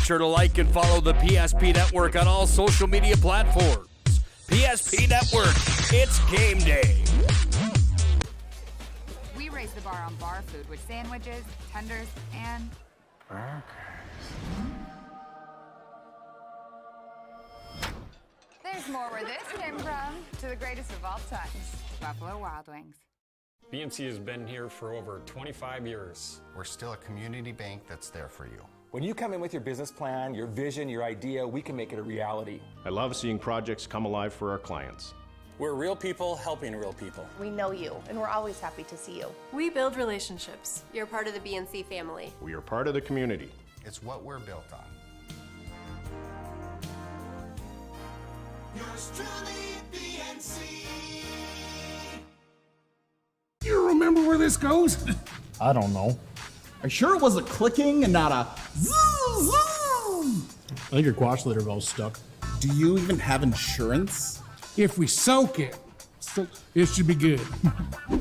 sure to like and follow the PSP Network on all social media platforms. PSP Network, it's game day. We raise the bar on bar food with sandwiches, tenders, and there's more where this came from. To the greatest of all times, Buffalo Wild Wings. BNC has been here for over 25 years. We're still a community bank that's there for you. When you come in with your business plan, your vision, your idea, we can make it a reality. I love seeing projects come alive for our clients. We're real people helping real people. We know you, and we're always happy to see you. We build relationships. You're part of the BNC family. We are part of the community. It's what we're built on. Yours truly, BNC. You remember where this goes? I don't know. Are you sure it was a clicking and not a zzz, zzz? I think your quash litter valve's stuck. Do you even have insurance? If we soak it, it should be good.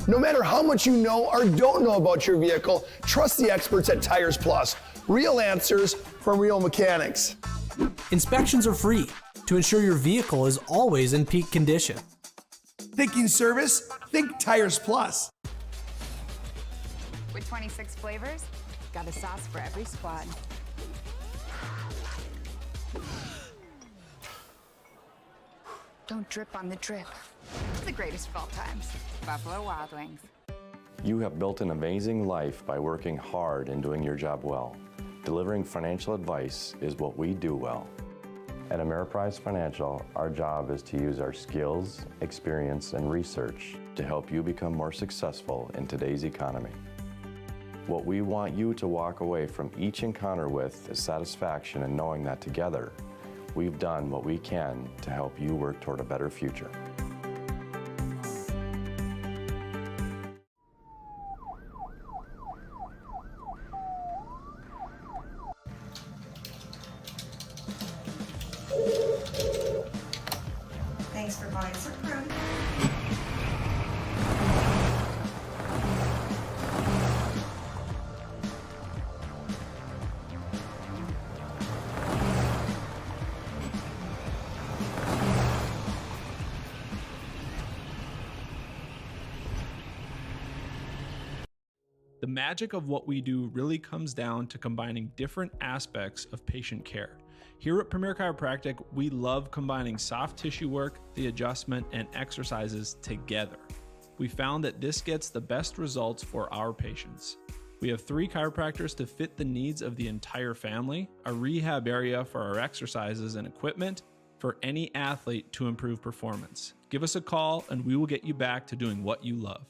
No matter how much you know or don't know about your vehicle, trust the experts at Tires Plus. Real answers from real mechanics. Inspections are free to ensure your vehicle is always in peak condition. Thinking service? Think Tires Plus. With 26 flavors, got a sauce for every squad. Don't drip on the drip. The greatest of all times, Buffalo Wild Wings. You have built an amazing life by working hard and doing your job well. Delivering financial advice is what we do well. At Ameriprise Financial, our job is to use our skills, experience, and research to help you become more successful in today's economy. What we want you to walk away from each encounter with is satisfaction in knowing that together, we've done what we can to help you work toward a better future. Thanks for buying some fruit. The magic of what we do really comes down to combining different aspects of patient care. Here at Premier Chiropractic, we love combining soft tissue work, the adjustment, and exercises together. We found that this gets the best results for our patients. We have 3 chiropractors to fit the needs of the entire family, a rehab area for our exercises and equipment, for any athlete to improve performance. Give us a call and we will get you back to doing what you love.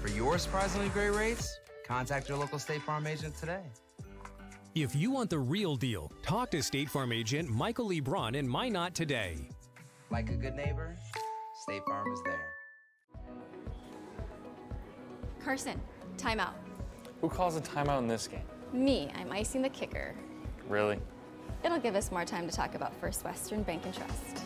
For your surprisingly great rates, contact your local State Farm agent today. If you want the real deal, talk to State Farm agent Michael Lebron in Minot today. Like a good neighbor, State Farm is there. Carson, timeout. Who calls a timeout in this game? Me, I'm icing the kicker. Really? It'll give us more time to talk about First Western Bank and Trust.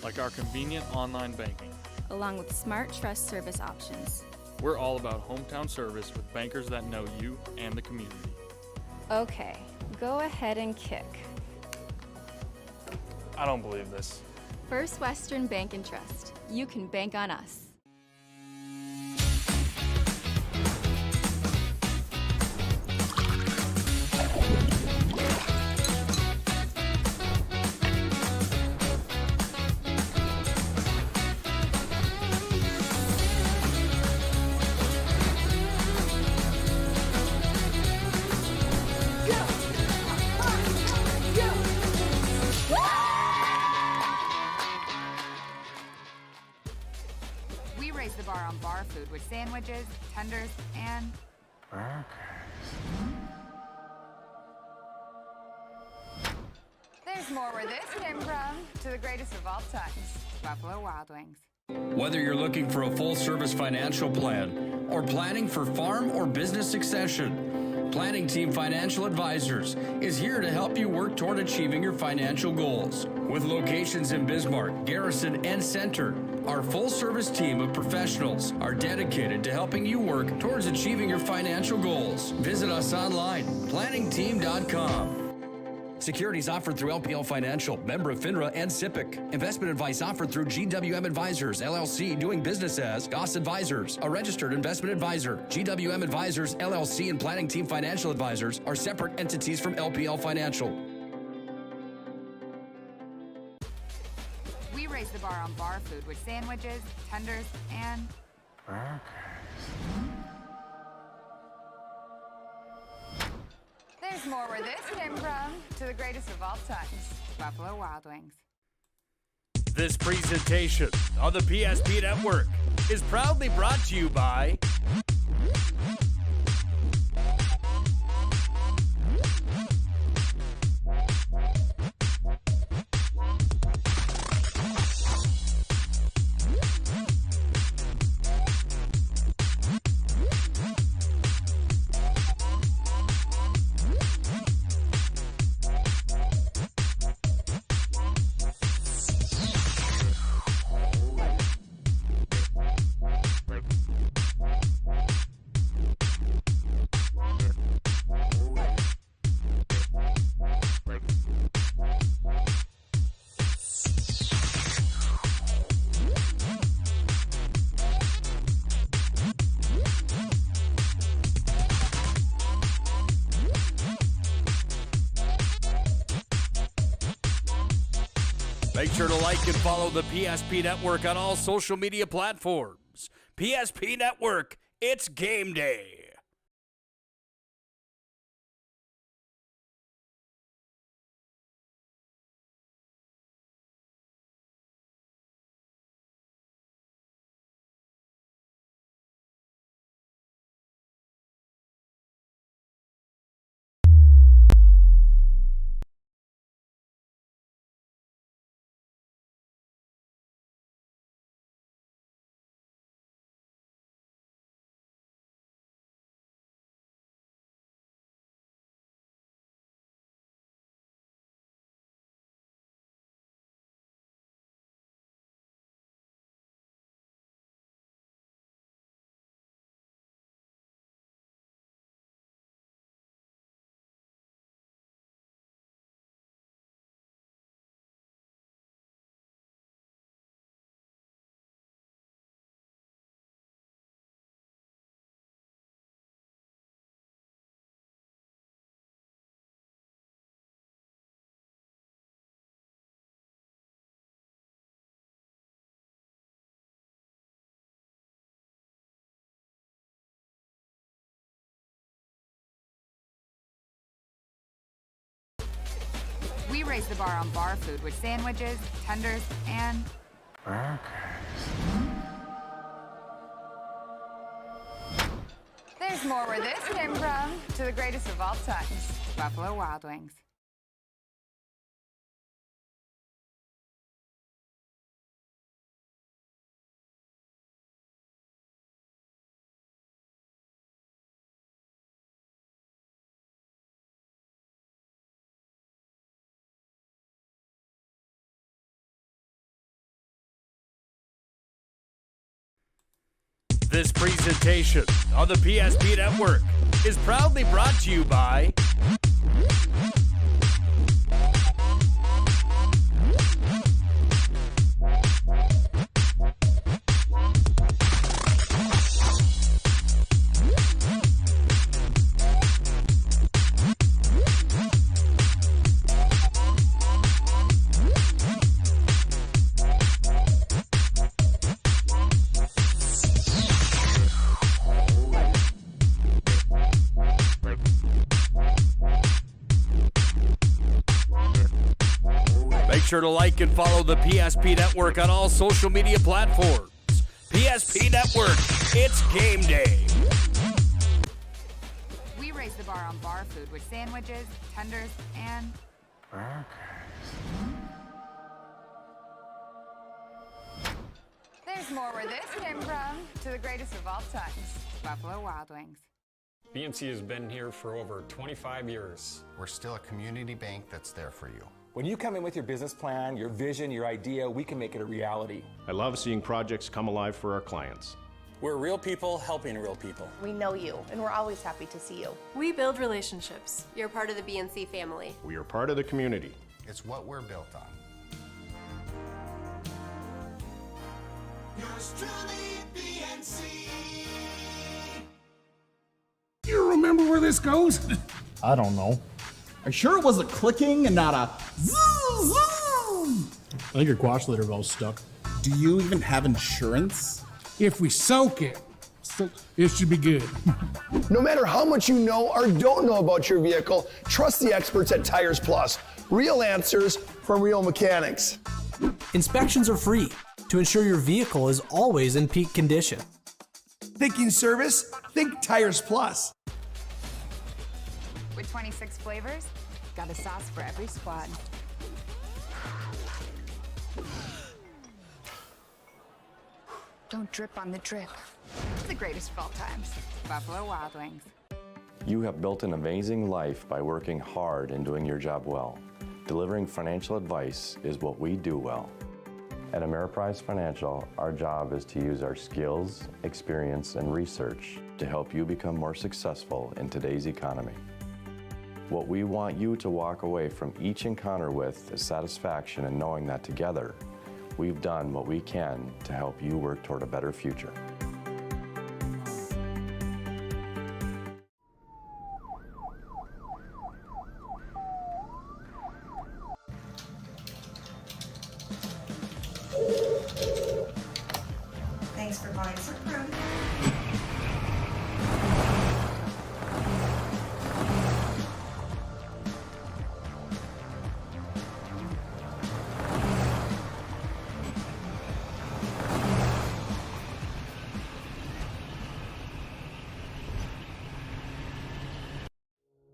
Like our convenient online banking. Along with smart trust service options. We're all about hometown service with bankers that know you and the community. Okay, go ahead and kick. I don't believe this. First Western Bank and Trust. You can bank on us. We raise the bar on bar food with sandwiches, tenders, and there's more where this came from. To the greatest of all times, Buffalo Wild Wings. Whether you're looking for a full-service financial plan or planning for farm or business succession, Planning Team Financial Advisors is here to help you work toward achieving your financial goals. With locations in Bismarck, Garrison, and Center, our full-service team of professionals are dedicated to helping you work towards achieving your financial goals. Visit us online, planningteam.com. Securities offered through LPL Financial, member of FINRA and SIPC. Investment advice offered through GWM Advisors, LLC, doing business as Goss Advisors, a registered investment advisor. GWM Advisors, LLC, and Planning Team Financial Advisors are separate entities from LPL Financial. We raise the bar on bar food with sandwiches, tenders, and there's more where this came from. To the greatest of all times, Buffalo Wild Wings. This presentation on the PSP Network is proudly brought to you by Make sure to like and follow the PSP Network on all social media platforms. PSP Network, it's game day. We raise the bar on bar food with sandwiches, tenders, and there's more where this came from. To the greatest of all times, Buffalo Wild Wings. This presentation on the PSP Network is proudly brought to you by Make sure to like and follow the PSP Network on all social media platforms. PSP Network, it's game day. We raise the bar on bar food with sandwiches, tenders, and more where this came from to the greatest of all times, Buffalo Wild Wings. BNC has been here for over 25 years. We're still a community bank that's there for you. When you come in with your business plan, your vision, your idea, we can make it a reality. I love seeing projects come alive for our clients. We're real people helping real people. We know you, and we're always happy to see you. We build relationships. You're part of the BNC family. We are part of the community. It's what we're built on. Yours truly, BNC. You remember where this goes? I don't know. Are you sure it was a clicking and not a zoom? I think your quash litter valve's stuck. Do you even have insurance? If we soak it, it should be good. No matter how much you know or don't know about your vehicle, trust the experts at Tires Plus. Real answers from real mechanics. Inspections are free to ensure your vehicle is always in peak condition. Thinking service? Think Tires Plus. With 26 flavors, got a sauce for every squad. Don't drip on the drip. It's the greatest of all times, Buffalo Wild Wings. You have built an amazing life by working hard and doing your job well. Delivering financial advice is what we do well. At Ameriprise Financial, our job is to use our skills, experience, and research to help you become more successful in today's economy. What we want you to walk away from each encounter with is satisfaction in knowing that together, we've done what we can to help you work toward a better future. Thanks for buying some fruit.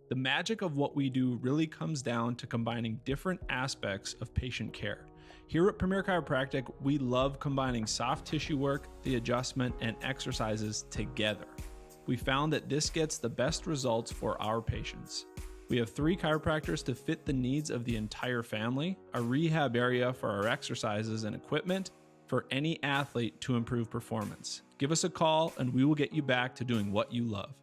The magic of what we do really comes down to combining different aspects of patient care. Here at Premier Chiropractic, we love combining soft tissue work, the adjustment, and exercises together. We found that this gets the best results for our patients. We have 3 chiropractors to fit the needs of the entire family, a rehab area for our exercises and equipment for any athlete to improve performance. Give us a call and we will get you back to doing what you love.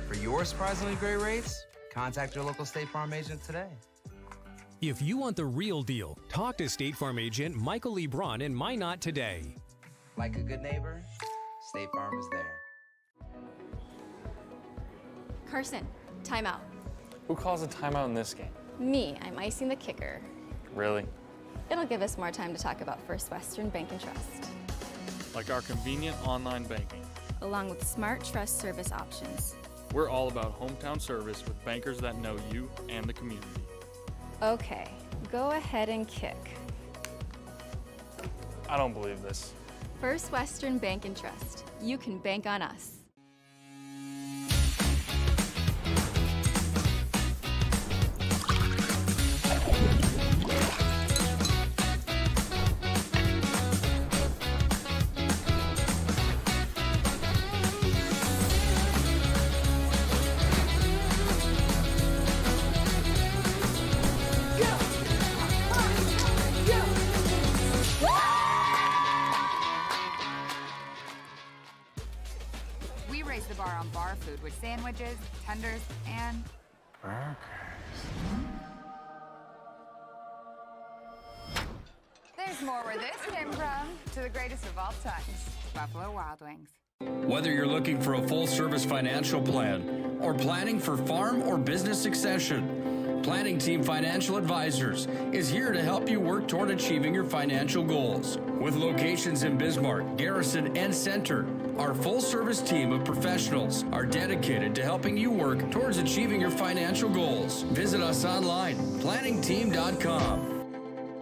For your surprisingly great rates, contact your local State Farm agent today. If you want the real deal, talk to State Farm agent Michael Lee Braun in Minot today. Like a good neighbor, State Farm is there. Carson, timeout. Who calls a timeout in this game? Me, I'm icing the kicker. Really? It'll give us more time to talk about First Western Bank and Trust, Like our convenient online banking. along with smart trust service options. We're all about hometown service with bankers that know you and the community. Okay, go ahead and kick. I don't believe this. First Western Bank and Trust. You can bank on us. We raise the bar on bar food with sandwiches, tenders, and there's more where this came from to the greatest of all times, Buffalo Wild Wings. Whether you're looking for a full-service financial plan or planning for farm or business succession, Planning Team Financial Advisors is here to help you work toward achieving your financial goals. With locations in Bismarck, Garrison, and Center, our full-service team of professionals are dedicated to helping you work towards achieving your financial goals. Visit us online, planningteam.com.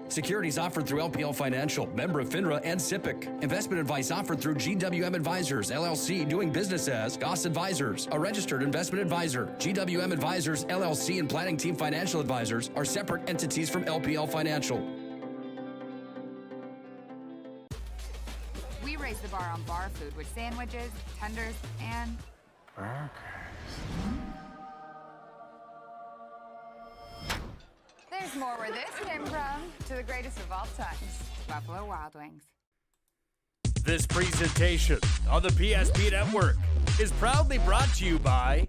Securities offered through LPL Financial, member of FINRA and SIPC. Investment advice offered through GWM Advisors, LLC, doing business as Goss Advisors, a registered investment advisor. GWM Advisors, LLC, and Planning Team Financial Advisors are separate entities from LPL Financial. We raise the bar on bar food with sandwiches, tenders, and there's more where this came from. To the greatest of all times, Buffalo Wild Wings. This presentation on the PSP Network is proudly brought to you by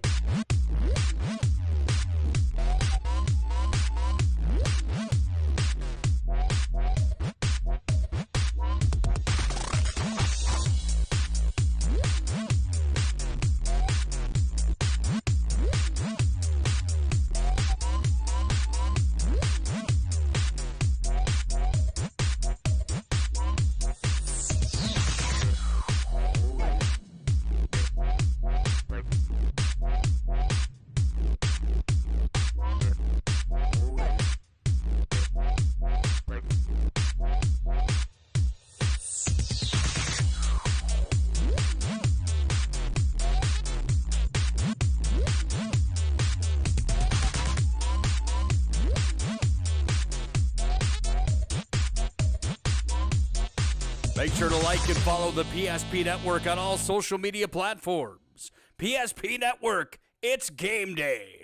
Make sure to like and follow the PSP Network on all social media platforms. PSP Network, it's game day.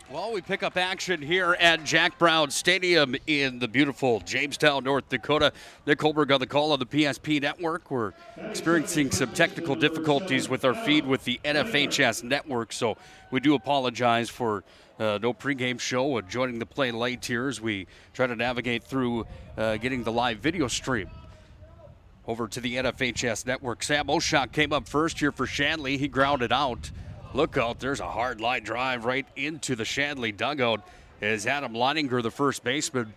Well, we pick up action here at Jack Brown Stadium in the beautiful Jamestown, North Dakota. Nick Holberg on the call on the PSP Network. We're experiencing some technical difficulties with our feed with the NFHS Network, so we do apologize for no pregame show and joining the play late here as we try to navigate through getting the live video stream over to the NFHS Network. Sam Oshak came up first here for Shanley. He grounded out. Look out, there's a hard line drive right into the Shanley dugout as Adam Leininger, the first baseman.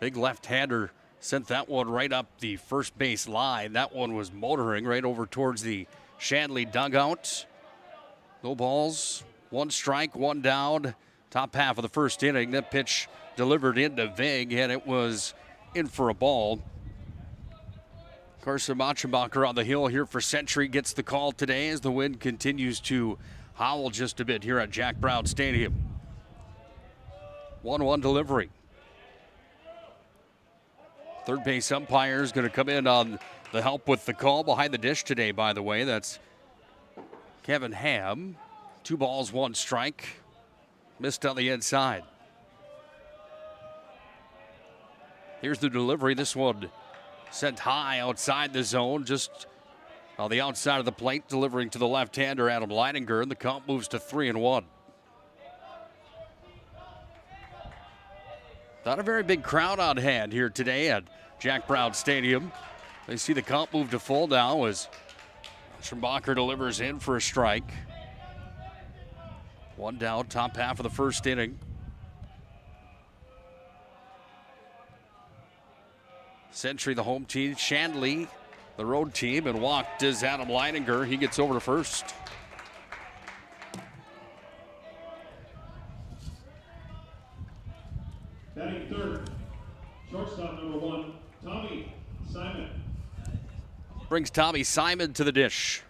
Big left-hander sent that one right up the first base line. That one was motoring right over towards the Shanley dugout. No balls, one strike, one down. Top half of the first inning. That pitch delivered into Vig, and it was in for a ball. Carson Machenbacher on the hill here for Century gets the call today as the wind continues to howl just a bit here at Jack Brown Stadium. 1-1 delivery. Third base umpire is going to come in on the help with the call behind the dish today, by the way. That's Kevin Ham. 2 balls, 1 strike. Missed on the inside. Here's the delivery. This one sent high outside the zone, just on the outside of the plate, delivering to the left-hander, Adam Leininger, and the count moves to 3-1. Not a very big crowd on hand here today at Jack Brown Stadium. They see the count move to full now as Schembacher delivers in for a strike. One down, top half of the first inning. Century, the home team. Shanley, the road team. And walked is Adam Leininger. He gets over to first. Batting third, shortstop number 1, Tommy Simon. Brings Tommy Simon to the dish.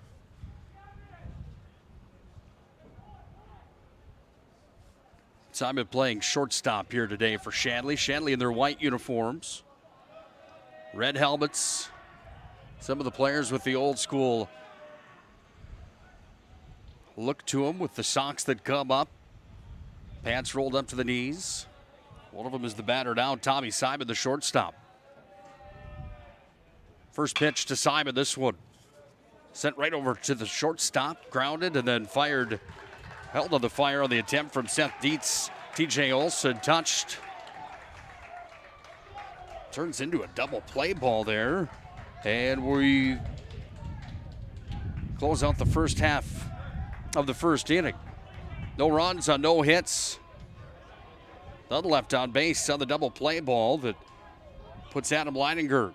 Simon playing shortstop here today for Shanley. Shanley in their white uniforms. Red helmets. Some of the players with the old school look to them with the socks that come up. Pants rolled up to the knees. One of them is the batter now, Tommy Simon, the shortstop. First pitch to Simon, this one. Sent right over to the shortstop, grounded, and then fired. Held on the fire on the attempt from Seth Dietz. TJ Olson touched. Turns into a double play ball there. And we close out the first half of the first inning. No runs on no hits. None left on base on the double play ball that puts Adam Leininger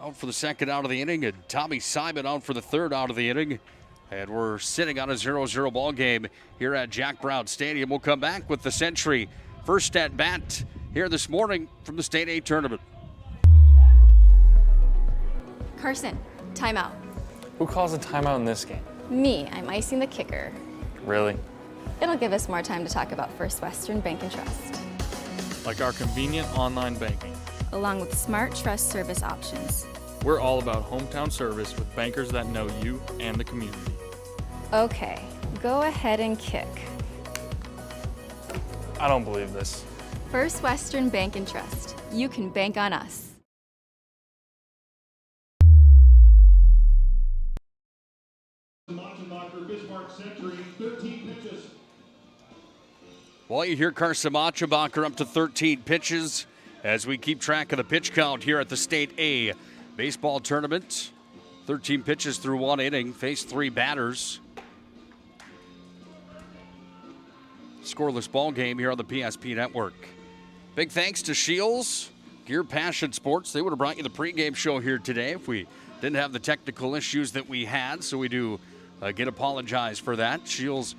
out for the second out of the inning and Tommy Simon out for the third out of the inning. And we're sitting on a 0-0 ball game here at Jack Brown Stadium. We'll come back with the Century first at bat here this morning from the State A tournament. Carson, timeout. Who calls a timeout in this game? Me, I'm icing the kicker. Really? It'll give us more time to talk about First Western Bank and Trust. Like our convenient online banking. Along with smart trust service options. We're all about hometown service with bankers that know you and the community. Okay, go ahead and kick. I don't believe this. First Western Bank and Trust. You can bank on us. Bismarck Century, 13 pitches. Well, you hear Carson Machenbacher up to 13 pitches as we keep track of the pitch count here at the State A baseball tournament. 13 pitches through one inning, faced 3 batters. Scoreless ball game here on the PSP Network. Big thanks to Shields, Gear Passion Sports. They would have brought you the pregame show here today if we didn't have the technical issues that we had, so we do again apologize for that. Shields,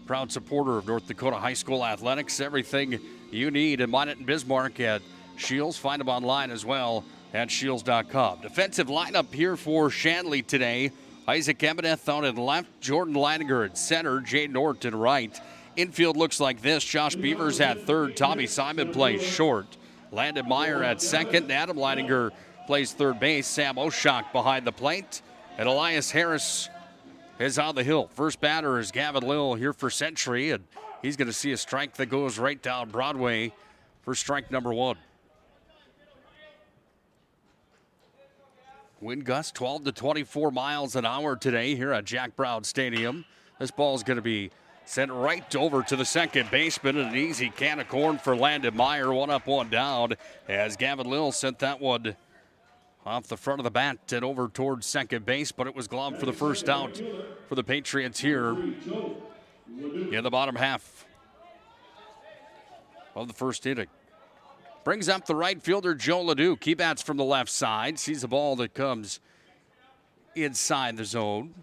proud supporter of North Dakota High School athletics. Everything you need in Minot and Bismarck at Shields. Find them online as well at shields.com. Defensive lineup here for Shanley today. Isaac Emeneth out in left, Jordan Leininger at center, Jay Norton right. Infield looks like this. Josh Beavers at third, Tommy Simon plays short. Landon Meyer at second, Adam Leininger plays third base. Sam Oshak behind the plate, and Elias Harris is on the hill. First batter is Gavin Lill here for Century, and he's going to see a strike that goes right down Broadway for strike number 1. Wind gust 12 to 24 miles an hour today here at Jack Brown Stadium. This ball is going to be sent right over to the second baseman, and an easy can of corn for Landon Meyer. 1 up, 1 down as Gavin Lill sent that one off the front of the bat and over towards second base, but it was gloved for the first out for the Patriots here in the bottom half of the first inning. Brings up the right fielder, Joe Leduc. He bats from the left side, sees a ball that comes inside the zone.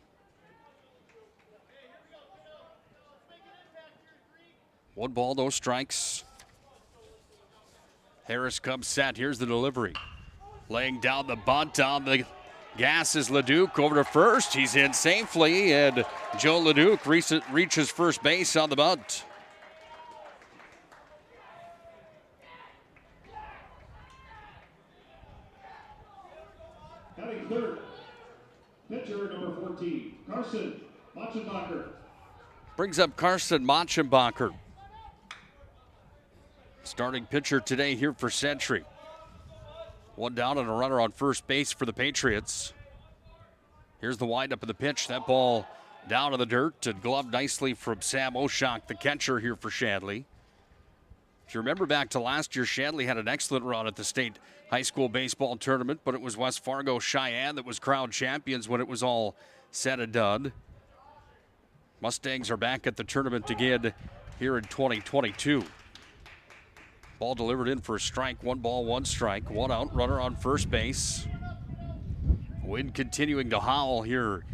One ball, no strikes. Harris comes set. Here's the delivery. Laying down the bunt on the gas is Leduc over to first. He's in safely, and Joe Leduc reaches first base on the bunt. Batting third, pitcher number 14, Carson Machenbacher. Brings up Carson Machenbacher. Starting pitcher today here for Century. 1 down and a runner on first base for the Patriots. Here's the windup of the pitch. That ball down in the dirt and gloved nicely from Sam Oshak, the catcher here for Shanley. If you remember back to last year, Shanley had an excellent run at the state high school baseball tournament, but it was West Fargo Cheyenne that was crowned champions when it was all said and done. Mustangs are back at the tournament again here in 2022. Ball delivered in for a strike. 1 ball, 1 strike. 1 out. Runner on first base. Wind continuing to howl here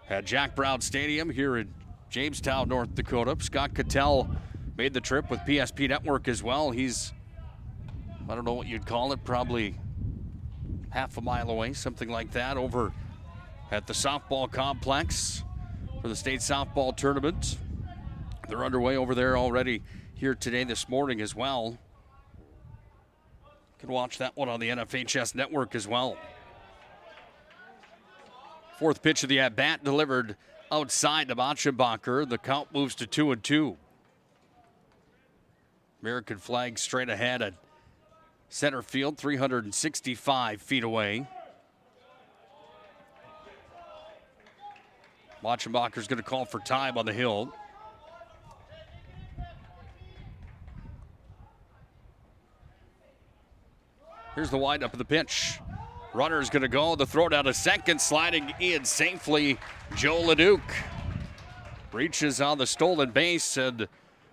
at Jack Brown Stadium here in Jamestown, North Dakota. Scott Cattell made the trip with PSP Network as well. He's, I don't know what you'd call it, probably half a mile away, something like that, over at the softball complex for the state softball tournament. They're underway over there already here today, this morning as well. You can watch that one on the NFHS network as well. Fourth pitch of the at-bat delivered outside to Machenbacher. The count moves to 2-2. American flag straight ahead at center field, 365 feet away. Machenbacher's going to call for time on the hill. Here's the windup of the pitch. Runner's going to go. The throw down to second, sliding in safely. Joe LeDuc reaches on the stolen base, and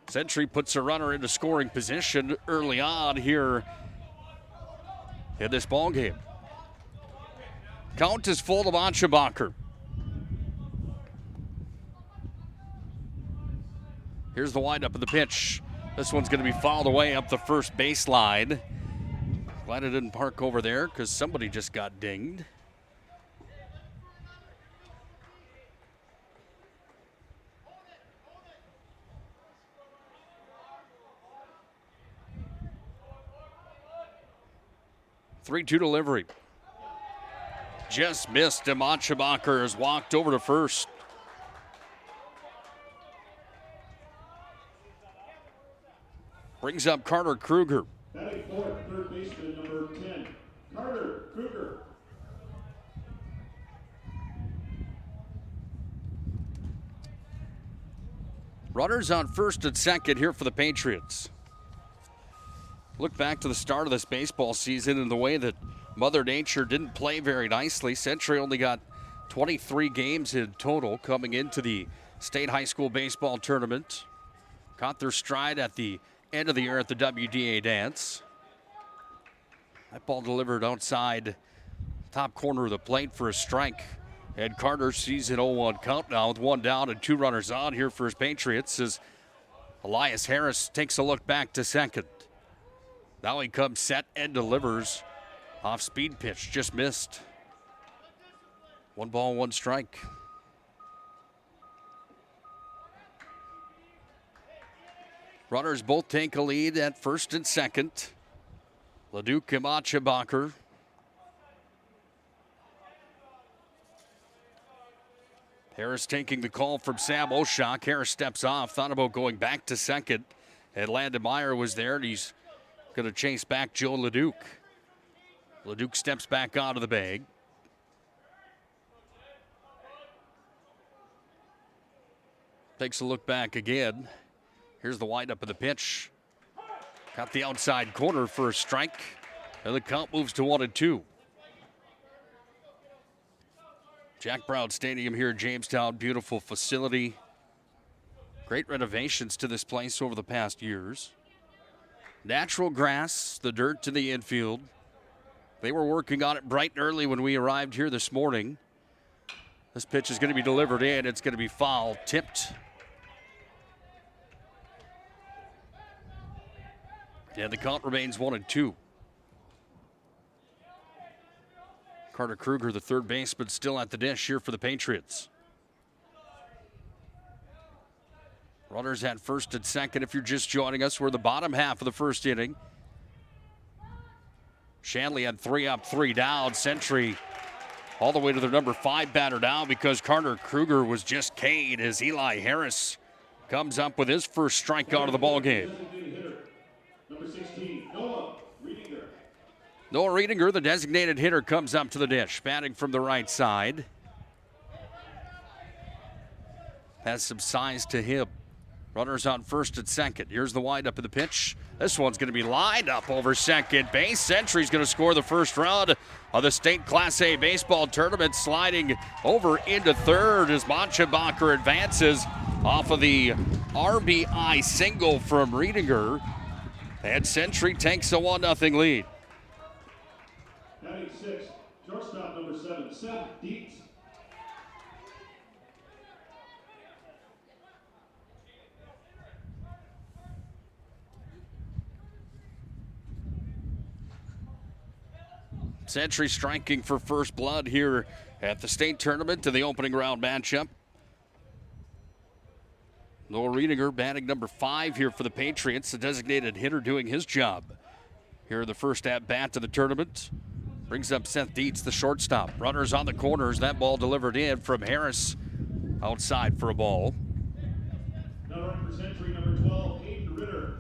Century puts a runner into scoring position early on here in this ball game. Count is full to Machenbacher. Here's the windup of the pitch. This one's going to be fouled away up the first baseline. Glad it didn't park over there because somebody just got dinged. Three-two delivery. Just missed, and Machenbacher has walked over to first. Brings up Carter Kruger. Batting fourth, third baseman number 10, Carter Kruger. Runners on first and second here for the Patriots. Look back to the start of this baseball season and the way that Mother Nature didn't play very nicely. Century only got 23 games in total coming into the state high school baseball tournament. Caught their stride at the end of the year at the WDA dance. That ball delivered outside top corner of the plate for a strike. And Carter sees an 0-1 count now with 1 down and 2 runners on here for his Patriots as Elias Harris takes a look back to second. Now he comes set and delivers. Off speed pitch, just missed. 1 ball, 1 strike. Runners both take a lead at first and second. LeDuc and Machenbacher. Harris taking the call from Sam Oshak. Harris steps off, thought about going back to second. And Landon Meyer was there, and he's going to chase back Joe LeDuc. LeDuc steps back out of the bag. Takes a look back again. Here's the windup of the pitch. Got the outside corner for a strike. And the count moves to 1-2. Jack Brown Stadium here in Jamestown. Beautiful facility. Great renovations to this place over the past years. Natural grass, the dirt to the infield. They were working on it bright and early when we arrived here this morning. This pitch is going to be delivered in. It's going to be foul tipped. And the count remains 1-2. Carter Kruger, the third baseman, still at the dish here for the Patriots. Runners at first and second. If you're just joining us, we're the bottom half of the first inning. Shanley had 3 up, 3 down. Century all the way to their number 5 batter now because Carter Kruger was just K'd as Eli Harris comes up with his first strikeout of the ball game. Number 16, Noah Riedinger. Noah Riedinger, the designated hitter, comes up to the dish, batting from the right side. Has some size to him. Runners on first and second. Here's the windup of the pitch. This one's going to be lined up over second base. Century's going to score the first round of the state Class A baseball tournament, sliding over into third as Monchebacher advances off of the RBI single from Riedinger. And Century takes a 1-0 lead. Batting six, shortstop number 7, Seth Dietz. Century striking for first blood here at the state tournament in the opening round matchup. Noah Riedinger batting number 5 here for the Patriots, the designated hitter doing his job here in the first at-bat of the tournament. Brings up Seth Dietz, the shortstop. Runners on the corners. That ball delivered in from Harris outside for a ball. Now running for Century, number 12, Hayden Ritter.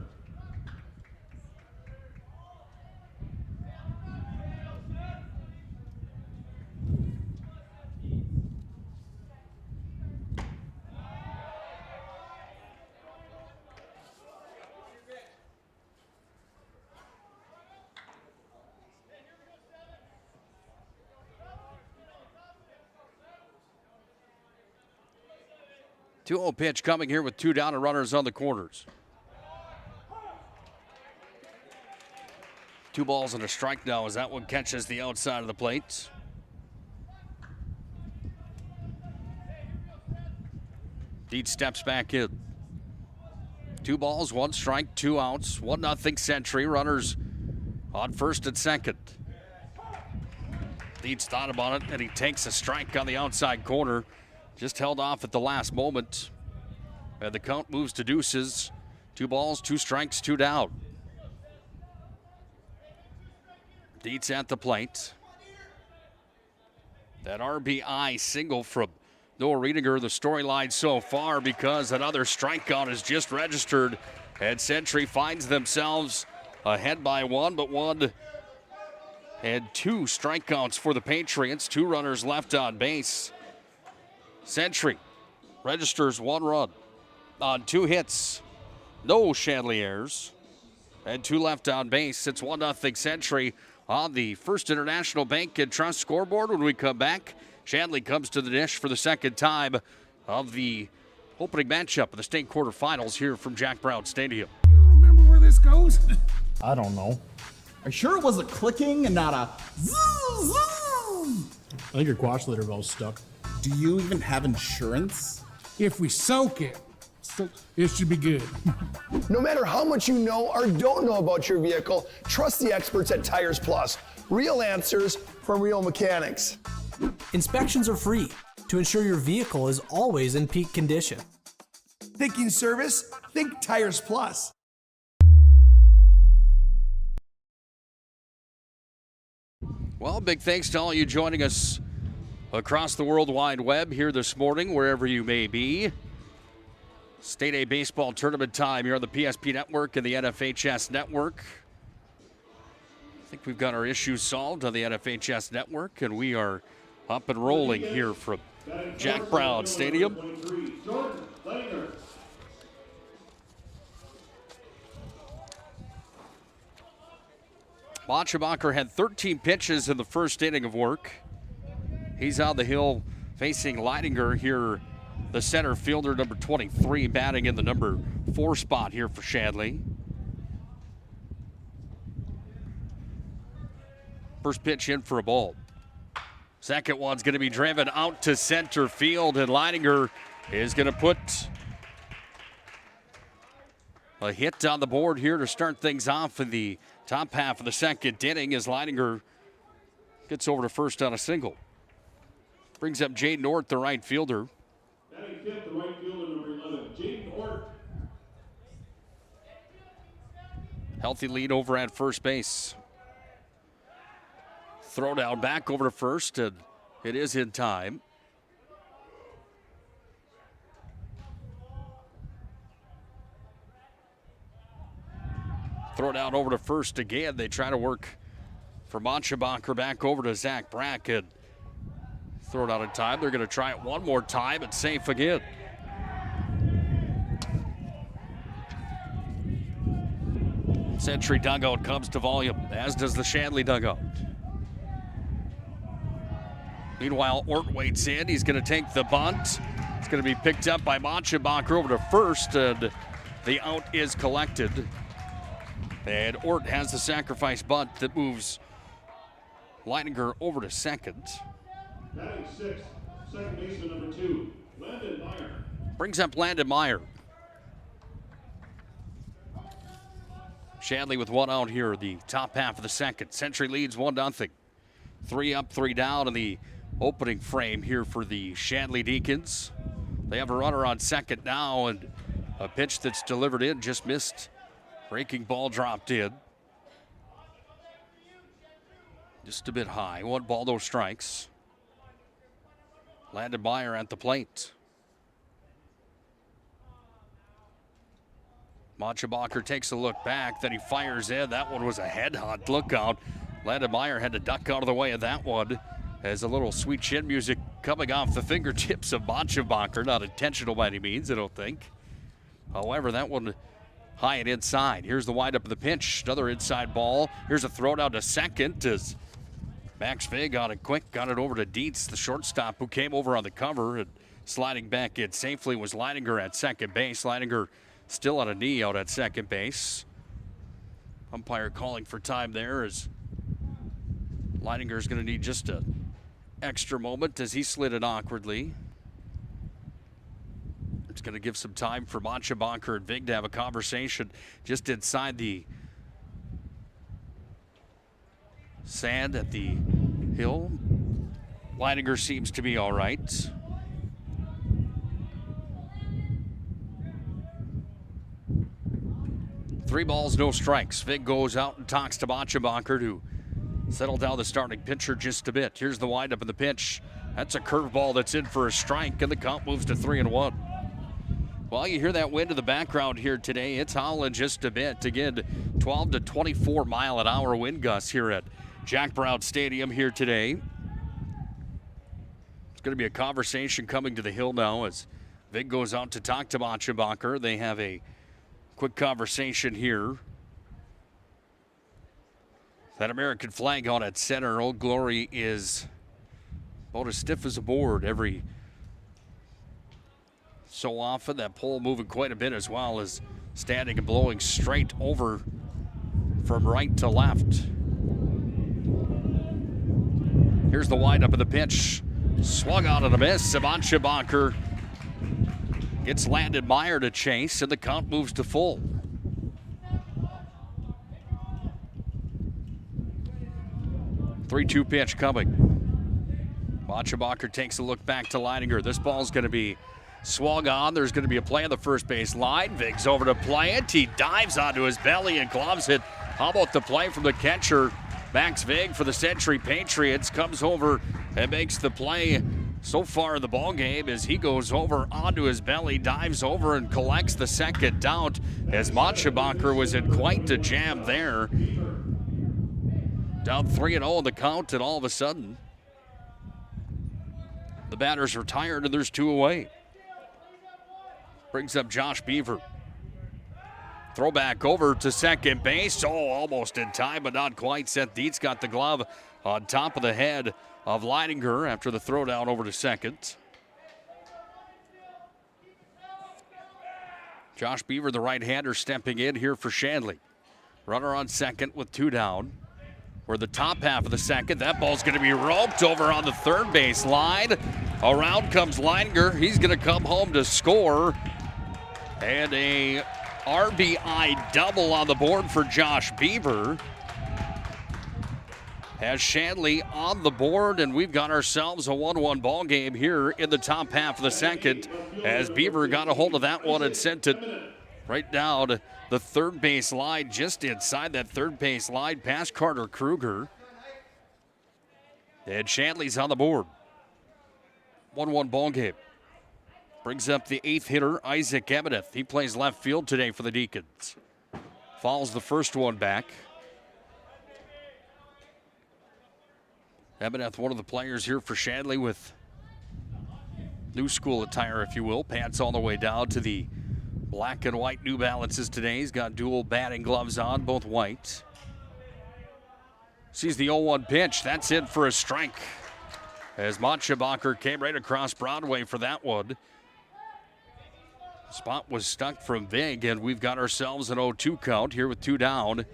Two-0 pitch coming here with 2 down and runners on the corners. 2 balls and a strike now as that one catches the outside of the plate. Dietz steps back in. 2 balls, 1 strike, 2 outs, 1-0 Century. Runners on first and second. Dietz thought about it and he takes a strike on the outside corner. Just held off at the last moment. And the count moves to deuces. 2 balls, 2 strikes, 2 down. Dietz at the plate. That RBI single from Noah Riedinger, the storyline so far, because another strikeout is just registered. And Century finds themselves ahead by 1, but 1 and 2 strikeouts for the Patriots. 2 runners left on base. Century registers 1 run on 2 hits. No Chandeliers. And 2 left on base. It's 1-0 Century on the First International Bank and Trust scoreboard. When we come back, Shanley comes to the dish for the second time of the opening matchup of the state quarterfinals here from Jack Brown Stadium. Remember where this goes? I don't know. Are you sure it was a clicking and not a zzz, zzz? I think your quash litter valve's stuck. Do you even have insurance? If we soak it, it should be good. No matter how much you know or don't know about your vehicle, trust the experts at Tires Plus. Real answers from real mechanics. Inspections are free to ensure your vehicle is always in peak condition. Thinking service? Think Tires Plus. Well, big thanks to all you joining us across the World Wide Web here this morning, wherever you may be. State A baseball tournament time here on the PSP Network and the NFHS Network. I think we've got our issues solved on the NFHS Network, and we are up and rolling here from Jack Brown Stadium. Monchebacher had 13 pitches in the first inning of work. He's on the hill facing Leidinger here, the center fielder, number 23, batting in the number 4 spot here for Shanley. First pitch in for a ball. Second one's going to be driven out to center field, and Leidinger is going to put a hit on the board here to start things off in the top half of the second inning as Leidinger gets over to first on a single. Brings up Jaden Ort, the right fielder. Batting fifth, the right fielder, number 11, Jaden Ort. Healthy lead over at first base. Throw down back over to first, and it is in time. Throw down over to first again. They try to work for Monchebacher back over to Zach Brackett. Throw it out in time. They're going to try it one more time and safe again. Century dugout comes to volume, as does the Shanley dugout. Meanwhile, Ort waits in. He's going to take the bunt. It's going to be picked up by Machibach over to first, and the out is collected. And Ort has the sacrifice bunt that moves Leininger over to second. Batting sixth, second baseman number 2, Landon Meyer. Brings up Landon Meyer. Shanley with one out here, the top half of the second. Century leads 1-0. 3 up, 3 down in the opening frame here for the Shanley Deacons. They have a runner on second now, and a pitch that's delivered in just missed. Breaking ball dropped in. Just a bit high. 1 ball, no strikes. Landon Meyer at the plate. Machabacher takes a look back, then he fires in. That one was a headhunt. Look out. Landon Meyer had to duck out of the way of that one, as a little sweet chin music coming off the fingertips of Machabacher. Not intentional by any means, I don't think. However, that one high and inside. Here's the windup of the pitch. Another inside ball. Here's a throw down to second as Max Vig on it quick. Got it over to Dietz, the shortstop, who came over on the cover, and sliding back in safely was Leininger at second base. Leininger still on a knee out at second base. Umpire calling for time there as Leininger's going to need just an extra moment as he slid it awkwardly. It's going to give some time for Machabacher and Vig to have a conversation just inside the sand at the hill. Leininger seems to be all right. Three balls, no strikes. Vig goes out and talks to Machabacher to settle down the starting pitcher just a bit. Here's the windup of the pitch. That's a curveball that's in for a strike, and the count moves to 3-1. Well, you hear that wind in the background here today. It's howling just a bit. Again, 12 to 24 mile an hour wind gusts here at Jack Brown Stadium here today. It's going to be a conversation coming to the hill now as Vig goes out to talk to Machabacher. They have a quick conversation here. That American flag on at center. Old Glory is about as stiff as a board every so often. That pole moving quite a bit as well as standing and blowing straight over from right to left. Here's the windup of the pitch. Swung out of the miss. Machabacher gets Landon Meyer to chase, and the count moves to full. Three-two pitch coming. Machabacher takes a look back to Leininger. This ball's going to be swung on. There's going to be a play on the first base line. Vig's over to play it. He dives onto his belly and gloves it. How about the play from the catcher? Max Vig for the Century Patriots comes over and makes the play so far in the ball game as he goes over onto his belly, dives over and collects the second out as Machabacher was in quite a jam there. Down 3-0 in the count, and all of a sudden the batter's retired and there's 2 away. Brings up Josh Beaver. Throwback over to second base. Oh, almost in time, but not quite. Seth Dietz got the glove on top of the head of Leininger after the throwdown over to second. Josh Beaver, the right-hander, stepping in here for Shanley. Runner on second with 2 down. We're the top half of the second. That ball's going to be roped over on the third base line. Around comes Leininger. He's going to come home to score. And a RBI double on the board for Josh Beaver. Has Shanley on the board, and we've got ourselves a 1-1 ball game here in the top half of the second as Beaver got a hold of that one and sent it right down the third base line, just inside that third base line past Carter Kruger. And Shanley's on the board. 1-1 ball game. Brings up the 8th hitter, Isaac Ebeneth. He plays left field today for the Deacons. Fouls the first one back. Ebeneth, one of the players here for Shanley with new school attire, if you will. Pants all the way down to the Black and white New Balances today. He's got dual batting gloves on, both white. Sees the 0-1 pitch. That's in for a strike. As Motschenbacher came right across Broadway for that one. Spot was stuck from Vig, and we've got ourselves an 0-2 count here with 2 down.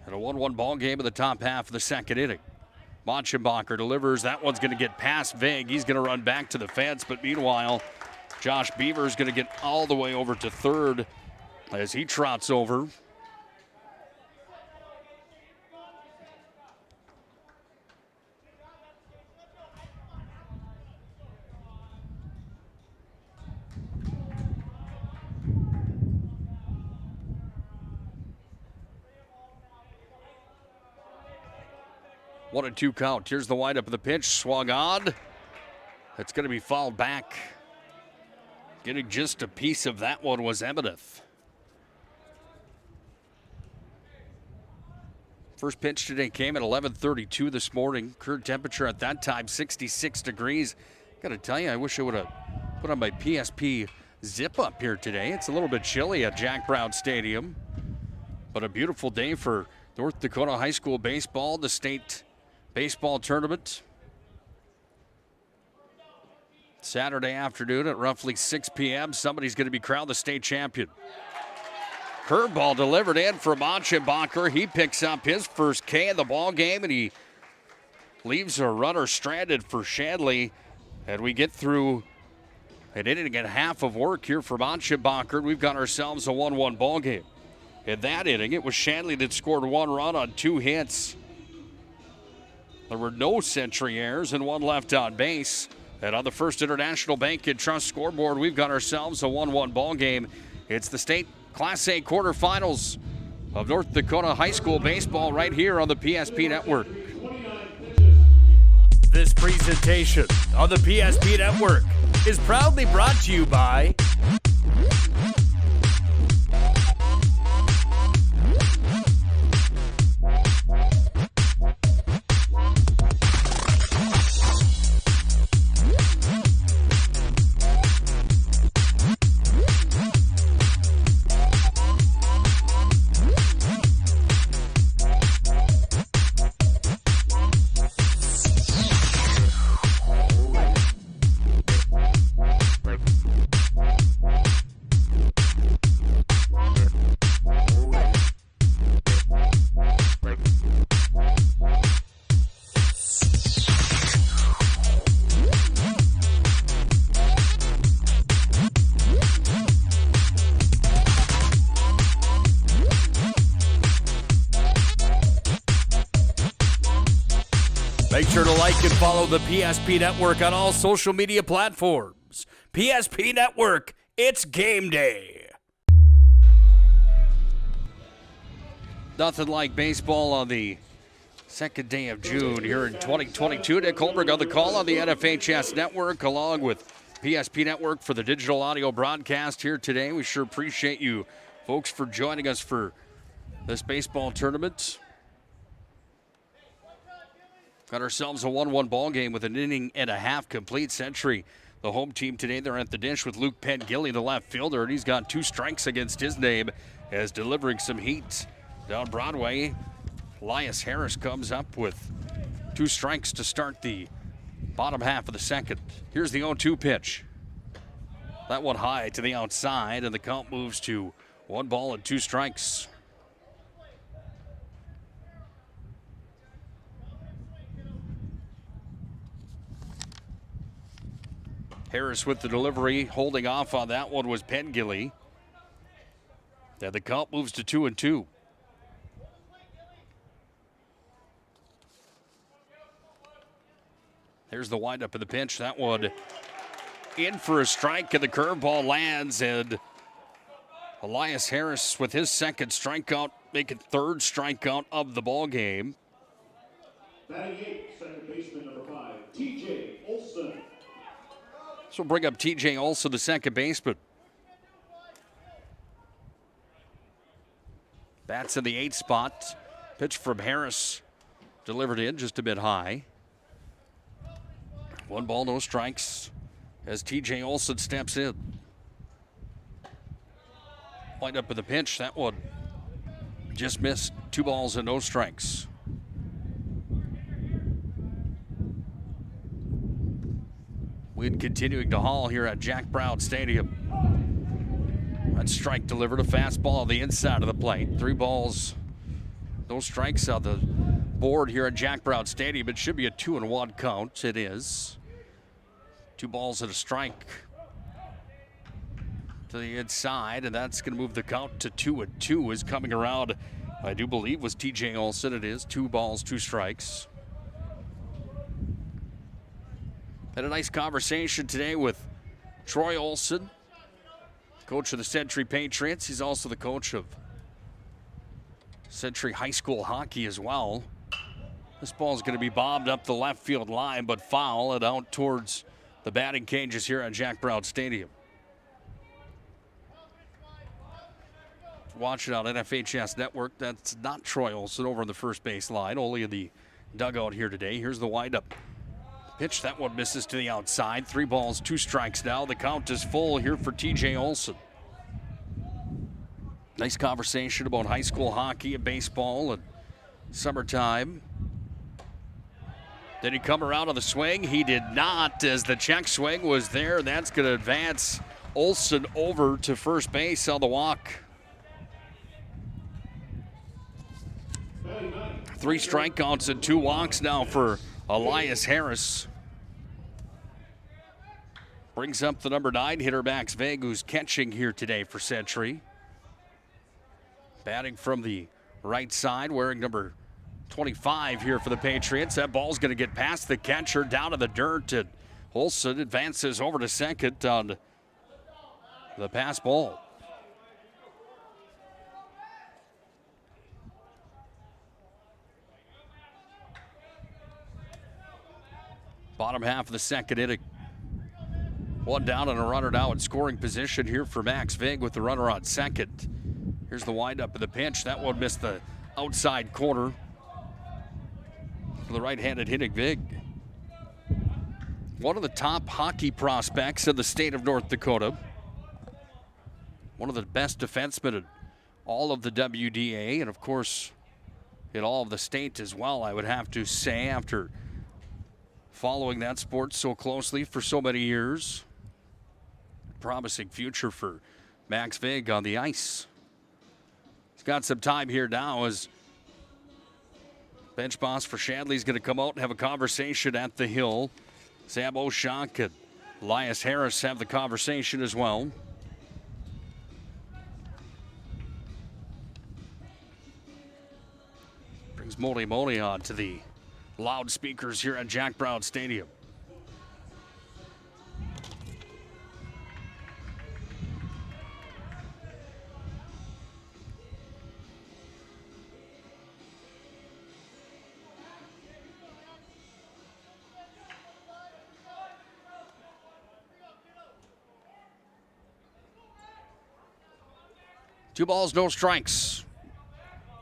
And a 1-1 ball game in the top half of the second inning. Motschenbacher delivers. That one's going to get past Vig. He's going to run back to the fence, but meanwhile, Josh Beaver's going to get all the way over to third as he trots over. One and 2 count. Here's the windup of the pitch. Swung on. That's going to be fouled back. Getting just a piece of that one was Emineth. First pitch today came at 11:32 this morning. Current temperature at that time, 66 degrees. Got to tell you, I wish I would have put on my PSP zip up here today. It's a little bit chilly at Jack Brown Stadium. But a beautiful day for North Dakota High School baseball, the state baseball tournament. Saturday afternoon at roughly 6 p.m. Somebody's going to be crowned the state champion. Curveball delivered in for Motschenbacher. He picks up his first K in the ball game, and he leaves a runner stranded for Shadley. And we get through an inning and a half of work here for Motschenbacher. We've got ourselves a 1-1 ball game. In that inning, it was Shadley that scored 1 run on 2 hits. There were no century errors and 1 left on base. And on the First International Bank and Trust scoreboard, we've got ourselves a 1-1 ball game. It's the state Class A quarterfinals of North Dakota High School baseball right here on the PSP Network. This presentation on the PSP Network is proudly brought to you by Make sure to like and follow the PSP Network on all social media platforms. PSP Network, it's game day. Nothing like baseball on the second day of June here in 2022. Nick Holberg on the call on the NFHS Network, along with PSP Network for the digital audio broadcast here today. We sure appreciate you folks for joining us for this baseball tournament. Got ourselves a 1-1 ball game with an inning and a half complete. Century, the home team today, they're at the dish with Luke Pengilly, the left fielder, and he's got 2 strikes against his name as delivering some heat down Broadway. Elias Harris comes up with 2 strikes to start the bottom half of the second. Here's the 0-2 pitch. That one high to the outside, and the count moves to 1 ball and 2 strikes. Harris with the delivery, holding off on that one was Pengilly. And the count moves to 2-2. There's the windup of the pitch. That one in for a strike, and the curveball lands, and Elias Harris with his second strikeout, making 3rd strikeout of the ball game. Batting 8, second baseman number 5, T.J. Olson. So we'll bring up T.J. Olson, the second baseman. Bats in the 8th spot. Pitch from Harris delivered in just a bit high. 1 ball, no strikes as T.J. Olson steps in. Wind up with the pitch. That one just missed. 2 balls and no strikes. Wind continuing to haul here at Jack Brown Stadium. That strike delivered, a fastball on the inside of the plate. 3 balls, no strikes on the board here at Jack Brown Stadium. It should be a 2-1 count. It is. 2 balls and a strike to the inside, and that's going to move the count to 2-2. Is coming around, I do believe, was TJ Olson. It is 2 balls, 2 strikes. Had a nice conversation today with Troy Olson, coach of the Century Patriots. He's also the coach of Century High School hockey as well. This ball is going to be bombed up the left field line, but foul and out towards the batting cages here at Jack Brown Stadium. Watch it on NFHS Network. That's not Troy Olson over on the first base line, only in the dugout here today. Here's the windup. Pitch, that one misses to the outside. 3 balls, 2 strikes now. The count is full here for TJ Olson. Nice conversation about high school hockey and baseball and summertime. Did he come around on the swing? He did not, as the check swing was there. That's going to advance Olson over to first base on the walk. 3 strikeouts and 2 walks now for Elias Harris. Brings up the number 9 hitter, Max Vig, who's catching here today for Century. Batting from the right side, wearing number 25 here for the Patriots. That ball's going to get past the catcher, down to the dirt, and Olson advances over to second on the pass ball. Bottom half of the second inning. 1 down and a runner now in scoring position here for Max Vig with the runner on second. Here's the windup of the pitch. That one missed the outside corner for the right-handed hitting Vig. One of the top hockey prospects in the state of North Dakota. One of the best defensemen in all of the WDA, and of course in all of the state as well, I would have to say, after following that sport so closely for so many years. Promising future for Max Vig on the ice. He's got some time here now as bench boss for Shadley is going to come out and have a conversation at the Hill. Sam Oshak and Elias Harris have the conversation as well. Brings Moli Moli on to the loudspeakers here at Jack Brown Stadium. Two balls, no strikes.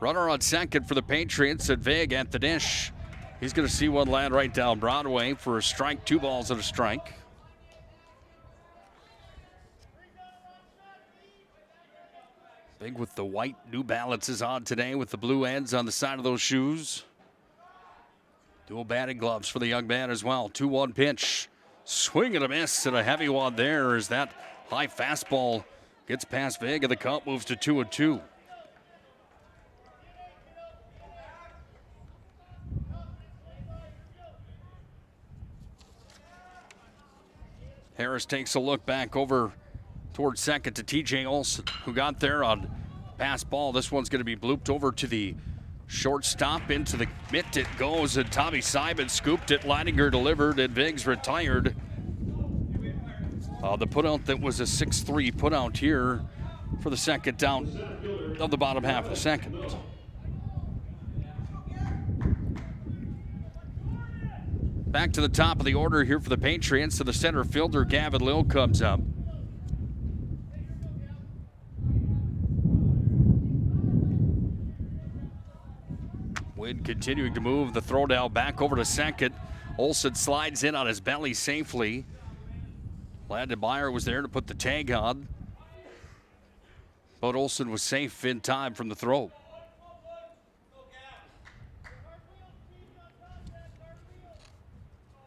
Runner on second for the Patriots at Vig at the dish. He's going to see one land right down Broadway for a strike. 2 balls and a strike. Big with the white New Balances on today with the blue ends on the side of those shoes. Dual batting gloves for the young man as well. 2-1 pitch. Swing and a miss, and a heavy one there as that high fastball gets past Vig, and the count moves to 2-2. Harris takes a look back over towards second to TJ Olson, who got there on pass ball. This one's going to be blooped over to the shortstop. Into the mitt it goes, and Tommy Simon scooped it. Leininger delivered, and Viggs retired. The putout that was a 6-3 putout here for the second down of the bottom half of the second. Back to the top of the order here for the Patriots. So the center fielder, Gavin Lill, comes up. Wind continuing to move the throw down back over to second. Olson slides in on his belly safely. Landon Meyer was there to put the tag on. but Olsen was safe in time from the throw.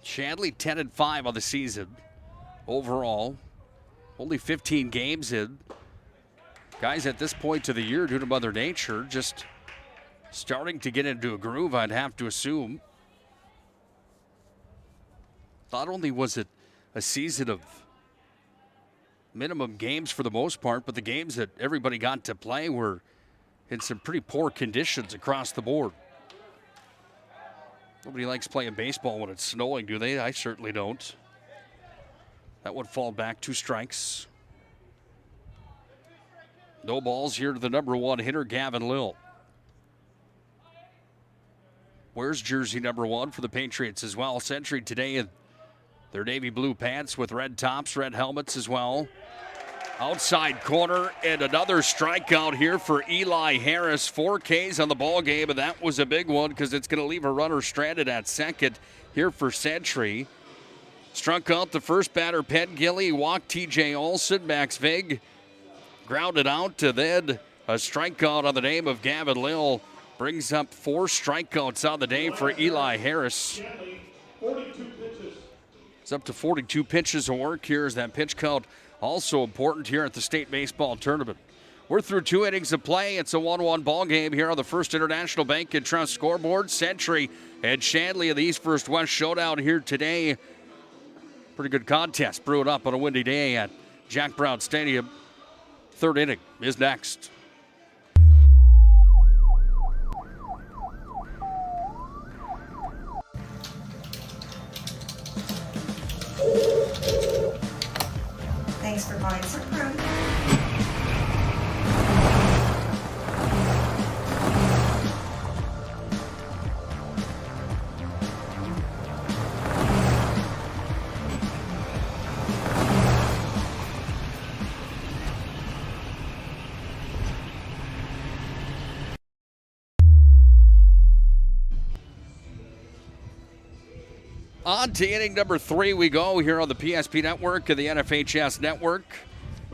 Shandley 10-5 on the season overall. Only 15 games in. Guys at this point of the year, due to Mother Nature, just starting to get into a groove, I'd have to assume. Not only was it a season of minimum games for the most part, but the games that everybody got to play were in some pretty poor conditions across the board. Nobody likes playing baseball when it's snowing, do they? I certainly don't. That would fall back, 2 strikes. No balls here to the number 1 hitter, Gavin Lill. Where's jersey number 1 for the Patriots as well? Century today in their navy blue pants with red tops, red helmets as well. Outside corner, and another strikeout here for Eli Harris. 4 Ks on the ball game, and that was a big one because it's going to leave a runner stranded at second here for Century. Struck out the first batter, Penn Gilly, walked TJ Olsen. Max Vig grounded out, to then a strikeout on the name of Gavin Lill. Brings up 4 strikeouts on the day for Eli Harris. It's up to 42 pitches of work here as that pitch count also important here at the state baseball tournament. We're through 2 innings of play. It's a 1-1 ball game here on the First International Bank and Trust scoreboard. Century and Shandley in the East First West showdown here today. Pretty good contest brewing up on a windy day at Jack Brown Stadium. 3rd inning is next. Thanks for buying some fruit. On to inning number 3 we go here on the PSP Network and the NFHS Network.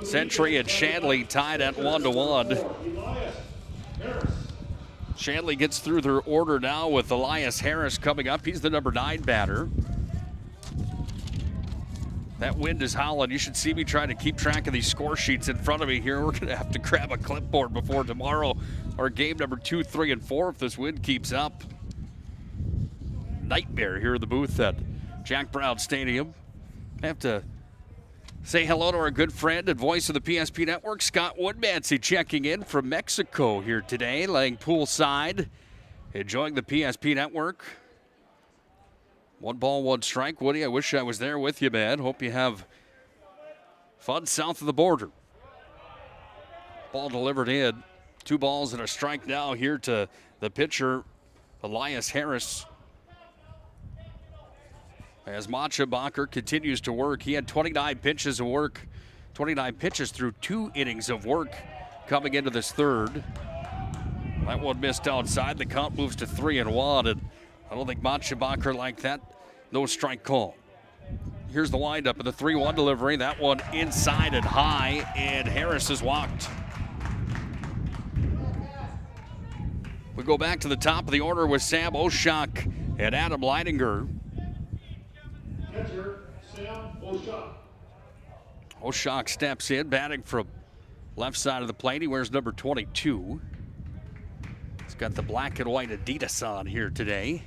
Century and Shandley tied at 1-1. Shandley gets through their order now with Elias Harris coming up. He's the number 9 batter. That wind is howling. You should see me trying to keep track of these score sheets in front of me here. We're going to have to grab a clipboard before tomorrow, or game number 2, 3, and 4 if this wind keeps up. Nightmare here in the booth at Jack Brown Stadium. I have to say hello to our good friend and voice of the PSP Network, Scott Woodmansey, checking in from Mexico here today, laying poolside, enjoying the PSP Network. 1 ball, 1 strike. Woody, I wish I was there with you, man. Hope you have fun south of the border. Ball delivered in. 2 balls and a strike now here to the pitcher, Elias Harris. As Machabacher continues to work, he had 29 pitches of work, 29 pitches through 2 innings of work coming into this 3rd. That one missed outside. The count moves to 3-1, and I don't think Machabacher liked that. No strike call. Here's the windup of the 3-1 delivery. That one inside and high, and Harris is walked. We go back to the top of the order with Sam Oshak and Adam Leidinger. Catcher, Sam Oshak. Oshak steps in, batting from left side of the plate. He wears number 22. He's got the black and white Adidas on here today.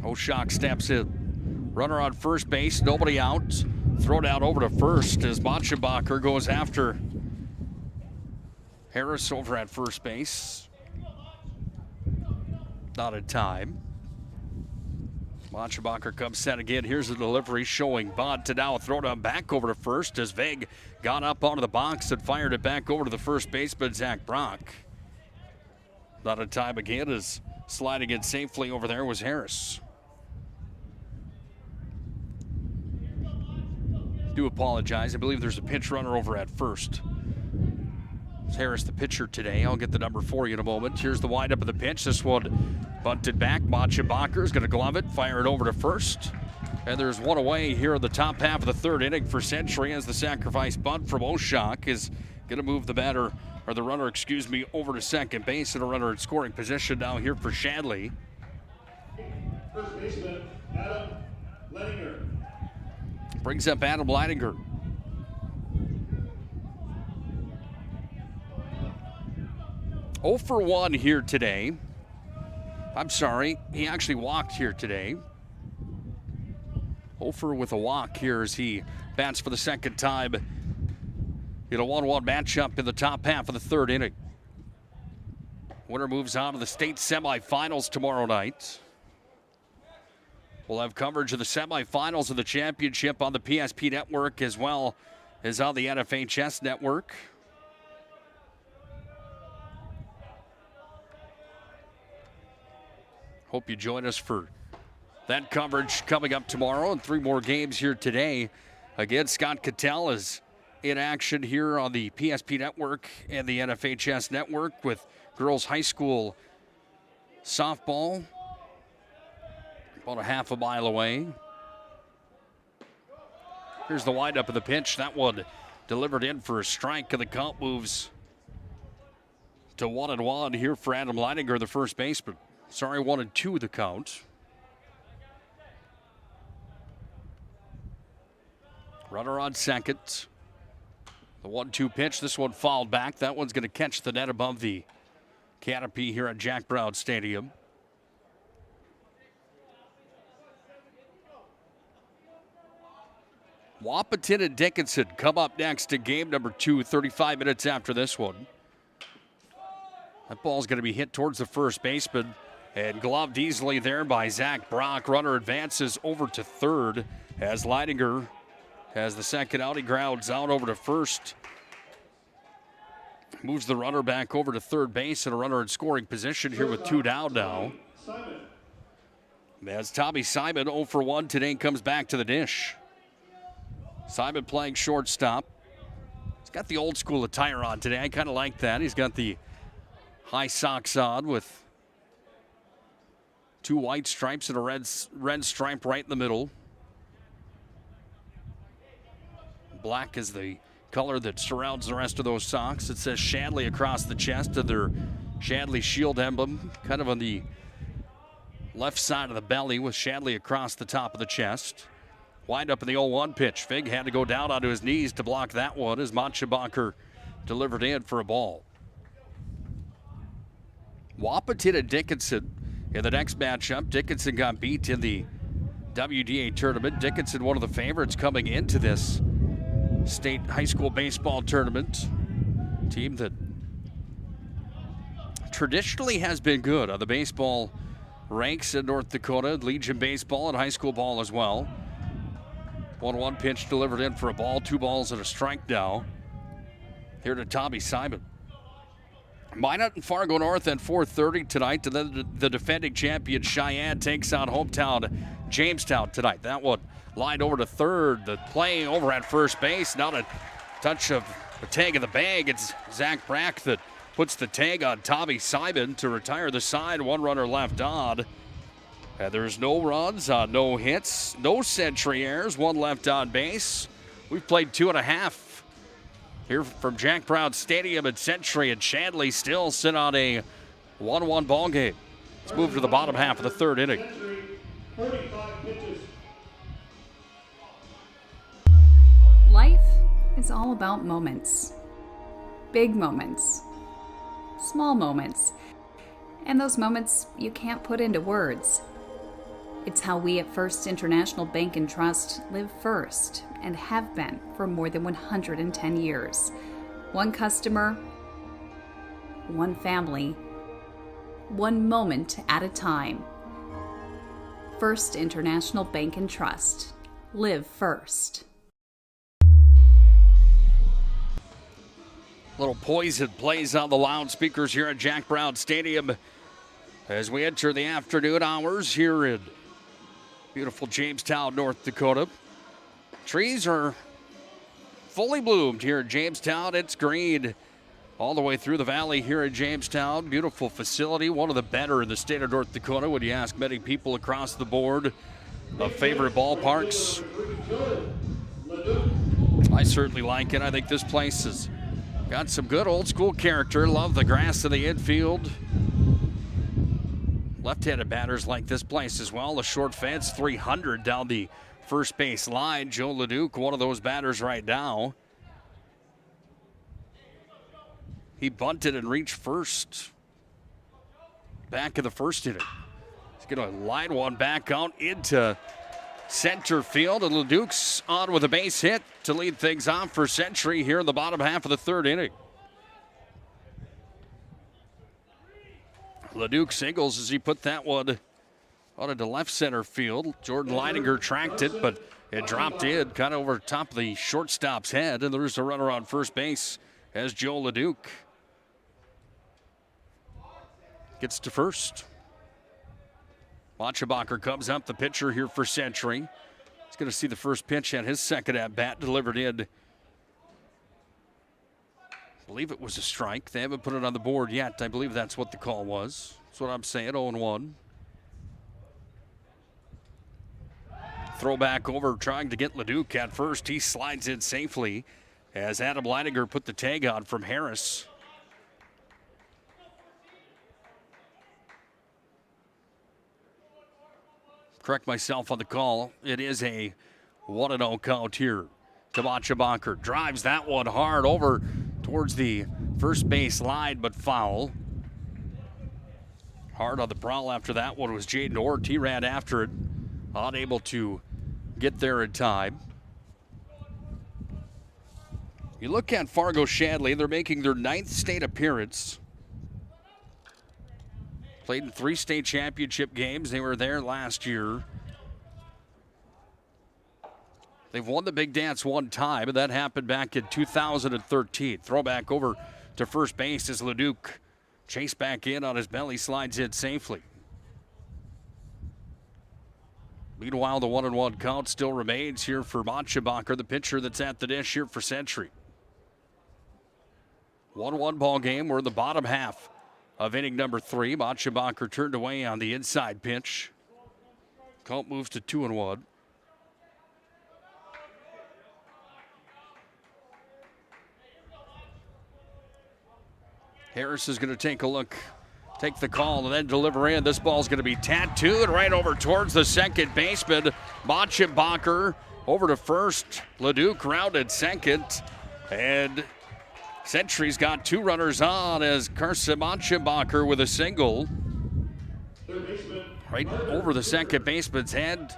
Oshak steps in. Runner on first base, nobody out. Throw down over to first as Machabacher goes after Harris over at first base. Not in time. Machabacher comes set again. Here's the delivery showing Bond to now throw down back over to first as Vig got up onto the box and fired it back over to the first baseman, Zach Brock. Not in time again as sliding in safely over there was Harris. Do apologize. I believe there's a pinch runner over at first. Harris, the pitcher today. I'll get the number for you in a moment. Here's the windup of the pitch. This one bunted back. Machabacher is going to glove it, fire it over to first. And there's one away here in the top half of the third inning for Century as the sacrifice bunt from Oshak is going to move the runner, over to second base, and a runner in scoring position now here for Shadley. First baseman, Adam Leininger. Brings up Adam Leininger. Oh for 1 here today. I'm sorry, he actually walked here today. 0 with a walk here as he bats for the second time in a 1-1 matchup in the top half of the third inning. Winner moves on to the state semifinals tomorrow night. We'll have coverage of the semifinals of the championship on the PSP network as well as on the NFHS network. Hope you join us for that coverage coming up tomorrow, and 3 more games here today. Again, Scott Cattell is in action here on the PSP network and the NFHS network with girls high school softball about a half a mile away. Here's the windup of the pitch. That one delivered in for a strike, and the count moves to 1-1 here for Adam Leininger, the first baseman. 1-2 the count. Runner on second. The 1-2 pitch. This one fouled back. That one's going to catch the net above the canopy here at Jack Brown Stadium. Wahpeton and Dickinson come up next to game number 2, 35 minutes after this one. That ball's going to be hit towards the first baseman and gloved easily there by Zach Brock. Runner advances over to third as Leininger has the second out. He grounds out over to first. Moves the runner back over to third base, and a runner in scoring position here with 2 down now. As Tommy Simon 0 for 1 today comes back to the dish. Simon playing shortstop. He's got the old school attire on today. I kind of like that. He's got the high socks on with 2 white stripes and a red stripe right in the middle. Black is the color that surrounds the rest of those socks. It says Shadley across the chest of their Shadley Shield emblem, kind of on the left side of the belly with Shadley across the top of the chest. Wind up in the 0-1 pitch. Fig had to go down onto his knees to block that one as Machabacher delivered in for a ball. Wahpeton and Dickinson in the next matchup. Dickinson got beat in the WDA tournament. Dickinson, one of the favorites coming into this state high school baseball tournament. Team that traditionally has been good on the baseball ranks in North Dakota, Legion baseball and high school ball as well. 1-1 pitch delivered in for a ball, 2 balls and a strike now. Here to Tommy Simon. Minot and Fargo North at 4:30 tonight, and then the defending champion Cheyenne takes on hometown Jamestown tonight. That one lined over to third. The play over at first base. Not a touch of a tag in the bag. It's Zach Brack that puts the tag on Tommy Simon to retire the side. 1 runner left on. And there's no runs, no hits, no Century errors, 1 left on base. We've played 2.5 here from Jack Brown Stadium at Century, and Shadley still sit on a 1-1 ball game. Let's move to the bottom half of the third inning. 45 pitches. Life is all about moments. Big moments. Small moments. And those moments you can't put into words. It's how we at First International Bank and Trust live first and have been for more than 110 years. One customer, one family, one moment at a time. First International Bank and Trust. Live first. Little Poison plays on the loudspeakers here at Jack Brown Stadium as we enter the afternoon hours here in beautiful Jamestown, North Dakota. Trees are fully bloomed here in Jamestown. It's green all the way through the valley here in Jamestown. Beautiful facility, one of the better in the state of North Dakota when you ask many people across the board of favorite ballparks. I certainly like it. I think this place has got some good old school character. Love the grass in the infield. Left-handed batters like this place as well. A short fence, 300 down the first base line. Joe LeDuc, one of those batters right now. He bunted and reached first. Back in the first inning. He's going to line one back out into center field, and LeDuc's on with a base hit to lead things off for Century here in the bottom half of the third inning. LeDuc singles as he put that one out into left center field. Jordan Leininger tracked it, but it dropped in, kind of over top of the shortstop's head, and there's a runner on first base as Joe LeDuc gets to first. Machabacher comes up, the pitcher here for Century. He's going to see the first pitch at his second at-bat delivered in. I believe it was a strike. They haven't put it on the board yet. I believe that's what the call was. That's what I'm saying, 0-1. Throwback over, trying to get LeDuc at first. He slides in safely as Adam Leininger put the tag on from Harris. Correct myself on the call. It is a 1-0 count here. Machabacher drives that one hard over towards the first base line, but foul. Hard on the prowl after that one was Jaden Ort. He ran after it, unable to get there in time. You look at Fargo Shadley, they're making their 9th state appearance. Played in 3 state championship games. They were there last year. They've won the Big Dance one time, and that happened back in 2013. Throwback over to first base as LeDuc chased back in on his belly, slides in safely. Meanwhile, the 1-1 count still remains here for Machabacher, the pitcher that's at the dish here for Century. 1-1 ball game. We're in the bottom half of inning number 3. Machabacher turned away on the inside pitch. Count moves to 2-1. Harris is going to take a look, take the call, and then deliver in. This ball's going to be tattooed right over towards the second baseman. Machabacher over to first. LeDuc rounded second. And Century's got 2 runners on as Carson Machabacher with a single. Right over the second baseman's head.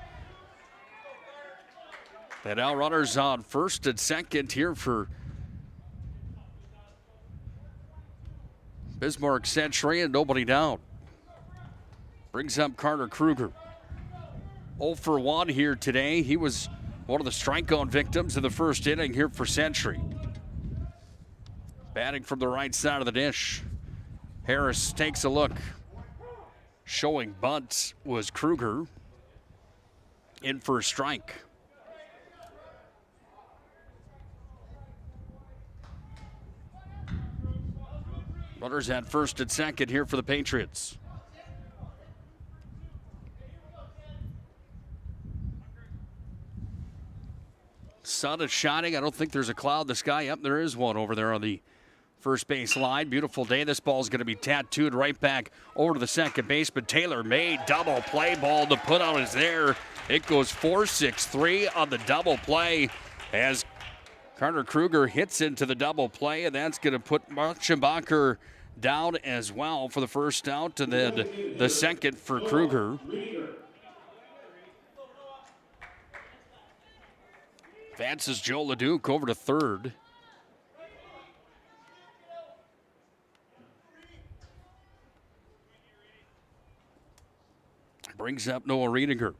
And now runners on first and second here for Bismarck Century, and nobody down. Brings up Carter Kruger. 0 for 1 here today. He was one of the strikeout victims in the first inning here for Century. Batting from the right side of the dish. Harris takes a look. Showing bunt was Kruger. In for a strike. Runners at first and second here for the Patriots. Sun is shining. I don't think there's a cloud in the sky. Yep, there is one over there on the first base line. Beautiful day. This ball's going to be tattooed right back over to the second baseman. Taylor made double play. Ball to put out is there. It goes 4-6-3 on the double play as Carter Kruger hits into the double play, and that's going to put Machabacher down as well for the first out, and then the second for Kruger. Advances Joe LeDuc over to third. Brings up Noah Riedinger.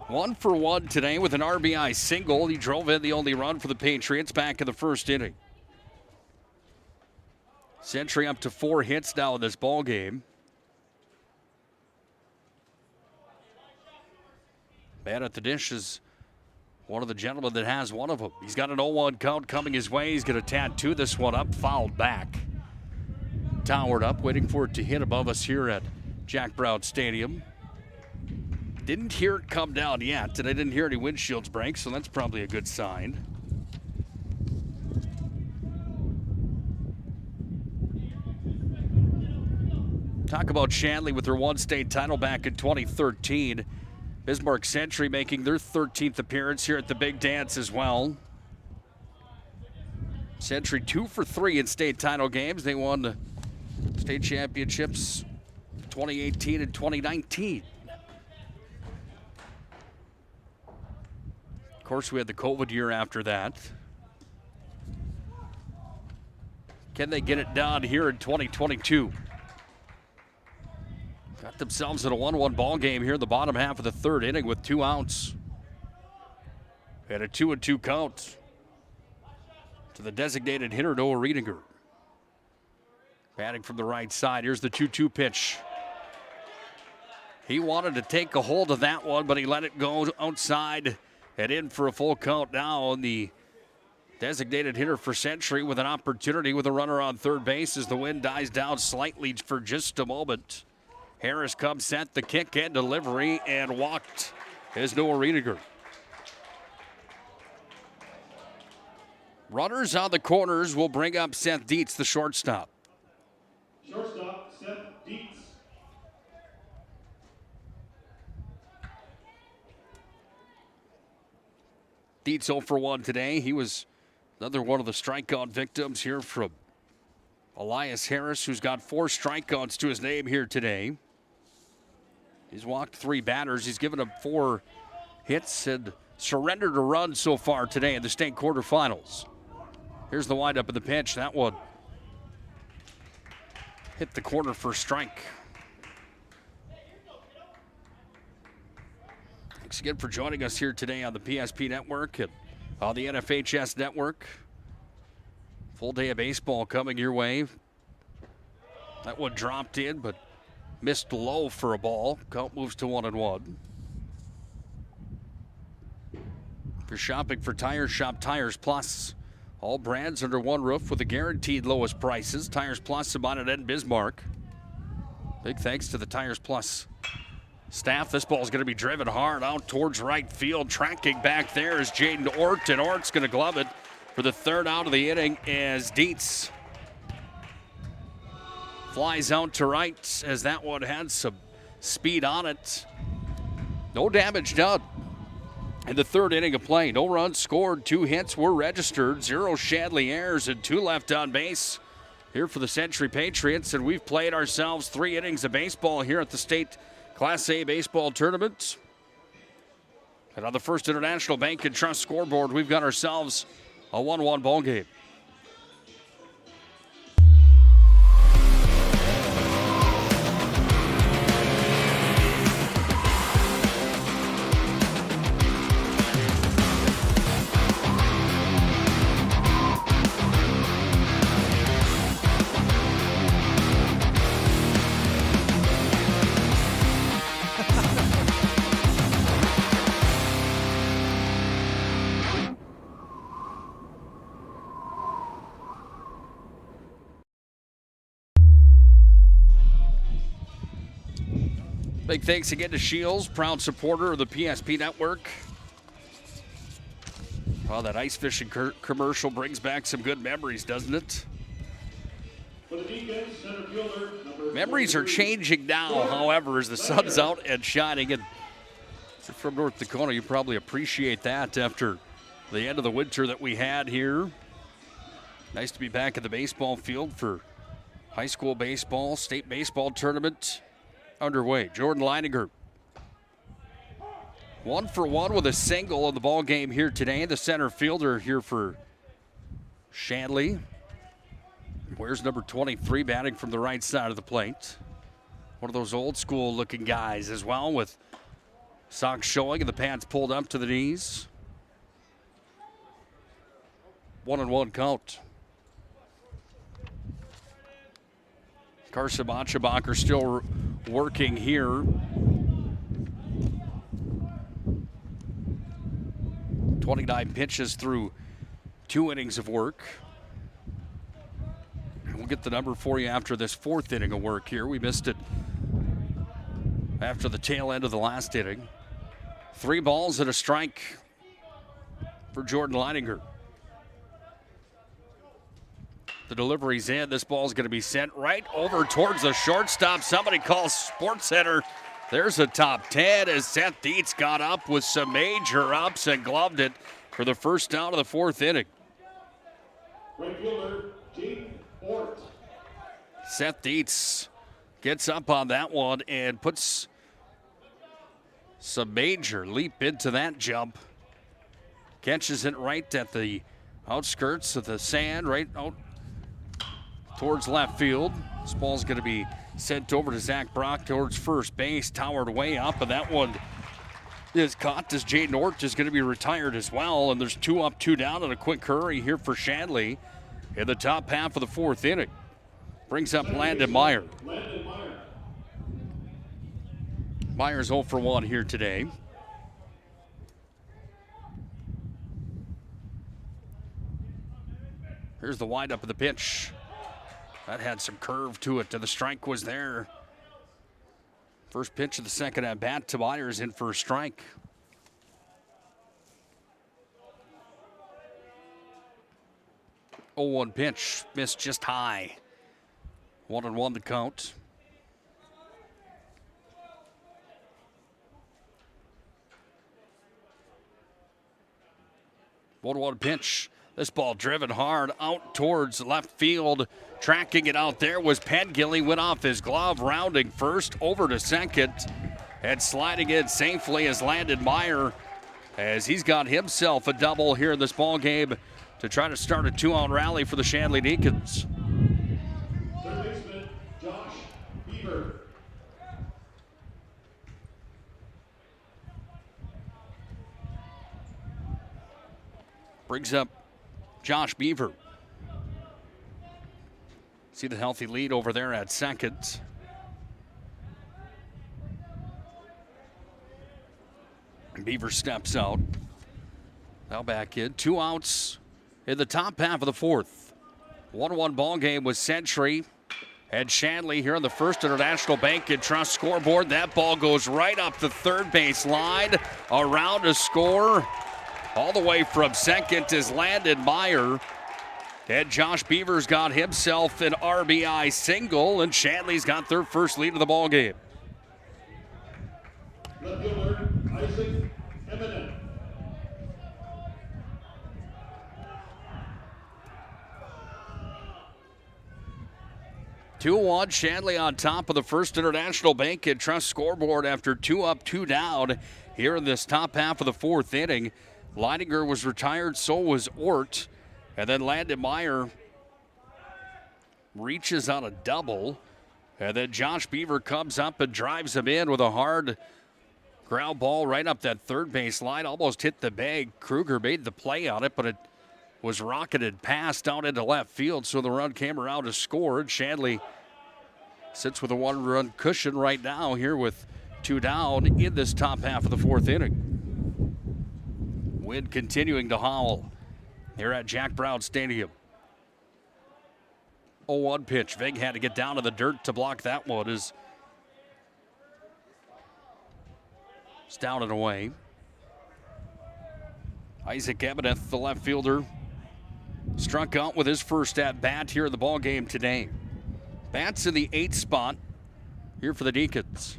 1 for 1 today with an RBI single. He drove in the only run for the Patriots back in the first inning. Century up to 4 hits now in this ball game. Man at the dish is one of the gentlemen that has one of them. He's got an 0-1 count coming his way. He's going to tattoo this one up, fouled back. Towered up, waiting for it to hit above us here at Jack Brown Stadium. Didn't hear it come down yet, and I didn't hear any windshields break, so that's probably a good sign. Talk about Shanley with their one state title back in 2013. Bismarck Century making their 13th appearance here at the Big Dance as well. Century 2 for 3 in state title games. They won the state championships 2018 and 2019. Of course, we had the COVID year after that. Can they get it done here in 2022? Got themselves in a 1-1 ball game here in the bottom half of the third inning with 2 outs. And a 2-2 count to the designated hitter, Noah Riedinger. Batting from the right side. Here's the 2-2 pitch. He wanted to take a hold of that one, but he let it go outside and in for a full count now. And the designated hitter for Century with an opportunity with a runner on third base as the wind dies down slightly for just a moment. Harris comes set, the kick and delivery, and walked is Noah Riedinger. Runners on the corners will bring up Seth Dietz, the shortstop. Shortstop, Seth Dietz. Dietz 0 for 1 today. He was another one of the strikeout victims here from Elias Harris, who's got 4 strikeouts to his name here today. He's walked 3 batters. He's given up 4 hits and surrendered a run so far today in the state quarterfinals. Here's the windup of the pitch. That one hit the corner for a strike. Thanks again for joining us here today on the PSP Network and on the NFHS Network. Full day of baseball coming your way. That one dropped in, but missed low for a ball. Count moves to 1-1. If you're shopping for tires, shop Tires Plus. All brands under one roof with the guaranteed lowest prices. Tires Plus in Montana and Bismarck. Big thanks to the Tires Plus staff. This ball is going to be driven hard out towards right field. Tracking back there is Jaden Ort, and Ort's going to glove it for the 3rd out of the inning as Dietz flies out to right as that one had some speed on it. No damage done in the 3rd inning of play. No runs scored, 2 hits were registered, 0 Shanley errors, and 2 left on base here for the Century Patriots. And we've played ourselves 3 innings of baseball here at the state Class A baseball tournament. And on the First International Bank and Trust scoreboard, we've got ourselves a 1-1 ball game. Big thanks again to Shields, proud supporter of the PSP Network. Well, that ice fishing commercial brings back some good memories, doesn't it? For the defense, center fielder, Memories are changing now, however, as the sun's out and shining. And if you're from North Dakota, you probably appreciate that after the end of the winter that we had here. Nice to be back at the baseball field for high school baseball, state baseball tournament underway. Jordan Leininger 1 for 1 with a single in the ball game here today. The center fielder here for Shanley. Where's number 23 batting from the right side of the plate? One of those old school looking guys as well, with socks showing and the pants pulled up to the knees. 1-1 count. Carson Machabacher still working here. 29 pitches through 2 innings of work. And we'll get the number for you after this 4th inning of work here. We missed it after the tail end of the last inning. 3 balls and a strike for Jordan Leininger. The delivery's in. This ball's going to be sent right over towards the shortstop. Somebody calls Sports Center. There's a top 10 as Seth Dietz got up with some major ups and gloved it for the first out of the 4th inning. Right fielder, Gene Ort. Seth Dietz gets up on that one and puts some major leap into that jump. Catches it right at the outskirts of the sand, right out towards left field. This ball's going to be sent over to Zach Brock towards first base, towered way up, and that one is caught as Jaden Ort is going to be retired as well. And there's 2 up, 2 down, and a quick hurry here for Shanley in the top half of the 4th inning. Brings up Landon Meyer. Meyer's 0 for 1 here today. Here's the windup of the pitch. That had some curve to it, and the strike was there. First pitch of the second at bat to Myers, in for a strike. Oh, 1 pitch, missed just high. 1-1 the count. One pitch. This ball driven hard out towards left field. Tracking it out there was Pentgilly. Went off his glove, rounding first, over to second. And sliding in safely is Landon Meyer, as he's got himself a double here in this ball game to try to start a 2-out rally for the Shanley Deacons. Third baseman, Josh Beaver. Brings up Josh Beaver. See the healthy lead over there at second. Beaver steps out. Now back in. 2 outs in the top half of the 4th. 1-1 ball game with Century and Shanley here on the First International Bank and Trust scoreboard. That ball goes right up the third base line, around to score. All the way from second is Landon Meyer. And Josh Beaver's got himself an RBI single, and Shanley's got their first lead of the ball game. Left fielder, Isaac Eminem. Two-1, Shanley on top of the First International Bank and Trust scoreboard after 2 up, 2 down here in this top half of the 4th inning. Leininger was retired, so was Ort. And then Landon Meyer reaches on a double. And then Josh Beaver comes up and drives him in with a hard ground ball right up that third base line. Almost hit the bag. Kruger made the play on it, but it was rocketed past down into left field. So the run came around to score. And Shanley sits with a 1-run cushion right now here with 2 down in this top half of the 4th inning. Wind continuing to howl here at Jack Brown Stadium. 0-1 pitch. Vig had to get down to the dirt to block that one. It's down and away. Isaac Ebeneth, the left fielder, struck out with his first at bat here in the ball game today. Bats in the 8th spot here for the Deacons.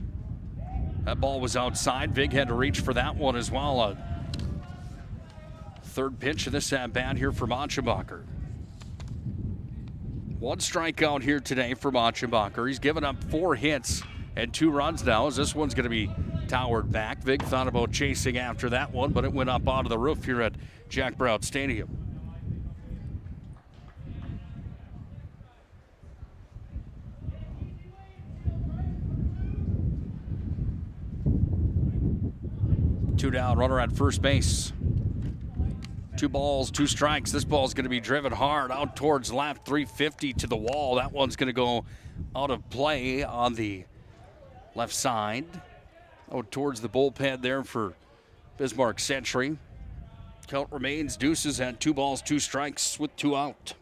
That ball was outside. Vig had to reach for that one as well. Third pitch of this at bat here for Mönchengladbach. 1 strikeout here today for Mönchengladbach. He's given up 4 hits and 2 runs now, as this one's going to be towered back. Vig thought about chasing after that one, but it went up onto the roof here at Jack Brown Stadium. Two down, runner at first base. 2 balls, 2 strikes. This ball's going to be driven hard out towards left, 350 to the wall. That one's going to go out of play on the left side. Out towards the bullpen there for Bismarck Century. Count remains deuces at 2 balls, 2 strikes with 2 out.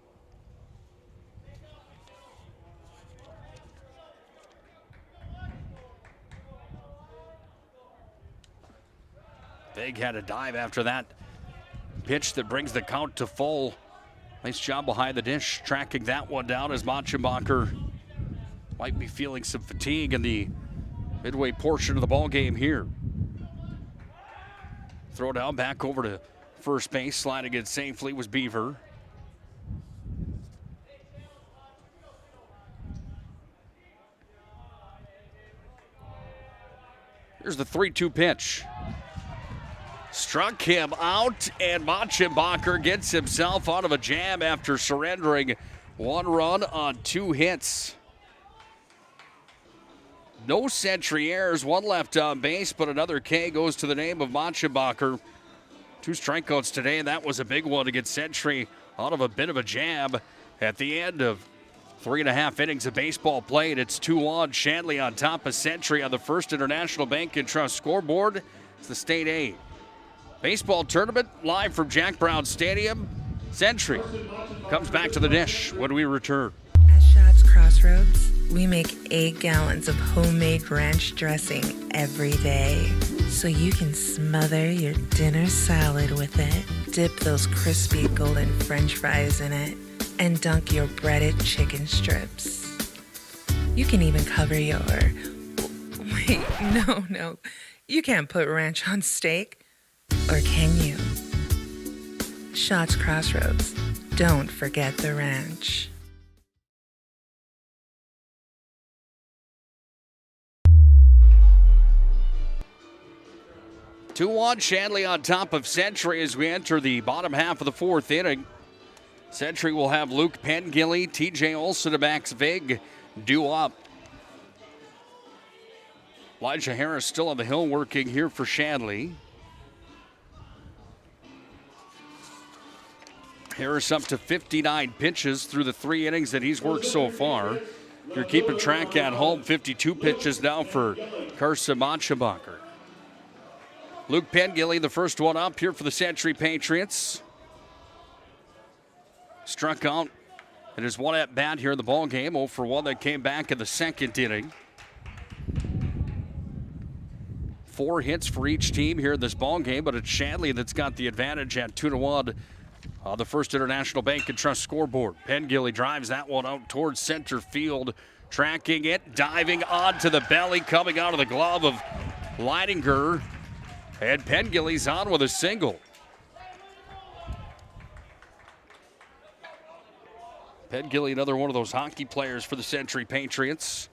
Vig had a dive after that pitch that brings the count to full. Nice job behind the dish, tracking that one down as Machenbacher might be feeling some fatigue in the midway portion of the ball game here. Throw down back over to first base, sliding it safely was Beaver. Here's the 3-2 pitch. Struck him out, and Machenbacher gets himself out of a jam after surrendering 1 run on 2 hits. No Century errors, 1 left on base, but another K goes to the name of Machenbacher. 2 strikeouts today, and that was a big one to get Century out of a bit of a jam at the end of 3.5 innings of baseball played. It's 2-1. Shanley on top of Century on the First International Bank and Trust scoreboard. It's the State A baseball tournament live from Jack Brown Stadium. Century comes back to the dish when we return. At Schatz Crossroads, we make 8 gallons of homemade ranch dressing every day, so you can smother your dinner salad with it, dip those crispy golden French fries in it, and dunk your breaded chicken strips. You can even cover your... Wait, no. You can't put ranch on steak. Or can you? Schatz Crossroads. Don't forget the ranch. Shanley on top of Century as we enter the bottom half of the 4th inning. Century will have Luke Pengilly, TJ Olson, and Max Vig due up. Elijah Harris still on the hill working here for Shanley. Harris up to 59 pitches through the 3 innings that he's worked so far. If you're keeping track at home, 52 pitches now for Carson Machenbacher. Luke Pengilly, the first one up here for the Century Patriots. Struck out in his 1 at bat here in the ball game. 0 for 1 that came back in the 2nd inning. 4 hits for each team here in this ball game, but it's Shanley that's got the advantage at 2-1 on the First International Bank and Trust scoreboard. Pengilly drives that one out towards center field, tracking it, diving onto the belly, coming out of the glove of Leidinger, and Pengilly's on with a single. Pengilly, another one of those hockey players for the Century Patriots.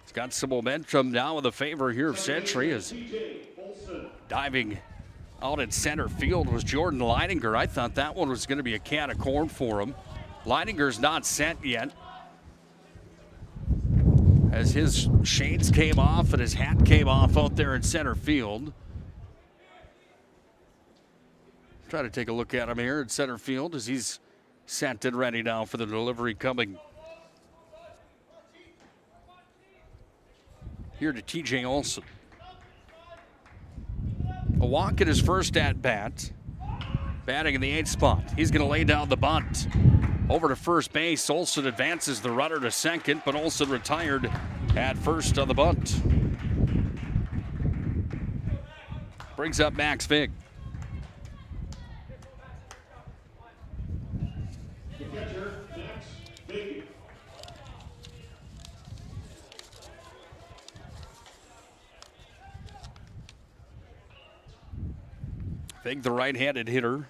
He's got some momentum now in the favor here of Century, as diving out at center field was Jordan Leidinger. I thought that one was going to be a can of corn for him. Leidinger's not set yet, as his shades came off and his hat came off out there in center field. Try to take a look at him here in center field as he's set and ready now for the delivery coming here to TJ Olson. A walk in his first at bat, batting in the 8th spot. He's going to lay down the bunt. Over to first base. Olson advances the runner to second, but Olson retired at first on the bunt. Brings up Max Vig. The catcher, Max Vig. Vig, the right-handed hitter.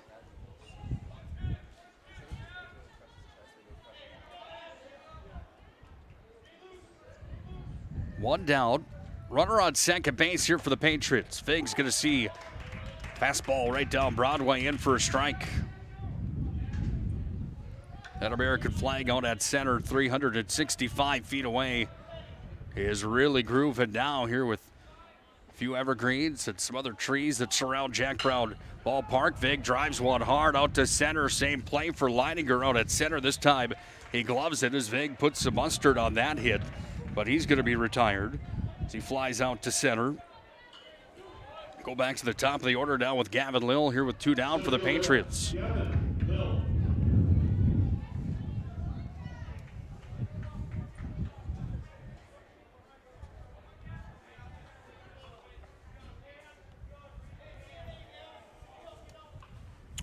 One down. Runner on second base here for the Patriots. Vig's going to see fastball right down Broadway, in for a strike. That American flag out at center, 365 feet away, is really grooving now here with a few evergreens and some other trees that surround Jack Brown Ballpark. Vig drives one hard out to center. Same play for Leidinger out at center. This time he gloves it as Vig puts some mustard on that hit, but he's going to be retired as he flies out to center. Go back to the top of the order now with Gavin Lill here with 2 down for the Patriots.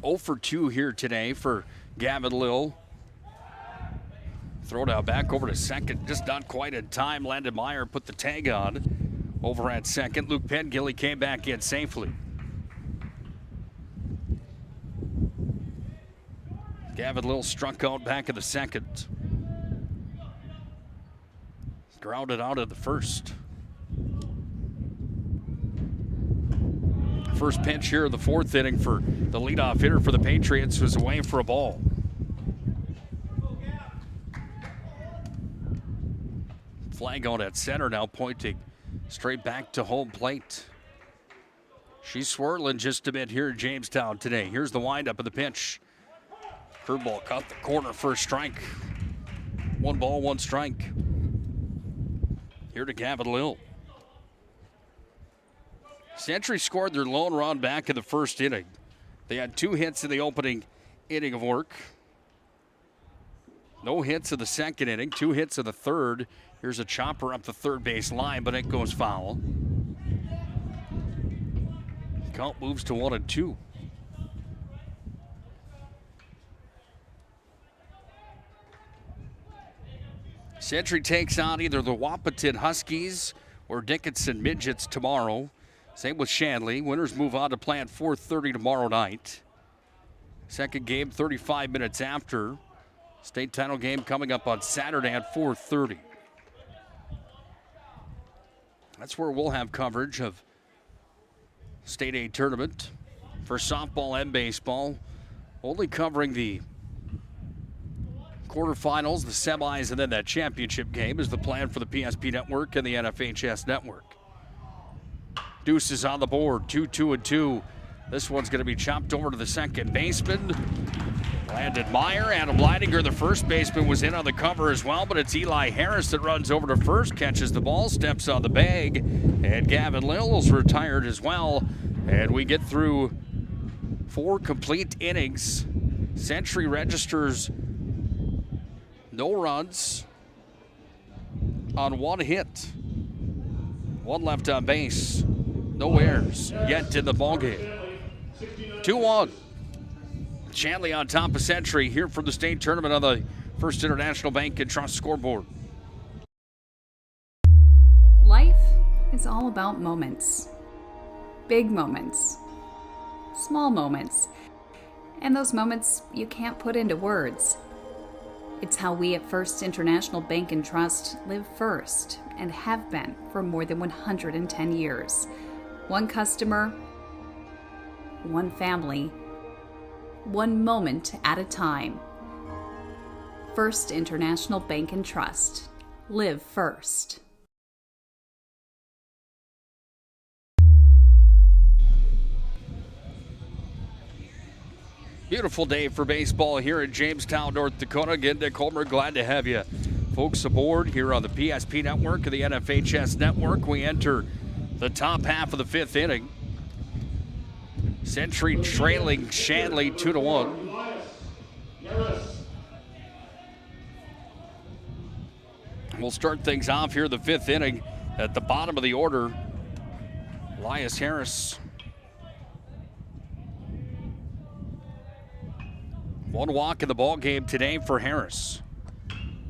0 for 2 here today for Gavin Lill. Throw down back over to second, just not quite in time. Landon Meyer put the tag on over at second. Luke Pedgilly came back in safely. Gavin Lill struck out back in the second. Grounded out of the first. First pitch here in the 4th inning for the leadoff hitter for the Patriots was away for a ball. Flag out at center now, pointing straight back to home plate. She's swirling just a bit here in Jamestown today. Here's the windup of the pitch. Curveball caught the corner for a strike. 1 ball, 1 strike. Here to Gavin Lill. Century scored their lone run back in the 1st inning. They had 2 hits in the opening inning of work. No hits in the 2nd inning, 2 hits in the 3rd. Here's a chopper up the 3rd base line, but it goes foul. Count moves to 1-2. Century takes on either the Wahpeton Huskies or Dickinson Midgets tomorrow. Same with Shanley. Winners move on to play at 4:30 tomorrow night. Second game 35 minutes after. State title game coming up on Saturday at 4:30. That's where we'll have coverage of State A tournament for softball and baseball. Only covering the quarterfinals, the semis, and then that championship game is the plan for the PSP Network and the NFHS Network. Deuce is on the board, 2-2-2. This one's going to be chopped over to the second baseman. Landon Meyer, Adam Leidinger, the first baseman, was in on the cover as well, but it's Eli Harris that runs over to first, catches the ball, steps on the bag, and Gavin Lill's retired as well. And we get through 4 complete innings. Century registers no runs on 1 hit. 1 left on base. No errors yet in the ballgame. 2-1. Shanley on top of Century here from the state tournament on the First International Bank and Trust scoreboard. Life is all about moments. Big moments. Small moments. And those moments you can't put into words. It's how we at First International Bank and Trust live first and have been for more than 110 years. 1 customer, 1 family, 1 moment at a time. First International Bank and Trust. Live first. Beautiful day for baseball here in Jamestown, North Dakota. Again, Nick Holmer, glad to have you folks aboard here on the PSP Network and the NFHS Network. We enter the top half of the 5th inning. Century trailing Shanley 2-1. We'll start things off here the 5th inning at the bottom of the order. Elias Harris. 1 walk in the ball game today for Harris.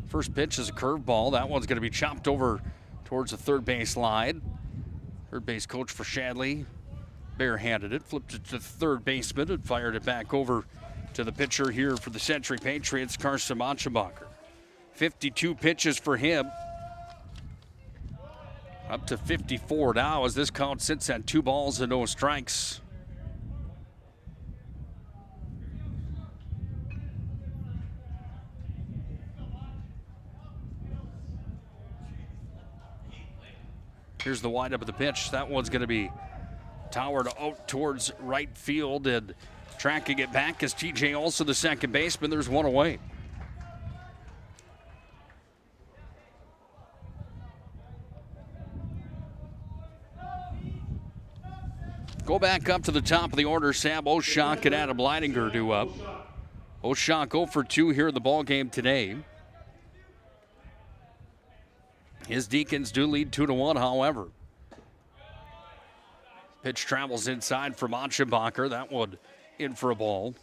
First pitch is a curveball. That one's going to be chopped over towards the 3rd base line. 3rd base coach for Shanley barehanded it, flipped it to the 3rd baseman, and fired it back over to the pitcher here for the Century Patriots, Carson Monchebacher. 52 pitches for him. Up to 54 now as this count sits at 2 balls and no strikes. Here's the windup of the pitch. That one's going to be towered out towards right field, and tracking it back is TJ Olson, the second baseman. There's 1 away. back up to the top of the order. Sam Oshak and Adam Leininger do up. Oshak 0 for 2 here in the ball game today. His Deacons do lead 2-1, however. Pitch travels inside for Machenbacher. That one in for a ball.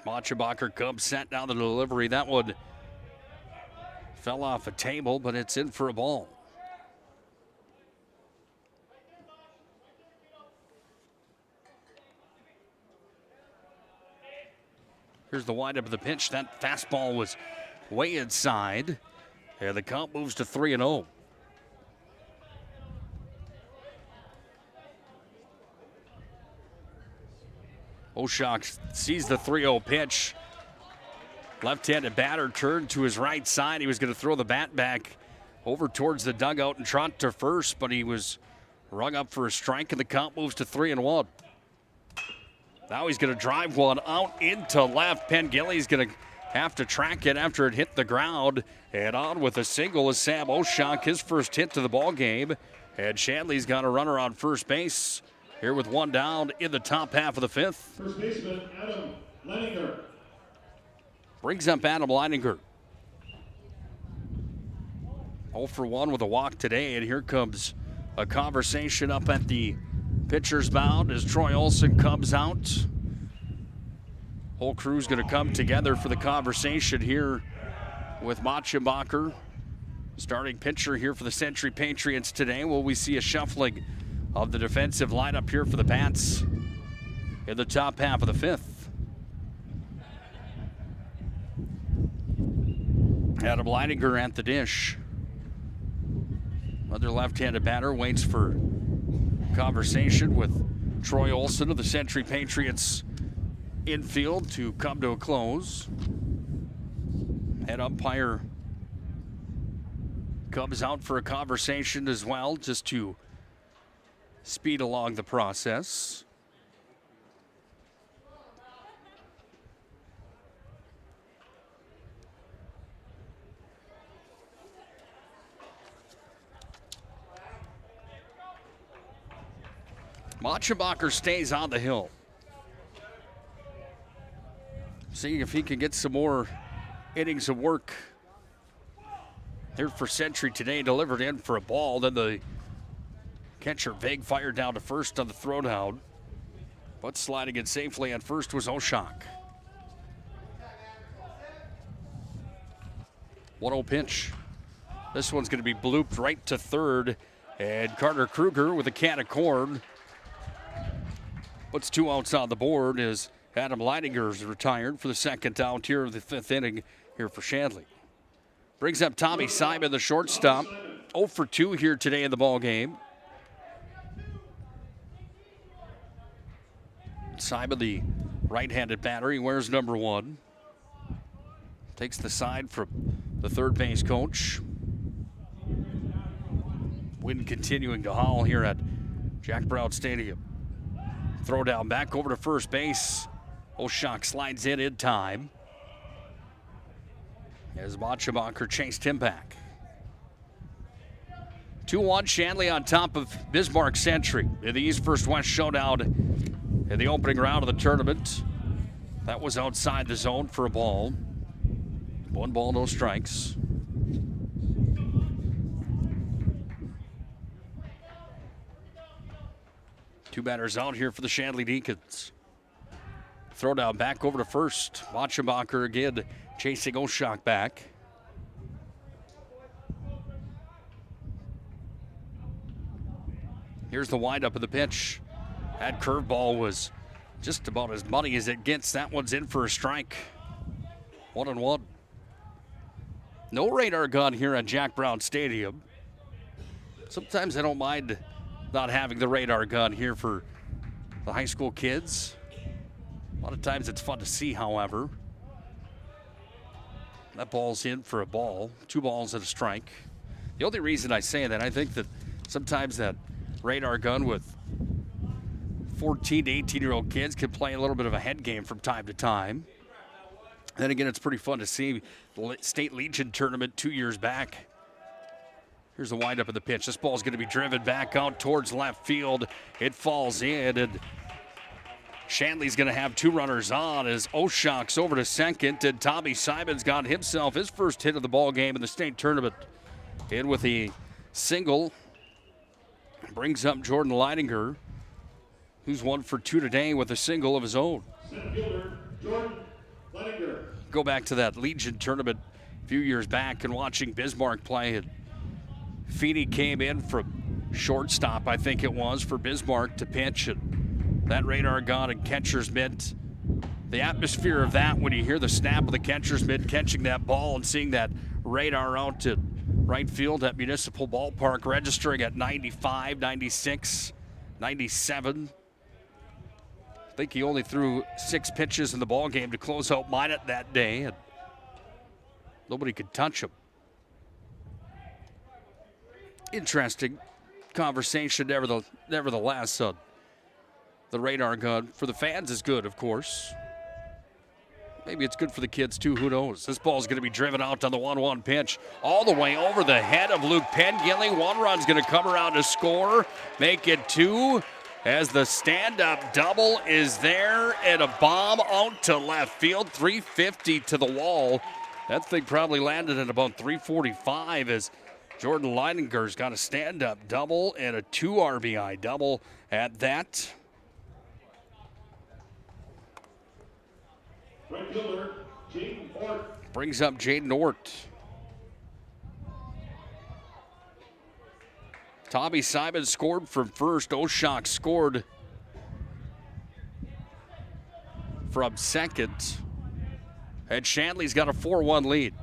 Machenbacher comes set down the delivery. That one fell off a table, but it's in for a ball. Here's the windup of the pitch. That fastball was way inside. And the count moves to 3-0. Oshak sees the 3-0 pitch. Left-handed batter turned to his right side. He was going to throw the bat back over towards the dugout and trot to first, but he was rung up for a strike, and the count moves to 3-1. Now he's going to drive one out into left. Pengilly's going to have to track it after it hit the ground. And on with a single is Sam Oshak, his first hit to the ball game. And Shanley's got a runner on first base here with one down in the top half of the fifth. First baseman Adam Leininger. Brings up Adam Leininger. 0 for 1 with a walk today, and here comes a conversation up at the pitcher's mound as Troy Olson comes out. Whole crew's going to come together for the conversation here with Machenbacher. Starting pitcher here for the Century Patriots today. Will we see a shuffling of the defensive lineup here for the Pats in the top half of the fifth? Adam Leininger at the dish. Other left-handed batter waits for conversation with Troy Olson of the Century Patriots infield to come to a close. Head umpire comes out for a conversation as well, just to speed along the process. Machenbacher stays on the hill. Seeing if he can get some more innings of work here for Century today. Delivered in for a ball. Then the catcher, Vague, fired down to first on the throwdown. But sliding in safely at first was Oshak. 1-0 pitch. This one's going to be blooped right to third. And Carter Kruger with a can of corn. Puts 2 outs on the board as Adam Leininger's retired for the second out here of the fifth inning here for Shanley. Brings up Tommy Simon, the shortstop. 0 for 2 here today in the ball game. Simon, the right-handed batter, he wears number 1. Takes the side from the third base coach. Wind continuing to howl here at Jack Brown Stadium. Throw down back over to first base. Oshak slides in time. As Machenbacher chased him back. 2-1 Shanley on top of Bismarck Century in the East First West showdown in the opening round of the tournament. That was outside the zone for a ball. 1 ball, no strikes. Two batters out here for the Shanley Deacons. Throw down back over to first. Machenbacher again chasing Oshak back. Here's the windup of the pitch. That curveball was just about as money as it gets. That one's in for a strike. 1-1. No radar gun here at Jack Brown Stadium. Sometimes I don't mind not having the radar gun here for the high school kids. A lot of times it's fun to see, however. That ball's in for a ball. 2 balls and a strike. The only reason I say that, I think that sometimes that radar gun with 14 to 18-year-old kids can play a little bit of a head game from time to time. Then again, it's pretty fun to see the State Legion tournament 2 years back. Here's the windup of the pitch. This ball's going to be driven back out towards left field. It falls in, and Shanley's going to have two runners on as Oshok's over to second, and Tommy Simons got himself his first hit of the ball game in the state tournament. In with a single, brings up Jordan Leininger, who's 1 for 2 today with a single of his own. Center fielder, Jordan Leininger. Go back to that Legion tournament a few years back and watching Bismarck play, and Feeney came in from shortstop, I think it was, for Bismarck to pitch, and that radar gun and catcher's mitt. The atmosphere of that when you hear the snap of the catcher's mitt catching that ball and seeing that radar out to right field at Municipal Ballpark registering at 95, 96, 97. I think he only threw 6 pitches in the ball game to close out Minot that day, and nobody could touch him. Interesting conversation, nevertheless. The radar gun for the fans is good, of course. Maybe it's good for the kids, too. Who knows? This ball's going to be driven out on the 1-1 pitch all the way over the head of Luke Pengilly. One run's going to come around to score, make it 2 as the stand-up double is there, and a bomb out to left field, 350 to the wall. That thing probably landed at about 345 as Jordan Leininger's got a stand-up double and a 2 RBI double at that. Right fielder, Jaden Ort. Brings up Jaden Ort. Tommy Simon scored from first. Oshok scored from second. And Shanley's got a 4-1 lead.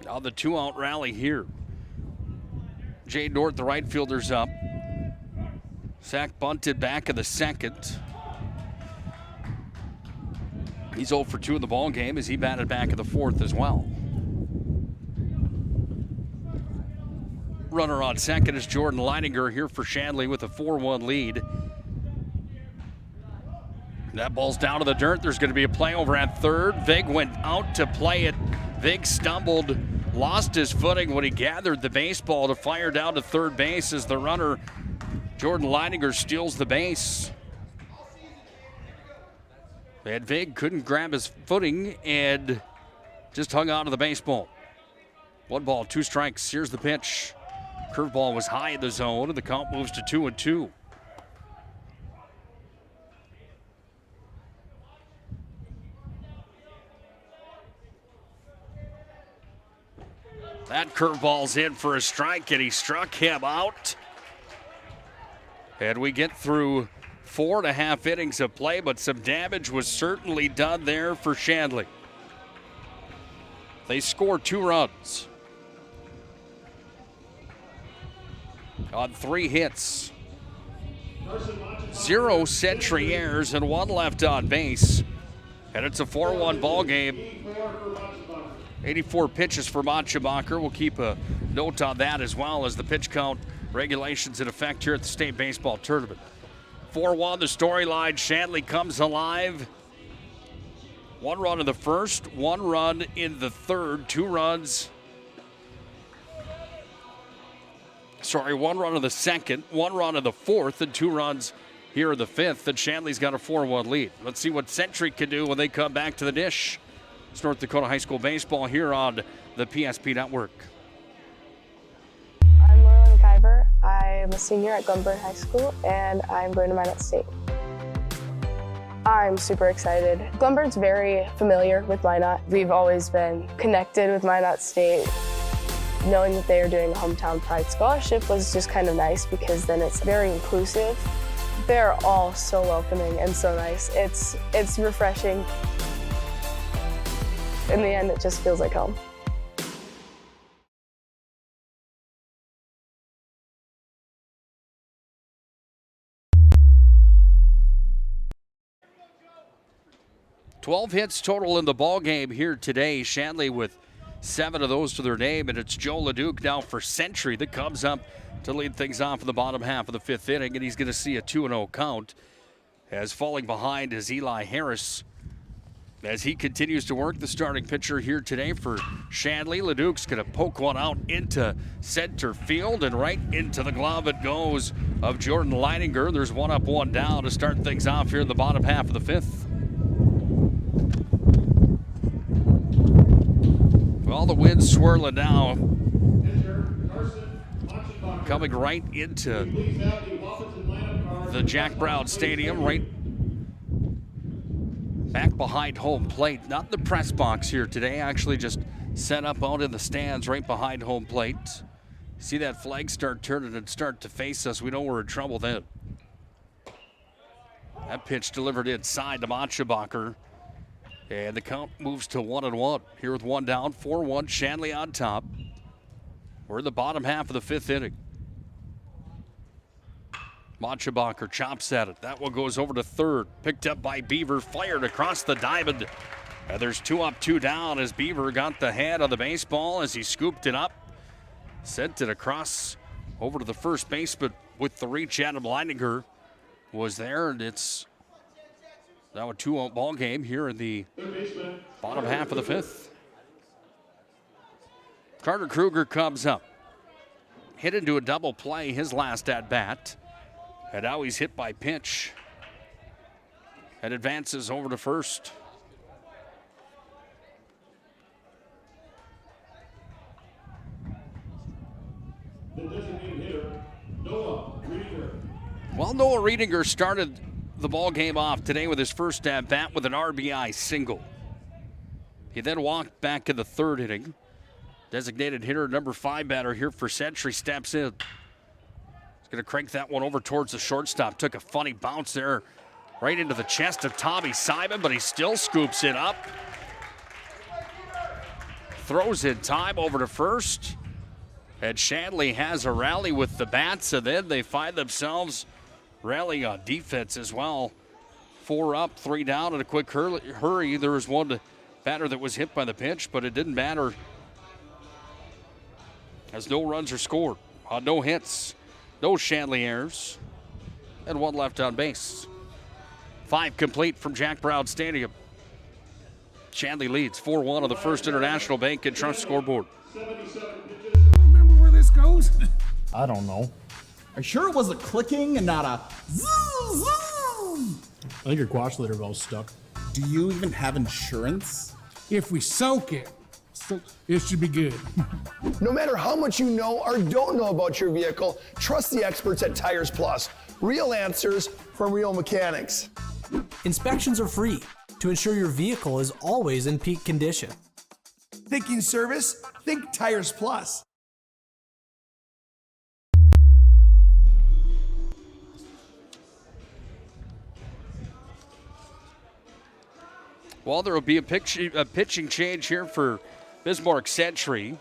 Now the 2-out rally here. Jaden Ort, the right fielder's up. Zach bunted back in the second. He's 0 for 2 in the ball game as he batted back in the fourth as well. Runner on second is Jordan Leininger here for Shanley with a 4-1 lead. That ball's down to the dirt. There's going to be a play over at third. Vig went out to play it. Vig stumbled, lost his footing when he gathered the baseball to fire down to third base as the runner, Jordan Leininger, steals the base. And Vig couldn't grab his footing and just hung on to the baseball. 1 ball, 2 strikes. Here's the pitch. Curveball was high in the zone, and the count moves to 2-2. That curveball's in for a strike, and he struck him out. And we get through 4.5 innings of play, but some damage was certainly done there for Shanley. They score 2 runs on 3 hits. 0 Century errors and 1 left on base. And it's a 4-1 ball game. 84 pitches for Monchebacher. We'll keep a note on that as well as the pitch count regulations in effect here at the state baseball tournament. 4-1 the storyline. Shanley comes alive. 1 run in the first, 1 run in the third, 2 runs. 1 run in the second, 1 run in the fourth, and 2 runs here in the fifth. And Shanley's got a 4-1 lead. Let's see what Century can do when they come back to the dish. It's North Dakota High School Baseball here on the PSP Network. I'm Lauren Guyver. I'm a senior at Glenburn High School, and I'm going to Minot State. I'm super excited. Glenburn's very familiar with Minot. We've always been connected with Minot State. Knowing that they are doing a Hometown Pride Scholarship was just kind of nice because then it's very inclusive. They're all so welcoming and so nice. It's refreshing. In the end, it just feels like home. "12 hits total in the ball game here today. Shanley with 7 of those to their name, and it's Joe LeDuc now for Century that comes up to lead things off in the bottom half of the 5th inning, and he's going to see a 2-0 count as falling behind is Eli Harris. as he continues to work, the starting pitcher here today for Shanley. Leduc's going to poke one out into center field, and right into the glove it goes of Jordan Leininger. There's one up, one down to start things off here in the bottom half of the fifth. Well, the wind's swirling now, coming right into the Jack Brown Stadium, right back behind home plate. Not the press box here today, actually just set up out in the stands right behind home plate. See that flag start turning and start to face us. We know we're in trouble then. That pitch delivered inside to Machbacher. And the count moves to 1-1. Here with one down, 4-1, Shanley on top. We're in the bottom half of the fifth inning. Machbacher chops at it. That one goes over to third. Picked up by Beaver, fired across the diamond. And there's 2 up, 2 down as Beaver got the head of the baseball as he scooped it up. Sent it across over to the first baseman with the reach. Adam Leininger was there, and it's now a 2-0 ball game here in the bottom half of the fifth. Carter Kruger comes up. Hit into a double play his last at bat. And now he's hit by pitch and advances over to first. The designated hitter, Noah Riedinger. Well, Noah Riedinger started the ball game off today with his first at bat with an RBI single. He then walked back in the third inning. Designated hitter, number 5 batter here for Century, steps in. Going to crank that one over towards the shortstop. Took a funny bounce there right into the chest of Tommy Simon, but he still scoops it up. Throws in time over to first. And Shanley has a rally with the bats, and then they find themselves rallying on defense as well. 4 up, 3 down, and a quick hurry. There was one batter that was hit by the pitch, but it didn't matter as no runs are scored on no hits. No Shanley errors, and 1 left on base. 5 complete from Jack Brown Stadium. Shanley leads 4-1 on the First International Bank and Trust scoreboard. Remember where this goes? I don't know. Are you sure it was a clicking and not a zoom? I think your quash litter valve's stuck. Do you even have insurance? If we soak it, it should be good. No matter how much you know or don't know about your vehicle, trust the experts at Tires Plus. Real answers from real mechanics. Inspections are free to ensure your vehicle is always in peak condition. Thinking service? Think Tires Plus. Well, there will be a pitching change here for Bismarck Century.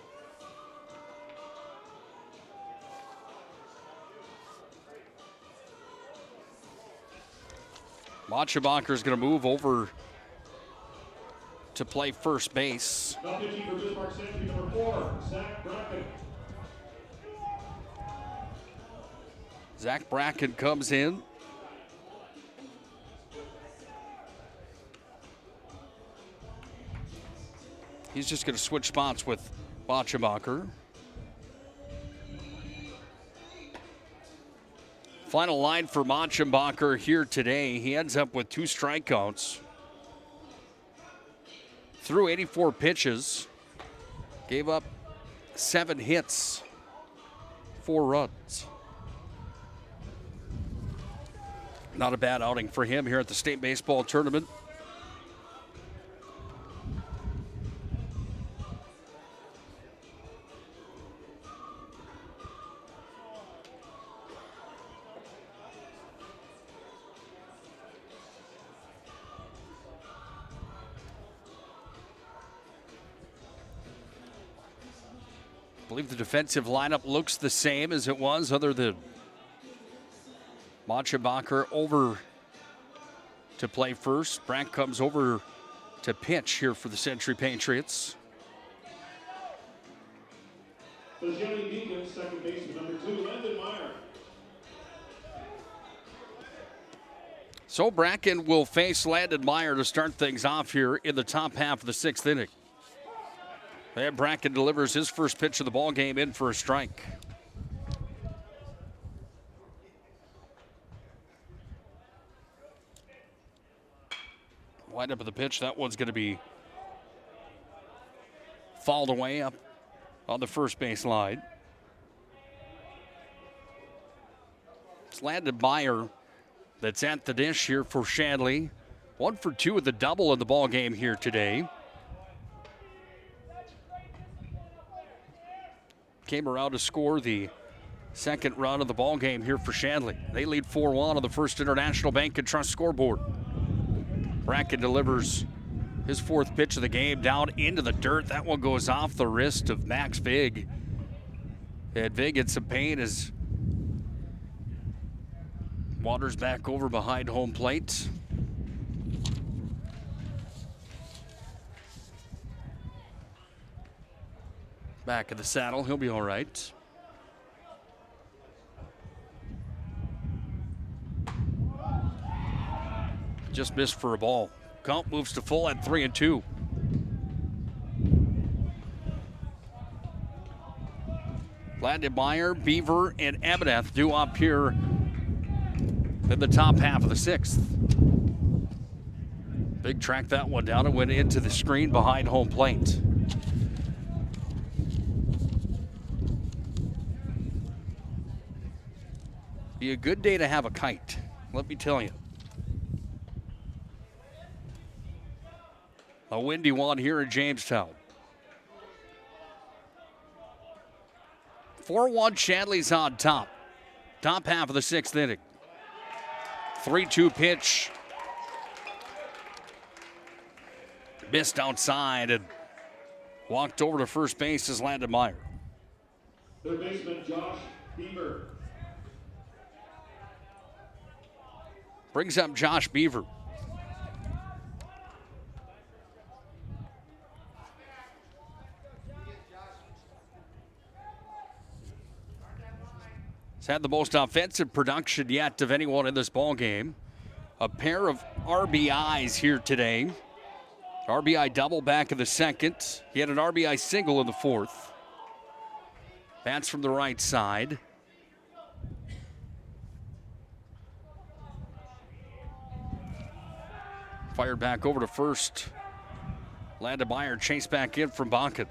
Machbacher is going to move over to play first base. Now pitching for Bismarck Century, number 4, Zach Bracken. Zach Bracken comes in. He's just going to switch spots with Machbacher. Final line for Machbacher here today. He ends up with 2 strikeouts. Threw 84 pitches. Gave up 7 hits. 4 runs. Not a bad outing for him here at the state baseball tournament. I believe the defensive lineup looks the same as it was, other than Machbacher over to play first. Brack comes over to pitch here for the Century Patriots. Jenny Deacon, second baseman, number 2, Landon Meyer. So Bracken will face Landon Meyer to start things off here in the top half of the 6th inning. And Bracken delivers his first pitch of the ball game in for a strike. Wide up of the pitch. That one's going to be fouled away up on the first base line. It's Landon Meyer that's at the dish here for Shanley. 1 for 2 with the double in the ball game here today. Came around to score the second run of the ball game here for Shanley. They lead 4-1 on the First International Bank and Trust scoreboard. Bracken delivers his 4th pitch of the game down into the dirt. That one goes off the wrist of Max Vig. And Vig in some pain as Waters back over behind home plate. Back in the saddle, he'll be all right. Just missed for a ball. Count moves to full at 3-2. Landon Meyer, Beaver, and Abeneth due up here in the top half of the 6th. Big tracked that one down and went into the screen behind home plate. Be a good day to have a kite, let me tell you. A windy one here in Jamestown. 4-1 Shanley's on top. Top half of the 6th inning. 3-2 pitch. Missed outside and walked over to first base as Landon Meyer. Third baseman Josh Beaver. Brings up Josh Beaver. He's had the most offensive production yet of anyone in this ball game. A pair of RBIs here today. RBI double back in the 2nd. He had an RBI single in the 4th. Bats from the right side. Fired back over to first. Landon Meyer chased back in from Bonkin.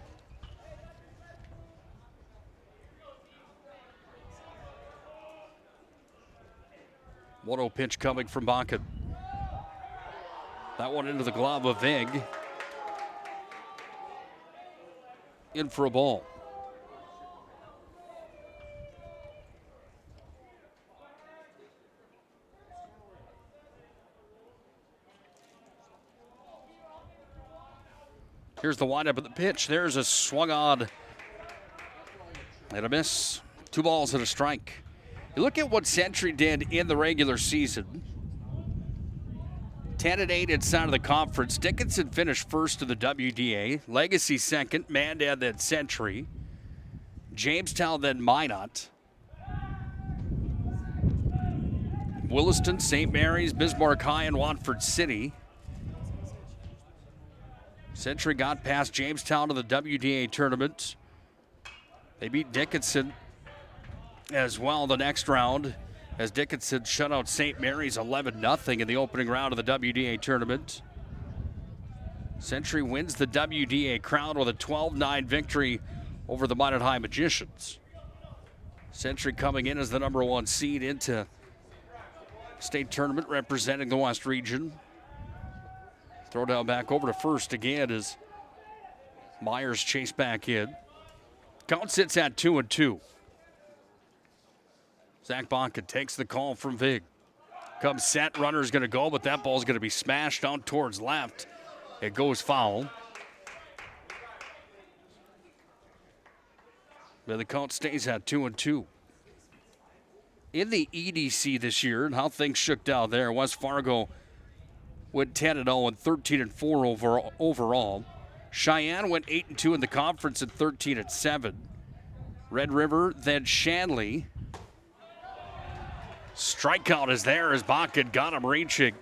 1-0 pitch coming from Bonkin. That one into the glove of Vig. In for a ball. Here's the windup of the pitch. There's a swung on and a miss. 2 balls and a strike. You look at what Century did in the regular season. 10-8 inside of the conference. Dickinson finished first in the WDA. Legacy second. Mandan then Century. Jamestown then Minot. Williston, St. Mary's, Bismarck High, and Watford City. Century got past Jamestown to the WDA tournament. They beat Dickinson as well the next round, as Dickinson shut out St. Mary's 11-0 in the opening round of the WDA tournament. Century wins the WDA crown with a 12-9 victory over the Minot High Magicians. Century coming in as the number 1 seed into state tournament representing the West region. Throw down back over to first again as Myers chased back in. Count sits at 2-2. Zach Bonkin takes the call from Vig. Comes set, runner's going to go, but that ball's going to be smashed down towards left. It goes foul. But the count stays at 2-2. In the EDC this year, and how things shook down there, West Fargo went 10-0 and 13-4 overall. Cheyenne went 8-2 in the conference and 13-7. Red River, then Shanley. Strikeout is there as Bakken got him reaching.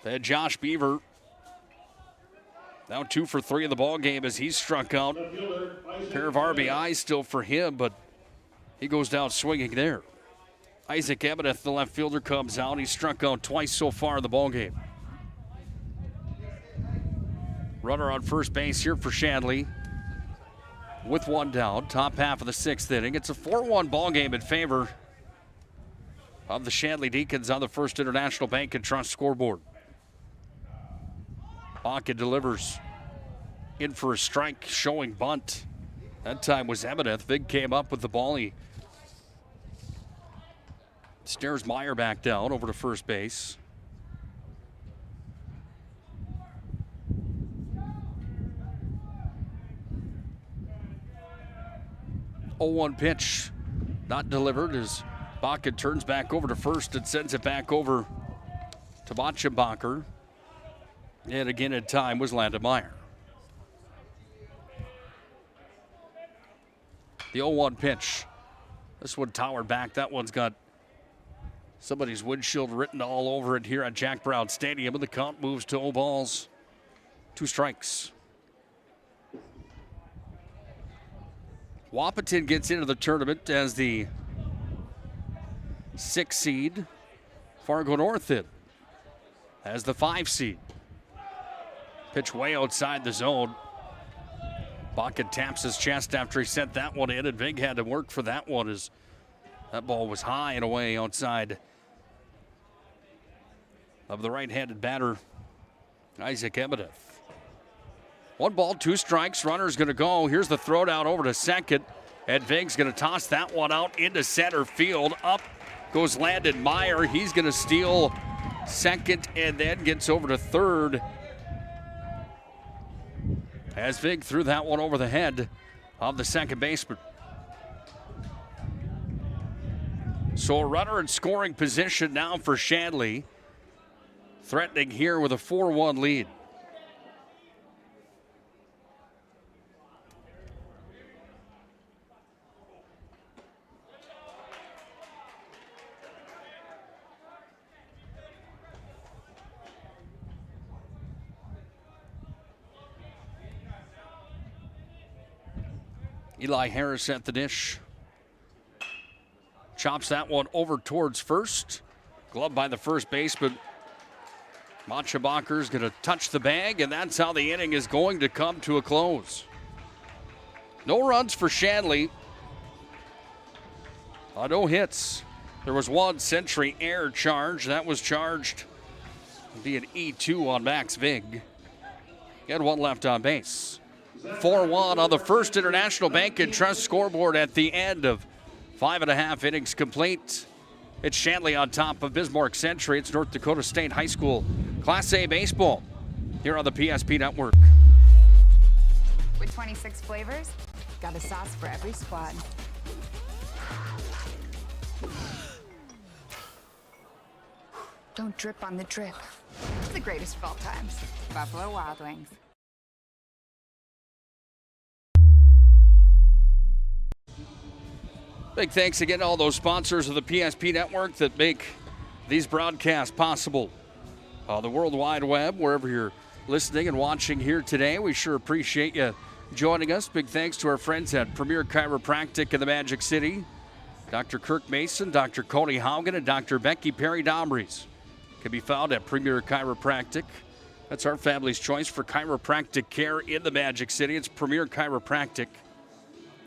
Then Josh Beaver now 2 for 3 in the ball game as he struck out. Pair of RBIs still for him, but he goes down swinging there. Isaac Ebeneth, the left fielder, comes out. He struck out twice so far in the ball game. Runner on first base here for Shanley with 1 down. Top half of the 6th inning. It's a 4-1 ball game in favor of the Shanley Deacons on the First International Bank and Trust scoreboard. Bakken delivers in for a strike, showing bunt. That time was Ebeneth. Vig came up with the ball. He stares Meyer back down over to first base. Oh, 1 pitch not delivered as Bakken turns back over to first and sends it back over to Botchenbacher. And again in time was Landon Meyer. The 0-1 pitch. This one towered back. That one's got somebody's windshield written all over it here at Jack Brown Stadium. And the count moves to 0 balls, 2 strikes. Wahpeton gets into the tournament as the 6 seed. Fargo North in as the 5 seed. Pitch way outside the zone. Bakken taps his chest after he sent that one in, and Vig had to work for that one as that ball was high and away outside of the right-handed batter, Isaac Ebeneth. 1 ball, 2 strikes. Runner's going to go. Here's the throw down over to second, and Vig's going to toss that one out into center field. Up goes Landon Meyer. He's going to steal second and then gets over to third, as Vig threw that one over the head of the second baseman. So a runner in scoring position now for Shanley, threatening here with a 4-1 lead. Eli Harris at the dish. Chops that one over towards first. Glove by the first baseman. Botchenbacher's going to touch the bag, and that's how the inning is going to come to a close. No runs for Shanley. No hits. There was 1 Century Air charge. That was charged. It'll be an E2 on Max Vig. He had 1 left on base. 4-1 on the First International Bank and Trust scoreboard at the end of 5.5 innings complete. It's Shanley on top of Bismarck Century. It's North Dakota State High School Class A baseball here on the PSP Network. With 26 flavors, got a sauce for every squad. Don't drip on the drip. It's the greatest of all times. Buffalo Wild Wings. Big thanks again to all those sponsors of the PSP Network that make these broadcasts possible. The World Wide Web, wherever you're listening and watching here today, we sure appreciate you joining us. Big thanks to our friends at Premier Chiropractic in the Magic City. Dr. Kirk Mason, Dr. Cody Haugen, and Dr. Becky Perry Domries can be found at Premier Chiropractic. That's our family's choice for chiropractic care in the Magic City. It's Premier Chiropractic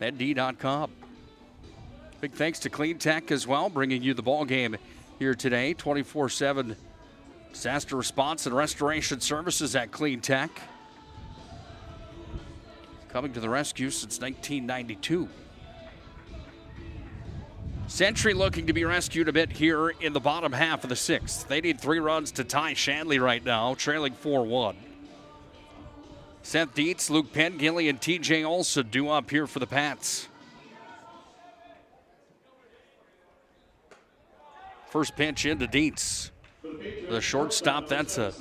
at D.com. Big thanks to Clean Tech as well, bringing you the ball game here today. 24/7 disaster response and restoration services at Clean Tech. Coming to the rescue since 1992. Century looking to be rescued a bit here in the bottom half of the 6th. They need 3 runs to tie Shanley right now, trailing 4-1. Seth Dietz, Luke Pengilly, and TJ Olson due up here for the Pats. First pitch into Dietz. The shortstop, that's a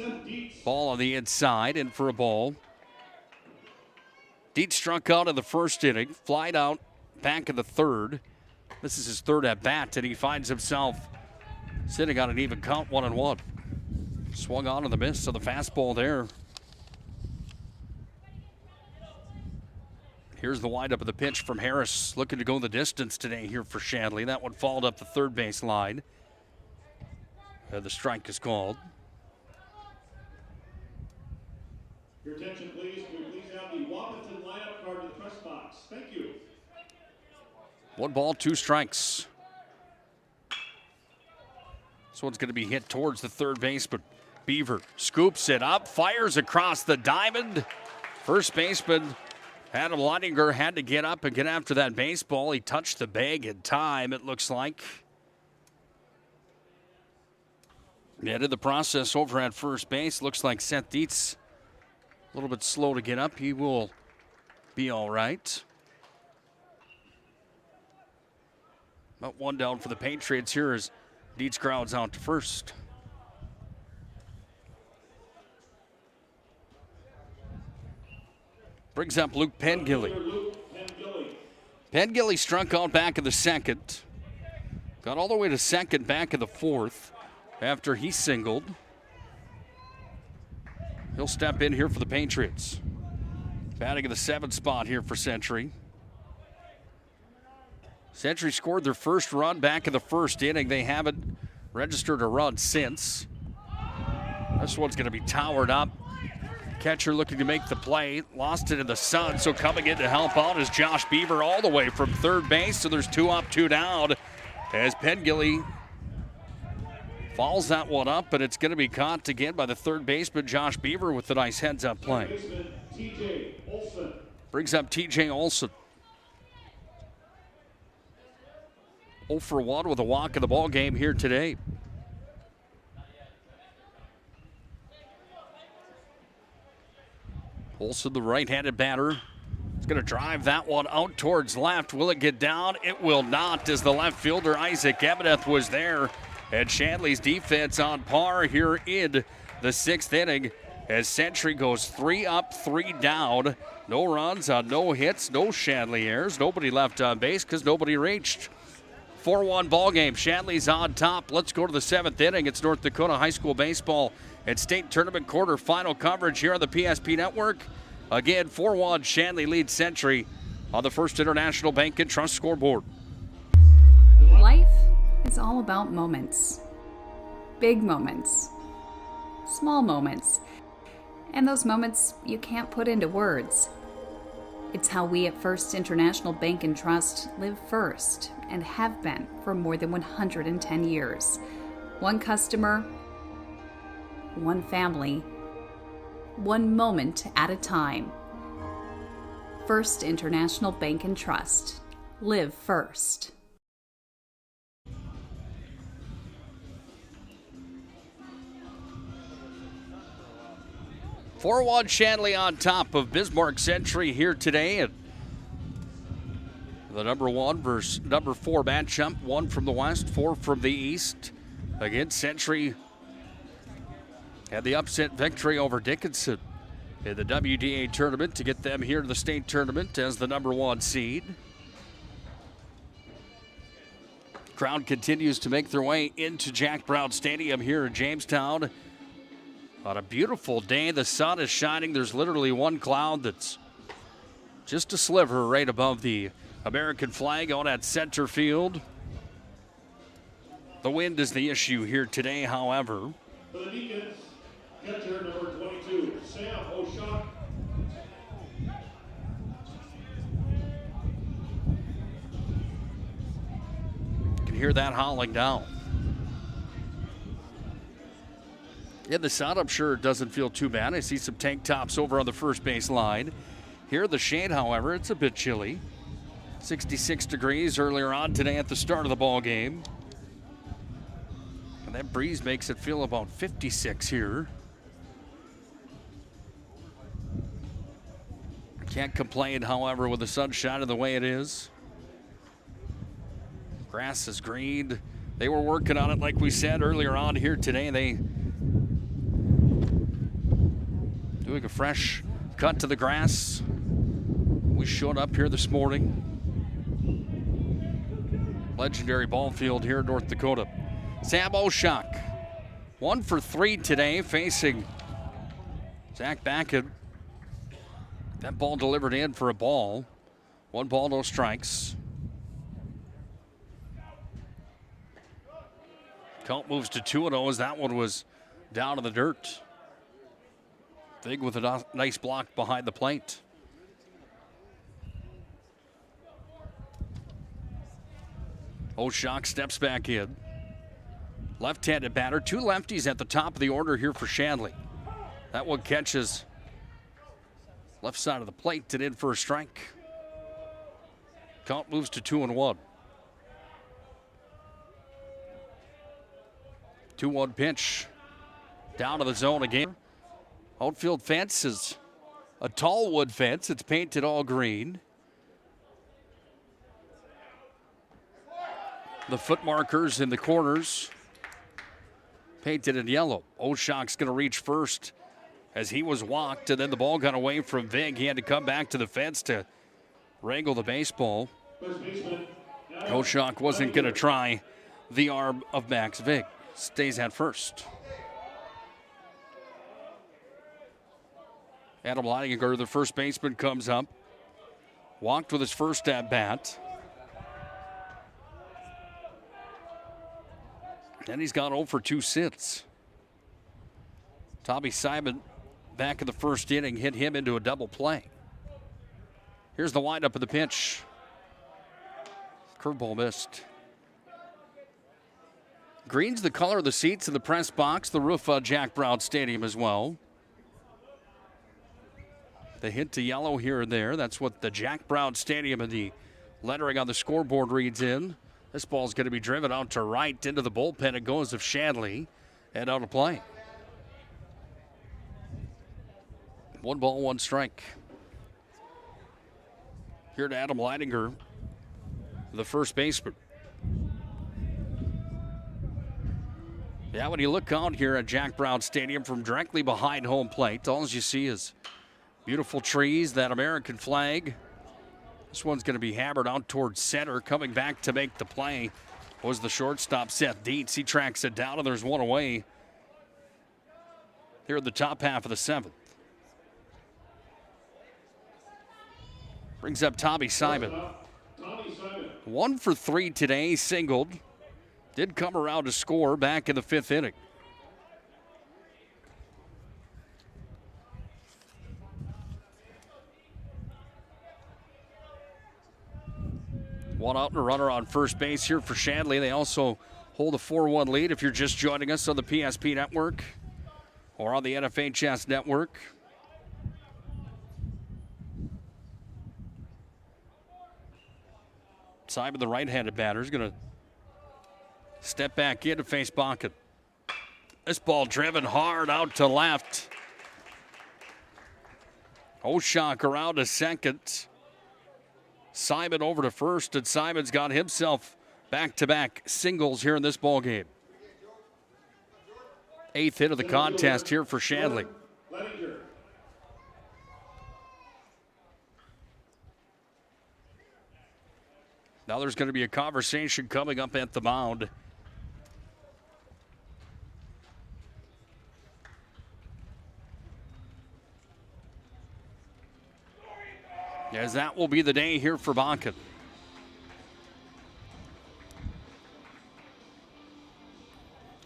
ball on the inside, in for a ball. Dietz struck out in the first inning, flied out back in the third. This is his third at bat, and he finds himself sitting on an even count, 1-1. Swung on in the miss of the fastball there. Here's the windup of the pitch from Harris, looking to go the distance today here for Shanley. That one fouled up the third base line. And the strike is called. Your attention, please. Can we please have the Wapaton lineup card to the press box? Thank you. 1 ball, 2 strikes. This one's going to be hit towards the third base, but Beaver scoops it up, fires across the diamond. First baseman Adam Leininger had to get up and get after that baseball. He touched the bag in time, it looks like. Yeah, did the process over at first base. Looks like Seth Dietz a little bit slow to get up. He will be all right. About 1 down for the Patriots here as Dietz grounds out to first. Brings up Luke Pengilly. Pengilly struck out back in the second. Got all the way to second back in the fourth after he singled. He'll step in here for the Patriots. Batting in the 7th spot here for Century. Century scored their first run back in the first inning. They haven't registered a run since. This one's going to be towered up. Catcher looking to make the play. Lost it in the sun, so coming in to help out is Josh Beaver all the way from third base. So there's 2 up, 2 down as Pengilly fouls that one up, but it's going to be caught again by the third baseman, Josh Beaver, with a nice heads-up play. Brings up T.J. Olson. 0 for 1 with a walk in the ball game here today. Olson, the right-handed batter, is going to drive that one out towards left. Will it get down? It will not, as the left fielder Isaac Ebeneth was there. And Shanley's defense on par here in the 6th inning as Century goes 3 up, 3 down. No runs on no hits, no Shanley errors. Nobody left on base because nobody reached. 4-1 ball game. Shanley's on top. Let's go to the 7th inning. It's North Dakota High School Baseball and State Tournament quarterfinal coverage here on the PSP Network. Again, 4-1 Shanley leads Century on the First International Bank and Trust scoreboard. Life is all about moments. Big moments. Small moments. And those moments you can't put into words. It's how we at First International Bank and Trust live first and have been for more than 110 years. One customer, one family, one moment at a time. First International Bank and Trust. Live first. Four-1 Shanley on top of Bismarck Century here today. And the number 1 versus number 4 matchup. 1 from the west, 4 from the east. Again, Century had the upset victory over Dickinson in the WDA tournament to get them here to the state tournament as the number 1 seed. Crowd continues to make their way into Jack Brown Stadium here in Jamestown. On a beautiful day, the sun is shining. There's literally one cloud that's just a sliver right above the American flag out at center field. The wind is the issue here today, however. For the Deacons, catcher number 22, Sam O'Shaughnessy. You can hear that howling down. In the sun, I'm sure it doesn't feel too bad. I see some tank tops over on the first base line. Here in the shade, however, it's a bit chilly. 66 degrees earlier on today at the start of the ball game. And that breeze makes it feel about 56 here. Can't complain, however, with the sunshine the way it is. Grass is green. They were working on it, like we said earlier on here today. They doing a fresh cut to the grass. We showed up here this morning. legendary ball field here in North Dakota. Sam Oshak, 1 for 3 today, facing Zach Backett. That ball delivered in for a ball. 1 ball, no strikes. Count moves to 2-0 as that one was down in the dirt. Vig with a nice block behind the plate. Oshak steps back in. Left-handed batter. 2 lefties at the top of the order here for Shanley. That one catches left side of the plate and in for a strike. Count moves to 2-1. 2-1 pitch. Down to the zone again. Outfield fence is a tall wood fence. It's painted all green. The foot markers in the corners painted in yellow. Oshak's going to reach first as he was walked, and then the ball got away from Vig. He had to come back to the fence to wrangle the baseball. Oshak wasn't going to try the arm of Max Vig. Stays at first. Adam Leininger, the first baseman, comes up. Walked with his first at bat. Then he's gone 0 for 2 since. Tommy Simon, back in the first inning, hit him into a double play. Here's the windup of the pitch. Curveball missed. Green's the color of the seats in the press box, the roof of Jack Brown Stadium as well. The hint to yellow here and there. That's what the Jack Brown Stadium and the lettering on the scoreboard reads in. This ball's going to be driven out to right into the bullpen. It goes of Shanley and out of play. 1 ball, 1 strike. Here to Adam Leininger, the first baseman. Yeah, when you look out here at Jack Brown Stadium from directly behind home plate, all you see is beautiful trees, that American flag. This one's going to be hammered out towards center. Coming back to make the play was the shortstop, Seth Dietz. He tracks it down, and there's one away here in the top half of the 7th. Brings up Tommy Simon. 1 for 3 today, singled. Did come around to score back in the 5th inning. One out and a runner on first base here for Shanley. They also hold a 4-1 lead if you're just joining us on the PSP network or on the NFHS network. Simon, the right-handed batter, is going to step back in to face Bakken. This ball driven hard out to left. Oshak around to second. Simon over to first, and Simon's got himself back-to-back singles here in this ball game. 8th hit of the contest here for Shanley. Now there's going to be a conversation coming up at the mound. As that will be the day here for Bakken.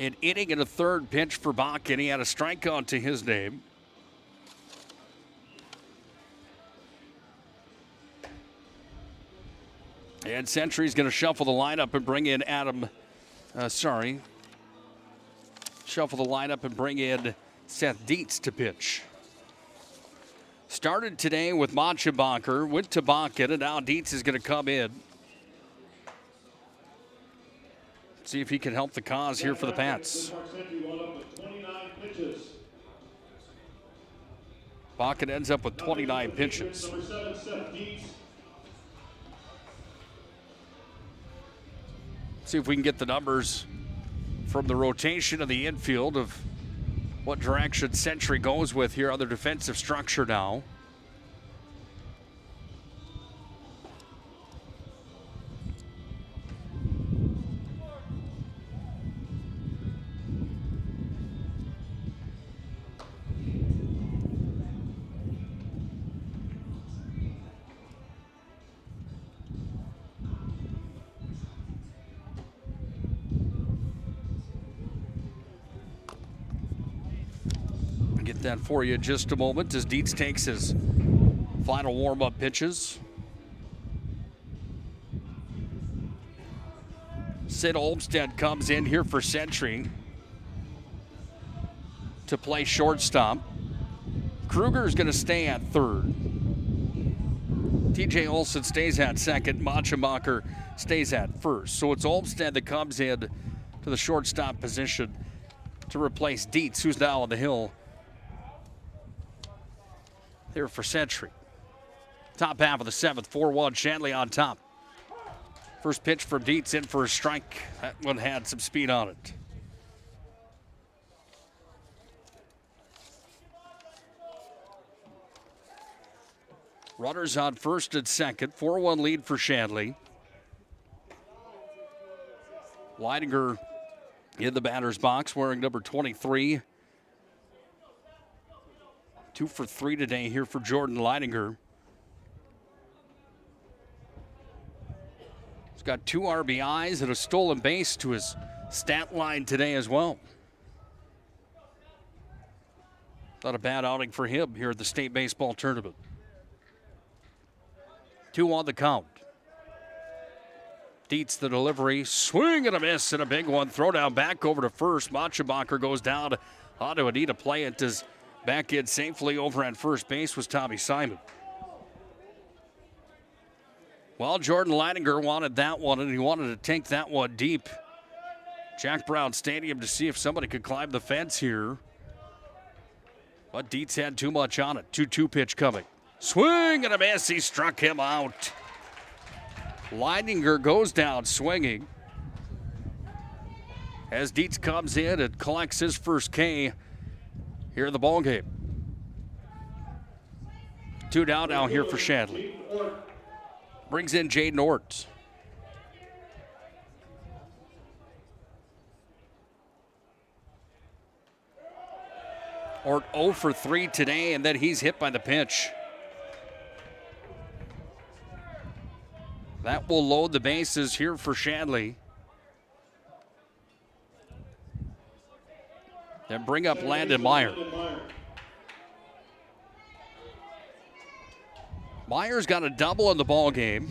An inning and a third pitch for Bakken. He had a strikeout to his name. And Century's going to shuffle the lineup and bring in Shuffle the lineup and bring in Seth Dietz to pitch. Started today with Monchebacher, went to Bakken, and now Dietz is going to come in. See if he can help the cause here for the Pats. Bakken ends up with 29 pitches. See if we can get the numbers from the rotation of the infield of what direction Century goes with here on their defensive structure now. that for you in just a moment as Dietz takes his final warm-up pitches. Sid Olmstead comes in here for Century to play shortstop. Kruger's going to stay at third. TJ Olson stays at second. Machemacher stays at first. So it's Olmstead that comes in to the shortstop position to replace Dietz, who's now on the hill there for Century. Top half of the seventh, 4-1, Shanley on top. First pitch from Dietz in for a strike. That one had some speed on it. Runners on first and second, 4-1 lead for Shanley. Leidinger in the batter's box wearing number 23. 2 for 3 today here for Jordan Leidinger. He's got 2 RBIs and a stolen base to his stat line today as well. Not a bad outing for him here at the state baseball tournament. 2 on the count. Dietz the delivery, swing and a miss, and a big one. Throw down back over to first. Machemacher goes down onto Anita Playant as back in safely over at first base was Tommy Simon. Well, Jordan Leidinger wanted that one, and he wanted to take that one deep. Jack Brown Stadium to see if somebody could climb the fence here. But Dietz had too much on it. 2-2 pitch coming. Swing and a miss. He struck him out. Leidinger goes down swinging. As Dietz comes in and collects his first K here in the ballgame. 2 down now here for Shanley. Brings in Jaden Ort. Ort 0 for 3 today, and then he's hit by the pitch. That will load the bases here for Shanley. Then bring up Landon Meyer. Meyer's got a double in the ball game.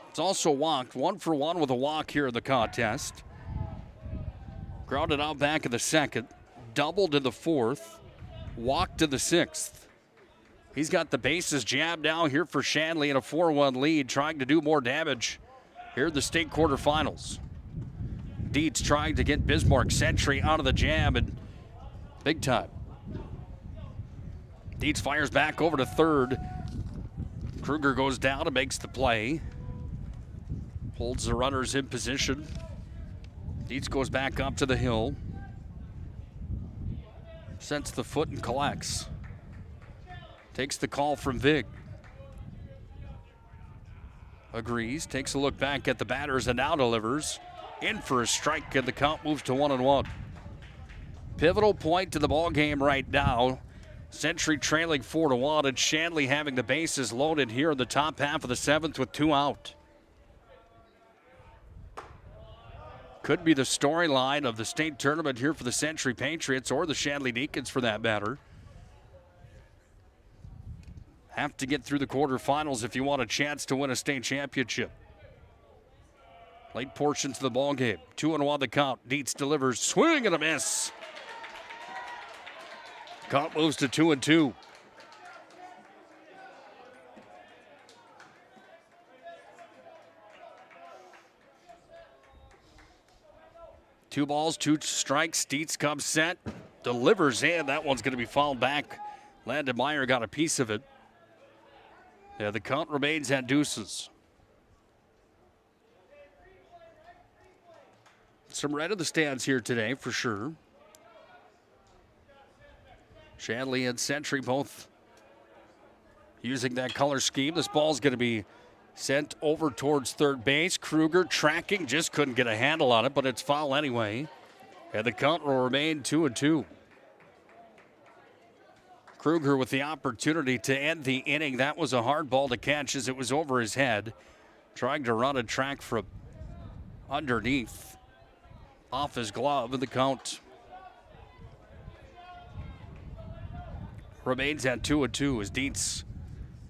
It's also walked, 1 for 1 with a walk here in the contest. Grounded out back in the second, doubled in the fourth, walked in the sixth. He's got the bases jammed now here for Shanley in a 4-1 lead, trying to do more damage here in the state quarterfinals. Dietz trying to get Bismarck Century out of the jam and big time. Dietz fires back over to third. Kruger goes down and makes the play. Holds the runners in position. Dietz goes back up to the hill. Sets the foot and collects. Takes the call from Vig. Agrees, takes a look back at the batters and now delivers. In for a strike and the count moves to 1-1. Pivotal point to the ball game right now. Century trailing 4-1 and Shanley having the bases loaded here in the top half of the seventh with 2 out. Could be the storyline of the state tournament here for the Century Patriots or the Shanley Deacons for that matter. Have to get through the quarterfinals if you want a chance to win a state championship. Late portions of the ball game. 2-1 the count. Dietz delivers. Swing and a miss. Count moves to 2-2. Two balls, 2 strikes. Dietz comes set. Delivers in. That one's going to be fouled back. Landon Meyer got a piece of it. Yeah, the count remains at deuces. Some red in the stands here today for sure. Shanley and Century both using that color scheme. This ball's going to be sent over towards third base. Kruger tracking, just couldn't get a handle on it, but it's foul anyway. And the count will remain 2-2. Kruger with the opportunity to end the inning. That was a hard ball to catch as it was over his head. Trying to run a track from underneath. Off his glove, and the count remains at 2-2 as Dietz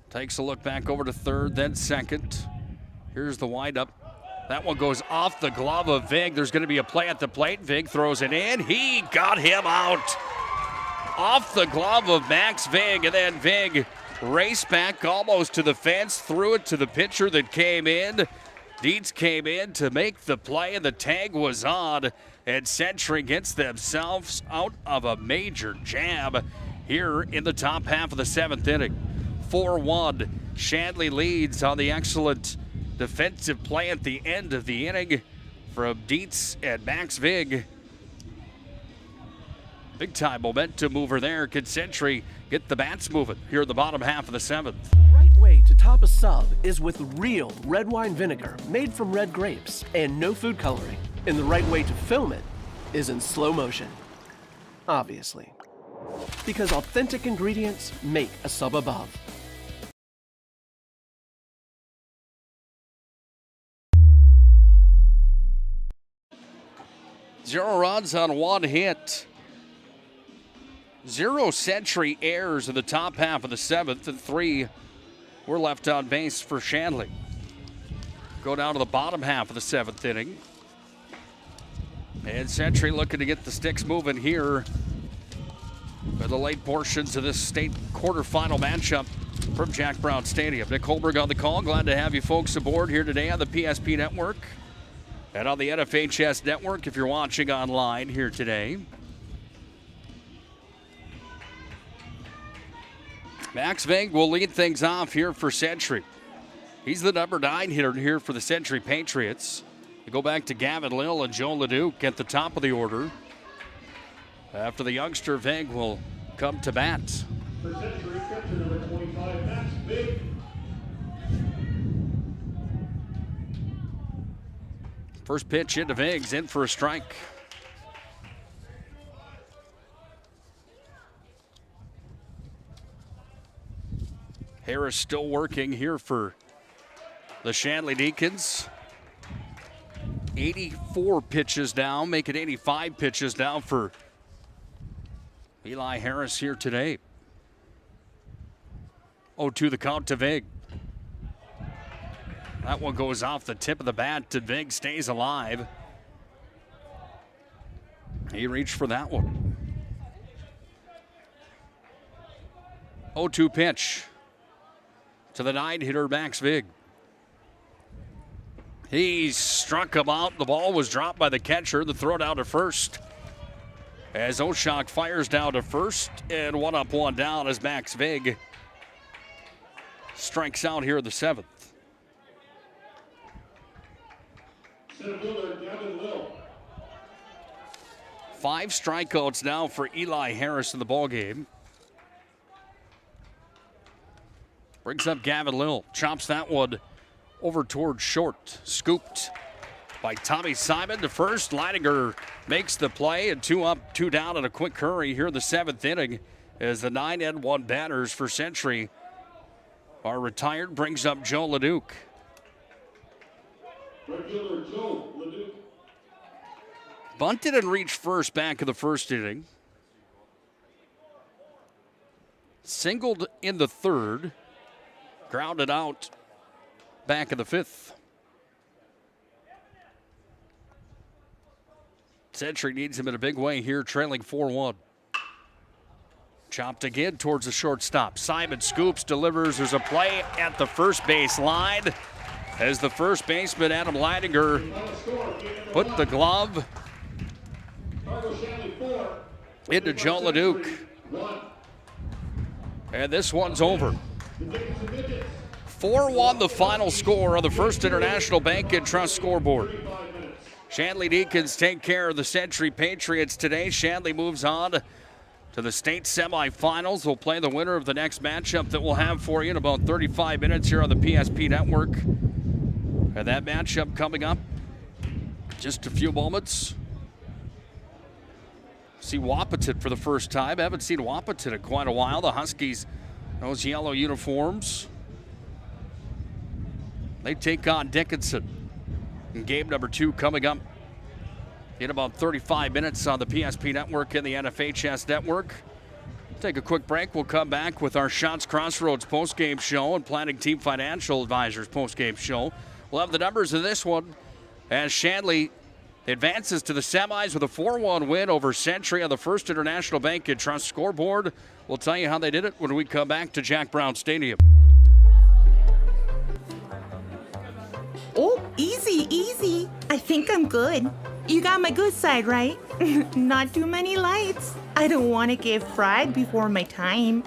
takes a look back over to third, then second. Here's the windup. That one goes off the glove of Vig. There's going to be a play at the plate. Vig throws it in. He got him out. Off the glove of Max Vig, and then Vig raced back almost to the fence, threw it to the pitcher that came in. Dietz came in to make the play, and the tag was on. And Century gets themselves out of a major jam here in the top half of the 7th inning. 4-1. Shanley leads on the excellent defensive play at the end of the inning from Dietz and Max Vig. Big time momentum mover there. Can Century get the bats moving here in the bottom half of the 7th? Right way to top a sub is with real red wine vinegar made from red grapes and no food coloring. And the right way to film it is in slow motion. Obviously. Because authentic ingredients make a sub above. Zero runs on one hit. 0 Century errors in the top half of the 7th, and 3 were left on base for Shanley. Go down to the bottom half of the 7th inning. And Century looking to get the sticks moving here for the late portions of this state quarterfinal matchup from Jack Brown Stadium. Nick Holberg on the call. Glad to have you folks aboard here today on the PSP Network and on the NFHS Network if you're watching online here today. Max Vig will lead things off here for Century. He's the number 9 hitter here for the Century Patriots. You go back to Gavin Lill and Joe Leduc at the top of the order. After the youngster, Vig will come to bat. For Century, catcher number 25, Max Vig. First pitch into Vig's, in for a strike. Harris still working here for the Shanley Deacons. 84 pitches now, making 85 pitches now for Eli Harris here today. 0-2 the count to Vig. That one goes off the tip of the bat, and Vig stays alive. He reached for that one. 0-2 pitch to the 9-hitter Max Vig. He struck him out. The ball was dropped by the catcher. The throw down to first. As Oshok fires down to first, and 1 up, 1 down as Max Vig strikes out here in the 7th. Center fielder Gavin Lill. 5 strikeouts now for Eli Harris in the ballgame. Brings up Gavin Lill. Chops that one over towards short. Scooped by Tommy Simon to first. Leininger makes the play, and 2 up, 2 down in a quick hurry here in the 7th inning as the 9 and 1 batters for Century are retired. Brings up Joe Leduc. Right fielder Joe Leduc. Bunted and reached first back in the 1st inning. Singled in the 3rd. Grounded out back in the 5th. Century needs him in a big way here, trailing 4-1. Chopped again towards the shortstop. Simon scoops, delivers. There's a play at the first base line as the first baseman, Adam Leininger, put the glove into Joe Leduc. And this one's over. 4-1 the final score on the First International Bank and Trust scoreboard. Shanley Deacons take care of the Century Patriots today. Shanley moves on to the state semifinals. We'll play the winner of the next matchup that we'll have for you in about 35 minutes here on the PSP Network. And that matchup coming up just a few moments. See Wahpeton for the first time. I haven't seen Wahpeton in quite a while. The Huskies, those yellow uniforms. They take on Dickinson. And game number 2 coming up in about 35 minutes on the PSP Network and the NFHS Network. Take a quick break. We'll come back with our Shots Crossroads postgame show and Planning Team Financial Advisors postgame show. We'll have the numbers of this one as Shanley advances to the semis with a 4-1 win over Century on the First International Bank and Trust scoreboard. We'll tell you how they did it when we come back to Jack Brown Stadium. Oh, easy, easy. I think I'm good. You got my good side, right? Not too many lights. I don't want to get fried before my time.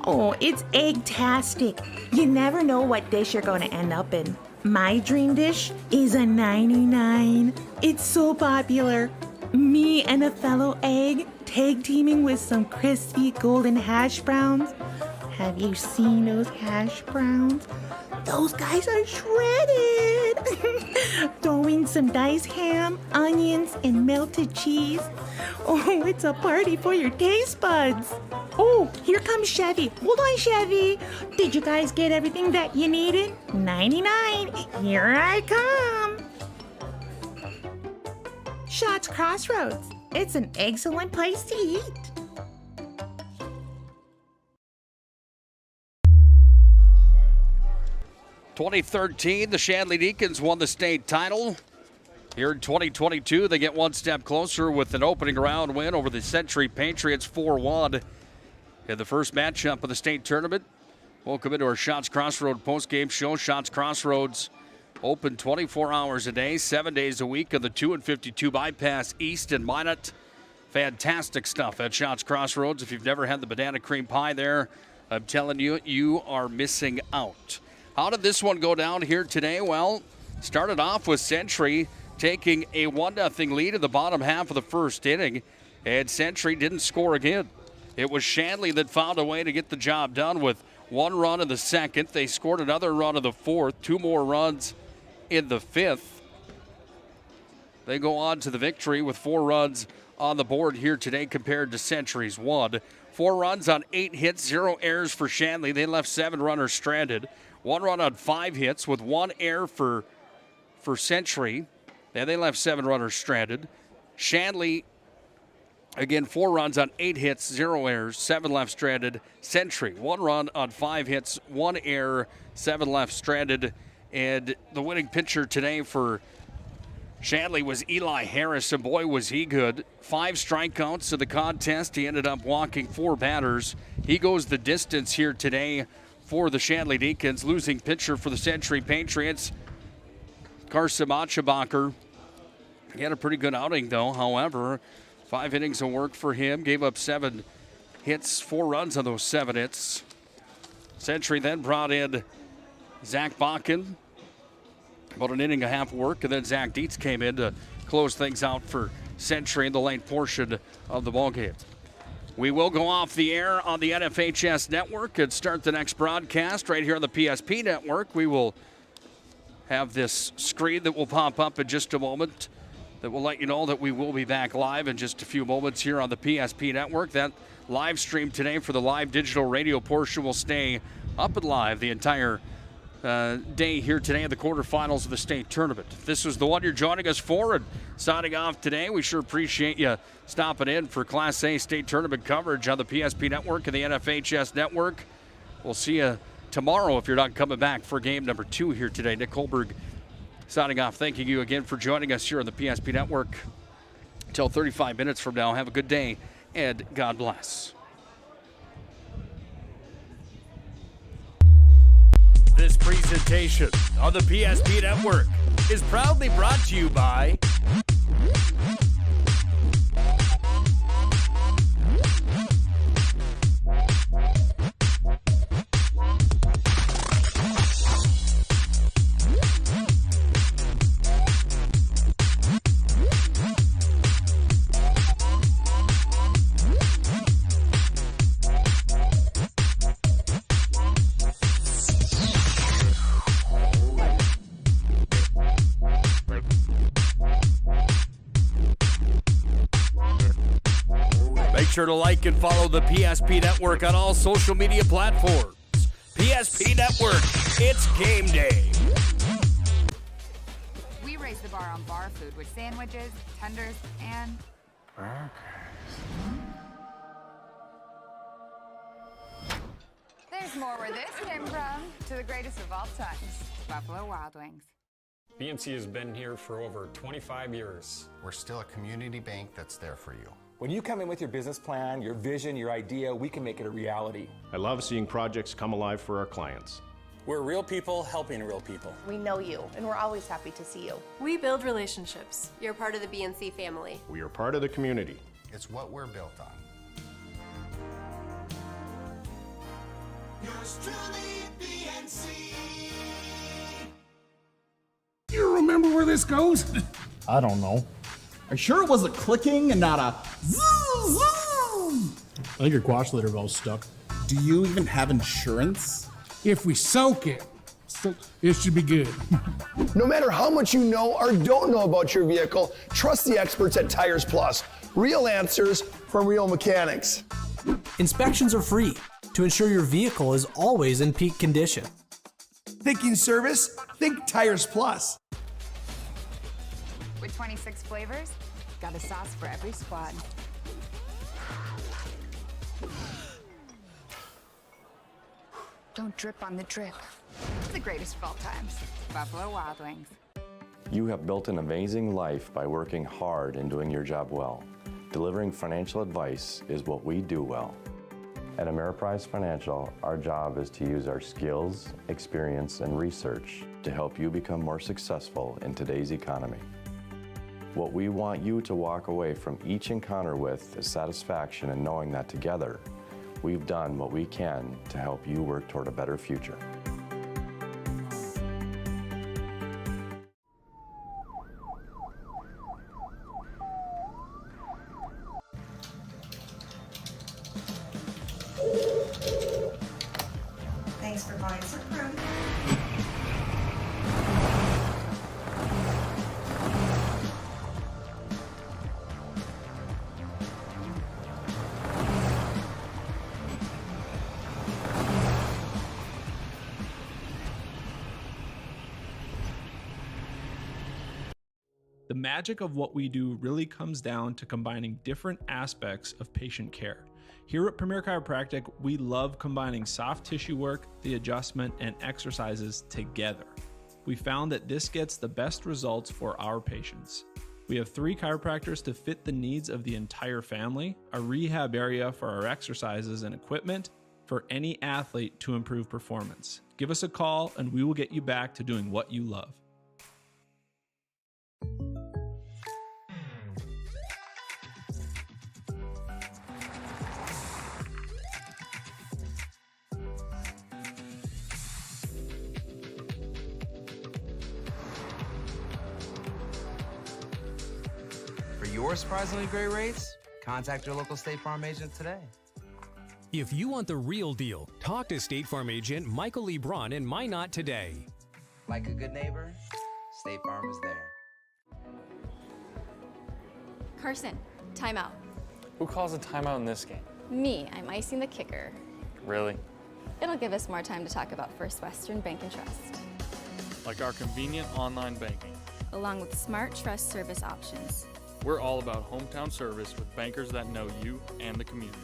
Oh, it's egg-tastic. You never know what dish you're going to end up in. My dream dish is a 99. It's so popular. Me and a fellow egg tag teaming with some crispy golden hash browns. Have you seen those hash browns? Those guys are shredded. Throw in some diced ham, onions, and melted cheese. Oh, it's a party for your taste buds. Oh, here comes Chevy. Hold on, Chevy. Did you guys get everything that you needed? 99. Here I come. Shots Crossroads. It's an excellent place to eat. In 2013, the Shanley Deacons won the state title. Here in 2022, they get one step closer with an opening round win over the Century Patriots 4-1 in the first matchup of the state tournament. Welcome into our Shots Crossroads postgame show. Shots Crossroads open 24 hours a day, 7 days a week on the 2 and 52 bypass east in Minot. Fantastic stuff at Shots Crossroads. If you've never had the banana cream pie there, I'm telling you, you are missing out. How did this one go down here today? Well, started off with Century taking a 1-0 lead in the bottom half of the first inning, and Century didn't score again. It was Shanley that found a way to get the job done with one run in the second. They scored another run in the fourth, 2 more runs in the fifth. They go on to the victory with 4 runs on the board here today compared to Century's 1. 4 runs on 8 hits, 0 errors for Shanley. They left 7 runners stranded. 1 run on 5 hits with 1 error for Century. And they left 7 runners stranded. Shanley, again, 4 runs on 8 hits, 0 errors, 7 left stranded. Century, 1 run on 5 hits, 1 error, 7 left stranded. And the winning pitcher today for Shanley was Eli Harris, and boy, was he good. 5 strikeouts in the contest. He ended up walking 4 batters. He goes the distance here today for the Shanley Deacons. Losing pitcher for the Century Patriots, Carson Machabacher. He had a pretty good outing, though. However, 5 innings of work for him. Gave up 7 hits, 4 runs on those 7 hits. Century then brought in Zach Bakken. About an inning and a half of work, and then Zach Dietz came in to close things out for Century in the late portion of the ballgame. We will go off the air on the NFHS network and start the next broadcast right here on the PSP network. We will have this screen that will pop up in just a moment that will let you know that we will be back live in just a few moments here on the PSP network. That live stream today for the live digital radio portion will stay up and live the entire day here today in the quarterfinals of the state tournament. If this was the one you're joining us for and signing off today, we sure appreciate you stopping in for Class A state tournament coverage on the PSP network and the NFHS network. We'll see you tomorrow if you're not coming back for game number 2 here today. Nick Kohlberg signing off. Thanking you again for joining us here on the PSP network. Until 35 minutes from now, have a good day and God bless. This presentation on the PSP Network is proudly brought to you by sure to like and follow the PSP Network on all social media platforms. PSP Network, it's game day. We raise the bar on bar food with sandwiches, tenders, and burgers. There's more where this came from. To the greatest of all times, Buffalo Wild Wings. BMC has been here for over 25 years. We're still a community bank that's there for you. When you come in with your business plan, your vision, your idea, we can make it a reality. I love seeing projects come alive for our clients. We're real people helping real people. We know you, and we're always happy to see you. We build relationships. You're part of the BNC family. We are part of the community. It's what we're built on. Yours truly, BNC. You remember where this goes? I don't know. Are you sure it was a clicking and not a zoom, zoom? I think your quash litter valve's stuck. Do you even have insurance? If we soak it, it should be good. No matter how much you know or don't know about your vehicle, trust the experts at Tires Plus. Real answers from real mechanics. Inspections are free to ensure your vehicle is always in peak condition. Thinking service? Think Tires Plus. With 26 flavors, got a sauce for every squad. Don't drip on the drip. The greatest of all times, Buffalo Wild Wings. You have built an amazing life by working hard and doing your job well. Delivering financial advice is what we do well. At Ameriprise Financial, our job is to use our skills, experience, and research to help you become more successful in today's economy. What we want you to walk away from each encounter with is satisfaction in knowing that together, we've done what we can to help you work toward a better future. Thanks for buying some fruit. The magic of what we do really comes down to combining different aspects of patient care. Here at Premier Chiropractic, we love combining soft tissue work, the adjustment, and exercises together. We found that this gets the best results for our patients. We have 3 chiropractors to fit the needs of the entire family, a rehab area for our exercises and equipment for any athlete to improve performance. Give us a call and we will get you back to doing what you love. For your surprisingly great rates, contact your local State Farm agent today. If you want the real deal, talk to State Farm agent Michael Lebron in Minot today. Like a good neighbor, State Farm is there. Carson, timeout. Who calls a timeout in this game? Me, I'm icing the kicker. Really? It'll give us more time to talk about First Western Bank and Trust, Like our convenient online banking. along with smart trust service options. We're all about hometown service with bankers that know you and the community.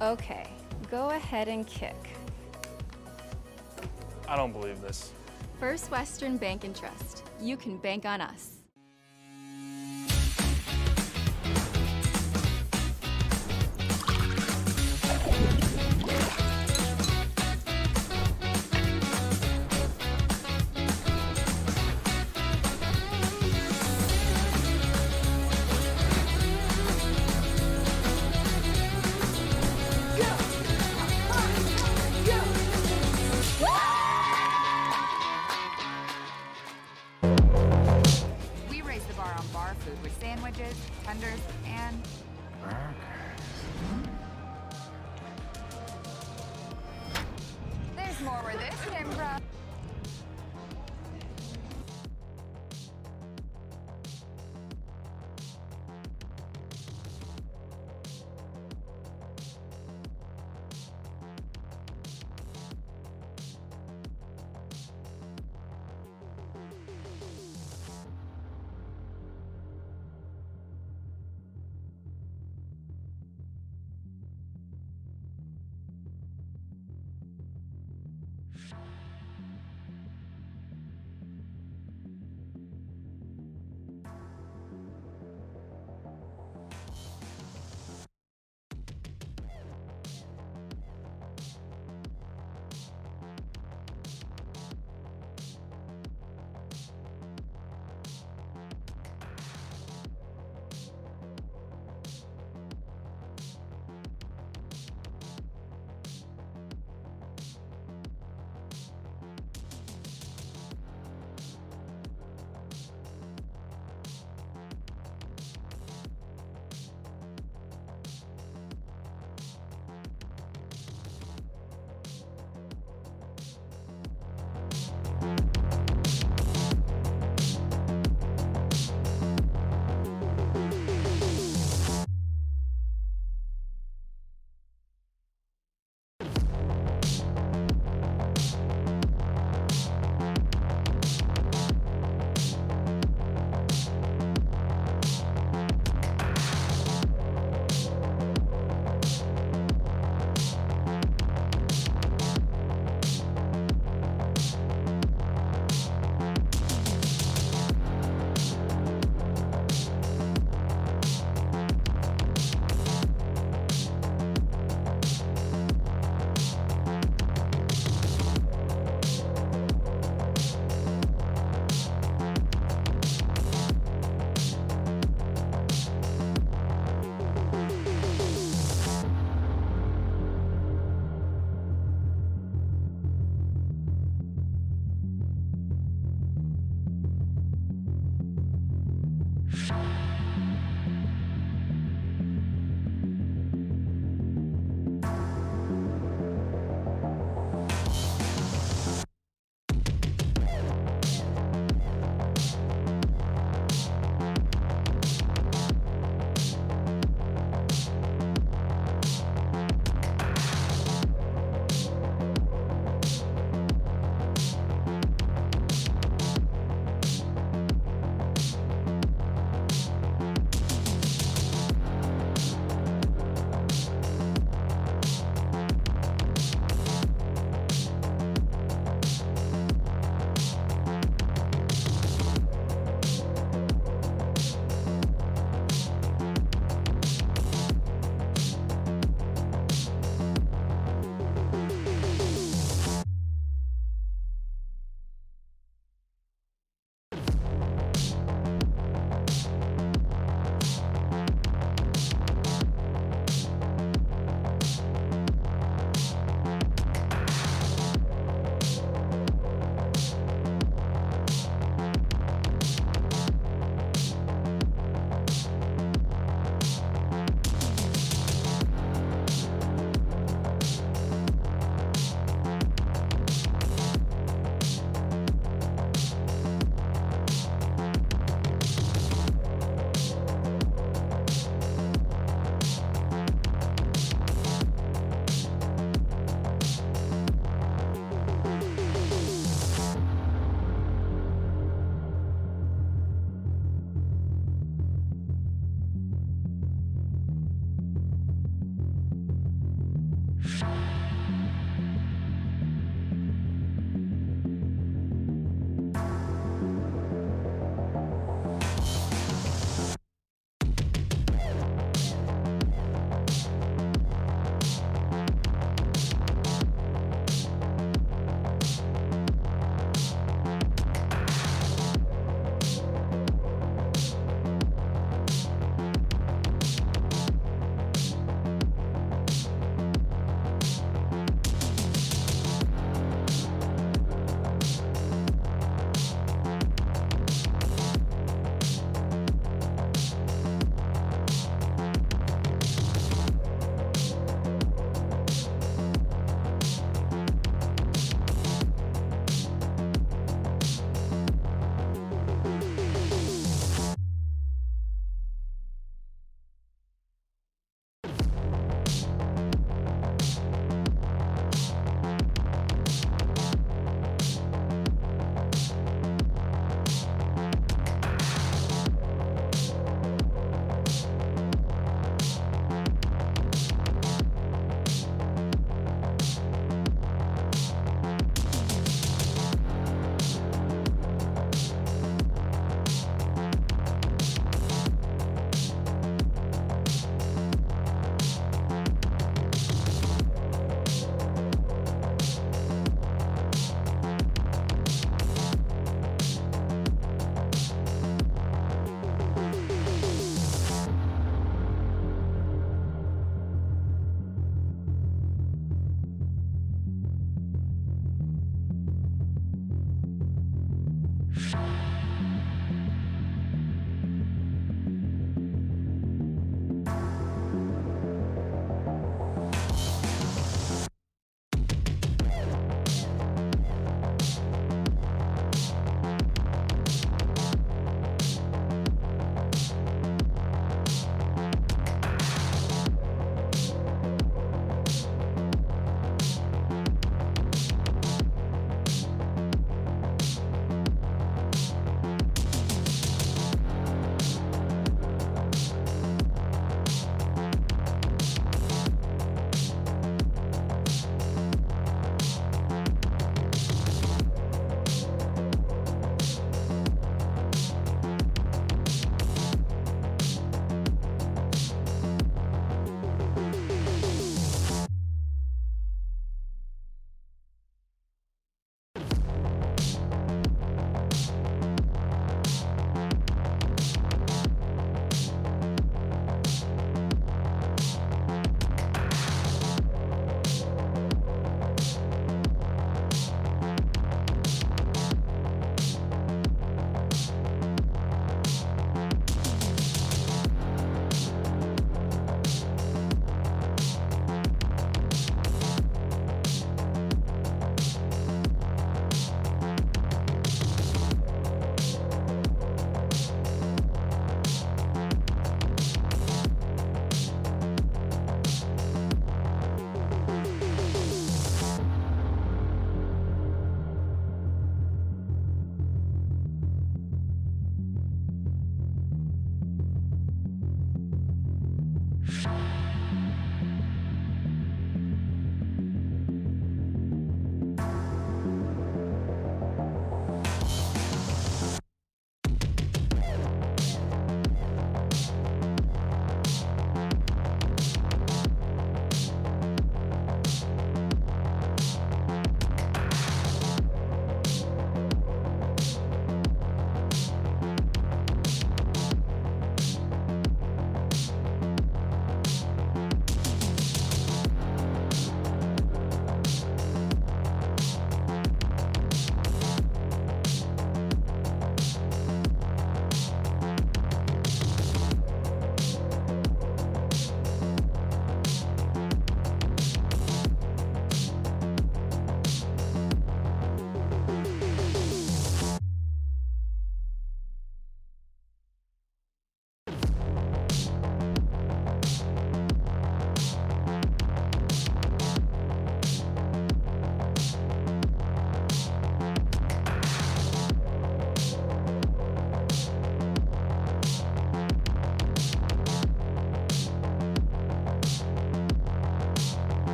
Okay, go ahead and kick. I don't believe this. First Western Bank and Trust. You can bank on us. We raise the bar on bar food with sandwiches, tenders, and there's more where this came from.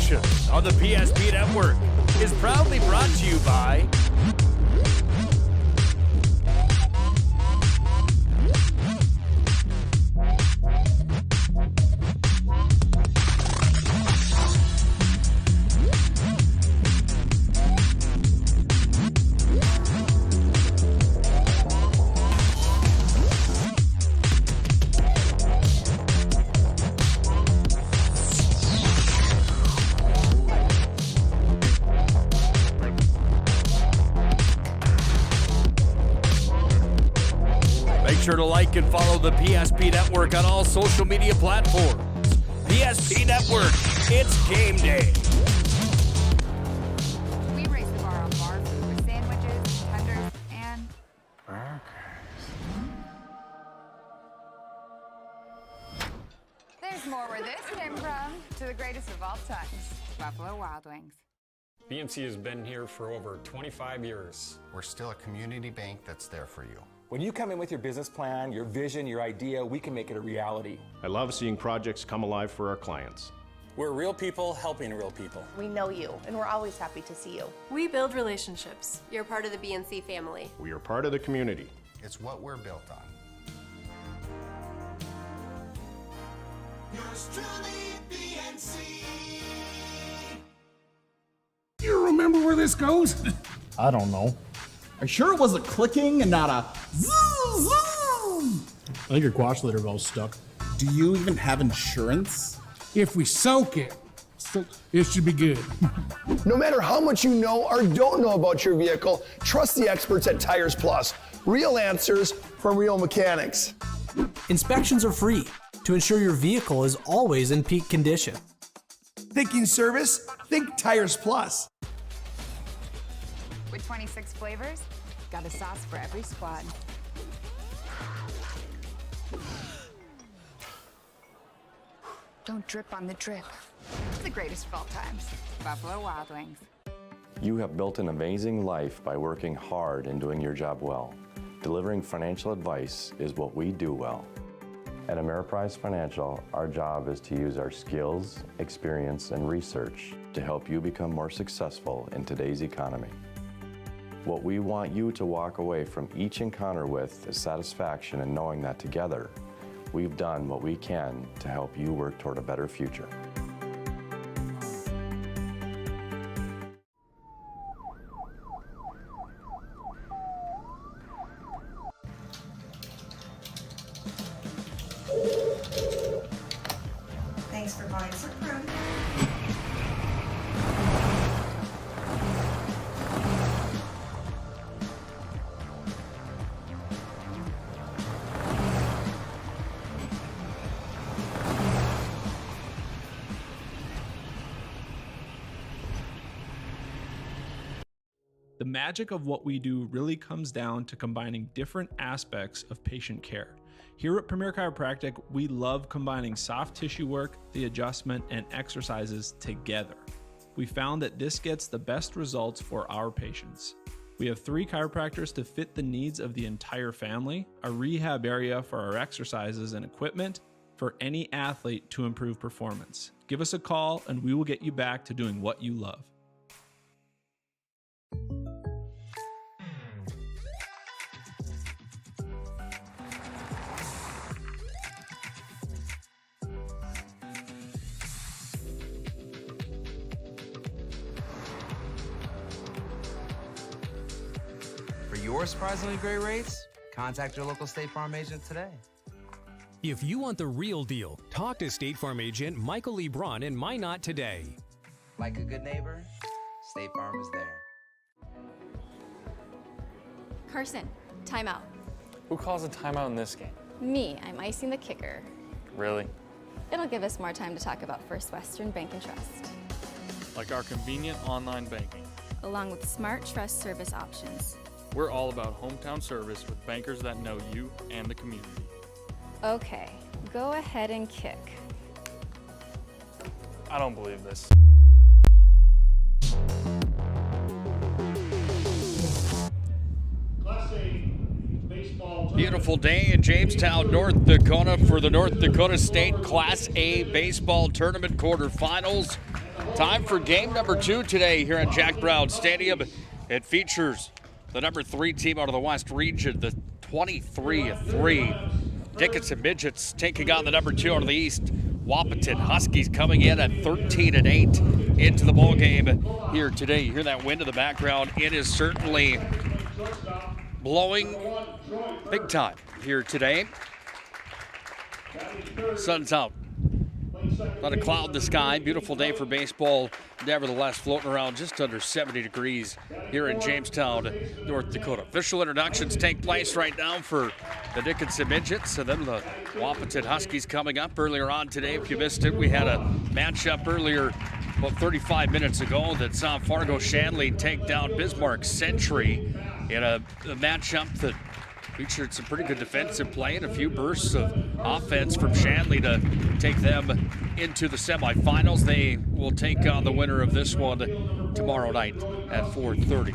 edition of the PSP Network is proudly brought to you by Make sure to like and follow the PSP Network on all social media platforms. PSP Network, it's game day. We raise the bar on bar food with sandwiches, tenders, and there's more where this came from. To the greatest of all times, Buffalo Wild Wings. BNC has been here for over 25 years. We're still a community bank that's there for you. When you come in with your business plan, your vision, your idea, we can make it a reality. I love seeing projects come alive for our clients. We're real people helping real people. We know you, and we're always happy to see you. We build relationships. You're part of the BNC family. We are part of the community. It's what we're built on. Yours truly, PNC. You remember where this goes? I don't know. Are you sure it was a clicking and not a zzz, zzz? I think your quash litter valve's stuck. Do you even have insurance? If we soak it, it should be good. No matter how much you know or don't know about your vehicle, trust the experts at Tires Plus. Real answers from real mechanics. Inspections are free to ensure your vehicle is always in peak condition. Thinking service? Think Tires Plus. With 26 flavors, got a sauce for every squad. Don't drip on the drip. The greatest of all times, Buffalo Wild Wings. You have built an amazing life by working hard and doing your job well. Delivering financial advice is what we do well. At Ameriprise Financial, our job is to use our skills, experience, and research to help you become more successful in today's economy. What we want you to walk away from each encounter with is satisfaction in knowing that together, we've done what we can to help you work toward a better future. Thanks for buying some fruit. The magic of what we do really comes down to combining different aspects of patient care. Here at Premier Chiropractic, we love combining soft tissue work, the adjustment, and exercises together. We found that this gets the best results for our patients. We have 3 chiropractors to fit the needs of the entire family, a rehab area for our exercises and equipment, for any athlete to improve performance. Give us a call and we will get you back to doing what you love. For your surprisingly great rates, contact your local State Farm agent today. If you want the real deal, talk to State Farm agent Michael Lebron in Minot today. Like a good neighbor, State Farm is there. Carson, timeout. Who calls a timeout in this game? Me, I'm icing the kicker. Really? It'll give us more time to talk about First Western Bank and Trust, Like our convenient online banking. along with smart trust service options. We're all about hometown service with bankers that know you and the community. Okay, go ahead and kick. I don't believe this. Beautiful day in Jamestown, North Dakota for the North Dakota State Class A Baseball Tournament quarterfinals. Time for game number 2 today here at Jack Brown Stadium. It features the number 3 team out of the West region, the 23-3 Dickinson Midgets, taking on the number 2 out of the East, Wahpeton Huskies, coming in at 13-8 into the ball game here today. You hear that wind in the background. It is certainly blowing big time here today. Sun's out. Not a cloud in the sky. Beautiful day for baseball. Nevertheless, floating around just under 70 degrees here in Jamestown, North Dakota. Official introductions take place right now for the Dickinson Midgets and then the Wahpeton Huskies coming up earlier on today. If you missed it, we had a matchup earlier about 35 minutes ago that saw Fargo Shanley take down Bismarck Century in a matchup that featured some pretty good defensive play and a few bursts of offense from Shanley to take them into the semifinals. They will take on the winner of this one tomorrow night at 4:30.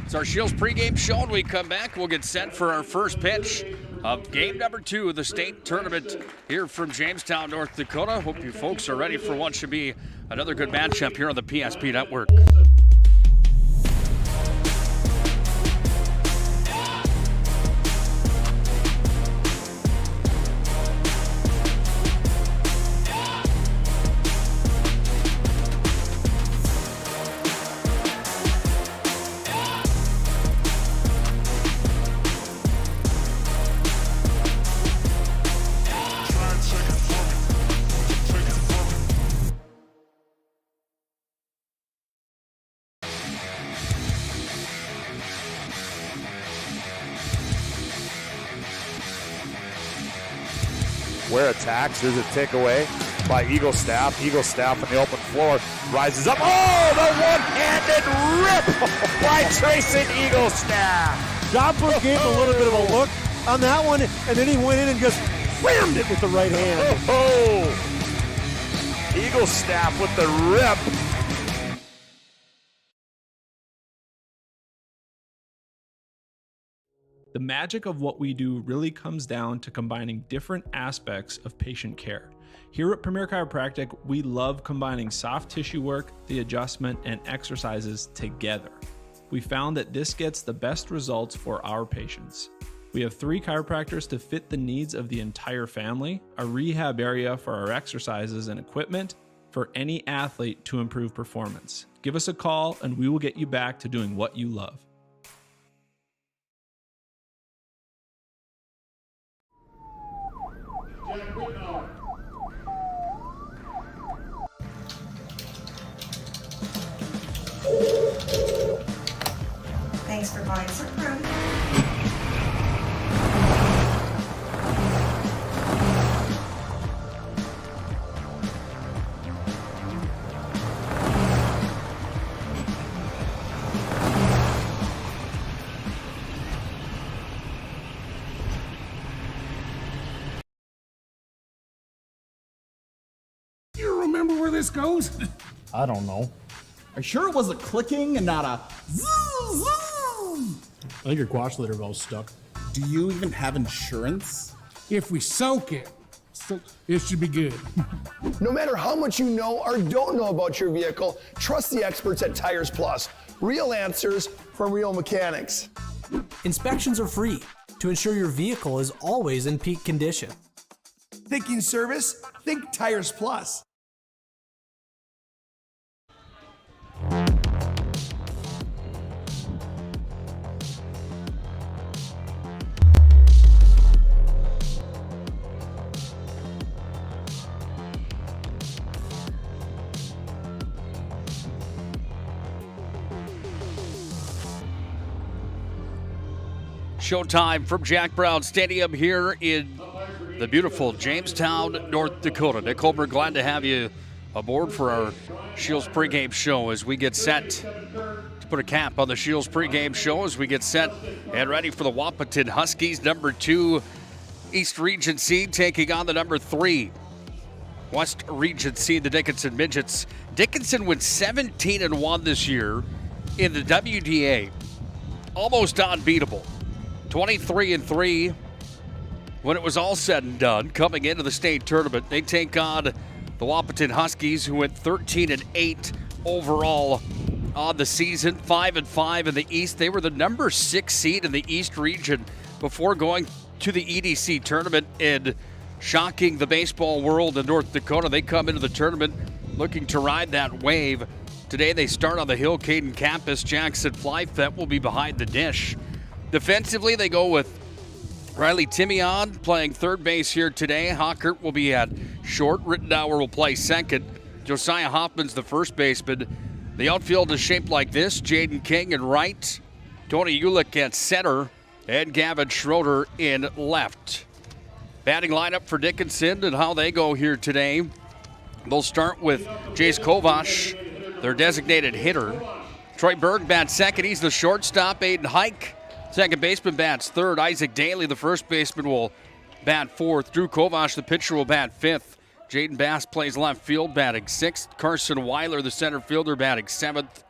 It's our Shields pregame show. When we come back, we'll get set for our first pitch of game number 2 of the state tournament here from Jamestown, North Dakota. Hope you folks are ready for what should be another good matchup here on the PSP Network. Ware attacks. There's a takeaway by Eagle Staff. Eagle Staff on the open floor rises up. Oh, the one-handed rip by Trayson Eagle Staff. Doppler gave a little bit of a look on that one, and then he went in and just whammed it with the right hand. Oh, Eagle Staff with the rip. The magic of what we do really comes down to combining different aspects of patient care. Here at Premier Chiropractic, we love combining soft tissue work, the adjustment, and exercises together. We found that this gets the best results for our patients. We have 3 chiropractors to fit the needs of the entire family, a rehab area for our exercises and equipment for any athlete to improve performance. Give us a call and we will get you back to doing what you love. Thanks for Vines Approved. You remember where this goes? I don't know. Are you sure it was a clicking and not a zzz, zzz? I think your quash litter valve's stuck. Do you even have insurance? If we soak it, it should be good. No matter how much you know or don't know about your vehicle, trust the experts at Tires Plus. Real answers from real mechanics. Inspections are free to ensure your vehicle is always in peak condition. Thinking service? Think Tires Plus. Showtime from Jack Brown Stadium here in the beautiful Jamestown, North Dakota. Nick Holbrook, glad to have you aboard for our Shields pregame show as we get set to put a cap on the Shields pregame show as we get set and ready for the Wahpeton Huskies, number 2 East Region seed, taking on the number 3 West Region seed, the Dickinson Midgets. Dickinson went 17-1 this year in the WDA, almost unbeatable. 23-3 when it was all said and done. Coming into the state tournament, they take on the The Wahpeton Huskies, who went 13-8 overall on the season, 5-5 in the East. They were the number 6 seed in the East region before going to the EDC tournament and shocking the baseball world in North Dakota. They come into the tournament looking to ride that wave. Today they start on the Hill-Caden campus. Jackson Flyfet will be behind the dish. Defensively, they go with Riley Timion playing third base here today. Hockert will be at short. Rittenauer will play second. Josiah Hoffman's the first baseman. The outfield is shaped like this. Jaden King in right. Tony Ulick at center. And Gavin Schroeder in left. Batting lineup for Dickinson and how they go here today. They'll start with Jace Kovash, their designated hitter. Troy Berg bats second. He's the shortstop. Aiden Hike, second baseman, bats third. Isaac Daly, the first baseman, will bat fourth. Drew Kovash, the pitcher, will bat fifth. Jaden Bass plays left field, batting sixth. Carson Weiler, the center fielder, batting seventh.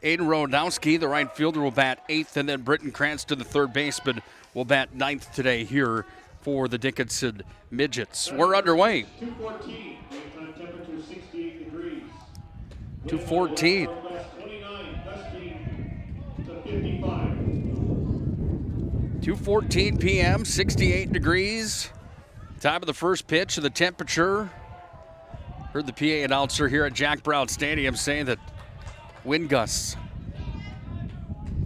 Aiden Rodowski, the right fielder, will bat eighth. And then Britton Cranston, the third baseman, will bat ninth today here for the Dickinson Midgets. We're underway. 2:14. Daytime temperature 68 degrees. 2:14. 29, gusting to 55. 2:14 p.m., 68 degrees. Time of the first pitch and the temperature. Heard the PA announcer here at Jack Brown Stadium saying that wind gusts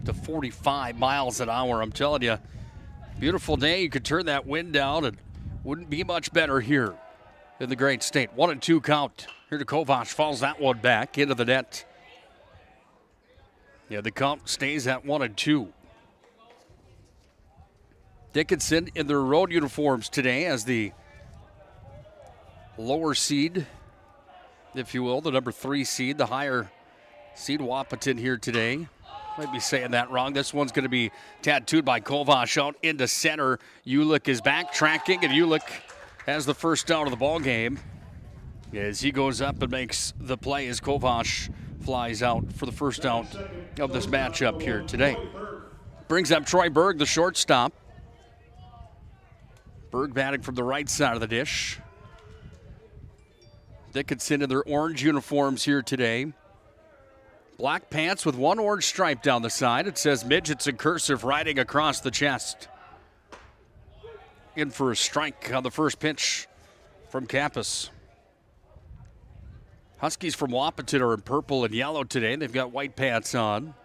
to 45 miles an hour. I'm telling you, beautiful day. You could turn that wind down and wouldn't be much better here in the great state. 1-2 count. Here to Kovash, falls that one back into the net. Yeah, the count stays at 1-2. Dickinson in their road uniforms today as the lower seed, if you will, the number 3 seed, the higher seed Wahpeton here today. Might be saying that wrong. This one's going to be tattooed by Kovash out into center. Ulick is backtracking, and Ulick has the first down of the ball game as he goes up and makes the play as Kovash flies out for the first down of this matchup here today. Brings up Troy Berg, the shortstop. Berg batting from the right side of the dish. Dickinson in their orange uniforms here today. Black pants with one orange stripe down the side. It says Midgets in cursive riding across the chest. In for a strike on the first pitch from campus. Huskies from Wahpeton are in purple and yellow today. They've got white pants on.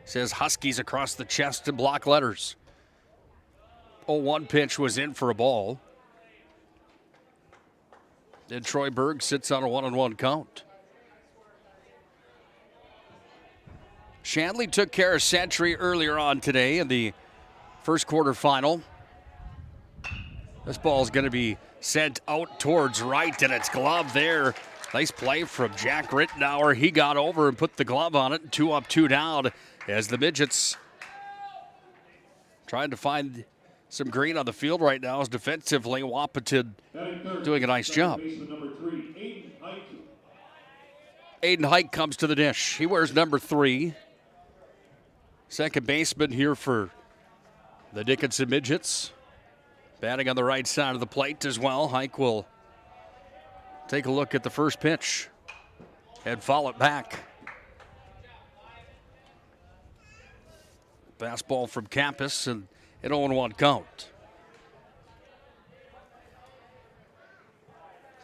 It says Huskies across the chest in block letters. 0-1 pitch was in for a ball. Then Troy Berg sits on a 1-1 count. Shanley took care of Century earlier on today in the first quarterfinal. This ball is going to be sent out towards right, and it's gloved there. Nice play from Jack Rittenauer. He got over and put the glove on it. 2 up, 2 down as the Midgets trying to find some green on the field right now as defensively Wahpeton doing a nice job. Aiden Hike comes to the dish. He wears number 3. Second baseman here for the Dickinson Midgets. Batting on the right side of the plate as well. Hike will take a look at the first pitch and foul it back. Fastball from campus and an 0-1 count.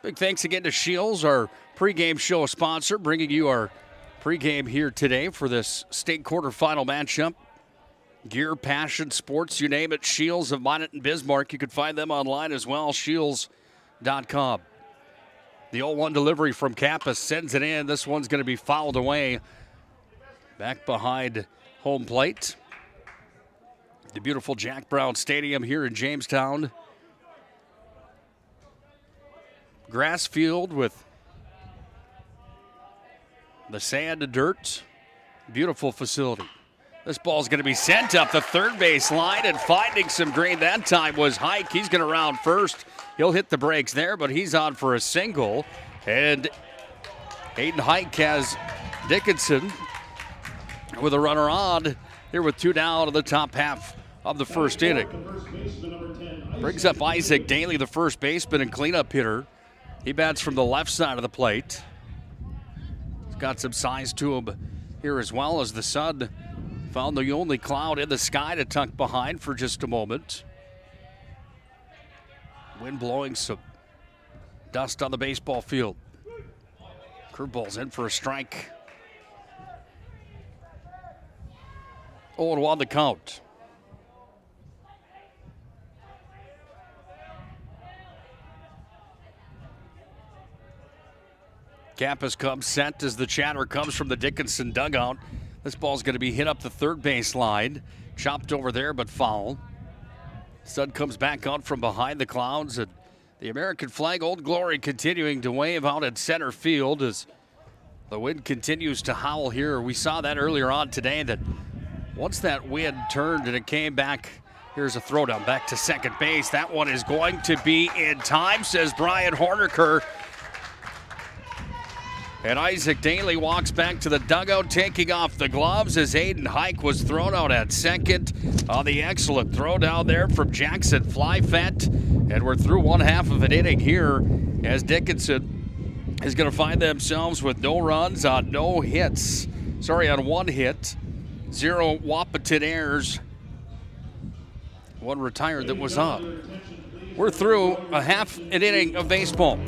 Big thanks again to Shields, our pregame show sponsor, bringing you our pregame here today for this state quarterfinal matchup. Gear, passion, sports, you name it. Shields of Minot and Bismarck. You can find them online as well, shields.com. The 0-1 delivery from campus sends it in. This one's going to be fouled away back behind home plate. The beautiful Jack Brown Stadium here in Jamestown. Grass field with the sand and dirt. Beautiful facility. This ball's going to be sent up the third base line, and finding some green that time was Hike. He's going to round first. He'll hit the brakes there, but he's on for a single. And Aiden Hike has Dickinson with a runner on here with 2 down in the top half of the first inning. Brings up Isaac Daly, the first baseman and cleanup hitter. He bats from the left side of the plate. He's got some size to him here as well, as the sun found the only cloud in the sky to tuck behind for just a moment. Wind blowing some dust on the baseball field. Curveball's in for a strike. 0-1 the count. Kappas comes set as the chatter comes from the Dickinson dugout. This ball's going to be hit up the third base line. Chopped over there, but foul. Sun comes back out from behind the clouds, and the American flag, Old Glory, continuing to wave out at center field as the wind continues to howl here. We saw that earlier on today, that once that wind turned and it came back, here's a throwdown back to second base. That one is going to be in time, says Brian Horniker. And Isaac Daly walks back to the dugout, taking off the gloves as Aiden Hike was thrown out at second on the excellent throw down there from Jackson Flyfett. And we're through one half of an inning here as Dickinson is going to find themselves with no runs on no hits. On one hit, 0 Wahpeton errors, 1 retired that was up. We're through a half an inning of baseball.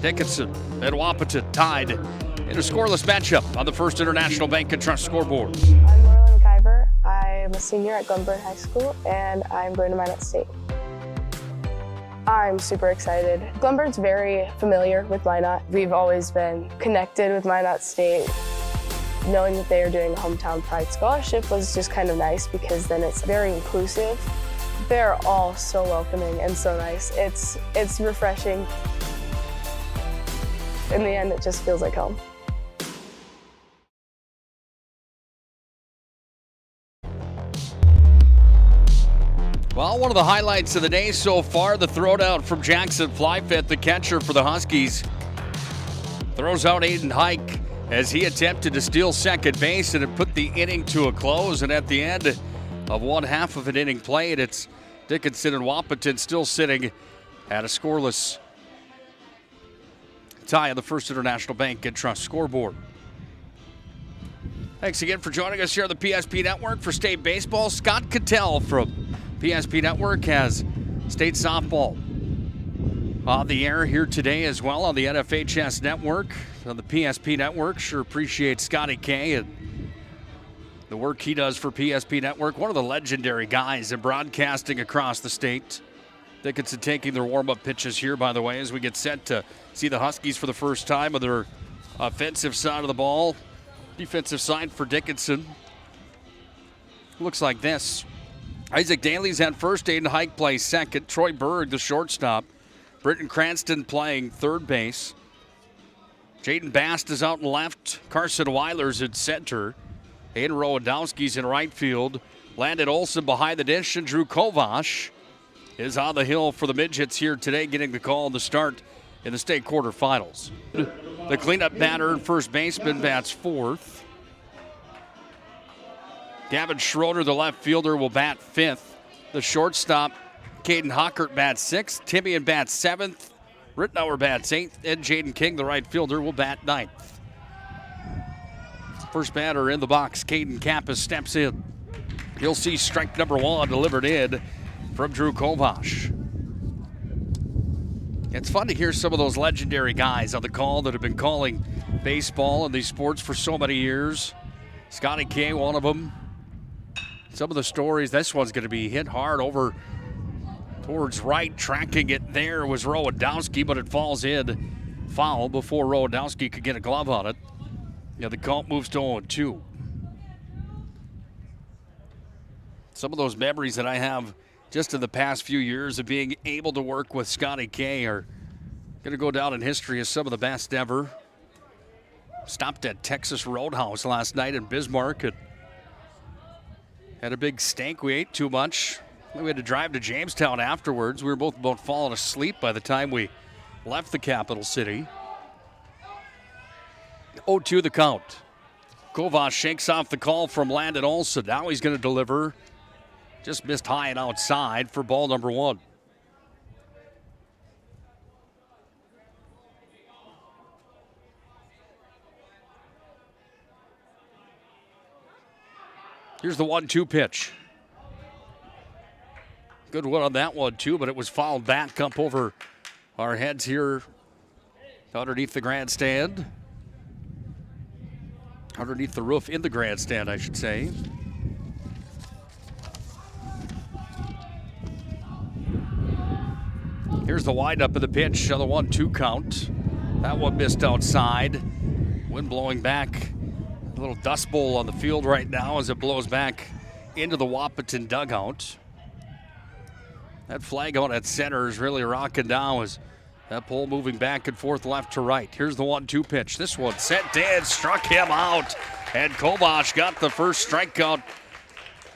Dickinson and Wahpeton tied in a scoreless matchup on the First International Bank and Trust scoreboard. I'm Lauren McIver. I'm a senior at Glenburn High School, and I'm going to Minot State. I'm super excited. Glenburn's very familiar with Minot. We've always been connected with Minot State. Knowing that they are doing a Hometown Pride Scholarship was just kind of nice, because then it's very inclusive. They're all so welcoming and so nice. It's refreshing. In the end, it just feels like home. Well, one of the highlights of the day so far, the throwdown from Jackson Flyfett, the catcher for the Huskies. Throws out Aiden Hike as he attempted to steal second base, and it put the inning to a close. And at the end of one half of an inning played, it's Dickinson and Wahpeton still sitting at a scoreless tie on the First International Bank and Trust scoreboard. Thanks again for joining us here on the PSP Network for State Baseball. Scott Cattell from PSP Network has State Softball on the air here today as well on the NFHS Network. On the PSP Network, sure appreciate Scotty K and the work he does for PSP Network. One of the legendary guys in broadcasting across the state. Dickinson taking their warm-up pitches here, by the way, as we get set to see the Huskies for the first time on their offensive side of the ball. Defensive side for Dickinson looks like this. Isaac Daly's at first, Aiden Hike plays second, Troy Berg, the shortstop, Britton Cranston playing third base, Jaden Bast is out in left, Carson Weiler's in center, Aiden Rowandowski's in right field, Landon Olson behind the dish, and Drew Kovash is on the hill for the Midgets here today, getting the call to start in the state quarterfinals. The cleanup batter and first baseman bats fourth. Gavin Schroeder, the left fielder, will bat fifth. The shortstop, Caden Hockert, bats sixth. Timian bats seventh. Rittenauer bats eighth. And Jaden King, the right fielder, will bat ninth. First batter in the box, Caden Kappas steps in. You'll see strike number one delivered in from Drew Kovash. It's fun to hear some of those legendary guys on the call that have been calling baseball and these sports for so many years. Scotty K, one of them. Some of the stories, this one's going to be hit hard over towards right. Tracking it there was Rowandowski, but it falls in foul before Rowandowski could get a glove on it. Yeah, the count moves to 0-2. Some of those memories that I have just in the past few years of being able to work with Scotty K are going to go down in history as some of the best ever. Stopped at Texas Roadhouse last night in Bismarck and had a big steak. We ate too much. We had to drive to Jamestown afterwards. We were both about falling asleep by the time we left the capital city. 0-2 the count. Kovash shakes off the call from Landon Olson. Now he's going to deliver. Just missed high and outside for ball number one. Here's the 1-2 pitch. Good one on that one, too, but it was fouled back up over our heads here underneath the grandstand. Underneath the roof in the grandstand, I should say. Here's the windup of the pitch on the 1-2 count. That one missed outside. Wind blowing back. A little dust bowl on the field right now as it blows back into the Wahpeton dugout. That flag out at center is really rocking down as that pole moving back and forth left to right. Here's the 1-2 pitch. This one sent dead, struck him out. And Kovash got the first strikeout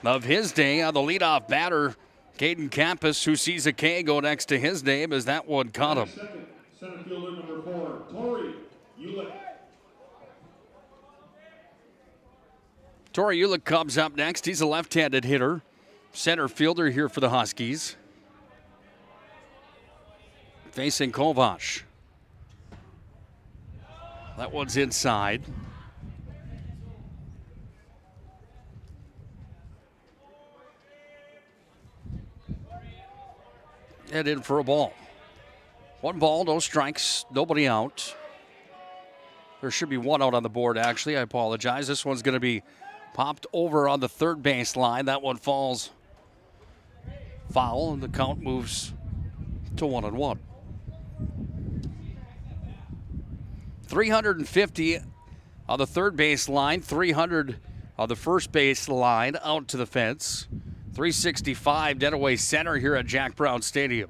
of his day on the leadoff batter, Caden Campus, who sees a K go next to his name as that one caught him. Second, center fielder number 4, Tori Ulick. Tori Ulick comes up next. He's a left-handed hitter, center fielder here for the Huskies. Facing Kovash. That one's inside. And in for a ball. 1 ball, no strikes, nobody out. There should be 1 out on the board, actually. I apologize. This one's going to be popped over on the third base line. That one falls foul, and the count moves to 1-1. 350 on the third base line, 300 on the first base line, out to the fence. 365 dead away center here at Jack Brown Stadium.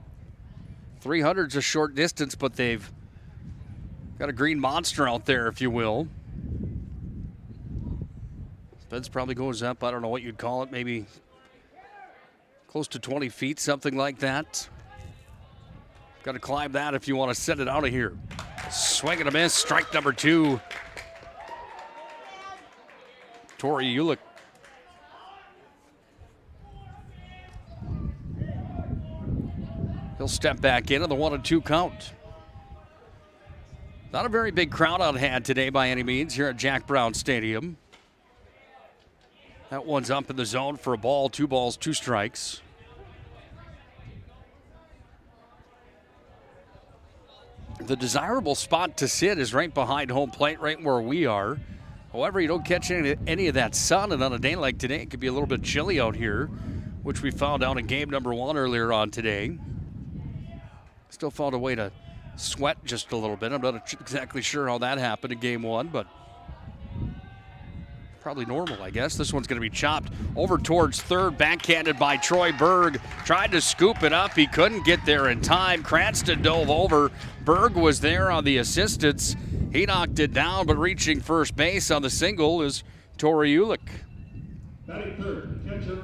300's a short distance, but they've got a green monster out there, if you will. Fence probably goes up, I don't know what you'd call it, maybe close to 20 feet, something like that. Got to climb that if you want to set it out of here. Swing and a miss, strike number 2. Tori Ulick. He'll step back in on the 1-2 count. Not a very big crowd on hand today by any means here at Jack Brown Stadium. That one's up in the zone for a ball, 2 balls, 2 strikes. The desirable spot to sit is right behind home plate, right where we are. However, you don't catch any of that sun, and on a day like today, it could be a little bit chilly out here, which we found out in game number 1 earlier on today. Still found a way to sweat just a little bit. I'm not exactly sure how that happened in game 1, but probably normal, I guess. This one's going to be chopped over towards third, backhanded by Troy Berg. Tried to scoop it up. He couldn't get there in time. Cranston dove over. Berg was there on the assistance. He knocked it down, but reaching first base on the single is Tori Ulick. Batting third, catcher,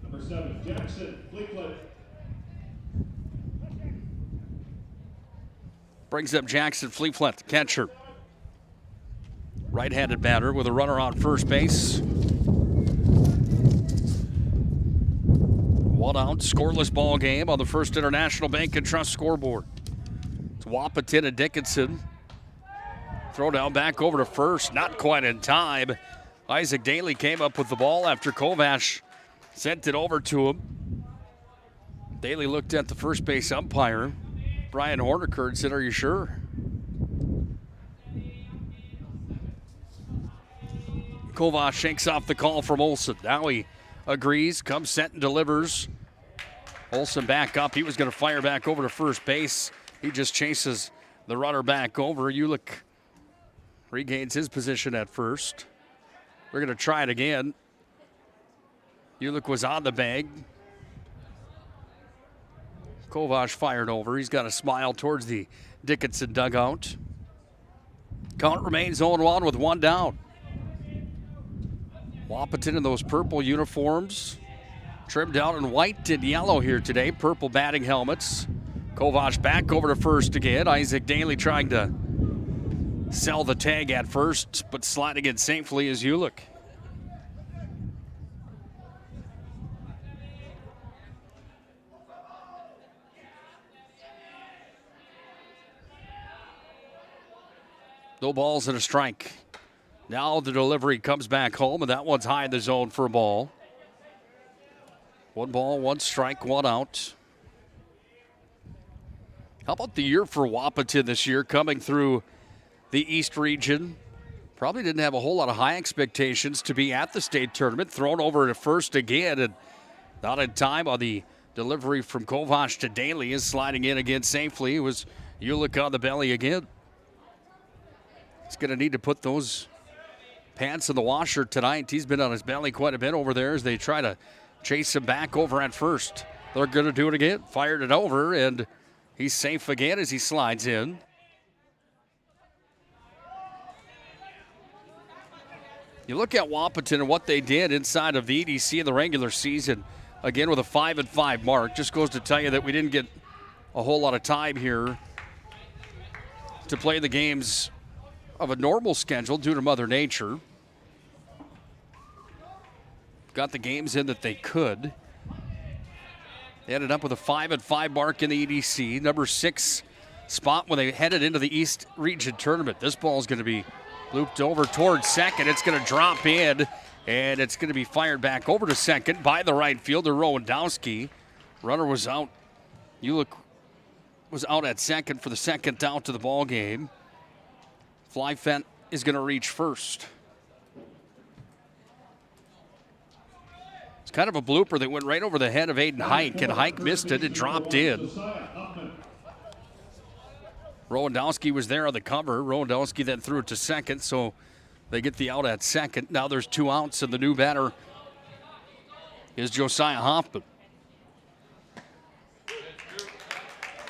number 7, Jackson Fleetfoot. Brings up Jackson Fleetfoot, the catcher. Right-handed batter with a runner on first base. 1 out, scoreless ball game on the First International Bank and Trust scoreboard. It's Wahpeton and Dickinson. Throw down back over to first, not quite in time. Isaac Daly came up with the ball after Kovash sent it over to him. Daly looked at the first base umpire, Brian Horniker, and said, "Are you sure?" Kovash shakes off the call from Olsen. Now he agrees, comes set and delivers. Olsen back up. He was going to fire back over to first base. He just chases the runner back over. Ulick regains his position at first. We're going to try it again. Ulick was on the bag. Kovash fired over. He's got a smile towards the Dickinson dugout. Count remains 0-1 with 1 down. Wahpeton in those purple uniforms, trimmed out in white and yellow here today. Purple batting helmets. Kovash back over to first again. Isaac Daly trying to sell the tag at first, but sliding it safely is Ulick. No balls and a strike. Now the delivery comes back home, and that one's high in the zone for a ball. 1 ball, 1 strike, 1 out. How about the year for Wahpeton this year, coming through the East region? Probably didn't have a whole lot of high expectations to be at the state tournament. Thrown over to first again, and not in time on the delivery from Kovac to Daly. Is sliding in again safely. It was Ulick on the belly again. He's going to need to put those pants in the washer tonight. He's been on his belly quite a bit over there as they try to chase him back over at first. They're going to do it again. Fired it over, and he's safe again as he slides in. You look at Wahpeton and what they did inside of the EDC in the regular season, again with a 5-5 mark. Just goes to tell you that we didn't get a whole lot of time here to play the games of a normal schedule due to Mother Nature. Got the games in that they could. They ended up with a 5-5 mark in the EDC, number 6 spot when they headed into the East Region tournament. This ball is going to be looped over towards second. It's going to drop in, and it's going to be fired back over to second by the right fielder, Rowandowski. Runner was out. Ulick was out at second for the second out to the ball game. Fly Fent is going to reach first. It's kind of a blooper that went right over the head of Aiden Hike, and Hike missed it. It dropped in. Rowandowski was there on the cover. Rowandowski then threw it to second, so they get the out at second. Now there's 2 outs, and the new batter is Josiah Hoffman.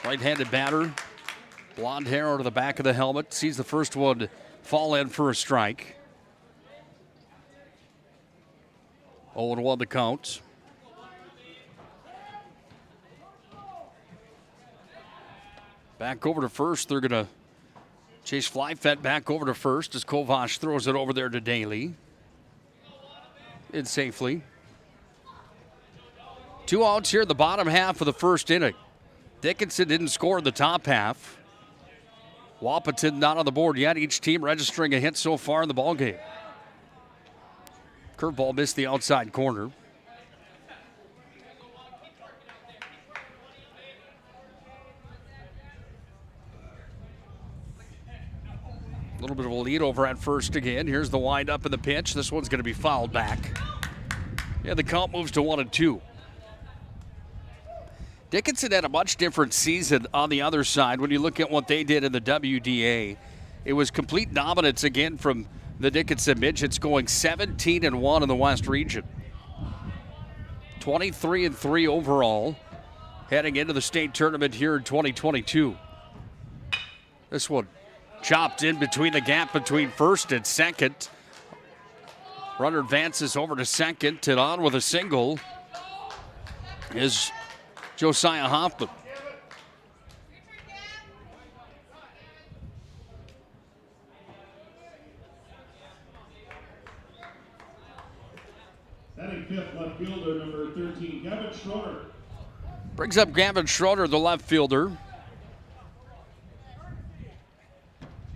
Right-handed batter. Blonde hair out of the back of the helmet. Sees the first one fall in for a strike. 0-1 the count. Back over to first. They're going to chase Fly Fent back over to first as Kovac throws it over there to Daly. In safely. 2 outs here in the bottom half of the first inning. Dickinson didn't score in the top half. Wahpeton not on the board yet. Each team registering a hit so far in the ballgame. Curveball missed the outside corner. A little bit of a lead over at first again. Here's the windup and the pitch. This one's going to be fouled back. Yeah, the count moves to 1-2. Dickinson had a much different season on the other side. When you look at what they did in the WDA, it was complete dominance again from the Dickinson Midgets, going 17-1 in the West region. 23-3 overall, heading into the state tournament here in 2022. This one chopped in between the gap between first and second. Runner advances over to second, and on with a single is Josiah Hoffman. Batting fifth, left fielder, number 13, Gavin Schroeder. Brings up Gavin Schroeder, the left fielder.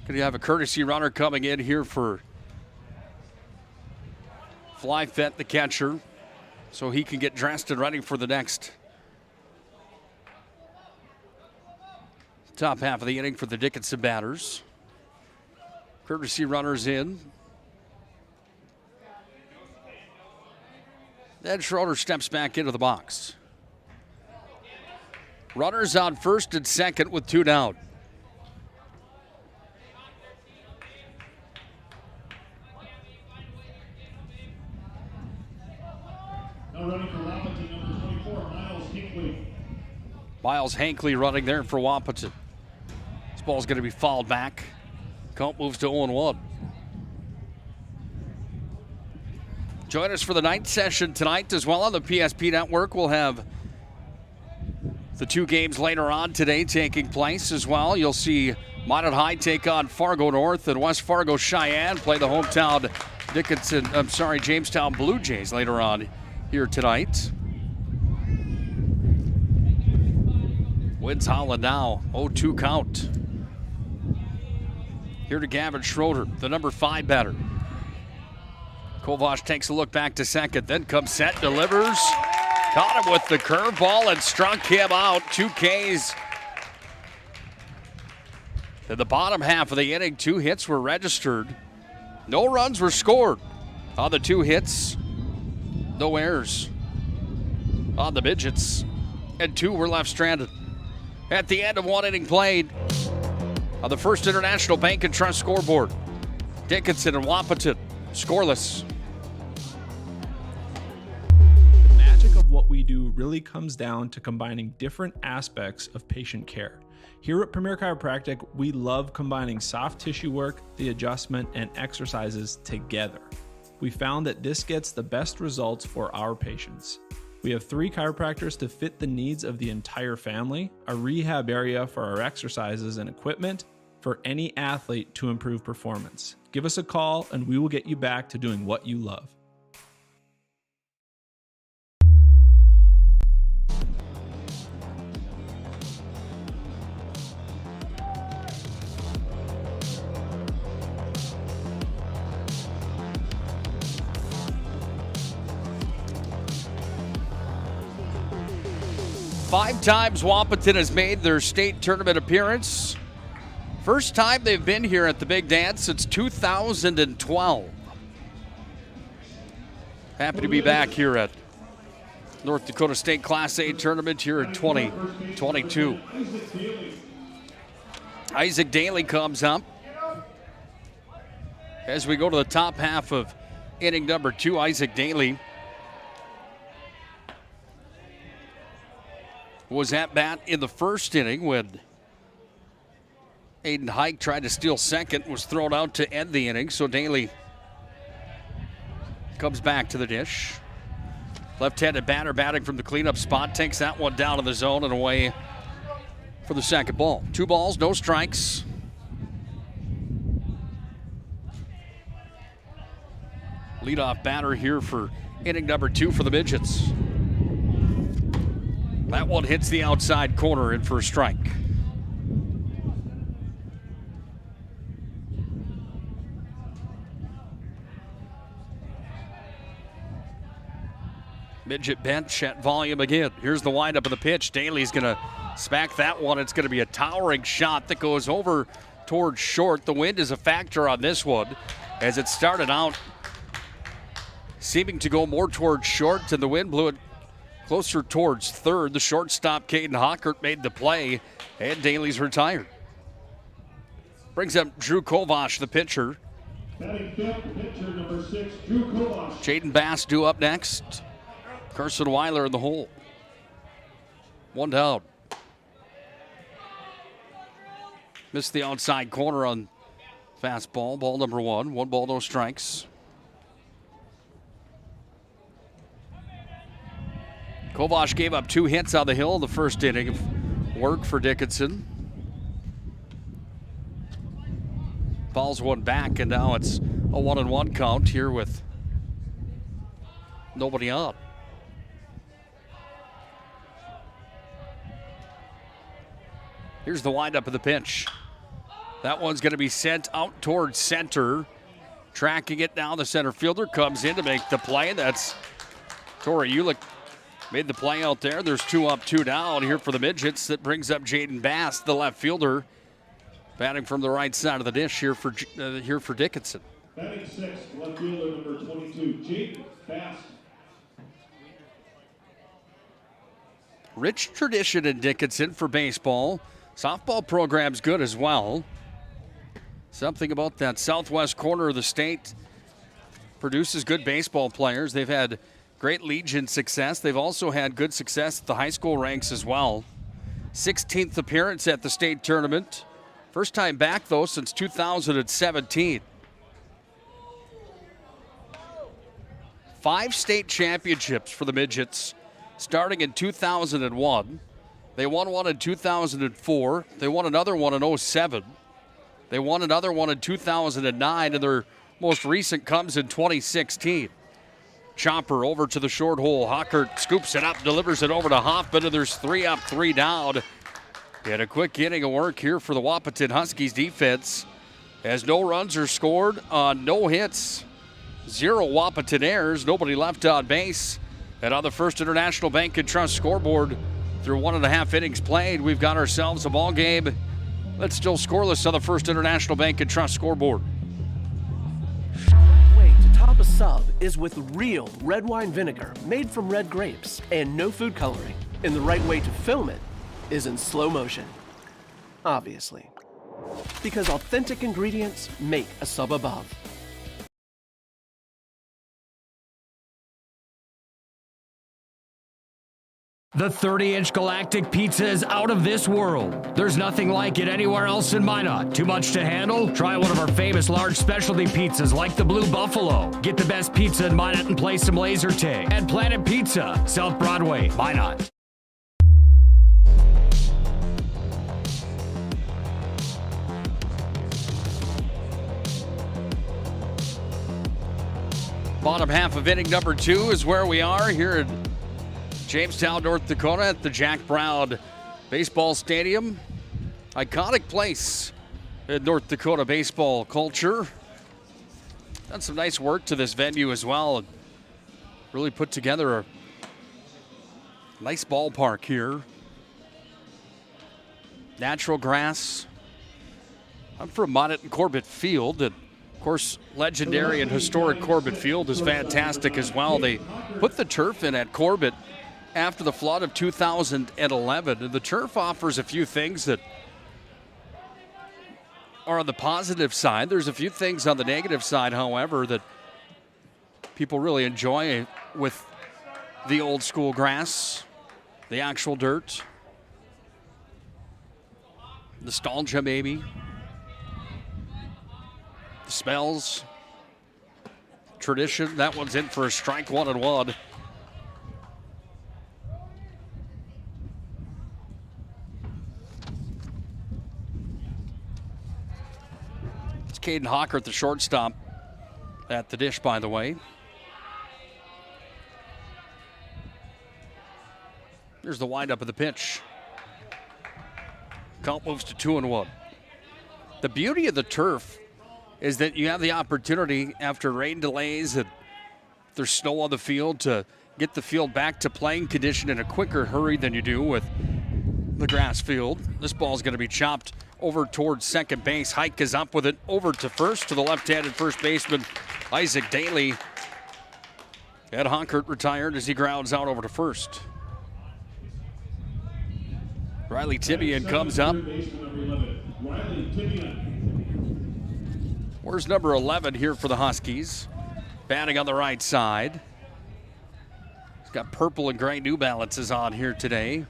Going to have a courtesy runner coming in here for Fly Fent, the catcher, so he can get dressed and ready for the next top half of the inning for the Dickinson batters. Courtesy runners in. Then Schroeder steps back into the box. Runners on first and second with 2 down. Now running for Wahpeton, number 24, Miles Hinckley. Miles Hinckley running there for Wahpeton. This ball's going to be fouled back. Count moves to 0-1. Join us for the night session tonight as well on the PSP Network. We'll have the 2 games later on today taking place as well. You'll see Minot High take on Fargo North, and West Fargo Cheyenne play the hometown Jamestown Blue Jays later on here tonight. Wins Holland now, 0-2 count. Here to Gavin Schroeder, the number 5 batter. Kovash takes a look back to second, then comes set, delivers. Caught him with the curveball and struck him out. 2 Ks. In the bottom half of the inning, 2 hits were registered. No runs were scored on the 2 hits. No errors on the Midgets. And 2 were left stranded. At the end of 1 inning played on the First International Bank and Trust scoreboard, Dickinson and Wahpeton scoreless. The magic of what we do really comes down to combining different aspects of patient care. Here at Premier Chiropractic, we love combining soft tissue work, the adjustment, and exercises together. We found that this gets the best results for our patients. We have 3 chiropractors to fit the needs of the entire family, a rehab area for our exercises and equipment for any athlete to improve performance. Give us a call and we will get you back to doing what you love. Five times Wahpeton has made their state tournament appearance. First time they've been here at the Big Dance since 2012. Happy to be back here at North Dakota State Class A tournament here in 2022. Isaac Daly comes up. As we go to the top half of inning number 2, Isaac Daly was at bat in the first inning when Aiden Hike tried to steal second, was thrown out to end the inning, so Daly comes back to the dish. Left-handed batter batting from the cleanup spot, takes that one down in the zone and away for the second ball. 2 balls, no strikes. Leadoff batter here for inning number 2 for the Midgets. That one hits the outside corner in for a strike. Midget bench at volume again. Here's the windup of the pitch. Daly's going to smack that one. It's going to be a towering shot that goes over towards short. The wind is a factor on this one as it started out seeming to go more towards short, and the wind blew it closer towards third. The shortstop, Caden Hockert, made the play, and Daly's retired. Brings up Drew Kovash, the pitcher. Batting fifth, pitcher number 6, Drew Kovash. Jaden Bass due up next. Carson Weiler in the hole. 1 down. Missed the outside corner on fastball. Ball number 1. 1 ball, no strikes. Kovash gave up 2 hits on the hill in the first inning of work for Dickinson. Falls one back, and now it's a 1-1 count here with nobody out. Here's the windup of the pitch. That one's going to be sent out towards center. Tracking it now, the center fielder comes in to make the play. That's Tori Ulick. Made the play out there. There's 2 up, 2 down here for the Midgets. That brings up Jaden Bass, the left fielder, batting from the right side of the dish here for Dickinson. Batting 6th, left fielder number 22, Jaden Bass. Rich tradition in Dickinson for baseball. Softball program's good as well. Something about that southwest corner of the state produces good baseball players. They've had great Legion success. They've also had good success at the high school ranks as well. 16th appearance at the state tournament. First time back, though, since 2017. 5 state championships for the Midgets, starting in 2001. They won one in 2004. They won another one in 2007. They won another one in 2009, and their most recent comes in 2016. Chopper over to the short hole. Hockert scoops it up, delivers it over to Hoffman, and there's 3 up, 3 down. And a quick inning of work here for the Wahpeton Huskies defense, as no runs are scored on no hits. 0 Wahpeton. Nobody left on base. And on the First International Bank and Trust scoreboard, through 1.5 innings played, we've got ourselves a ball game that's still scoreless on the First International Bank and Trust scoreboard. Way to top a sub is with real red wine vinegar made from red grapes and no food coloring. And the right way to film it is in slow motion. Obviously. Because authentic ingredients make a sub above. The 30-inch Galactic Pizza is out of this world. There's nothing like it anywhere else in Minot. Too much to handle? Try one of our famous large specialty pizzas like the Blue Buffalo. Get the best pizza in Minot and play some laser tag. At Planet Pizza, South Broadway, Minot. Bottom half of inning number 2 is where we are here in Jamestown, North Dakota at the Jack Brown Baseball Stadium. Iconic place in North Dakota baseball culture. Done some nice work to this venue as well. And really put together a nice ballpark here. Natural grass. I'm from Minot and Corbett Field, and of course, legendary and historic Corbett Field is fantastic as well. They put the turf in at Corbett after the flood of 2011. And the turf offers a few things that are on the positive side. There's a few things on the negative side, however, that people really enjoy with the old school grass, the actual dirt. Nostalgia, maybe. The smells. Tradition. That one's in for a strike, 1-1. Caden Hawker at the shortstop at the dish, by the way. Here's the windup of the pitch. Count moves to 2-1. The beauty of the turf is that you have the opportunity after rain delays and there's snow on the field to get the field back to playing condition in a quicker hurry than you do with the grass field. This ball is going to be chopped over towards second base. Hike is up with it over to first to the left-handed first baseman, Isaac Daly. Ed Honkert retired as he grounds out over to first. Riley Tibbian comes up. Where's number 11 here for the Huskies? Batting on the right side. He's got purple and gray New Balances on here today.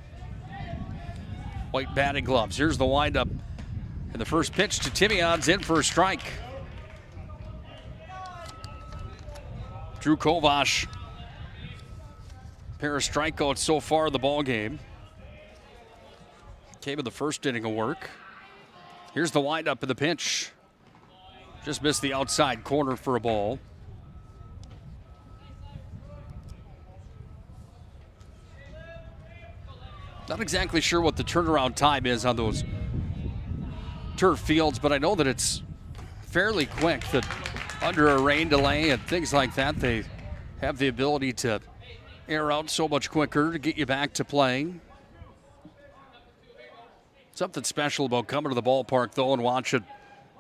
White batting gloves. Here's the windup. And the first pitch to Tibbian's in for a strike. Drew Kovash. Pair of strikeouts so far in the ball game. Came in the first inning of work. Here's the windup of the pitch. Just missed the outside corner for a ball. Not exactly sure what the turnaround time is on those turf fields, but I know that it's fairly quick, that under a rain delay and things like that, they have the ability to air out so much quicker to get you back to playing. Something special about coming to the ballpark, though, and watching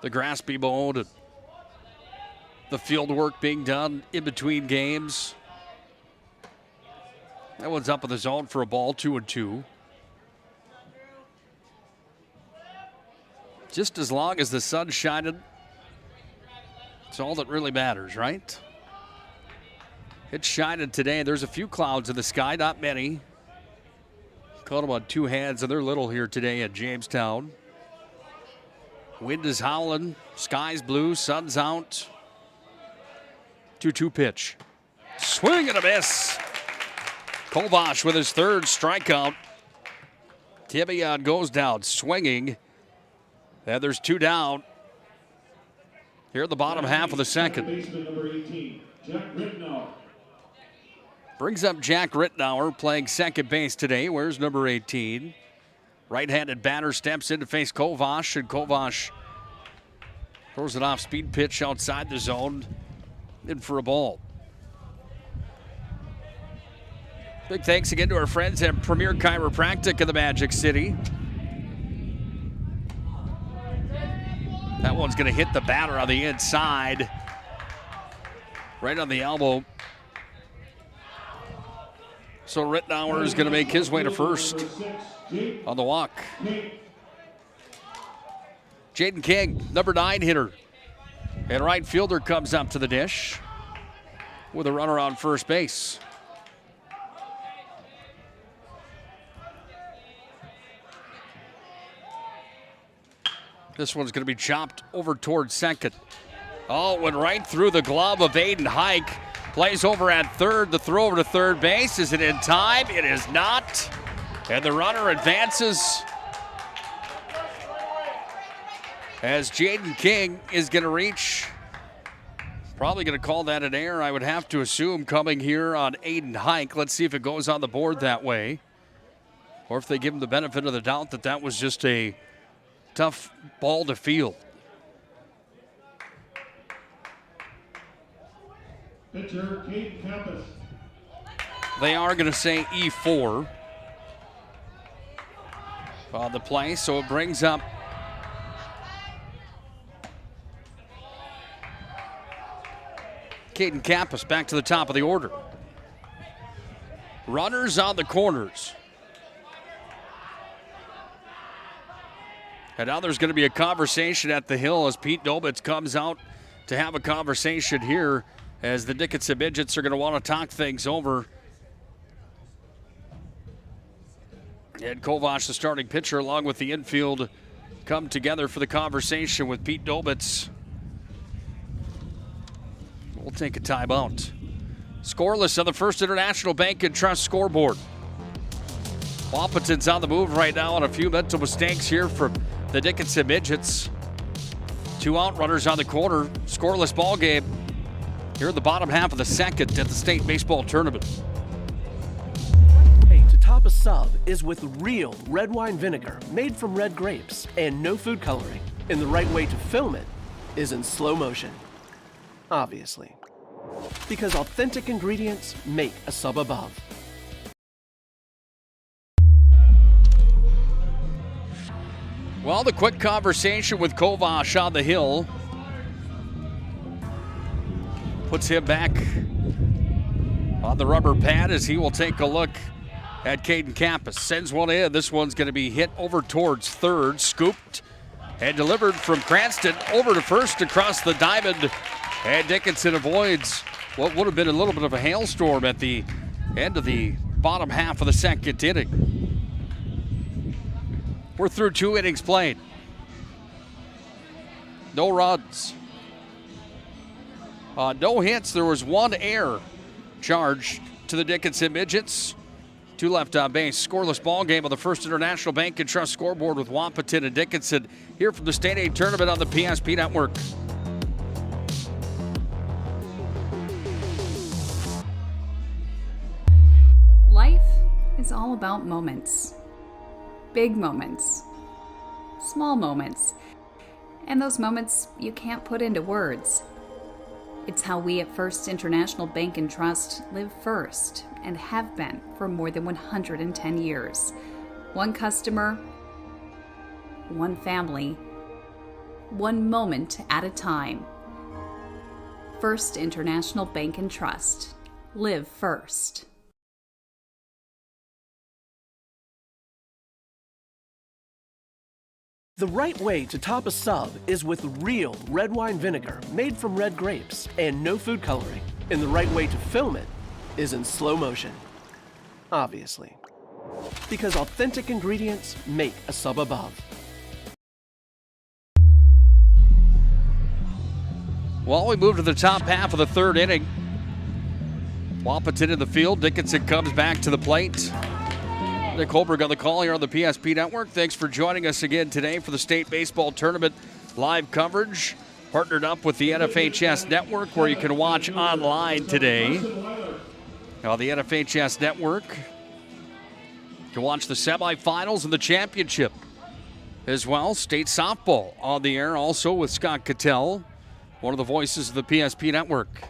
the grass be mowed and the field work being done in between games. That one's up in the zone for a ball, 2-2. Just as long as the sun's shining, it's all that really matters, right? It's shining today. There's a few clouds in the sky, not many. Caught them on two hands, and they're little here today at Jamestown. Wind is howling, sky's blue, sun's out. 2-2 pitch. Swing and a miss. Kovash with his third strikeout. Tibbian goes down swinging. And there's two down here at the bottom half of the second. Brings up Jack Rittenauer playing second base today. Where's number 18? Right-handed batter steps in to face Kovash, and Kovash throws an off-speed pitch outside the zone. in for a ball. Big thanks again to our friends at Premier Chiropractic in the Magic City. That one's going to hit the batter on the inside. Right on the elbow. So Rittenauer is going to make his way to first on the walk. Jaden King, number 9 hitter. And right fielder comes up to the dish with a runner on first base. This one's going to be chopped over towards second. Oh, it went right through the glove of Aiden Hike. Plays over at third. The throw over to third base. Is it in time? It is not. And the runner advances as Jaden King is going to reach. Probably going to call that an error, I would have to assume, coming here on Aiden Hike. Let's see if it goes on the board that way. Or if they give him the benefit of the doubt that that was just a tough ball to field. Pitcher, Caden Campus. They are going to say E4 on the play, so it brings up Caden Campus back to the top of the order. Runners on the corners. And now there's going to be a conversation at the hill as Pete Dobitz comes out to have a conversation here as the Dickinson Midgets are going to want to talk things over. And Kovash, the starting pitcher, along with the infield, come together for the conversation with Pete Dobitz. We'll take a timeout. Scoreless on the First International Bank and Trust scoreboard. Wahpeton's on the move right now on a few mental mistakes here from the Dickinson Midgets. 2 out runners on the corner. Scoreless ball game here in the bottom half of the second at the state baseball tournament. Hey, to top a sub is with real red wine vinegar made from red grapes and no food coloring. And the right way to film it is in slow motion. Obviously. Because authentic ingredients make a sub above. Well, the quick conversation with Kovash on the hill puts him back on the rubber pad as he will take a look at Caden Campus. Sends one in. This one's going to be hit over towards third, scooped and delivered from Cranston over to first across the diamond. And Dickinson avoids what would have been a little bit of a hailstorm at the end of the bottom half of the second inning. We're through 2 innings played. No runs. No hits. There was 1 error charged to the Dickinson Midgets. 2 left on base. Scoreless ball game on the First International Bank and Trust scoreboard with Wahpeton and Dickinson here from the State A Tournament on the PSP Network. Life is all about moments. Big moments, small moments, and those moments you can't put into words. It's how we at First International Bank and Trust live first and have been for more than 110 years. One customer, one family, one moment at a time. First International Bank and Trust. Live first. The right way to top a sub is with real red wine vinegar made from red grapes and no food coloring. And the right way to film it is in slow motion. Obviously. Because authentic ingredients make a sub above. Well, we move to the top half of the third inning. Wahpeton in the field. Dickinson comes back to the plate. Nick Holberg on the call here on the PSP Network. Thanks for joining us again today for the State Baseball Tournament live coverage. Partnered up with the NFHS Network, where you can watch online today. Now, the NFHS Network, you can watch the semifinals and the championship as well. State softball on the air also with Scott Cattell, one of the voices of the PSP Network.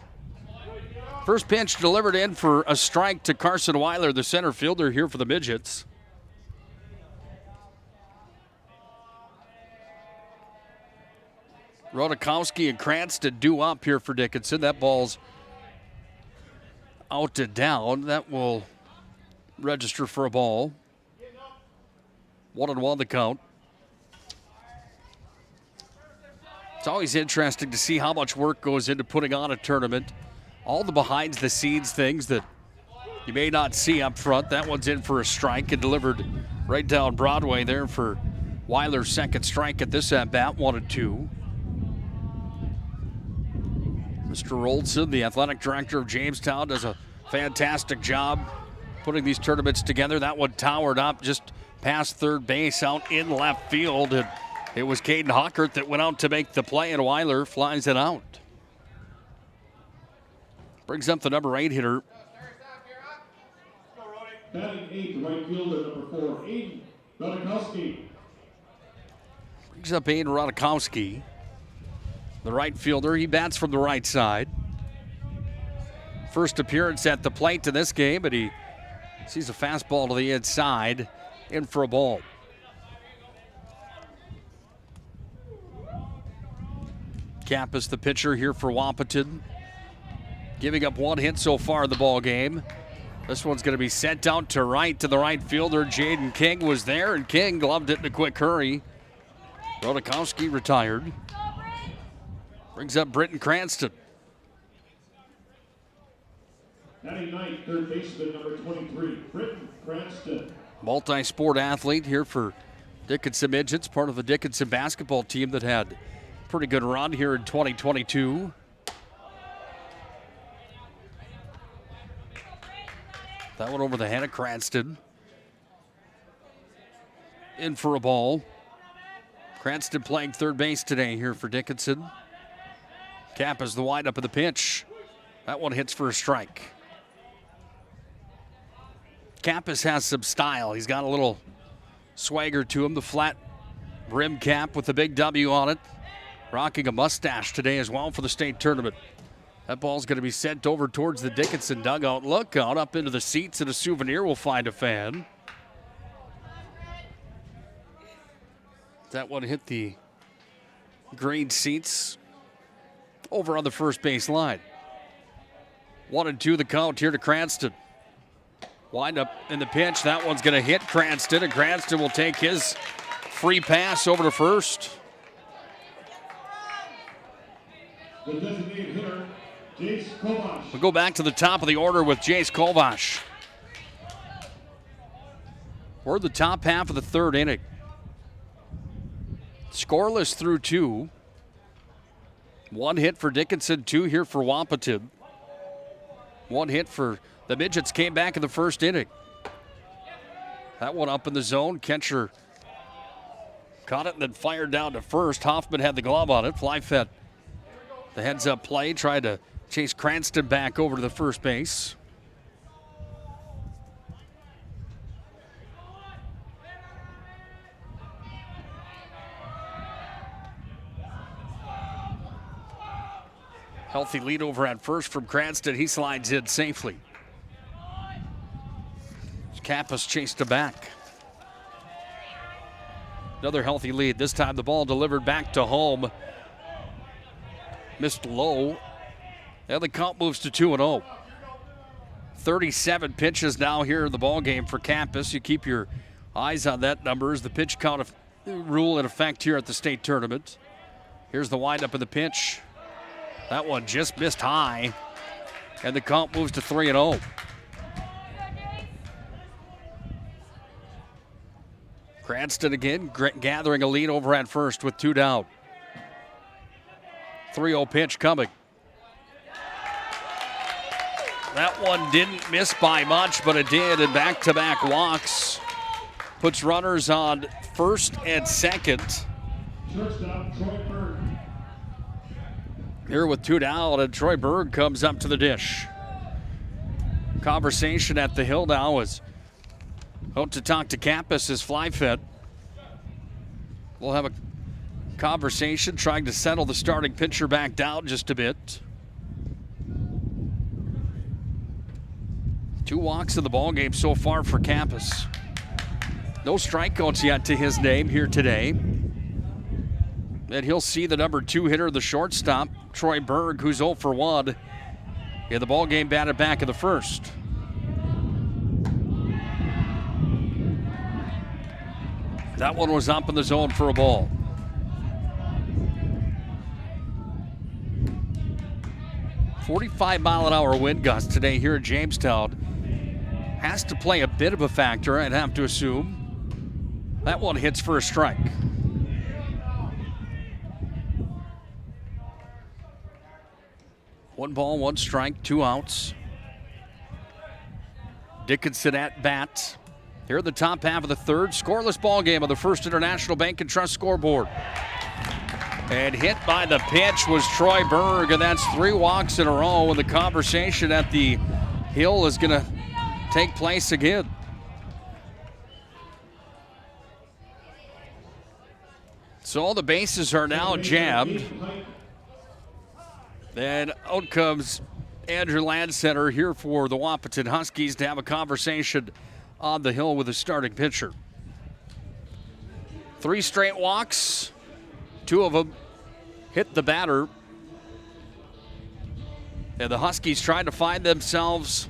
First pitch delivered in for a strike to Carson Weiler, the center fielder here for the Midgets. Rodakowski and Cranston due up here for Dickinson. That ball's out to down. That will register for a ball. 1-1 the count. It's always interesting to see how much work goes into putting on a tournament. All the behind-the-scenes things that you may not see up front. That one's in for a strike and delivered right down Broadway there for Weiler's second strike at this at-bat, 1-2. Mr. Olson, the athletic director of Jamestown, does a fantastic job putting these tournaments together. That one towered up just past third base out in left field. And it was Caden Hockert that went out to make the play, and Weiler flies it out. Brings up the number 8 hitter. Batting 8, right fielder, number 4, Aiden Rodakowski. Brings up Aiden Rodakowski, the right fielder. He bats from the right side. First appearance at the plate in this game, but he sees a fastball to the inside, in for a ball. Kappas, the pitcher here for Wahpeton, giving up 1 hit so far in the ball game. This one's going to be sent out to right to the right fielder. Jaden King was there, and King gloved it in a quick hurry. Rodakowski retired. Brings up Britton Cranston. Batting 9, third baseman, number 23, Britton Cranston. Multi-sport athlete here for Dickinson Midgets, part of the Dickinson basketball team that had a pretty good run here in 2022. That one over the head of Cranston. In for a ball. Cranston playing third base today here for Dickinson. Kappas the windup of the pitch. That one hits for a strike. Kappas has some style. He's got a little swagger to him. The flat rim cap with the big W on it. Rocking a mustache today as well for the state tournament. That ball's going to be sent over towards the Dickinson dugout. Look out up into the seats, and a souvenir will find a fan. That one hit the green seats over on the first base line. 1-2 the count here to Cranston. Wind up in the pitch. That one's going to hit Cranston, and Cranston will take his free pass over to first. The designated hitter, Jace Kovash. We'll go back to the top of the order with Jace Kovash. We're the top half of the third inning. Scoreless through 2. 1 hit for Dickinson, 2 here for Wahpeton. 1 hit for the Midgets, came back in the first inning. That one up in the zone. Catcher caught it and then fired down to first. Hoffman had the glove on it. Fly fed the heads-up play, tried to chase Cranston back over to the first base. Healthy lead over at first from Cranston. He slides in safely. Kappas chased him back. Another healthy lead. This time the ball delivered back to home. Missed low. And the count moves to 2-0. 37 pitches now here in the ball game for Kappas. You keep your eyes on that number as the pitch count rule in effect here at the state tournament. Here's the windup of the pitch. That one just missed high. And the count moves to 3-0. Cranston again gathering a lead over at first with 2 down. 3-0 pitch coming. That one didn't miss by much, but it did, and back-to-back walks puts runners on first and second. Shortstop, Troy Berg. Here with 2 down, and Troy Berg comes up to the dish. Conversation at the hill now is out to talk to Kappas as fly fed. We'll have a conversation trying to settle the starting pitcher back down just a bit. 2 walks in the ball game so far for Campus. No strikeouts yet to his name here today. And he'll see the number 2 hitter, the shortstop, Troy Berg, who's 0 for 1 in the ball game, batted back in the first. That one was up in the zone for a ball. "45-mile-an-hour wind gust today here in Jamestown. Has to play a bit of a factor, I'd have to assume. That one hits for a strike. One ball, 1 strike, 2 outs. Dickinson at bat. Here in the top half of the third. Scoreless ball game on the First International Bank and Trust scoreboard. And hit by the pitch was Troy Berg, and that's 3 walks in a row, and the conversation at the hill is going to take place again. So all the bases are now jammed. And out comes Andrew Landsetter here for the Wahpeton Huskies to have a conversation on the hill with the starting pitcher. 3 straight walks, 2 of them hit the batter. And the Huskies trying to find themselves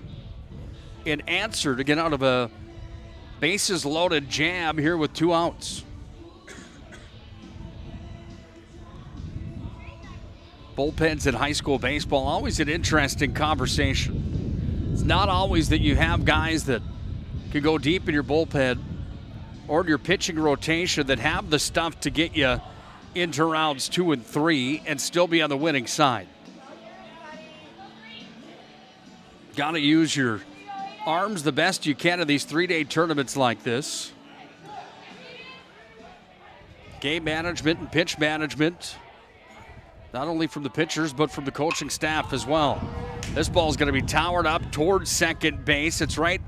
an answer to get out of a bases loaded jam here with 2 outs. Bullpens in high school baseball, always an interesting conversation. It's not always that you have guys that can go deep in your bullpen or in your pitching rotation that have the stuff to get you into rounds 2 and 3 and still be on the winning side. Got to use your arms the best you can in these 3-day tournaments like this. Game management and pitch management, not only from the pitchers, but from the coaching staff as well. This ball's going to be towered up towards second base. It's right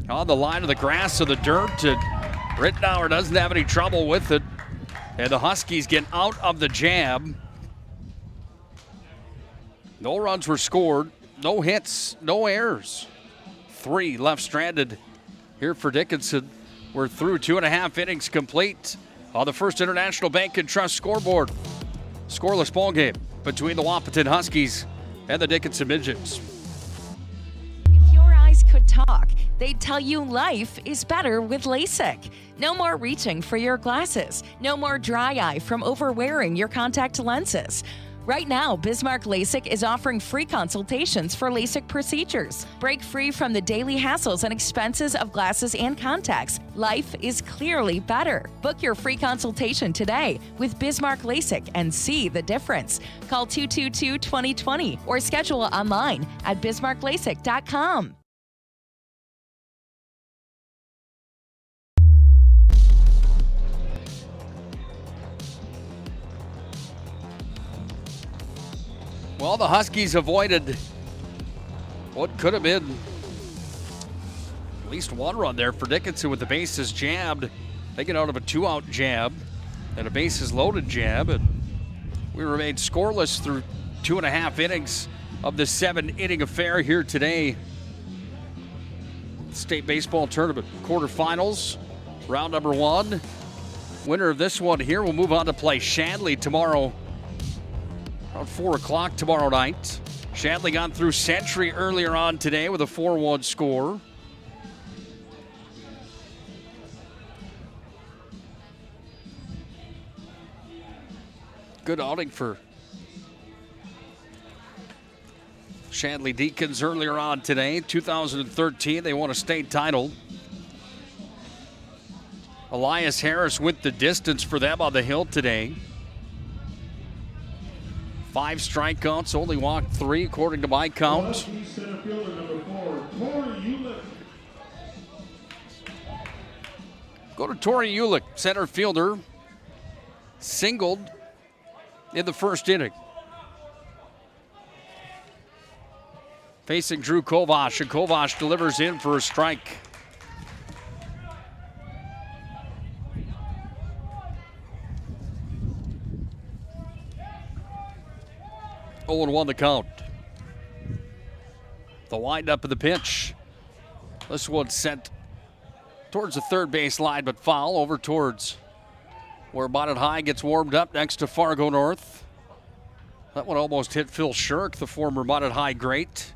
on the line of the grass of the dirt. And Rittenauer doesn't have any trouble with it. And the Huskies get out of the jam. No runs were scored. No hits, no errors. 3 left stranded here for Dickinson. We're through 2.5 innings complete on the First International Bank and Trust scoreboard. Scoreless ball game between the Wahpeton Huskies and the Dickinson Midgets. If your eyes could talk, they'd tell you life is better with LASIK. No more reaching for your glasses. No more dry eye from overwearing your contact lenses. Right now, Bismarck LASIK is offering free consultations for LASIK procedures. Break free from the daily hassles and expenses of glasses and contacts. Life is clearly better. Book your free consultation today with Bismarck LASIK and see the difference. Call 222-2020 or schedule online at bismarcklasik.com. Well, the Huskies avoided what could have been at least 1 run there for Dickinson with the bases jammed. They get out of a 2-out jab and a bases loaded jab, and we remained scoreless through 2.5 innings of this 7-inning affair here today. State baseball tournament quarterfinals, round number 1. Winner of this one here will move on to play Shanley tomorrow. Around 4 o'clock tomorrow night. Shanley got through Century earlier on today with a 4-1 score. Good outing for Shanley Deacons earlier on today. 2013, they won a state title. Elias Harris went the distance for them on the hill today. 5 strikeouts, only walked 3 according to my count. Go to Tori Ulick, center fielder, singled in the first inning. Facing Drew Kovash, and Kovash delivers in for a strike. Oh, and 1 the count. The wind-up of the pitch. This one's sent towards the third base line, but foul over towards where Minot High gets warmed up next to Fargo North. That one almost hit Phil Shirk, the former Minot High great,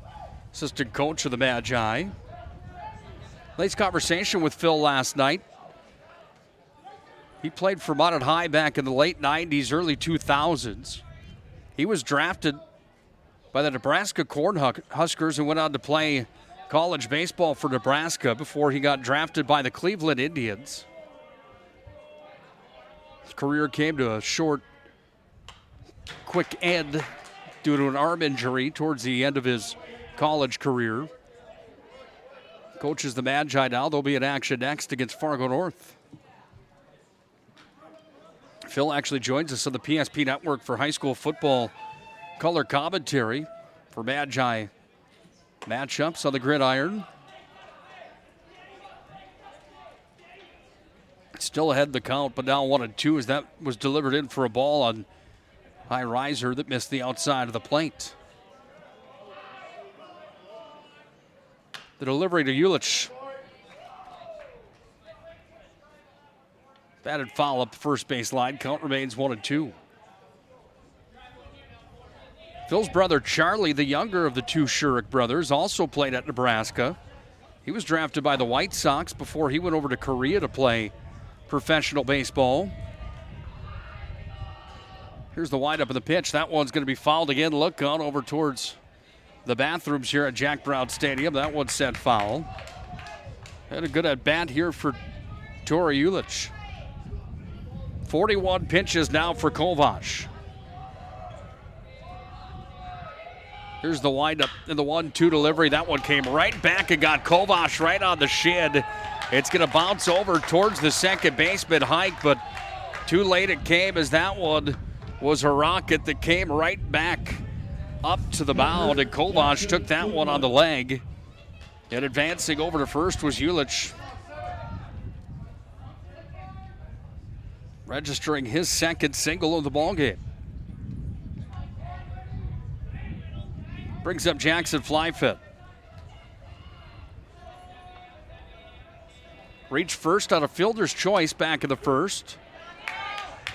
assistant coach of the Magi. Nice conversation with Phil last night. He played for Minot High back in the late 90s, early 2000s. He was drafted by the Nebraska Cornhuskers and went on to play college baseball for Nebraska before he got drafted by the Cleveland Indians. His career came to a short, quick end due to an arm injury towards the end of his college career. Coaches the Magi now. They'll be in action next against Fargo North. Phil actually joins us on the PSP Network for high school football color commentary for Magi matchups on the gridiron. Still ahead of the count, but now 1-2 as that was delivered in for a ball on high riser that missed the outside of the plate. The delivery to Ulich. Batted foul up the first base line. Count remains 1-2. Phil's brother Charlie, the younger of the two Shurik brothers, also played at Nebraska. He was drafted by the White Sox before he went over to Korea to play professional baseball. Here's the windup of the pitch. That one's going to be fouled again. Look on over towards the bathrooms here at Jack Brown Stadium. That one's set foul. Had a good at bat here for Tori Ulich. 41 pitches now for Kovash. Here's the windup and the 1-2 delivery. That one came right back and got Kovash right on the shin. It's going to bounce over towards the second baseman Hike, but too late it came as that one was a rocket that came right back up to the mound, and Kovash took that one on the leg. And advancing over to first was Ulich. Registering his second single of the ballgame. Brings up Jackson Flyfit. Reached first on a fielder's choice back in the first.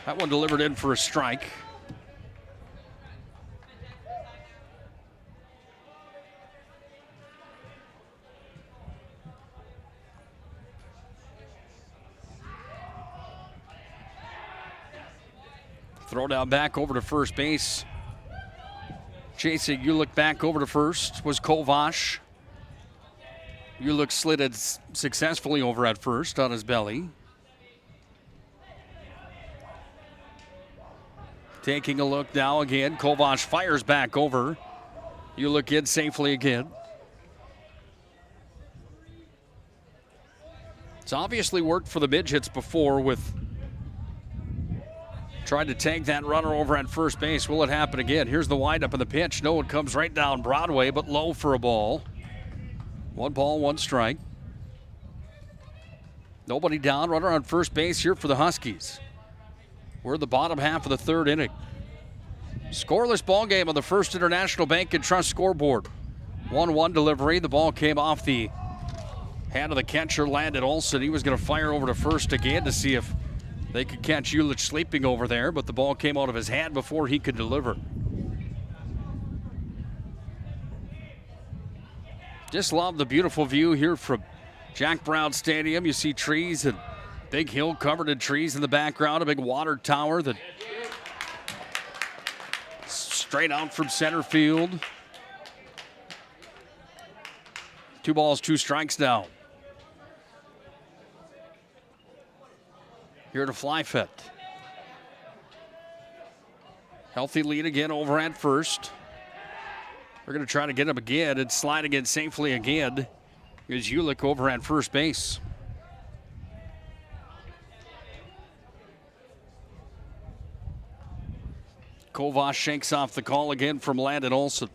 That one delivered in for a strike. Throw down back over to first base. Chasing Ulich back over to first was Kovash. Ulich slid it successfully over at first on his belly. Taking a look now again. Kovash fires back over. Ulich in safely again. It's obviously worked for the Midgets before with trying to take that runner over at first base. Will it happen again? Here's the windup of the pitch. No, it comes right down Broadway, but low for a ball. 1 ball, 1 strike. Nobody down. Runner on first base here for the Huskies. We're in the bottom half of the third inning. Scoreless ball game on the First International Bank and Trust scoreboard. 1-1 delivery. The ball came off the hand of the catcher, Landon Olson. He was going to fire over to first again to see if they could catch Ulich sleeping over there, but the ball came out of his hand before he could deliver. Just love the beautiful view here from Jack Brown Stadium. You see trees and big hill covered in trees in the background, a big water tower that straight out from center field. 2 balls, 2 strikes now. Here to Flyfit. Healthy lead again over at first. We're going to try to get him again and slide again safely again. Here's Ulich over at first base. Kovash shakes off the call again from Landon Olson.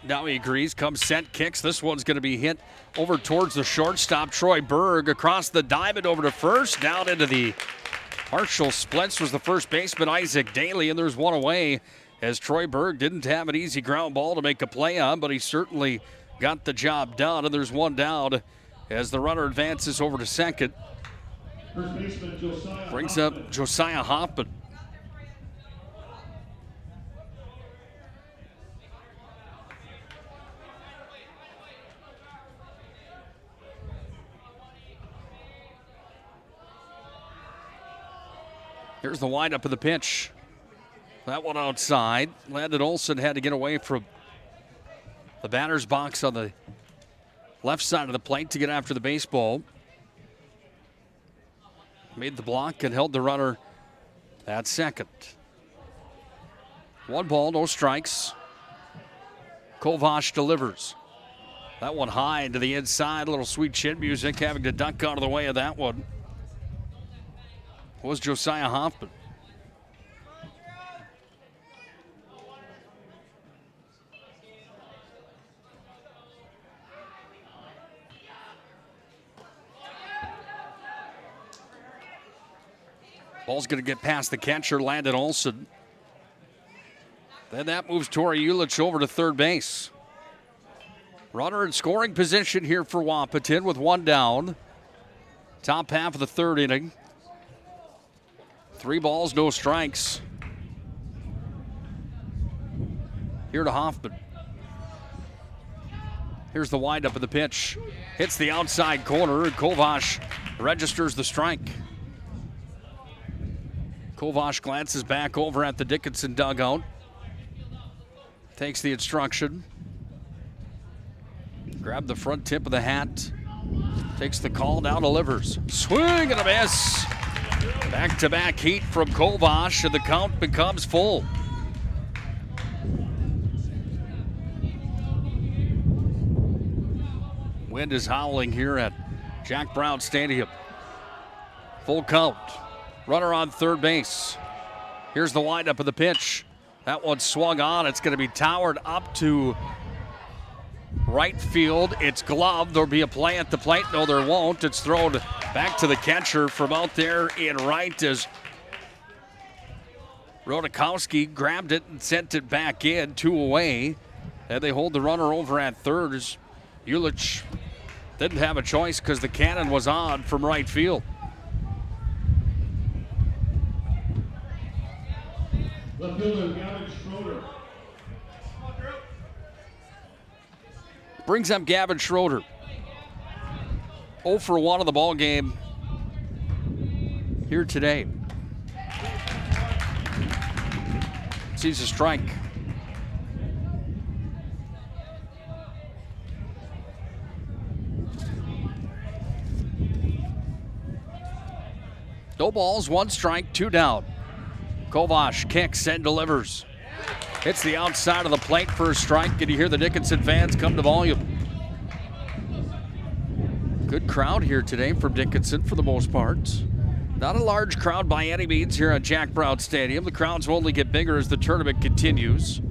Now he agrees, comes set, kicks. This one's going to be hit over towards the shortstop, Troy Berg, across the diamond over to first, down into the partial splits was the first baseman, Isaac Daly, and there's one away. as Troy Berg didn't have an easy ground ball to make a play on, but he certainly got the job done. And there's one down as the runner advances over to second. Brings up Josiah Hoffman. Here's the windup of the pitch. That one outside. Landon Olson had to get away from the batter's box on the left side of the plate to get after the baseball. Made the block and held the runner at second. 1 ball, no strikes. Kovash delivers. That one high to the inside. A little sweet chin music, having to duck out of the way of that one was Josiah Hoffman. Ball's going to get past the catcher, Landon Olson. Then that moves Tori Ulich over to third base. Runner in scoring position here for Wahpeton with 1 down. Top half of the 3rd inning. 3 balls, no strikes. Here to Hoffman. Here's the windup of the pitch. Hits the outside corner, and Kovash registers the strike. Kovash glances back over at the Dickinson dugout. Takes the instruction. Grab the front tip of the hat. Takes the call, now delivers. Swing and a miss. Back-to-back heat from Kovash, and the count becomes full. Wind is howling here at Jack Brown Stadium. Full count. Runner on third base. Here's the windup of the pitch. That one swung on. It's going to be towered up to right field. It's gloved. There'll be a play at the plate. No, there won't. It's thrown back to the catcher from out there in right as Rodakowski grabbed it and sent it back in, 2 away. And they hold the runner over at third as Ulich didn't have a choice because the cannon was on from right field. Left fielder Gavin Schroeder. Brings up Gavin Schroeder. 0 for 1 of the ball game here today. Sees a strike. No balls, 1 strike, 2 down. Kovash kicks and delivers. Hits the outside of the plate for a strike, and you hear the Dickinson fans come to volume. Good crowd here today from Dickinson for the most part. Not a large crowd by any means here at Jack Brown Stadium. The crowds will only get bigger as the tournament continues.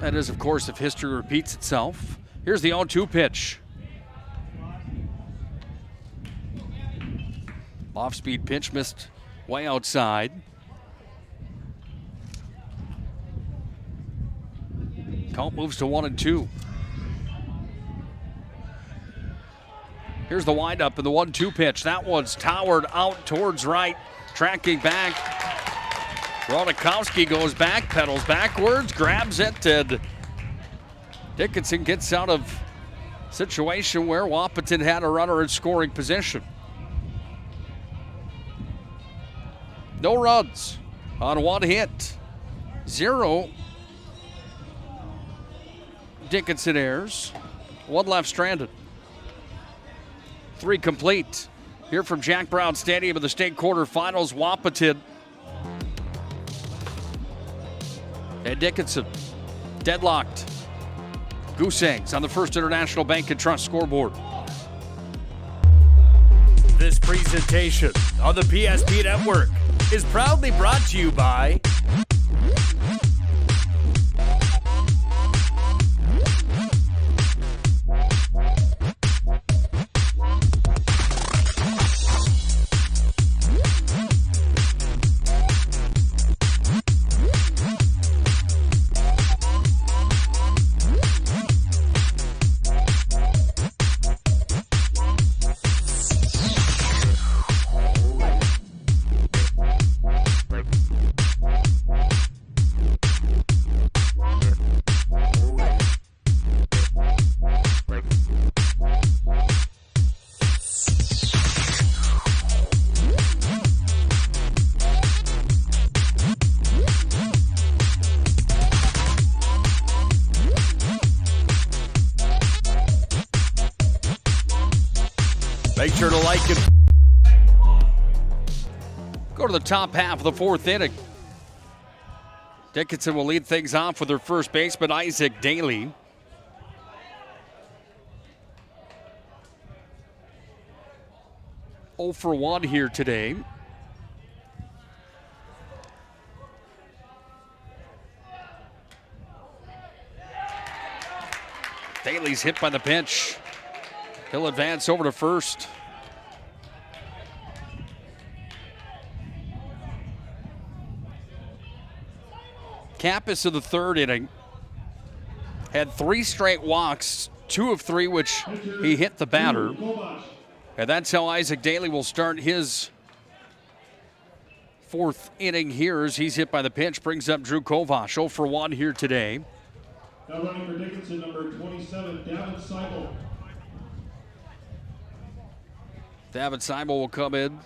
That is, of course, if history repeats itself. Here's the 0-2 pitch. Off-speed pitch missed way outside. Count moves to 1-2. Here's the windup and the 1-2 pitch. That one's towered out towards right, tracking back. Rodakowski goes back, pedals backwards, grabs it, and Dickinson gets out of situation where Wahpeton had a runner in scoring position. No runs on 1 hit. 0 Dickinson errors. 1 left stranded. 3 complete. Here from Jack Brown Stadium in the state quarterfinals, Wahpeton and Dickinson deadlocked. Goose eggs on the First International Bank and Trust scoreboard. This presentation on the PSP Network is proudly brought to you by Make sure to like it. Go to the top half of the fourth inning. Dickinson will lead things off with their first baseman, Isaac Daly. Oh for 1 here today. Daly's hit by the pitch. He'll advance over to first. Kappas in the third inning had 3 straight walks, 2 of 3 which he hit the batter. And that's how Isaac Daly will start his fourth inning here as he's hit by the pitch. Brings up Drew Kovash, 0 for 1 here today. Now running for Dickinson, number 27, Davin Seibel. Davin Seibel will come in.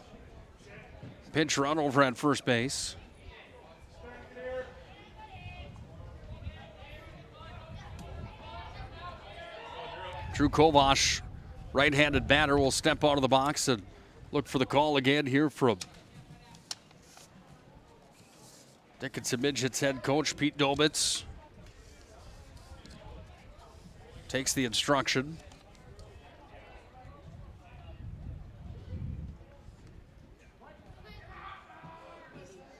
Pinch run over at first base. Drew Kovash, right-handed batter, will step out of the box and look for the call again here from Dickinson Midgets head coach Pete Dobitz. Takes the instruction.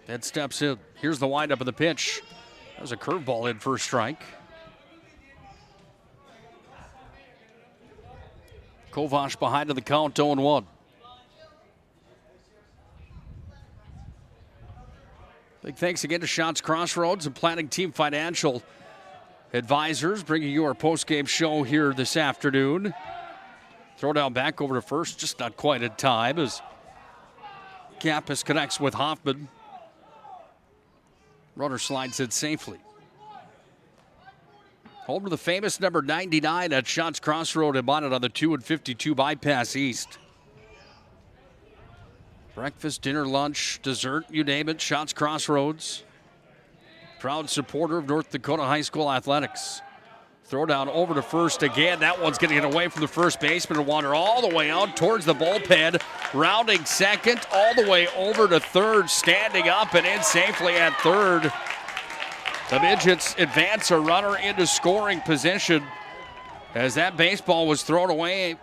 Then steps in. Here's the windup of the pitch. That was a curveball in for a strike. Kovash behind to the count, 0-1. Big thanks again to Schatz Crossroads and Planning Team Financial Advisors, bringing you our post-game show here this afternoon. Throw down back over to first, just not quite in time as Kappas connects with Hoffman. Runner slides in safely. Home to the famous number 99 at Schatz Crossroad and Bonnet on the 2 and 52 bypass east. Breakfast, dinner, lunch, dessert, you name it, Schatz Crossroads. Proud supporter of North Dakota High School athletics. Throw down over to first again. That one's going to get away from the first baseman and wander all the way out towards the bullpen. Rounding second, all the way over to third, standing up and in safely at third. The Midgets advance a runner into scoring position as that baseball was thrown away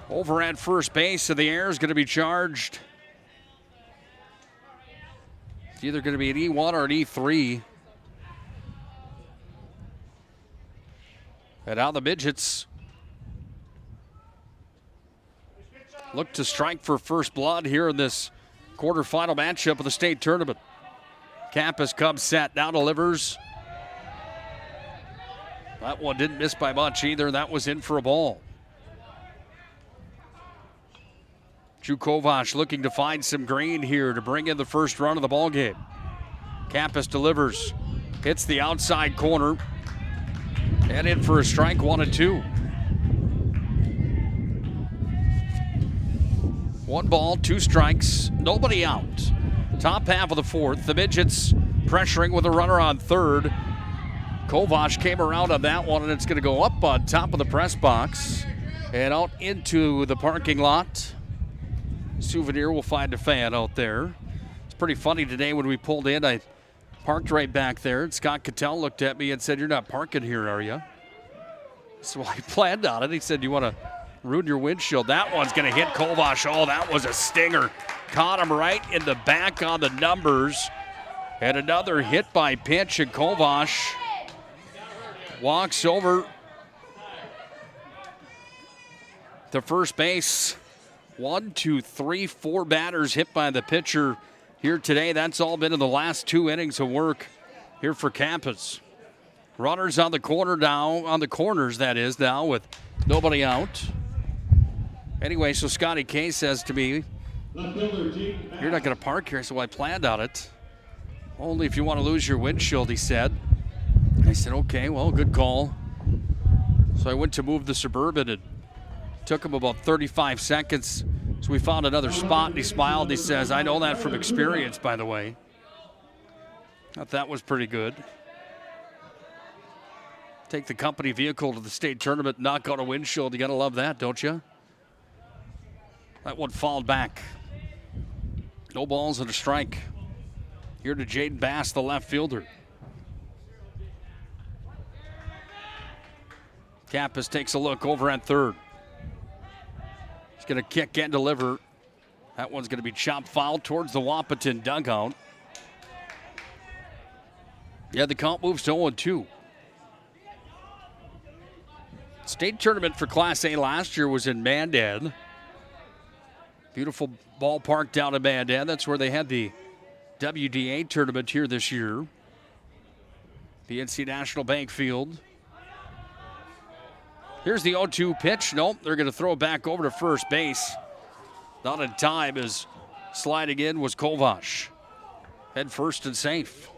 over at first base. So the error is going to be charged. It's either going to be an E1 or an E3. And now the Midgets look to strike for first blood here in this quarterfinal matchup of the state tournament. Kappas comes set, now delivers. That one didn't miss by much either. That was in for a ball. Drew Kovash looking to find some green here to bring in the first run of the ball game. Kappas delivers, hits the outside corner, and in for a strike, 1-2. 1 ball, 2 strikes, nobody out. Top half of the fourth, the Midgets pressuring with a runner on third. Kovash came around on that one, and it's going to go up on top of the press box and out into the parking lot. Souvenir will find a fan out there. It's pretty funny today when we pulled in. I parked right back there, and Scott Cattell looked at me and said, "You're not parking here, are you?" So I planned on it. He said, "You want to ruin your windshield?" That one's going to hit Kovash. Oh, that was a stinger. Caught him right in the back on the numbers. And another hit by pitch, and Kovash walks over to first base. 1, 2, 3, 4 batters hit by the pitcher here today. That's all been in the last 2 innings of work here for Kappas. Runners on the corner now, on the corners that is now, with nobody out. Anyway, so Scotty K says to me, "You're not going to park here." I said, "Well, I planned on it. Only if you want to lose your windshield," he said. I said, "Okay, well, good call." So I went to move the Suburban. It took him about 35 seconds. So we found another spot, and he smiled. He says, "I know that from experience, by the way." Thought that was pretty good. Take the company vehicle to the state tournament, knock out a windshield. You got to love that, don't you? That one fouled back. No balls and a strike. Here to Jaden Bass, the left fielder. Kappas takes a look over at third. He's going to kick and deliver. That one's going to be chopped foul towards the Wahpeton dugout. Yeah, the count moves to 0-2. State tournament for Class A last year was in Mandan. Beautiful ballpark down in Mandan. That's where they had the WDA tournament here this year. PNC National Bank Field. Here's the 0-2 pitch. Nope, they're going to throw it back over to first base. Not in time as sliding in was Kovash. Head first and safe.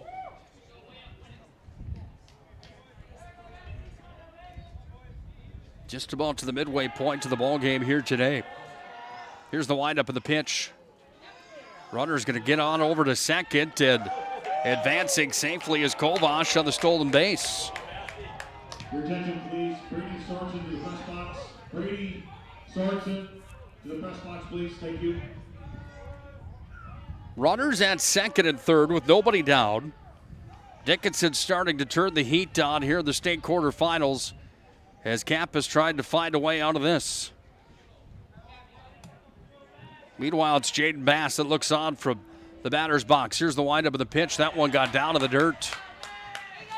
Just about to the midway point to the ball game here today. Here's the windup of the pitch. Runner's going to get on over to second, and advancing safely is Kovash on the stolen base. Your attention, please. Brady Sorensen to the press box. Brady Sorensen to the press box, please. Thank you. Runners at second and third with nobody down. Dickinson starting to turn the heat on here in the state quarterfinals as Kappas tried to find a way out of this. Meanwhile, it's Jaden Bass that looks on from the batter's box. Here's the windup of the pitch. That one got down to the dirt.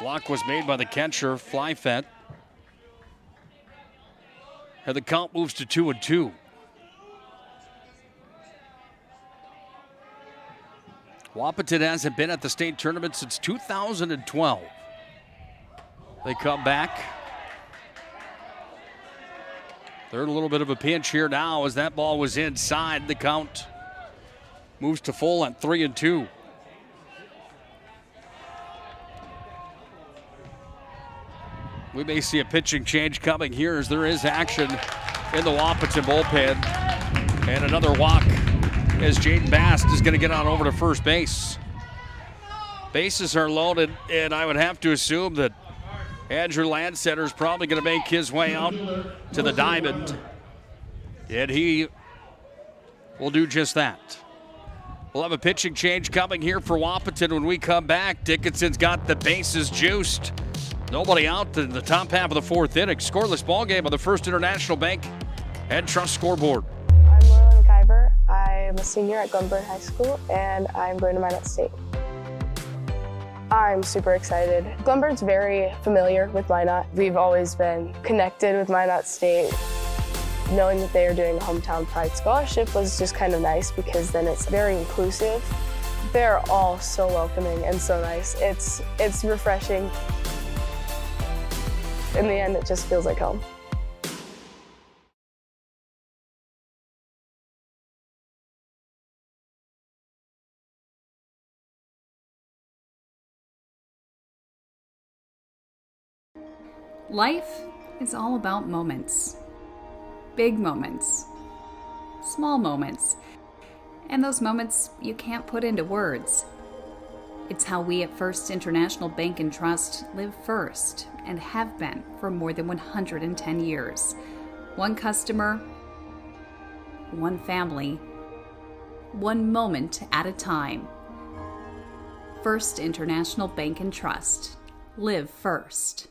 Block was made by the catcher, Flyfett. And the count moves to 2-2. Wahpeton hasn't been at the state tournament since 2012. They come back. They're in a little bit of a pinch here now as that ball was inside. The count moves to full at 3-2. We may see a pitching change coming here as there is action in the Wahpeton bullpen. And another walk as Jaden Bass is going to get on over to first base. Bases are loaded, and I would have to assume that Andrew Landsetter is probably going to make his way out to the diamond. And he will do just that. We'll have a pitching change coming here for Wahpeton when we come back. Dickinson's got the bases juiced. Nobody out in the top half of the fourth inning. Scoreless ball game on the First International Bank and Trust scoreboard. I'm Merlin Kyber. I'm a senior at Glenburn High School, and I'm going to Minot State. I'm super excited. Glenburn's very familiar with Minot. We've always been connected with Minot State. Knowing that they are doing a hometown pride scholarship was just kind of nice because then it's very inclusive. They're all so welcoming and so nice. It's refreshing. In the end, it just feels like home. Life is all about moments. Big moments. Small moments. And those moments you can't put into words. It's how we at First International Bank and Trust live first and have been for more than 110 years. One customer, one family, one moment at a time. First International Bank and Trust. Live first.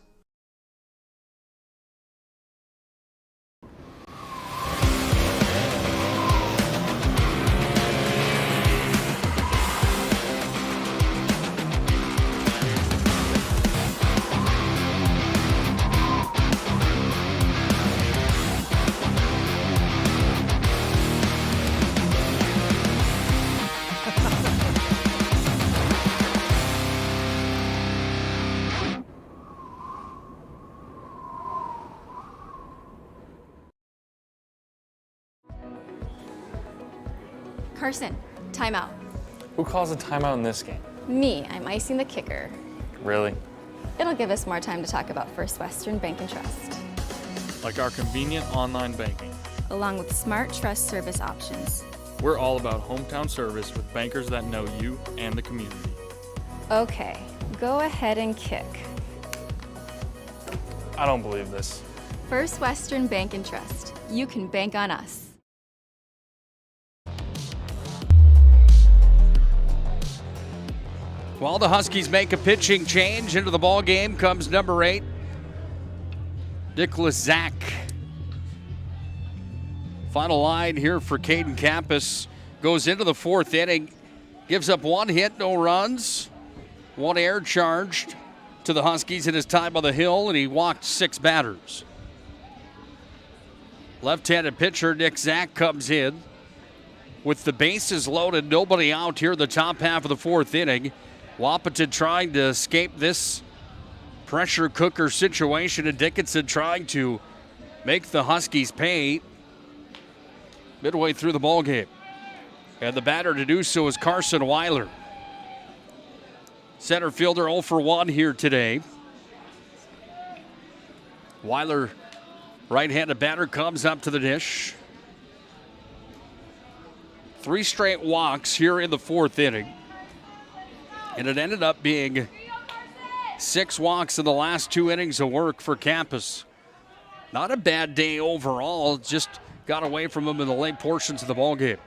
Carson, timeout. Who calls a timeout in this game? Me, I'm icing the kicker. Really? It'll give us more time to talk about First Western Bank and Trust, Like our convenient online banking. along with smart trust service options. We're all about hometown service with bankers that know you and the community. Okay, go ahead and kick. I don't believe this. First Western Bank and Trust. You can bank on us. While the Huskies make a pitching change, into the ball game comes number 8, Nicholas Zach. Final line here for Caden Campus. Goes into the 4th inning, gives up 1 hit, no runs, 1 air charged to the Huskies in his time on the hill, and he walked 6 batters. Left-handed pitcher Nick Zach comes in with the bases loaded, nobody out here in the top half of the 4th inning. Wahpeton trying to escape this pressure cooker situation, and Dickinson trying to make the Huskies pay midway through the ball game. And the batter to do so is Carson Weiler. Center fielder 0 for 1 here today. Weiler, right-handed batter, comes up to the dish. 3 straight walks here in the 4th inning. And it ended up being 6 walks in the last 2 innings of work for Campus. Not a bad day overall, just got away from him in the late portions of the ball game.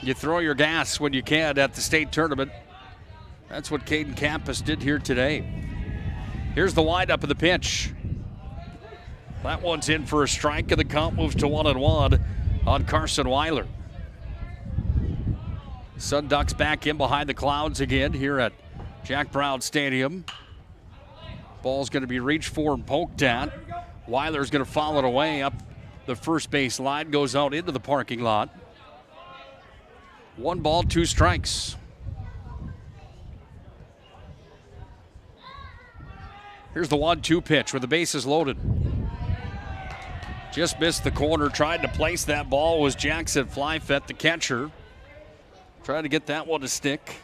You throw your gas when you can at the state tournament. That's what Caden Campus did here today. Here's the windup of the pitch. That one's in for a strike, and the count moves to 1-1 on Carson Weiler. Sun Ducks back in behind the clouds again here at Jack Brown Stadium. Ball's going to be reached for and poked at. Weiler's going to foul it away up the first base line, goes out into the parking lot. 1 ball, 2 strikes. Here's the 1-2 pitch with the bases loaded. Just missed the corner, tried to place that ball was Jackson Flyfett, the catcher. Trying to get that one to stick.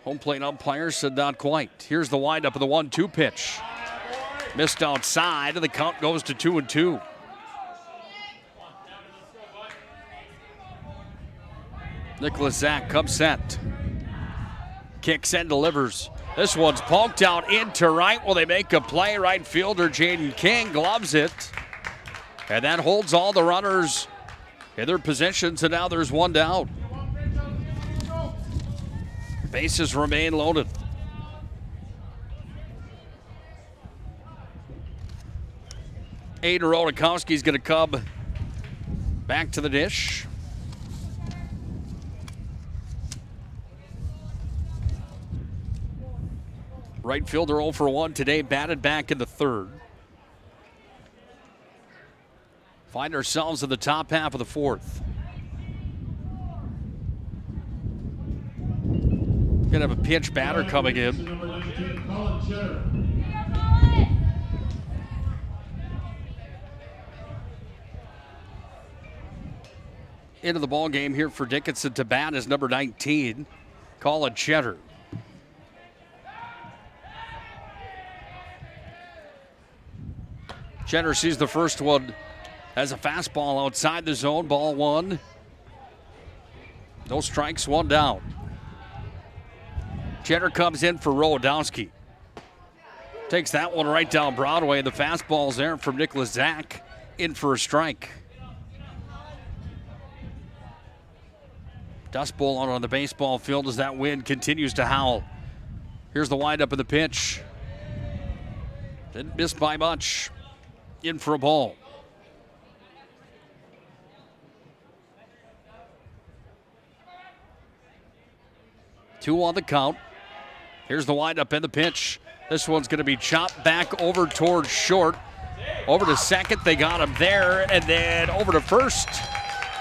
Home plate umpire said not quite. Here's the windup of the 1-2 pitch. Missed outside, and the count goes to 2-2. Nicholas Zach comes set. Kicks and delivers. This one's poked out into right. Will they make a play? Right fielder Jaden King gloves it. And that holds all the runners in their positions, and now there's 1 down. Bases remain loaded. Aiden Rodakowski's going to come back to the dish. Right fielder 0 for 1 today, batted back in the 3rd. Find ourselves in the top half of the 4th. Gonna have a pinch batter coming in. Number 19, Colin Cheddar. Into the ball game here for Dickinson to bat is number 19, Colin Cheddar. Cheddar sees the first one as a fastball outside the zone, ball 1. No strikes, 1 down. Cheddar comes in for Rodowski. Takes that one right down Broadway. The fastball's there from Nicholas Zach, in for a strike. Dust Bowl out on the baseball field as that wind continues to howl. Here's the windup of the pitch. Didn't miss by much. In for a ball. Two on the count. Here's the windup and the pitch. This one's going to be chopped back over towards short. Over to second, they got him there, and then over to first,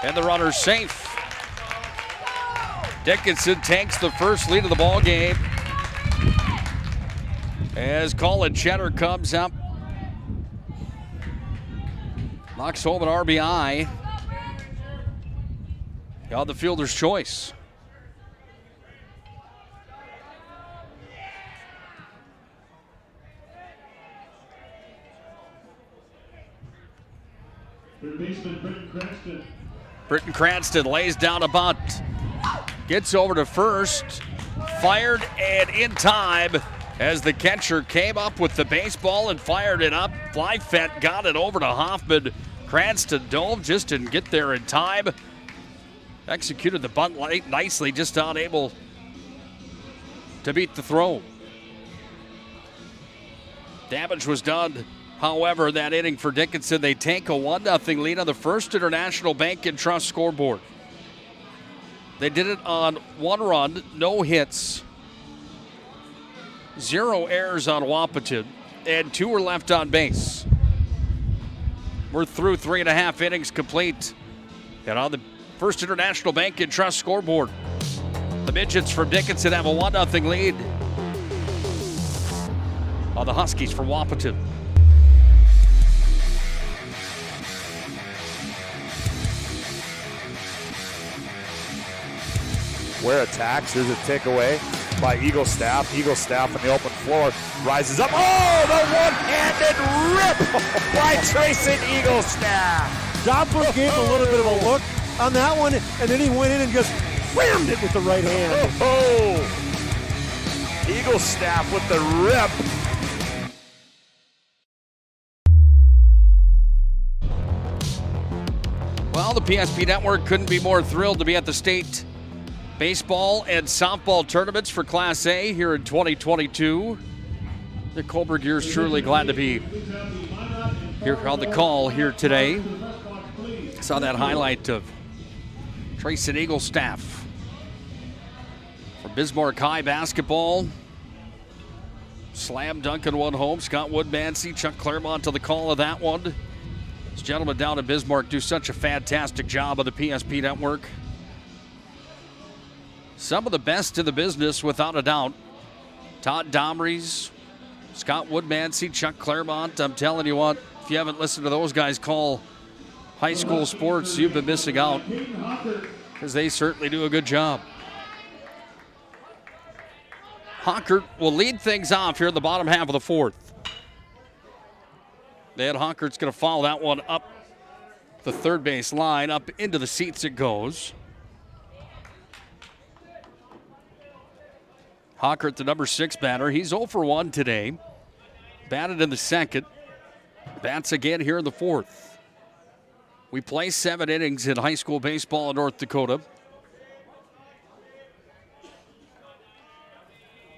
and the runner's safe. Dickinson takes the first lead of the ball game as Colin Cheddar comes up. Knocks home an RBI. Got the fielder's choice. Third baseman Britton Cranston. Britton Cranston lays down a bunt. Gets over to first. Fired and in time as the catcher came up with the baseball and fired it up. Flyfett got it over to Hoffman. Cranston dove, just didn't get there in time. executed the bunt nicely, just unable to beat the throw. Damage was done, however, that inning for Dickinson. They take a 1-0 lead on the First International Bank and Trust scoreboard. They did it on 1 run, no hits, 0 errors on Wahpeton, and 2 were left on base. We're through 3.5 innings complete. And on the First International Bank and Trust scoreboard, the Midgets from Dickinson have a 1-0 lead on the Huskies from Wahpeton. Where attacks, there's a takeaway by Eagle Staff. Eagle Staff on the open floor rises up. Oh, the one-handed rip by Trayson Eagle Staff. Doppler gave a little bit of a look on that one, and then he went in and just whammed it with the right hand. Oh, Eagle Staff with the rip. Well, the PSP Network couldn't be more thrilled to be at the state baseball and softball tournaments for Class A here in 2022. The Colberg truly glad to be here on the call here today. Saw that highlight of Trayson Eagle Staff from Bismarck High basketball. Slam dunk and one home. Scott Woodmansey, Chuck Claremont to the call of that one. These gentlemen down in Bismarck do such a fantastic job of the PSP Network. Some of the best in the business, without a doubt. Todd Domries, Scott Woodmansey, Chuck Claremont. I'm telling you what, if you haven't listened to those guys call high school sports, you've been missing out, because they certainly do a good job. Honkert will lead things off here in the bottom half of the fourth. Ed Honkert's going to follow that one up the third base line. Up into the seats it goes. Honkert, the number 6 batter. He's 0 for 1 today. Batted in the second. Bats again here in the fourth. We play 7 innings in high school baseball in North Dakota.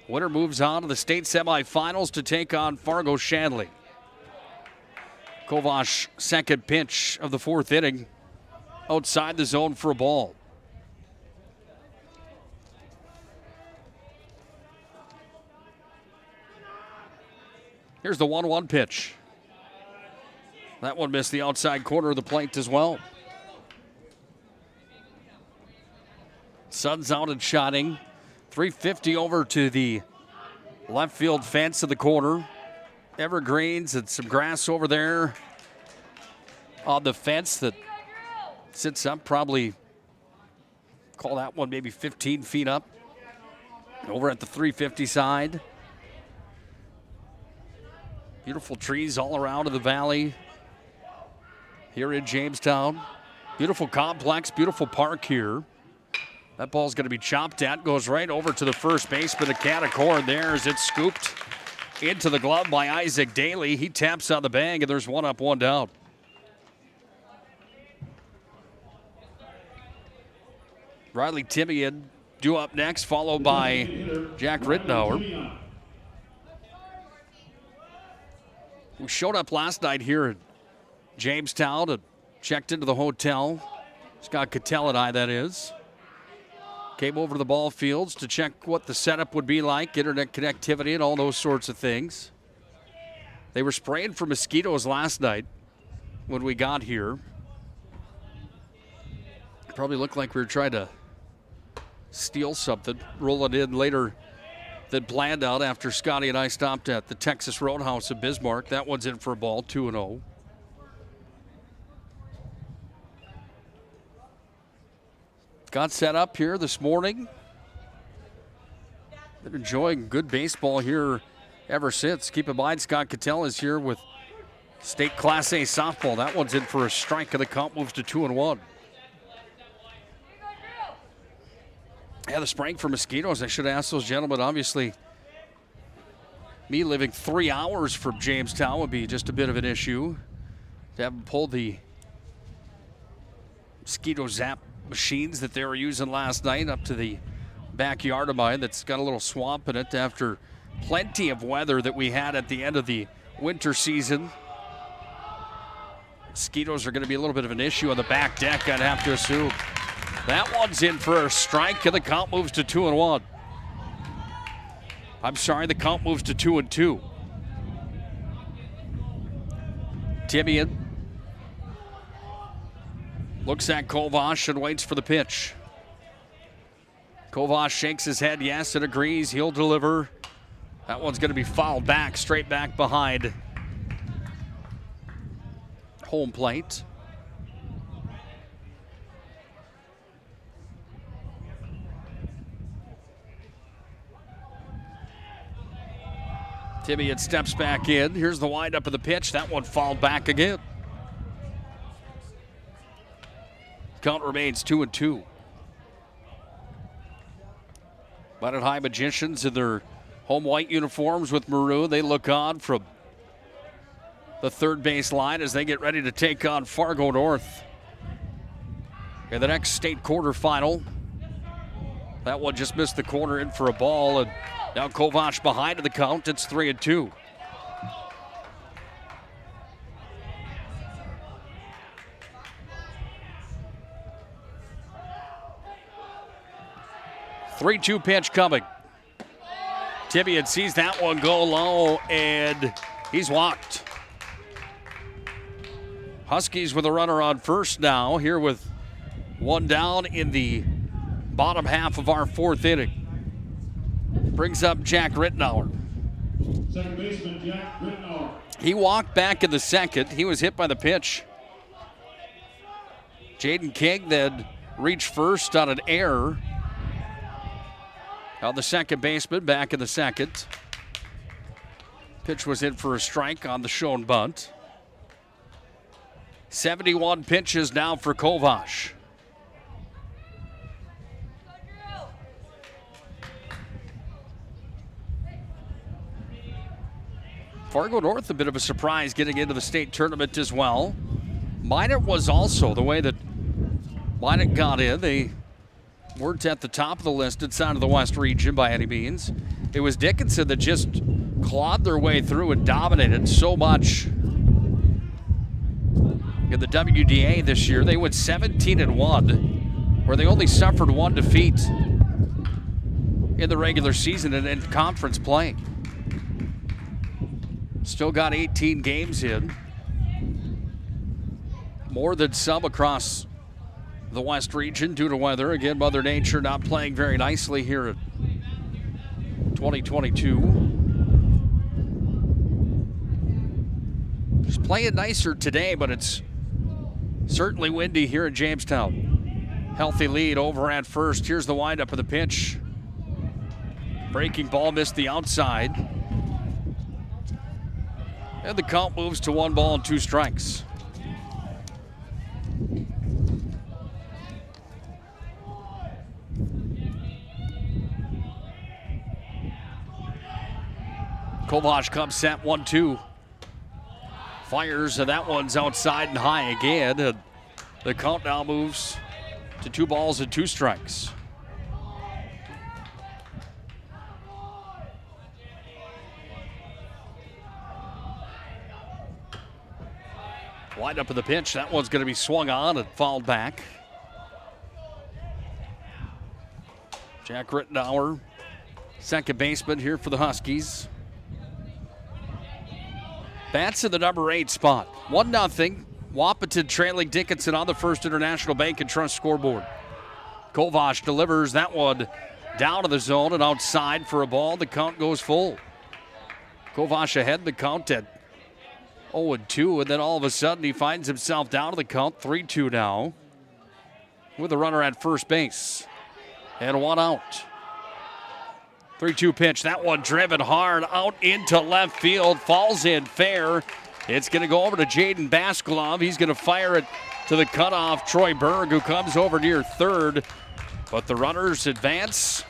Winner moves on to the state semifinals to take on Fargo Shanley. Kovash, second pitch of the fourth inning, outside the zone for a ball. Here's the 1-1 pitch. That one missed the outside corner of the plate as well. Sun's out and shining. 350 over to the left field fence in the corner. Evergreens and some grass over there on the fence that sits up, probably call that one maybe 15 feet up. Over at the 350 side. Beautiful trees all around in the valley here in Jamestown. Beautiful complex, beautiful park here. That ball's going to be chopped at, goes right over to the first baseman, Acatacorn. There's it scooped into the glove by Isaac Daly. He taps on the bag, and there's 1 up, 1 down. Riley Timian due up next, followed by Jack Rittenauer. We showed up last night here in Jamestown and checked into the hotel. Scott Cattell and I, that is. Came over to the ball fields to check what the setup would be like, internet connectivity and all those sorts of things. They were spraying for mosquitoes last night when we got here. Probably looked like we were trying to steal something, roll it in later than planned out after Scotty and I stopped at the Texas Roadhouse in Bismarck. That one's in for a ball, 2-0. Got set up here this morning. Been enjoying good baseball here ever since. Keep in mind, Scott Cattell is here with state Class A softball. That one's in for a strike, and the count moves to 2-1. Yeah, the spraying for mosquitoes. I should ask those gentlemen. Obviously, me living 3 hours from Jamestown would be just a bit of an issue to have them pull the mosquito zap machines that they were using last night up to the backyard of mine that's got a little swamp in it after plenty of weather that we had at the end of the winter season. Mosquitoes are going to be a little bit of an issue on the back deck, I'd have to assume. That one's in for a strike, and the count moves to 2-1. I'm sorry, the count moves to 2-2. Timian looks at Kovash and waits for the pitch. Kovash shakes his head yes and agrees he'll deliver. That one's going to be fouled back, straight back behind home plate. Timian steps back in. Here's the windup of the pitch. That one fouled back again. Count remains 2-2. Minot High Magicians in their home white uniforms with maroon. They look on from the third base line as they get ready to take on Fargo North in the next state quarterfinal. That one just missed the corner, in for a ball, and now Kovash behind in the count. It's 3-2. Three-two pitch coming. Timian sees that one go low, and he's walked. Huskies with a runner on first now, here with one down in the bottom half of our fourth inning. Brings up Jack Rittenauer. Second baseman Jack Rittenauer. He walked back in the second. He was hit by the pitch. Jaden King then reached first on an error. Now the second baseman back in the second. Pitch was in for a strike on the shown bunt. 71 pitches now for Kovash. Fargo North, a bit of a surprise getting into the state tournament as well. Minot was also, the way that Minot got in, they weren't at the top of the list inside of the West region by any means. It was Dickinson that just clawed their way through and dominated so much in the WDA this year. They went 17-1, where they only suffered one defeat in the regular season and in conference play. Still got 18 games in. More than some across the West region due to weather. Again, Mother Nature not playing very nicely here in 2022. Just playing nicer today, but it's certainly windy here in Jamestown. Healthy lead over at first. Here's the windup of the pitch. Breaking ball missed the outside. And the count moves to 1-2 strikes. Kovash comes set 1-2. Fires, and that one's outside and high again. And the count now moves to 2-2 strikes. Wind up of the pitch. That one's going to be swung on and fouled back. Jack Rittenauer, second baseman here for the Huskies. Bats in the number 8 spot. 1-0. Wahpeton trailing Dickinson on the First International Bank and Trust scoreboard. Kovash delivers that one down to the zone and outside for a ball. The count goes full. Kovash ahead in the count at 0-2, and then all of a sudden he finds himself down to the count, 3-2 now, with a runner at first base and one out. 3-2 pitch, that one driven hard out into left field, falls in fair. It's going to go over to Jaden Baskelov. He's going to fire it to the cutoff, Troy Berg, who comes over near third, but the runners advance.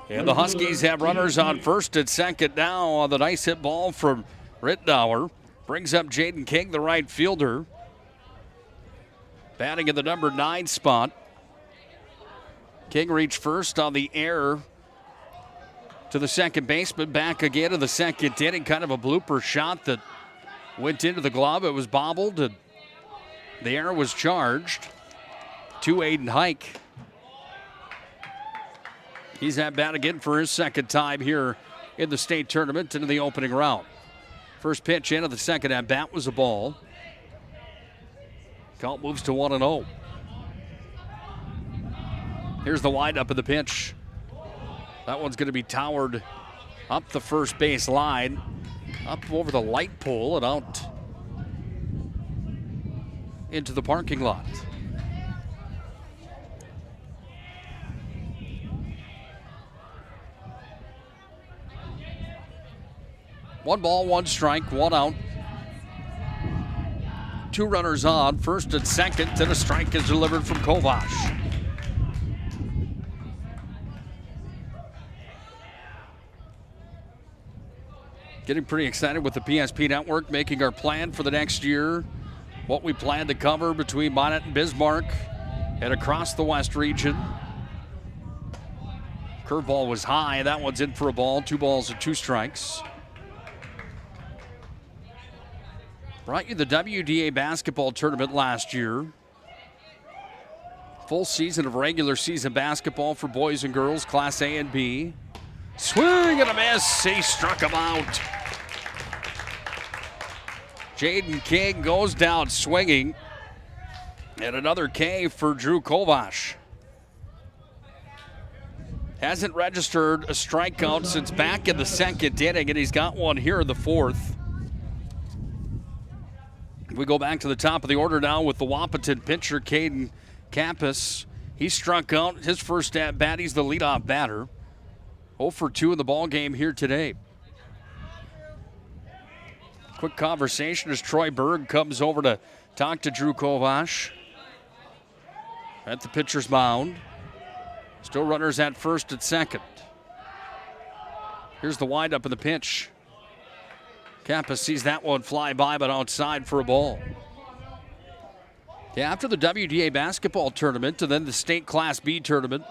And the Huskies have runners on first and second now on the nice hit ball from Rittenauer. Brings up Jaden King, the right fielder. Batting in the number 9 spot. King reached first on the air to the second baseman. Back again to the second inning. Kind of a blooper shot that went into the glove. It was bobbled and the air was charged to Aiden Hike. He's at bat again for his second time here in the state tournament into the opening round. First pitch into the second at bat was a ball. Count moves to 1-0. Here's the windup of the pitch. That one's going to be towered up the first base line, up over the light pole and out into the parking lot. One ball, one strike, one out. 2 runners on, first and second, and a strike is delivered from Kovash. Getting pretty excited with the PSP Network, making our plan for the next year, what we plan to cover between Minot and Bismarck and across the West region. Curveball was high, that one's in for a ball, 2 balls and 2 strikes. Brought you the WDA basketball tournament last year. Full season of regular season basketball for boys and girls, Class A and B. Swing and a miss. He struck him out. Jaden King goes down swinging. And another K for Drew Kovash. Hasn't registered a strikeout since back in the second inning, and he's got one here in the fourth. We go back to the top of the order now with the Wahpeton pitcher, Caden Kappas. He struck out his first at bat. He's the leadoff batter. 0 for 2 in the ball game here today. Quick conversation as Troy Berg comes over to talk to Drew Kovash at the pitcher's mound. Still runners at first and second. Here's the windup of the pitch. Kappas sees that one fly by, but outside for a ball. Yeah, after the WDA basketball tournament and then the state Class B tournament,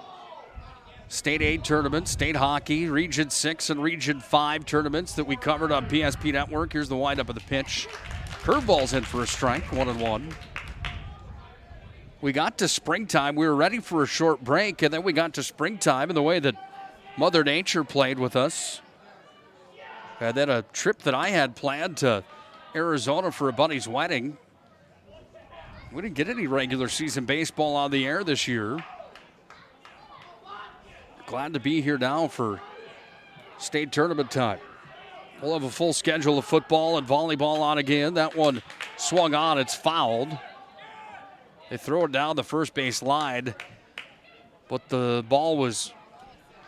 State A tournament, state hockey, Region 6 and Region 5 tournaments that we covered on PSP Network. Here's the windup of the pitch. Curveball's in for a strike, 1-1. We got to springtime. We were ready for a short break, and then we got to springtime and the way that Mother Nature played with us. And then a trip that I had planned to Arizona for a buddy's wedding. We didn't get any regular season baseball on the air this year. Glad to be here now for state tournament time. We'll have a full schedule of football and volleyball on again. That one swung on, it's fouled. They throw it down the first base line, but the ball was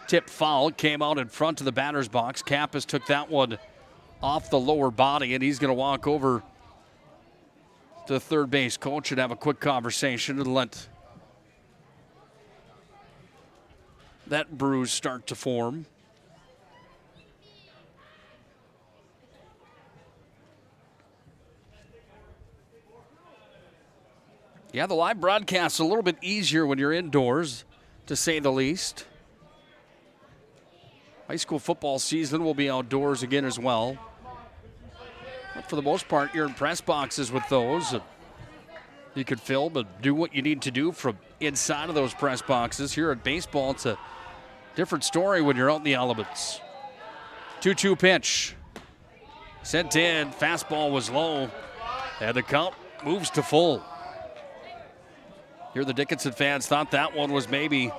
tipped foul. It came out in front of the batter's box. Kappas took that one off the lower body, and he's going to walk over to the third base coach and have a quick conversation and let that bruise start to form. Yeah, the live broadcast's a little bit easier when you're indoors, to say the least. High school football season will be outdoors again as well. But for the most part, you're in press boxes with those. You could film and do what you need to do from inside of those press boxes. Here at baseball, it's a different story when you're out in the elements. 2-2 pitch. Sent in, fastball was low, and the count moves to full. Here the Dickinson fans thought that one was maybe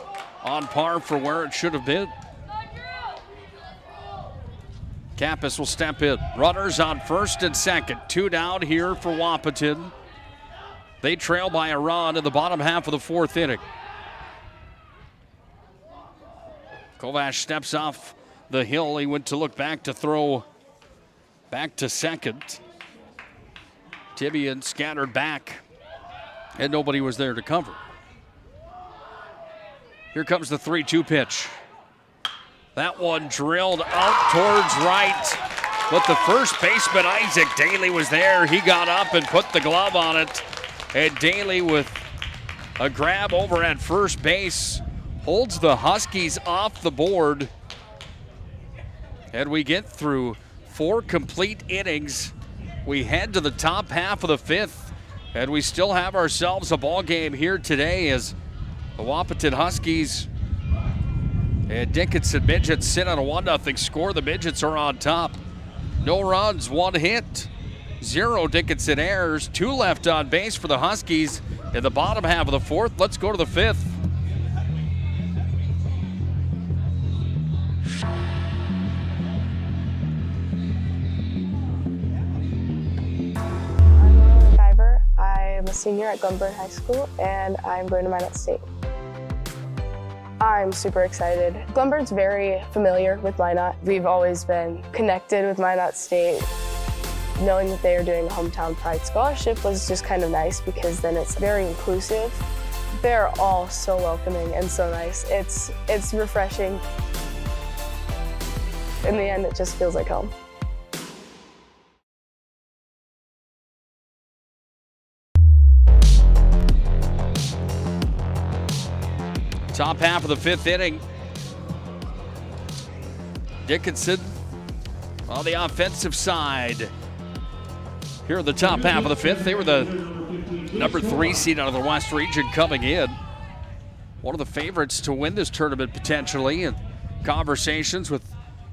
on par for where it should have been. Kappas will step in. Runners on first and second. 2 down here for Wahpeton. They trail by a run in the bottom half of the fourth inning. Kovash steps off the hill. He went to look back to throw back to second. Tibian scattered back, and nobody was there to cover. Here comes the 3-2 pitch. That one drilled out towards right, but the first baseman, Isaac Daly, was there. He got up and put the glove on it, and Daly with A grab over at first base holds the Huskies off the board. And we get through 4 complete innings. We head to the top half of the 5th, and we still have ourselves a ball game here today as the Wahpeton Huskies and Dickinson Midgets sit on a 1-0 score. The Midgets are on top. No runs, 1 hit, 0 Dickinson errors, 2 left on base for the Huskies in the bottom half of the 4th. Let's go to the 5th. I'm a senior at Glenburn High School, and I'm going to Minot State. I'm super excited. Glenburn's very familiar with Minot. We've always been connected with Minot State. Knowing that they are doing a Hometown Pride Scholarship was just kind of nice because then it's very inclusive. They're all so welcoming and so nice. It's refreshing. In the end, it just feels like home. Top half of the 5th inning. Dickinson on the offensive side. Here in the top half of the 5th, they were the number 3 seed out of the West region coming in. One of the favorites to win this tournament potentially, and conversations with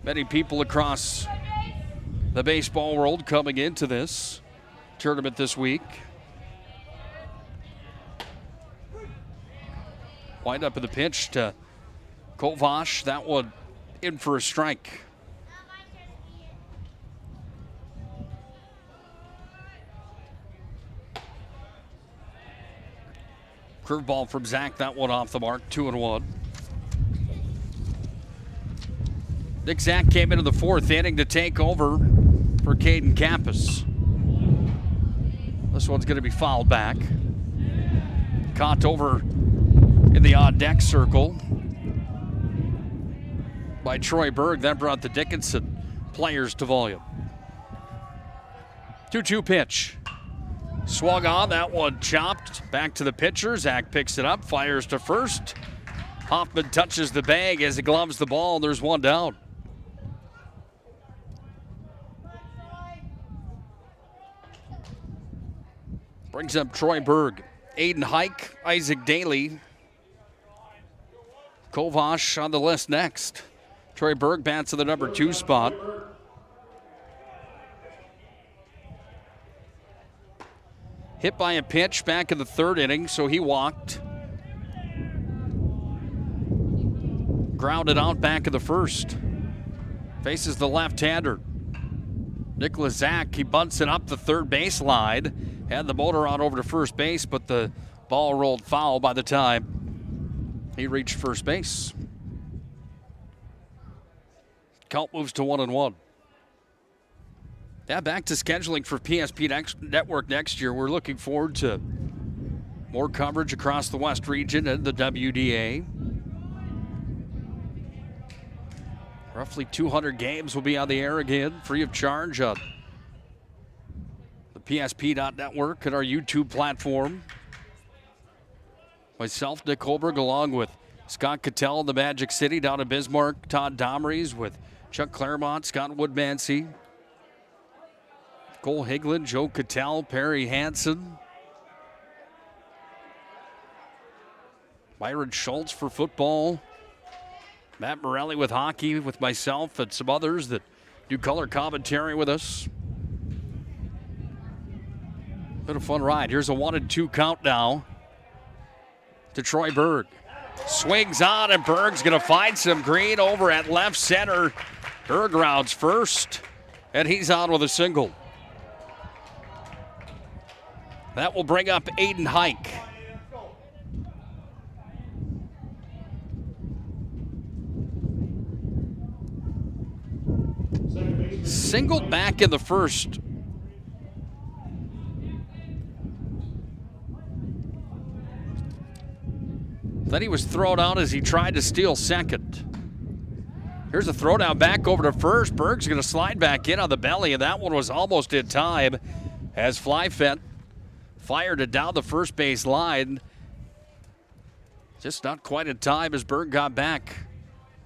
many people across the baseball world coming into this tournament this week. Wind up in the pitch to Kovash. That one in for a strike. Curveball from Zach. That one off the mark. 2-1. Nick Zach came into the 4th inning to take over for Caden Campus. This one's going to be fouled back. Caught over in the odd deck circle by Troy Berg. That brought the Dickinson players to volume. 2-2 pitch. Swung on, that one chopped. Back to the pitcher. Zach picks it up, fires to first. Hoffman touches the bag as he gloves the ball, and there's one down. Brings up Troy Berg. Aiden Hike, Isaac Daly. Kovash on the list next. Troy Berg bats to the number 2 spot. Hit by a pitch back in the 3rd inning, so he walked. Grounded out back in the 1st. Faces the left-hander. Nicholas Zach, he bunts it up the 3rd base line. Had the motor on over to first base, but the ball rolled foul by the time he reached first base. Count moves to 1-1. Yeah, back to scheduling for PSP Network next year. We're looking forward to more coverage across the West region and the WDA. Roughly 200 games will be on the air again, free of charge on the PSP.network and our YouTube platform. Myself, Nick Holberg, along with Scott Cattell in the Magic City down in Bismarck. Todd Domrys with Chuck Claremont, Scott Woodmansey, Cole Higlin, Joe Cattell, Perry Hansen, Byron Schultz for football, Matt Morelli with hockey, with myself and some others that do color commentary with us. Been a fun ride. Here's a 1-2 count now to Troy Berg. Swings on, and Berg's going to find some green over at left center. Berg rounds first, and he's on with a single. That will bring up Aiden Hike. Singled back in the 1st. Then he was thrown out as he tried to steal second. Here's a throwdown back over to first. Berg's going to slide back in on the belly, and that one was almost in time as Flyfett fired it down the first base line. Just not quite in time as Berg got back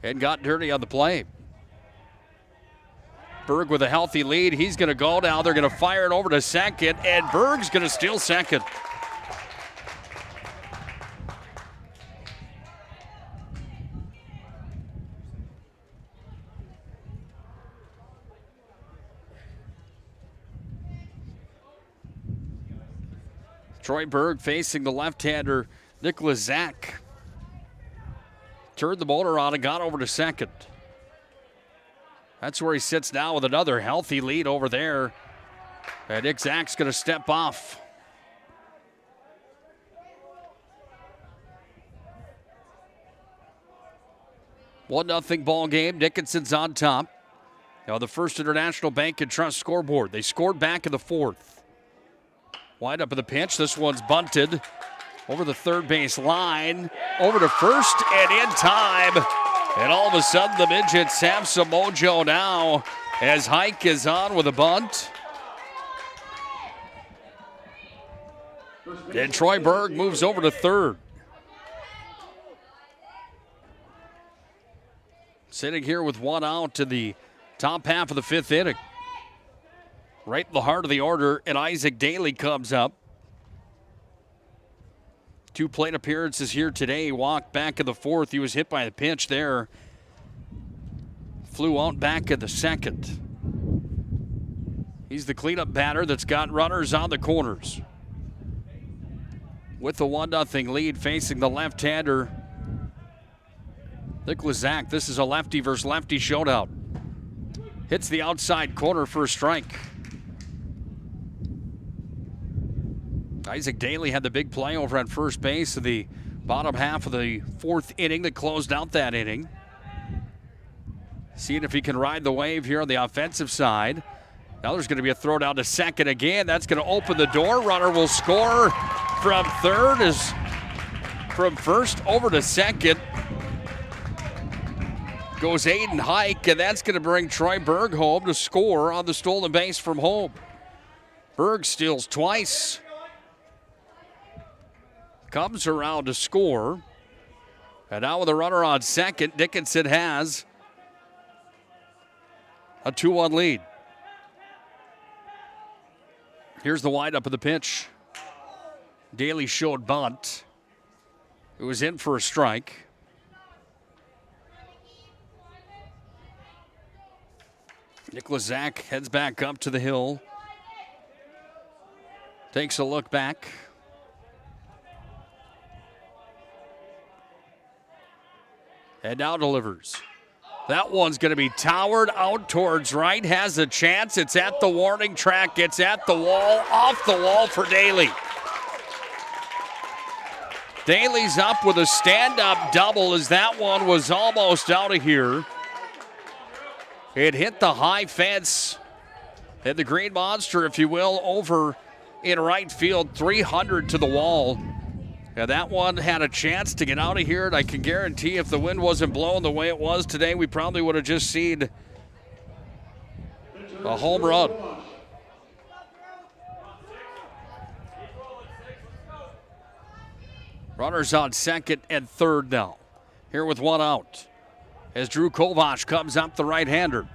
and got dirty on the play. Berg with a healthy lead. He's going to go now. They're going to fire it over to second, and Berg's going to steal second. Troy Berg facing the left-hander, Nicholas Zach. Turned the motor on and got over to second. That's where he sits now with another healthy lead over there. And Nick Zach's going to step off. One nothing ball game. Dickinson's on top. Now the First International Bank and Trust scoreboard. They scored back in the fourth. Wide up in the pinch. This one's bunted over the third base line, over to first, and in time. And all of a sudden, the Midgets have some mojo now as Hike is on with a bunt. And Troy Berg moves over to third. Sitting here with one out to the top half of the fifth inning. Right in the heart of the order, and Isaac Daly comes up. 2 plate appearances here today. He walked back in the fourth. He was hit by the pitch there. Flew out back in the second. He's the cleanup batter that's got runners on the corners. With the 1-0 lead facing the left-hander, Nicholas Zach. This is a lefty versus lefty showdown. Hits the outside corner for a strike. Isaac Daly had the big play over at first base in the bottom half of the fourth inning that closed out that inning. Seeing if he can ride the wave here on the offensive side. Now there's going to be a throw down to second again. That's going to open the door. Runner will score from third, is from first over to second. Goes Aiden Hike, and that's going to bring Troy Berg home to score on the stolen base from home. Berg steals twice. Comes around to score. And now with a runner on second, Dickinson has a 2-1 lead. Here's the windup of the pitch. Daly showed bunt. It was in for a strike. Nicholas Zach heads back up to the hill. Takes a look back. And now delivers. That one's going to be towered out towards right. Has a chance. It's at the warning track. It's at the wall. Off the wall for Daly. Daly's up with a stand-up double as that one was almost out of here. It hit the high fence. Hit the green monster, if you will, over in right field. 300 to the wall. And that one had a chance to get out of here, and I can guarantee if the wind wasn't blowing the way it was today, we probably would have just seen a home run. Runners on second and third now. Here with one out as Drew Kovac comes up, the right-hander.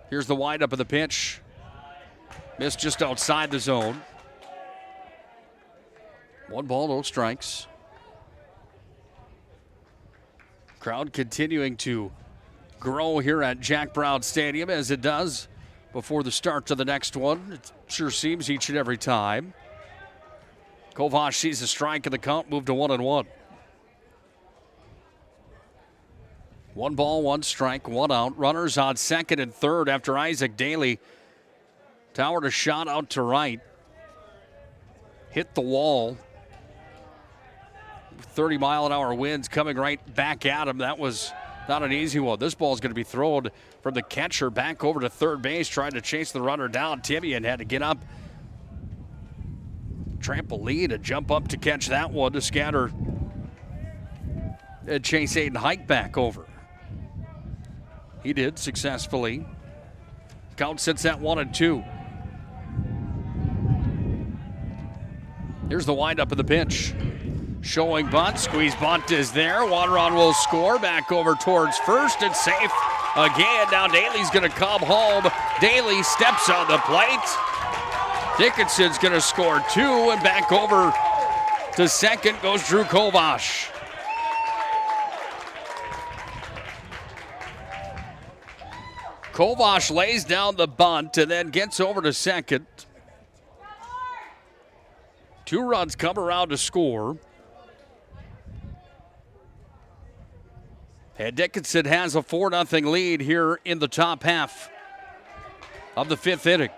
Here's the windup of the pitch. Missed just outside the zone. 1 ball, no strikes. Crowd continuing to grow here at Jack Brown Stadium as it does before the start to the next one. It sure seems each and every time. Kovac sees a strike in the count, moved to 1-1. 1 ball, 1 strike, 1 out. Runners on second and third after Isaac Daly towered a shot out to right. Hit the wall. 30-mile-an-hour winds coming right back at him. That was not an easy one. This ball is going to be thrown from the catcher back over to third base, trying to chase the runner down. Timian had to get up, trampoline, and jump up to catch that one to scatter and chase Aiden Hike back over. He did successfully. Count sits at 1-2. Here's the windup of the pitch. Showing bunt, squeeze bunt is there. Wateron will score, back over towards first. It's safe again. Now Daly's going to come home. Daly steps on the plate. Dickinson's going to score 2, and back over to second goes Drew Kovash. Kovash lays down the bunt and then gets over to second. 2 runs come around to score. And Dickinson has a 4-0 lead here in the top half of the 5th inning.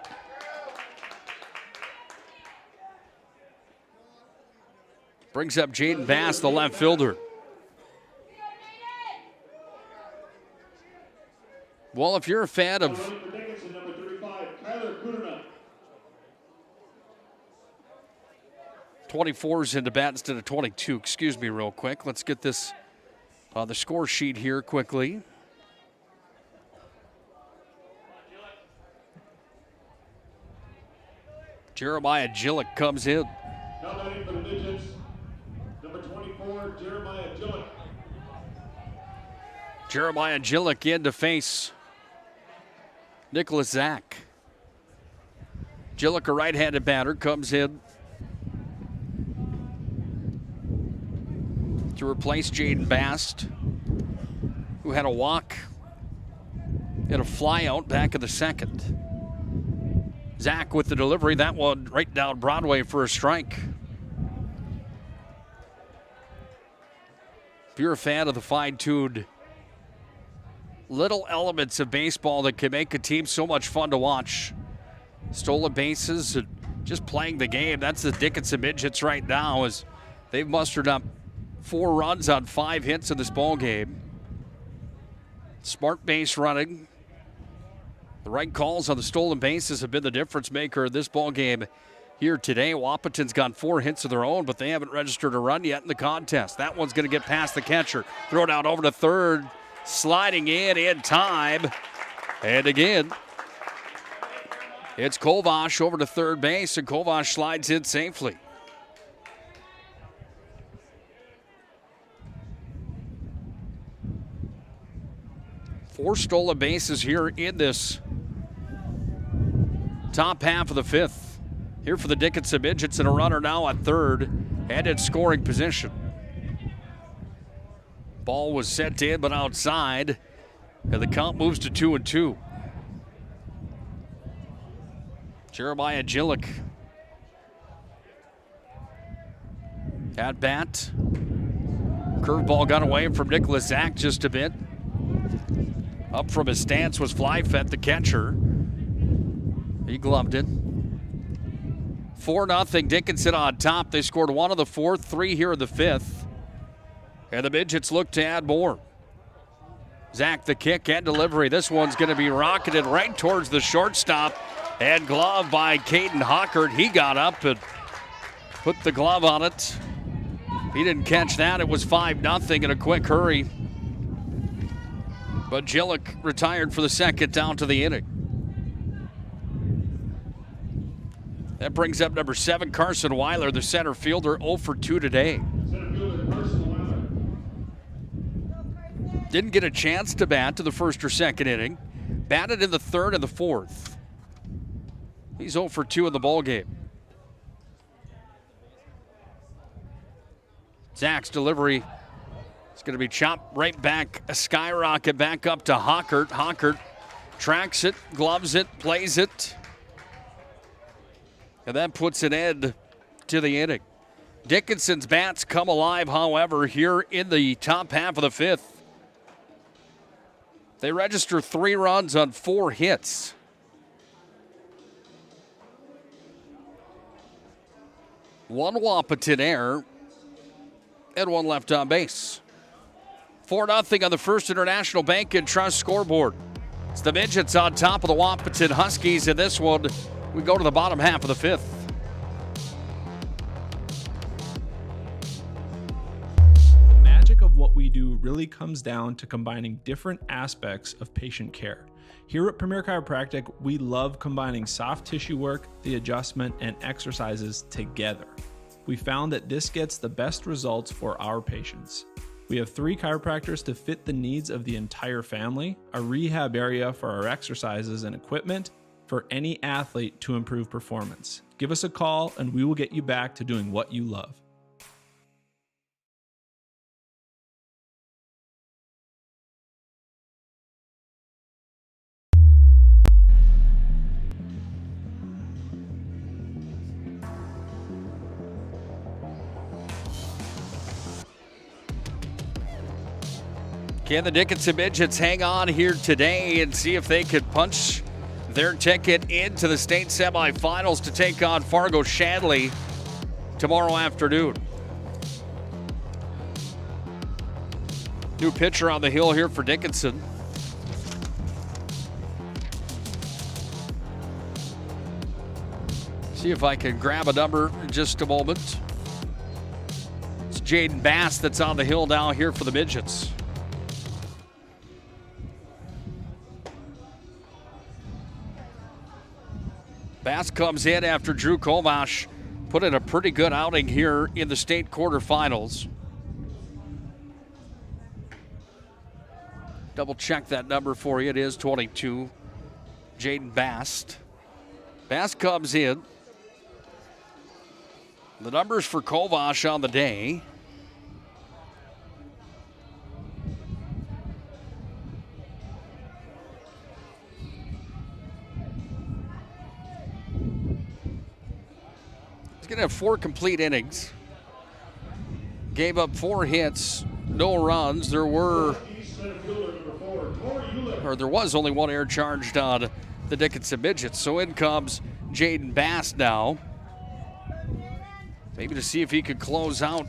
Brings up Jaden Bass, the left fielder. Well, if you're a fan of 24s into bat instead of 22, excuse me real quick. Let's get this on the score sheet here quickly. Jeremiah Gillick comes in. Now batting for the Midgets, number 24, Jeremiah Gillick. Jeremiah Gillick in to face Nicholas Zach. Gillick, a right-handed batter, comes in to replace Jaden Bast, who had a walk and a fly out back in the second. Zach with the delivery, that one right down Broadway for a strike. If you're a fan of the fine-tuned little elements of baseball that can make a team so much fun to watch, stolen bases and just playing the game, that's the Dickinson Midgets right now, as they've mustered up 4 runs on 5 hits in this ball game. Smart base running. The right calls on the stolen bases have been the difference maker in this ball game here today. Wapaton's got 4 hits of their own, but they haven't registered a run yet in the contest. That one's going to get past the catcher. Throw it out over to third. Sliding in time. And again, it's Kovash over to third base, and Kovash slides in safely. Four stolen bases here in this top half of the 5th. Here for the Dickinson Midgets, and a runner now at third and in scoring position. Ball was sent in but outside, and the count moves to 2-2. Jeremiah Gillick at bat. Curveball got away from Nicholas Zach just a bit. Up from his stance was Flyfett, the catcher. He gloved it. 4-0 Dickinson on top. They scored 1 of the 4th, 3 here in the 5th. And the Midgets look to add more. Zach, the kick and delivery. This one's going to be rocketed right towards the shortstop. And glove by Caden Hockert. He got up and put the glove on it. He didn't catch that. It was 5-0 in a quick hurry. But Gillick retired for the second down to the inning. That brings up number 7, Carson Weiler, the center fielder, 0 for 2 today. Didn't get a chance to bat to the first or second inning. Batted in the 3rd and the 4th. He's 0 for 2 in the ballgame. Zach's delivery is going to be chopped right back, a skyrocket back up to Hockert. Hockert tracks it, gloves it, plays it. And that puts an end to the inning. Dickinson's bats come alive, however, here in the top half of the 5th. They register 3 runs on 4 hits. One Wapaton error and 1 left on base. 4-0 on the First International Bank and Trust scoreboard. It's the Midgets on top of the Wapaton Huskies in this one. We go to the bottom half of the 5th. The magic of what we do really comes down to combining different aspects of patient care. Here at Premier Chiropractic, we love combining soft tissue work, the adjustment, and exercises together. We found that this gets the best results for our patients. We have 3 chiropractors to fit the needs of the entire family, a rehab area for our exercises and equipment for any athlete to improve performance. Give us a call and we will get you back to doing what you love. Can the Dickinson Midgets hang on here today and see if they could punch their ticket into the state semifinals to take on Fargo Shanley tomorrow afternoon? New pitcher on the hill here for Dickinson. See if I can grab a number in just a moment. It's Jaden Bass that's on the hill now here for the Midgets. Bass comes in after Drew Kovash put in a pretty good outing here in the state quarterfinals. Double check that number for you. It is 22. Jaden Bass. Bass comes in. The numbers for Kovash on the day. Going to have 4 complete innings. Gave up 4 hits, no runs. There was only 1 error charged on the Dickinson Midgets. So in comes Jaden Bass now. Maybe to see if he could close out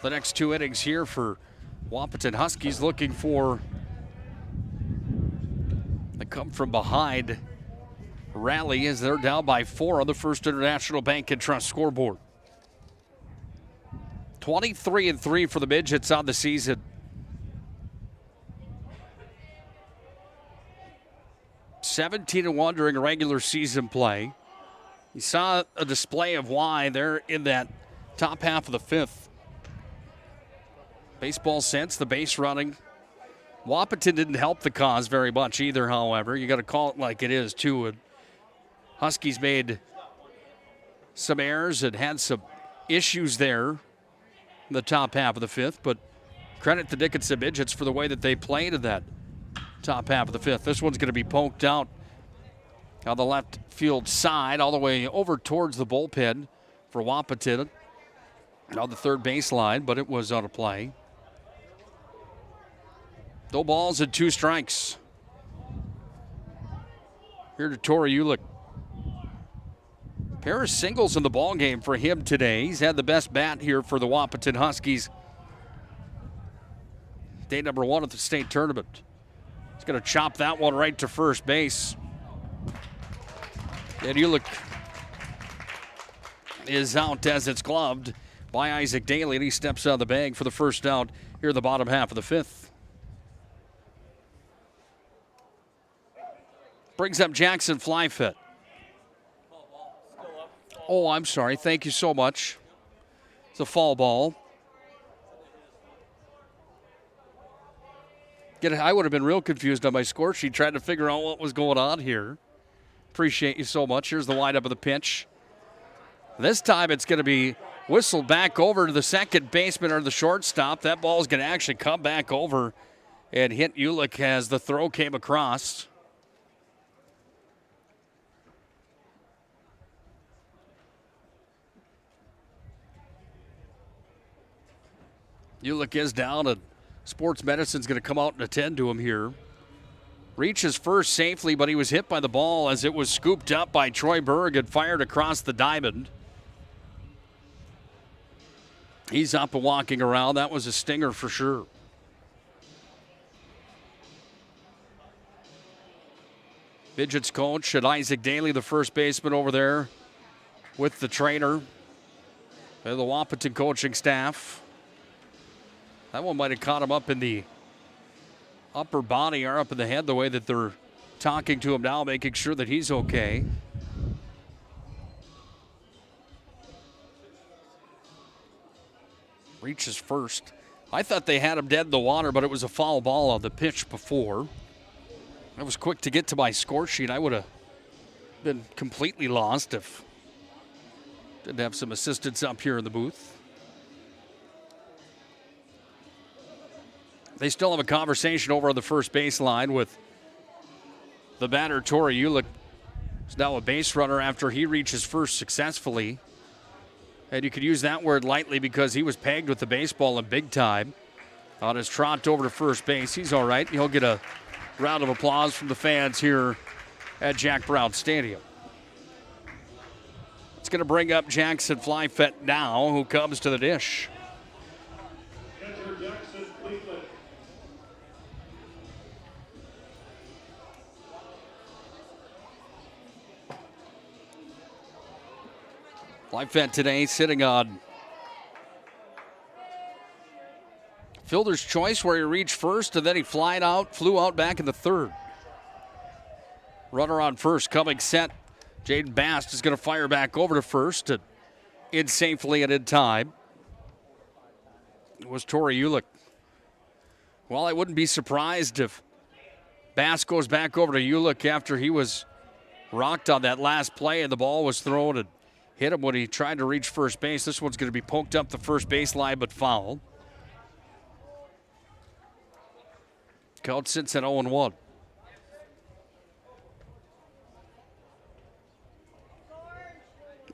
the next 2 innings here for Wahpeton Huskies, looking for the come from behind rally as they're down by 4 on the First International Bank and Trust scoreboard. 23-3 for the Midgets on the season. (17-1) during regular season play. You saw a display of why they're in that top half of the 5th. Baseball sense, the base running. Wahpeton didn't help the cause very much either, however. You got to call it like it is, too. And Huskies made some errors and had some issues there in the top half of the 5th, but credit the Dickinson Midgets for the way that they played in that top half of the 5th. This one's going to be poked out on the left field side all the way over towards the bullpen for Wahpeton on the third baseline, but it was out of play. No balls and 2 strikes. Here to Tori Ulick. Pair of singles in the ball game for him today. He's had the best bat here for the Wahpeton Huskies. Day number 1 at the state tournament. He's going to chop that one right to first base. And Ulick is out as it's gloved by Isaac Daly, and he steps out of the bag for the first out here in the bottom half of the 5th. Brings up Jackson Flyfit. Oh, I'm sorry. Thank you so much. It's a fall ball. I would have been real confused on my score sheet trying to figure out what was going on here. Appreciate you so much. Here's the windup of the pitch. This time it's going to be whistled back over to the second baseman or the shortstop. That ball is going to actually come back over and hit Ulick as the throw came across. Ulick is down, and Sports Medicine's going to come out and attend to him here. Reaches first safely, but he was hit by the ball as it was scooped up by Troy Berg and fired across the diamond. He's up and walking around. That was a stinger for sure. Midgets coach and Isaac Daly, the first baseman over there with the trainer and the Wahpeton coaching staff. That one might have caught him up in the upper body or up in the head, the way that they're talking to him now, making sure that he's okay. reaches first. I thought they had him dead in the water, but it was a foul ball on the pitch before. I was quick to get to my score sheet. I would have been completely lost if didn't have some assistance up here in the booth. They still have a conversation over on the first baseline with the batter, Tori Ulick. Is now a base runner after he reaches first successfully. And you could use that word lightly because he was pegged with the baseball in big time. On his trot over to first base, he's all right. He'll get a round of applause from the fans here at Jack Brown Stadium. It's going to bring up Jackson Flyfett now, who comes to the dish. Flyfett today sitting on fielder's choice where he reached first and then he flew out back in the third. Runner on first coming set. Jaden Bast is going to fire back over to first and in safely and in time. It was Tori Ulick. Well, I wouldn't be surprised if Bast goes back over to Ulick after he was rocked on that last play and the ball was thrown and hit him when he tried to reach first base. This one's going to be poked up the first baseline, but foul. Count sits at 0-1.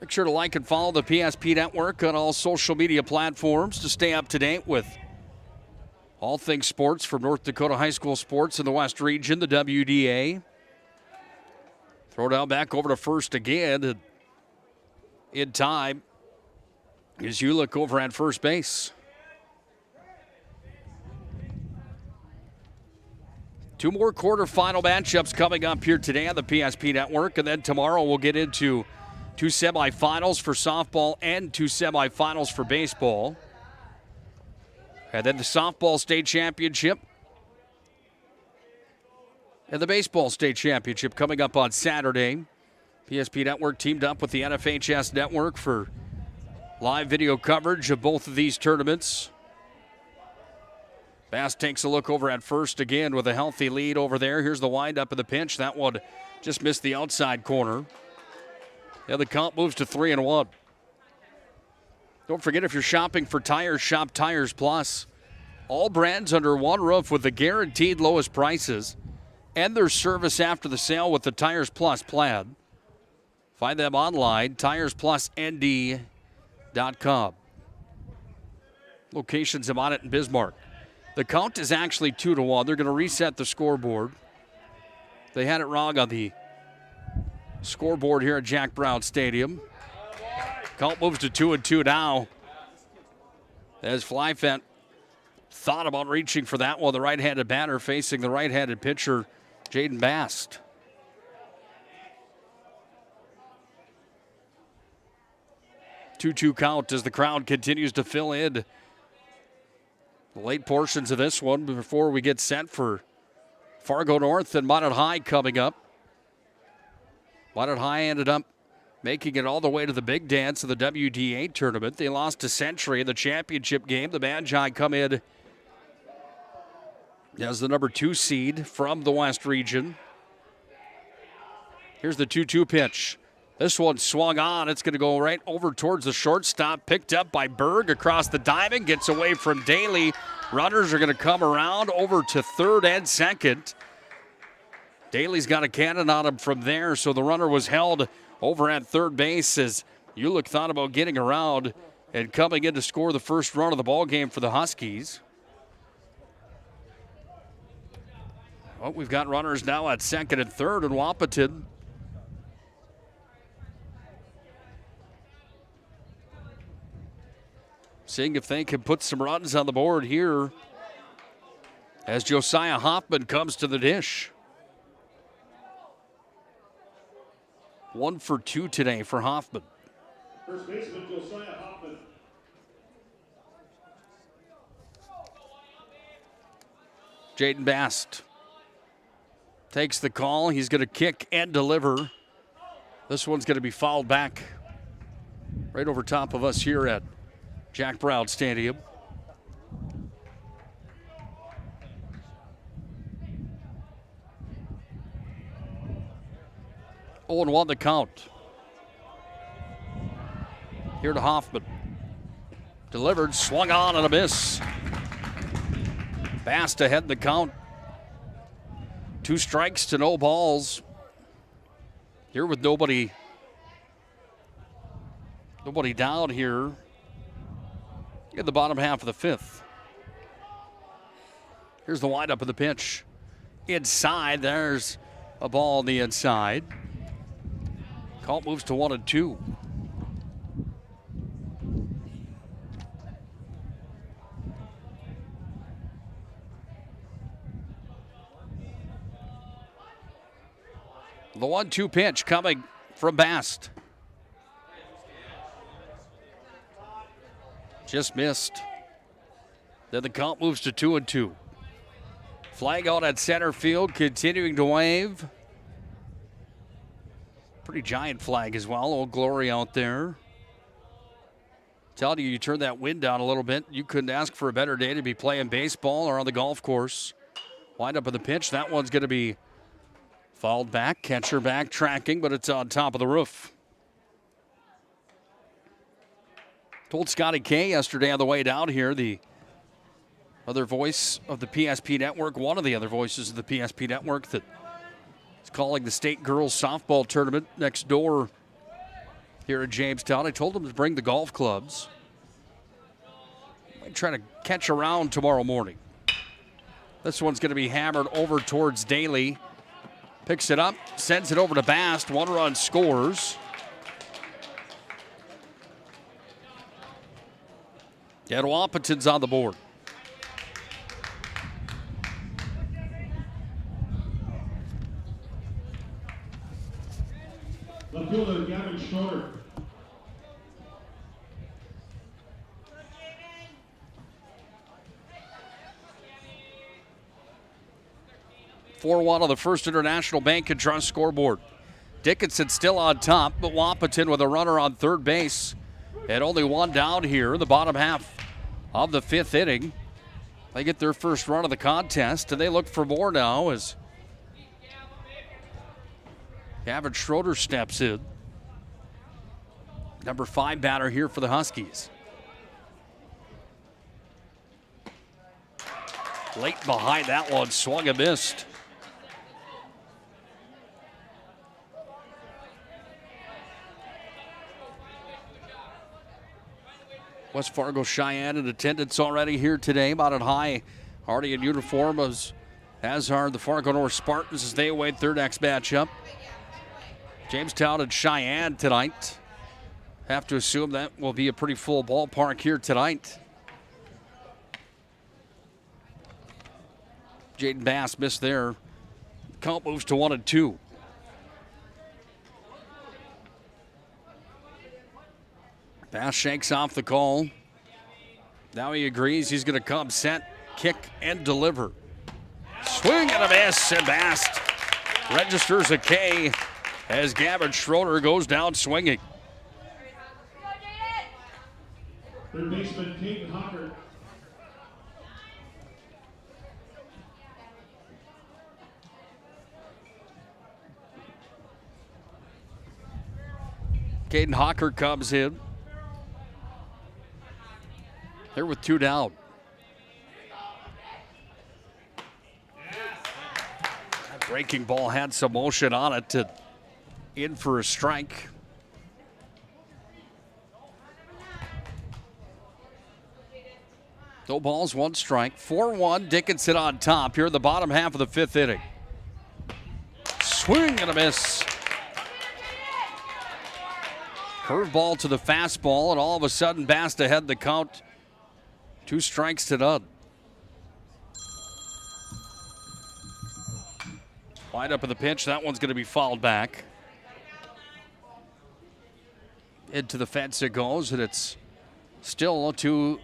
Make sure to like and follow the PSP Network on all social media platforms to stay up to date with all things sports from North Dakota high school sports in the West region, the WDA. Throw down back over to first again. And in time as you look over at first base. Two more quarterfinal matchups coming up here today on the PSP Network, and then tomorrow we'll get into two semifinals for softball and two semifinals for baseball. And then the softball state championship and the baseball state championship coming up on Saturday. PSP Network teamed up with the NFHS Network for live video coverage of both of these tournaments. Bass takes a look over at first again with a healthy lead over there. Here's the windup of the pinch. That one just missed the outside corner. Yeah, the count moves to 3-1. Don't forget, if you're shopping for tires, shop Tires Plus. All brands under one roof with the guaranteed lowest prices and their service after the sale with the Tires Plus plan. Find them online, TiresPlusND.com. Locations of Monett and Bismarck. The count is actually 2-1. They're going to reset the scoreboard. They had it wrong on the scoreboard here at Jack Brown Stadium. Count moves to 2-2 now. As Flyfett thought about reaching for that one, the right-handed batter facing the right-handed pitcher, Jaden Bast. 2-2 count as the crowd continues to fill in the late portions of this one before we get set for Fargo North and Monett High coming up. Monett High ended up making it all the way to the big dance of the WDA tournament. They lost to Century in the championship game. The Magi come in as the number 2 seed from the West region. Here's the 2-2 pitch. This one swung on. It's going to go right over towards the shortstop. Picked up by Berg across the diamond. Gets away from Daly. Runners are going to come around over to third and second. Daly's got a cannon on him from there, so the runner was held over at third base as Ulick thought about getting around and coming in to score the first run of the ball game for the Huskies. Well, we've got runners now at second and third in Wahpeton. Seeing if they can put some runs on the board here as Josiah Hoffman comes to the dish. 1 for 2 today for Hoffman. First baseman Josiah Hoffman. Jaden Bast takes the call. He's going to kick and deliver. This one's going to be fouled back right over top of us here at Jack Brown Stadium. 0-1 the count. Here to Hoffman. Delivered, swung on and a miss. Fast ahead in the count. 2 strikes to no balls. Here with nobody down here in the bottom half of the 5th. Here's the windup of the pitch. Inside, there's a ball on the inside. Count moves to 1-2. The 1-2 pitch coming from Bast. Just missed. Then the count moves to 2-2. Flag out at center field, continuing to wave. Pretty giant flag as well. Old Glory out there. Telling you, you turn that wind down a little bit. You couldn't ask for a better day to be playing baseball or on the golf course. Wind up of the pitch. That one's going to be fouled back. Catcher back tracking, but it's on top of the roof. Told Scotty K yesterday on the way down here, the other voice of the PSP Network, one of the other voices of the PSP Network, that is calling the state girls softball tournament next door here in Jamestown. I told him to bring the golf clubs. Might try to catch a round tomorrow morning. This one's going to be hammered over towards Daly. Picks it up, sends it over to Bast. 1 run scores. And Wahpeton's on the board. Left fielder Gavin Schroeder. (4-1) on the First International Bank and Trust scoreboard. Dickinson still on top, but Wahpeton with a runner on third base. And only 1 down here in the bottom half of the 5th inning. They get their first run of the contest, and they look for more now as Gavin Schroeder steps in. Number 5 batter here for the Huskies. Late behind that one, swung and missed. West Fargo Cheyenne in attendance already here today. Mountain High already in uniform, as are the Fargo North Spartans as they await their next matchup. Jamestown and Cheyenne tonight. Have to assume that will be a pretty full ballpark here tonight. Jaden Bass missed there. Count moves to 1-2. Bass shakes off the call. Now he agrees he's going to come set, kick, and deliver. Swing and a miss, and Bass registers a K as Gavin Schroeder goes down swinging. Third baseman Caden Hocker. Caden Hocker comes in. They're with 2 down. That breaking ball had some motion on it to in for a strike. No balls, 1 strike. 4-1, Dickinson on top here in the bottom half of the 5th inning. Swing and a miss. Curveball to the fastball, and all of a sudden Bast ahead the count. 2 strikes to none. Wide up of the pitch. That one's going to be fouled back. Into the fence it goes, and it's still a 2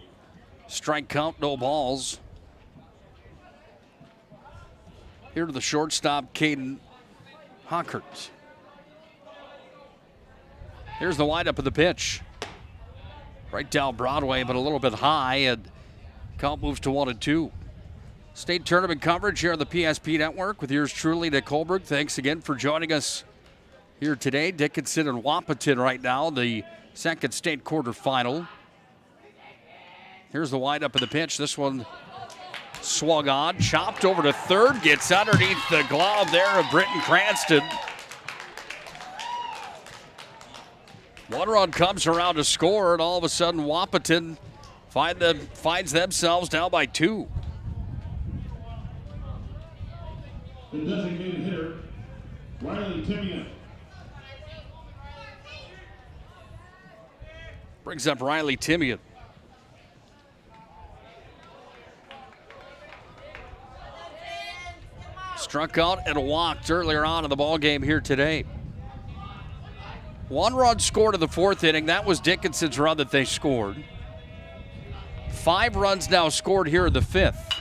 strike count, no balls. Here to the shortstop, Caden Hockert. Here's the windup of the pitch. Right down Broadway, but a little bit high, and count moves to 1-2. State tournament coverage here on the PSP Network with yours truly, Nick Holberg. Thanks again for joining us here today. Dickinson and Wahpeton right now, the second state quarterfinal. Here's the windup of the pitch. This one swung on, chopped over to third, gets underneath the glove there of Britton Cranston. One run comes around to score, and all of a sudden Wahpeton finds themselves down by 2. The designated hitter, Riley Timian. Brings up Riley Timian. Struck out and walked earlier on in the ball game here today. 1 run scored in the 4th inning. That was Dickinson's run that they scored. 5 runs now scored here in the 5th.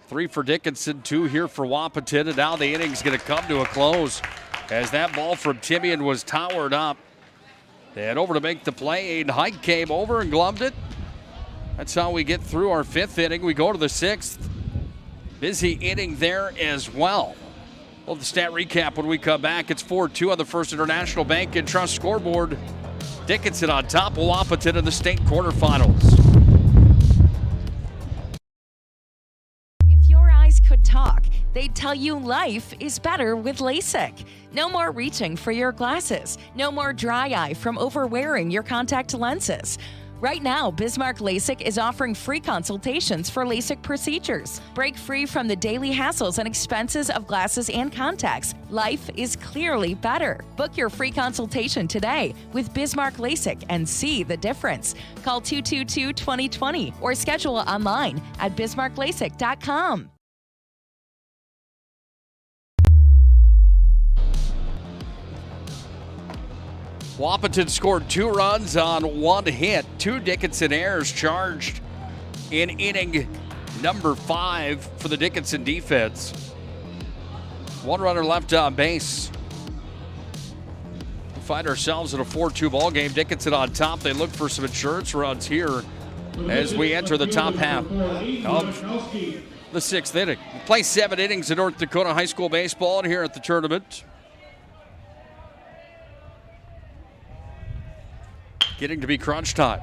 3 for Dickinson, 2 here for Wahpeton, and now the inning's going to come to a close as that ball from Timian was towered up. They had over to make the play. Aiden Hike came over and gloved it. That's how we get through our 5th inning. We go to the 6th. Busy inning there as well. Well, the stat recap when we come back. It's 4-2 on the First International Bank and Trust scoreboard. Dickinson on top of Wahpeton in the state quarterfinals. If your eyes could talk, they'd tell you life is better with LASIK. No more reaching for your glasses. No more dry eye from overwearing your contact lenses. Right now, Bismarck LASIK is offering free consultations for LASIK procedures. Break free from the daily hassles and expenses of glasses and contacts. Life is clearly better. Book your free consultation today with Bismarck LASIK and see the difference. Call 222-2020 or schedule online at bismarcklasik.com. Wahpeton scored 2 runs on 1 hit. 2 Dickinson errors charged in inning number 5 for the Dickinson defense. 1 runner left on base. We find ourselves in a 4-2 ball game. Dickinson on top. They look for some insurance runs here as we enter the top half of the 6th inning. We play 7 innings in North Dakota high school baseball here at the tournament. Getting to be crunch time.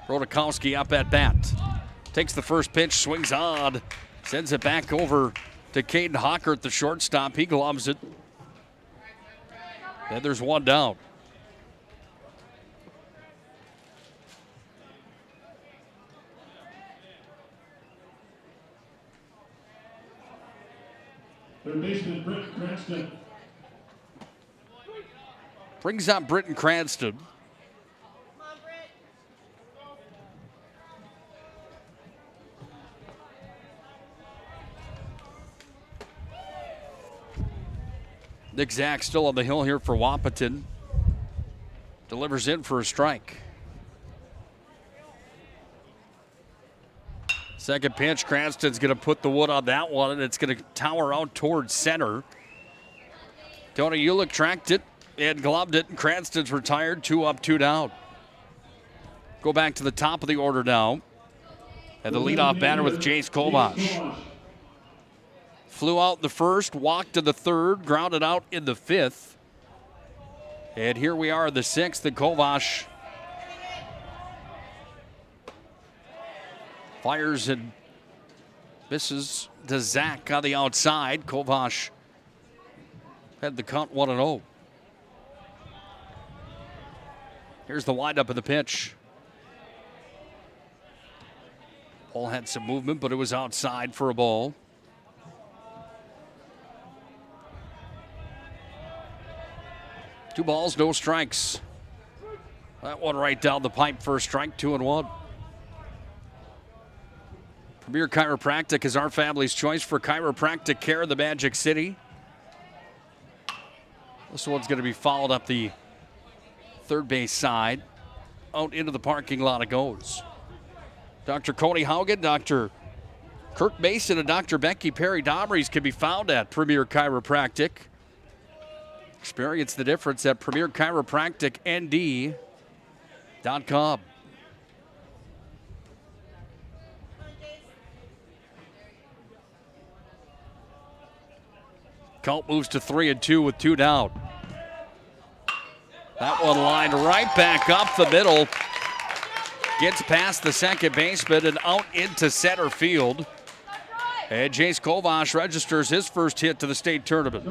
Rodakowski up at bat. Takes the first pitch, swings on, sends it back over to Caden Hockert, the shortstop. He gloves it. Then there's 1 down. Third baseman Britton Cranston. Brings up Britton Cranston. Nick Zach still on the hill here for Wahpeton. Delivers in for a strike. Second pitch, Cranston's going to put the wood on that one, and it's going to tower out towards center. Tony Ulick tracked it and gloved it, and Cranston's retired. 2 up, 2 down. Go back to the top of the order now. And the leadoff batter with Jace Kovash. Flew out the first, walked in the 3rd, grounded out in the 5th. And here we are in the 6th, and Kovash fires and misses to Zach on the outside. Kovash had the count 1-0. Here's the windup of the pitch. Ball had some movement, but it was outside for a ball. Two balls, no strikes. That one right down the pipe for a strike, 2-1. Premier Chiropractic is our family's choice for chiropractic care in the Magic City. This one's going to be fouled up the third base side. Out into the parking lot it goes. Dr. Cody Haugen, Dr. Kirk Mason, and Dr. Becky Perry Domries can be found at Premier Chiropractic. Experience the difference at premierchiropracticnd.com. Count moves to 3-2 with 2 down. That one lined right back up the middle. Gets past the second baseman and out into center field. And Jace Kovash registers his first hit to the state tournament.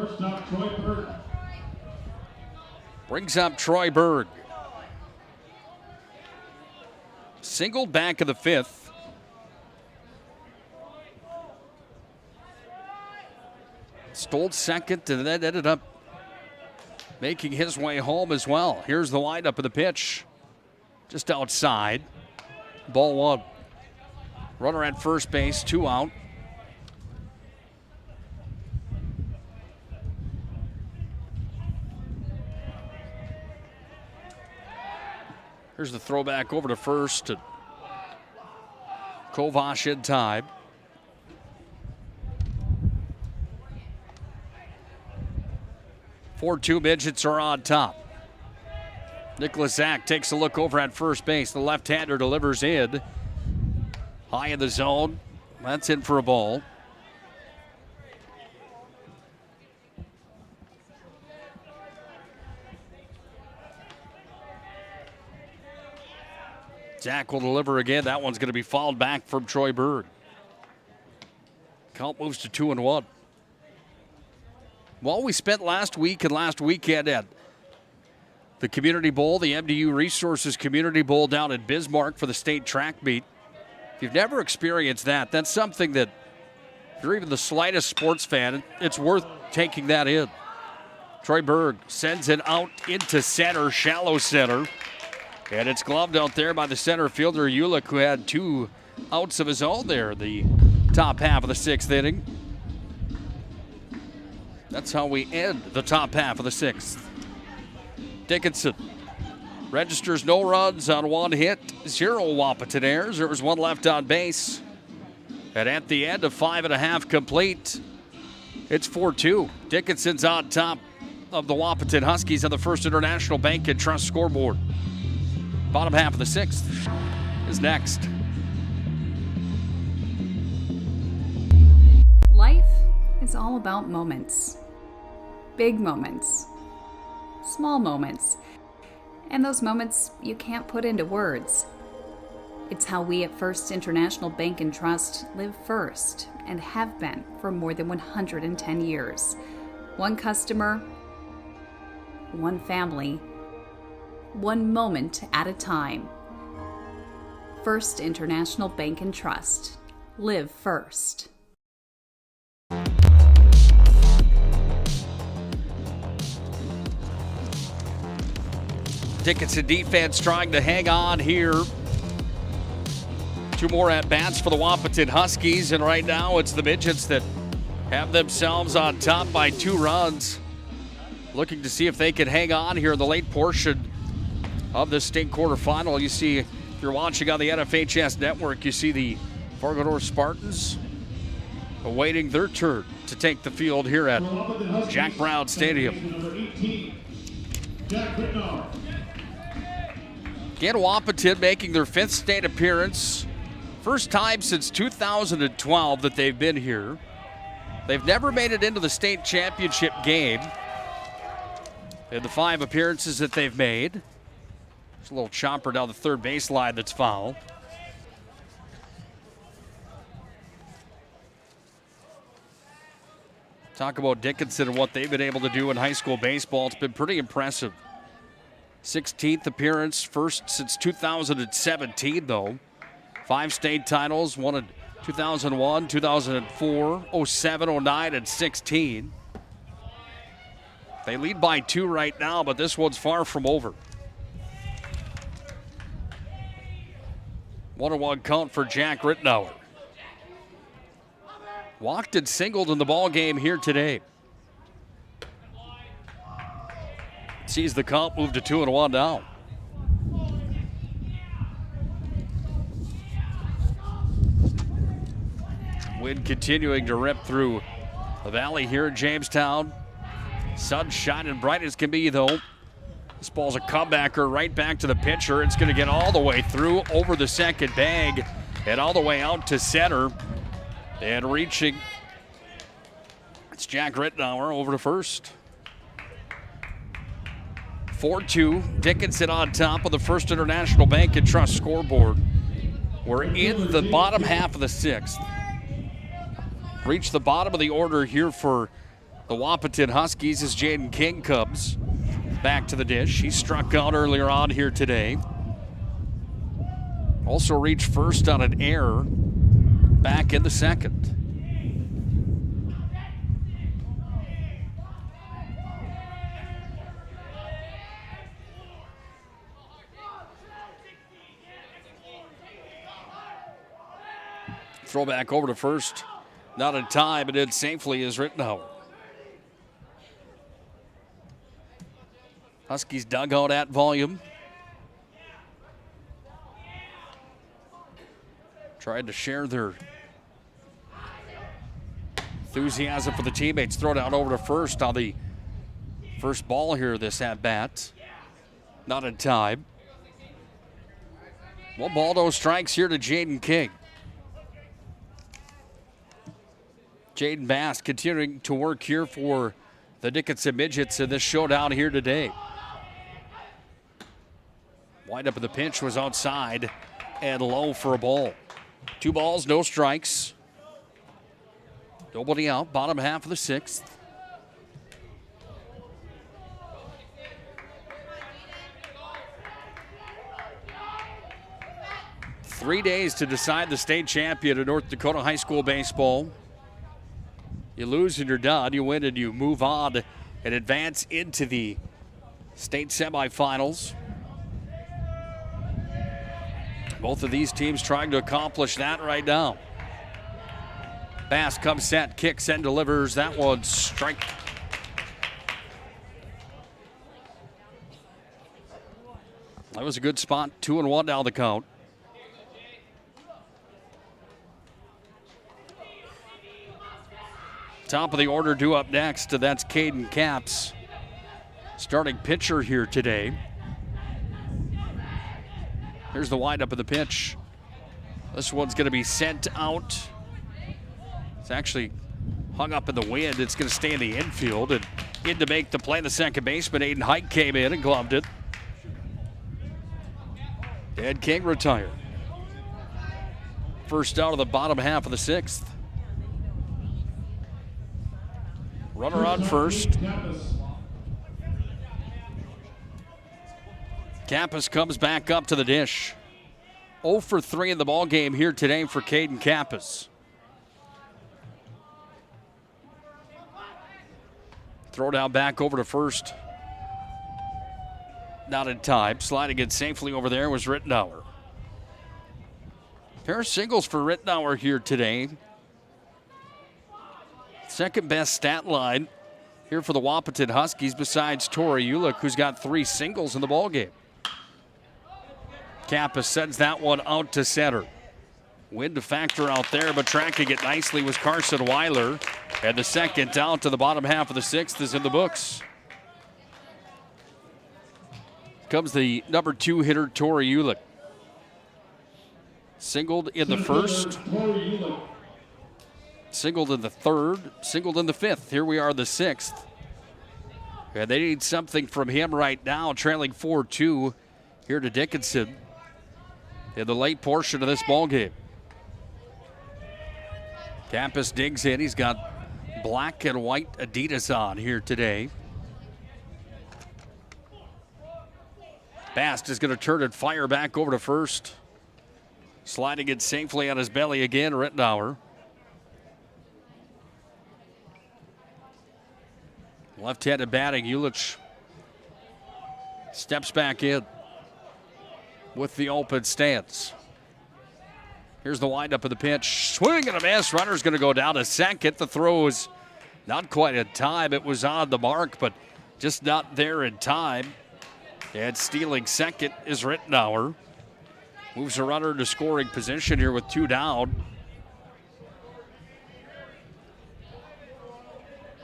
Brings up Troy Berg. Singled back in the 5th. Stole second and then ended up making his way home as well. Here's the windup of the pitch. Just outside. Ball 1. Runner at first base, 2 out. Here's the throwback over to first. Kovash in time. Four-2 midgets are on top. Nicholas Zach takes a look over at first base. The left-hander delivers in. High in the zone. That's in for a ball. Zach will deliver again. That one's going to be fouled back from Troy Berg. Count moves to 2-1. Well, we spent last week and last weekend at the Community Bowl, the MDU Resources Community Bowl down in Bismarck for the state track meet. If you've never experienced that, that's something that, if you're even the slightest sports fan, it's worth taking that in. Troy Berg sends it out into center, shallow center. And it's gloved out there by the center fielder, Ulick, who had 2 outs of his own there, the top half of the 6th inning. That's how we end the top half of the 6th. Dickinson registers no runs on 1 hit, 0 Wahpeton errors. There was 1 left on base. And at the end of 5.5 complete, it's 4-2. Dickinson's on top of the Wahpeton Huskies on the First International Bank and Trust scoreboard. Bottom half of the 6th is next. Life is all about moments. Big moments. Small moments. And those moments you can't put into words. It's how we at First International Bank and Trust live first and have been for more than 110 years. One customer, one family, one moment at a time. First International Bank and Trust. Live first. Dickinson defense trying to hang on here. 2 more at-bats for the Wahpeton Huskies, and right now it's the Midgets that have themselves on top by 2 runs. Looking to see if they can hang on here in the late portion of the state quarterfinal. You see, if you're watching on the NFHS network, you see the Fargo North Spartans awaiting their turn to take the field here at Jack Brown Stadium. Again, Wahpeton making their 5th state appearance. First time since 2012 that they've been here. They've never made it into the state championship game in the 5 appearances that they've made. There's a little chopper down the third baseline that's foul. Talk about Dickinson and what they've been able to do in high school baseball. It's been pretty impressive. 16th appearance, first since 2017, though. 5 state titles, won in 2001, 2004, 07, 09, and 16. They lead by 2 right now, but this one's far from over. 1-1 count for Jack Rittenauer. Walked and singled in the ball game here today. Sees the count move to 2-1 now. Wind continuing to rip through the valley here in Jamestown. Sun shining bright as can be, though. This ball's a comebacker right back to the pitcher. It's going to get all the way through over the second bag and all the way out to center. And reaching It's Jack Rittenauer over to first. 4-2. Dickinson on top of the First International Bank and Trust scoreboard. We're in the bottom half of the 6th. Reach the bottom of the order here for the Wahpeton Huskies as Jaden King comes back to the dish. He struck out earlier on here today. Also reached first on an error back in the 2nd. Throw back over to first. Not in time, but did safely as Rittenauer. Huskies dug out at volume. Tried to share their enthusiasm for the teammates. Throw down over to first on the first ball here this at-bat. Not in time. One ball, no strikes here to Jaden King. Jaden Bass continuing to work here for the Dickinson Midgets in this showdown here today. Wind up of the pitch was outside and low for a ball. 2 balls, no strikes. Nobody out, bottom half of the 6th. Three days to decide the state champion of North Dakota high school baseball. You lose and you're done. You win and you move on and advance into the state semifinals. Both of these teams trying to accomplish that right now. Bass comes set, kicks and delivers. That one strike. That was a good spot. 2-1 down the count. Top of the order due up next. That's Caden Capps, starting pitcher here today. Here's the windup of the pitch. This one's going to be sent out. It's actually hung up in the wind. It's going to stay in the infield, and in to make the play. The second baseman, Aiden Hike, came in and gloved it. Ed King retired. First out of the bottom half of the 6th. Runner on first. Kappas comes back up to the dish. 0 for 3 in the ball game here today for Caden Kappas. Throw down back over to first. Not in time. Sliding it safely over there was Rittenauer. Pair of singles for Rittenauer here today. Second best stat line here for the Wahpeton Huskies besides Tori Ulick, who's got 3 singles in the ballgame. Kappas sends that one out to center. Wind a factor out there, but tracking it nicely was Carson Weiler. And the second down to the bottom half of the 6th is in the books. Comes the number 2 hitter, Tori Ulick. Singled in the first. Singled in the 3rd, singled in the 5th. Here we are, the 6th. And they need something from him right now, trailing 4-2 here to Dickinson in the late portion of this ball game. Kappas digs in. He's got black and white Adidas on here today. Bast is going to turn and fire back over to first. Sliding it safely on his belly again, Rittenauer. Left-handed batting, Ulich steps back in with the open stance. Here's the windup of the pitch. Swing and a miss. Runner's going to go down to second. The throw was not quite in time. It was on the mark, but just not there in time. And stealing second is Rittenauer. Moves a runner into scoring position here with 2 down.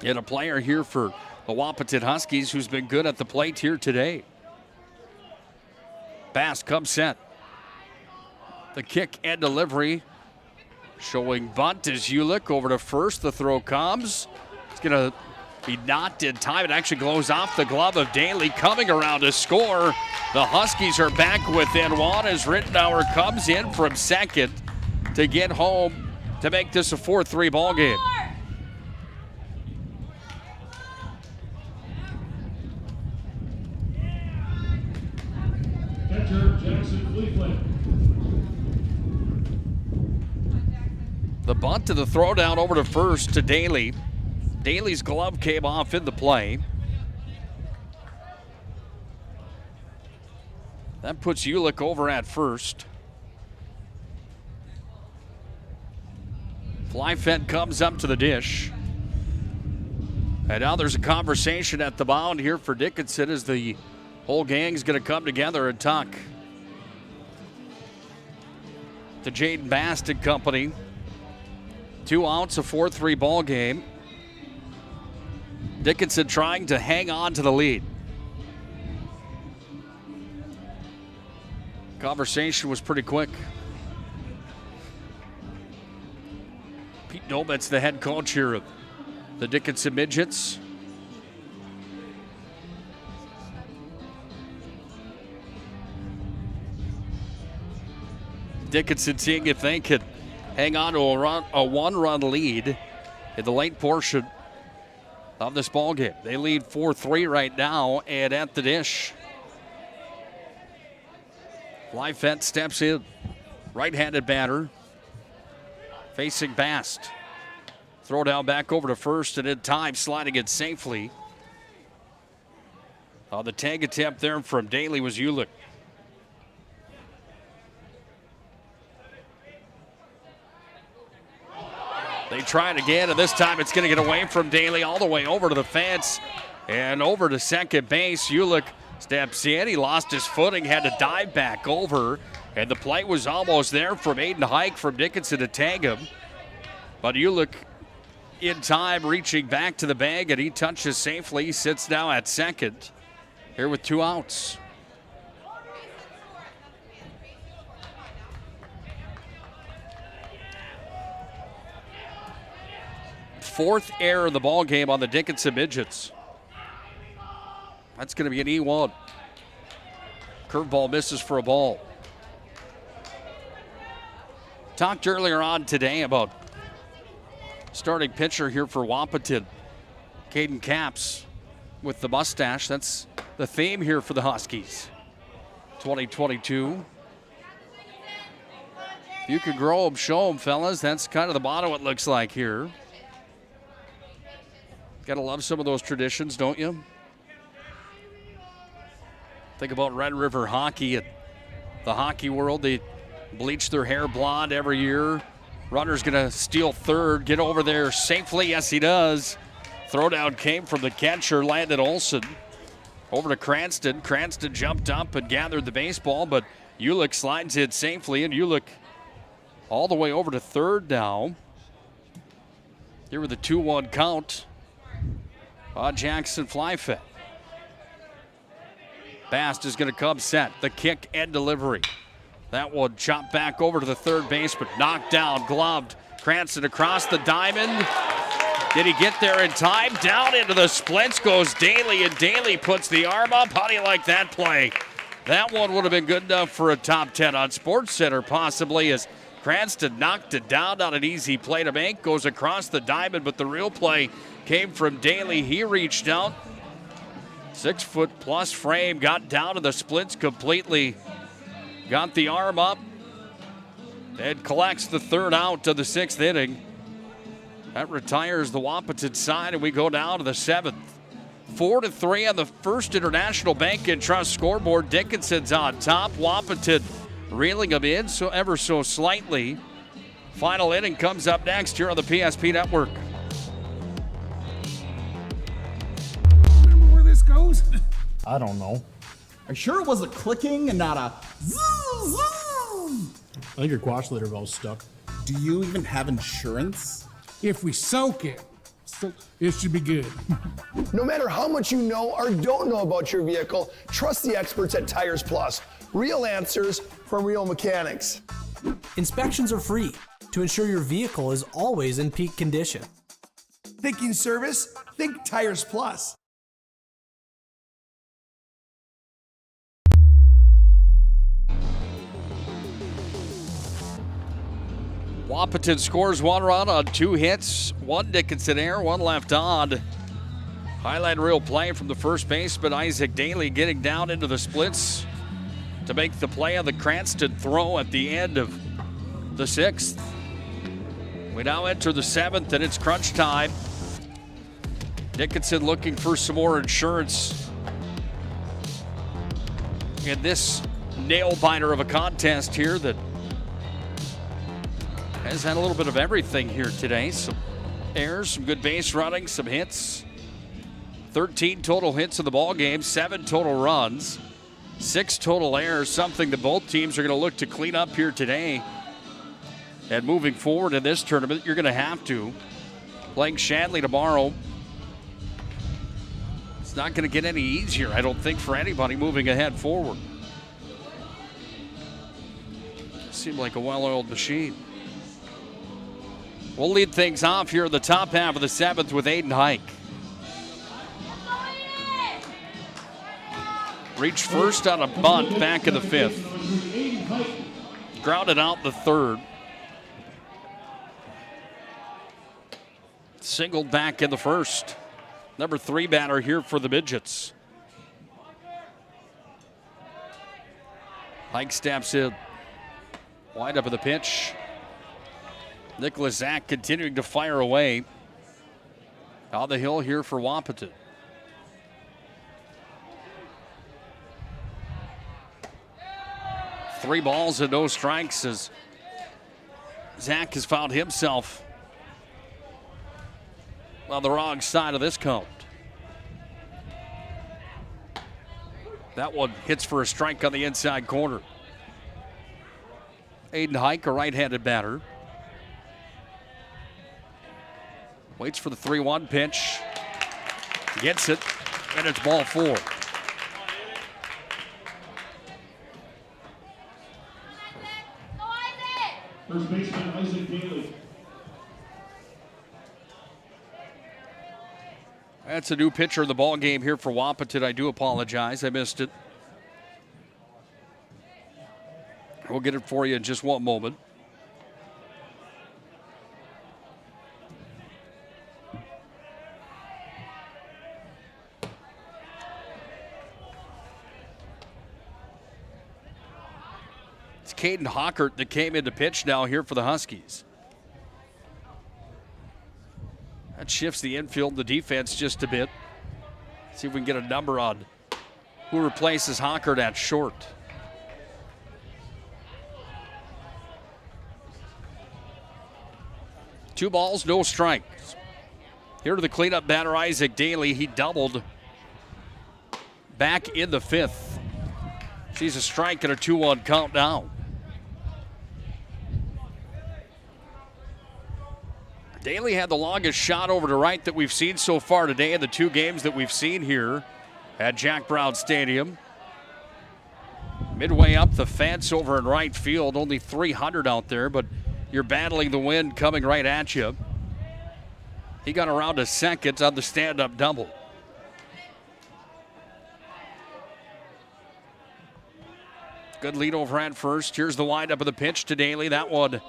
And a player here for the Wahpeton Huskies who's been good at the plate here today. Bass comes set. The kick and delivery showing bunt as Ulick over to first. The throw comes It's going to be not in time. It actually glows off the glove of Daly, coming around to score. The Huskies are back within one as Rittenauer comes in from second to get home to make this a 4-3 ball game. Catcher, Jackson Cleveland. The bunt to the throw down over to first to Daly. Daly's glove came off in the play. That puts Ulick over at first. Flyfett comes up to the dish. And now there's a conversation at the mound here for Dickinson as the whole gang's going to come together and talk to Jaden Bast and company. 2 outs, a 4-3 ball game. Dickinson trying to hang on to the lead. Conversation was pretty quick. Pete Dometz, the head coach here of the Dickinson Midgets. Dickinson seeing if they could hang on to a one-run lead in the late portion of this ball game. They lead 4-3 right now, and at the dish, Flyfett steps in. Right-handed batter facing Bast. Throw down back over to first, and in time sliding it safely. The tag attempt there from Daly was Ulick. They try it again, and this time it's going to get away from Daly all the way over to the fence and over to second base. Ulick steps in. He lost his footing, had to dive back over, and the play was almost there from Aiden Hike from Dickinson to tag him. But Ulick in time, reaching back to the bag, and he touches safely. He sits now at second here with 2 outs. Fourth error of the ball game on the Dickinson Midgets. That's going to be an E1. Curveball misses for a ball. Talked earlier on today about starting pitcher here for Wahpeton, Caden Capps with the mustache. That's the theme here for the Huskies. 2022. If you could grow them, show them, fellas. That's kind of the motto it looks like here. Gotta love some of those traditions, don't you? Think about Red River Hockey at the hockey world. They bleach their hair blonde every year. Runner's gonna steal third, get over there safely. Yes, he does. Throwdown came from the catcher, Landon Olson. Over to Cranston. Cranston jumped up and gathered the baseball, but Ulick slides it safely, and Ulick all the way over to third now. Here with a 2-1 count. Jackson Flyfett. Bast is going to come set. The kick and delivery. That one chopped back over to the third baseman. Knocked down, gloved. Cranston across the diamond. Did he get there in time? Down into the splits goes Daly, and Daly puts the arm up. How do you like that play? That one would have been good enough for a top 10 on SportsCenter, possibly, as Cranston knocked it down. Not an easy play to make. Goes across the diamond, but the real play came from Daly. He reached out. 6-foot-plus frame. Got down to the splits completely. Got the arm up. And collects the third out of the 6th inning. That retires the Wahpeton side, and we go down to the 7th. 4-3 on the First International Bank and Trust scoreboard. Dickinson's on top. Wahpeton reeling them in so ever so slightly. Final inning comes up next here on the PSP Network. Remember where this goes? I don't know. Are you sure it wasn't clicking and not a zzz, zzz? I think your quash litter valve's stuck. Do you even have insurance? If we soak it, it should be good. No matter how much you know or don't know about your vehicle, trust the experts at Tires Plus. Real answers from real mechanics. Inspections are free to ensure your vehicle is always in peak condition. Thinking service? Think Tires Plus. Wahpeton scores 1 run on 2 hits, 1 Dickinson error, 1 left on. Highlight reel play from the first baseman, Isaac Daly, getting down into the splits to make the play on the Cranston throw at the end of the 6th. We now enter the 7th, and it's crunch time. Dickinson looking for some more insurance in this nail-biter of a contest here that has had a little bit of everything here today. Some errors, some good base running, some hits. 13 total hits in the ball game, 7 total runs, 6 total errors, something that both teams are going to look to clean up here today. And moving forward in this tournament, you're going to have to. Playing Shanley tomorrow. It's not going to get any easier, I don't think, for anybody moving ahead forward. Seemed like a well-oiled machine. We'll lead things off here in the top half of the 7th with Aiden Hike. Reached first on a bunt back in the 5th. Grounded out the 3rd. Singled back in the 1st. Number 3 batter here for the Midgets. Hike steps in. Wide up of the pitch. Nicholas Zach continuing to fire away. On the hill here for Wahpeton. Three balls and no strikes as Zach has found himself on the wrong side of this count. That one hits for a strike on the inside corner. Aiden Hike, a right-handed batter. Waits for the 3-1 pitch. Gets it, and it's ball 4. First baseman Isaac Daly. That's a new pitcher in the ball game here for Wahpeton. I do apologize, I missed it. We'll get it for you in just one moment. It's Caden Hockert that came into pitch now here for the Huskies. That shifts the infield, the defense just a bit. See if we can get a number on who replaces Hockert at short. Two balls, no strikes. Here to the cleanup batter, Isaac Daly. He doubled back in the 5th. Sees a strike and a 2-1 count now. Daly had the longest shot over to right that we've seen so far today in the 2 games that we've seen here at Jack Brown Stadium. Midway up the fence over in right field, only 300 out there, but you're battling the wind coming right at you. He got around to second on the stand-up double. Good lead over at first. Here's the windup of the pitch to Daly. That one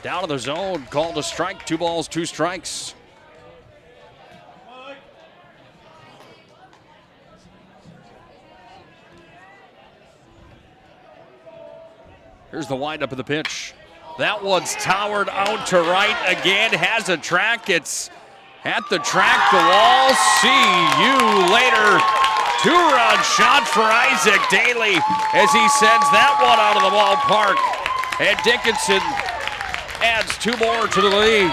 down to the zone, called a strike. 2 balls, 2 strikes. Here's the windup of the pitch. That one's towered out to right again, has a track. It's at the track, the wall. See you later. 2-run shot for Isaac Daly as he sends that one out of the ballpark. And Dickinson adds 2 more to the lead.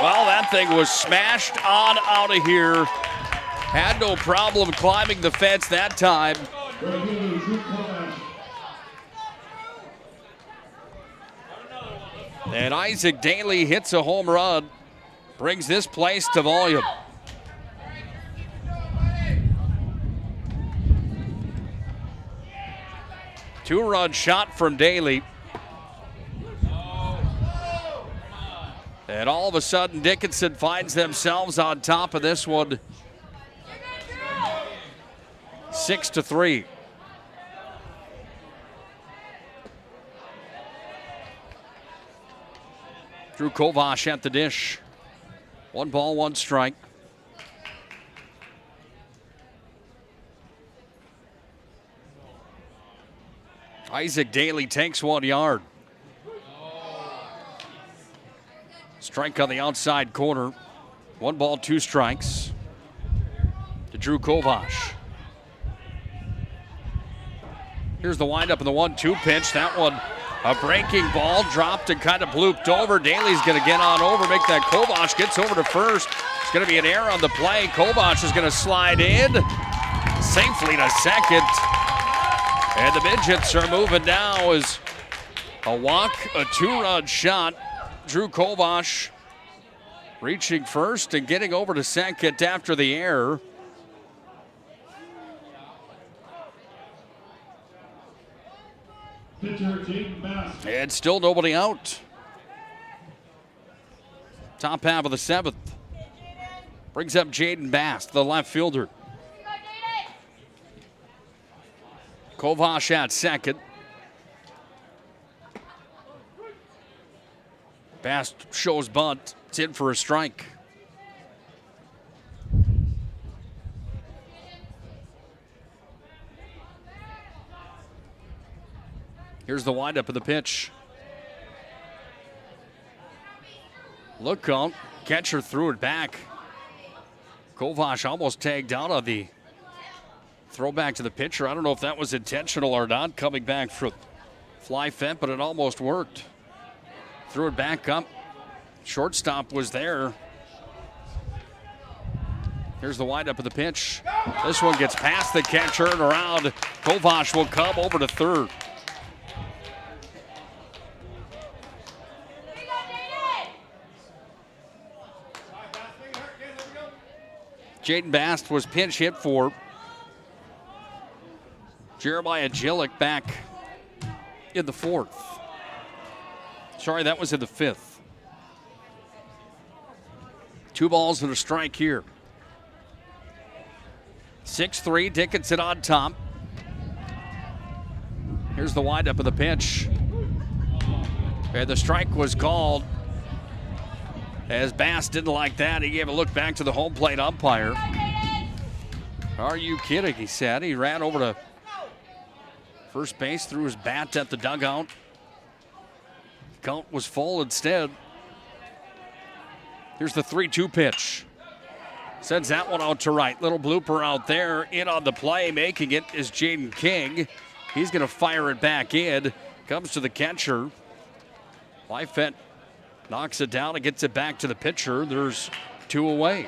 Well, that thing was smashed on out of here. Had no problem climbing the fence that time. And Isaac Daly hits a home run, brings this place to volume. Two-run shot from Daly. And all of a sudden, Dickinson finds themselves on top of this one. 6-3. Drew Kovash at the dish. 1 ball, 1 strike. Isaac Daly takes 1 yard. Strike on the outside corner. 1 ball, 2 strikes to Drew Kovash. Here's the windup and the 1-2 pitch. That one, a breaking ball, dropped and kind of blooped over. Daly's going to get on over, make that. Kovash gets over to first. It's going to be an error on the play. Kovash is going to slide in safely to second. And the Midgets are moving now as a walk, a 2-run shot. Drew Kovash reaching first and getting over to second after the error. And still nobody out. Top half of the 7th. Brings up Jaden Bass, the left fielder. Kovash at second. Bass shows bunt. It's in for a strike. Here's the windup of the pitch. Look out. Catcher threw it back. Kovash almost tagged out on the throwback to the pitcher. I don't know if that was intentional or not. Coming back for fly fent, but it almost worked. Threw it back up. Shortstop was there. Here's the windup of the pitch. This one gets past the catcher and around. Kovash will come over to third. Jaden Bast was pinch hit for. Jeremiah Gillick back in the 4th. Sorry, that was in the 5th. 2 balls and a strike here. 6-3, Dickinson on top. Here's the windup of the pitch. And the strike was called. As Bass didn't like that, he gave a look back to the home plate umpire. Are you kidding, he said. He ran over to first base, threw his bat at the dugout. Count was full instead. Here's the 3-2 pitch. Sends that one out to right. Little blooper out there. In on the play, making it is Jaden King. He's going to fire it back in. Comes to the catcher. Lyfett knocks it down and gets it back to the pitcher. There's 2 away.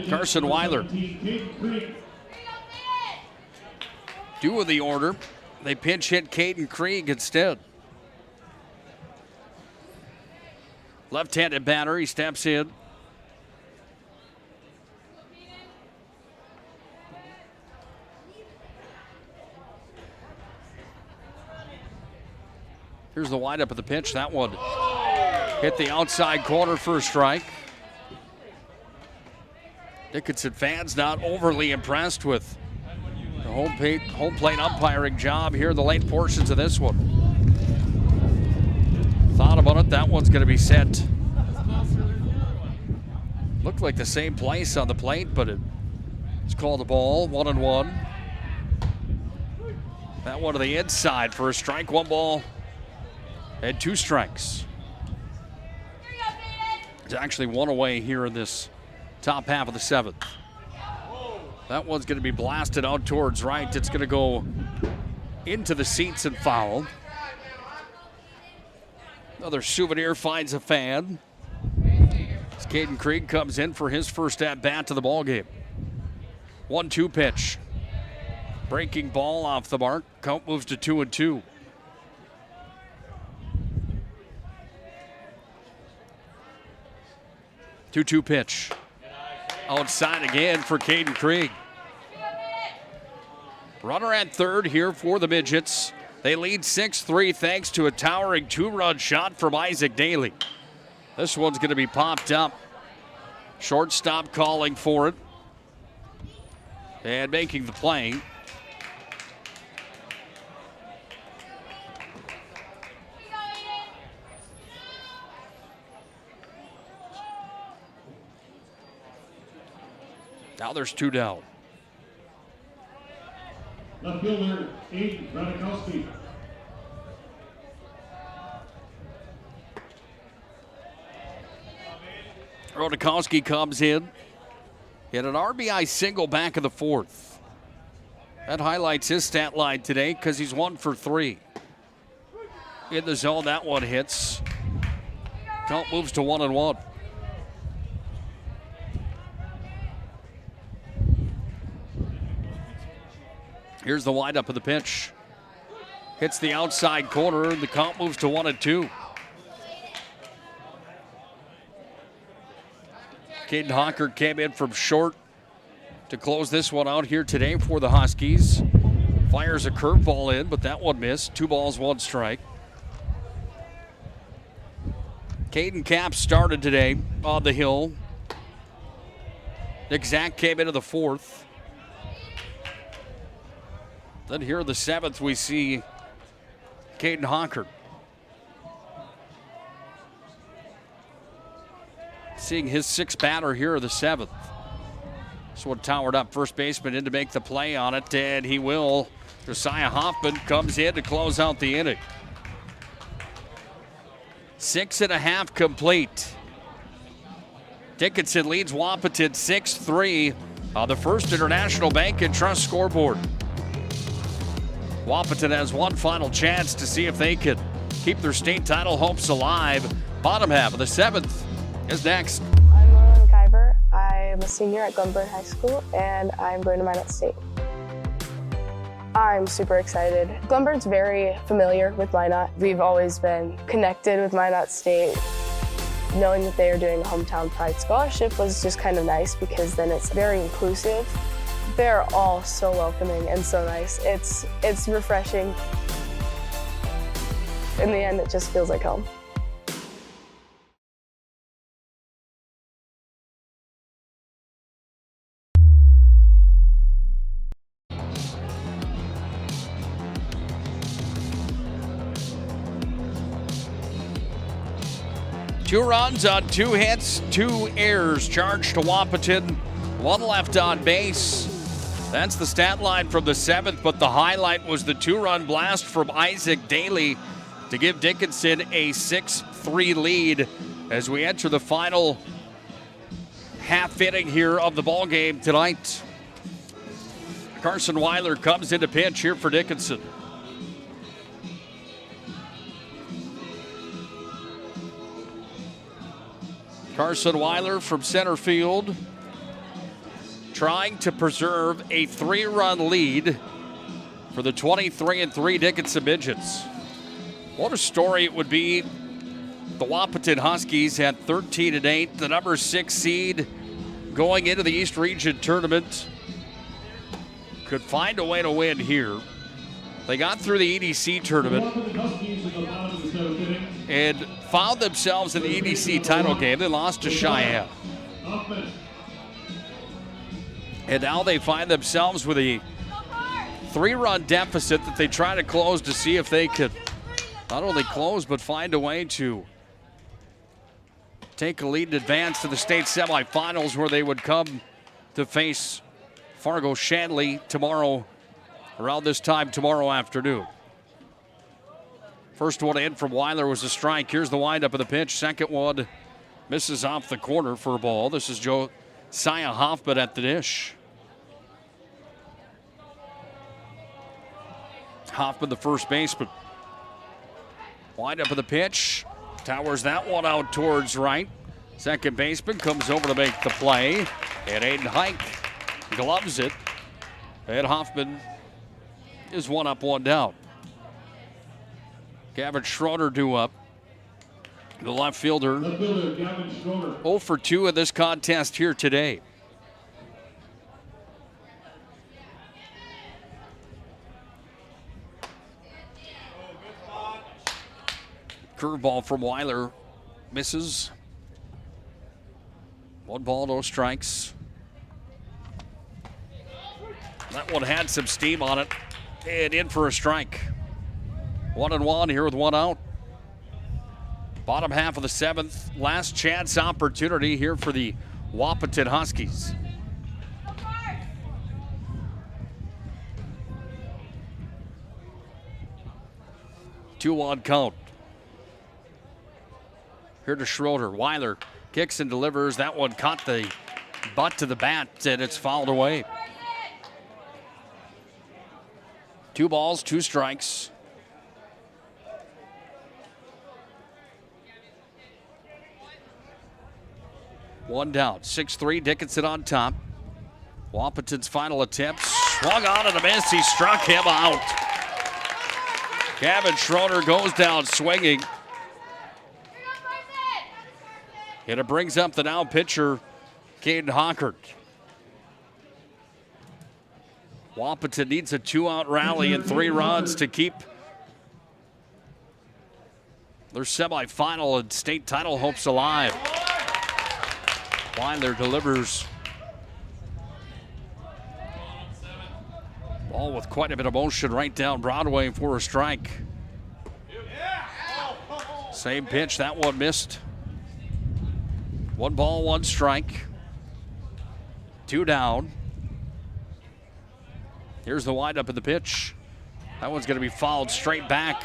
Carson Weiler. Doing the order. They pinch hit Caden Krieg instead. Left-handed batter, he steps in. Here's the windup of the pitch. That one hit the outside corner for a strike. Dickinson fans not overly impressed with the home plate umpiring job here in the late portions of this one. Thought about it, that one's going to be set. Looked like the same place on the plate, but it's called a ball, 1-1. That one to the inside for a strike, 1 ball and 2 strikes. There's actually 1 away here in this top half of the 7th. That one's going to be blasted out towards right. It's going to go into the seats and foul. Another souvenir finds a fan. As Caden Krieg comes in for his first at-bat to the ballgame. 1-2 pitch. Breaking ball off the mark. Count moves to 2-2. 2-2 pitch. Outside again for Caden Krieg. Runner at third here for the Midgets. They lead 6-3 thanks to a towering 2-run shot from Isaac Daly. This one's going to be popped up. Shortstop calling for it. And making the play. Now there's 2 down. Left fielder, Aiden Radikowski. Radikowski comes in. Hit an RBI single back of the 4th. That highlights his stat line today because he's 1 for 3. In the zone, that one hits. Count moves to 1-1. Here's the windup of the pitch. Hits the outside corner. The count moves to 1-2. Caden Honker came in from short to close this one out here today for the Huskies. Fires a curveball in, but that one missed. 2 balls, 1 strike. Caden Capps started today on the hill. Nick Zach came into the 4th. Then here in the 7th, we see Caden Honker. Seeing his 6th batter here in the 7th. This one towered up first baseman in to make the play on it, and he will. Josiah Hoffman comes in to close out the inning. 6.5 complete. Dickinson leads Wahpeton 6-3 on the First International Bank and Trust scoreboard. Wahpeton has one final chance to see if they can keep their state title hopes alive. Bottom half of the 7th is next. I'm Lauren Guyver. I'm a senior at Glenburn High School, and I'm going to Minot State. I'm super excited. Glenburn's very familiar with Minot. We've always been connected with Minot State. Knowing that they are doing a Hometown Pride Scholarship was just kind of nice because then it's very inclusive. They're all so welcoming and so nice. It's refreshing. In the end, it just feels like home. Two runs on 2 hits, 2 errors charged to Wahpeton. 1 left on base. That's the stat line from the 7th, but the highlight was the 2-run blast from Isaac Daly to give Dickinson a 6-3 lead as we enter the final half inning here of the ball game tonight. Carson Weiler comes into pinch here for Dickinson. Carson Weiler from center field, trying to preserve a 3-run lead for the 23-3 Dickinson Midgets. What a story it would be. The Wahpeton Huskies had 13-8, the number 6 seed going into the East Region Tournament. Could find a way to win here. They got through the EDC tournament and found themselves in the EDC title game. They lost to Cheyenne. And now they find themselves with a 3-run deficit that they try to close to see if they could not only close but find a way to take a lead and advance to the state semifinals where they would come to face Fargo Shanley tomorrow, around this time tomorrow afternoon. First one in from Weiler was a strike. Here's the windup of the pitch. Second one misses off the corner for a ball. This is Josiah Hoffman at the dish. Hoffman, the first baseman. Windup of the pitch. Towers that one out towards right. Second baseman comes over to make the play. And Aiden Hike gloves it. And Hoffman is 1 up, 1 down. Gavin Schroeder due up. The left fielder, 0 for 2 in this contest here today. Curveball from Weiler misses. 1 ball, no strikes. That one had some steam on it. And in for a strike. 1-1 here with 1 out. Bottom half of the 7th. Last chance opportunity here for the Wahpeton Huskies. Two-on count. Here to Schroeder. Weiler kicks and delivers. That one caught the butt to the bat, and it's fouled away. 2 balls, 2 strikes. One down. 6-3. Dickinson on top. Wahpeton's final attempt. Swung on and a miss. He struck him out. Gavin Schroeder goes down swinging. And it brings up the now pitcher, Caden Hockert. Wahpeton needs a 2-out rally and 3 runs to keep their semifinal and state title hopes alive. Weiler delivers. Ball with quite a bit of motion right down Broadway for a strike. Same pitch, that one missed. 1 ball, 1 strike. 2 down. Here's the windup of the pitch. That one's going to be fouled straight back.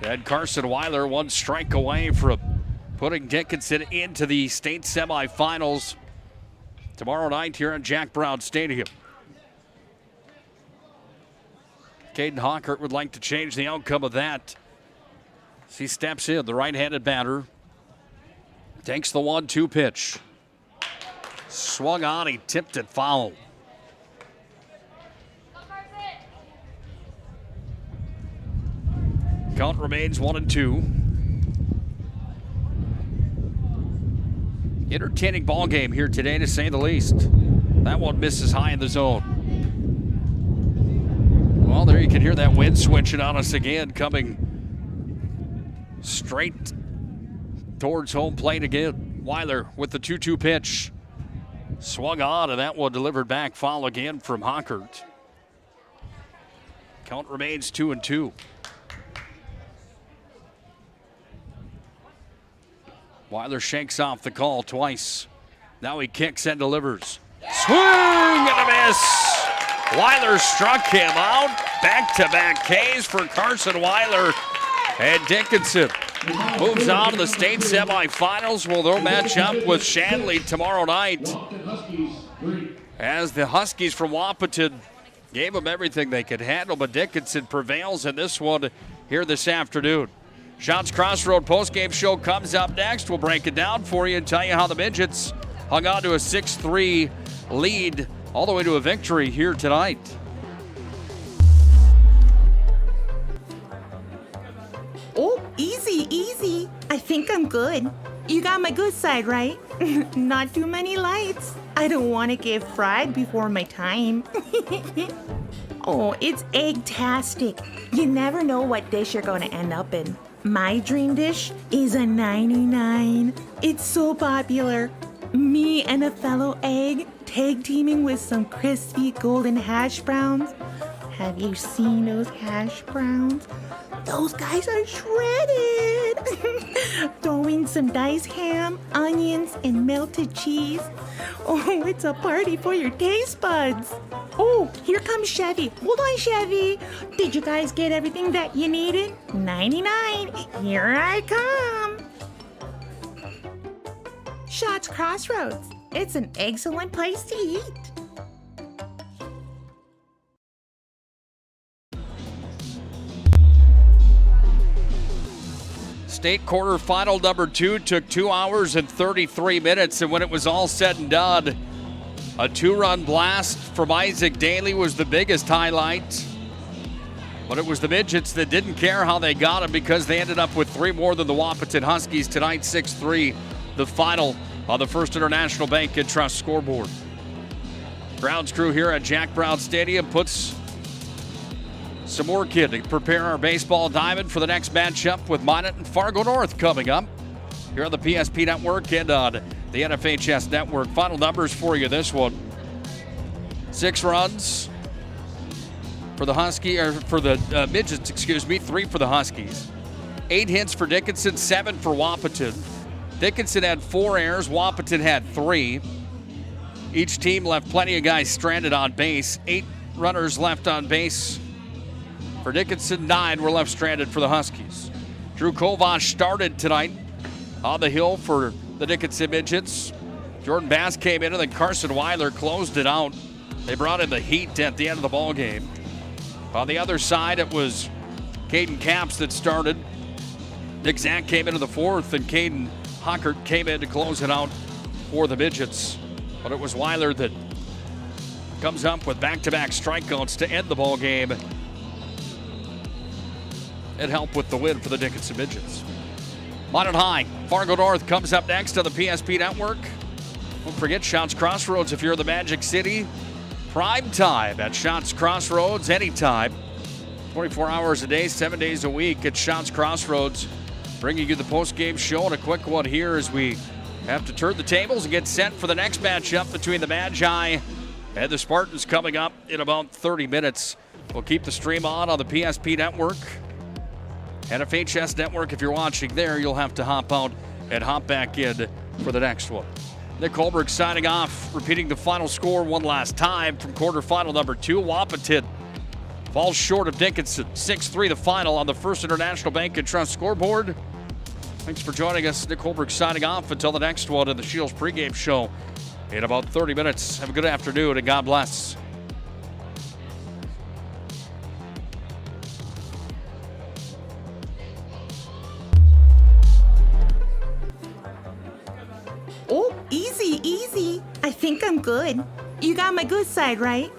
And Carson Weiler 1 strike away from putting Dickinson into the state semifinals tomorrow night here at Jack Brown Stadium. Caden Hockert would like to change the outcome of that. As he steps in, the right-handed batter takes the 1-2 pitch. Swung on, he tipped it foul. Count remains 1-2. Entertaining ball game here today, to say the least. That one misses high in the zone. Well, there you can hear that wind switching on us again, coming straight towards home plate again. Weiler with the 2-2 pitch. Swung on, and that one delivered back. Foul again from Hockert. Count remains 2-2. Weiler shakes off the call twice. Now he kicks and delivers. Swing and a miss. Weiler struck him out. Back-to-back Ks for Carson Weiler. And Dickinson moves on to the state semifinals. Well, they'll match up with Shanley tomorrow night, as the Huskies from Wahpeton gave them everything they could handle, but Dickinson prevails in this one here this afternoon. Shots Crossroad postgame show comes up next. We'll break it down for you and tell you how the Midgets hung on to a 6-3 lead all the way to a victory here tonight. Oh, easy, easy. I think I'm good. You got my good side, right? Not too many lights. I don't want to get fried before my time. Oh, it's egg-tastic. You never know what dish you're going to end up in. My dream dish is a 99. It's so popular. Me and a fellow egg tag teaming with some crispy golden hash browns. Have you seen those hash browns? Those guys are shredded. Throw in some diced ham, onions, and melted cheese. Oh, it's a party for your taste buds. Oh, here comes Chevy. Hold on, Chevy. Did you guys get everything that you needed? 99. Here I come. Shots Crossroads. It's an excellent place to eat. State quarterfinal number 2 took 2 hours and 33 minutes, and when it was all said and done, a 2-run blast from Isaac Daly was the biggest highlight. But it was the Midgets that didn't care how they got them because they ended up with 3 more than the Wahpeton Huskies tonight, 6-3, the final on the First International Bank and Trust scoreboard. Grounds crew here at Jack Brown Stadium puts some work in to prepare our baseball diamond for the next matchup with Minot and Fargo North coming up here on the PSP Network and on the NFHS Network. Final numbers for you this one. 6 runs for the Midgets, 3 for the Huskies. 8 hits for Dickinson, 7 for Wahpeton. Dickinson had 4 errors, Wahpeton had 3. Each team left plenty of guys stranded on base. 8 runners left on base for Dickinson, 9 were left stranded for the Huskies. Drew Kovash started tonight on the hill for the Dickinson Midgets. Jordan Bass came in and then Carson Weiler closed it out. They brought in the heat at the end of the ball game. On the other side, it was Caden Capps that started. Nick Zach came into the 4th, and Caden Hockert came in to close it out for the Midgets. But it was Weiler that comes up with back-to-back strikeouts to end the ball game and help with the win for the Dickinson Midgets. Minot High, Fargo North comes up next on the PSP Network. Don't forget Shots Crossroads if you're in the Magic City. Prime time at Shots Crossroads anytime. 24 hours a day, 7 days a week at Shots Crossroads. Bringing you the post-game show and a quick one here as we have to turn the tables and get set for the next matchup between the Magi and the Spartans coming up in about 30 minutes. We'll keep the stream on the PSP Network. NFHS Network, if you're watching there, you'll have to hop out and hop back in for the next one. Nick Holberg signing off, repeating the final score one last time from quarterfinal number 2. Wahpeton falls short of Dickinson. 6-3 the final on the First International Bank and Trust scoreboard. Thanks for joining us. Nick Holberg signing off until the next one in the Shields pregame show in about 30 minutes. Have a good afternoon and God bless. Oh, easy, easy. I think I'm good. You got my good side, right?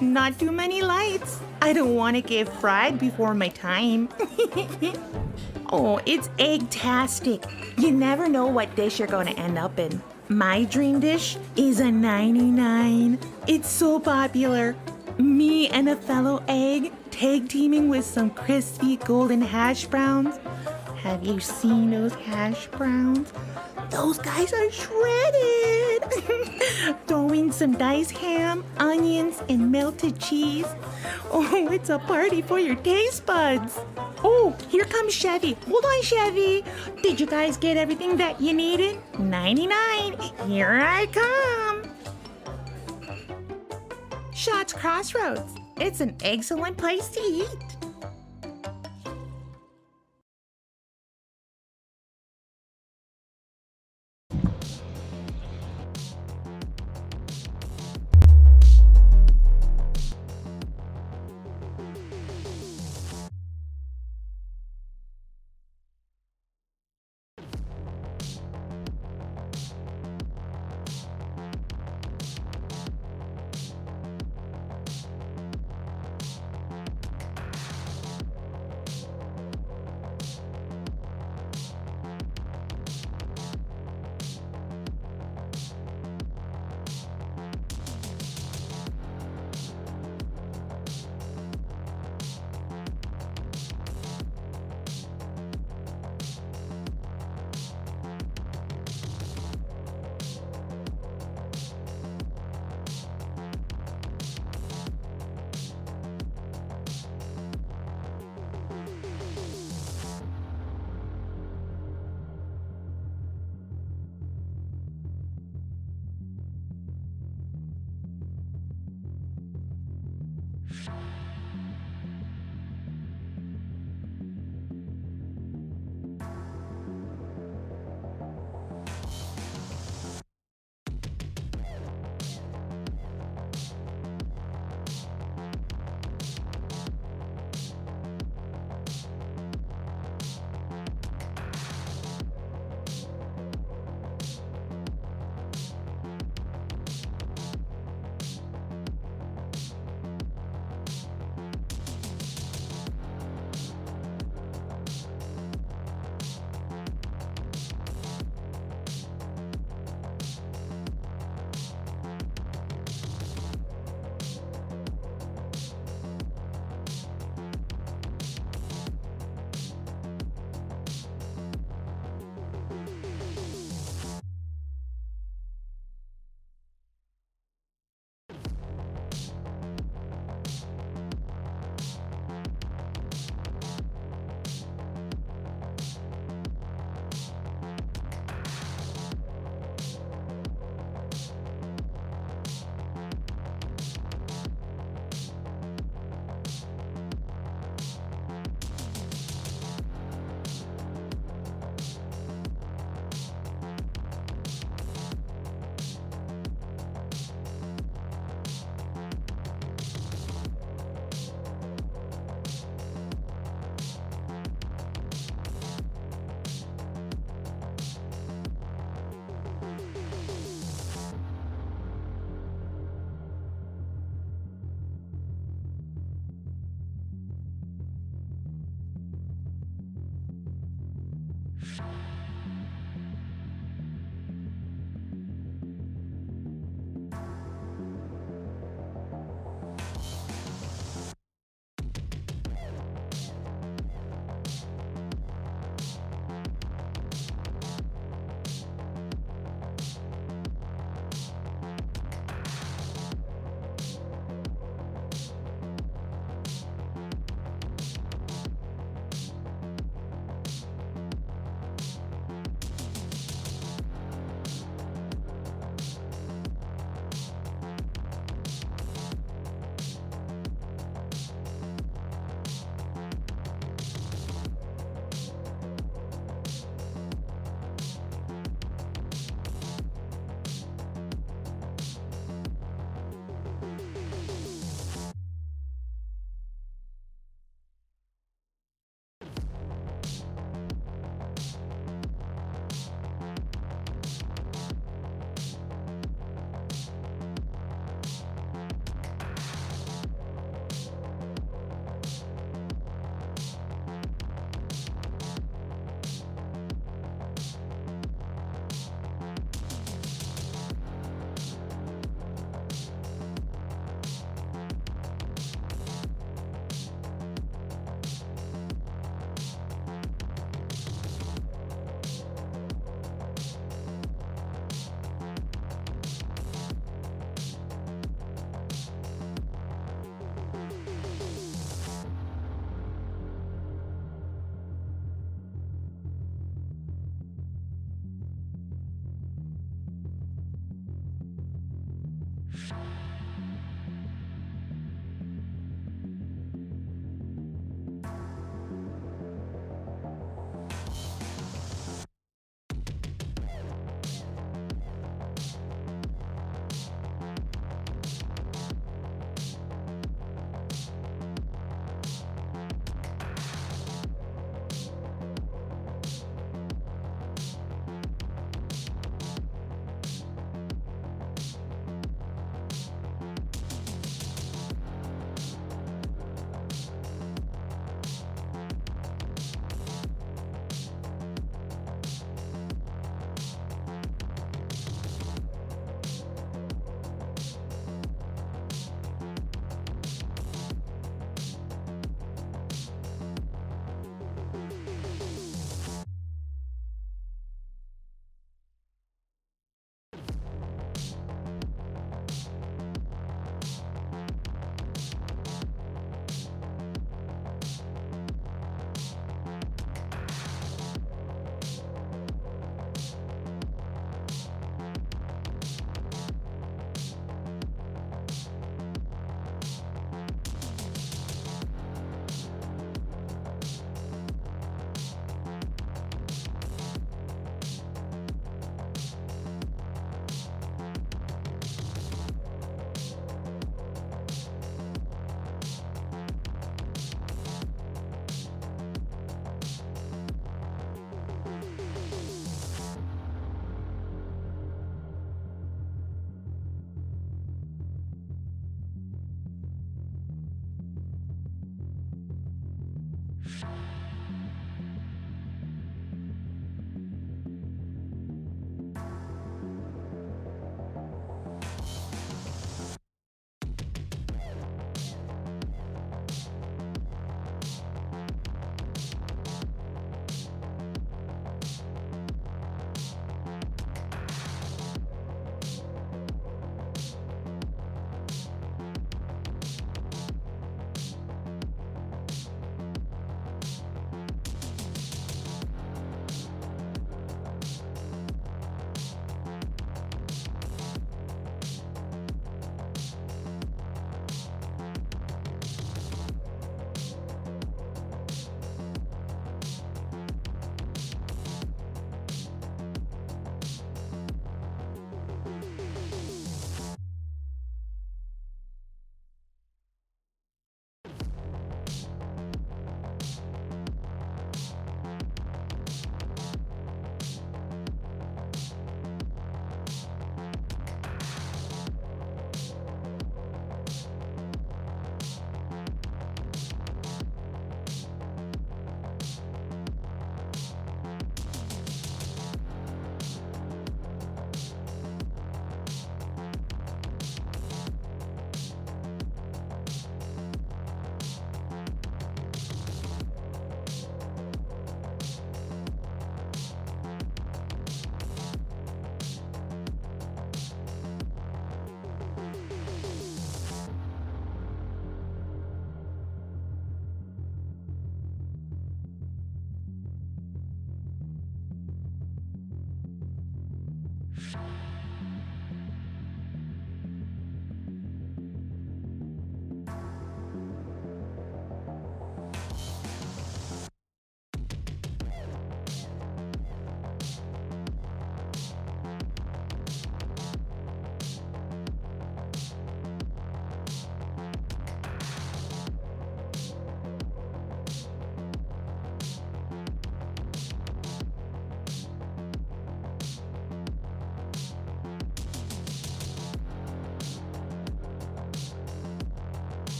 Not too many lights. I don't want to get fried before my time. Oh, it's egg-tastic. You never know what dish you're going to end up in. My dream dish is a 99. It's so popular. Me and a fellow egg tag teaming with some crispy golden hash browns. Have you seen those hash browns? Those guys are shredded. Throw in some diced ham, onions, and melted cheese. Oh, it's a party for your taste buds. Oh, here comes Chevy. Hold on, Chevy. Did you guys get everything that you needed? 99. Here I come. Shots Crossroads. It's an excellent place to eat.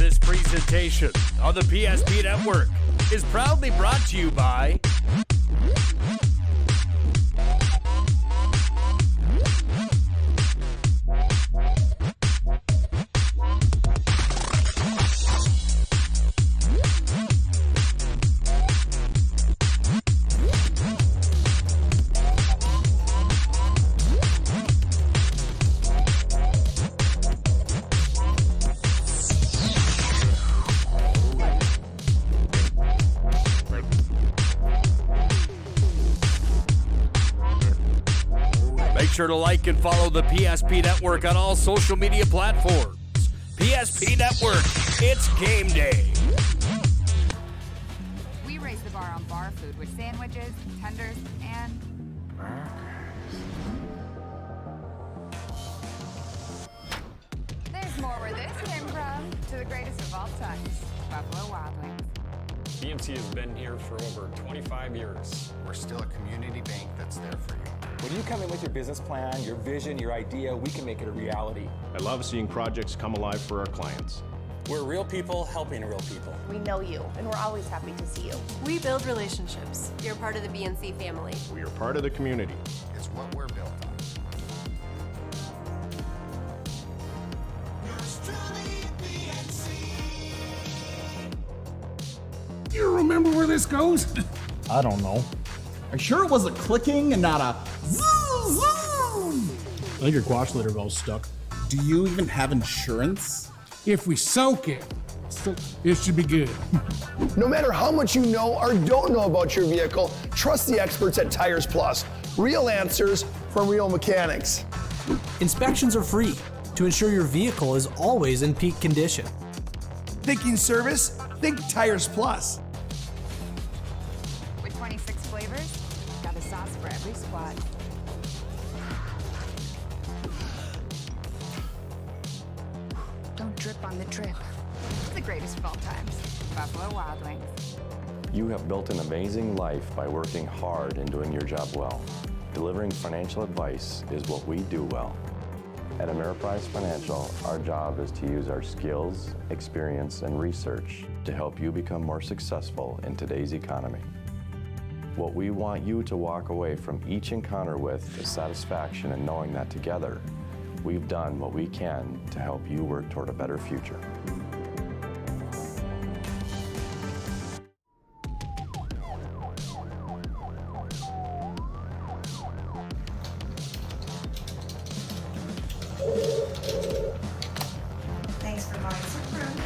This presentation on the PSP Network is proudly brought to you by Make sure to like and follow the PSP Network on all social media platforms. PSP Network, it's game day. We raise the bar on bar food with sandwiches, tenders, and there's more where this came from. To the greatest of all times, Buffalo Wild Wings. BMC has been here for over 25 years. We're still a community bank that's there for you. When you come in with your business plan, your vision, your idea, we can make it a reality. I love seeing projects come alive for our clients. We're real people helping real people. We know you, and we're always happy to see you. We build relationships. You're part of the BNC family. We are part of the community. It's what we're built on. You remember where this goes? I don't know. Are you sure it was a clicking and not a zoom, zoom? I think your quash litter valve's stuck. Do you even have insurance? If we soak it, it should be good. No matter how much you know or don't know about your vehicle, trust the experts at Tires Plus. Real answers from real mechanics. Inspections are free to ensure your vehicle is always in peak condition. Thinking service? Think Tires Plus. With 26 flavors, got a sauce for every squad. Don't drip on the drip. It's the greatest of all times. Buffalo Wild Wings. You have built an amazing life by working hard and doing your job well. Delivering financial advice is what we do well. At Ameriprise Financial, our job is to use our skills, experience, and research to help you become more successful in today's economy. What we want you to walk away from each encounter with is satisfaction in knowing that together, we've done what we can to help you work toward a better future. Thanks for voice approved.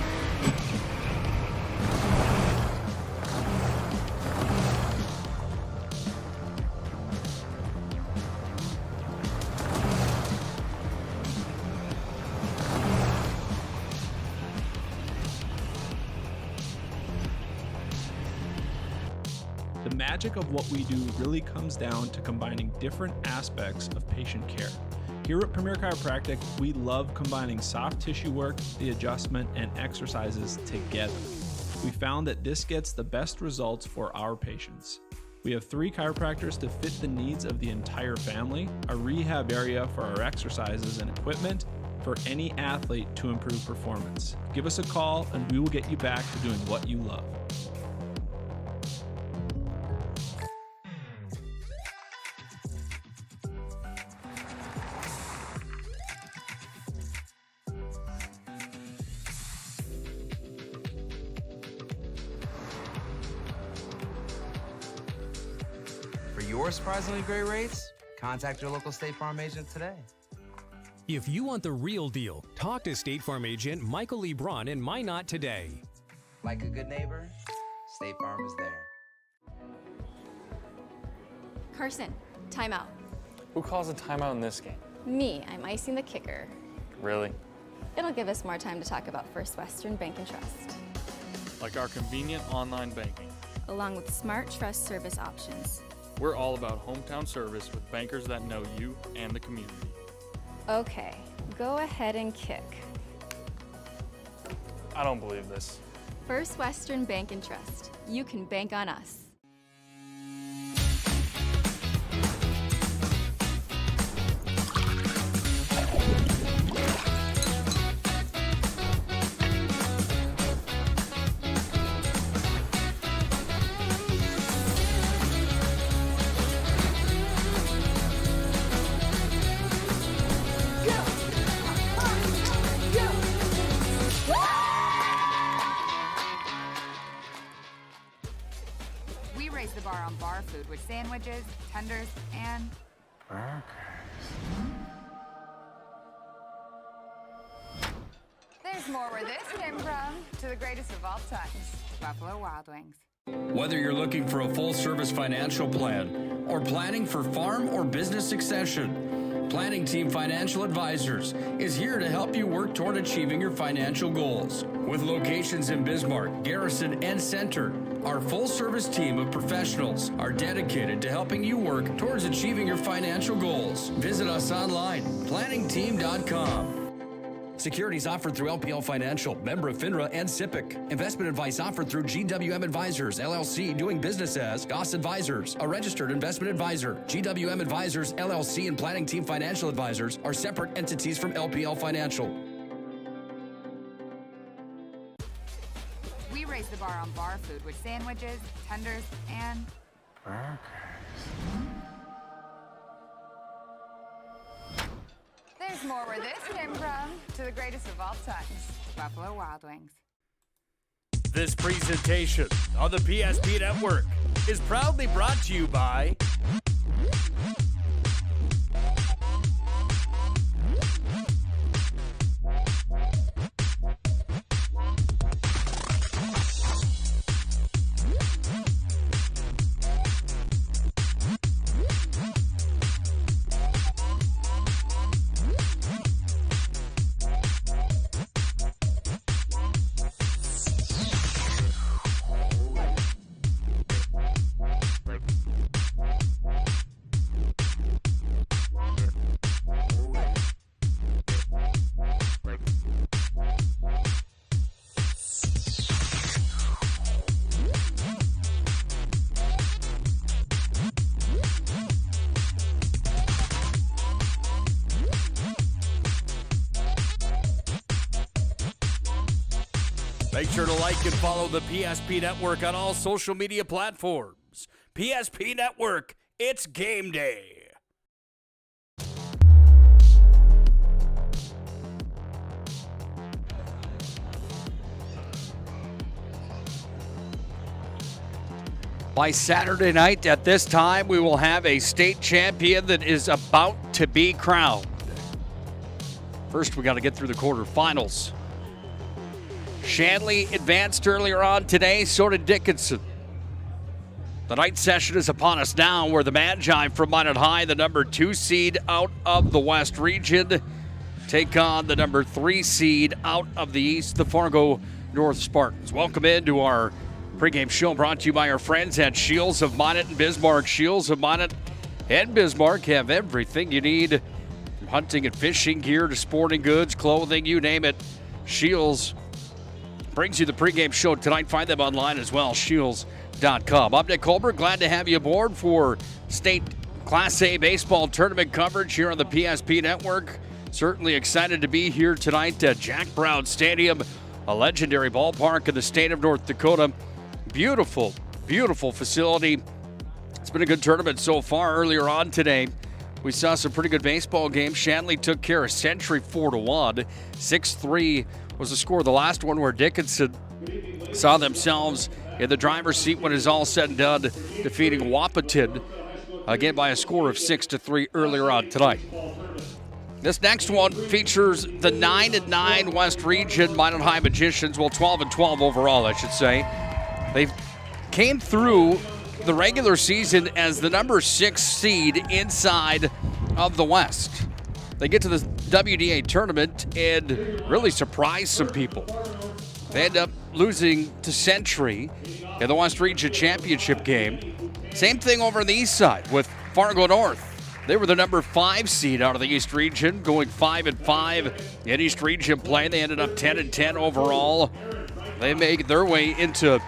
The magic of what we do really comes down to combining different aspects of patient care. Here at Premier Chiropractic, we love combining soft tissue work, the adjustment, and exercises together. We found that this gets the best results for our patients. We have 3 chiropractors to fit the needs of the entire family, a rehab area for our exercises and equipment, for any athlete to improve performance. Give us a call and we will get you back to doing what you love. For your surprisingly great rates, contact your local State Farm agent today. If you want the real deal, talk to State Farm agent Michael Lee Braun in Minot today. Like a good neighbor, State Farm is there. Carson, timeout. Who calls a timeout in this game? Me, I'm icing the kicker. Really? It'll give us more time to talk about First Western Bank and Trust, Like our convenient online banking. along with smart trust service options. We're all about hometown service with bankers that know you and the community. Okay, go ahead and kick. I don't believe this. First Western Bank and Trust. You can bank on us. bar food with sandwiches, tenders, and there's more where this came from. To the greatest of all times, Buffalo Wild Wings. Whether you're looking for a full-service financial plan or planning for farm or business succession, Planning Team Financial Advisors is here to help you work toward achieving your financial goals. With locations in Bismarck, Garrison, and Center, our full-service team of professionals are dedicated to helping you work towards achieving your financial goals. Visit us online, planningteam.com. Securities offered through LPL Financial, member of FINRA and SIPC. Investment advice offered through GWM Advisors, LLC, doing business as Goss Advisors, a registered investment advisor. GWM Advisors, LLC, and Planning Team Financial Advisors are separate entities from LPL Financial. We raise the bar on bar food with sandwiches, tenders, and there's more where this came from. To the greatest of all times, Buffalo Wild Wings. This presentation on the PSP Network is proudly brought to you by Make sure to like and follow the PSP Network on all social media platforms. PSP Network, it's game day. By Saturday night at this time, we will have a state champion that is about to be crowned. First, we got to get through the quarterfinals. Shanley advanced earlier on today, so did Dickinson. The night session is upon us now, where the Magi from Minot High, the number 2 seed out of the West region, take on the number 3 seed out of the East, the Fargo North Spartans. Welcome into our pregame show brought to you by our friends at Shields of Minot and Bismarck. Shields of Minot and Bismarck have everything you need, from hunting and fishing gear to sporting goods, clothing, you name it. Shields brings you the pregame show tonight. Find them online as well, shields.com. I'm Nick Colbert. Glad to have you aboard for state Class A baseball tournament coverage here on the PSP Network. Certainly excited to be here tonight at Jack Brown Stadium, a legendary ballpark in the state of North Dakota. Beautiful, beautiful facility. It's been a good tournament so far. Earlier on today, we saw some pretty good baseball games. Shanley took care of Century 4-1. 6-3 was the score of the last one, where Dickinson saw themselves in the driver's seat when it's all said and done, defeating Wahpeton again by a score of 6-3 earlier on tonight. This next one features the 9-9 West Region Minot High Magicians, well, 12-12 overall, I should say. They came through the regular season as the number 6 seed inside of the West. They get to the WDA tournament and really surprise some people. They end up losing to Century in the West Region Championship game. Same thing over on the east side with Fargo North. They were the number 5 seed out of the East Region, going 5-5 in East Region play. They ended up 10-10 overall. They made their way into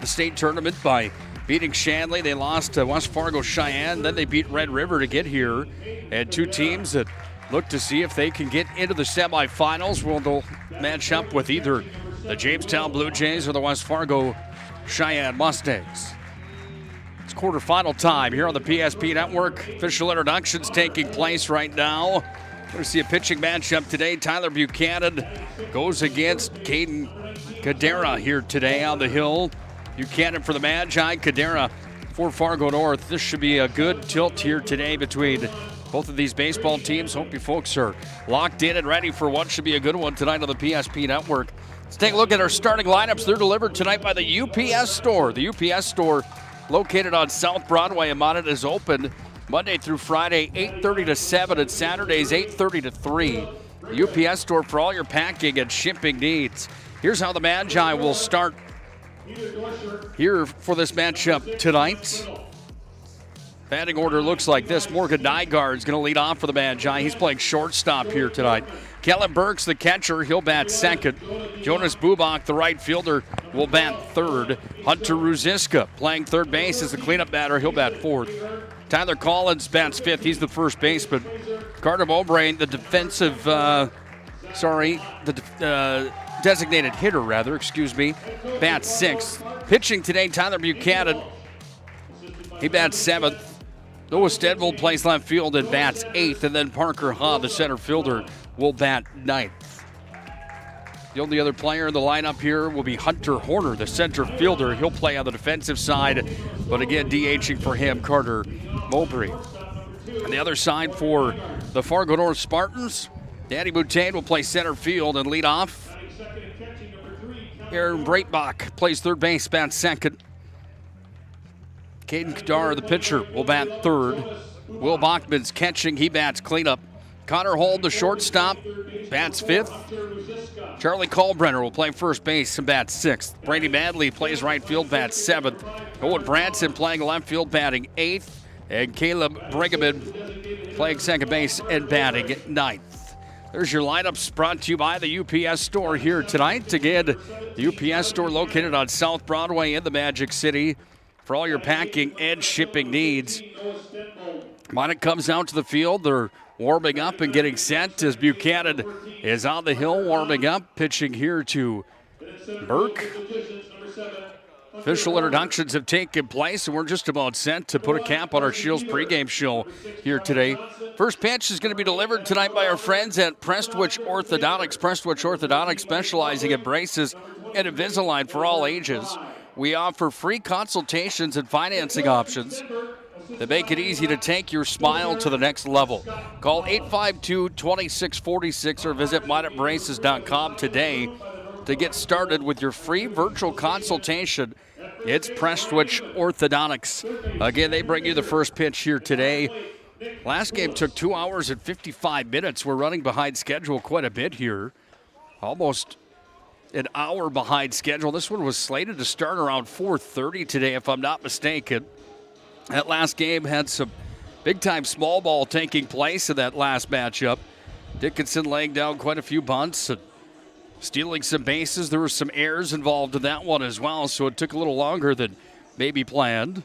the state tournament by beating Shanley. They lost to West Fargo Cheyenne. Then they beat Red River to get here. And two teams that look to see if they can get into the semifinals. Well, they'll match up with either the Jamestown Blue Jays or the West Fargo Cheyenne Mustangs. It's quarterfinal time here on the PSP Network. Official introductions taking place right now. We're going to see a pitching matchup today. Tyler Buchanan goes against Caden Cadera here today on the hill. Buchanan for the Magi, Cadera for Fargo North. This should be a good tilt here today between both of these baseball teams. Hope you folks are locked in and ready for what should be a good one tonight on the PSP Network. Let's take a look at our starting lineups. They're delivered tonight by the UPS Store. The UPS Store, located on South Broadway in Monmouth, is open Monday through Friday, 8:30 to 7, and Saturdays, 8:30 to 3. The UPS Store for all your packing and shipping needs. Here's how the Magi will start here for this matchup tonight. Batting order looks like this. Morgan Nygaard is going to lead off for the Magi. He's playing shortstop here tonight. Kellen Burks, the catcher, he'll bat second. Jonas Bubach, the right fielder, will bat third. Hunter Ruziska playing third base as the cleanup batter. He'll bat fourth. Tyler Collins bats fifth. He's the first baseman. Carter Mowbray, the designated hitter, bats sixth. Pitching today, Tyler Buchanan. He bats seventh. Noah Stedvold plays left field and bats eighth. And then Parker Ha, the center fielder, will bat ninth. The only other player in the lineup here will be Hunter Horner, the center fielder. He'll play on the defensive side, but again, DHing for him, Carter Mowbray. On the other side for the Fargo North Spartans, Danny Boutain will play center field and lead off. Aaron Breitbach plays third base, bats second. Caden Kadar, the pitcher, will bat third. Will Bachman's catching, he bats cleanup. Connor Hold, the shortstop, bats fifth. Charlie Kalbrenner will play first base and bats sixth. Brady Madley plays right field, bats seventh. Owen Branson playing left field, batting eighth. And Caleb Brigham playing second base and batting ninth. There's your lineups brought to you by the UPS Store here tonight. Again, the UPS Store located on South Broadway in the Magic City for all your packing and shipping needs. Monmouth comes out to the field. They're warming up and getting set as Buchanan is on the hill warming up, pitching here to Burke. Official introductions have taken place, and we're just about set to put a cap on our Shields pregame show here today. First pitch is going to be delivered tonight by our friends at Prestwich Orthodontics. Prestwich Orthodontics, specializing in braces and Invisalign for all ages. We offer free consultations and financing options that make it easy to take your smile to the next level. Call 852-2646 or visit MonmouthBraces.com today to get started with your free virtual consultation. It's Prestwich Orthodontics. Again, they bring you the first pitch here today. Last game took 2 hours and 55 minutes. We're running behind schedule quite a bit here. Almost an hour behind schedule. This one was slated to start around 4:30 today, if I'm not mistaken. That last game had some big-time small ball taking place in that last matchup. Dickinson laying down quite a few bunts and stealing some bases. There were some errors involved in that one as well, so it took a little longer than maybe planned.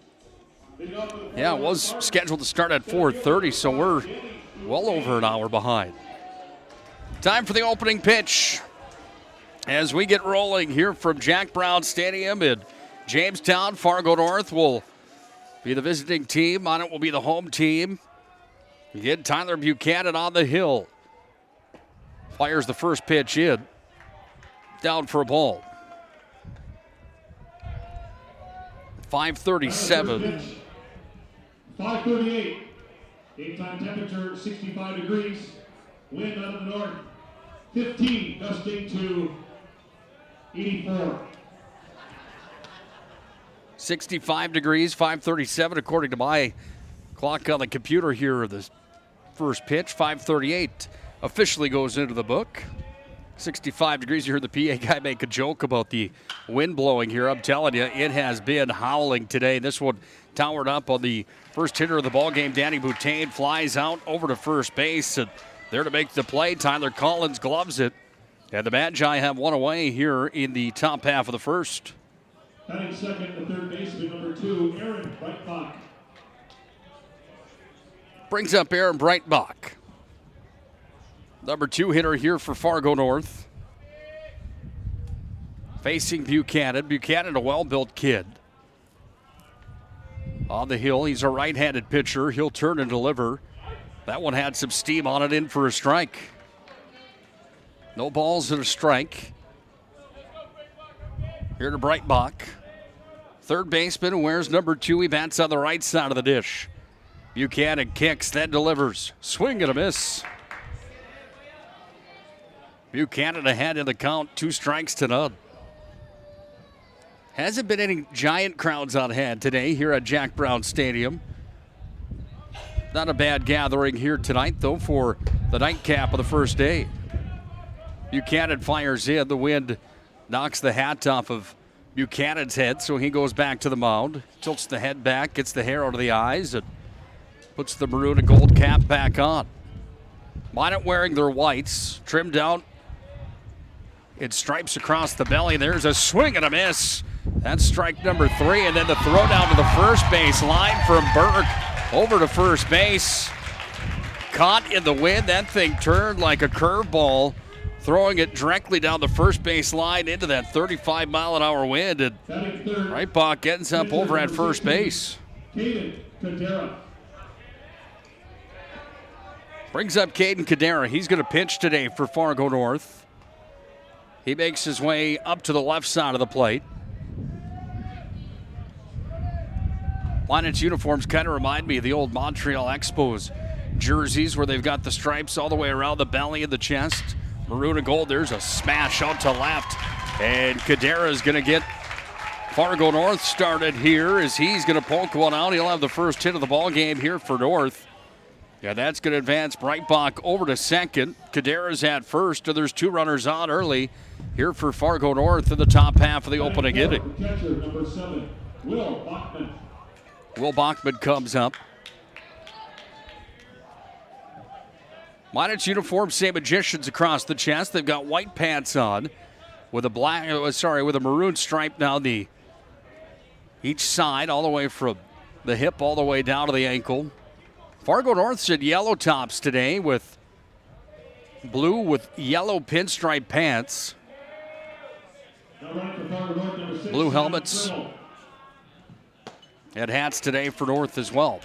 Yeah, it was scheduled to start at 4:30, so we're well over an hour behind. Time for the opening pitch as we get rolling here from Jack Brown Stadium in Jamestown. Fargo North will be the visiting team. On it will be the home team. Again, Tyler Buchanan on the hill. Fires the first pitch in. Down for a ball. 5:37. 5:38. Daytime temperature 65 degrees. Wind out of the north 15, gusting to 84. 65 degrees, 5:37 according to my clock on the computer here. The first pitch, 5:38, officially goes into the book. 65 degrees. You heard the PA guy make a joke about the wind blowing here. I'm telling you, it has been howling today. This one towered up on the first hitter of the ball game. Danny Boutain flies out over to first base, and there to make the play, Tyler Collins gloves it. And the Magi have one away here in the top half of the first. Batting second, the third baseman, number 2, Aaron Breitbach. Brings up Aaron Breitbach. Number 2 hitter here for Fargo North. Facing Buchanan. Buchanan, a well-built kid. On the hill, he's a right-handed pitcher. He'll turn and deliver. That one had some steam on it, in for a strike. No balls and a strike. Here to Breitbach. third baseman wears number 2. He bats on the right side of the dish. Buchanan kicks, then delivers. Swing and a miss. Buchanan ahead in the count, 2 strikes to none. Hasn't been any giant crowds on hand today here at Jack Brown Stadium. Not a bad gathering here tonight, though, for the nightcap of the first day. Buchanan fires in. The wind knocks the hat off of Buchanan's head, so he goes back to the mound. Tilts the head back, gets the hair out of the eyes, and puts the maroon and gold cap back on. Minot wearing their whites, trimmed out in stripes across the belly. There's a swing and a miss. That's strike number 3, and then the throw down to the first base line from Burke over to first base. Caught in the wind. That thing turned like a curveball, throwing it directly down the first base line into that 35-mile-an-hour wind. And Breitbach ends up over at first base. Caden Cadera. Brings up Caden Cadera. He's going to pitch today for Fargo North. He makes his way up to the left side of the plate. Minot's uniforms kind of remind me of the old Montreal Expos jerseys, where they've got the stripes all the way around the belly and the chest. Maroon and gold. There's a smash out to left. And Cadera is going to get Fargo North started here as he's going to poke one out. He'll have the first hit of the ball game here for North. Yeah, that's going to advance Breitbach over to second. Cadera's at first, and there's 2 runners on early here for Fargo North in the top half of the opening inning. Catcher number 7, Will Bachman. Will Bachman comes up. Minot's uniform, same magicians across the chest. They've got white pants on with a maroon stripe down each side, all the way from the hip all the way down to the ankle. Fargo North's in yellow tops today with blue with yellow pinstripe pants. Blue helmets and hats today for North as well.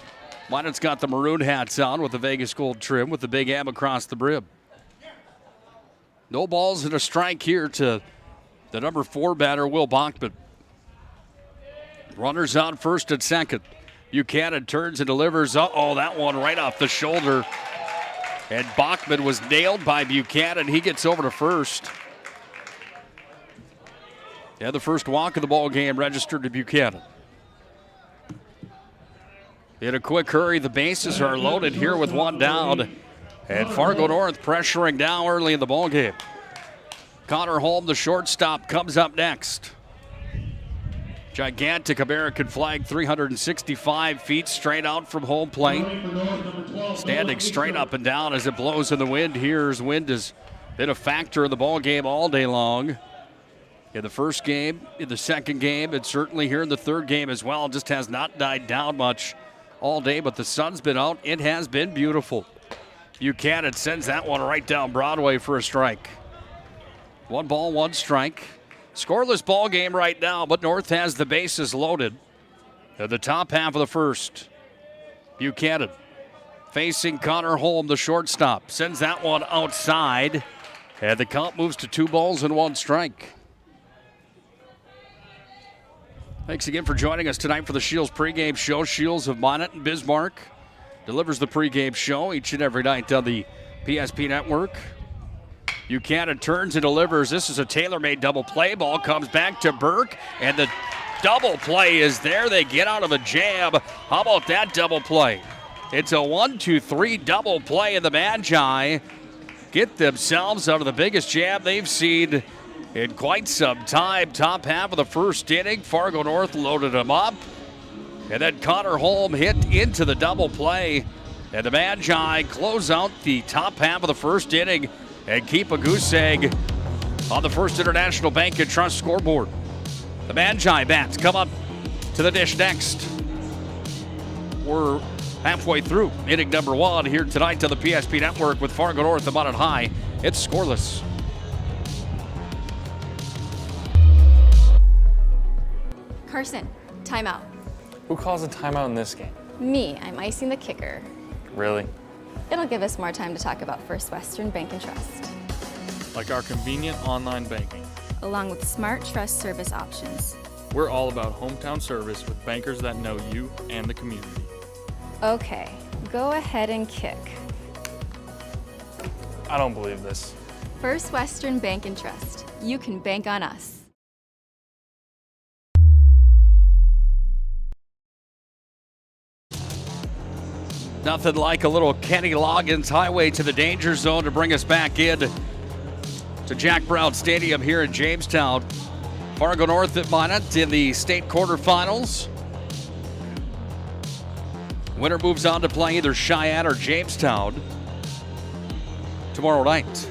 Minot's got the maroon hats on with the Vegas gold trim with the big M across the brim. No balls and a strike here to the number 4 batter, Will Bachman. Runners on first and second. Buchanan turns and delivers. Uh-oh, that one right off the shoulder. And Bachman was nailed by Buchanan. He gets over to first. Yeah, the first walk of the ball game registered to Buchanan. In a quick hurry, the bases are loaded here with 1 down. And Fargo North pressuring down early in the ball game. Connor Holm, the shortstop, comes up next. Gigantic American flag, 365 feet straight out from home plate. Standing straight up and down as it blows in the wind here. Wind has been a factor in the ball game all day long. In the first game, in the second game, and certainly here in the third game as well. Just has not died down much all day, but the sun's been out. It has been beautiful. Buchanan sends that one right down Broadway for a strike. 1 ball, 1 strike. Scoreless ball game right now, but North has the bases loaded. At the top half of the first, Buchanan facing Connor Holm, the shortstop. Sends that one outside, and the count moves to 2 balls and 1 strike. Thanks again for joining us tonight for the Shields pregame show. Shields of Minot and Bismarck delivers the pregame show each and every night on the PSP network. Buchanan turns and delivers. This is a tailor-made double play. Ball comes back to Burke, and the double play is there. They get out of a jam. How about that double play? It's a 1-2-3 double play, and the Magi get themselves out of the biggest jam they've seen in quite some time. Top half of the first inning, Fargo North loaded them up. And then Connor Holm hit into the double play. And the Magi close out the top half of the first inning and keep a goose egg on the First International Bank and Trust scoreboard. The Magi bats come up to the dish next. We're halfway through inning number 1 here tonight to the PSP Network with Fargo North about it high. It's scoreless. Carson, timeout. Who calls a timeout in this game? Me, I'm icing the kicker. Really? It'll give us more time to talk about First Western Bank and Trust. Like our convenient online banking. Along with smart trust service options. We're all about hometown service with bankers that know you and the community. Okay, go ahead and kick. I don't believe this. First Western Bank and Trust. You can bank on us. Nothing like a little Kenny Loggins highway to the danger zone to bring us back in to Jack Brown Stadium here in Jamestown. Fargo North at Minot in the state quarterfinals. Winner moves on to play either Cheyenne or Jamestown tomorrow night.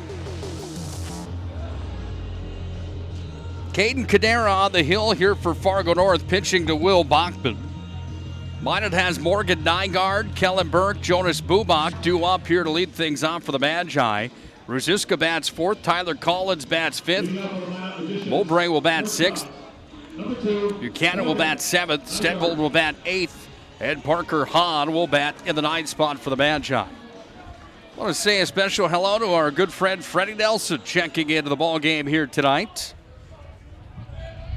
Caden Cadera on the hill here for Fargo North, pitching to Will Bachman. Minot has Morgan Nygaard, Kellen Burke, Jonas Bubak due up here to lead things off for the Magi. Ruziska bats fourth, Tyler Collins bats fifth, Mowbray will bat sixth, Buchanan will bat seventh, Stenvold will bat eighth, and Parker Hahn will bat in the ninth spot for the Magi. I want to say a special hello to our good friend Freddie Nelson checking into the ball game here tonight.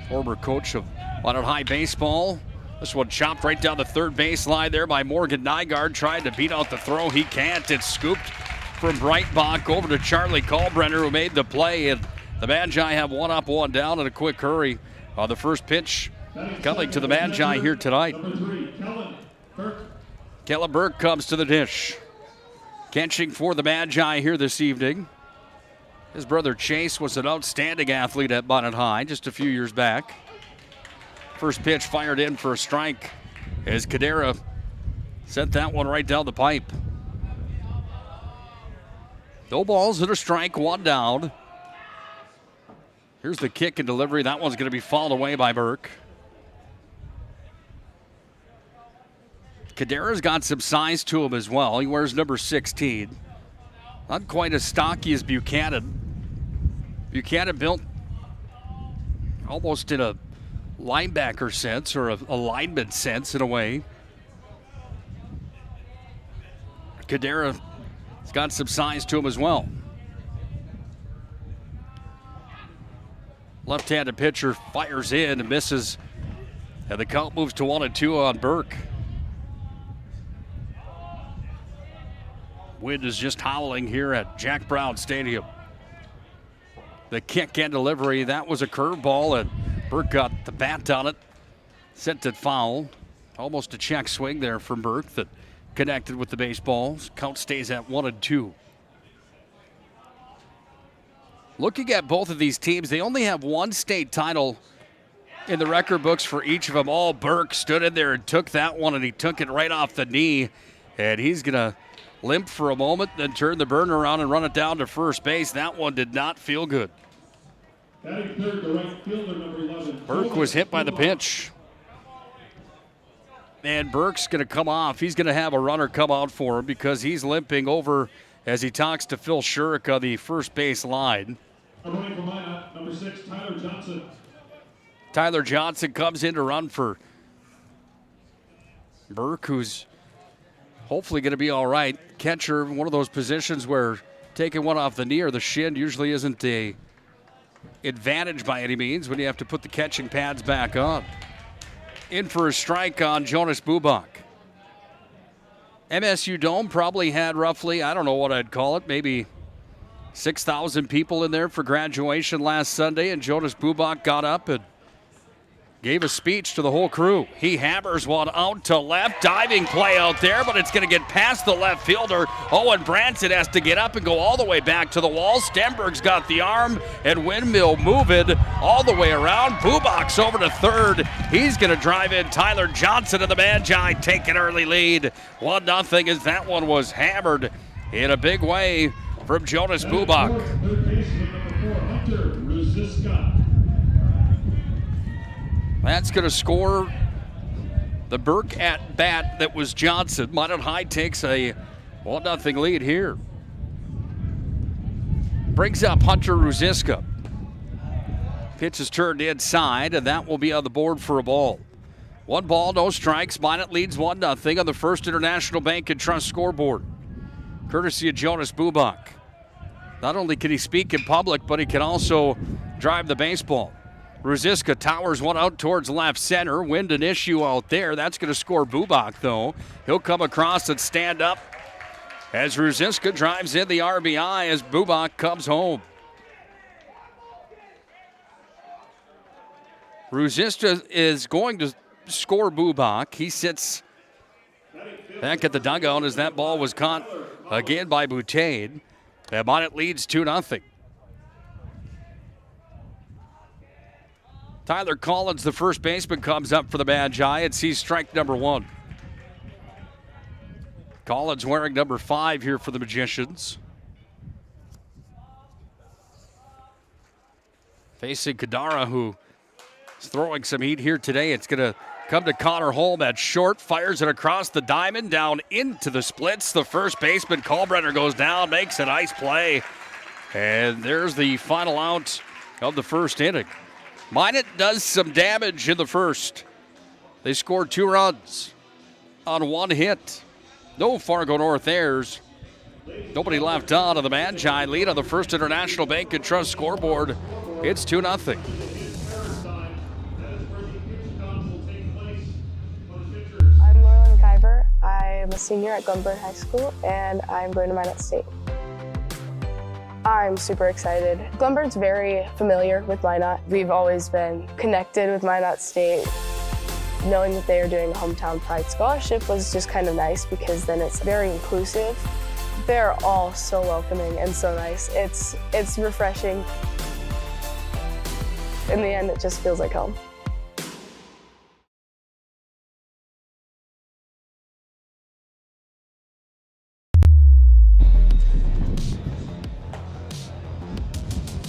Former coach of Minot High baseball. This one chopped right down the third base line there by Morgan Nygaard, trying to beat out the throw. He can't. It's scooped from Breitbach over to Charlie Kalbrenner, who made the play, and the Magi have one up, one down in a quick hurry. The first pitch coming to the Magi here tonight. Kellen Burke comes to the dish. Catching for the Magi here this evening. His brother Chase was an outstanding athlete at Minot High just a few years back. First pitch fired in for a strike as Cadera sent that one right down the pipe. No balls and a strike, one down. Here's the kick and delivery. That one's going to be fouled away by Burke. Cadera's got some size to him as well. He wears number 16. Not quite as stocky as Buchanan. Buchanan built almost in a linebacker sense, or a lineman sense in a way. Cadera's got some size to him as well. Left-handed pitcher fires in and misses, and the count moves to 1-2 on Burke. Wind is just howling here at Jack Brown Stadium. The kick and delivery, that was a curveball, and Burke got the bat on it, sent it foul. Almost a check swing there from Burke that connected with the baseballs. Count stays at 1-2. Looking at both of these teams, they only have one state title in the record books for each of them. All Burke stood in there and took that one, and he took it right off the knee. And he's going to limp for a moment, then turn the burner around and run it down to first base. That one did not feel good. Burke was hit by the pitch. And Burke's going to come off. He's going to have a runner come out for him because he's limping over as he talks to Phil Shurik on the first base line. Number 6, Tyler Johnson. Tyler Johnson comes in to run for Burke, who's hopefully going to be all right. Catcher, one of those positions where taking one off the knee or the shin usually isn't a advantage by any means when you have to put the catching pads back on. In for a strike on Jonas Bubak. MSU Dome probably had roughly, I don't know what I'd call it, maybe 6,000 people in there for graduation last Sunday, and Jonas Bubak got up and gave a speech to the whole crew. He hammers one out to left. Diving play out there, but it's going to get past the left fielder. Owen Branson has to get up and go all the way back to the wall. Stenberg's got the arm, and Windmill moving all the way around. Bubak's over to third. He's going to drive in Tyler Johnson, and the Magi take an early lead. 1-0 as that one was hammered in a big way from Jonas Bubak. Third baseman, number 4, Hunter Ruziska. That's going to score the Burke at bat that was Johnson. Minot High takes a 1-0 lead here. Brings up Hunter Ruziska. Pitch is turned inside, and that will be on the board for a ball. 1 ball, no strikes. Minot leads 1-0 on the First International Bank and Trust scoreboard, courtesy of Jonas Bubak. Not only can he speak in public, but he can also drive the baseball. Ruziska towers one out towards left center. Wind an issue out there. That's going to score Bubak, though. He'll come across and stand up as Ruziska drives in the RBI as Bubak comes home. Ruziska is going to score Bubak. He sits back at the dugout as that ball was caught again by Boutain. And Minot leads 2-0. Tyler Collins, the first baseman, comes up for the Magi and sees strike number 1. Collins wearing number 5 here for the Magicians. Facing Kadara, who is throwing some heat here today. It's going to come to Connor Holm at short, fires it across the diamond, down into the splits. The first baseman, Kalbrenner, goes down, makes a nice play. And there's the final out of the first inning. Minot does some damage in the first. They scored 2 runs on 1 hit. No Fargo North errors. Nobody left on, and the Magi lead on the First International Bank and Trust scoreboard. It's 2-0. I'm Lauren Guyver. I'm a senior at Glenburn High School, and I'm going to Minot State. I'm super excited. Glenburn's very familiar with Minot. We've always been connected with Minot State. Knowing that they are doing a Hometown Pride Scholarship was just kind of nice because then it's very inclusive. They're all so welcoming and so nice. It's refreshing. In the end, it just feels like home.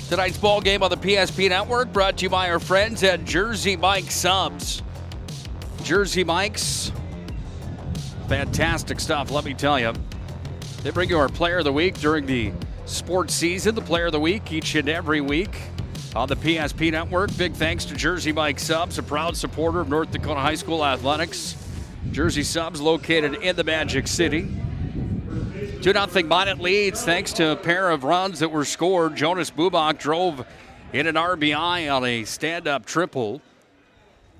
Tonight's ball game on the PSP Network brought to you by our friends at Jersey Mike's Subs. Jersey Mike's, fantastic stuff, let me tell you. They bring you our Player of the Week during the sports season, the Player of the Week each and every week on the PSP Network. Big thanks to Jersey Mike's Subs, a proud supporter of North Dakota High School athletics. Jersey Subs located in the Magic City. 2-0 Minot leads thanks to a pair of runs that were scored. Jonas Bubak drove in an RBI on a stand-up triple.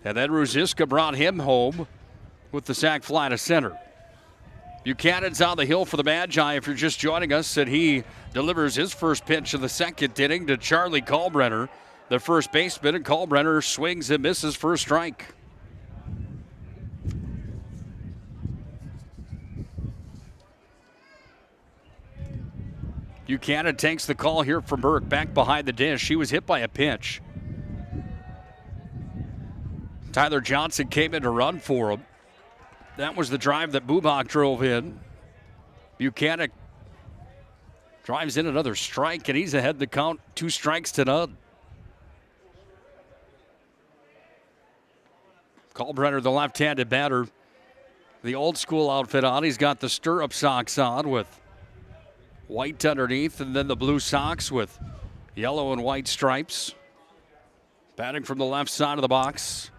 And then Ruziska brought him home with the sac fly to center. Buchanan's on the hill for the Magi. If you're just joining us, and he delivers his first pitch of the second inning to Charlie Kalbrenner, the first baseman, and Kalbrenner swings and misses for a strike. Buchanan takes the call here from Burke back behind the dish. He was hit by a pitch. Tyler Johnson came in to run for him. That was the drive that Bubak drove in. Buchanan drives in another strike, and he's ahead to count 2 strikes to none. Kalbrenner, the left-handed batter, the old school outfit on. He's got the stirrup socks on with white underneath, and then the blue socks with yellow and white stripes. Batting from the left side of the box.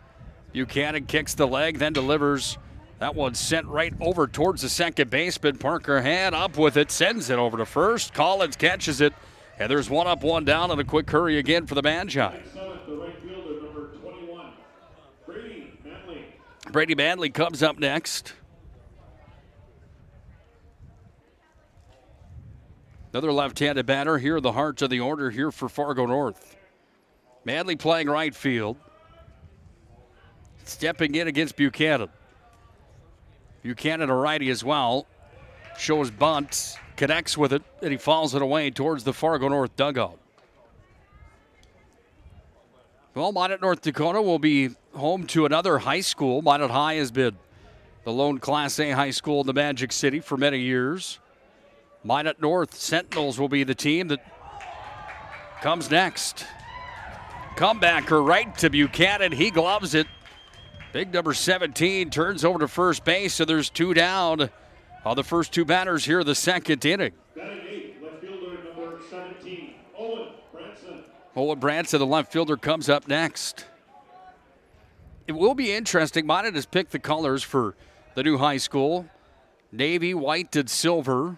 Buchanan kicks the leg, then delivers. That one sent right over towards the second baseman. Parker Hand up with it, sends it over to first. Collins catches it, and there's 1 up, 1 down, and a quick hurry again for the Magi. Brady Manley comes up next. Another left-handed batter here, the heart of the order here for Fargo North. Manley playing right field. Stepping in against Buchanan. Buchanan a righty as well. Shows bunt, connects with it, and he fouls it away towards the Fargo North dugout. Well, Minot, North Dakota will be home to another high school. Minot High has been the lone Class A high school in the Magic City for many years. Minot North Sentinels will be the team that comes next. Comebacker right to Buchanan. He gloves it. Big number 17 turns over to first base, so there's 2 down on the first 2 batters here of the second inning. Batting 8, left fielder number 17, Owen Branson. Owen Branson, the left fielder, comes up next. It will be interesting. Minot has picked the colors for the new high school. Navy, white, and silver.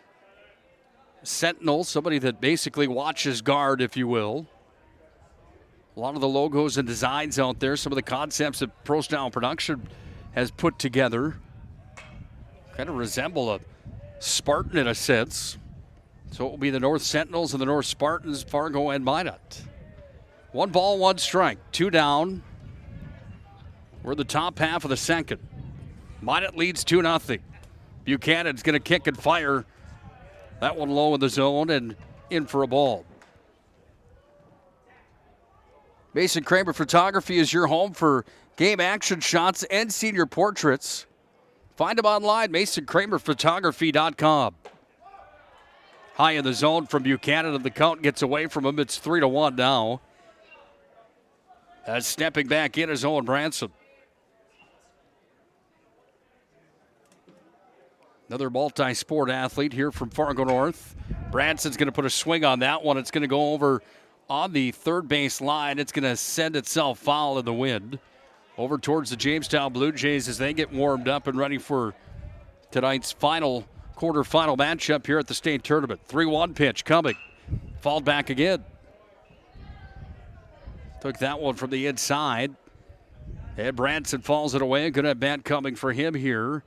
Sentinel, somebody that basically watches guard, if you will. A lot of the logos and designs out there, some of the concepts that Pro Style Production has put together kind of resemble a Spartan in a sense. So it will be the North Sentinels and the North Spartans, Fargo and Minot. 1 ball, 1 strike, 2 down. We're the top half of the second. Minot leads 2-0. Buchanan's going to kick and fire. That one low in the zone and in for a ball. Mason Kramer Photography is your home for game action shots and senior portraits. Find them online, MasonKramerPhotography.com. High in the zone from Buchanan, and the count gets away from him. It's 3-1 now. As stepping back in is Owen Branson. Another multi-sport athlete here from Fargo North. Branson's going to put a swing on that one. It's going to go over on the third base line. It's going to send itself foul in the wind. Over towards the Jamestown Blue Jays as they get warmed up and ready for tonight's quarterfinal matchup here at the state tournament. 3-1 pitch coming. Fouled back again. Took that one from the inside. And Branson falls it away. Good at bat coming for him here.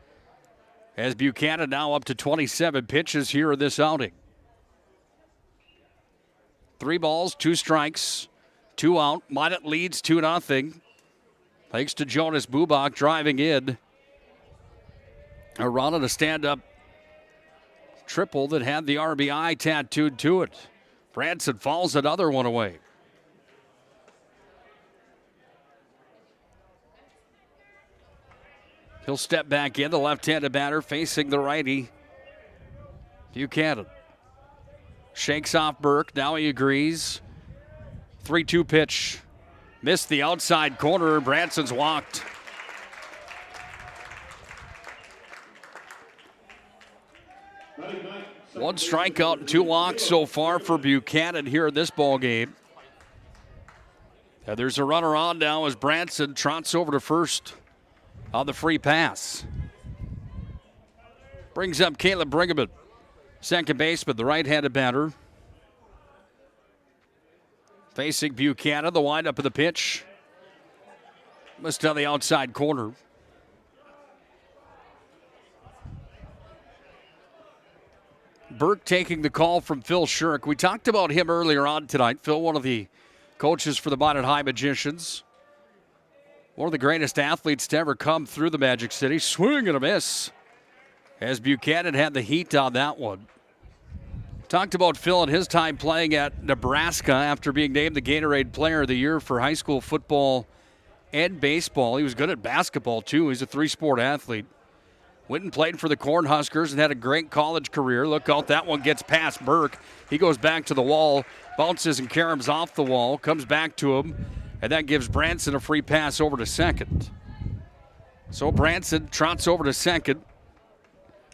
As Buchanan now up to 27 pitches here in this outing. 3 balls, 2 strikes, 2 out. Minot leads 2-0. Thanks to Jonas Bubak driving in. A run on a stand-up triple that had the RBI tattooed to it. Branson falls another one away. He'll step back in, the left-handed batter facing the righty, Buchanan. Shakes off Burke, now he agrees. 3-2 pitch. Missed the outside corner, Branson's walked. One strikeout and 2 walks so far for Buchanan here in this ball game. And there's a runner on now as Branson trots over to first on the free pass. Brings up Caleb Brigham, second baseman, the right-handed batter. Facing Buchanan, the windup of the pitch. Missed on the outside corner. Burke taking the call from Phil Shirk. We talked about him earlier on tonight. Phil, one of the coaches for the Minot High Magicians. One of the greatest athletes to ever come through the Magic City. Swing and a miss. As Buchanan had the heat on that one. Talked about Phil and his time playing at Nebraska after being named the Gatorade Player of the Year for high school football and baseball. He was good at basketball, too. He's a 3-sport athlete. Went and played for the Cornhuskers and had a great college career. Look out, that one gets past Burke. He goes back to the wall, bounces and caroms off the wall, comes back to him, and that gives Branson a free pass over to second. So Branson trots over to second.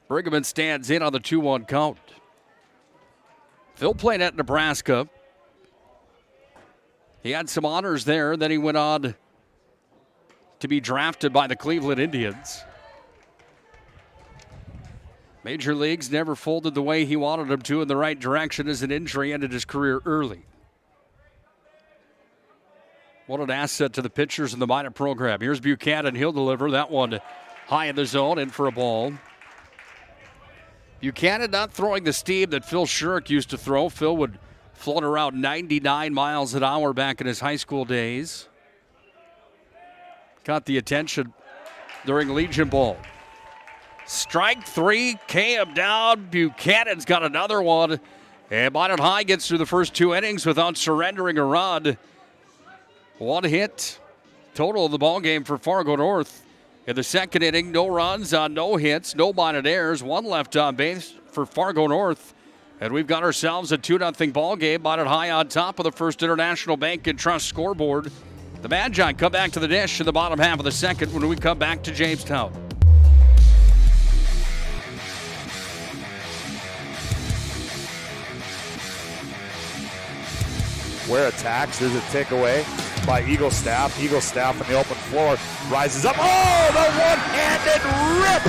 Brigham stands in on the 2-1 count. Phil played at Nebraska. He had some honors there. Then he went on to be drafted by the Cleveland Indians. Major leagues never folded the way he wanted them to in the right direction as an injury ended his career early. What an asset to the pitchers in the minor program. Here's Buchanan. He'll deliver that one high in the zone, in for a ball. Buchanan not throwing the steam that Phil Shirk used to throw. Phil would float around 99 miles an hour back in his high school days. Got the attention during Legion Bowl. Strike 3, Cam down. Buchanan's got another one. And Minot High gets through the first 2 innings without surrendering a run. 1 hit total of the ball game for Fargo North. In the second inning, no runs on no hits, no Minot errors, 1 left on base for Fargo North. And we've got ourselves a 2-0 ball game. Minot High on top of the First International Bank and Trust scoreboard. The Magi come back to the dish in the bottom half of the second when we come back to Jamestown. Ware attacks. There's a takeaway by Eagle Staff. Eagle Staff on the open floor rises up. Oh, the one-handed rip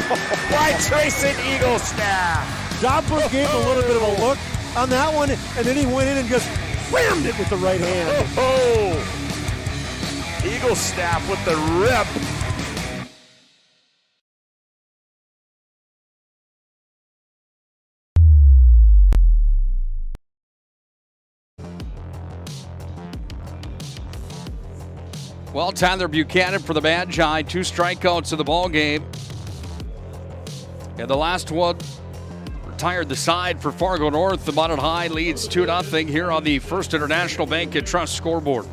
by Trayson Eagle Staff. Doppler gave a little bit of a look on that one, and then he went in and just whammed it with the right hand. Oh, Eagle Staff with the rip. Well, Tyler Buchanan for the Magi, 2 strikeouts in the ball game. And the last one retired the side for Fargo North. The Minot High leads 2-0 here on the First International Bank and Trust scoreboard.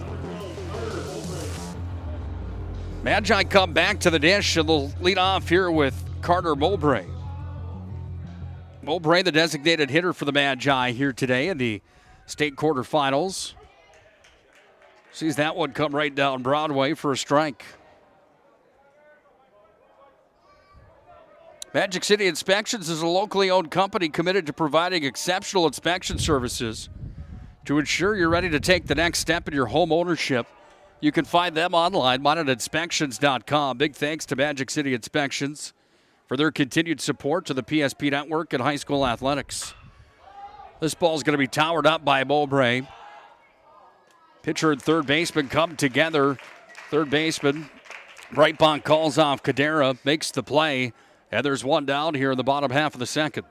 Magi come back to the dish and they'll lead off here with Carter Mowbray. Mowbray, the designated hitter for the Magi here today in the state quarterfinals. Sees that one come right down Broadway for a strike. Magic City Inspections is a locally owned company committed to providing exceptional inspection services to ensure you're ready to take the next step in your home ownership. You can find them online, MinotInspections.com. Big thanks to Magic City Inspections for their continued support to the PSP Network and high school athletics. This ball's going to be towered up by Mowbray. Pitcher and third baseman come together. Third baseman, Brightbach calls off Cadera, makes the play, and there's one down here in the bottom half of the second.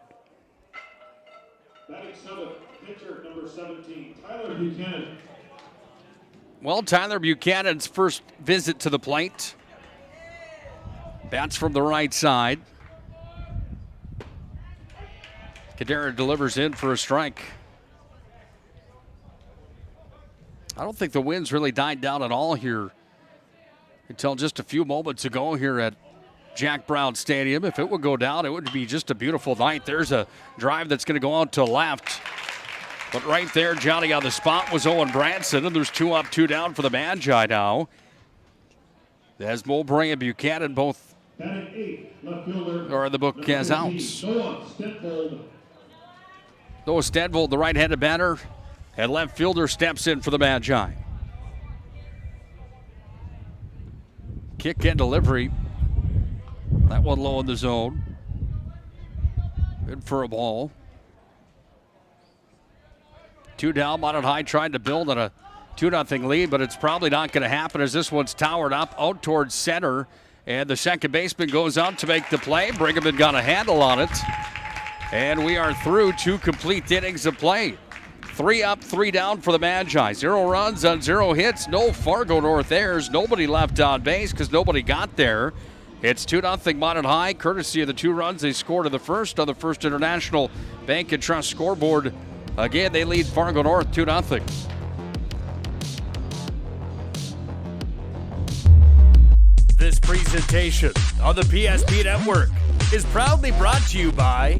Batting seventh, pitcher number 17, Tyler Buchanan. Well, Tyler Buchanan's first visit to the plate. Bats from the right side. Cadera delivers in for a strike. I don't think the wind's really died down at all here until just a few moments ago here at Jack Brown Stadium. If it would go down, it would be just a beautiful night. There's a drive that's going to go out to left. But right there, Johnny on the spot was Owen Branson, and there's 2 up, 2 down for the Magi now. As Mowbray and Buchanan both are in the book as outs. Noah Stenvold, the right-handed batter, and left fielder steps in for the Magi. Kick and delivery. That one low in the zone. Good for a ball. 2 down. Minot High trying to build on a 2-0 lead, but it's probably not going to happen as this one's towered up out towards center. And the second baseman goes out to make the play. Brigham got a handle on it. And we are through 2 complete innings of play. 3 up, 3 down for the Magi. 0 runs on 0 hits. No Fargo North errors. Nobody left on base because nobody got there. It's 2-0 Minot High, courtesy of the 2 runs they scored in the first on the First International Bank and Trust scoreboard. Again, they lead Fargo North 2-0. This presentation on the PSP Network is proudly brought to you by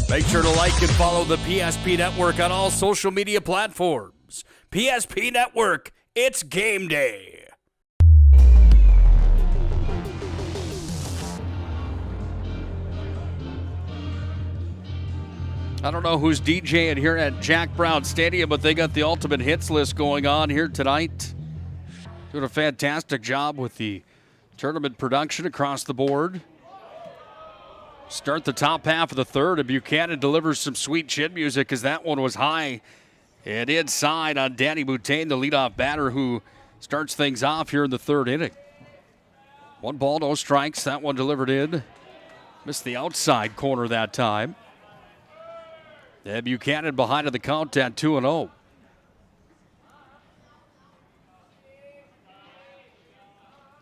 Make sure to like and follow the PSP Network on all social media platforms. PSP Network, it's game day. I don't know who's DJing here at Jack Brown Stadium, but they got the ultimate hits list going on here tonight. Doing a fantastic job with the tournament production across the board. Start the top half of the third, and Buchanan delivers some sweet chin music as that one was high and inside on Danny Boutain, the leadoff batter who starts things off here in the third inning. 1 ball, no strikes. That one delivered in. Missed the outside corner that time. And Buchanan behind in the count at 2-0.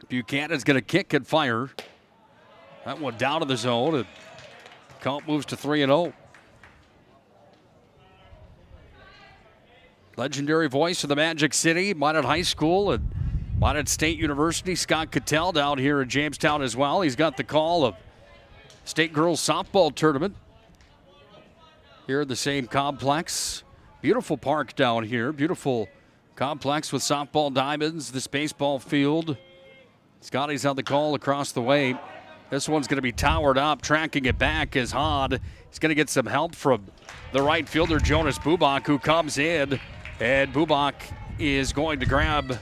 Buchanan's going to kick and fire. That one down to the zone. And Count moves to 3-0. Legendary voice of the Magic City, Minot High School and Minot State University. Scott Cattell down here in Jamestown as well. He's got the call of State Girls Softball Tournament here in the same complex. Beautiful park down here. Beautiful complex with softball diamonds, this baseball field. Scotty's on the call across the way. This one's going to be towered up. Tracking it back is Hod. He's going to get some help from the right fielder, Jonas Bubak, who comes in. And Bubak is going to grab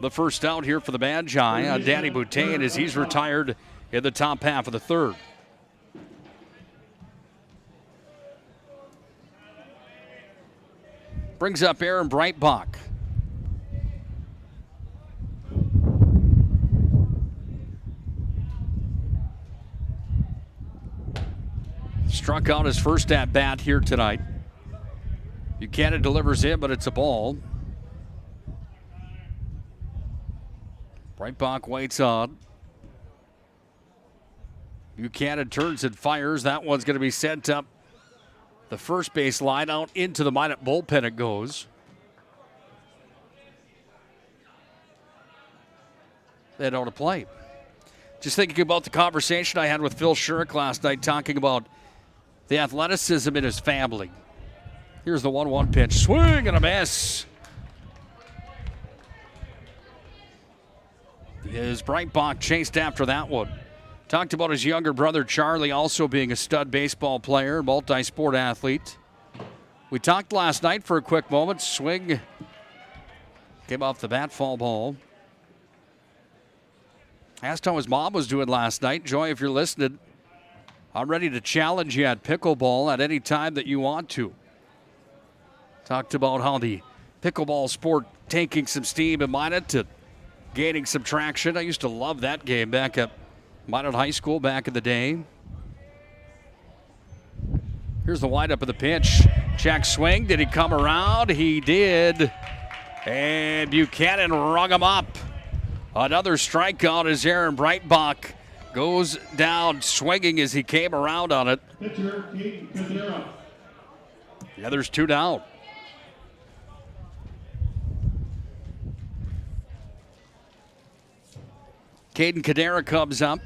the first out here for the Magi on Danny Boutain as he's retired in the top half of the third. Brings up Aaron Breitbach. Struck out his first at bat here tonight. Buchanan delivers in, but it's a ball. Breitbach waits on. Buchanan turns and fires. That one's going to be sent up the first base line. Out into the Minot bullpen it goes. They don't play. Just thinking about the conversation I had with Phil Shurik last night, talking about the athleticism in his family. Here's the 1-1 pitch. Swing and a miss. As Breitbach chased after that one. Talked about his younger brother Charlie also being a stud baseball player, multi-sport athlete. We talked last night for a quick moment. Swing came off the bat, foul ball. Asked how his mom was doing last night. Joy, if you're listening, I'm ready to challenge you at pickleball at any time that you want to. Talked about how the pickleball sport taking some steam in Minot to gaining some traction. I used to love that game back at Minot High School back in the day. Here's the windup of the pitch. Check swing. Did he come around? He did. And Buchanan rung him up. Another strikeout as Aaron Breitbach goes down swinging as he came around on it. Pitcher, Caden Cadera. Yeah, there's two down. Caden Cadera comes up.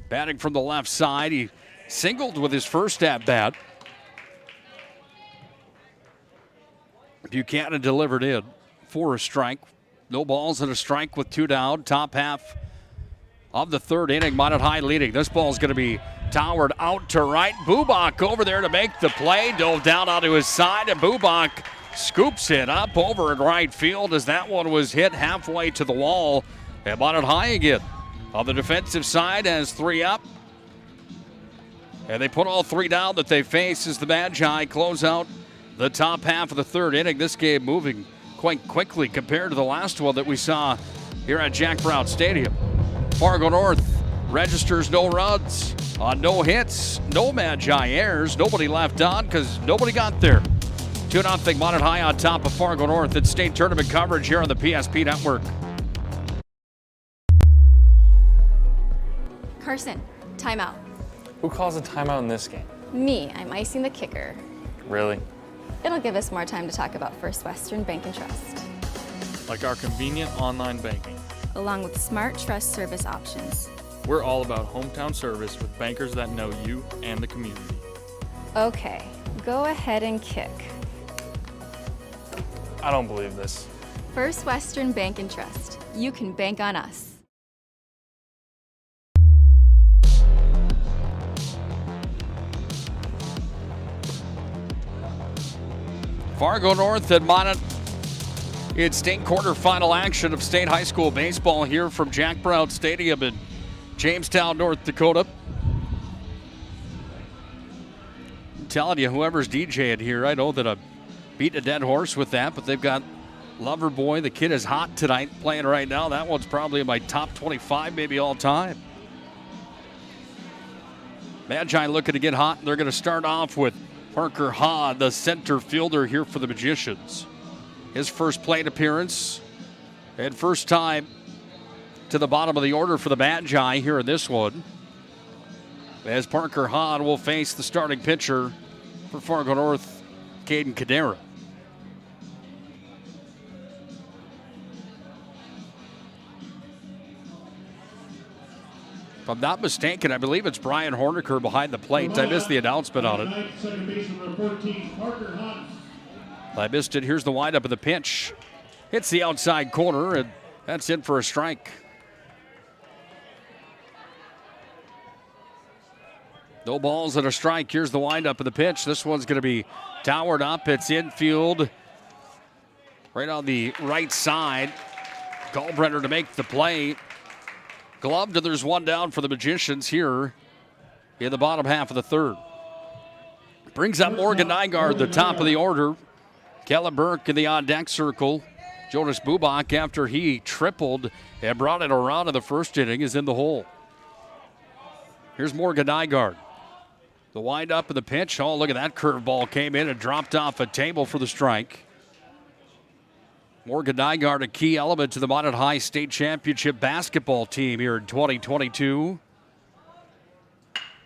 Batting from the left side. He singled with his first at-bat. Buchanan delivered in for a strike. No balls and a strike with two down. Top half of the third inning. Minot High leading. This ball's going to be towered out to right. Bubak over there to make the play. Dove down onto his side, and Bubak scoops it up over in right field as that one was hit halfway to the wall. And Minot High again on the defensive side has three up. And they put all three down that they face as the Magi close out the top half of the third inning. This game moving quite quickly compared to the last one that we saw here at Jack Brown Stadium. Fargo North registers no runs on no hits, no Magi errors, nobody left on because nobody got there. 2-0 Minot High on top of Fargo North. It's state tournament coverage here on the PSP Network. Carson, timeout. Who calls a timeout in this game? Me, I'm icing the kicker. Really? It'll give us more time to talk about First Western Bank and Trust, Like our convenient online banking. along with smart trust service options. We're all about hometown service with bankers that know you and the community. Okay, go ahead and kick. I don't believe this. First Western Bank and Trust. You can bank on us. Fargo North and Minot. It's state quarterfinal action of state high school baseball here from Jack Brown Stadium in Jamestown, North Dakota. I'm telling you, whoever's DJing here, I know that I'm beating a dead horse with that, but they've got Loverboy. The kid is hot tonight, playing right now. That one's probably in my top 25, maybe all time. Magi looking to get hot, and they're going to start off with Parker Hod, the center fielder here for the Magicians. His first plate appearance and first time to the bottom of the order for the Magi here in this one, as Parker Hahn will face the starting pitcher for Fargo North, Caden Cadera. If I'm not mistaken, I believe it's Brian Horniker behind the plate. I missed the announcement on it. Second baseman number 14, Parker Hahn. I missed it. Here's the windup of the pitch. Hits the outside corner, and that's in for a strike. No balls and a strike. Here's the windup of the pitch. This one's going to be towered up. It's infield, right on the right side. Gallbrenner to make the play. Gloved, and there's one down for the Magicians here in the bottom half of the third. Brings up Morgan Nygaard, the top of the order. Kellen Burke in the on-deck circle. Jonas Bubak, after he tripled and brought it around in the first inning, is in the hole. Here's Morgan Nygaard. The wind-up of the pitch. Oh, look at that curveball. Came in and dropped off a table for the strike. Morgan Nygaard, a key element to the Minot High State Championship basketball team here in 2022.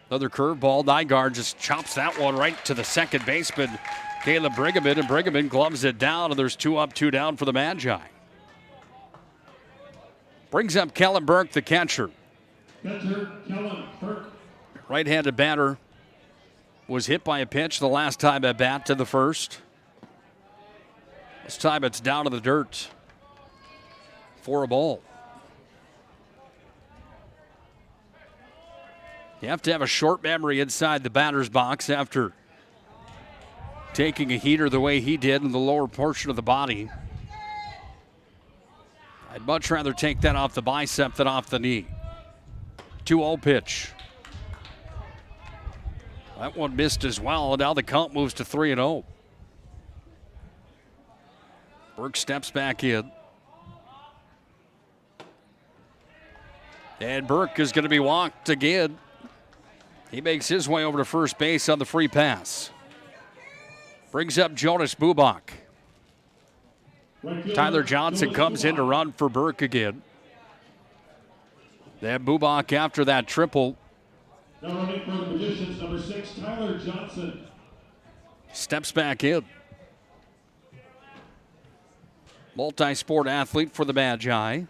Another curveball. Nygaard just chops that one right to the second baseman, Caleb Brigham, and Brigham gloves it down, and there's 2 up, 2 down for the Magi. Brings up Kellen Burke, the catcher. Catcher, Kellen Burke. Right-handed batter was hit by a pitch the last time at bat to the first. This time it's down to the dirt for a ball. You have to have a short memory inside the batter's box after taking a heater the way he did in the lower portion of the body. I'd much rather take that off the bicep than off the knee. 2-0 pitch. That one missed as well, and now the count moves to 3-0. Burke steps back in. And Burke is going to be walked again. He makes his way over to first base on the free pass. Brings up Jonas Bubak. Tyler Johnson comes in to run for Burke again. Then Bubak, after that triple, Now running for the Magicians, number 6, Tyler Johnson. steps back in. Multi-sport athlete for the Magi.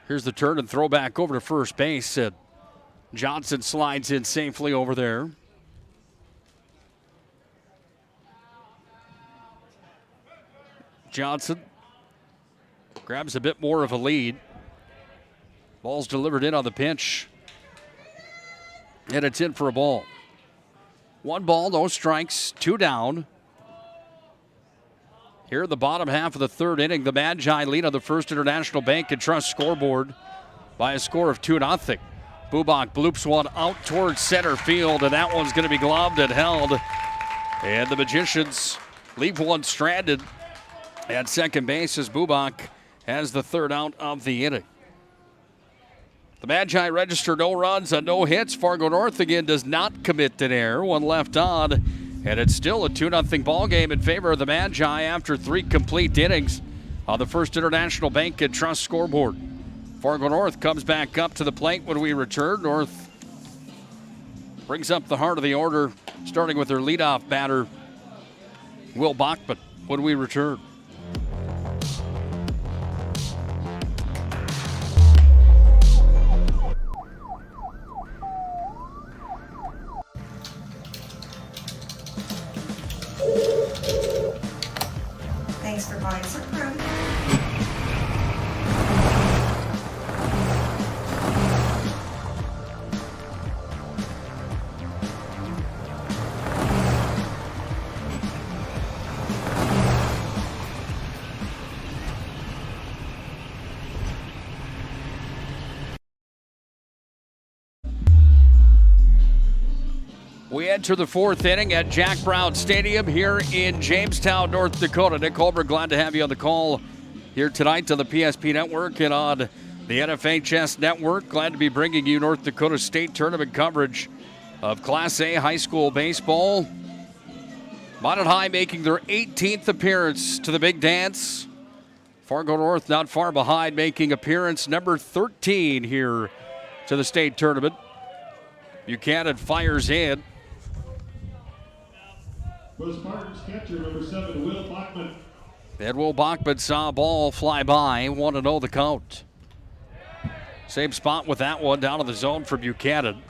Here's the turn and throw back over to first base. And Johnson slides in safely over there. Johnson grabs a bit more of a lead. Ball's delivered in on the pitch. And it's in for a ball. 1 ball, no strikes, 2 down. Here in the bottom half of the third inning, the Magi lead on the First International Bank and Trust scoreboard by a score of 2-0. Bubak bloops one out towards center field, and that one's going to be gloved and held. And the Magicians leave one stranded at second base as Bubak has the third out of the inning. The Magi register no runs and no hits. Fargo North again does not commit an error. 1 left on. And it's still a 2-0 ball game in favor of the Magi after 3 complete innings on the First International Bank and Trust scoreboard. Fargo North comes back up to the plate when we return. North brings up the heart of the order, starting with their leadoff batter, Will Bachman, when we return. Thanks for buying some fruit. We enter the 4th inning at Jack Brown Stadium here in Jamestown, North Dakota. Nick Holbrook, glad to have you on the call here tonight on the PSP Network and on the NFHS Network. Glad to be bringing you North Dakota State Tournament coverage of Class A high school baseball. Minot High making their 18th appearance to the big dance. Fargo North not far behind, making appearance number 13 here to the state tournament. Buchanan fires in. For the Spartans, catcher number 7, Will Bachman. And Will Bachman saw a ball fly by, 1-0 the count. Same spot with that one, down in the zone for Buchanan.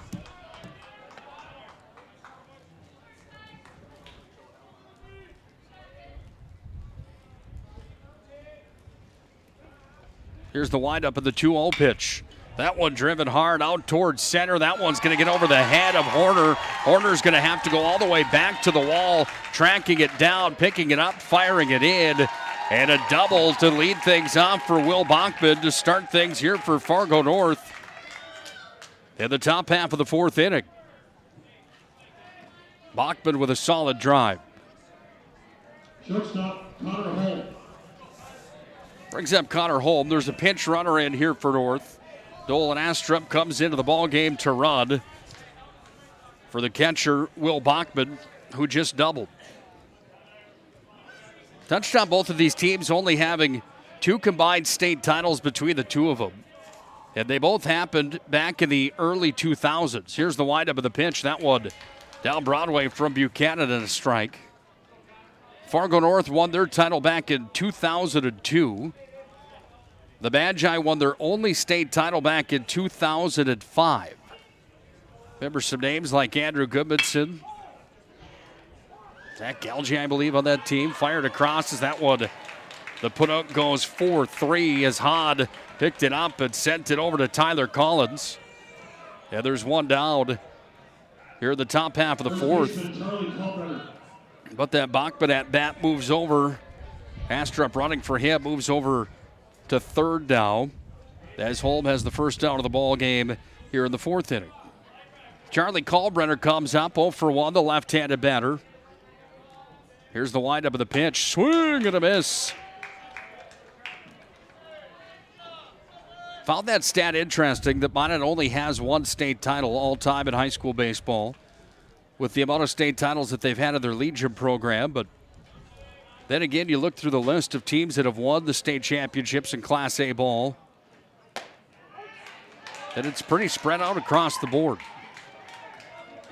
Here's the windup of the 2-0 pitch. That one driven hard out towards center. That one's going to get over the head of Horner. Horner's going to have to go all the way back to the wall, tracking it down, picking it up, firing it in. And a double to lead things off for Will Bachman to start things here for Fargo North in the top half of the 4th inning. Bachman with a solid drive. Shortstop, Connor Holm. Brings up Connor Holm. There's a pinch runner in here for North. Dolan Astrup comes into the ball game to run for the catcher, Will Bachman, who just doubled. Touched on both of these teams only having 2 combined state titles between the 2 of them. And they both happened back in the early 2000s. Here's the windup of the pitch. That one down Broadway from Buchanan and a strike. Fargo North won their title back in 2002. The Magi won their only state title back in 2005. Remember some names like Andrew Goodmanson, Zach Galgi, I believe, on that team. Fired across as that one. The put-out goes 4-3 as Hod picked it up and sent it over to Tyler Collins. Yeah, there's one down here in the top half of the 4th. But that Bachman at bat moves over. Astrup running for him, moves over to 3rd down as Holm has the first down of the ball game here in the 4th inning. Charlie Kalbrenner comes up 0 for 1, the left-handed batter. Here's the windup of the pitch. Swing and a miss. Found that stat interesting that Minot only has 1 state title all time in high school baseball, with the amount of state titles that they've had in their Legion program. But then again, you look through the list of teams that have won the state championships in Class A ball, and it's pretty spread out across the board.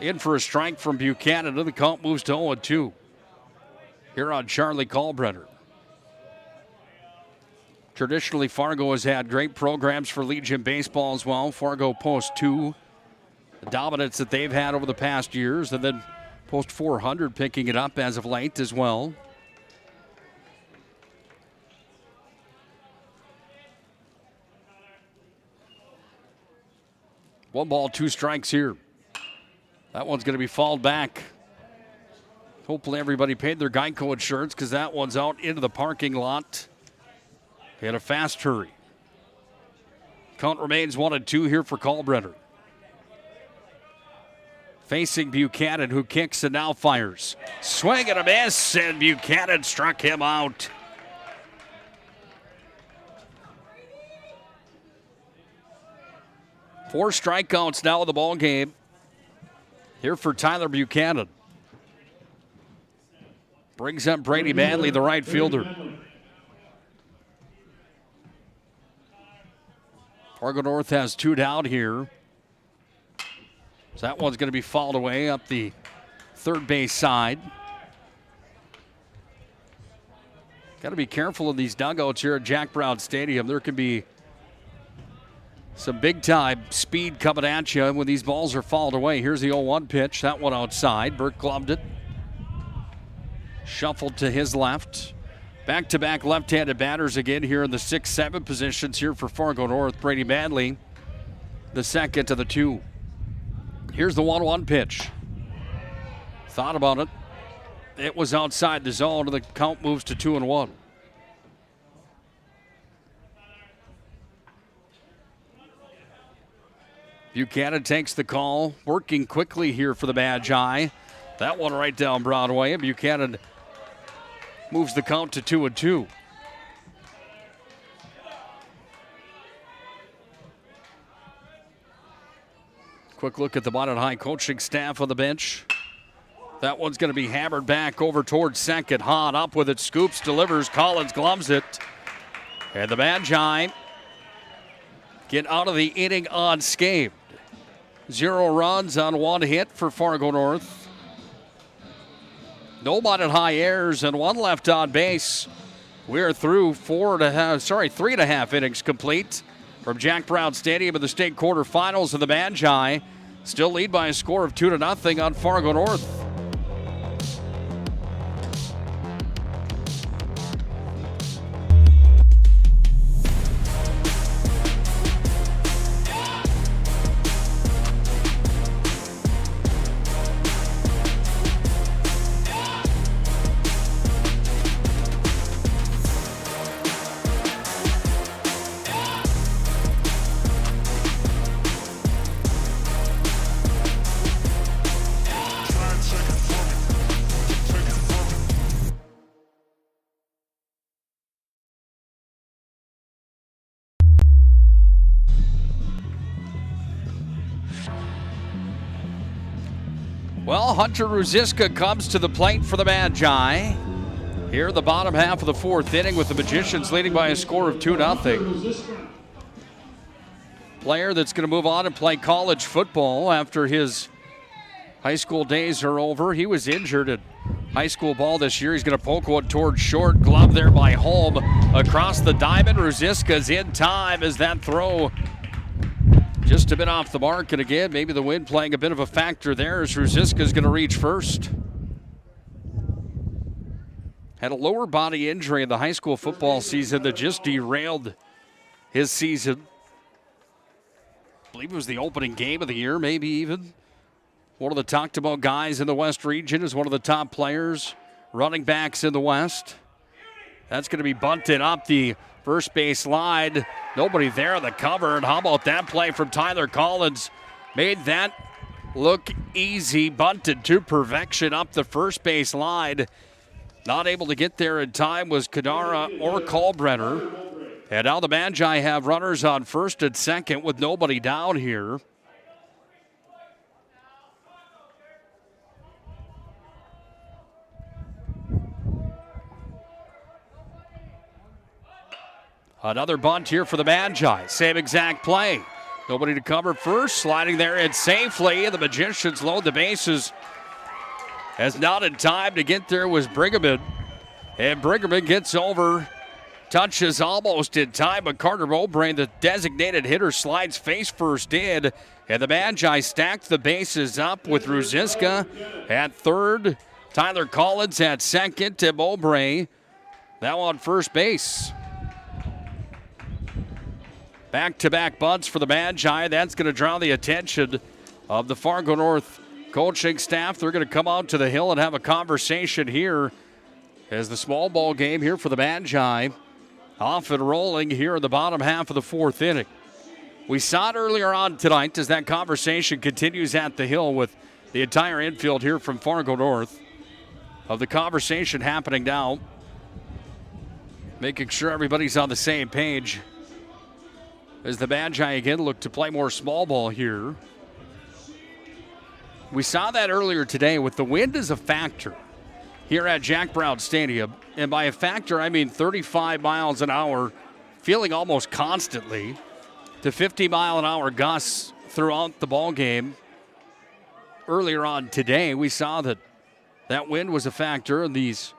In for a strike from Buchanan, and the count moves to 0-2. Here on Charlie Kalbrenner. Traditionally, Fargo has had great programs for Legion baseball as well. Fargo Post 2. The dominance that they've had over the past years, and then Post 400 picking it up as of late as well. One ball, 2 strikes here. That one's going to be fouled back. Hopefully everybody paid their Geico insurance because that one's out into the parking lot in a fast hurry. Count remains 1-2 here for Kalbrenner. Facing Buchanan, who kicks and now fires. Swing and a miss, and Buchanan struck him out. Four strikeouts now in the ball game. Here for Tyler Buchanan. Brings up Brady Manley, the right fielder. Fargo North has 2 down here. So that one's going to be fouled away up the third base side. Got to be careful in these dugouts here at Jack Brown Stadium. There can be some big-time speed coming at you when these balls are fouled away. Here's the 0-1 pitch. That one outside. Burke gloved it. Shuffled to his left. Back-to-back left-handed batters again here in the 6-7 positions here for Fargo North. Brady Manley, the second of the 2. Here's the 1-1 pitch. Thought about it. It was outside the zone, and the count moves to 2-1. Buchanan takes the call, working quickly here for the Magi. That one right down Broadway, and Buchanan moves the count to 2-2. Quick look at the Minot High coaching staff on the bench. That one's going to be hammered back over towards second. Hahn up with it, scoops, delivers, Collins gloves it. And the Magi get out of the inning unscathed. 0 runs on 1 hit for Fargo North. No Minot High errors and 1 left on base. We're through 3.5 innings complete from Jack Brown Stadium in the state quarterfinals, of the Magi still lead by a score of 2-0 on Fargo North. Well, Hunter Ruziska comes to the plate for the Magi. Here in the bottom half of the 4th inning with the Magicians leading by a score of 2-0. Player that's going to move on and play college football after his high school days are over. He was injured at high school ball this year. He's going to poke one towards short. Glove there by Holm across the diamond. Ruziska's in time as that throw just a bit off the mark, and again, maybe the wind playing a bit of a factor there as Ruziska's going to reach first. Had a lower body injury in the high school football season that just derailed his season. I believe it was the opening game of the year, maybe even. One of the talked about guys in the West region is one of the top players, running backs in the West. That's going to be bunted up the first base line. Nobody there on the cover. And how about that play from Tyler Collins? Made that look easy. Bunted to perfection up the first base line. Not able to get there in time was Kadara or Kalbrenner. And now the Magi have runners on first and second with nobody down here. Another bunt here for the Magi. Same exact play. Nobody to cover first. Sliding there in safely. And the Magicians load the bases. As not in time to get there was Brigham. And Brigham gets over. Touches almost in time. But Carter Mowbray, the designated hitter, slides face first in. And the Magi stack the bases up with Ruziska at third. Tyler Collins at second. To Mowbray now on first base. Back-to-back bunts for the Magi. That's going to draw the attention of the Fargo North coaching staff. They're going to come out to the hill and have a conversation here as the small ball game here for the Magi off and rolling here in the bottom half of the 4th inning. We saw it earlier on tonight as that conversation continues at the hill with the entire infield here from Fargo North. Of the conversation happening now, making sure everybody's on the same page. As the Magi again look to play more small ball here. We saw that earlier today with the wind as a factor here at Jack Brown Stadium. And by a factor, I mean 35 miles an hour, feeling almost constantly, to 50-mile-an-hour gusts throughout the ball game. Earlier on today, we saw that wind was a factor, and these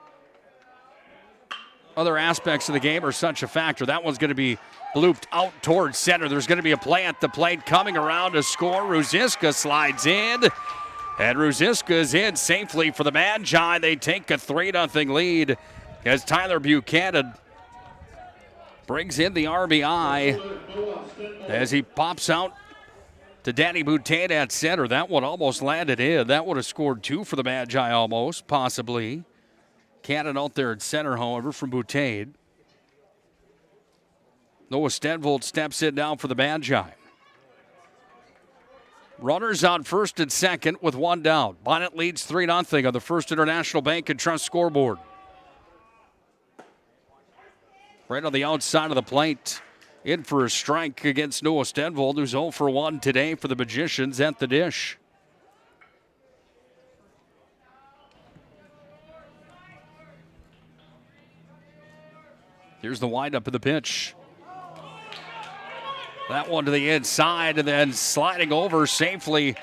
other aspects of the game are such a factor. That one's going to be looped out towards center. There's going to be a play at the plate coming around to score. Ruziska slides in, and Ruziska is in safely for the Magi. They take a 3-0 lead as Tyler Buchanan brings in the RBI as he pops out to Danny Boutain at center. That one almost landed in. That would have scored 2 for the Magi almost, possibly. Cannon out there at center, however, from Boutain. Noah Stenvold steps in now for the Magi. Runners on first and second with 1 down. Bonnet leads 3-0 on the First International Bank and Trust scoreboard. Right on the outside of the plate. In for a strike against Noah Stenvold, who's 0 for 1 today for the Magicians at the dish. Here's the windup of the pitch. That one to the inside and then sliding over safely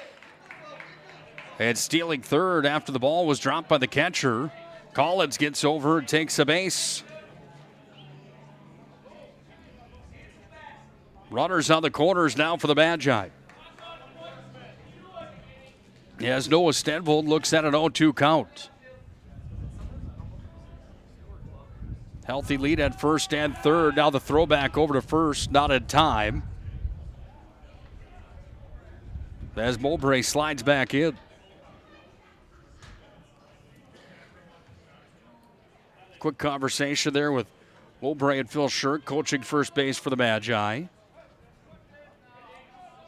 and stealing third after the ball was dropped by the catcher. Collins gets over and takes a base. Runners on the corners now for the Magi. As Noah Stenvold looks at an 0-2 count. Healthy lead at first and third. Now the throwback over to first, not in time. As Mowbray slides back in. Quick conversation there with Mowbray and Phil Shirk coaching first base for the Magi.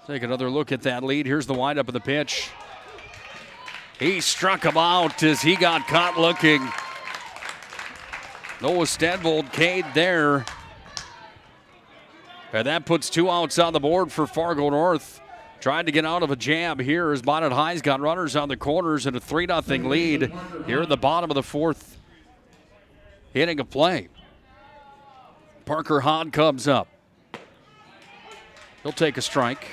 Take another look at that lead. Here's the windup of the pitch. He struck him out as he got caught looking. Noah Stenvold Cade there. And that puts 2 outs on the board for Fargo North. Trying to get out of a jam here as Minot High's got runners on the corners and a 3-0 lead here in the bottom of the 4th inning of play. Parker Hahn comes up. He'll take a strike.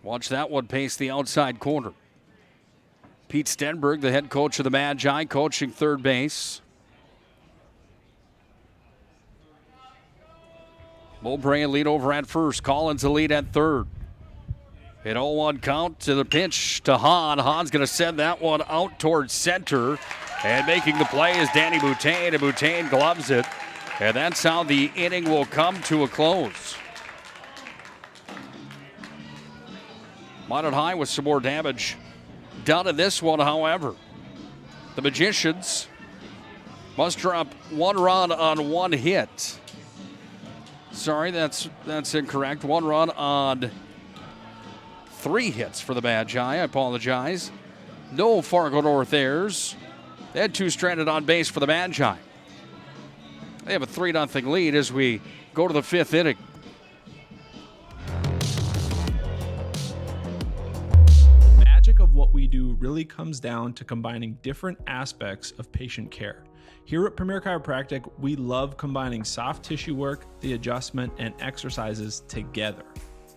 Watch that one pace the outside corner. Pete Stenberg, the head coach of the Magi, coaching third base. Mowbray a lead over at first. Collins a lead at third. An 0-1 count to the pitch to Hahn. Hahn's going to send that one out towards center. And making the play is Danny Boutain, and Boutain gloves it. And that's how the inning will come to a close. Minot High with some more damage done in this one, however. The Magicians must drop 1 run on 1 hit. Sorry, that's incorrect. 1 run on 3 hits for the Magi. I apologize. No Fargo North errors. They had 2 stranded on base for the Magi. They have a 3-0 lead as we go to the 5th inning. The magic of what we do really comes down to combining different aspects of patient care. Here at Premier Chiropractic, we love combining soft tissue work, the adjustment, and exercises together.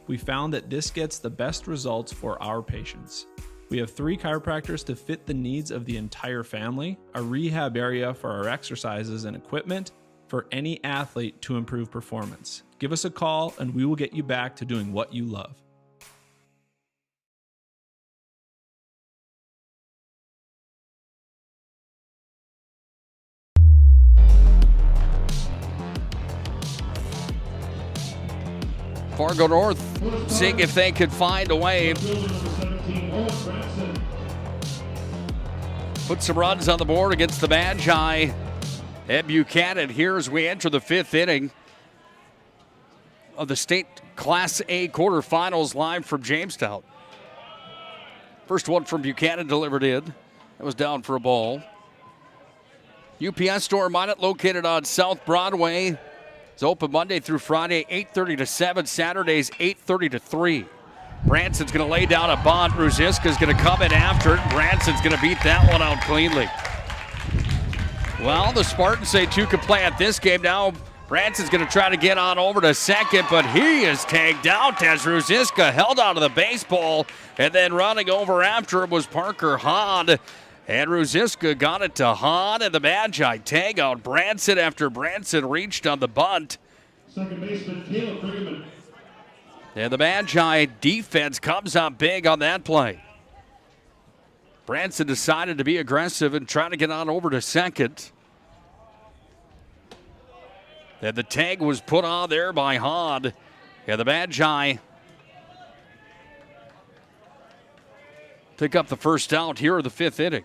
We found that this gets the best results for our patients. We have 3 chiropractors to fit the needs of the entire family, a rehab area for our exercises and equipment for any athlete to improve performance. Give us a call and we will get you back to doing what you love. Fargo North seeing if they could find a way. Put some runs on the board against the Magi. Ed Buchanan here as we enter the 5th inning of the state Class A quarterfinals live from Jamestown. First one from Buchanan delivered in. That was down for a ball. UPS Store Minot located on South Broadway. It's open Monday through Friday, 8:30 to 7, Saturdays 8:30 to 3. Branson's going to lay down a bunt. Ruziska's going to come in after it. Branson's going to beat that one out cleanly. Well, the Spartans say 2 could play at this game. Now Branson's going to try to get on over to second, but he is tagged out as Ruziska held onto the baseball, and then running over after him was Parker Hahn. And Ruziska got it to Hahn, and the Magi tag out Branson after Branson reached on the bunt. Second baseman Caleb Briggerman. And the Magi defense comes up big on that play. Branson decided to be aggressive and try to get on over to second. And the tag was put on there by Hahn. And the Magi pick up the first out here in the 5th inning.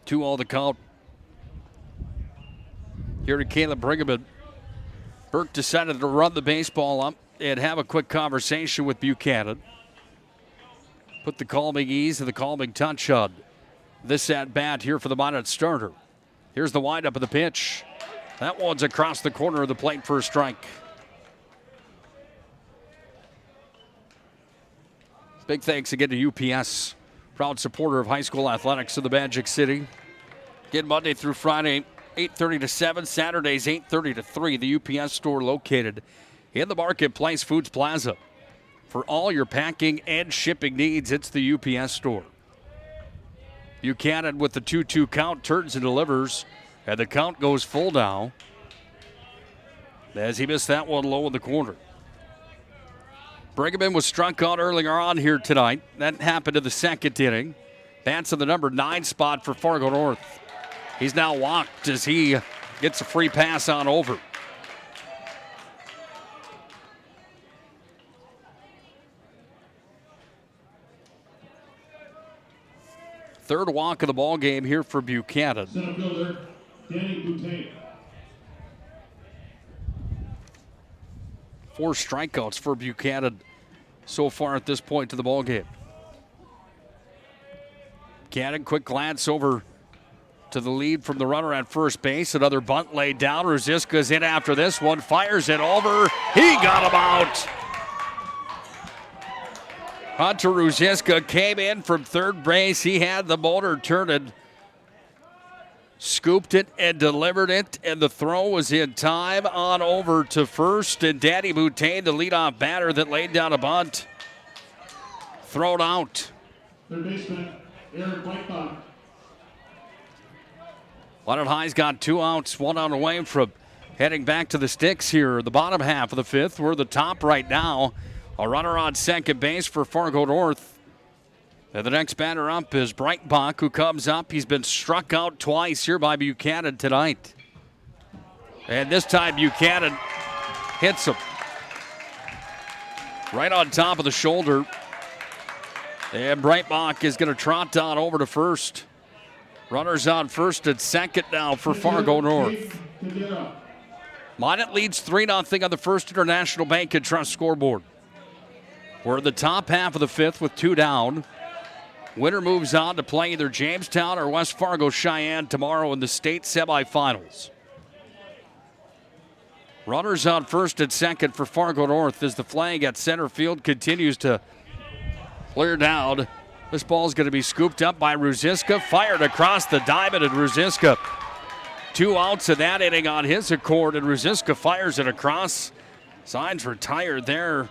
Two all the count here to Caleb Briggerman. Burke decided to run the baseball up and have a quick conversation with Buchanan. Put the calming ease and the calming touch on this at bat here for the Minot starter. Here's the windup of the pitch. That one's across the corner of the plate for a strike. Big thanks again to UPS, proud supporter of high school athletics in the Magic City. Again, Monday through Friday, 8:30 to 7, Saturdays 8:30 to 3. The UPS store located in the Marketplace Foods Plaza. For all your packing and shipping needs, it's the UPS store. Buchanan with the 2-2 count turns and delivers, and the count goes full now as he missed that one low in the corner. Brigham was struck out earlier on here tonight. That happened in the second inning. Bats in the number 9 spot for Fargo North. He's now walked as he gets a free pass on over. Third walk of the ball game here for Buchanan. Center fielder, Danny Boutin. 4 strikeouts for Buchanan so far at this point to the ball game. Buchanan, quick glance over to the lead from the runner at first base. Another bunt laid down. Ruziska's in after this one. Fires it over. He got him out. Hunter Ruziska came in from third base. He had the motor turning. Scooped it and delivered it, and the throw was in time on over to first. And Danny Boutin, the leadoff batter that laid down a bunt, thrown out. Third baseman, Eric Whitebach. Leonard High's got 2 outs, 1 out away from heading back to the sticks here. The bottom half of the 5th. We're the top right now. A runner on second base for Fargo North. And the next batter up is Breitbach, who comes up. He's been struck out twice here by Buchanan tonight. And this time Buchanan hits him right on top of the shoulder. And Breitbach is going to trot down over to first. Runners on first and second now for Fargo North. Minot leads 3-0 on the First International Bank and Trust scoreboard. We're in the top half of the 5th with 2 down. Winner moves on to play either Jamestown or West Fargo Cheyenne tomorrow in the state semifinals. Runners on first and second for Fargo North as the flag at center field continues to clear down. This ball's going to be scooped up by Ruziska, fired across the diamond, and Ruziska 2 outs in that inning on his accord, and Ruziska fires it across. Signs retired there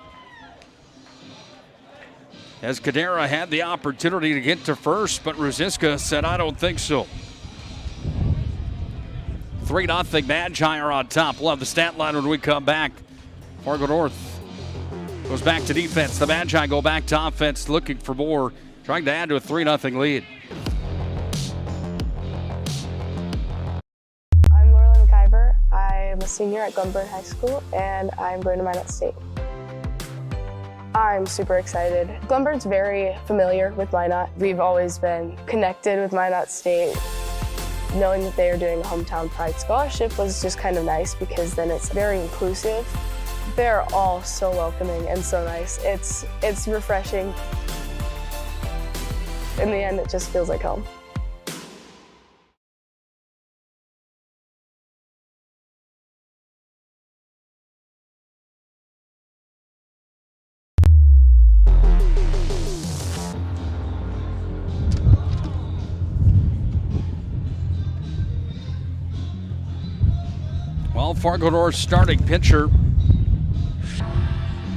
as Cadera had the opportunity to get to first, but Ruziska said, I don't think so. 3-0 Magi are on top. We'll have the stat line when we come back. Fargo North goes back to defense. The Magi go back to offense, looking for more, trying to add to a 3-0 lead. I'm Laurel McIver. I'm a senior at Glenburn High School, and I'm going to Minot State. I'm super excited. Glenburn's very familiar with Minot. We've always been connected with Minot State. Knowing that they are doing a Hometown Pride Scholarship was just kind of nice because then it's very inclusive. They're all so welcoming and so nice. It's refreshing. In the end, it just feels like home. Well, Fargo North starting pitcher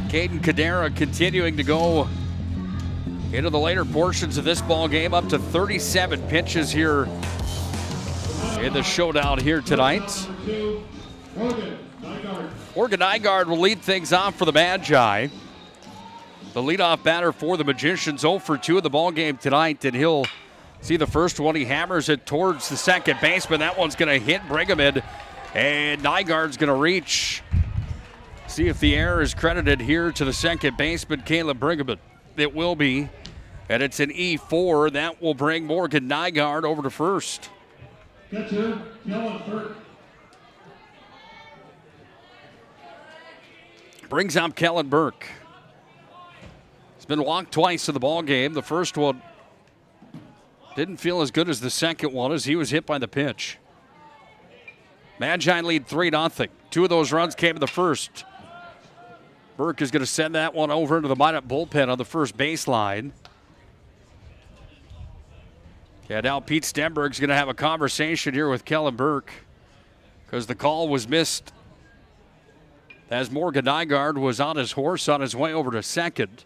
Caden Cadera continuing to go into the later portions of this ball game, up to 37 pitches here in the showdown here tonight. Morgan Nygaard will lead things off for the Magi. The leadoff batter for the Magicians, 0 for 2 in the ball game tonight, and he'll see the first one. He hammers it towards the second baseman. That one's going to hit Brigham, and Nygaard's going to reach. See if the error is credited here to the second baseman, Caleb Brigham. It will be, and it's an E4. That will bring Morgan Nygaard over to first. Catcher, Kellen Burke. Brings up Kellen Burke. He's been walked twice in the ball game. The first one didn't feel as good as the second one as he was hit by the pitch. Magi lead 3-0. 2 of those runs came in the first. Burke is going to send that one over into the Minot bullpen on the first baseline. Yeah, now Pete Stenberg's going to have a conversation here with Kellen Burke because the call was missed as Morgan Nygaard was on his horse on his way over to second.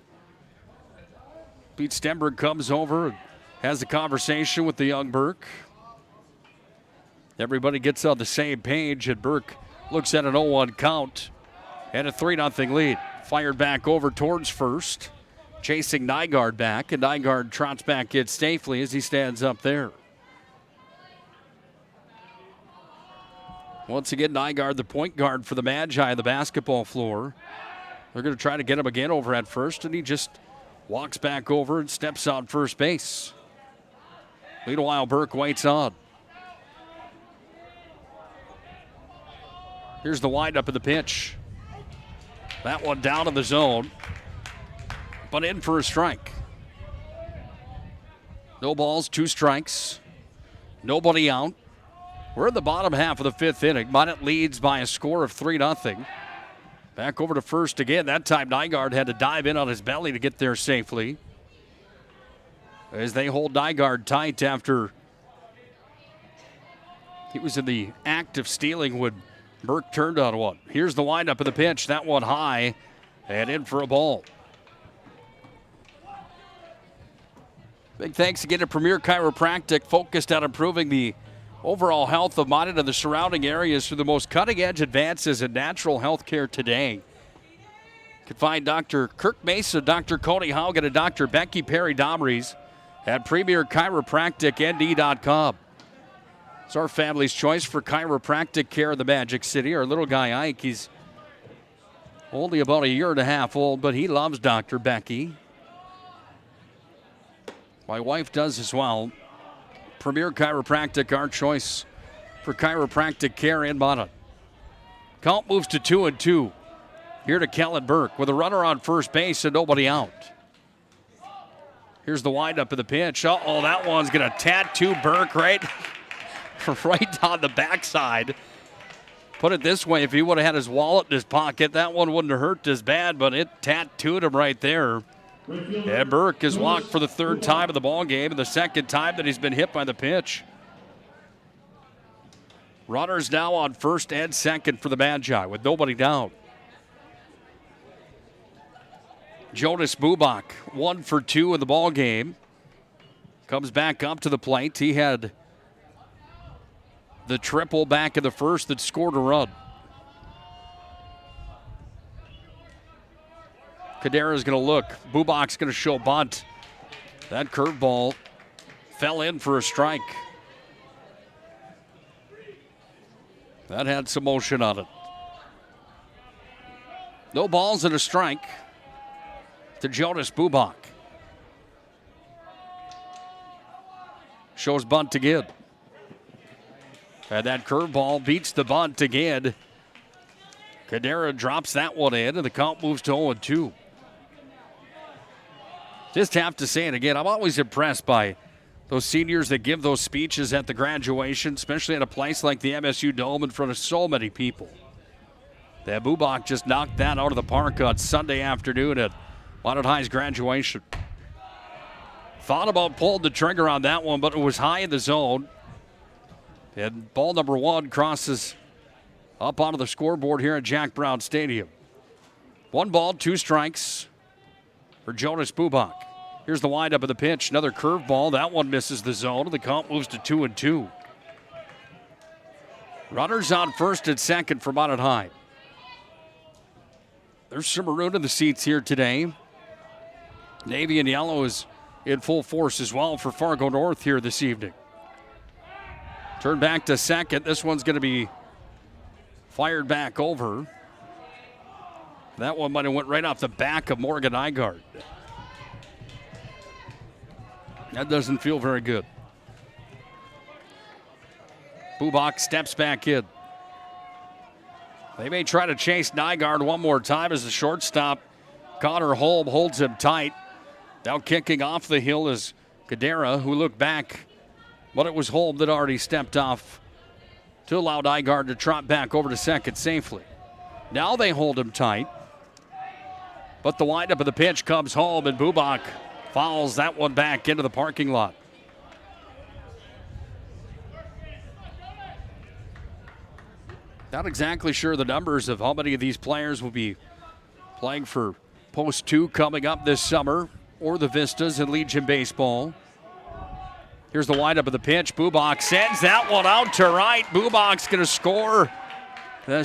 Pete Stenberg comes over and has a conversation with the young Burke. Everybody gets on the same page, and Burke looks at an 0-1 count and a 3-0 lead. Fired back over towards first, chasing Nygaard back, and Nygaard trots back in safely as he stands up there. Once again, Nygaard, the point guard for the Magi on the basketball floor. They're going to try to get him again over at first, and he just walks back over and steps on first base. Meanwhile, Burke waits on. Here's the windup of the pitch. That one down in the zone, but in for a strike. No balls, 2 strikes. Nobody out. We're in the bottom half of the 5th inning. Minot leads by a score of 3-0. Back over to first again. That time Nygaard had to dive in on his belly to get there safely. As they hold Nygaard tight after he was in the act of stealing when Burke turned on one. Here's the windup of the pitch. That one high and in for a ball. Big thanks again to Premier Chiropractic, focused on improving the overall health of Minot and the surrounding areas through the most cutting-edge advances in natural health care today. You can find Dr. Kirk Mason, Dr. Cody Haugen, and Dr. Becky Perry Domries at PremierChiropracticND.com. It's our family's choice for chiropractic care in the Magic City. Our little guy Ike, he's only about 1.5 years old, but he loves Dr. Becky. My wife does as well. Premier Chiropractic, our choice for chiropractic care in Minot. Count moves to 2-2. Here to Kellen Burke with a runner on first base and nobody out. Here's the windup of the pitch. Uh-oh, that one's going to tattoo Burke right down the backside. Put it this way, if he would have had his wallet in his pocket, that one wouldn't have hurt as bad, but it tattooed him right there. And Burke is walked for the 3rd time of the ball game and the 2nd time that he's been hit by the pitch. Runners now on first and second for the Magi with nobody down. Jonas Bubak, 1 for 2 in the ball game. Comes back up to the plate. He had the triple back in the first that scored a run. Kadera's going to look. Bubak's going to show bunt. That curveball fell in for a strike. That had some motion on it. No balls and a strike to Jonas Bubak. Shows bunt again. And that curveball beats the bunt again. Kadera drops that one in, and the count moves to 0-2. Just have to say it again. I'm always impressed by those seniors that give those speeches at the graduation, especially at a place like the MSU Dome in front of so many people. That Bubak just knocked that out of the park on Sunday afternoon at Minot High's graduation. Thought about pulling the trigger on that one, but it was high in the zone. And ball number 1 crosses up onto the scoreboard here at Jack Brown Stadium. 1 ball, 2 strikes for Jonas Bubak. Here's the windup of the pitch. Another curveball. That one misses the zone. The count moves to 2-2. Runners on first and second for Minot High. There's some maroon in the seats here today. Navy and yellow is in full force as well for Fargo North here this evening. Turn back to second. This one's going to be fired back over. That one might have went right off the back of Morgan Nygaard. That doesn't feel very good. Bubak steps back in. They may try to chase Nygaard one more time as the shortstop, Connor Holm, holds him tight. Now kicking off the hill is Kadera, who looked back, but it was Holm that already stepped off to allow Nygaard to trot back over to second safely. Now they hold him tight. But the windup of the pitch comes home, and Bubak fouls that one back into the parking lot. Not exactly sure the numbers of how many of these players will be playing for Post 2 coming up this summer, or the Vistas in Legion Baseball. Here's the windup of the pitch. Bubak sends that one out to right. Bubak's going to score. No,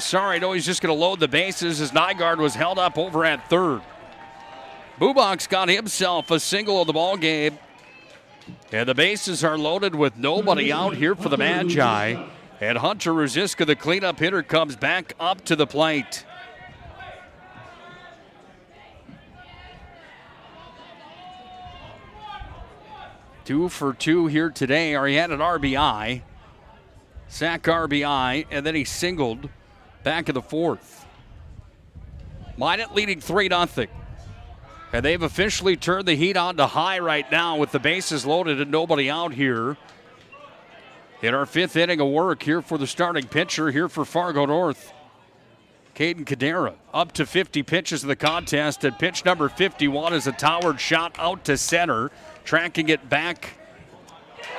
he's just going to load the bases as Nygaard was held up over at third. Bubak's got himself a single of the ball game. And the bases are loaded with nobody out here for the Magi. And Hunter Ruziska, the cleanup hitter, comes back up to the plate. Two for two here today. He had an RBI, sack RBI, and then he singled back in the fourth. Minot leading 3-0. And they've officially turned the heat on to high right now with the bases loaded and nobody out here. In our fifth inning of work here for the starting pitcher here for Fargo North, Caden Cadera, up to 50 pitches in the contest, and pitch number 51 is a towered shot out to center, tracking it back.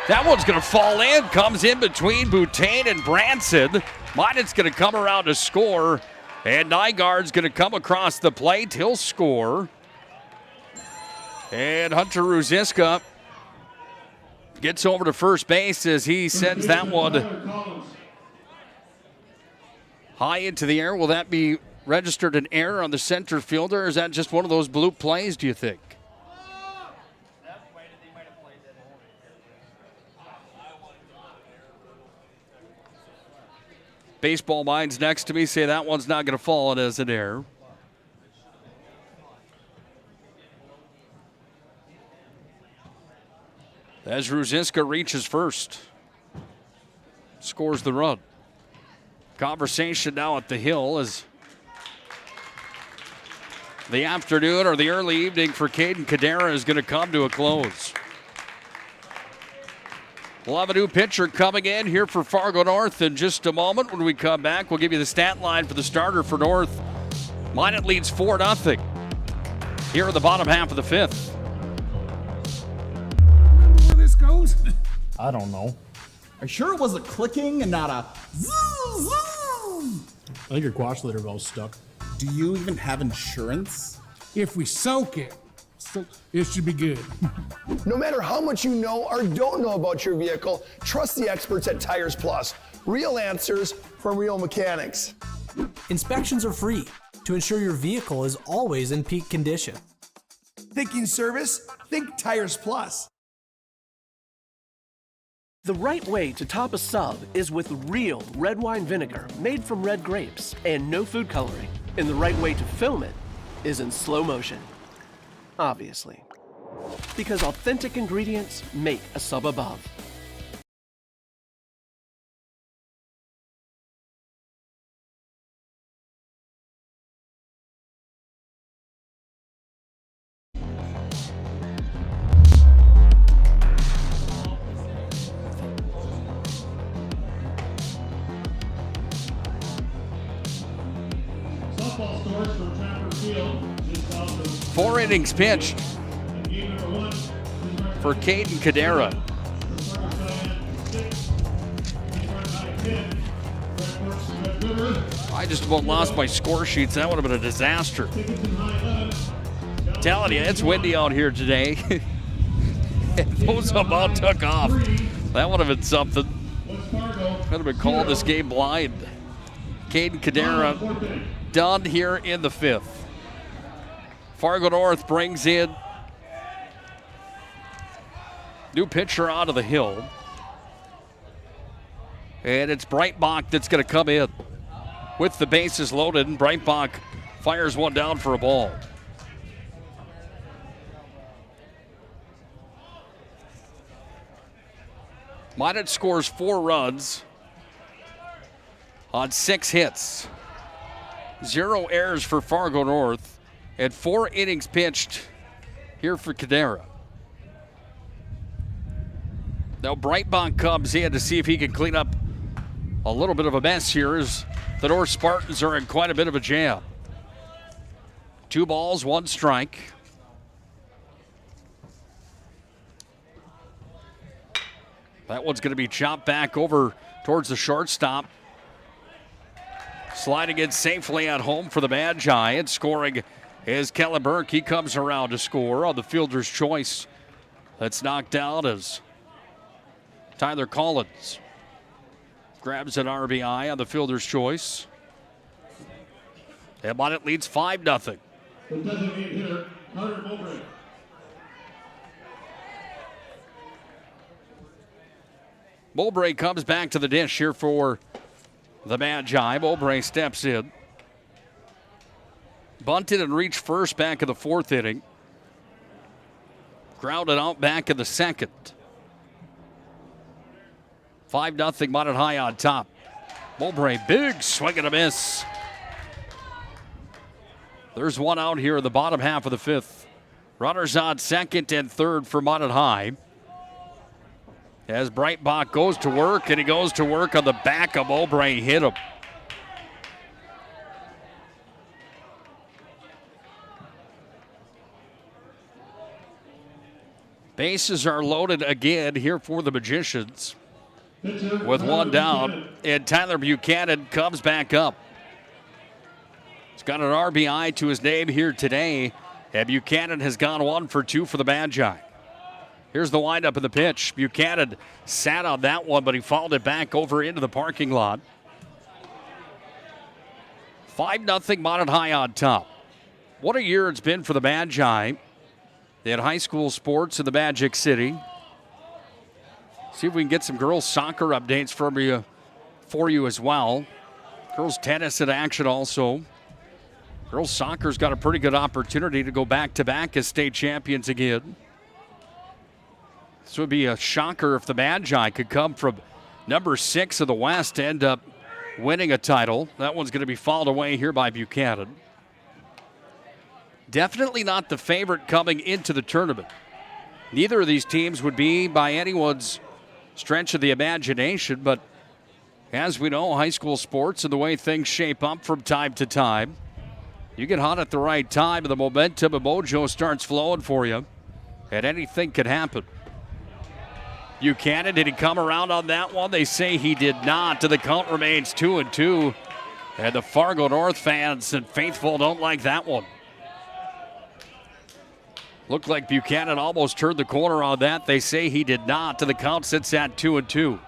That one's going to fall in, comes in between Boutain and Branson. Minot's going to come around to score, and Nygaard's going to come across the plate. He'll score. And Hunter Ruziska gets over to first base as he sends that one high into the air. Will that be registered an error on the center fielder, or is that just one of those bloop plays, do you think? Baseball minds next to me say that one's not going to fall as an error. As Ruziska reaches first, scores the run. Conversation now at the Hill as the afternoon or the early evening for Caden Cadera is going to come to a close. We'll have a new pitcher coming in here for Fargo North in just a moment. When we come back, we'll give you the stat line for the starter for North. Minot leads 4-0 here in the bottom half of the fifth. Goes? I don't know. Are you sure it was a clicking and not a zoom, zoom? I think your quash litter valve's stuck. Do you even have insurance? If we soak it, it should be good. No matter how much you know or don't know about your vehicle, trust the experts at Tires Plus. Real answers from real mechanics. Inspections are free to ensure your vehicle is always in peak condition. Thinking service? Think Tires Plus. The right way to top a sub is with real red wine vinegar made from red grapes and no food coloring. And the right way to film it is in slow motion. Obviously. Because authentic ingredients make a sub above. Four innings pitched for Caden Cadera. I just about lost my score sheets. That would have been a disaster. Telling you, it's windy out here today. And those about took off. That would have been something. Could have been called this game blind. Caden Cadera done here in the fifth. Fargo North brings in new pitcher out of the Hill. And it's Breitbach that's going to come in with the bases loaded, and Breitbach fires one down for a ball. Minot scores 4 runs on 6 hits. 0 errors for Fargo North, and 4 innings pitched here for Cadera. Now Breitbach comes in to see if he can clean up a little bit of a mess here as the North Spartans are in quite a bit of a jam. 2 balls, 1 strike. That one's going to be chopped back over towards the shortstop. Sliding in safely at home for the Magi, and scoring is Kellen Burke. He comes around to score on the fielder's choice. That's knocked out as Tyler Collins grabs an RBI on the fielder's choice. And Minot leads 5-0. The designated hitter, Carter Mowbray. Mowbray comes back to the dish here for the Magi. Mowbray steps in. Bunted and reached first back in the 4th inning. Grounded out back in the 2nd. 5-0 Minot High on top. Mowbray, big swing and a miss. There's one out here in the bottom half of the 5th. Runners on 2nd and 3rd for Minot High. As Breitbach goes to work, and he goes to work on the back of Mowbray, hit him. Bases are loaded again here for the Magicians. With one down, and Tyler Buchanan comes back up. He's got an RBI to his name here today, and Buchanan has gone 1 for 2 for the Magi. Here's the windup of the pitch. Buchanan sat on that one, but he fouled it back over into the parking lot. 5-0 Minot High on top. What a year it's been for the Magi. They had high school sports in the Magic City. See if we can get some girls soccer updates for you as well. Girls tennis in action also. Girls soccer's got a pretty good opportunity to go back-to-back as state champions again. This would be a shocker if the Magi could come from number 6 of the West to end up winning a title. That one's going to be fouled away here by Buchanan. Definitely not the favorite coming into the tournament. Neither of these teams would be by anyone's stretch of the imagination, but as we know, high school sports and the way things shape up from time to time, you get hot at the right time and the momentum and mojo starts flowing for you, and anything could happen. Buchanan, did he come around on that one? They say he did not. The count remains 2-2. And the Fargo North fans and faithful don't like that one. Looked like Buchanan almost turned the corner on that. They say he did not. The count sits at 2-2.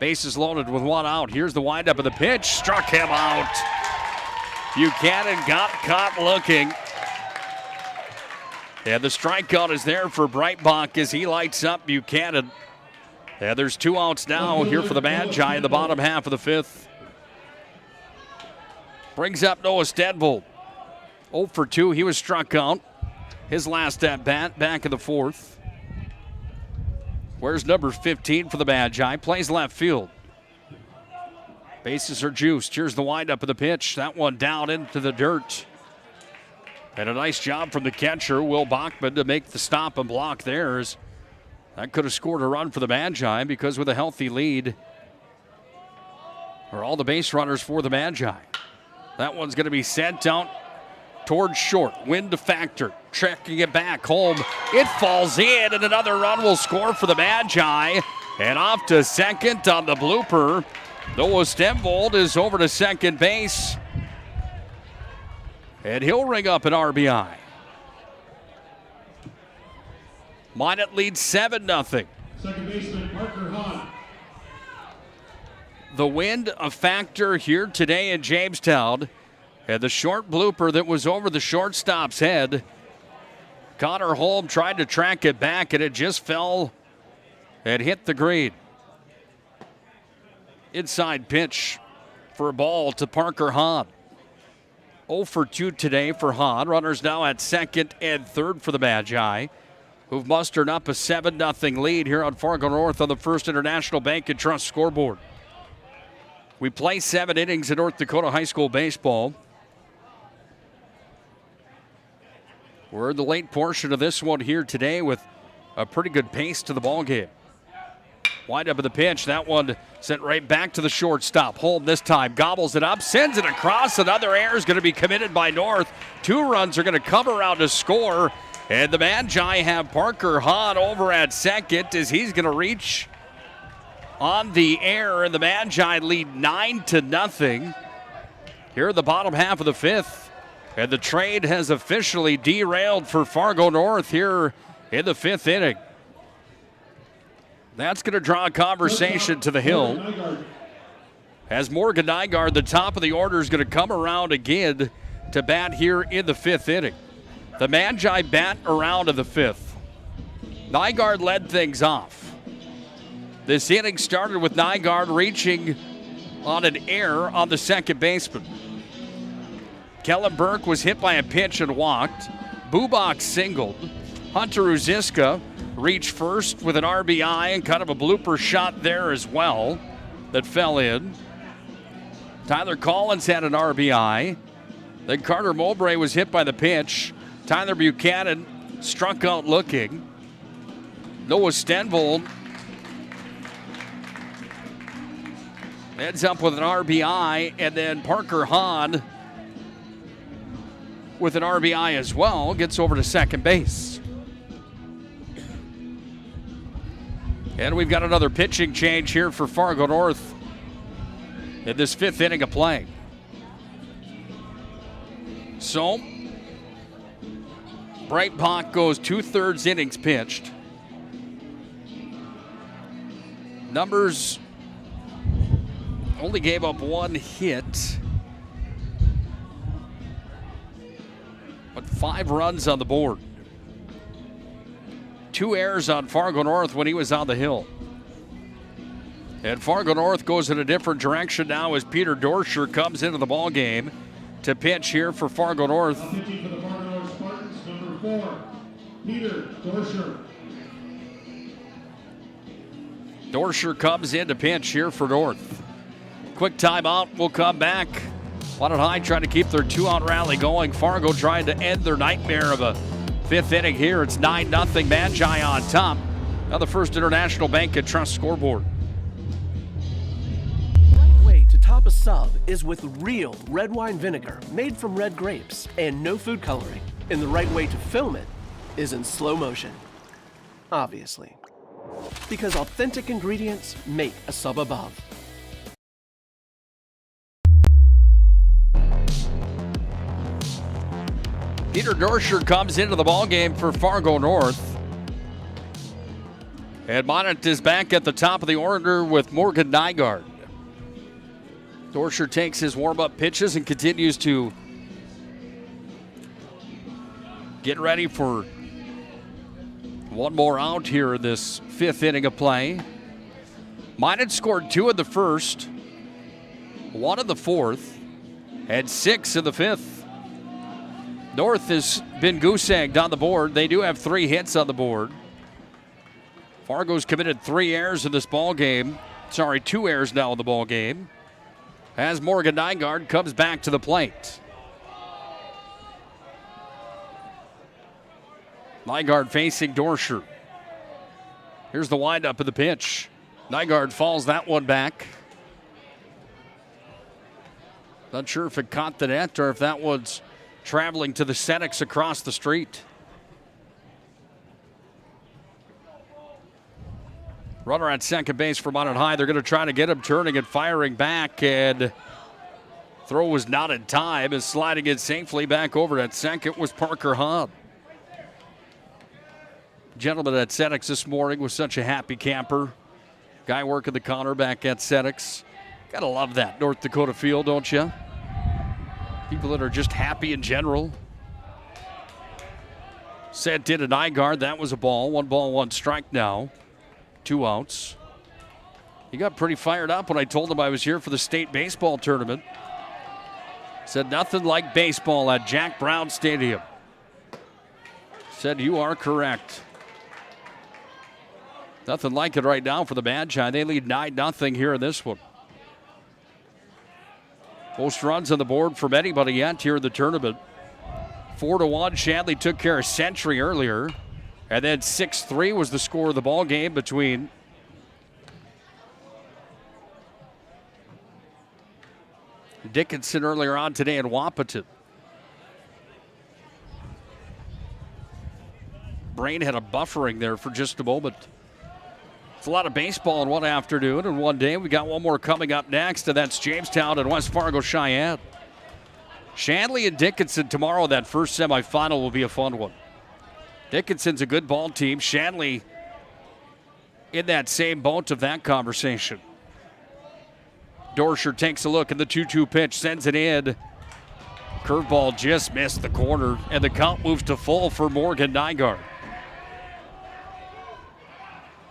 Bases loaded with one out. Here's the windup of the pitch. Struck him out. Buchanan got caught looking. And the strikeout is there for Breitbach as he lights up Buchanan. And there's 2 outs now here for the Magi in the bottom half of the 5th. Brings up Noah Stedvold. 0 for 2. He was struck out. His last at bat back in the 4th. Where's number 15 for the Magi? Plays left field. Bases are juiced. Here's the windup of the pitch. That one down into the dirt. And a nice job from the catcher, Will Bachman, to make the stop and block theirs. That could have scored a run for the Magi because with a healthy lead, are all the base runners for the Magi. That one's going to be sent out towards short. Wind to factor. Checking it back home. It falls in, and another run will score for the Magi. And off to second on the blooper. Noah Stedvold is over to second base. And he'll ring up an RBI. Minot leads 7-0. Second baseman Parker Hahn. The wind a factor here today in Jamestown. And the short blooper that was over the shortstop's head. Connor Holm tried to track it back, and it just fell and hit the green. Inside pitch for a ball to Parker Hahn. 0 for 2 today for Hahn. Runners now at second and third for the Magi, who've mustered up a 7-0 lead here on Fargo North on the First International Bank and Trust scoreboard. We play 7 innings in North Dakota high school baseball. We're in the late portion of this one here today with a pretty good pace to the ball game. Wind up of the pitch. That one sent right back to the shortstop. Holm this time gobbles it up, sends it across. Another error is going to be committed by North. 2 runs are going to come around to score. And the Magi have Parker Hahn over at second as he's going to reach on the air. And the Magi lead 9-0 here in the bottom half of the 5th. And the trade has officially derailed for Fargo North here in the 5th inning. That's going to draw a conversation to the hill. As Morgan Nygaard, the top of the order, is going to come around again to bat here in the 5th inning. The Magi bat around in the 5th. Nygaard led things off. This inning started with Nygaard reaching on an error on the second baseman. Kellen Burke was hit by a pitch and walked. Bubak singled. Hunter Uziska reached first with an RBI and kind of a blooper shot there as well that fell in. Tyler Collins had an RBI. Then Carter Mowbray was hit by the pitch. Tyler Buchanan struck out looking. Noah Stenvold ends up with an RBI, and then Parker Hahn with an RBI as well gets over to second base. And we've got another pitching change here for Fargo North in this 5th inning of play. So, Breitbach goes 2/3 innings pitched. Numbers only gave up 1 hit, but 5 runs on the board. 2 errors on Fargo North when he was on the hill. And Fargo North goes in a different direction now as Peter Dorscher comes into the ball game to pitch here for Fargo North. Pitching for the Fargo North Spartans, number 4, Peter Dorscher. Dorscher comes in to pitch here for North. Quick timeout. We'll come back. Mount High trying to keep their 2-out rally going. Fargo trying to end their nightmare of a 5th inning here. It's 9-0 Magi on top. Now the First International Bank and Trust scoreboard. The right way to top a sub is with real red wine vinegar made from red grapes and no food coloring. And the right way to film it is in slow motion. Obviously. Because authentic ingredients make a sub above. Peter Dorscher comes into the ballgame for Fargo North. And Monett is back at the top of the order with Morgan Nygaard. Dorscher takes his warm-up pitches and continues to get ready for one more out here in this 5th inning of play. Monett scored 2 in the first, 1 in the 4th, and 6 in the 5th. North has been goose-egged on the board. They do have 3 hits on the board. Fargo's committed 3 errors in this ball game. 2 errors now in the ball game. As Morgan Nygaard comes back to the plate. Nygaard facing Dorscher. Here's the windup of the pitch. Nygaard falls that one back. Not sure if it caught the net or if that was traveling to the Senex across the street. Runner at second base for Mount High. They're going to try to get him turning and firing back, and throw was not in time, and sliding it safely back over at second was Parker Hahn. Gentleman at Senex this morning was such a happy camper. Guy working the counter back at Senex. Gotta love that North Dakota feel, don't you? People that are just happy in general. Sent in a Nygaard. That was a ball. 1 ball, 1 strike now. 2 outs. He got pretty fired up when I told him I was here for the state baseball tournament. Said nothing like baseball at Jack Brown Stadium. Said you are correct. Nothing like it right now for the Magi. They lead 9-0 here in this one. Most runs on the board from anybody yet here in the tournament. 4-1. Shanley took care of Century earlier. And then 6-3 was the score of the ball game between Dickinson earlier on today in Wapaton. Brain had a buffering there for just a moment. It's a lot of baseball in one afternoon and one day. We got one more coming up next, and that's Jamestown and West Fargo Cheyenne. Shanley and Dickinson tomorrow. That first semifinal will be a fun one. Dickinson's a good ball team. Shanley in that same boat of that conversation. Dorscher takes a look at the 2-2 pitch, sends it in. Curveball just missed the corner, and the count moves to full for Morgan Nygaard.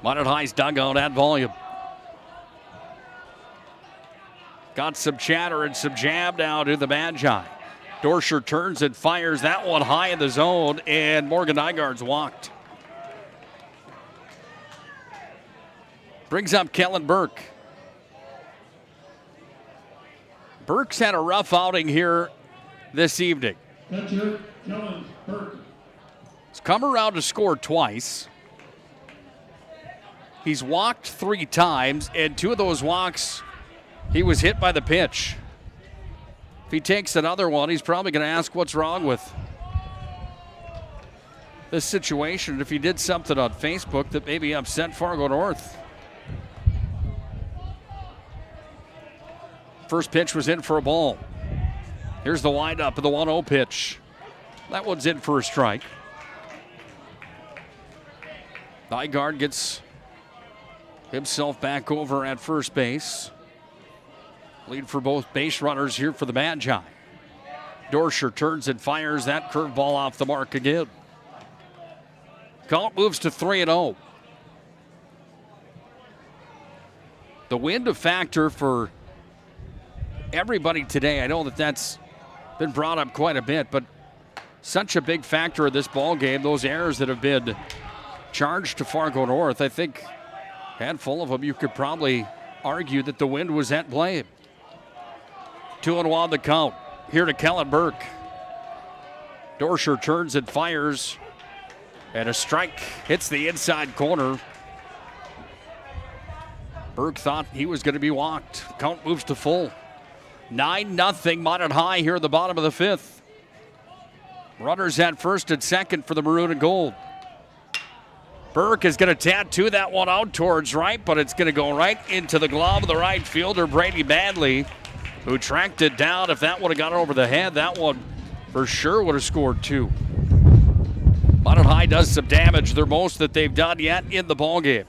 Minot High's dugout at volume. Got some chatter and some jab now to the Magi. Dorscher turns and fires that one high in the zone, and Morgan Nygaard's walked. Brings up Kellen Burke. Burke's had a rough outing here this evening. Catcher, Kellen Burke. He's come around to score twice. He's walked 3 times, and 2 of those walks, he was hit by the pitch. If he takes another one, he's probably going to ask what's wrong with this situation. If he did something on Facebook that maybe upset Fargo North. First pitch was in for a ball. Here's the windup of the 1-0 pitch. That one's in for a strike. Nygaard gets himself back over at first base. Lead for both base runners here for the Magi. Dorscher turns and fires that curveball off the mark again. Count moves to 3-0. The wind a factor for everybody today. I know that that's been brought up quite a bit, but such a big factor in this ball game. Those errors that have been charged to Fargo North, I think a handful of them, you could probably argue that the wind was at blame. 2-1 the count. Here to Kellen Burke. Dorscher turns and fires, and a strike hits the inside corner. Burke thought he was going to be walked. Count moves to full. 9-0 Minot High here in the bottom of the 5th. Runners at first and second for the Maroon and Gold. Burke is going to tattoo that one out towards right, but it's going to go right into the glove of the right fielder, Brady Badley, who tracked it down. If that would have got over the head, that one for sure would have scored 2. Minot High does some damage. They're most that they've done yet in the ballgame.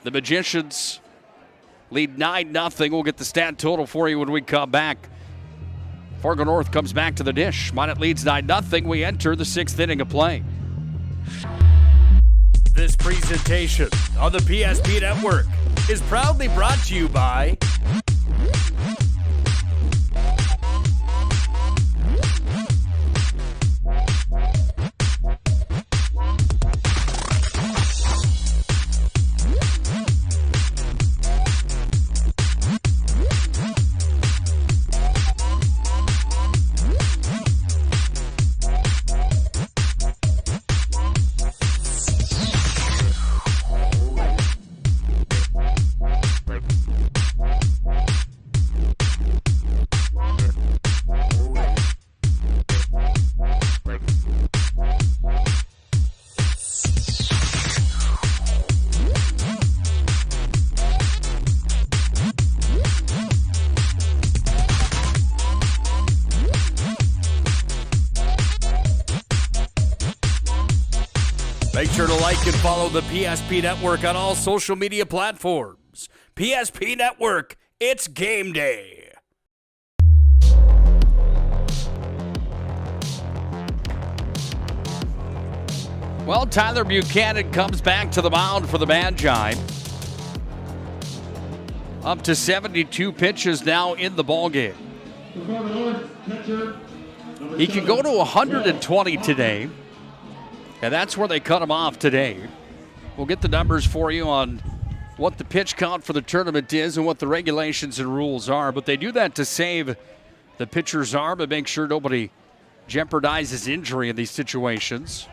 The Magicians lead 9-0. We'll get the stat total for you when we come back. Fargo North comes back to the dish. Minot leads 9-0. We enter the 6th inning of play. This presentation on the PSP Network is proudly brought to you by Make sure to like and follow the PSP Network on all social media platforms. PSP Network, it's game day. Well, Tyler Buchanan comes back to the mound for the Magi. Up to 72 pitches now in the ballgame. He can go to 120 today. And that's where they cut him off today. We'll get the numbers for you on what the pitch count for the tournament is and what the regulations and rules are. But they do that to save the pitcher's arm and make sure nobody jeopardizes injury in these situations.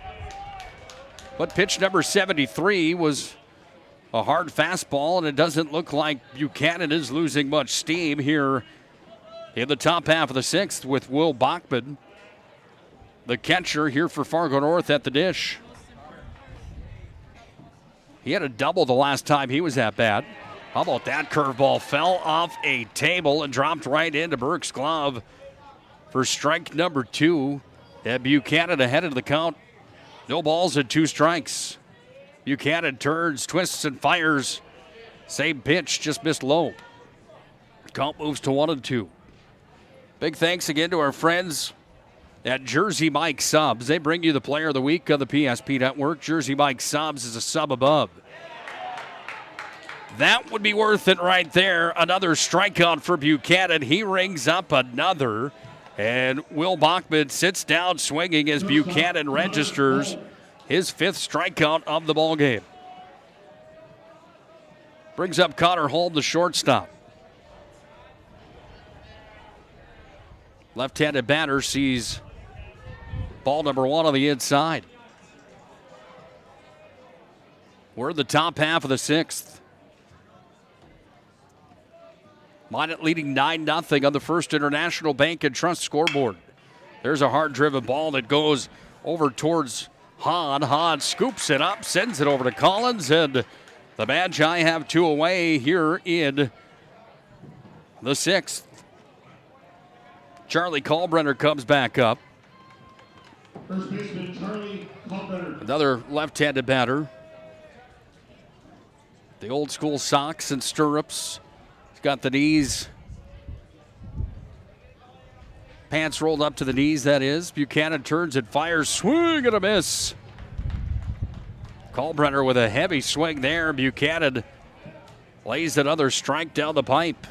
But pitch number 73 was a hard fastball, and it doesn't look like Buchanan is losing much steam here in the top half of the 6th with Will Bachman, the catcher here for Fargo North at the dish. He had a double the last time he was at bat. How about that curveball? Fell off a table and dropped right into Burke's glove for strike number 2. And Buchanan ahead of the count. No balls and 2 strikes. Buchanan turns, twists, and fires. Same pitch, just missed low. Count moves to 1-2. Big thanks again to our friends at Jersey Mike Subs. They bring you the player of the week of the PSP Network. Jersey Mike Subs is a sub above. That would be worth it right there. Another strikeout for Buchanan. He rings up another. And Will Bachman sits down swinging as Buchanan registers his 5th strikeout of the ballgame. Brings up Connor Holm, the shortstop. Left-handed batter sees ball number 1 on the inside. We're in the top half of the 6th. Minot leading 9-0 on the First International Bank and Trust scoreboard. There's a hard-driven ball that goes over towards Hahn. Hahn scoops it up, sends it over to Collins, and the Magi have 2 away here in the 6th. Charlie Kalbrenner comes back up. First baseman Charlie Kalbrenner. Another left-handed batter. The old school socks and stirrups. He's got the knees. Pants rolled up to the knees, that is. Buchanan turns and fires. Swing and a miss. Kalbrenner with a heavy swing there. Buchanan lays another strike down the pipe.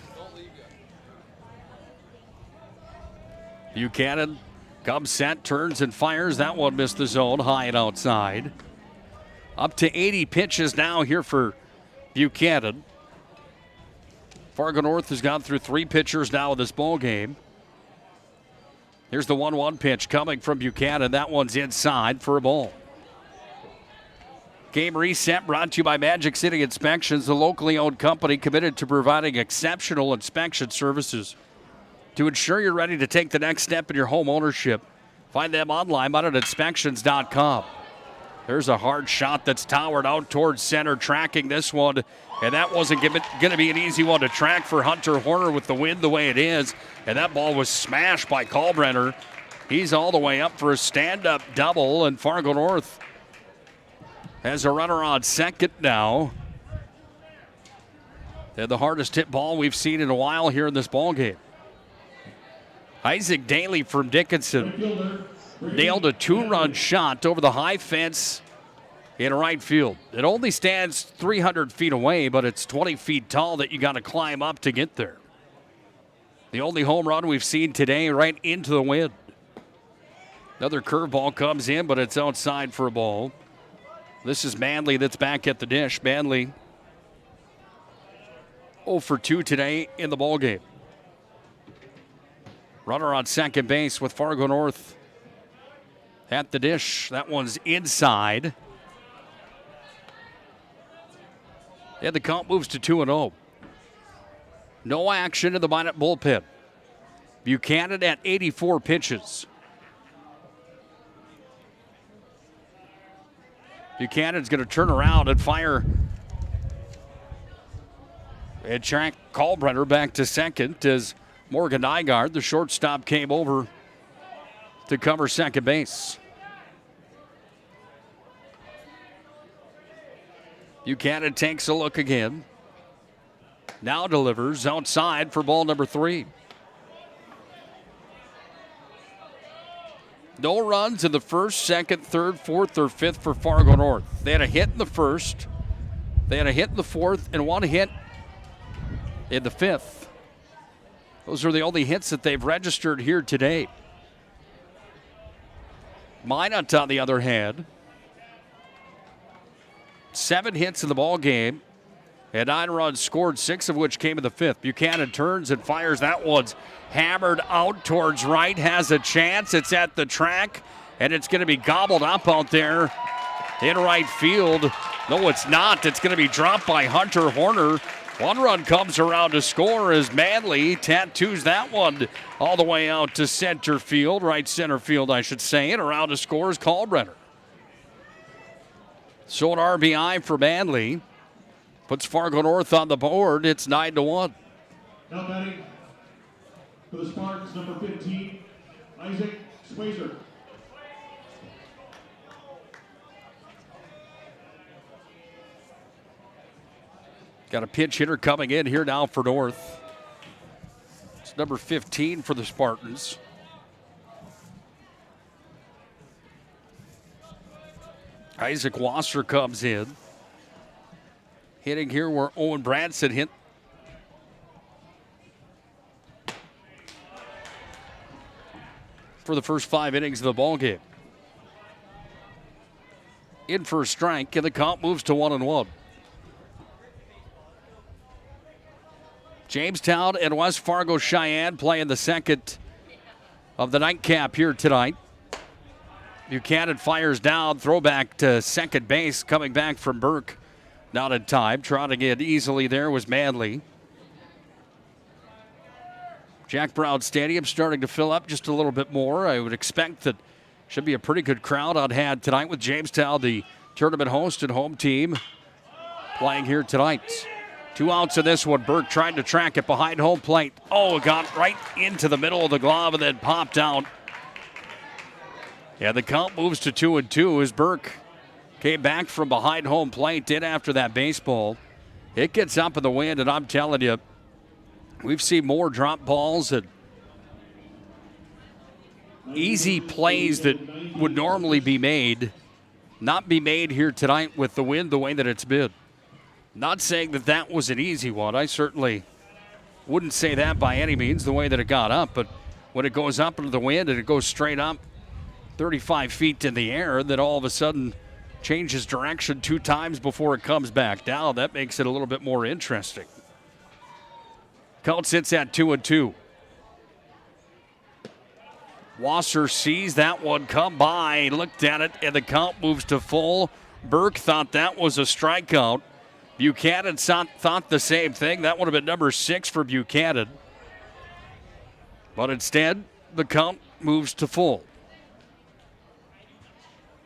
Buchanan comes set, turns and fires. That one missed the zone, high and outside. Up to 80 pitches now here for Buchanan. Fargo North has gone through 3 pitchers now in this ball game. Here's the 1-1 pitch coming from Buchanan. That one's inside for a ball. Game reset brought to you by Magic City Inspections, the locally owned company committed to providing exceptional inspection services. To ensure you're ready to take the next step in your home ownership, find them online at inspections.com. There's a hard shot that's towered out towards center, tracking this one. And that wasn't going to be an easy one to track for Hunter Horner with the wind the way it is. And that ball was smashed by Kalbrenner. He's all the way up for a stand-up double, and Fargo North has a runner on second now. They're the hardest hit ball we've seen in a while here in this ball game. Isaac Daly from Dickinson nailed a 2-run shot over the high fence in right field. It only stands 300 feet away, but it's 20 feet tall that you got to climb up to get there. The only home run we've seen today, right into the wind. Another curveball comes in, but it's outside for a ball. This is Manley that's back at the dish. Manley 0 for 2 today in the ball game. Runner on second base with Fargo North at the dish. That one's inside. And the count moves to 2-0. No action in the Minot bullpen. Buchanan at 84 pitches. Buchanan's going to turn around and fire and track Kalbrenner back to second as Morgan Nygaard, the shortstop, came over to cover second base. Buchanan takes a look again. Now delivers outside for ball number 3. No runs in the first, second, third, fourth, or fifth for Fargo North. They had a hit in the first, they had a hit in the fourth, and 1 hit in the fifth. Those are the only hits that they've registered here today. Minot, on the other hand, 7 hits in the ball game and 9 runs scored, 6 of which came in the fifth. Buchanan turns and fires. That one's hammered out towards right, has a chance. It's at the track, and it's going to be gobbled up out there in right field. No, it's not. It's going to be dropped by Hunter Horner. One run comes around to score as Manley tattoos that one all the way out to center field, right center field, I should say, and around to score is Kalbrenner. So an RBI for Manley puts Fargo North on the board. It's 9-1. Now batting for the Spartans, number 15, Isaac Swayzer. Got a pinch hitter coming in here now for North. It's number 15 for the Spartans. Isaac Wasser comes in. Hitting here where Owen Branson hit. For the first 5 innings of the ballgame. In for a strike, and the count moves to 1-1. Jamestown and West Fargo Cheyenne playing the second of the nightcap here tonight. Buchanan fires down, throwback to second base, coming back from Burke. Not in time, trotting in easily there was Manley. Jack Brown Stadium starting to fill up just a little bit more. I would expect that should be a pretty good crowd on hand tonight with Jamestown, the tournament host and home team, playing here tonight. 2 outs in this one. Burke trying to track it behind home plate. Oh, it got right into the middle of the glove and then popped out. Yeah, the count moves to 2-2 as Burke came back from behind home plate, did after that baseball. It gets up in the wind, and I'm telling you, we've seen more drop balls and easy plays that would normally be made, not be made here tonight with the wind the way that it's been. Not saying that that was an easy one. I certainly wouldn't say that by any means, the way that it got up. But when it goes up into the wind and it goes straight up 35 feet in the air, then all of a sudden changes direction 2 times before it comes back down, that makes it a little bit more interesting. Count sits at 2-2. Wasser sees that one come by, looked at it, and the count moves to full. Burke thought that was a strikeout. Buchanan thought the same thing. That would have been number 6 for Buchanan. But instead, the count moves to full.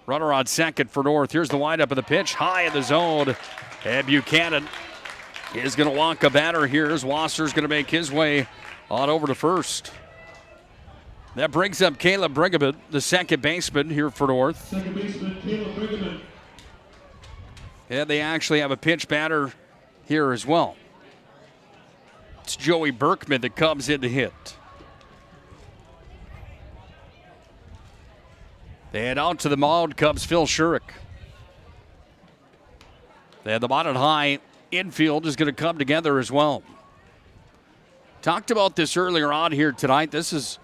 Runner on second for North. Here's the windup of the pitch, high in the zone. And Buchanan is going to walk a batter here as Wasser's going to make his way on over to first. That brings up Caleb Brigham, the second baseman here for North. Second baseman, Caleb Brigham. And they actually have a pinch batter here as well. It's Joey Berkman that comes in to hit. And out to the mound comes Phil Shurik. And the Mountain High infield is going to come together as well. Talked about this earlier on here tonight. This is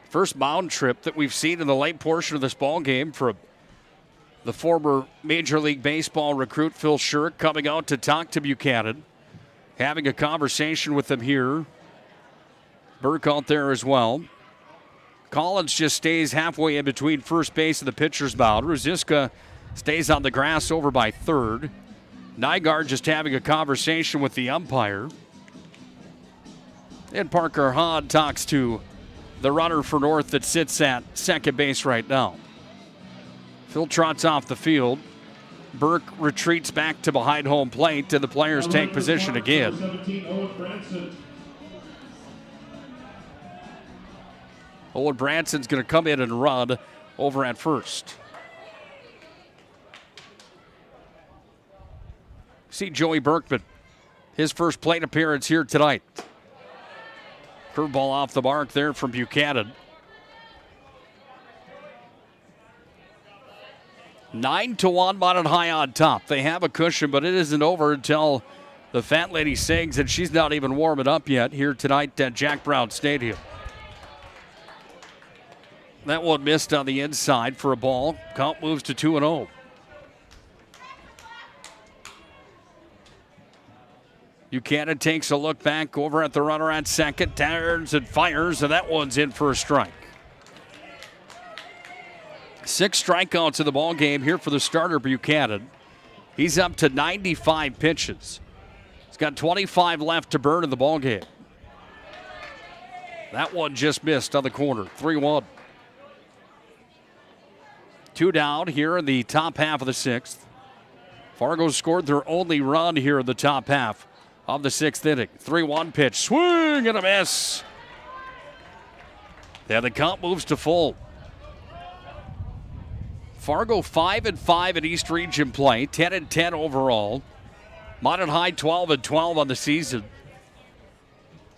first mound trip that we've seen in the late portion of this ball game from the former Major League Baseball recruit Phil Shurik coming out to talk to Buchanan, having a conversation with him here. Burke out there as well. Collins just stays halfway in between first base and the pitcher's mound. Ruziska stays on the grass over by third. Nygaard just having a conversation with the umpire. And Parker Hahn talks to the runner for North that sits at second base right now. Phil trots off the field. Burke retreats back to behind home plate, and the players take position again. 17, Owen Branson. Owen Branson's going to come in and run over at first. See Joey Berkman, his first plate appearance here tonight. Curveball off the mark there from Buchanan. 9-1 Mountain High on top. They have a cushion, but it isn't over until the fat lady sings, and she's not even warming up yet here tonight at Jack Brown Stadium. That one missed on the inside for a ball. Count moves to 2-0. Buchanan takes a look back over at the runner at second, turns and fires, and that one's in for a strike. 6 strikeouts in the ball game here for the starter Buchanan. He's up to 95 pitches. He's got 25 left to burn in the ballgame. That one just missed on the corner. 3-1. 2 down here in the top half of the 6th. Fargo scored their only run here in the top half of the 6th inning. 3-1 pitch. Swing and a miss. Yeah, the count moves to full. Fargo 5-5 in East Region play. 10-10 overall. Mountain High 12-12 on the season.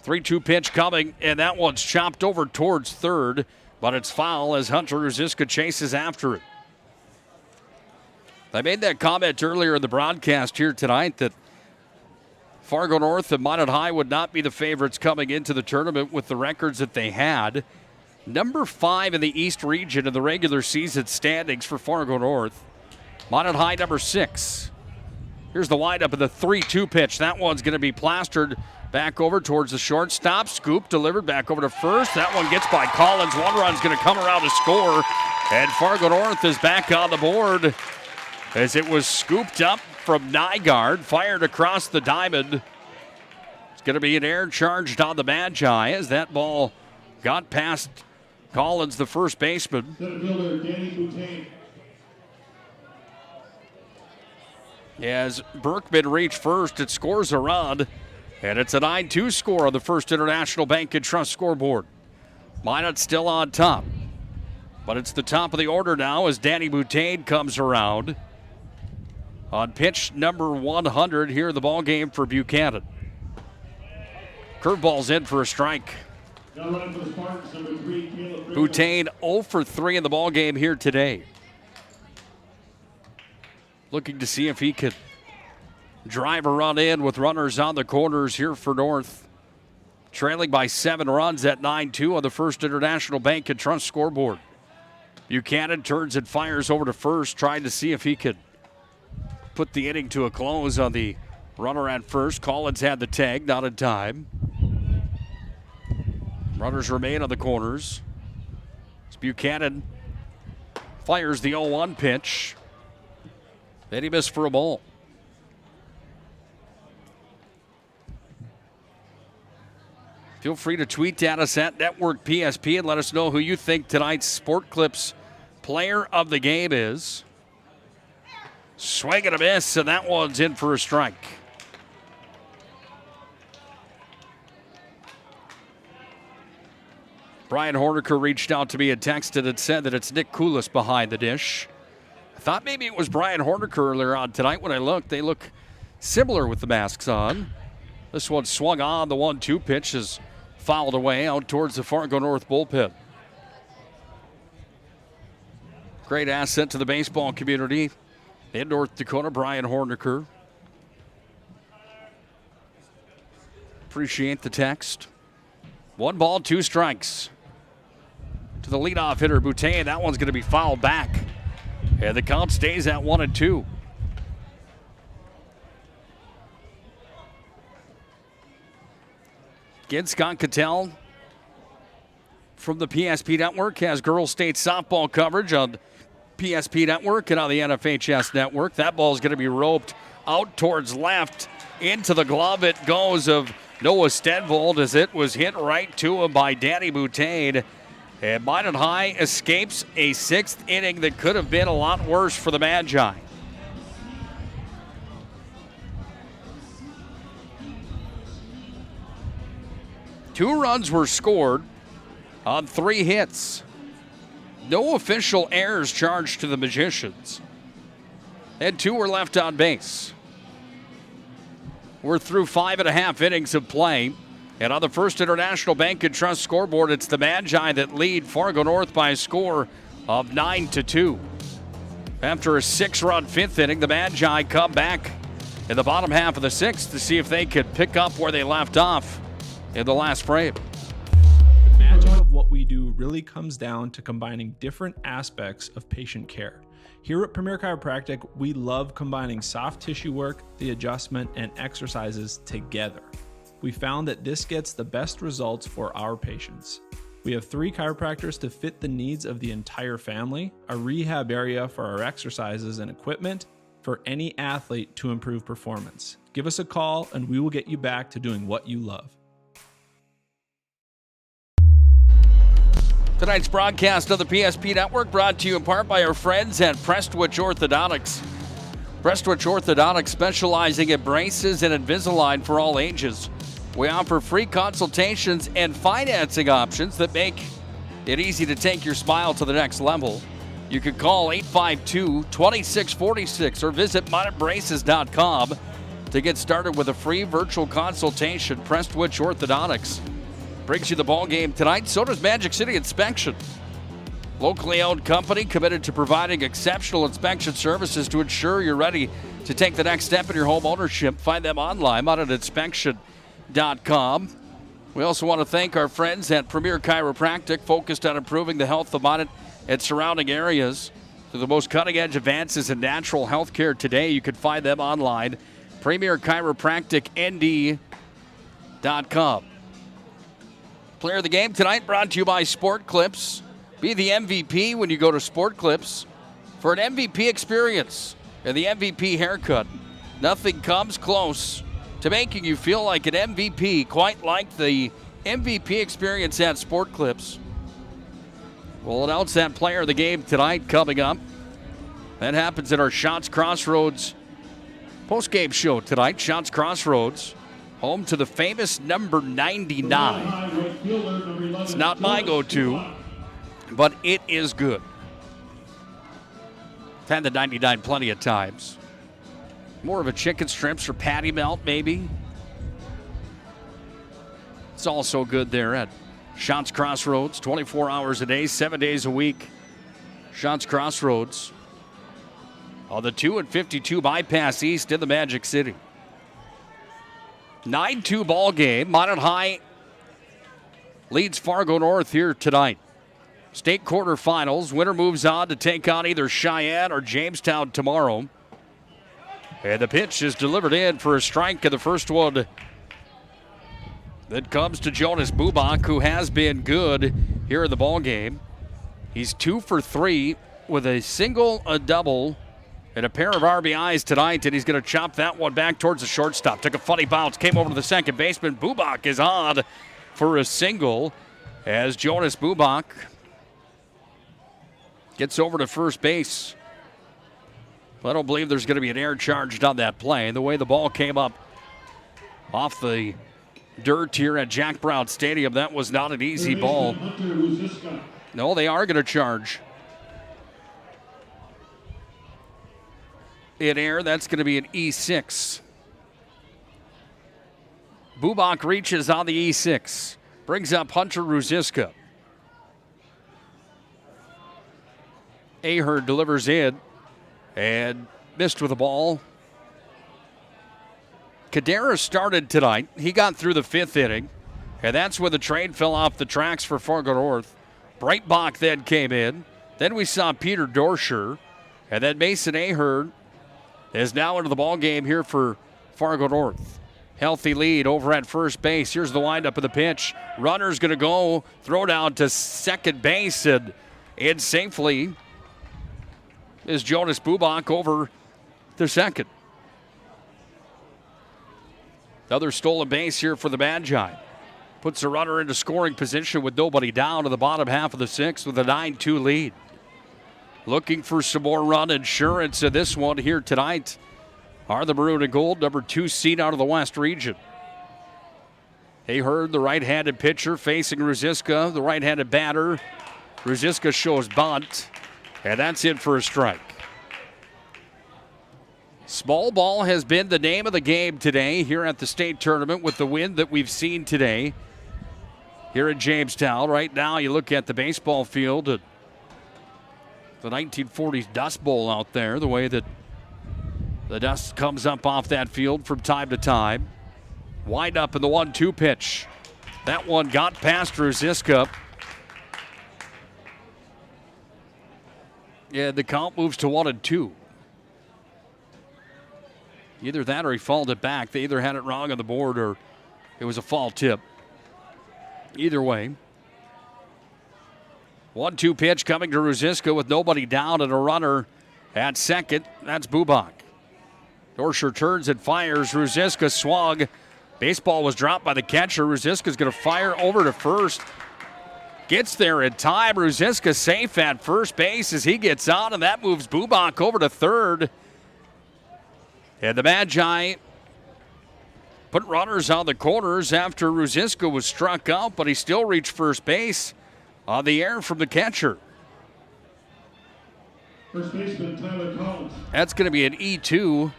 3-2 pitch coming, and that one's chopped over towards third, but it's foul as Hunter Ziska chases after it. I made that comment earlier in the broadcast here tonight that Fargo North and Mountain High would not be the favorites coming into the tournament with the records that they had. Number 5 in the East Region in the regular season standings for Fargo North. Mountain High number 6. Here's the windup of the 3-2 pitch. That one's going to be plastered back over towards the shortstop. Scoop delivered back over to first. That one gets by Collins. One run's going to come around to score. And Fargo North is back on the board as it was scooped up from Nygaard, fired across the diamond. It's going to be an air charged on the Magi as that ball got past Collins, the first baseman. Center fielder Danny Boutain. As Berkman reached first, it scores a run, and it's a 9-2 score on the First International Bank and Trust scoreboard. Minot still on top, but it's the top of the order now as Danny Boutain comes around. On pitch number 100 here in the ball game for Buchanan. Curveball's in for a strike. Now running for the Spartans, number 3, Caleb Greenwood. Boutain 0 for 3 in the ball game here today. Looking to see if he could drive a run in with runners on the corners here for North. Trailing by 7 runs at 9-2 on the First International Bank and Trust scoreboard. Buchanan turns and fires over to first, trying to see if he could put the inning to a close on the runner at first. Collins had the tag, not in time. Runners remain on the corners. As Buchanan fires the 0-1 pitch. Then he missed for a ball. Feel free to tweet at us at Network PSP and let us know who you think tonight's Sport Clips player of the game is. Swing and a miss, and that one's in for a strike. Brian Horniker reached out to me and texted and said that it's Nick Koulis behind the dish. I thought maybe it was Brian Horniker earlier on tonight. When I looked, they look similar with the masks on. This one swung on. The 1-2 pitch is fouled away out towards the Fargo North bullpen. Great asset to the baseball community in North Dakota, Brian Horniker. Appreciate the text. 1 ball, 2 strikes. To the leadoff hitter, Boutain. That one's going to be fouled back. And the count stays at 1-2. Again, Scott Cattell from the PSP Network has girls state softball coverage on PSP Network and on the NFHS Network. That ball is going to be roped out towards left. Into the glove it goes of Noah Stenvold as it was hit right to him by Danny Boutain. And Mountain High escapes a 6th inning that could have been a lot worse for the Magi. Two runs were scored on 3 hits. No official errors charged to the Magicians. And 2 were left on base. We're through 5.5 innings of play. And on the First International Bank and Trust scoreboard, it's the Magi that lead Fargo North by a score of 9-2. After a 6-run 5th inning, the Magi come back in the bottom half of the 6th to see if they could pick up where they left off in the last frame. The magic of what we do really comes down to combining different aspects of patient care. Here at Premier Chiropractic, we love combining soft tissue work, the adjustment, and exercises together. We found that this gets the best results for our patients. We have 3 chiropractors to fit the needs of the entire family, a rehab area for our exercises and equipment, for any athlete to improve performance. Give us a call and we will get you back to doing what you love. Tonight's broadcast of the PSP Network brought to you in part by our friends at Prestwich Orthodontics. Prestwich Orthodontics, specializing in braces and Invisalign for all ages. We offer free consultations and financing options that make it easy to take your smile to the next level. You can call 852-2646 or visit modernbraces.com to get started with a free virtual consultation. Prestwich Orthodontics brings you the ball game tonight. So does Magic City Inspection. Locally owned company committed to providing exceptional inspection services to ensure you're ready to take the next step in your home ownership. Find them online, modernInspection.com. We also want to thank our friends at Premier Chiropractic, focused on improving the health of Monmouth and surrounding areas. Through the most cutting-edge advances in natural health care today, you can find them online, PremierChiropracticND.com. Player of the game tonight brought to you by Sport Clips. Be the MVP when you go to Sport Clips for an MVP experience and the MVP haircut. Nothing comes close to making you feel like an MVP, quite like the MVP experience at Sport Clips. We'll announce that player of the game tonight coming up. That happens at our Shots Crossroads post-game show tonight. Shots Crossroads, home to the famous number 99. It's not my go-to, but it is good. I've had the 99 plenty of times. More of a chicken strips or patty melt, maybe. It's also good there at Shots Crossroads, 24 hours a day, 7 days a week. Shots Crossroads on the 2 and 52 bypass east in the Magic City. 9-2 ball game. Monmouth High leads Fargo North here tonight. State quarterfinals. Winner moves on to take on either Cheyenne or Jamestown tomorrow. And the pitch is delivered in for a strike in the first one. That comes to Jonas Bubak, who has been good here in the ball game. He's 2 for 3 with a single, a double, and a pair of RBIs tonight, and he's going to chop that one back towards the shortstop. Took a funny bounce, came over to the second baseman. Bubak is on for a single as Jonas Bubak gets over to first base. I don't believe there's going to be an air charged on that play. The way the ball came up off the dirt here at Jack Brown Stadium, that was not an easy ball. No, they are going to charge. In air, that's going to be an E6. Bubak reaches on the E6. Brings up Hunter Ruziska. Ahern delivers in and missed with the ball. Kadera started tonight. He got through the 5th inning, and that's when the train fell off the tracks for Fargo North. Breitbach then came in. Then we saw Peter Dorscher, and then Mason Ahern is now into the ball game here for Fargo North. Healthy lead over at first base. Here's the windup of the pitch. Runner's going to go, throw down to second base, and in safely is Jonas Bubak over to second. Another stolen base here for the Magi. Puts the runner into scoring position with nobody down to the bottom half of the 6th with a 9-2 lead. Looking for some more run insurance in this one here tonight are the Maroon and Gold, number 2 seed out of the West region. Ahern, the right-handed pitcher, facing Ruziska, the right-handed batter. Ruziska shows bunt, and that's it for a strike. Small ball has been the name of the game today here at the state tournament with the wind that we've seen today here in Jamestown. Right now, you look at the baseball field, the 1940s Dust Bowl out there, the way that the dust comes up off that field from time to time. Wind up in the 1-2 pitch. That one got past Ruziska. Yeah, the count moves to 1-2. Either that or he fouled it back. They either had it wrong on the board or it was a foul tip. Either way. 1-2 pitch coming to Ruziska with nobody down and a runner at second. That's Bubak. Dorscher turns and fires. Ruziska swung. Baseball was dropped by the catcher. Ruziska's going to fire over to first. Gets there in time. Ruziska safe at first base as he gets out, and that moves Bubak over to third. And the Magi put runners on the corners after Ruziska was struck out, but he still reached first base on the air from the catcher. First baseman Tyler Collins. That's going to be an E2.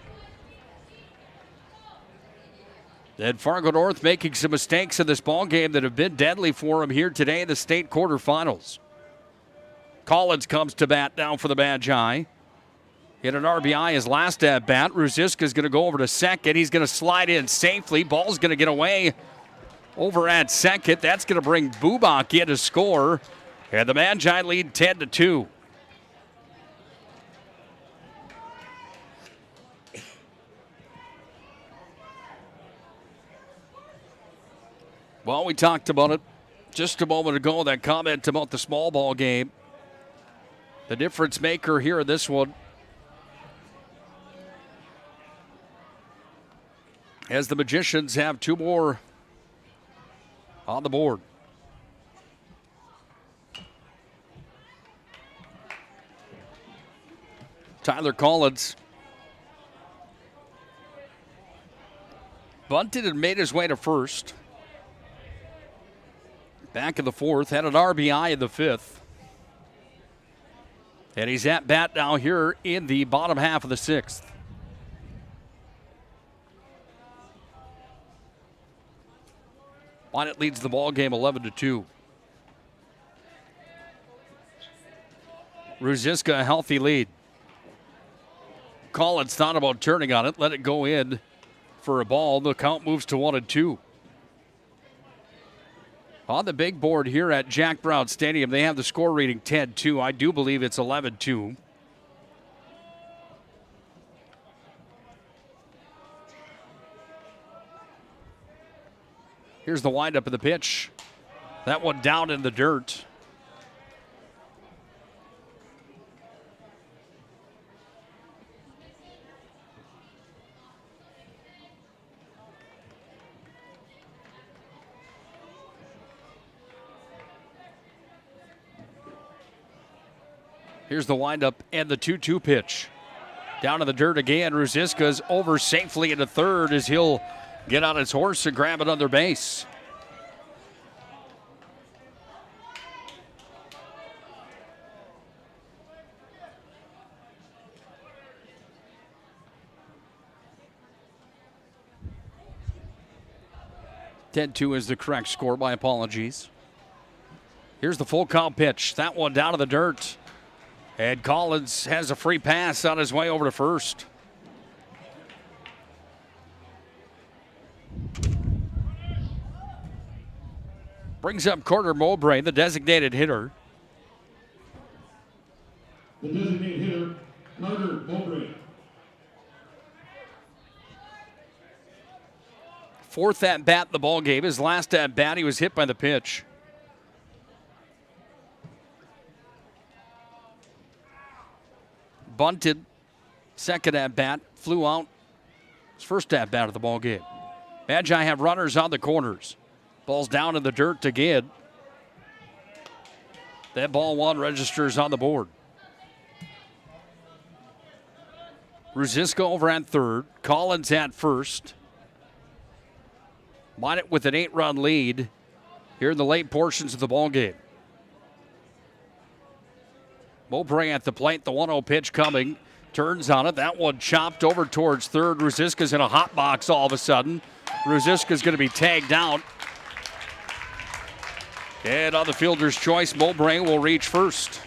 Then Fargo North making some mistakes in this ball game that have been deadly for him here today in the state quarterfinals. Collins comes to bat now for the Magi. Hit an RBI his last at bat. Ruziska is going to go over to second. He's going to slide in safely. Ball's going to get away over at second. That's going to bring Bubak in to score. And the Magi lead 10-2. Well, we talked about it just a moment ago, that comment about the small ball game. The difference maker here in this one, as the Magicians have two more on the board. Tyler Collins bunted and made his way to first. Back in the fourth, had an RBI in the fifth. And he's at bat now here in the bottom half of the sixth. Bonnet leads the ball game 11-2. Ruziska a healthy lead. Collins thought about turning on it, let it go in for a ball. The count moves to 1-2. On the big board here at Jack Brown Stadium, they have the score reading 10-2. I do believe it's 11-2. Here's the windup of the pitch. That one down in the dirt. Here's the windup and the 2-2 pitch. Down in the dirt again. Ruziska's over safely into third as he'll get on his horse and grab another base. (10-2) is the correct score. My apologies. Here's the full count pitch. That one down in the dirt. And Collins has a free pass on his way over to first. Brings up Carter Mowbray, the designated hitter. The designated hitter, Carter Mowbray. Fourth at bat in the ball game. His last at bat, he was hit by the pitch. Bunted, second at bat, flew out. His first at bat of the ball game. Magi have runners on the corners. Ball's down in the dirt again. That ball one registers on the board. Ruziska over at third. Collins at first. Bonnet with an 8-run lead here in the late portions of the ball game. Mowbray at the plate, the 1-0 pitch coming. Turns on it. That one chopped over towards third. Ruziska's in a hot box all of a sudden. Ruziska's going to be tagged out. And on the fielder's choice, Mowbray will reach first.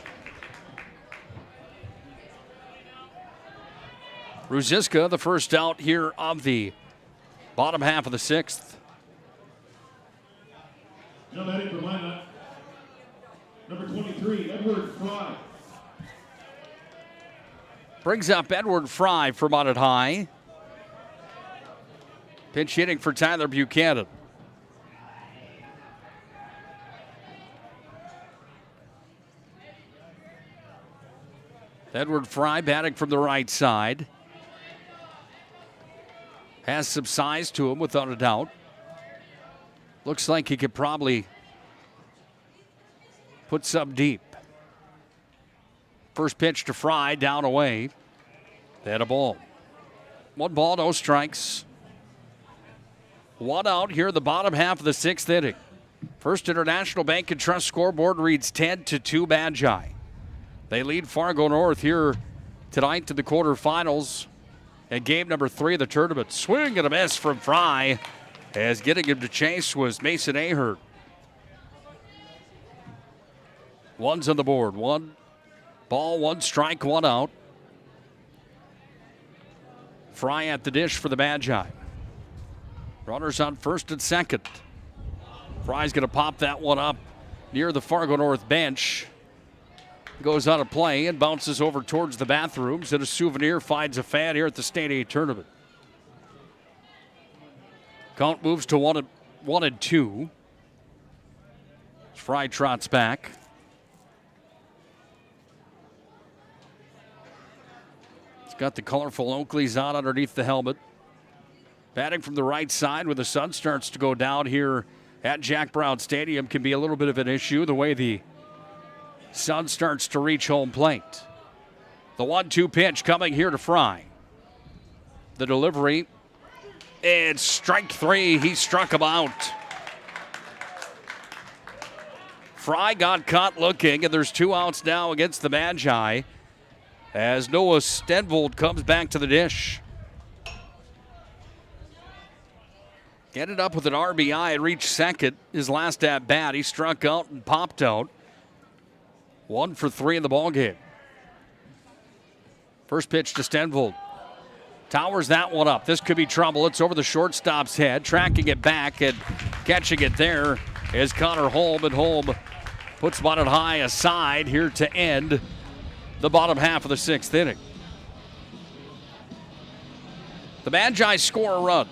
Ruziska, the first out here of the bottom half of the sixth. Now batting for Minot, number 23, Edward Fry. Brings up Edward Fry for Minot High. Pinch hitting for Tyler Buchanan. Edward Fry batting from the right side. Has some size to him without a doubt. Looks like he could probably put some deep. First pitch to Fry, down away. They had a ball. 1 ball, no strikes. 1 out here in the bottom half of the 6th inning. First International Bank and Trust scoreboard reads 10-2 Magi. They lead Fargo North here tonight to the quarterfinals and game number 3 of the tournament. Swing and a miss from Fry, as getting him to chase was Mason Ahern. 1's on the board. 1 ball, 1 strike, 1 out. Fry at the dish for the Magi. Runners on first and second. Fry's going to pop that one up near the Fargo North bench. Goes out of play and bounces over towards the bathrooms, and a souvenir finds a fan here at the State A tournament. Count moves to 1-2. Fry trots back. He's got the colorful Oakleys on underneath the helmet. Batting from the right side when the sun starts to go down here at Jack Brown Stadium can be a little bit of an issue, the way the sun starts to reach home plate. The 1-2 pitch coming here to Fry. The delivery, and strike 3. He struck him out. Fry got caught looking, and there's 2 outs now against the Magi as Noah Stenvold comes back to the dish. Ended up with an RBI and reached second his last at bat. He struck out and popped out. 1 for 3 in the ballgame. First pitch to Stenvold. Towers that one up. This could be trouble. It's over the shortstop's head. Tracking it back and catching it there is Connor Holm. And Holm puts Monmouth High aside here to end the bottom half of the 6th inning. The Magi score a run.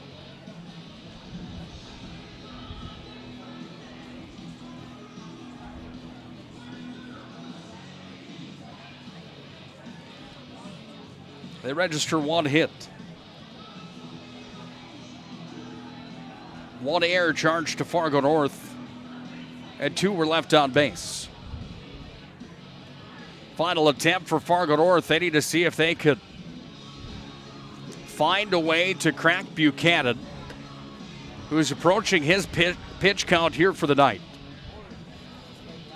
They register 1 hit. 1 error charged to Fargo North, and 2 were left on base. Final attempt for Fargo North. They need to see if they could find a way to crack Buchanan, who's approaching his pitch count here for the night.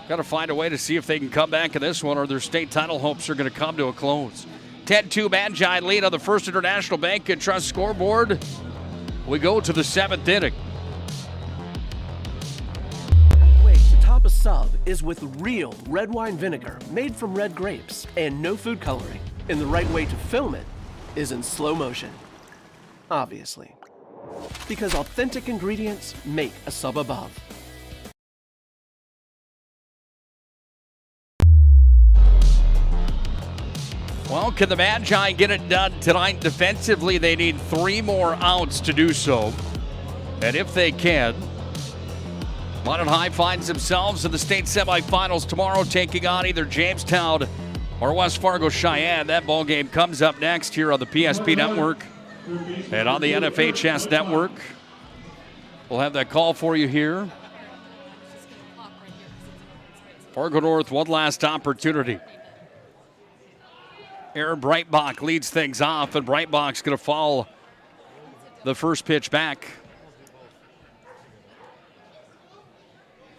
Got to find a way to see if they can come back in this one, or their state title hopes are going to come to a close. 10-2 Magi lead on the First International Bank and Trust scoreboard. We go to the 7th inning. The way to top a sub is with real red wine vinegar made from red grapes and no food coloring. And the right way to film it is in slow motion. Obviously. Because authentic ingredients make a sub above. Well, can the Magi get it done tonight defensively? They need 3 more outs to do so. And if they can, Monmouth High finds themselves in the state semifinals tomorrow, taking on either Jamestown or West Fargo Cheyenne. That ball game comes up next here on the PSP Network and on the NFHS Network. We'll have that call for you here. Fargo North, one last opportunity. Aaron Breitbach leads things off, and Breitbach's going to foul the first pitch back.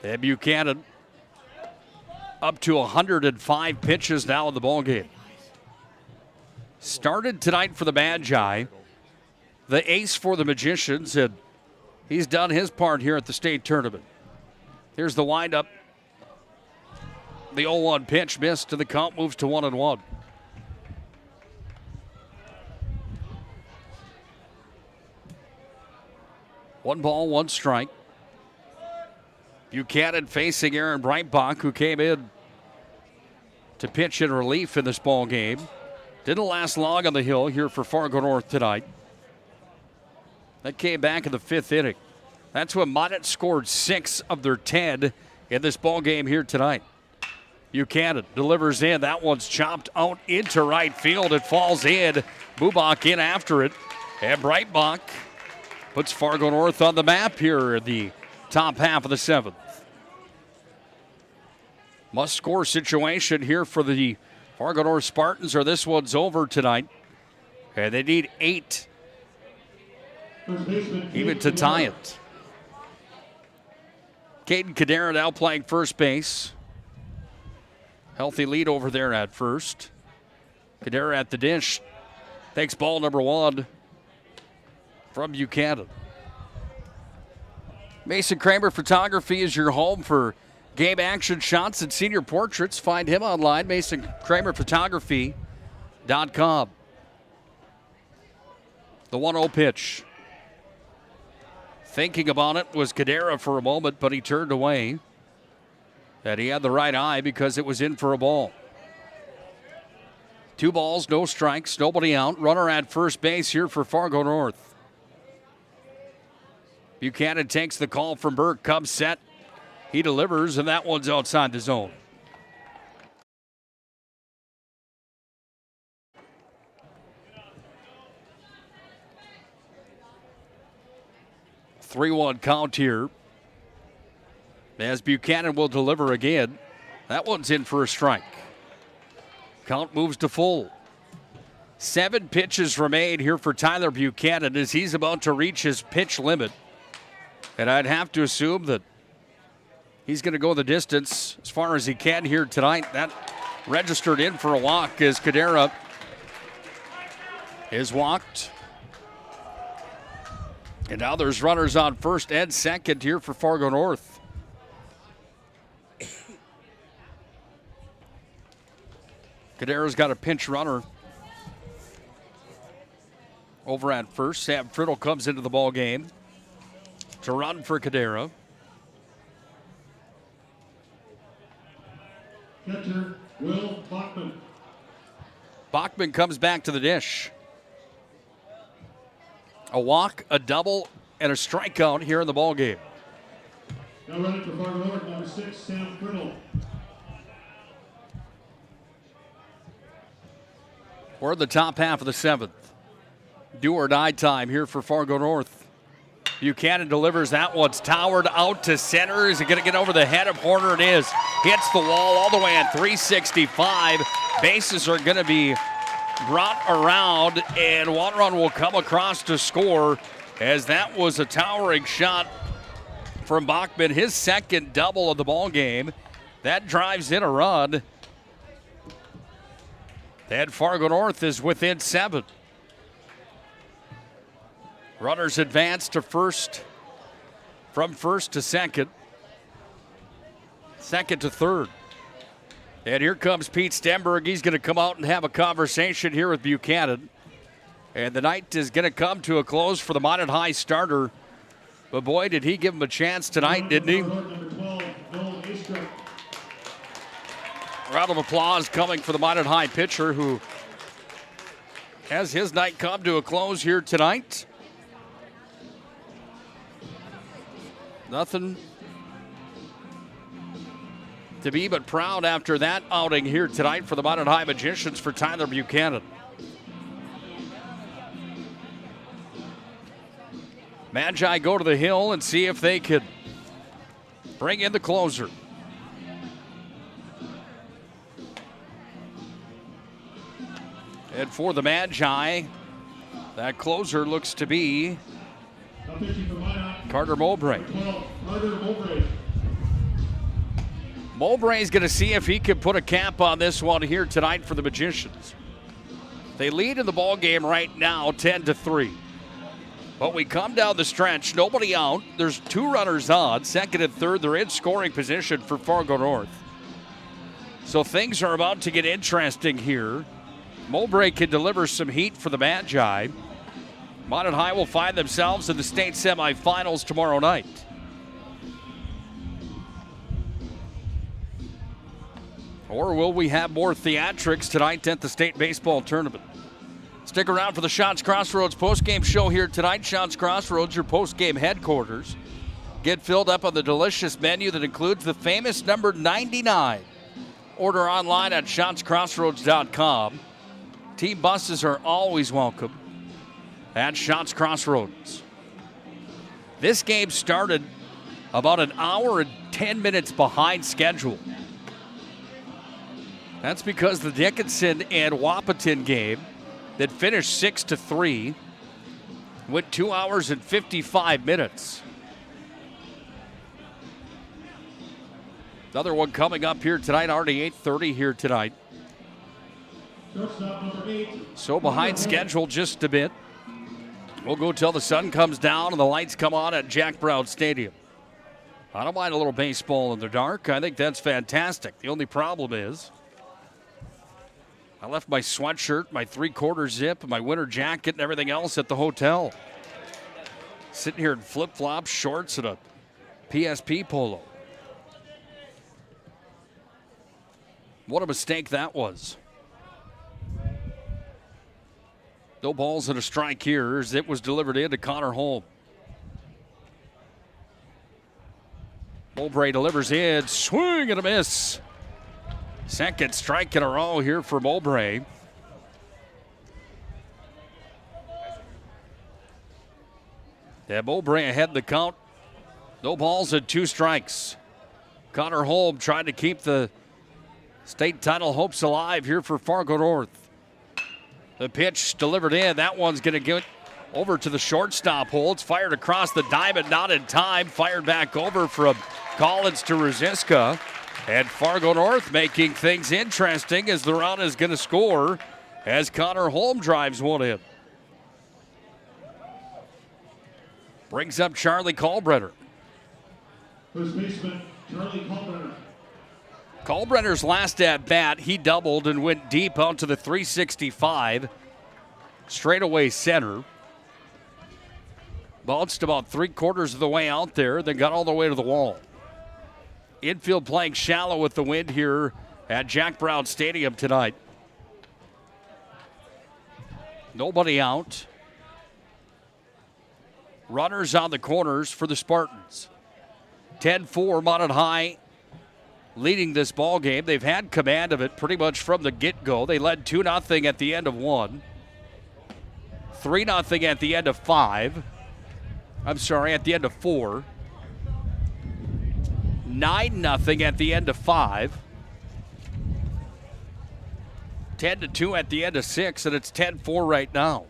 And Buchanan up to 105 pitches now in the ballgame. Started tonight for the Magi, the ace for the Magicians, and he's done his part here at the state tournament. Here's the windup. The 0-1 pitch missed, and the count moves to 1-1. One ball, 1 strike. Buchanan facing Aaron Breitbach, who came in to pitch in relief in this ball game. Didn't last long on the hill here for Fargo North tonight. That came back in the 5th inning. That's when Monmouth scored 6 of their 10 in this ball game here tonight. Buchanan delivers in. That one's chopped out into right field. It falls in. Bubak in after it. And Breitbach puts Fargo North on the map here in the top half of the 7th. Must-score situation here for the Fargo North Spartans, or this one's over tonight. And they need 8 even to tie it. Caden Cadera now playing first base. Healthy lead over there at first. Cadera at the dish. Takes ball number 1 from Buchanan. Mason Kramer Photography is your home for game action shots and senior portraits. Find him online, MasonKramerPhotography.com. The 1-0 pitch. Thinking about it was Cadera for a moment, but he turned away. And he had the right eye because it was in for a ball. 2 balls, no strikes, nobody out. Runner at first base here for Fargo North. Buchanan takes the call from Burke. Cubs set. He delivers, and that one's outside the zone. Three-one count here. As Buchanan will deliver again. That one's in for a strike. Count moves to full. 7 pitches remain here for Tyler Buchanan as he's about to reach his pitch limit. And I'd have to assume that he's going to go the distance as far as he can here tonight. That registered in for a walk as Cadera is walked. And now there's runners on first and second here for Fargo North. Cadera's got a pinch runner over at first. Sam Friddle comes into the ball game to run for Cadera. Catcher, Will Bachman. Bachman comes back to the dish. A walk, a double, and a strikeout here in the ball game. Now running for Fargo North, number 6, Sam Friddle. We're in the top half of the 7th. Do or die time here for Fargo North. Buchanan delivers. That one's towered out to center. Is it going to get over the head of Horner? It is. Hits the wall all the way at 365. Bases are going to be brought around, and one run will come across to score, as that was a towering shot from Bachman, his second double of the ball game. That drives in a run. And Fargo North is within 7. Runners advance to first, from first to second, second to third. And here comes Pete Stenberg. He's going to come out and have a conversation here with Buchanan. And the night is going to come to a close for the Minot High starter. But boy, did he give him a chance tonight, didn't he? Round of applause coming for the Minot High pitcher, who has his night come to a close here tonight. Nothing to be but proud after that outing here tonight for the Minot High Magicians for Tyler Buchanan. Magi go to the hill and see if they can bring in the closer. And for the Magi, that closer looks to be Carter Mowbray. Mowbray's going to see if he can put a cap on this one here tonight for the Magicians. They lead in the ball game right now, 10-3. But we come down the stretch, nobody out. There's 2 runners on, second and third. They're in scoring position for Fargo North. So things are about to get interesting here. Mowbray can deliver some heat for the Magi. Minot High will find themselves in the state semifinals tomorrow night. Or will we have more theatrics tonight at the state baseball tournament? Stick around for the Schatz Crossroads postgame show here tonight. Schatz Crossroads, your postgame headquarters. Get filled up on the delicious menu that includes the famous number 99. Order online at SchatzCrossroads.com. Team buses are always welcome at Schatz Crossroads. This game started about an hour and 10 minutes behind schedule. That's because the Dickinson and Wahpeton game that finished 6-3 went 2 hours and 55 minutes. Another one coming up here tonight, already 8:30 here tonight. Shortstop number 8. So behind schedule just a bit. We'll go till the sun comes down and the lights come on at Jack Brown Stadium. I don't mind a little baseball in the dark. I think that's fantastic. The only problem is I left my sweatshirt, my 3/4 zip, my winter jacket, and everything else at the hotel. Sitting here in flip-flops, shorts, and a PSP polo. What a mistake that was. No balls and a strike here as it was delivered in to Connor Holm. Mowbray delivers in, swing and a miss. Second strike in a row here for Mowbray. Yeah, Mowbray ahead in the count. No balls and 2 strikes. Connor Holm trying to keep the state title hopes alive here for Fargo North. The pitch delivered in. That one's going to get over to the shortstop hole. It's fired across the diamond, not in time. Fired back over from Collins to Rosiska. And Fargo North making things interesting as the run is going to score as Connor Holm drives one in. Brings up Charlie Kalbrenner. First baseman, Charlie Kalbrenner. Kalbrenner's last at bat, he doubled and went deep onto the 365. Straightaway center. Bounced about 3/4 of the way out there, then got all the way to the wall. Infield playing shallow with the wind here at Jack Brown Stadium tonight. Nobody out. Runners on the corners for the Spartans. 10-4 Mountain High leading this ball game. They've had command of it pretty much from the get-go. They led 2-0 at the end of 1. 3-0 at the end of 5. I'm sorry, at the end of 4. 9-0 at the end of 5. 10-2 at the end of 6, and it's 10-4 right now.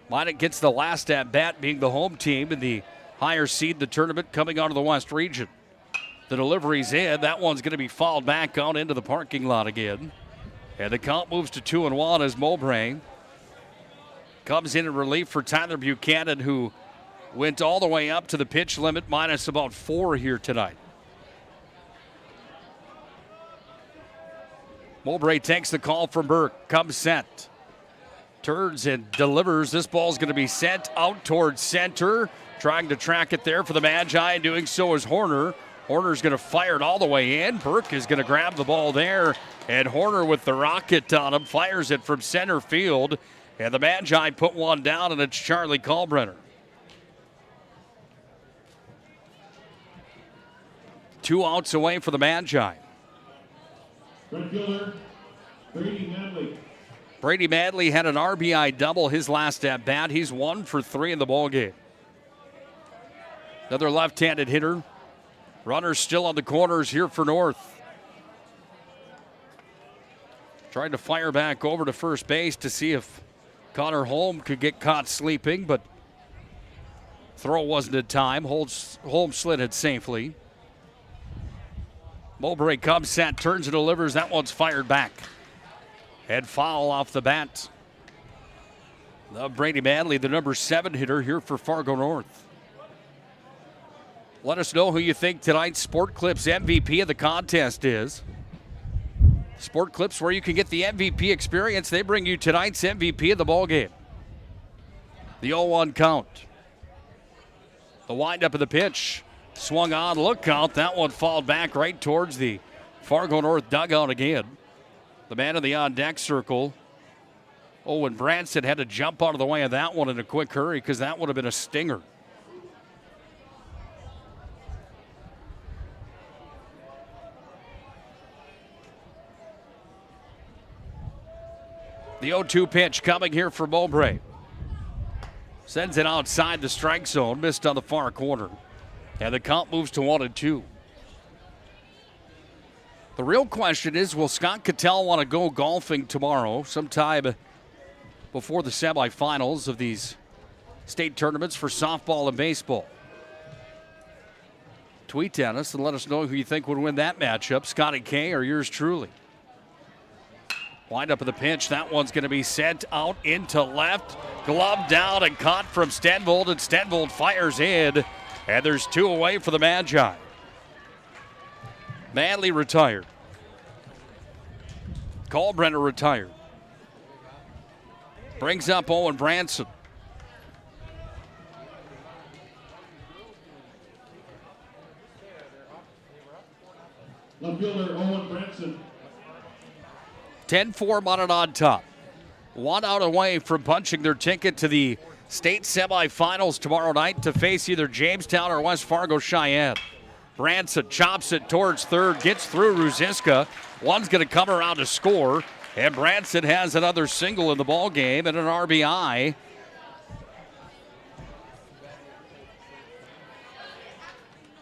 Minot gets the last at bat, being the home team in the higher seed in the tournament coming out of the West region. The delivery's in. That one's going to be fouled back out into the parking lot again. And the count moves to 2-1 as Mowbray comes in relief for Tyler Buchanan, who went all the way up to the pitch limit, minus about 4 here tonight. Mowbray takes the call from Burke, comes set. Turns and delivers. This ball's going to be sent out towards center. Trying to track it there for the Magi, and doing so is Horner. Horner's going to fire it all the way in. Burke is going to grab the ball there, and Horner with the rocket on him fires it from center field. And the Magi put one down, and it's Charlie Kalbrenner. 2 outs away for the Magi. Right fielder, Brady Madley. Brady Madley had an RBI double his last at bat. He's 1 for 3 in the ballgame. Another left-handed hitter. Runners still on the corners here for North. Trying to fire back over to first base to see if Connor Holm could get caught sleeping, but throw wasn't in time. Holm slid it safely. Mowbray comes set, turns and delivers. That one's fired back. And foul off the bat. Brady Madley, the number 7 hitter here for Fargo North. Let us know who you think tonight's Sport Clips MVP of the contest is. Sport Clips, where you can get the MVP experience. They bring you tonight's MVP of the ballgame. The 0-1 count. The windup of the pitch. Swung on, look out. That one fouled back right towards the Fargo North dugout again. The man in the on-deck circle, Owen Branson, had to jump out of the way of that one in a quick hurry because that would have been a stinger. The 0-2 pitch coming here for Mowbray. Sends it outside the strike zone. Missed on the far corner. And the count moves to 1-2. The real question is, will Scott Cattell want to go golfing tomorrow sometime before the semifinals of these state tournaments for softball and baseball? Tweet at us and let us know who you think would win that matchup, Scotty K or yours truly. Wind up of the pitch. That one's going to be sent out into left. Glove down and caught from Stenvold, and Stenvold fires in. And there's 2 away for the Magi. Manley retired. Kalbrenner retired. Brings up Owen Branson. Left fielder Owen Branson. 10-4 Mounted on top. 1 out away from punching their ticket to the state semifinals tomorrow night to face either Jamestown or West Fargo Cheyenne. Branson chops it towards third, gets through Ruziska. One's going to come around to score, and Branson has another single in the ball game and an RBI.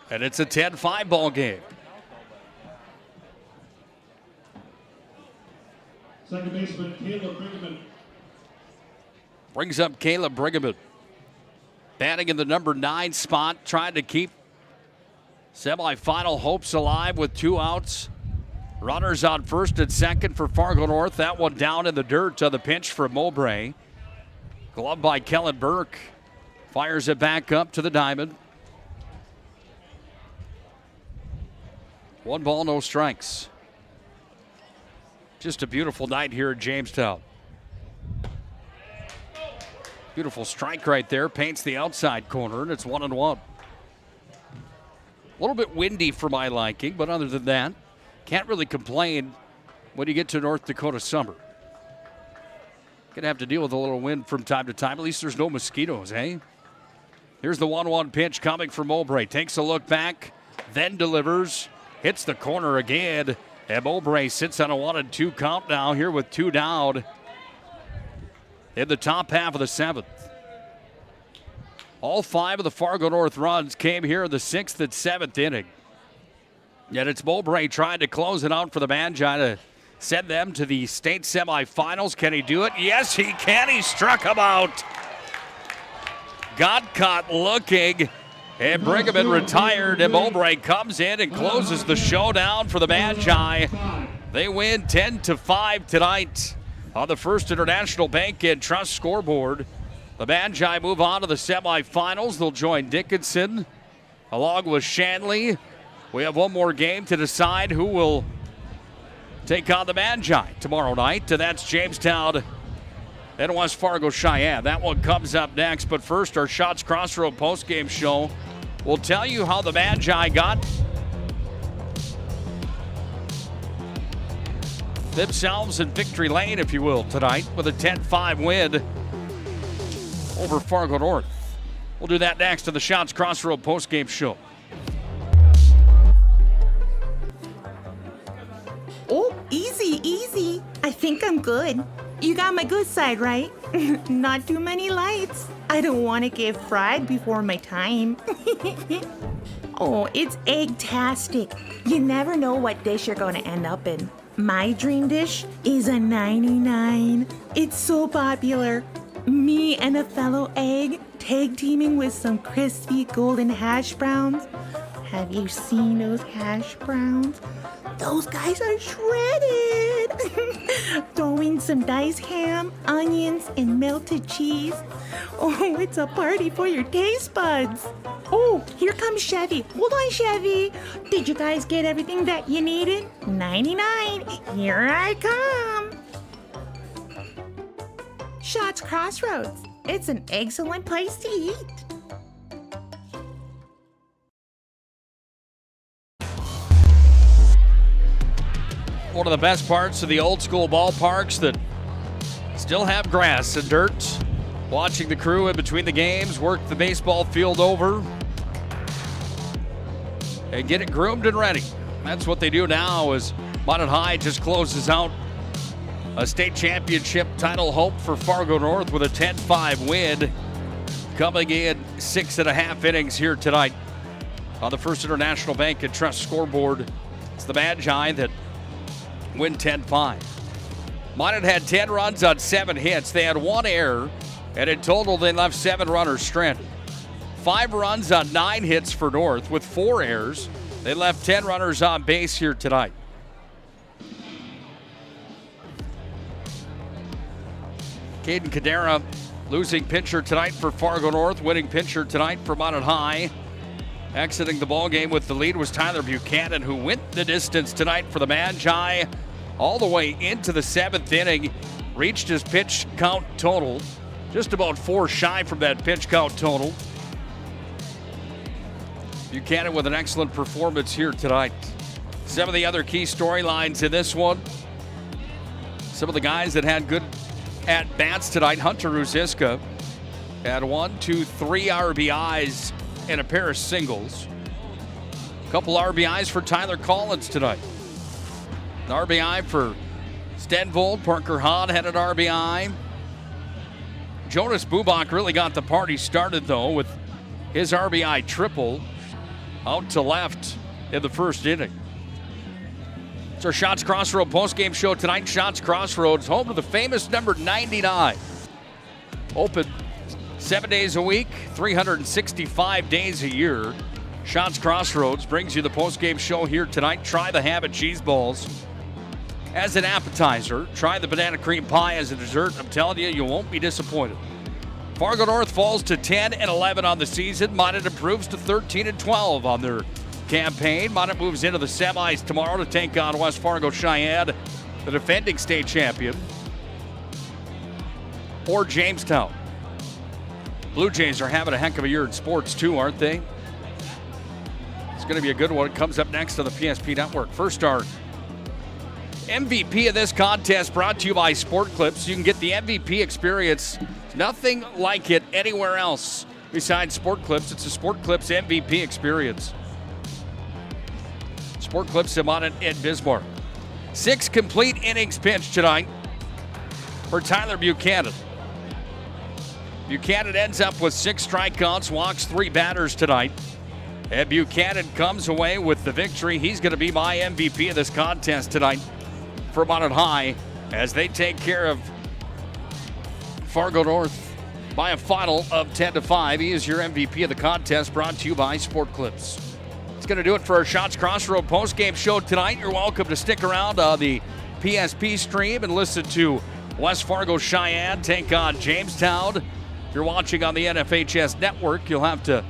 And it's a 10-5 ball game. Second baseman Caleb Brigham. Brings up Caleb Brigham. Batting in the number 9 spot, trying to keep semifinal hopes alive with 2 outs. Runners on first and second for Fargo North. That one down in the dirt to the pitch from Mowbray. Glove by Kellen Burke. Fires it back up to the diamond. 1 ball, no strikes. Just a beautiful night here at Jamestown. Beautiful strike right there. Paints the outside corner, and it's 1-1. A little bit windy for my liking, but other than that, can't really complain when you get to North Dakota summer. Gonna have to deal with a little wind from time to time. At least there's no mosquitoes, eh? Here's the 1-1 pitch coming from Mowbray. Takes a look back, then delivers. Hits the corner again. And Mowbray sits on a 1-2 count now here with 2 down in the top half of the 7th. All 5 of the Fargo North runs came here in the 6th and 7th inning. Yet it's Mowbray trying to close it out for the Magi to send them to the state semifinals. Can he do it? Yes, he can. He struck him out. Got caught looking. And Brigham retired, and Mowbray comes in and closes the showdown for the Magi. They win 10-5 tonight on the First International Bank and Trust scoreboard. The Magi move on to the semifinals. They'll join Dickinson along with Shanley. We have one more game to decide who will take on the Magi tomorrow night, and that's Jamestown and West Fargo Cheyenne. That one comes up next, but first our Shots Crossroad postgame show will tell you how the Magi got themselves in victory lane, if you will, tonight with a 10-5 win over Fargo North. We'll do that next on the Shots Crossroad postgame show. Oh, easy, easy. I think I'm good. You got my good side, right? Not too many lights. I don't want to get fried before my time. Oh, it's egg-tastic. You never know what dish you're going to end up in. My dream dish is a 99. It's so popular. Me and a fellow egg tag teaming with some crispy golden hash browns. Have you seen those hash browns? Those guys are shredded. Throw in some diced ham, onions, and melted cheese. Oh, it's a party for your taste buds. Oh, here comes Chevy. Hold on, Chevy. Did you guys get everything that you needed? 99. Here I come. Shots Crossroads. It's an excellent place to eat. One of the best parts of the old school ballparks that still have grass and dirt. Watching the crew in between the games work the baseball field over and get it groomed and ready. That's what they do now as Mountain High just closes out a state championship title hope for Fargo North with a 10-5 win coming in 6.5 innings here tonight on the First International Bank and Trust scoreboard. It's the Magi that win 10-5. Minot had 10 runs on 7 hits. They had 1 error, and in total they left 7 runners stranded. 5 runs on 9 hits for North with 4 errors. They left 10 runners on base here tonight. Caden Cadera losing pitcher tonight for Fargo North, winning pitcher tonight for Minot High. Exiting the ballgame with the lead was Tyler Buchanan, who went the distance tonight for the Magi all the way into the 7th inning. Reached his pitch count total, just about 4 shy from that pitch count total. Buchanan with an excellent performance here tonight. Some of the other key storylines in this one. Some of the guys that had good at-bats tonight. Hunter Ruziska had 1, 2, 3 RBIs and a pair of singles. A couple RBIs for Tyler Collins tonight. An RBI for Stenvold. Parker Hahn had an RBI. Jonas Bubak really got the party started, though, with his RBI triple out to left in the first inning. It's our Shots Crossroads postgame show tonight. Shots Crossroads, home to the famous number 99. Open 7 days a week, 365 days a year. Shots Crossroads brings you the postgame show here tonight. Try the Habit cheese balls as an appetizer. Try the banana cream pie as a dessert. I'm telling you, you won't be disappointed. Fargo North falls to 10-11 on the season. Minot improves to 13-12 on their campaign. Minot moves into the semis tomorrow to take on West Fargo Cheyenne, the defending state champion, or Jamestown. Blue Jays are having a heck of a year in sports too, aren't they? It's going to be a good one. It comes up next on the PSP Network. First, our MVP of this contest brought to you by Sport Clips. You can get the MVP experience. Nothing like it anywhere else besides Sport Clips. It's a Sport Clips MVP experience. Sport Clips in Minot and Bismarck. 6 complete innings pitched tonight for Tyler Buchanan. Buchanan ends up with 6 strikeouts, walks 3 batters tonight. And Buchanan comes away with the victory. He's going to be my MVP of this contest tonight for Minot High as they take care of Fargo North by a final of 10-5. He is your MVP of the contest, brought to you by Sport Clips. It's going to do it for our Shots Crossroads postgame show tonight. You're welcome to stick around on the PSP stream and listen to West Fargo Cheyenne take on Jamestown. If you're watching on the NFHS network, you'll have to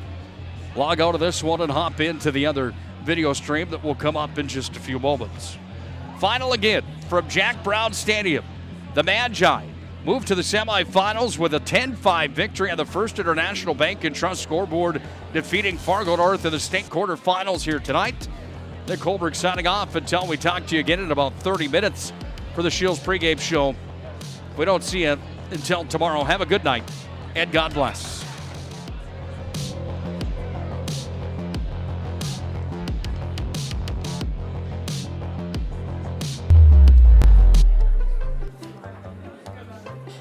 log out of this one and hop into the other video stream that will come up in just a few moments. Final again from Jack Brown Stadium. The Magi move to the semifinals with a 10-5 victory on the First International Bank and Trust scoreboard, defeating Fargo North in the state quarterfinals here tonight. Nick Holberg signing off until we talk to you again in about 30 minutes for the Shields pregame show. If we don't see you until tomorrow, have a good night and God bless.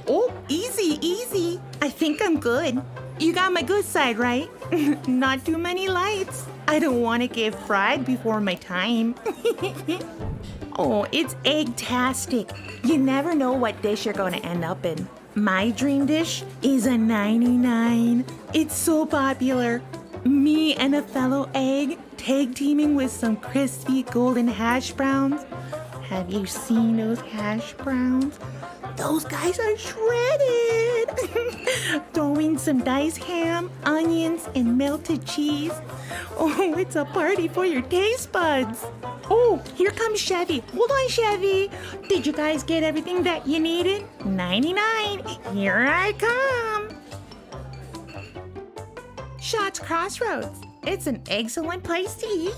Oh, easy, easy. I think I'm good. You got my good side, right? Not too many lights. I don't want to get fried before my time. Oh, it's egg-tastic. You never know what dish you're going to end up in. My dream dish is a 99. It's so popular. Me and a fellow egg tag teaming with some crispy golden hash browns. Have you seen those hash browns? Those guys are shredded. Throw in some diced ham, onions, and melted cheese. Oh, it's a party for your taste buds. Oh, here comes Chevy. Hold on, Chevy. Did you guys get everything that you needed? 99. Here I come. Shots Crossroads. It's an excellent place to eat.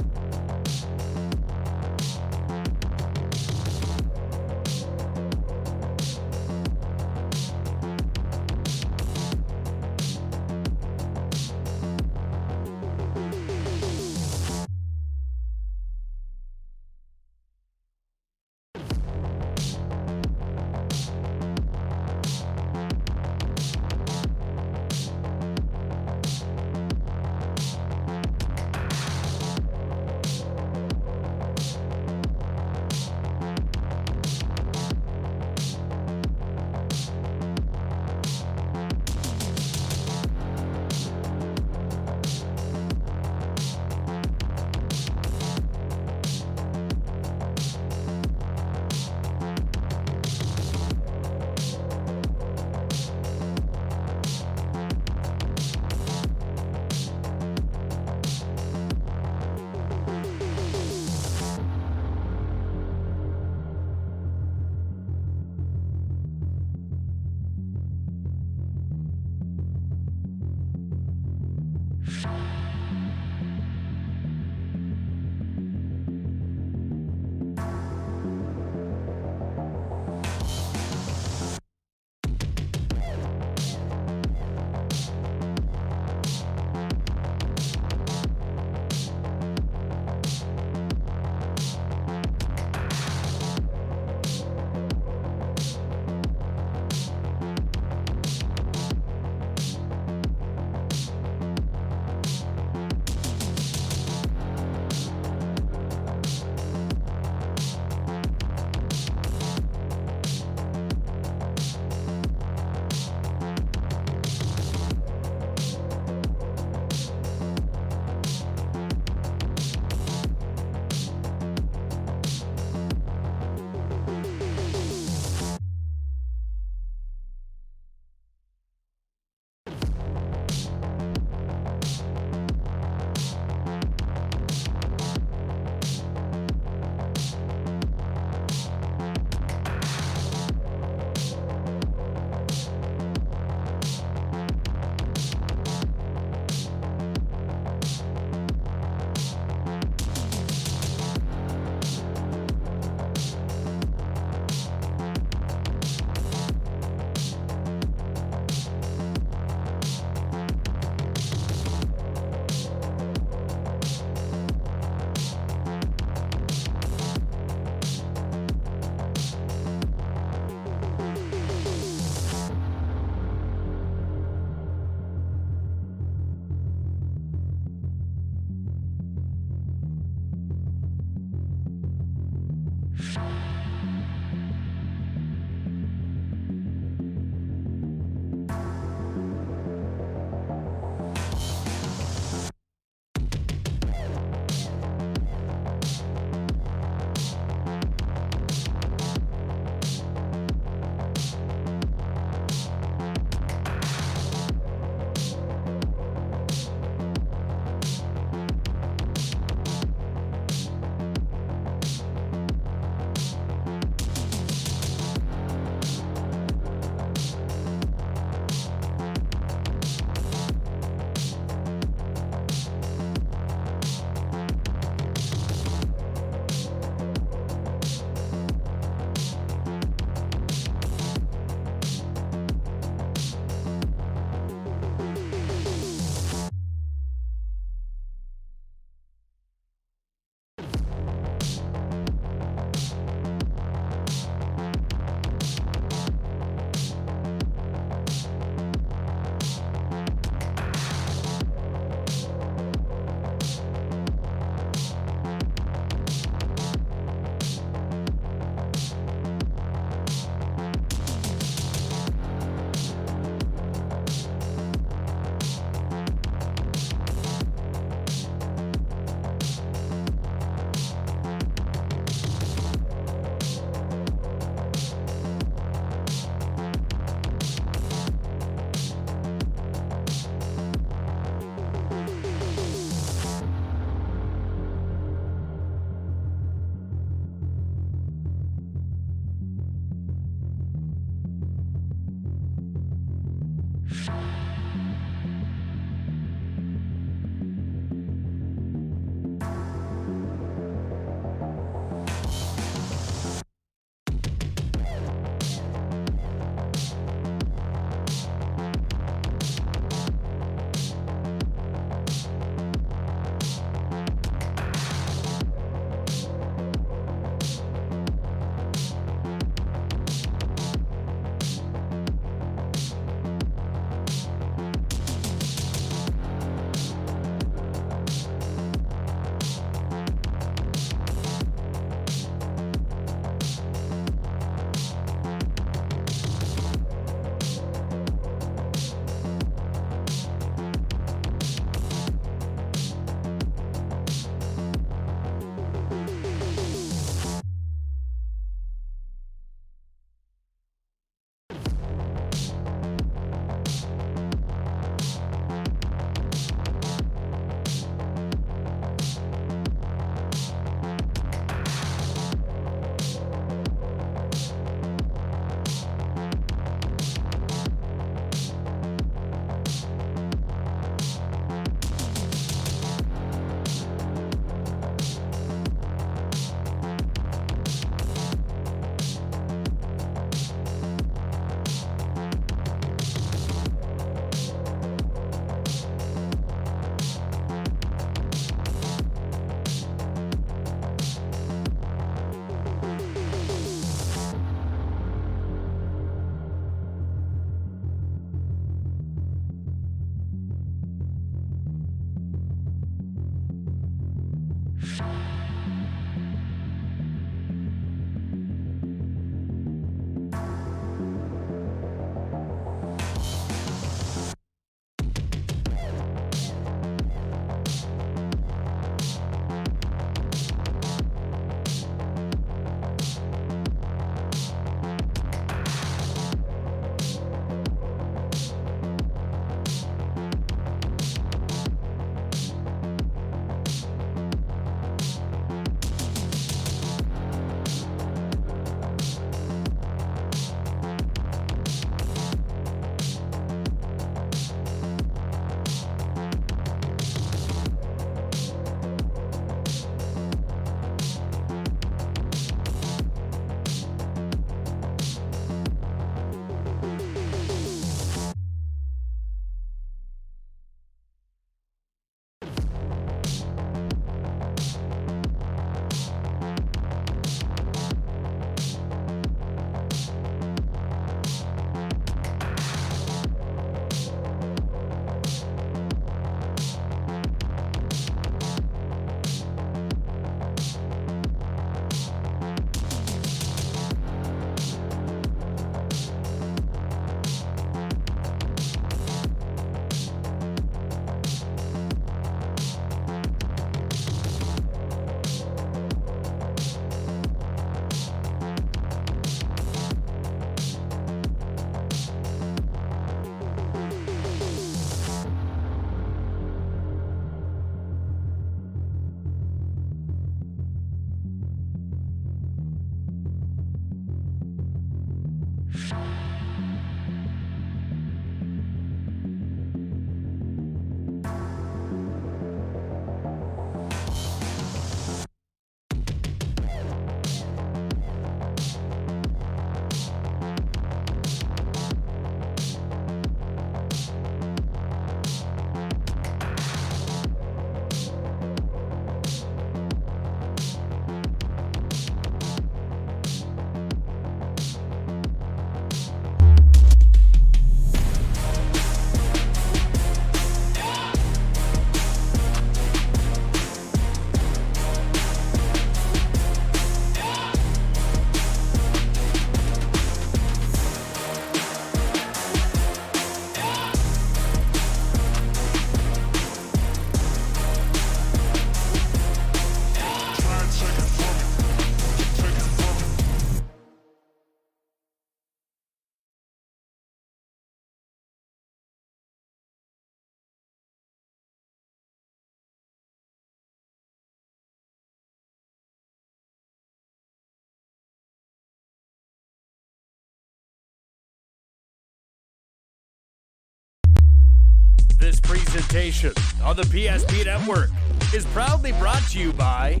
presentation on the PSP Network is proudly brought to you by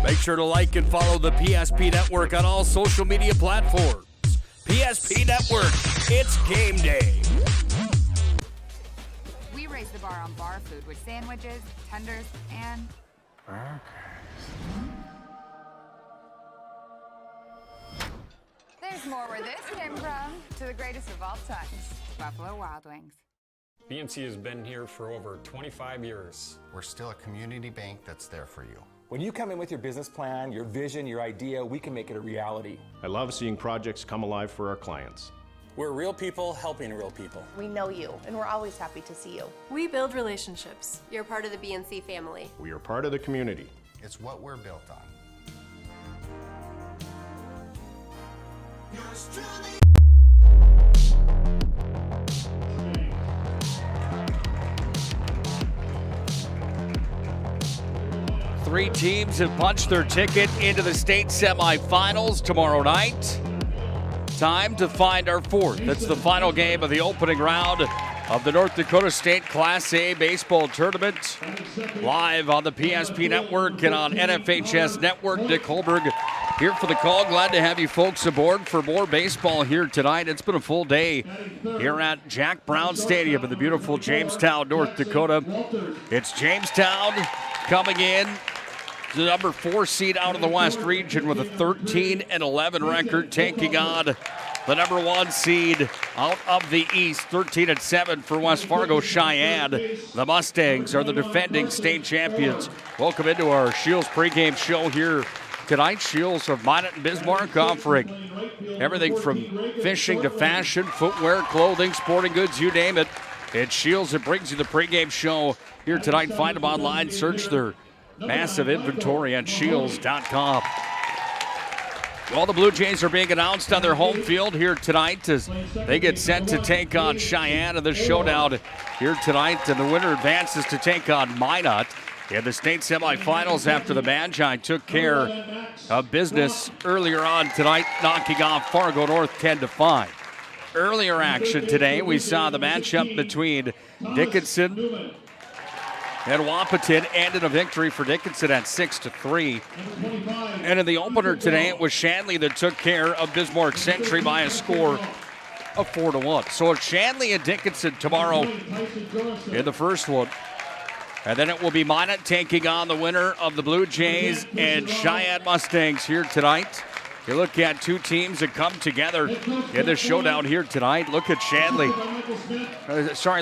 Make sure to like and follow the PSP Network on all social media platforms. PSP Network, it's game day. We raise the bar on bar food with sandwiches, tenders, and there's more where this came from. To the greatest of all times, Buffalo Wild Wings. BNC has been here for over 25 years. We're still a community bank that's there for you. When you come in with your business plan, your vision, your idea, we can make it a reality. I love seeing projects come alive for our clients. We're real people helping real people. We know you, and we're always happy to see you. We build relationships. You're part of the BNC family. We are part of the community. It's what we're built on. Three teams have punched their ticket into the state semifinals tomorrow night. Time to find our fourth. That's the final game of the opening round of the North Dakota State Class A baseball tournament. Live on the PSP Network and on NFHS Network. Dick Holberg here for the call. Glad to have you folks aboard for more baseball here tonight. It's been a full day here at Jack Brown Stadium in the beautiful Jamestown, North Dakota. It's Jamestown coming in, the number 4 seed out of the West region with a 13-11 record, taking on the number 1 seed out of the East, 13-7 for West Fargo Cheyenne. The Mustangs are the defending state champions. Welcome into our Shields pregame show here tonight. Shields of Minot and Bismarck offering everything from fishing to fashion, footwear, clothing, sporting goods, you name it. It's Shields that brings you the pregame show here tonight. Find them online, search their massive inventory at shields.com. Well, the Blue Jays are being announced on their home field here tonight as they get set to take on Cheyenne in the showdown here tonight. And the winner advances to take on Minot in the state semifinals after the Magi took care of business earlier on tonight, knocking off Fargo North 10-5. Earlier action today, we saw the matchup between Dickinson and Wahpeton ended a victory for Dickinson at 6-3. And in the opener today, it was Shanley that took care of Bismarck Century by a score of 4-1. So it's Shanley and Dickinson tomorrow in the first one. And then it will be Minot taking on the winner of the Blue Jays and Cheyenne Mustangs here tonight. You look at two teams that come together in this showdown here tonight. Look at Shanley.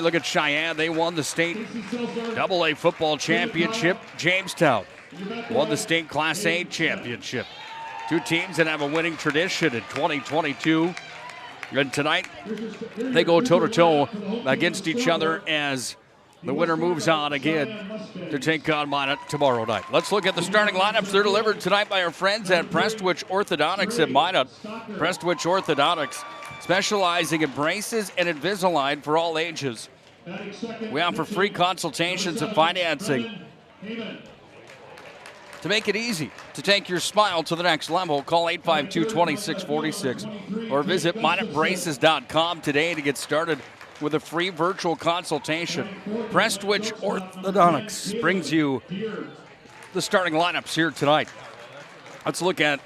Look at Cheyenne. They won the state AA football championship. Jamestown won the state Class A championship. Two teams that have a winning tradition in 2022. And tonight, they go toe-to-toe against each other as the winner moves on again to take on Minot tomorrow night. Let's look at the starting lineups. They're delivered tonight by our friends at Prestwich Orthodontics in Minot. Prestwich Orthodontics, specializing in braces and Invisalign for all ages. We offer free consultations and financing. To make it easy to take your smile to the next level, call 852-2646 or visit minotbraces.com today to get started with a free virtual consultation. Prestwich Orthodontics brings you the starting lineups here tonight. Let's look at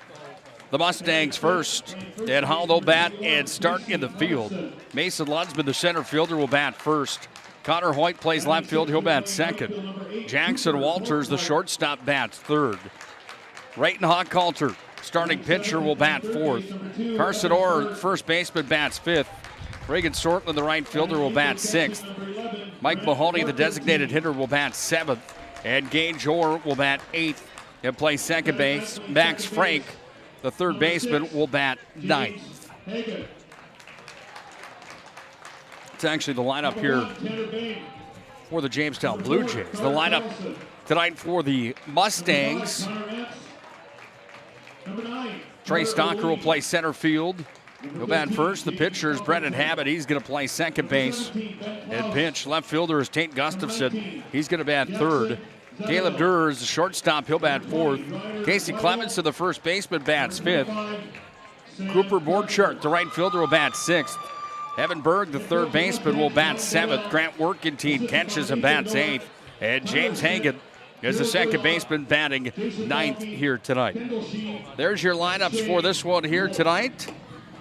the Mustangs first and how they'll bat and start in the field. Mason Lunsman, the center fielder, will bat first. Connor Hoyt plays left field. He'll bat second. Jackson Walters, the shortstop, bats third. Rayton Hochhalter, starting pitcher, will bat fourth. Carson Orr, first baseman, bats fifth. Reagan Sortland, the right fielder, will bat sixth. Mike Mahoney, the designated hitter, will bat seventh. And Gage Orr will bat eighth and play second base. Max Frank, the third baseman, will bat ninth. It's actually the lineup here for the Jamestown Blue Jays. The lineup tonight for the Mustangs. Trey Stalker will play center field. He'll bat first. The pitcher is Brendan Habit. He's going to play second base. And pitch, left fielder is Tate Gustafson. He's going to bat third. Caleb Durer is the shortstop. He'll bat fourth. Casey Clemenson, the first baseman, bats fifth. Cooper Borchardt, the right fielder, will bat sixth. Evan Berg, the third baseman, will bat seventh. Grant Workentine catches and bats eighth. And James Hagan is the second baseman, batting ninth here tonight. There's your lineups for this one here tonight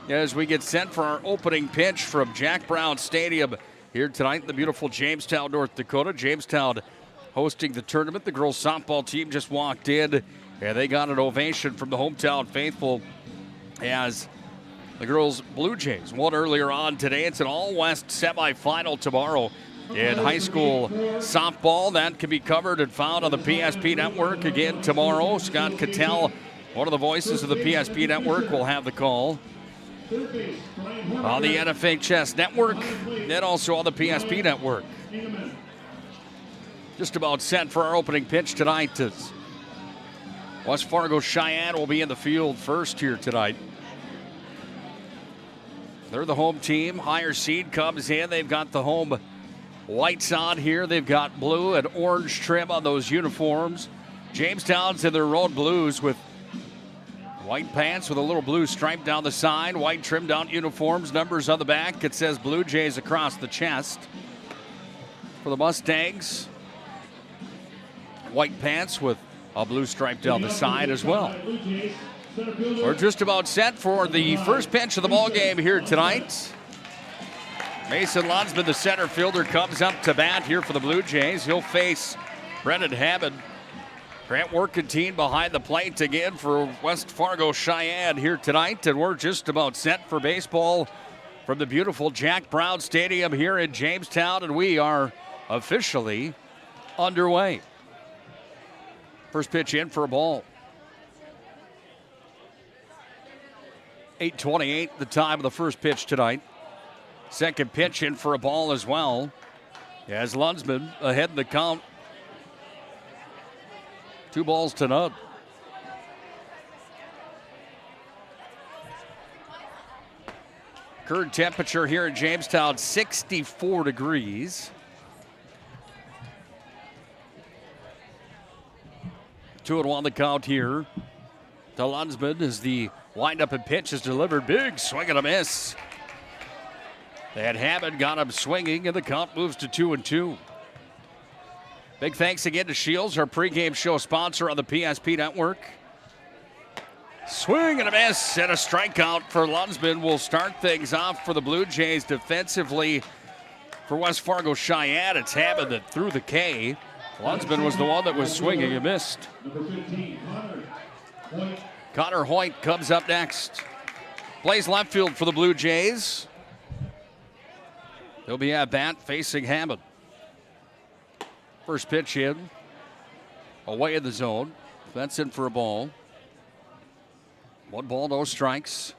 as we get set for our opening pitch from Jack Brown Stadium here tonight in the beautiful Jamestown, North Dakota. Jamestown hosting the tournament. The girls softball team just walked in, and they got an ovation from the hometown faithful as the girls Blue Jays won earlier on today. It's an all-West semifinal tomorrow in high school softball. That can be covered and found on the PSP Network again tomorrow. Scott Cattell, one of the voices of the PSP Network, will have the call on the NFHS Network and also on the PSP Network. Just about set for our opening pitch tonight. West Fargo Cheyenne will be in the field first here tonight. They're the home team. Higher seed comes in. They've got the home whites on here. They've got blue and orange trim on those uniforms. Jamestown's in their road blues with white pants with a little blue stripe down the side. White trimmed out uniforms. Numbers on the back. It says Blue Jays across the chest. For the Mustangs, white pants with a blue stripe down the side as well. We're just about set for the first pitch of the ball game here tonight. Mason Lunsman, the center fielder, comes up to bat here for the Blue Jays. He'll face Brendan Habit. Grant Workentine behind the plate again for West Fargo Cheyenne here tonight. And we're just about set for baseball from the beautiful Jack Brown Stadium here in Jamestown. And we are officially underway. First pitch in for a ball. 8:28, the time of the first pitch tonight. Second pitch in for a ball as well. As Lunsman ahead in the count. 2-0. Current temperature here in Jamestown, 64 degrees. 2-1 the count here. To Lunsman as the windup and pitch is delivered. Big swing and a miss. And Hammond got him swinging, and the count moves to 2-2. Big thanks again to Shields, our pregame show sponsor on the PSP Network. Swing and a miss, and a strikeout for Lunsman will start things off for the Blue Jays defensively. For West Fargo Cheyenne, it's Hammond that threw the K. Lunsman was the one that was swinging and missed. Connor Hoyt comes up next. Plays left field for the Blue Jays. He'll be at bat facing Hammond. First pitch in. Away in the zone. That's in for a ball. 1 ball, no strikes.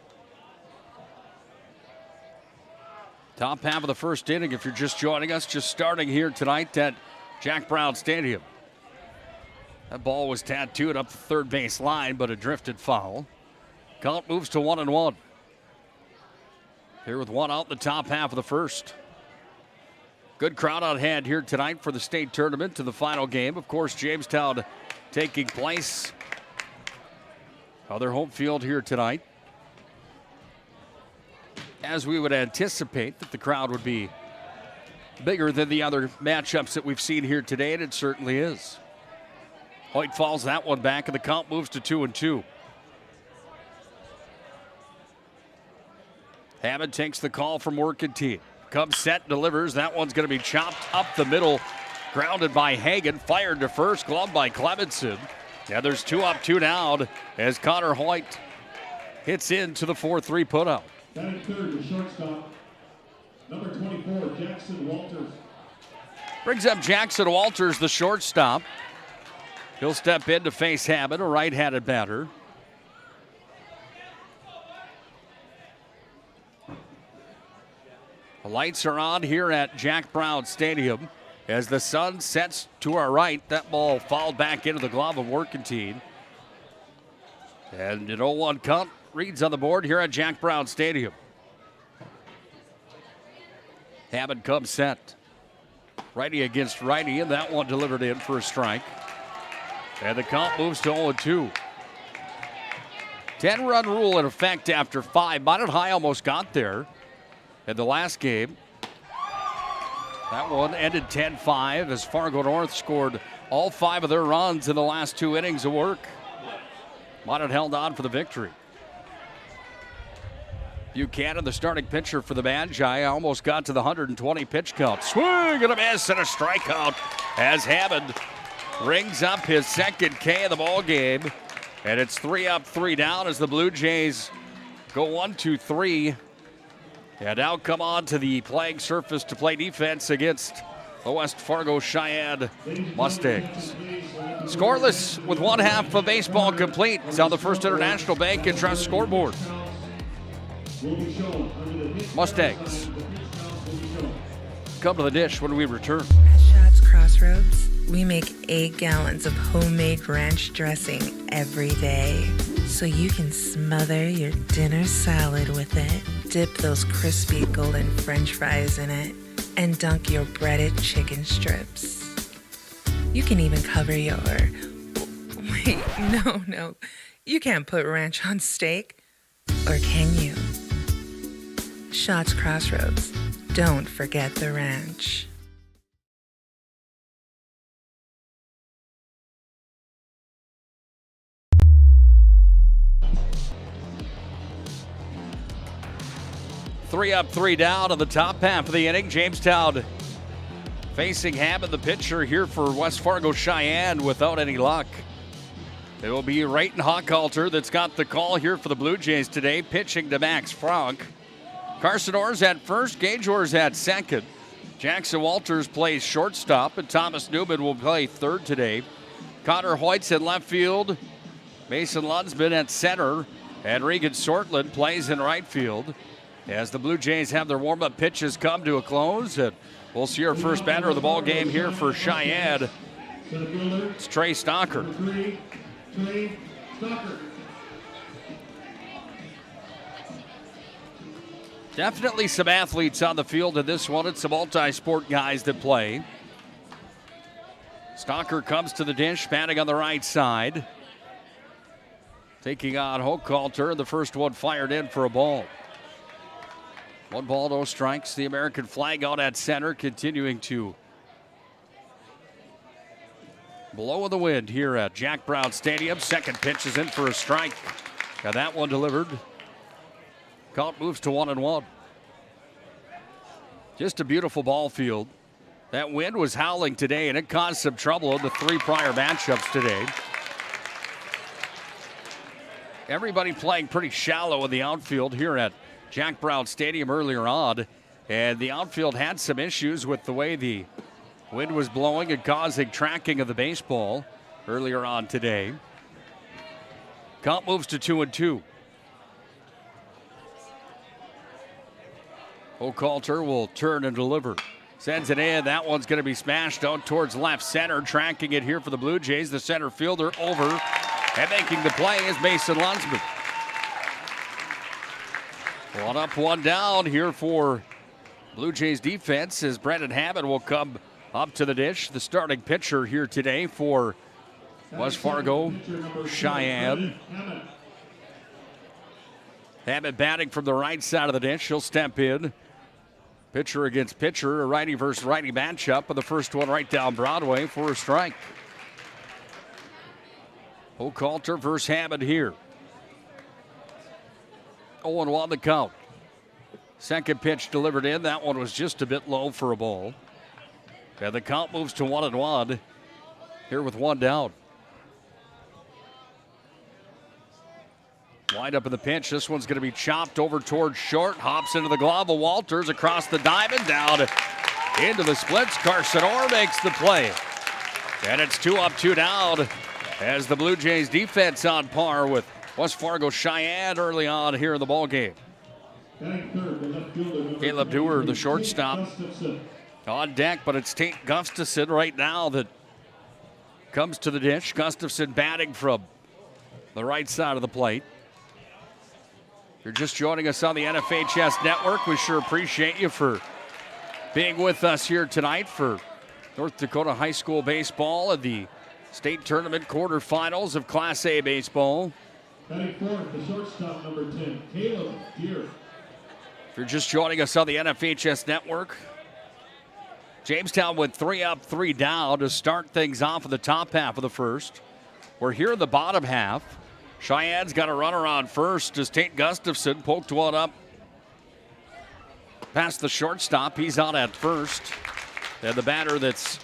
Top half of the first inning, if you're just joining us, just starting here tonight at Jack Brown Stadium. That ball was tattooed up the third base line, but it drifted foul. Count moves to 1-1. Here with one out in the top half of the first. Good crowd on hand here tonight for the state tournament to the final game. Of course, Jamestown taking place on their home field here tonight. As we would anticipate that the crowd would be bigger than the other matchups that we've seen here today, and it certainly is. Hoyt falls that one back, and the count moves to 2-2. Hammond takes the call from Workentine. Comes set, delivers. That one's going to be chopped up the middle. Grounded by Hagan. Fired to first. Glove by Clemenson. Yeah, there's 2 up, 2 down as Connor Hoyt hits into the 4-3 putout. Batting third, the shortstop, number 24, Jackson Walters. Brings up Jackson Walters, the shortstop. He'll step in to face Hammond, a right-handed batter. The lights are on here at Jack Brown Stadium. As the sun sets to our right, that ball fouled back into the glove of Workentine. And an 0-1 count reads on the board here at Jack Brown Stadium. Hammond comes set. Righty against righty, and that one delivered in for a strike. And the count moves to 0-2. 10-run rule in effect after 5. Minot High almost got there in the last game. That one ended 10-5 as Fargo North scored all 5 of their runs in the last 2 innings of work. Minot held on for the victory. Buchanan, the starting pitcher for the Magi, almost got to the 120 pitch count. Swing and a miss and a strikeout as Hammond rings up his second K of the ball game. And it's 3 up, 3 down as the Blue Jays go 1-2-3. And now come on to the playing surface to play defense against the West Fargo Cheyenne Mustangs. Scoreless with 1/2 of baseball complete. It's on the First International Bank and Trust scoreboard. Mustangs come to the dish when we return. At Schatz Crossroads, we make 8 gallons of homemade ranch dressing every day, so you can smother your dinner salad with it, dip those crispy golden French fries in it, and dunk your breaded chicken strips. You can even cover your... Wait, no. You can't put ranch on steak. Or can you? Schatz Crossroads. Don't forget the ranch. Three up, 3 down on the top half of the inning. Jamestown facing Hammond, the pitcher here for West Fargo Cheyenne, without any luck. It will be Rayton Hochhalter that's got the call here for the Blue Jays today, pitching to Max Frank. Carson Orr's at first, Gage Orr's at second. Jackson Walters plays shortstop, and Thomas Newman will play third today. Connor Hoyt's in left field. Mason Lunsman at center, and Regan Sortland plays in right field. As the Blue Jays have their warm-up pitches come to a close, and we'll see our first batter of the ball game here for Cheyenne. It's Trey Stocker. Definitely some athletes on the field in this one. It's some multi-sport guys that play. Stocker comes to the dish, batting on the right side. Taking on Hochhalter. The first one fired in for a ball. 1 ball, no strikes. The American flag out at center, continuing to blow in the wind here at Jack Brown Stadium. Second pitch is in for a strike. Got that one delivered. Count moves to 1-1. Just a beautiful ball field. That wind was howling today, and it caused some trouble in the 3 prior matchups today. Everybody playing pretty shallow in the outfield here at Jack Brown Stadium earlier on, and the outfield had some issues with the way the wind was blowing and causing tracking of the baseball earlier on today. Count moves to 2-2. Hochhalter will turn and deliver. Sends it in. That one's going to be smashed out towards left center. Tracking it here for the Blue Jays. The center fielder over, and making the play is Mason Lunsman. 1 up, 1 down here for Blue Jays defense as Brendan Hammond will come up to the dish. The starting pitcher here today for West Fargo Cheyenne. Hammond batting from the right side of the dish. He'll step in. Pitcher against pitcher, a righty versus righty matchup, and the first one right down Broadway for a strike. Hochhalter versus Hammond here. 0-1 the count. Second pitch delivered in. That one was just a bit low for a ball. And the count moves to 1-1 here with 1 down. Wind up in the pinch. This one's going to be chopped over towards short. Hops into the glove of Walters across the diamond, down into the splits. Carson Orr makes the play. And it's 2 up, 2 down as the Blue Jays defense on par with West Fargo Cheyenne early on here in the ball game. Batting third, the left fielder, number Caleb Dewar, the 23, shortstop, Gustafson. on deck, but it's Tate Gustafson right now that comes to the dish. Gustafson batting from the right side of the plate. If you're just joining us on the NFHS Network, we sure appreciate you for being with us here tonight for North Dakota High School Baseball and the state tournament quarterfinals of Class A baseball. Batting fourth, the shortstop, number 10, Caleb Deere. If you're just joining us on the NFHS Network, Jamestown went 3 up, 3 down to start things off in the top half of the first. We're here in the bottom half. Cheyenne's got a runner on first as Tate Gustafson poked one up past the shortstop. He's out at first. And the batter that's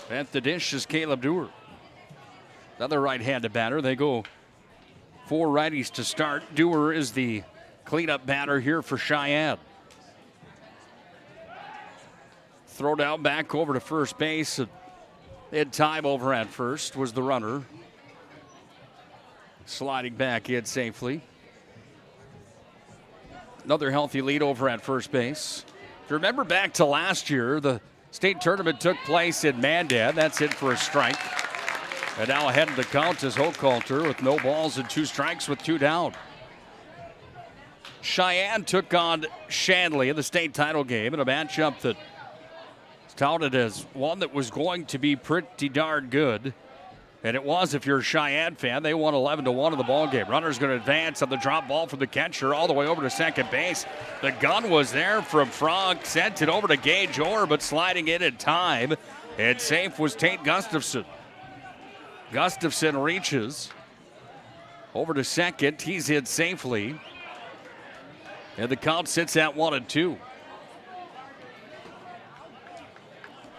at the dish is Caleb Dewar. Another right-handed batter. They go 4 righties to start. Dewar is the cleanup batter here for Cheyenne. Throw down back over to first base. Ed Time over at first was the runner. Sliding back in safely. Another healthy lead over at first base. If you remember back to last year, the state tournament took place in Mandan. That's it for a strike. And now ahead of the count is Hochhalter with no balls and 2 strikes with 2 down. Cheyenne took on Shanley in the state title game in a matchup that is touted as one that was going to be pretty darn good. And it was if you're a Cheyenne fan. They won 11-1 in the ballgame. Runner's going to advance on the drop ball from the catcher all the way over to second base. The gun was there from Frank. Sent it over to Gage Orr, but sliding in time. And safe was Tate Gustafson. Gustafson reaches over to second. He's in safely. And the count sits at 1-2.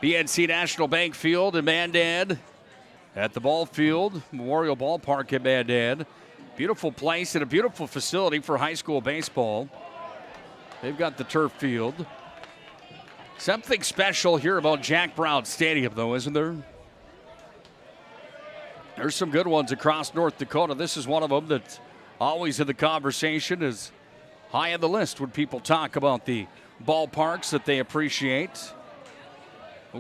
BNC National Bank Field in Mandan. At the ball field, Memorial Ballpark in Mandan. Beautiful place and a beautiful facility for high school baseball. They've got the turf field. Something special here about Jack Brown Stadium, though, isn't there? There's some good ones across North Dakota. This is one of them that's always in the conversation, is high on the list when people talk about the ballparks that they appreciate.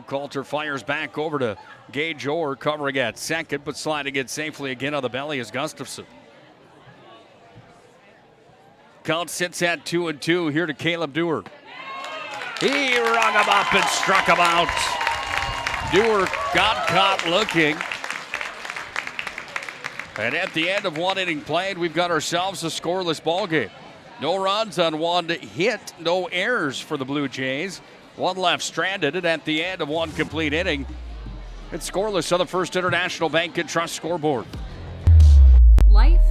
Coulter fires back over to Gage Orr, covering at second, but sliding it safely again on the belly is Gustafson. Count sits at 2-2 here to Caleb Dewar. He rung him up and struck him out. Dewar got caught looking. And at the end of 1 inning played, we've got ourselves a scoreless ball game. No runs on 1 hit, no errors for the Blue Jays. 1 left stranded, and at the end of 1 complete inning, it's scoreless on the First International Bank and Trust scoreboard. Life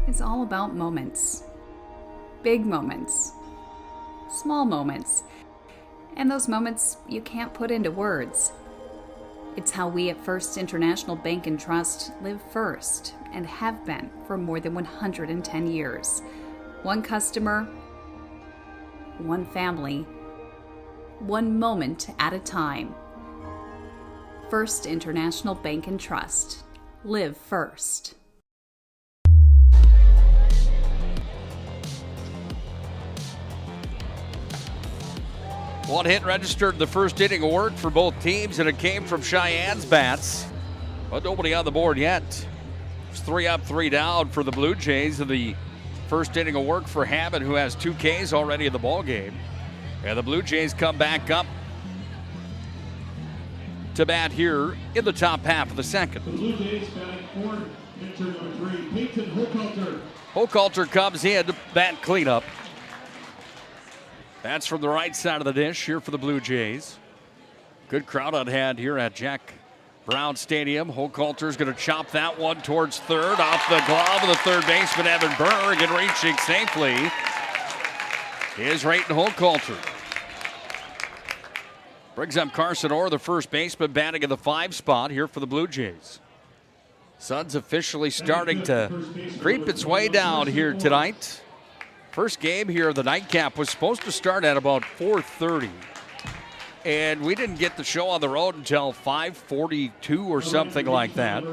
is all about moments. Big moments. Small moments. And those moments you can't put into words. It's how we at First International Bank and Trust live first and have been for more than 110 years. 1 customer, 1 family, 1 moment at a time. First International Bank and Trust. Live first. One hit registered the first inning of work for both teams, and it came from Cheyenne's bats. But nobody on the board yet. It's 3 up, 3 down for the Blue Jays in the first inning of work for Hammond, who has 2 Ks already in the ballgame. And the Blue Jays come back up to bat here in the top half of the second. The Blue Jays batting fourth, pitcher number 3, Peyton Hochhalter. Hochhalter comes in to bat cleanup. That's from the right side of the dish here for the Blue Jays. Good crowd on hand here at Jack Brown Stadium. Hochhalter's going to chop that one towards third, off the glove of the third baseman Evan Berg, and reaching safely is Rayton Hochhalter. Brings up Carson Orr, the first baseman, batting in the 5 spot here for the Blue Jays. Sun's officially starting to creep its way down here tonight. First game here of the nightcap was supposed to start at about 4:30. And we didn't get the show on the road until 5:42 or something like that.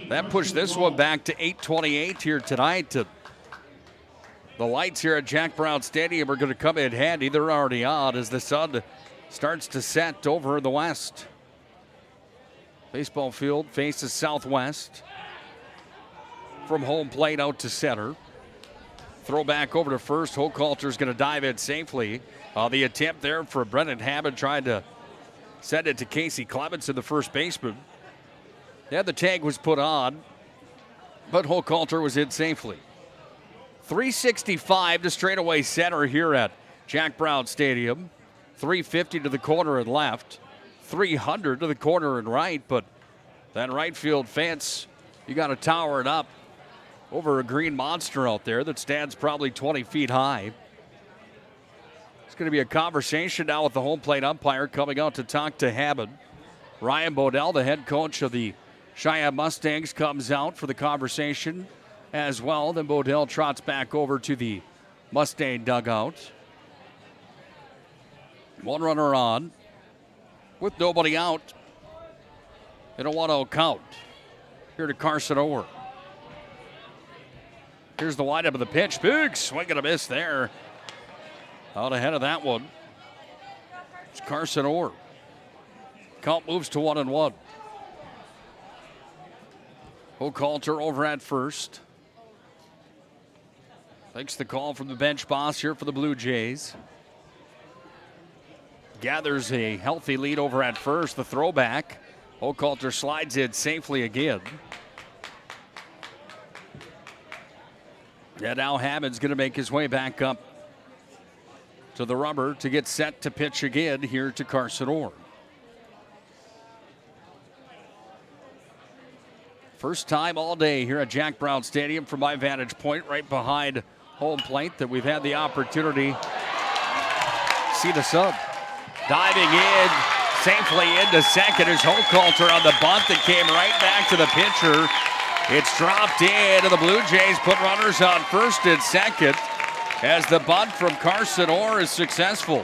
That pushed this one back to 8:28 here tonight. The The lights here at Jack Brown Stadium are going to come in handy. They're already on as the sun starts to set over the west. Baseball field faces southwest. From home plate out to center. Throw back over to first. Hochhalter's going to dive in safely. The attempt there for Brennan Hammond trying to send it to Casey Clemenson, the first baseman. Yeah, the tag was put on, but Hochhalter was in safely. 365 to straightaway center here at Jack Brown Stadium. 350 to the corner and left. 300 to the corner and right, but that right field fence, you got to tower it up over a green monster out there that stands probably 20 feet high. It's going to be a conversation now with the home plate umpire coming out to talk to Hammond. Ryan Bodell, the head coach of the Cheyenne Mustangs, comes out for the conversation as well. Then Bodell trots back over to the Mustang dugout. One runner on with nobody out in a 1-0 count. Here to Carson Orr. Here's the windup of the pitch. Big swing and a miss there. Out ahead of that one. It's Carson Orr. Count moves to 1-1. Hochhalter over at first. Takes the call from the bench boss here for the Blue Jays. Gathers a healthy lead over at first. The throwback. Hochhalter slides in safely again. And now Hammond's going to make his way back up to the rubber to get set to pitch again here to Carson Orr. First time all day here at Jack Brown Stadium from my vantage point right behind home plate that we've had the opportunity to see the sun. Diving in safely into second is Hochhalter on the bunt that came right back to the pitcher. It's dropped in, and the Blue Jays put runners on first and second as the bunt from Carson Orr is successful.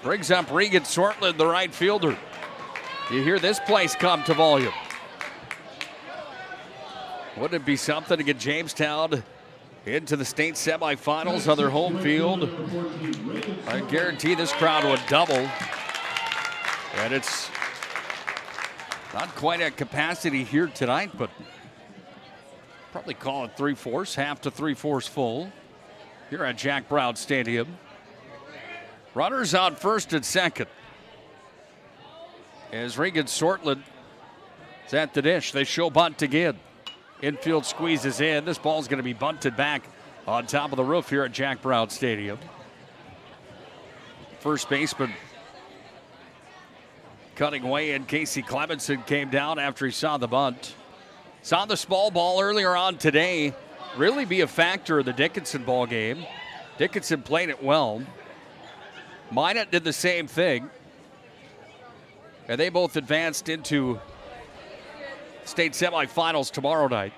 Brings up Regan Sortland, the right fielder. You hear this place come to volume. Wouldn't it be something to get Jamestown into the state semifinals on their home field? I guarantee this crowd would double. And it's not quite at capacity here tonight, but probably call it 3/4, half to 3/4 full here at Jack Brown Stadium. Runners on first and second. As Regan Sortland is at the dish, they show bunt again. Infield squeezes in. This ball's going to be bunted back on top of the roof here at Jack Brown Stadium. First baseman cutting away, and Casey Clemenson came down after he saw the bunt. Saw the small ball earlier on today really be a factor in the Dickinson ball game. Dickinson played it well. Minot did the same thing. And they both advanced into state semifinals tomorrow night.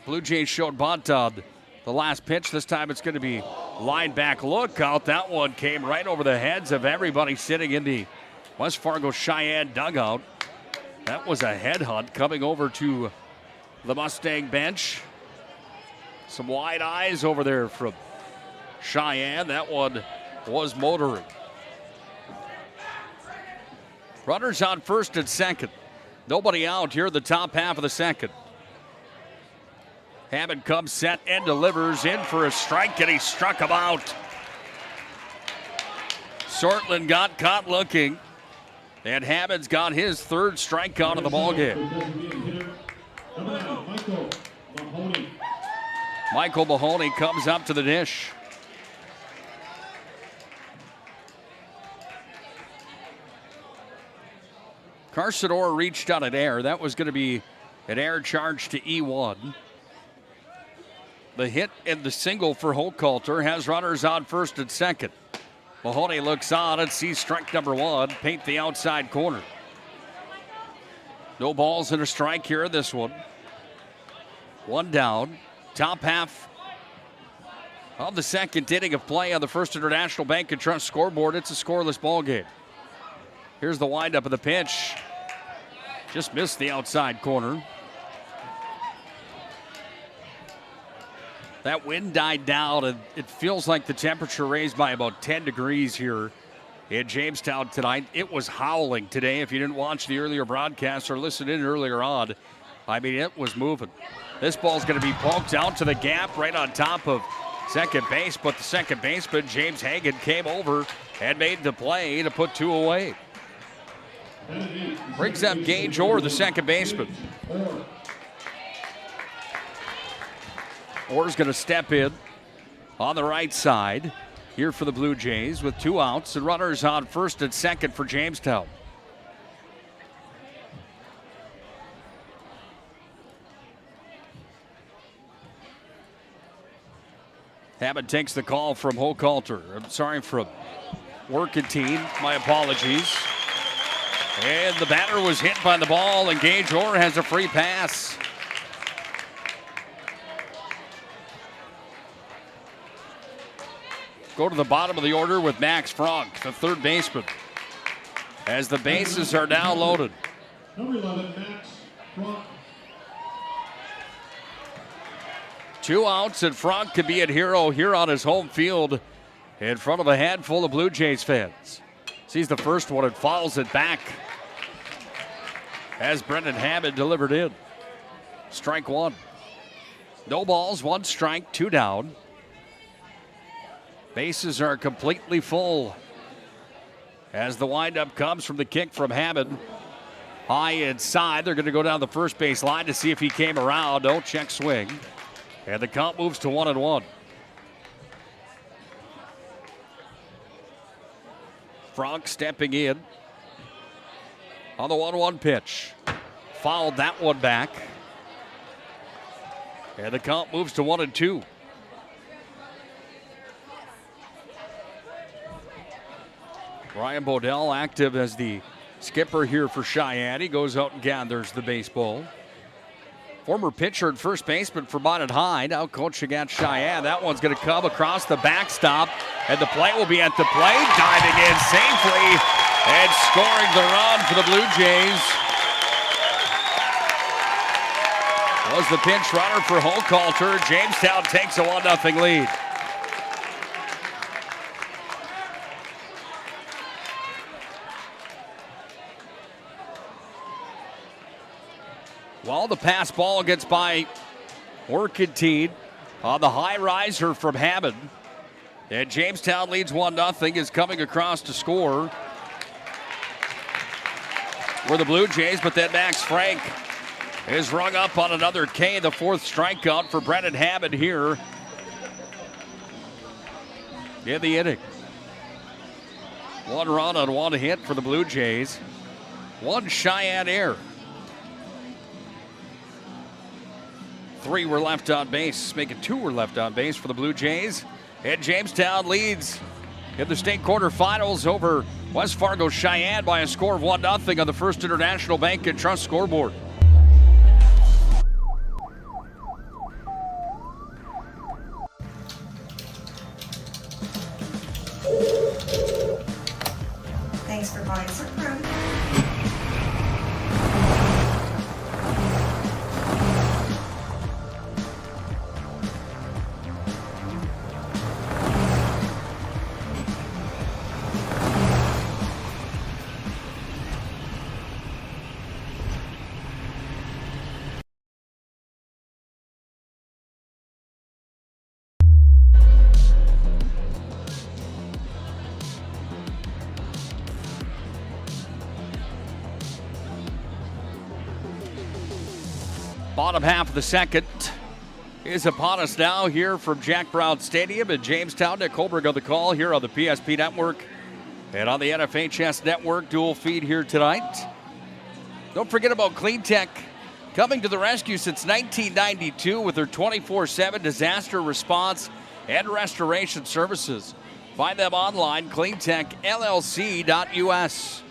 Blue Jays showed bunt on the last pitch. This time it's going to be line back. Look out. That one came right over the heads of everybody sitting in the West Fargo Cheyenne dugout. That was a headhunt coming over to the Mustang bench. Some wide eyes over there from Cheyenne. That one was motoring. Runners on first and second. Nobody out here in the top half of the second. Hammond comes set and delivers in for a strike, and he struck him out. Sortland got caught looking, and Hammond's got his third strikeout of the ballgame. Michael Mahoney comes up to the dish. Carson Orr reached out an error. That was going to be an error charge to E1. The hit and the single for Hochhalter has runners on first and second. Mahoney looks on and sees strike number one, paint the outside corner. No balls and a strike here in this one. One down. Top half of the second inning of play on the First International Bank and Trust scoreboard. It's a scoreless ball game. Here's the windup of the pitch. Just missed the outside corner. That wind died down, and it feels like the temperature raised by about 10 degrees here in Jamestown tonight. It was howling today. If you didn't watch the earlier broadcast or listen in earlier on, I mean, it was moving. This ball's going to be poked out to the gap right on top of second base, but the second baseman, James Hagan, came over and made the play to put 2 away. Brings up Gage Orr, the second baseman. Orr's going to step in on the right side here for the Blue Jays with 2 outs and runners on first and second for Jamestown. Hammond takes the call from Hochhalter. I'm sorry, from Workentine. My apologies. And the batter was hit by the ball, and Gage Orr has a free pass. Go to the bottom of the order with Max Frank, the third baseman, as the bases are now loaded. Number 11, Max Frank. 2 outs, and Frank could be at hero here on his home field in front of a handful of Blue Jays fans. Sees the first one and fouls it back as Brendan Hammond delivered in. Strike 1. No balls, 1 strike, 2 down. Bases are completely full as the windup comes from the kick from Hammond. High inside, they're going to go down the first base line to see if he came around. No, check swing. And the count moves to 1-1. Frank stepping in on the 1-1 pitch. Fouled that one back. And the count moves to 1-2. Ryan Bodell active as the skipper here for Cheyenne. He goes out and gathers the baseball. Former pitcher and first baseman for Minot High, now coaching at Cheyenne. That one's going to come across the backstop, and the play will be at the plate. Diving in safely and scoring the run for the Blue Jays was the pinch runner for Hochhalter. Jamestown takes a 1-0 lead. Well, the pass ball gets by Workentine on the high riser from Hammond. And Jamestown leads 1-0, is coming across to score for the Blue Jays, but then Max Frank is rung up on another K, the 4th strikeout for Brendan Hammond here in the inning. 1 run on 1 hit for the Blue Jays. 1 Cheyenne error. 3 were left on base, making 2 were left on base for the Blue Jays. And Jamestown leads in the state quarterfinals over West Fargo Cheyenne by a score of 1-0 on the First International Bank and Trust scoreboard. Thanks for calling Supreme. Bottom half of the second is upon us now here from Jack Brown Stadium in Jamestown. Nick Holbrook on the call here on the PSP Network and on the NFHS Network dual feed here tonight. Don't forget about CleanTech, coming to the rescue since 1992 with their 24/7 disaster response and restoration services. Find them online, cleantechllc.us.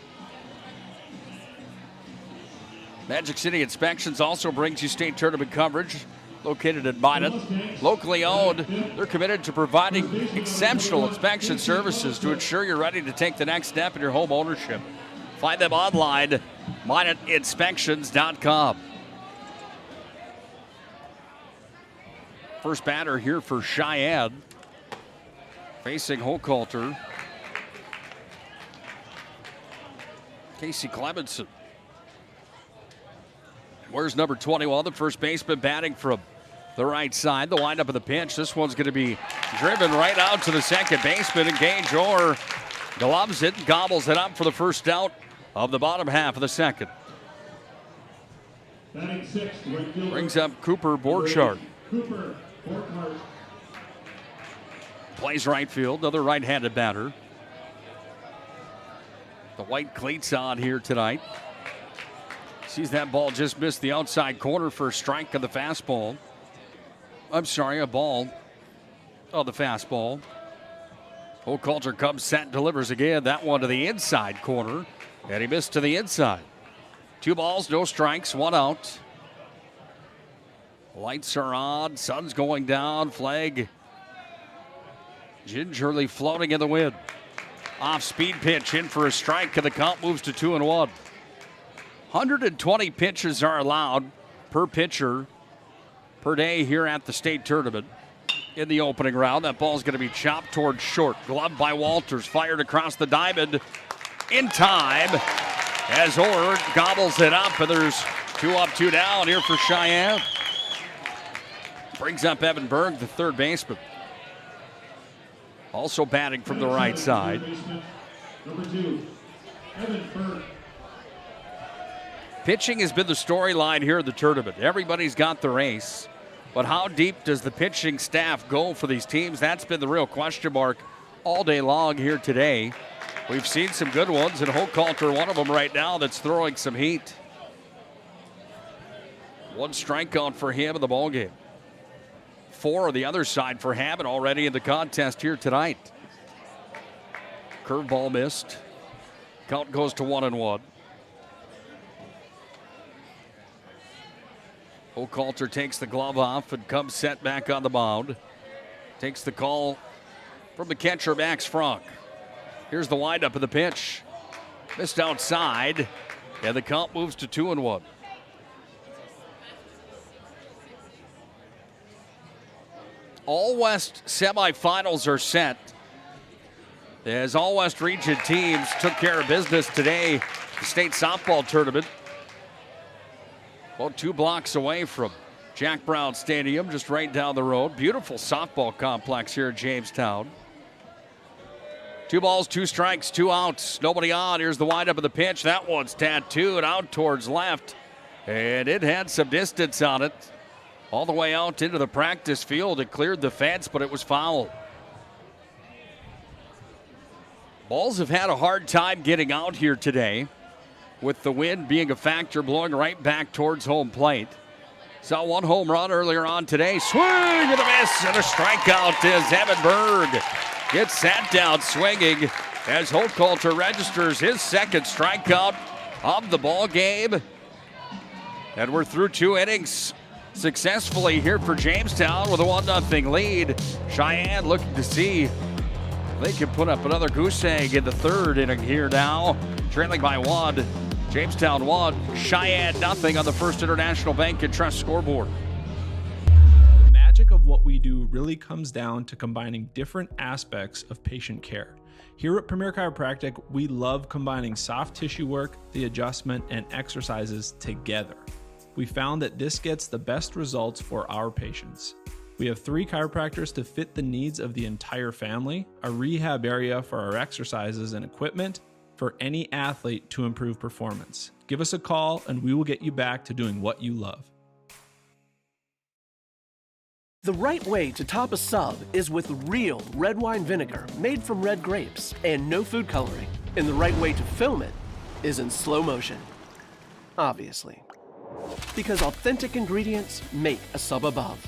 Magic City Inspections also brings you state tournament coverage, located in Minot. Locally owned, they're committed to providing exceptional inspection services to ensure you're ready to take the next step in your home ownership. Find them online, minotinspections.com. First batter here for Cheyenne. Facing Hochhalter. Casey Clemenson. Where's number 21, the first baseman, batting from the right side. The windup of the pitch. This one's going to be driven right out to the second baseman. And Gage Orr gloves it, gobbles it up for the first out of the bottom half of the second. Batting sixth, right fielder. Brings up Cooper Borchardt. Cooper Borchardt. Plays right field, another right-handed batter. The white cleats on here tonight. Sees that ball just missed the outside corner for a strike of the fastball. I'm sorry, a ball of the fastball. Hochhalter comes set, delivers again. That one to the inside corner, and he missed to the inside. 2 balls, no strikes, 1 out. Lights are on, sun's going down, flag gingerly floating in the wind. Off-speed pitch in for a strike, and the count moves to 2-1. 120 pitches are allowed per pitcher per day here at the state tournament. In the opening round, that ball's going to be chopped towards short. Gloved by Walters, fired across the diamond in time as Orr gobbles it up, and there's 2 up, 2 down here for Cheyenne. Brings up Evan Berg, the third baseman. Also batting from the right side. Number 2, Evan Berg. Pitching has been the storyline here in the tournament. Everybody's got the race. But how deep does the pitching staff go for these teams? That's been the real question mark all day long here today. We've seen some good ones, and Hochhalter, one of them right now, that's throwing some heat. 1 strikeout for him in the ballgame. 4 on the other side for Hammond already in the contest here tonight. Curveball missed. Count goes to 1-1. Hochhalter takes the glove off and comes set back on the mound. Takes the call from the catcher, Max Frank. Here's the windup of the pitch. Missed outside, and the count moves to 2-1. All West semifinals are set as All West region teams took care of business today. The state softball tournament. About 2 blocks away from Jack Brown Stadium, just right down the road. Beautiful softball complex here in Jamestown. 2 balls, 2 strikes, 2 outs. Nobody on. Here's the windup of the pitch. That one's tattooed out towards left. And it had some distance on it. All the way out into the practice field. It cleared the fence, but it was foul. Balls have had a hard time getting out here today, with the wind being a factor, blowing right back towards home plate. Saw 1 home run earlier on today. Swing and a miss, and a strikeout as Evan Berg gets sat down swinging as Hochhalter registers his second strikeout of the ball game. And we're through 2 innings successfully here for Jamestown with a 1-0 lead. Cheyenne looking to see if they can put up another goose egg in the 3rd inning here now. Trailing by 1. Jamestown 1, Cheyenne 0 on the First International Bank and Trust scoreboard. The magic of what we do really comes down to combining different aspects of patient care. Here at Premier Chiropractic, we love combining soft tissue work, the adjustment, and exercises together. We found that this gets the best results for our patients. We have 3 chiropractors to fit the needs of the entire family, a rehab area for our exercises and equipment, for any athlete to improve performance. Give us a call and we will get you back to doing what you love. The right way to top a sub is with real red wine vinegar made from red grapes and no food coloring. And the right way to film it is in slow motion. Obviously. Because authentic ingredients make a sub above.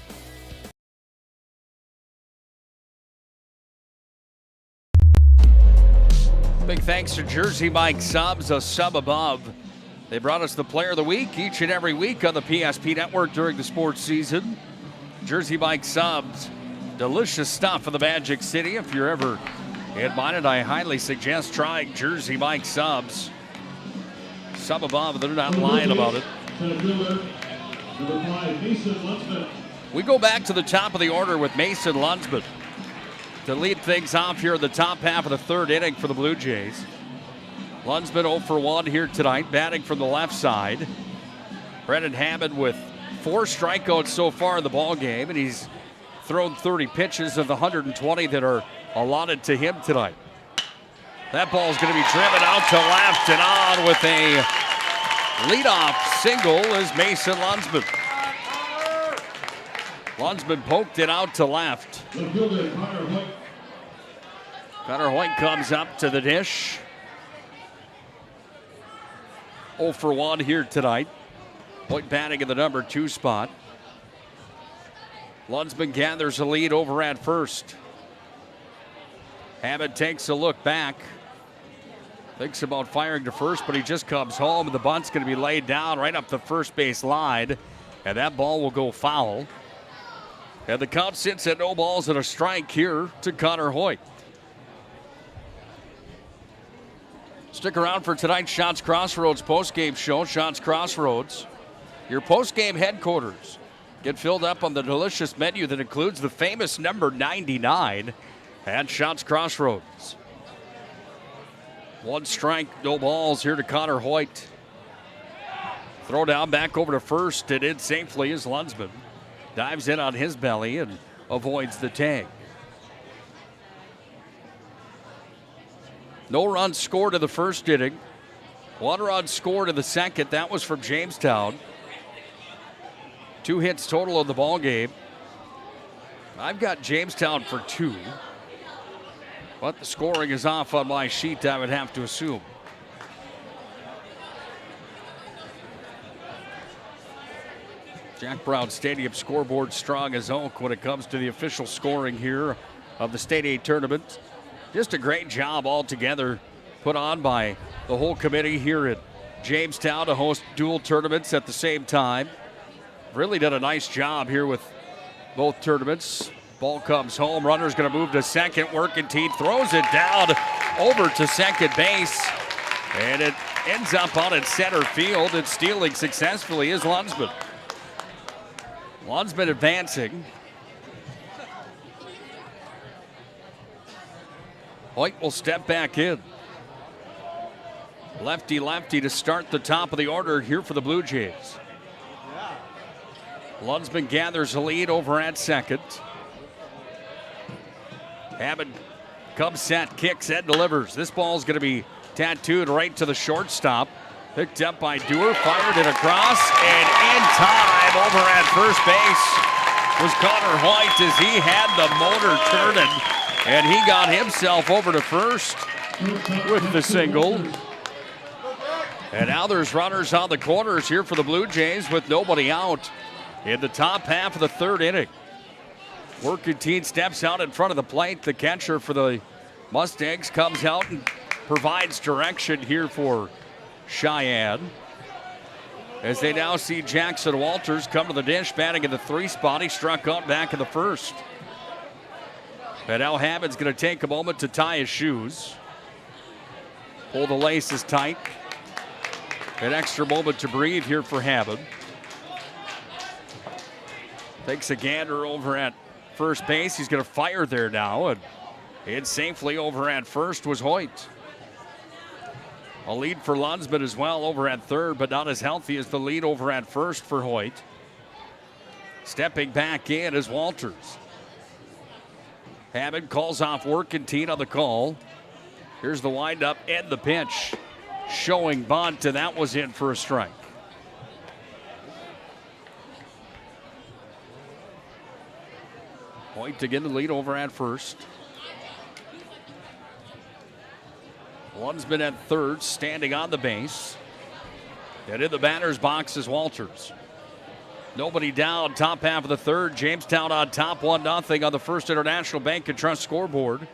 Big thanks to Jersey Mike Subs, a sub above. They brought us the player of the week each and every week on the PSP Network during the sports season. Jersey Mike Subs, delicious stuff in the Magic City. If you're ever in Minot, I highly suggest trying Jersey Mike Subs. Sub above, they're not lying about it. Number 5, Mason Lutzman. We go back to the top of the order with Mason Lunsman to lead things off here in the top half of the third inning for the Blue Jays. Lunsman 0 for 1 here tonight, batting from the left side. Brendan Hammond with 4 strikeouts so far in the ball game, and he's thrown 30 pitches of the 120 that are allotted to him tonight. That ball's going to be driven out to left, and on with a leadoff single is Mason Lunsman. Lunsman poked it out to left. Connor Hoyt comes up to the dish. 0 for 1 here tonight. Hoyt batting in the number 2 spot. Lunsman gathers a lead over at first. Hammond takes a look back. Thinks about firing to first, but he just comes home. The bunt's going to be laid down right up the first base line, and that ball will go foul. And the count sits at no balls and a strike here to Connor Hoyt. Stick around for tonight's Shots Crossroads postgame show. Shots Crossroads, your postgame headquarters. Get filled up on the delicious menu that includes the famous number 99 at Shots Crossroads. 1 strike, no balls here to Connor Hoyt. Throw down back over to first, and in safely is Lunsman. Dives in on his belly and avoids the tag. No runs scored in the first inning. 1 run scored in the second. That was from Jamestown. 2 hits total in the ball game. I've got Jamestown for 2. But the scoring is off on my sheet, I would have to assume. Jack Brown Stadium scoreboard strong as oak when it comes to the official scoring here of the State A tournament. Just a great job altogether put on by the whole committee here at Jamestown to host dual tournaments at the same time. Really done a nice job here with both tournaments. Ball comes home. Runner's going to move to second. Workentine throws it down over to second base. And it ends up out in center field. And stealing successfully is Lunsman. Lunsman advancing. Hoyt will step back in. Lefty-lefty to start the top of the order here for the Blue Jays. Lunsman gathers a lead over at second. Hammond comes set, kicks and delivers. This ball's going to be tattooed right to the shortstop. Picked up by Dewar, fired it across, and in time over at first base was Connor Hoyt as he had the motor turning, and he got himself over to first with the single. And now there's runners on the corners here for the Blue Jays with nobody out in the top half of the third inning. Workentine steps out in front of the plate. The catcher for the Mustangs comes out and provides direction here for Cheyenne. As they now see Jackson Walters come to the dish, batting in the 3 spot. He struck out back in the first. And now Hammond's going to take a moment to tie his shoes. Pull the laces tight. An extra moment to breathe here for Hammond. Takes a gander over at first base. He's going to fire there now. And in safely over at first was Hoyt. A lead for Lunsman as well over at third, but not as healthy as the lead over at first for Hoyt. Stepping back in is Walters. Hammond calls off Workentine on the call. Here's the windup and the pitch. Showing bunt, and that was in for a strike. Hoyt to get the lead over at first. Lunsman at third, standing on the base. And in the batter's box is Walters. Nobody down, top half of the third. Jamestown on top, 1-0 on the First International Bank and Trust scoreboard.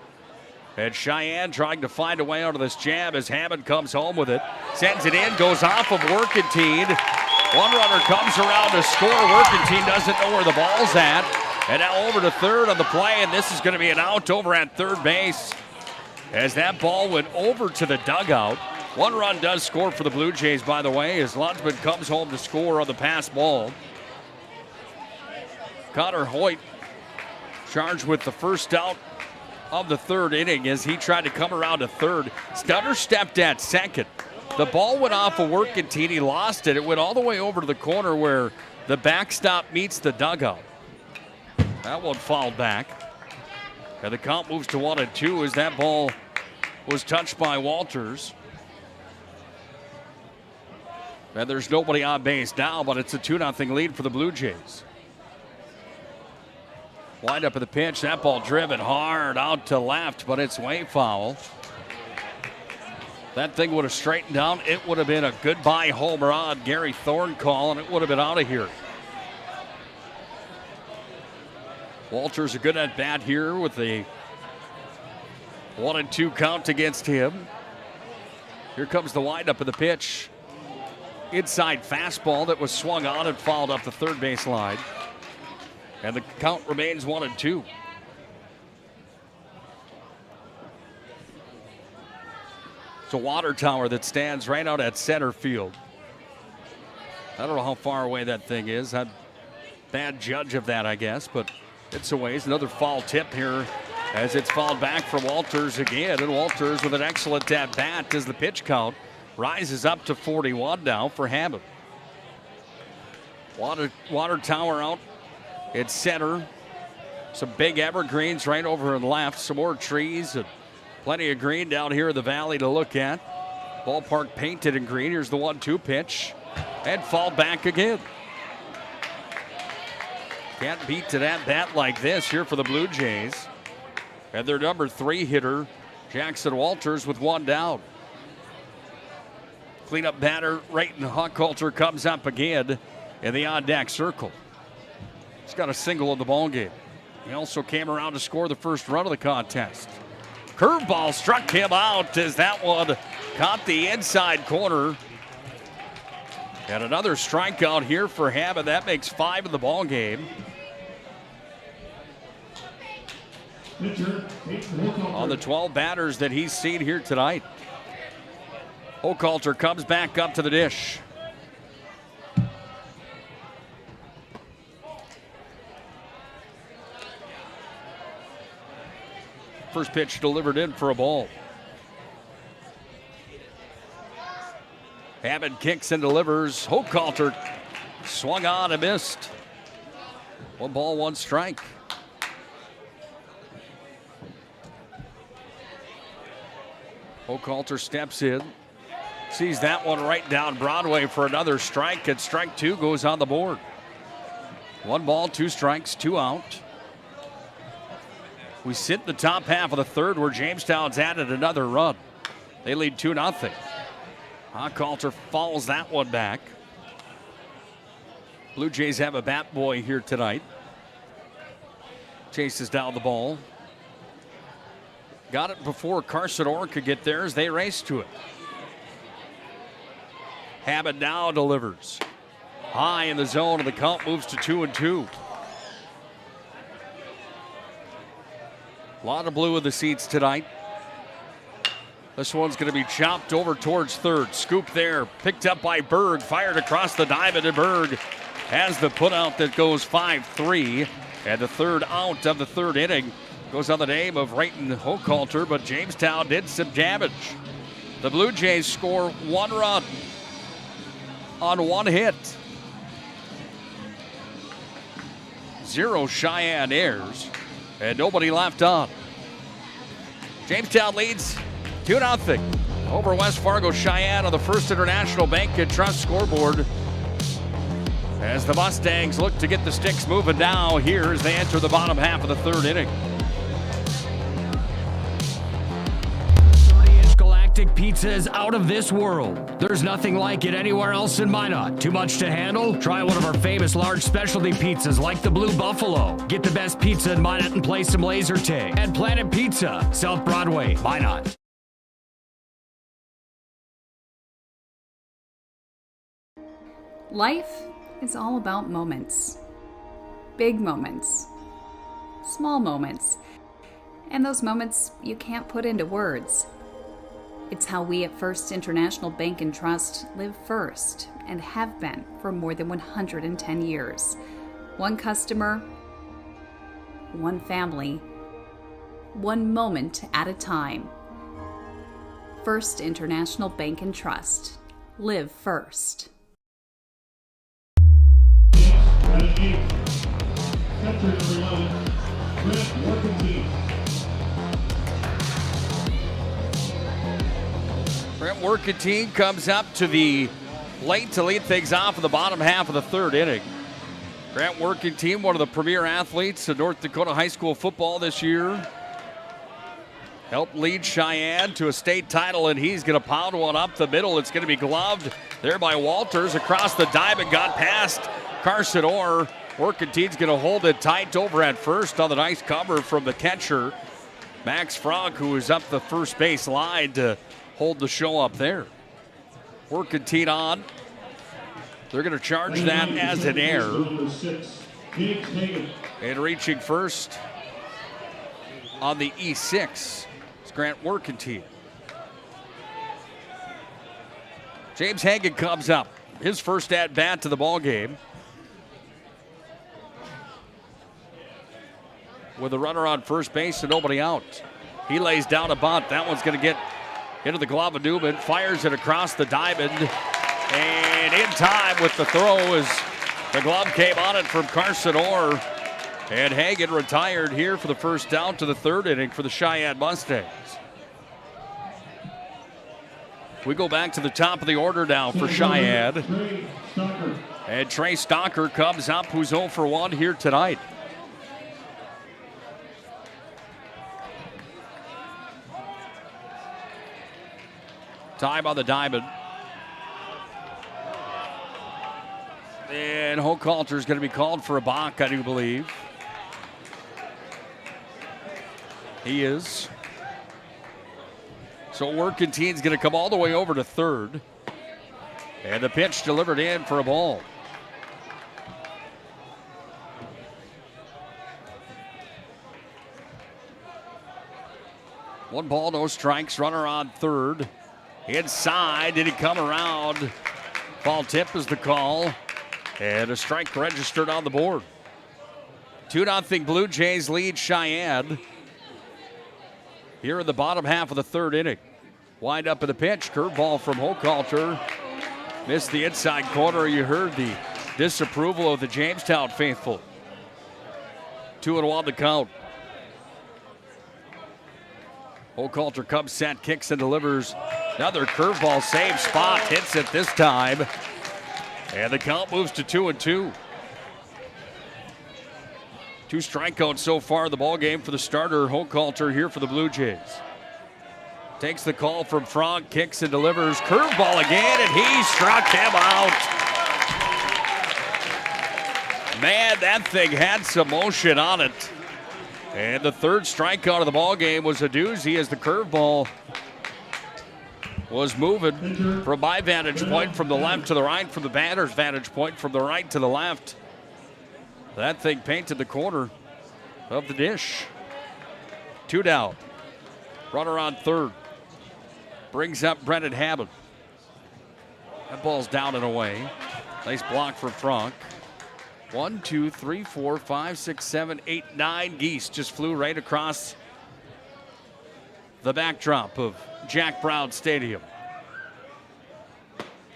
And Cheyenne trying to find a way out of this jab as Hammond comes home with it. Sends it in, goes off of Workentine. One runner comes around to score. Workentine doesn't know where the ball's at. And now over to third on the play, and this is going to be an out over at third base. As that ball went over to the dugout. 1 run does score for the Blue Jays, by the way, as Lunsman comes home to score on the pass ball. Connor Hoyt charged with the first out of the third inning as he tried to come around to third. Stunner stepped at second. The ball went off a working tee. He lost it. It went all the way over to the corner where the backstop meets the dugout. That one fouled back. And the count moves to 1-2 as that ball was touched by Walters. And there's nobody on base now, but it's a 2-0 lead for the Blue Jays. Wind up of the pitch. That ball driven hard out to left, but it's way foul. That thing would have straightened down. It would have been a goodbye home run. Gary Thorne call, and it would have been out of here. Walters a good at bat here with a 1-2 count against him. Here comes the windup of the pitch. Inside fastball that was swung on and fouled up the third base line. And the count remains 1-2. It's a water tower that stands right out at center field. I don't know how far away that thing is. I'm a bad judge of that, I guess, but it's a ways. Another foul tip here as it's fouled back from Walters again. And Walters with an excellent at bat as the pitch count rises up to 41 now for Hammond. Water tower out at center. Some big evergreens right over and left. Some more trees and plenty of green down here in the valley to look at. Ballpark painted in green. Here's the 1-2 pitch. And fall back again. Can't beat to that bat like this here for the Blue Jays. And their number 3 hitter, Jackson Walters, with one down. Cleanup batter, Rayton Hochhalter comes up again in the on-deck circle. He's got a single in the ballgame. He also came around to score the first run of the contest. Curveball struck him out as that one caught the inside corner. And another strikeout here for Hammond. That makes 5 in the ballgame. On the 12 batters that he's seen here tonight. Hochhalter comes back up to the dish. First pitch delivered in for a ball. Hammond kicks and delivers. Hochhalter swung on and missed. 1 ball, 1 strike. Hochhalter steps in. Sees that one right down Broadway for another strike, and strike 2 goes on the board. 1 ball, 2 strikes, 2 out. We sit in the top half of the third where Jamestown's added another run. They lead 2-0. Hochhalter falls that one back. Blue Jays have a bat boy here tonight. Chases down the ball. Got it before Carson Orr could get there as they race to it. Hammond now delivers. High in the zone, and the count moves to 2-2. A lot of blue in the seats tonight. This one's going to be chopped over towards third. Scoop there, picked up by Berg, fired across the diamond, and Berg has the putout that goes 5-3. And the third out of the third inning goes on the name of Rayton Hochhalter, but Jamestown did some damage. The Blue Jays score 1 run on 1 hit. 0 Cheyenne airs, and nobody left on. Jamestown leads 2-0 over West Fargo Cheyenne on the First International Bank and Trust scoreboard. As the Mustangs look to get the sticks moving now here as they enter the bottom half of the third inning. 30-inch Galactic Pizza is out of this world. There's nothing like it anywhere else in Minot. Too much to handle? Try one of our famous large specialty pizzas like the Blue Buffalo. Get the best pizza in Minot and play some laser tag. At Planet Pizza, South Broadway, Minot. Life is all about moments. Big moments. Small moments. And those moments you can't put into words. It's how we at First International Bank and Trust live first and have been for more than 110 years. One customer, one family, one moment at a time. First International Bank and Trust. Live first. Brent Workentine comes up to the plate to lead things off in the bottom half of the third inning. Grant Workentine, one of the premier athletes of North Dakota high school football this year. Helped lead Cheyenne to a state title, and he's going to pound one up the middle. It's going to be gloved there by Walters across the diamond, got past Carson Orr. Workentine's going to hold it tight over at first on the nice cover from the catcher, Max Frank, who is up the first base line to hold the show up there. Workentine on. They're going to charge that as an error. And reaching first on the E6 is Grant Workentine. James Hagan comes up. His first at bat to the ball game. With a runner on first base and nobody out. He lays down a bunt. That one's going to get into the glove of Newman. Fires it across the diamond. And in time with the throw as the glove came on it from Carson Orr. And Hagan retired here for the first down to the third inning for the Cheyenne Mustangs. We go back to the top of the order now for Cheyenne. And Trey Stalker comes up, who's 0 for 1 here tonight. Time on the diamond. And Hochhalter is going to be called for a balk, I do believe. He is. So Workentine's going to come all the way over to third. And the pitch delivered in for a ball. One ball, no strikes. Runner on third. Inside, did he come around? Ball tip is the call. And a strike registered on the board. 2-0 Blue Jays lead Cheyenne. Here in the bottom half of the third inning. Wind up in the pitch. Curveball from Hochhalter. Missed the inside corner. You heard the disapproval of the Jamestown faithful. 2-1 the count. Hochhalter comes set, kicks and delivers. Another curveball, same spot, hits it this time. And the count moves to 2-2. 2 strikeouts so far in the ball game for the starter, Hochhalter, here for the Blue Jays. Takes the call from Frank, kicks and delivers. Curveball again, and he struck him out. Man, that thing had some motion on it. And the third strikeout of the ball game was a doozy as the curveball was moving from my vantage point from the left to the right, from the batter's vantage point from the right to the left. That thing painted the corner of the dish. 2 down. Runner on third. Brings up Brendan Hammond. That ball's down and away. Nice block for Frank. 1, 2, 3, 4, 5, 6, 7, 8, 9 geese just flew right across the backdrop of Jack Brown Stadium.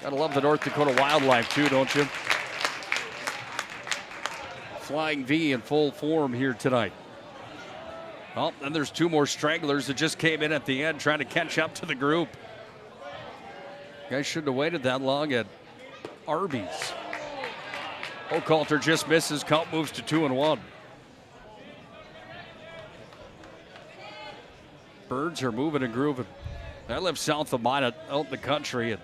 Gotta love the North Dakota wildlife too, don't you? Flying V in full form here tonight. Well, then there's 2 more stragglers that just came in at the end trying to catch up to the group. Guys shouldn't have waited that long at Arby's. Hochhalter just misses. Count moves to 2-1. Birds are moving and grooving. I live south of Minot, out in the country, and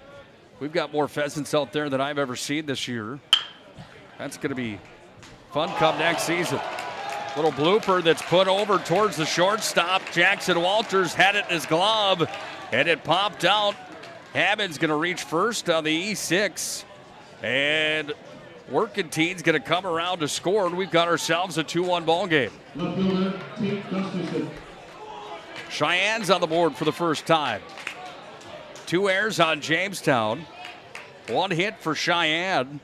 we've got more pheasants out there than I've ever seen this year. That's going to be fun come next season. Little blooper that's put over towards the shortstop. Jackson Walters had it in his glove, and it popped out. Hammond's going to reach first on the E6, and Workentine's going to come around to score, and we've got ourselves a 2-1 ball game. Cheyenne's on the board for the first time. 2 errors on Jamestown. 1 hit for Cheyenne.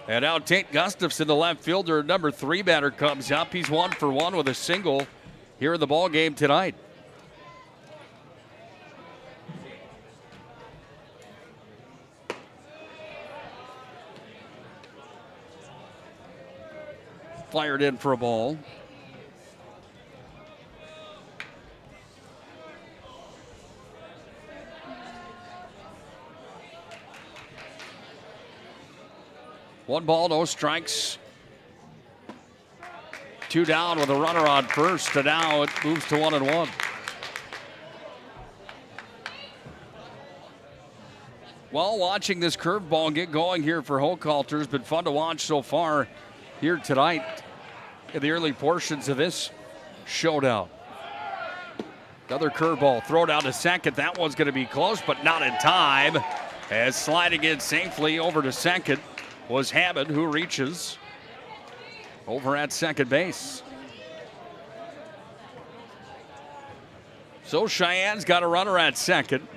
And now Tate Gustafson, the left fielder, number 3 batter, comes up. He's 1 for 1 with a single here in the ball game tonight. Fired in for a ball. One ball, no strikes. 2 down with a runner on first, and now it moves to 1-1. Well, watching this curveball get going here for Hochhalter has been fun to watch so far here tonight in the early portions of this showdown. Another curveball thrown out to second. That one's going to be close, but not in time. As sliding in safely over to second was Hammond, who reaches over at second base. So Cheyenne's got a runner at second.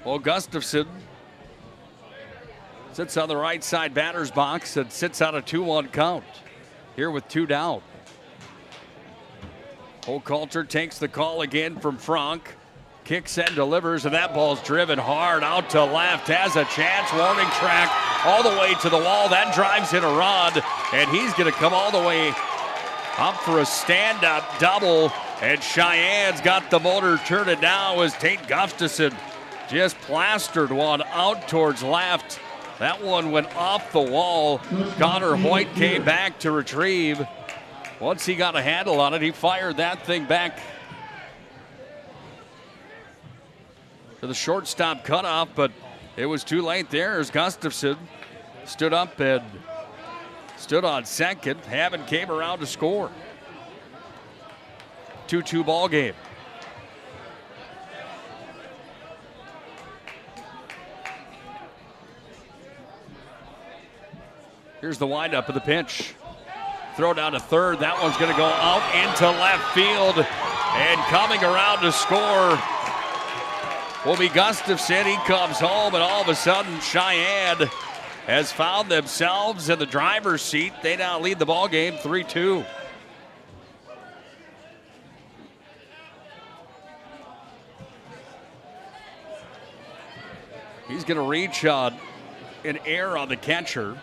Well, Gustafson sits on the right side batter's box and sits on a 2-1 count here with 2 down. Hochhalter takes the call again from Frank. Kicks and delivers, and that ball's driven hard out to left. Has a chance. Warning track all the way to the wall. That drives in a run, and he's going to come all the way up for a stand-up double. And Cheyenne's got the motor turning now as Tate Gustafson just plastered one out towards left. That one went off the wall. Connor Hoyt came back to retrieve. Once he got a handle on it, he fired that thing back to the shortstop cutoff, but it was too late there as Gustafson stood up and stood on second. Hammond came around to score. 2-2 ball game. Here's the windup of the pitch. Throw down to third. That one's going to go out into left field. And coming around to score will be Gustafson. He comes home, and all of a sudden Cheyenne has found themselves in the driver's seat. They now lead the ball game 3-2. He's going to reach on an error on the catcher.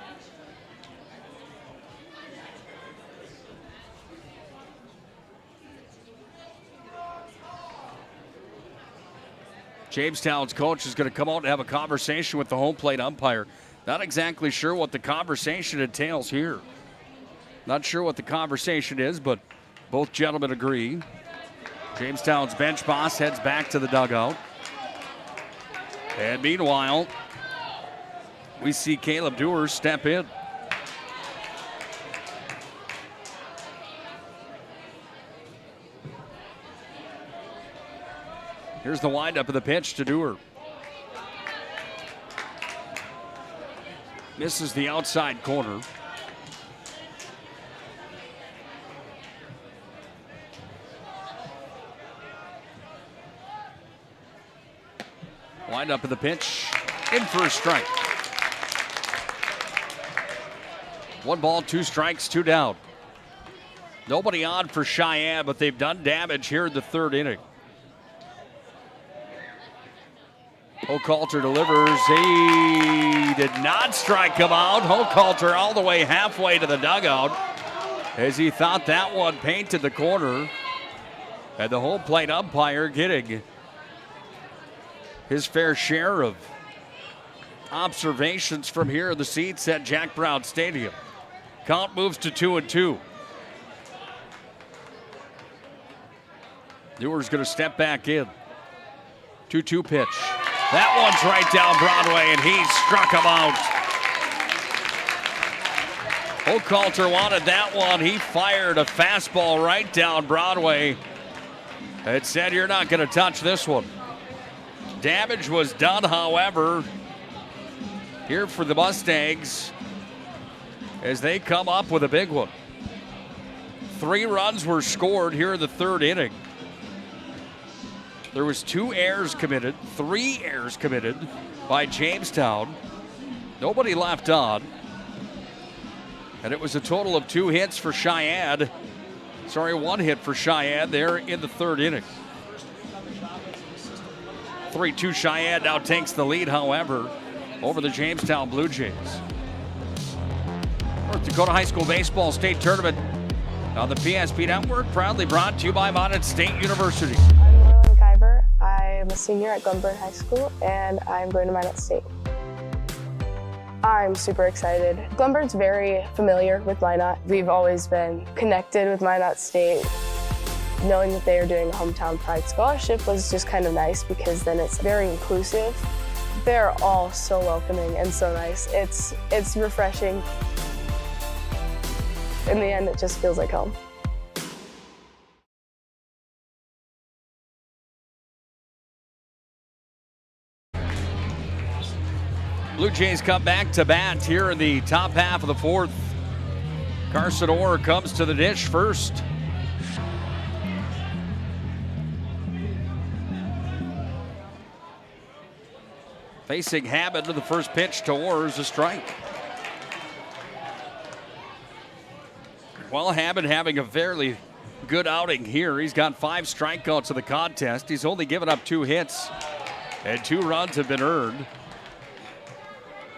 Jamestown's coach is going to come out and have a conversation with the home plate umpire. Not exactly sure what the conversation entails here. Not sure what the conversation is, but both gentlemen agree. Jamestown's bench boss heads back to the dugout. And meanwhile, we see Caleb Dewar step in. Here's the windup of the pitch to Dewar. Misses the outside corner. Windup of the pitch. In for a strike. 1 ball, 2 strikes, 2 down. Nobody on for Cheyenne, but they've done damage here in the 3rd inning. Hochhalter delivers. He did not strike him out. Hochhalter all the way halfway to the dugout as he thought that one painted the corner. And the home plate umpire getting his fair share of observations from here in the seats at Jack Brown Stadium. Count moves to 2-2. Dewar's going to step back in. 2-2 pitch. That one's right down Broadway, and he struck him out. Hochhalter wanted that one. He fired a fastball right down Broadway. It said, "You're not going to touch this one." Damage was done, however, here for the Mustangs as they come up with a big one. 3 runs were scored here in the 3rd inning. There was 2 errors committed, 3 errors committed by Jamestown. Nobody left on. And it was a total of 2 hits for Cheyenne. Sorry, 1 hit for Cheyenne there in the 3rd inning. 3-2 Cheyenne now takes the lead, however, over the Jamestown Blue Jays. North Dakota High School Baseball State Tournament on the PSP Network, proudly brought to you by Minot State University. I'm Merlin Kyber. I'm a senior at Glenburn High School, and I'm going to Minot State. I'm super excited. Glenburn's very familiar with Minot. We've always been connected with Minot State. Knowing that they are doing a Hometown Pride Scholarship was just kind of nice because then it's very inclusive. They're all so welcoming and so nice. It's refreshing. In the end, it just feels like home. Blue Jays come back to bat here in the top half of the 4th. Carson Orr comes to the dish first. Facing Habit to the first pitch to Orr is a strike. Well, Habit having a fairly good outing here. He's got 5 strikeouts in the contest. He's only given up 2 hits, and 2 runs have been earned.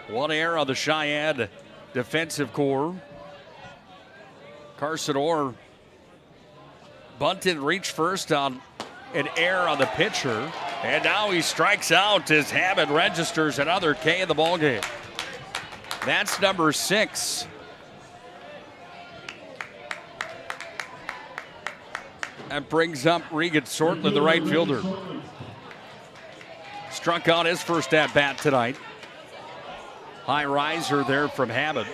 1 error on the Cheyenne defensive core. Carson Orr bunted, reached first on an error on the pitcher, and now he strikes out as Habit registers another K in the ballgame. That's number 6. That brings up Regan Sortland, the right fielder. Struck out his first at-bat tonight. High riser there from Habit.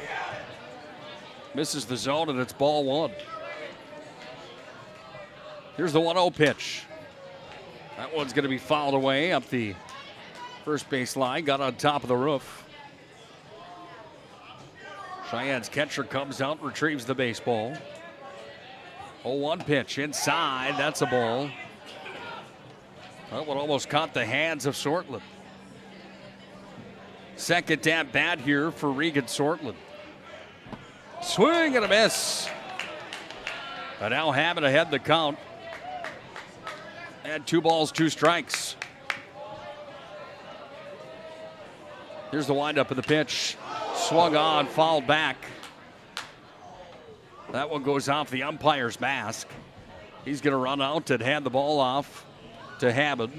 Misses the zone, and it's ball 1. Here's the 1-0 pitch. That one's going to be fouled away up the first base line. Got on top of the roof. Cheyenne's catcher comes out, retrieves the baseball. 0-1 pitch inside. That's a ball. That one almost caught the hands of Sortland. Second at bat here for Regan Sortland. Swing and a miss. But now Habit ahead in the count. And 2 balls, 2 strikes. Here's the windup of the pitch. Swung on, fouled back. That one goes off the umpire's mask. He's going to run out and hand the ball off to Habit.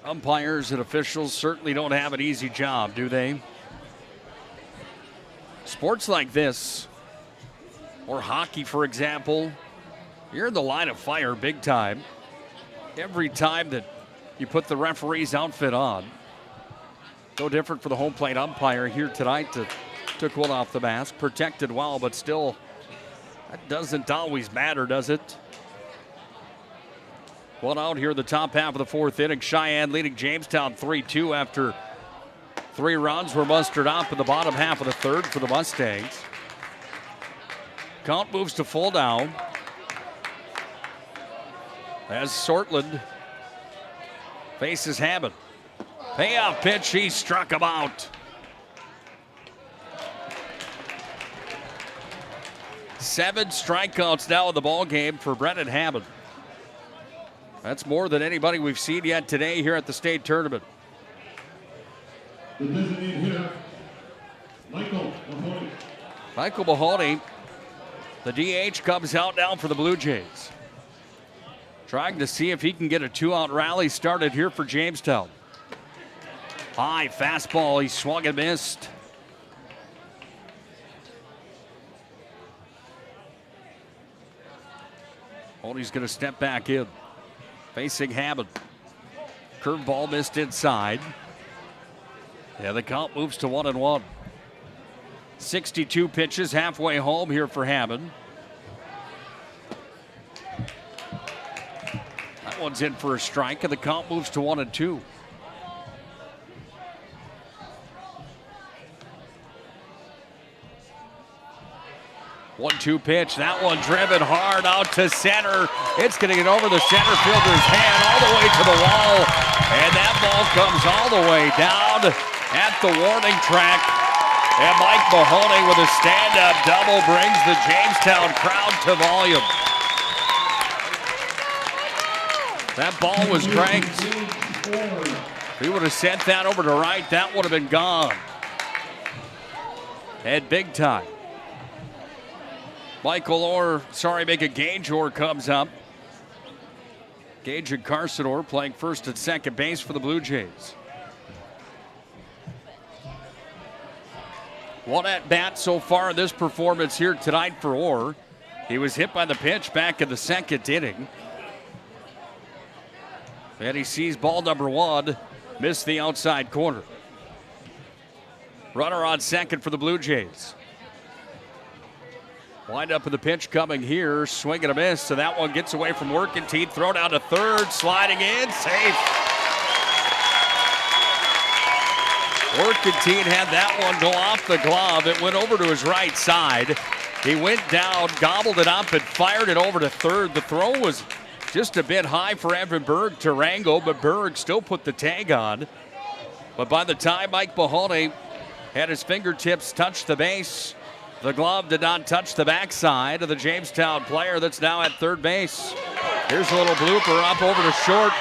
Umpires and officials certainly don't have an easy job, do they? Sports like this, or hockey, for example, you're in the line of fire big time. Every time that you put the referee's outfit on. No different for the home plate umpire here tonight. Took one off the mask, protected well, but still, that doesn't always matter, does it? One out here in the top half of the 4th inning. Cheyenne leading Jamestown 3-2 after 3 runs were mustered up in the bottom half of the 3rd for the Mustangs. Count moves to full now. As Sortland faces Habit. Payoff pitch, he struck him out. 7 strikeouts now in the ball game for Brennan Habit. That's more than anybody we've seen yet today here at the state tournament. The designated hitter, Michael Mahoney. Michael Mahoney, the DH, comes out now for the Blue Jays. Trying to see if he can get a 2-out rally started here for Jamestown. High fastball, he swung and missed. Mahoney's going to step back in. Facing Habit. Curveball missed inside. Yeah, the count moves to 1-1. 62 pitches, halfway home here for Habit. That one's in for a strike, and the count moves to 1-2. 1-2 pitch. That one driven hard out to center. It's going to get over the center fielder's head all the way to the wall. And that ball comes all the way down at the warning track. And Mike Mahoney with a stand-up double brings the Jamestown crowd to volume. That ball was cranked. If he would have sent that over to right, that would have been gone. And big time. Micah Gage Orr comes up. Gage and Carson Orr playing first and second base for the Blue Jays. One at bat so far in this performance here tonight for Orr. He was hit by the pitch back in the second inning. And he sees ball number one, missed the outside corner. Runner on second for the Blue Jays. Wind up of the pitch coming here, swing and a miss, so that one gets away from Workentine. Throw down to third, sliding in, safe. Workentine had that one go off the glove. It went over to his right side. He went down, gobbled it up, and fired it over to third. The throw was just a bit high for Evan Berg to wrangle, but Berg still put the tag on. But by the time Mike Mahoney had his fingertips touch the base, the glove did not touch the backside of the Jamestown player that's now at third base. Here's a little blooper up over to short,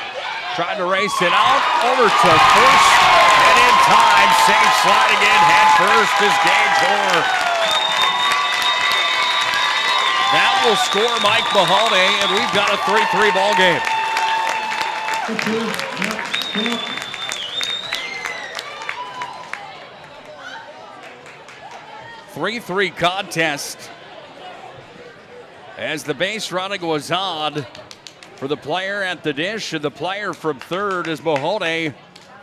trying to race it out, over to first, and in time, safe sliding in head first is Gage Orr. That will score Mike Mahoney, and we've got a 3-3 ball game. 3-3 contest as the base running was on for the player at the dish, and the player from third as Mahoney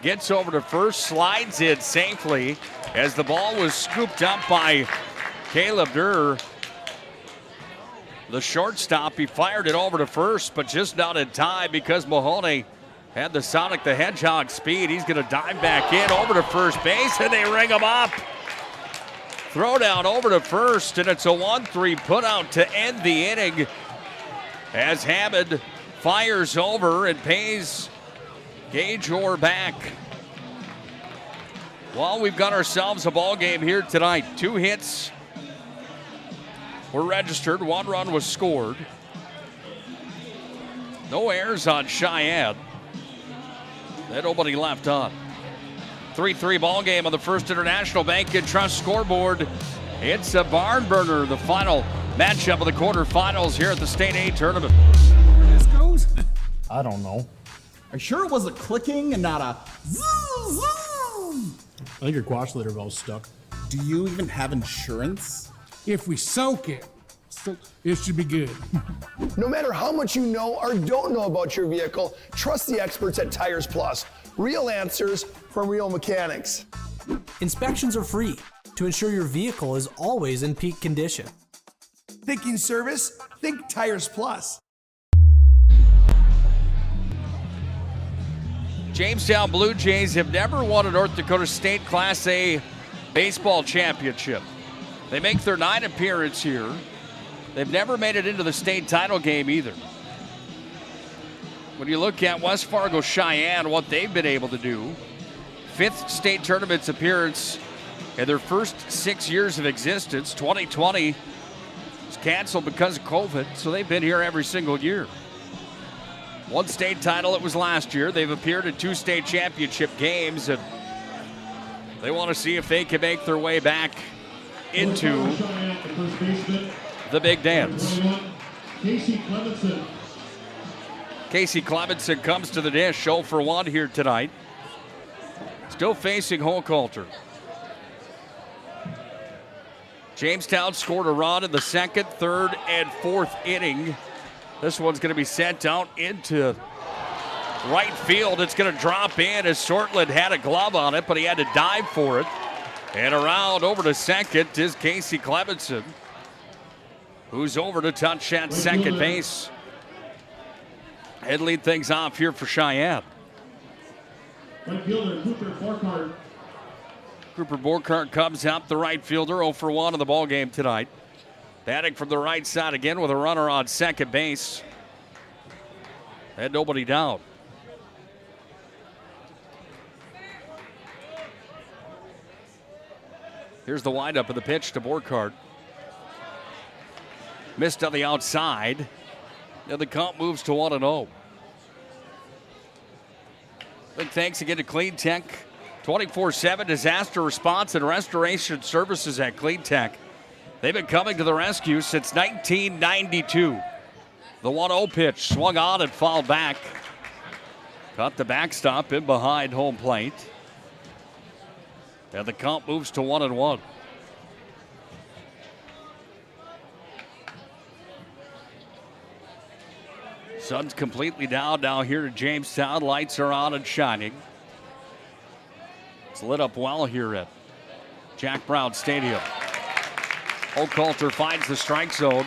gets over to first, slides in safely as the ball was scooped up by Caleb Durr. The shortstop, he fired it over to first, but just not in time because Mahoney had the Sonic the Hedgehog speed. He's going to dive back in over to first base, and they ring him up. Throw down over to first, and it's a 1-3 put out to end the inning as Hammond fires over and pays Gage Orr back. Well, we've got ourselves a ball game here tonight. 2 hits were registered, 1 run was scored. No errors on Cheyenne. And nobody left on. 3-3 ball game on the First International Bank and Trust scoreboard. It's a barn burner, the final matchup of the quarterfinals here at the State A tournament. This goes? I don't know. Are you sure it was a clicking and not a zoo? I think your quash litter valve's stuck. Do you even have insurance? If we soak it, it should be good. No matter how much you know or don't know about your vehicle, trust the experts at Tires Plus. Real answers from real mechanics. Inspections are free to ensure your vehicle is always in peak condition. Thinking service? Think Tires Plus. Jamestown Blue Jays have never won a North Dakota State Class A baseball championship. They make their 9th appearance here. They've never made it into the state title game either. When you look at West Fargo Cheyenne, what they've been able to do, 5th state tournaments appearance in their first 6 years of existence. 2020 was canceled because of COVID, so they've been here every single year. 1 state title, it was last year. They've appeared in 2 state championship games, and they want to see if they can make their way back into the big dance. Casey Clemenson comes to the dish, 0 for 1 here tonight. Still facing Hochhalter. Jamestown scored a run in the 2nd, 3rd, and 4th inning. This one's going to be sent out into right field. It's going to drop in as Sortland had a glove on it, but he had to dive for it. And around over to second is Casey Clemenson, who's over to touch at second base and lead things off here for Cheyenne. Right fielder Cooper Borkhardt. Cooper Borkhardt comes out, the right fielder, 0 for 1 in the ball game tonight. Batting from the right side again with a runner on second base. And nobody down. Here's the windup of the pitch to Borkhardt. Missed on the outside. And the count moves to 1-0. Big thanks again to Clean Tech. 24/7 disaster response and restoration services at Clean Tech. They've been coming to the rescue since 1992. The 1-0 pitch swung on and fouled back. Caught the backstop in behind home plate. And the count moves to 1-1. Sun's completely down now here to Jamestown. Lights are on and shining. It's lit up well here at Jack Brown Stadium. Oakhalter finds the strike zone.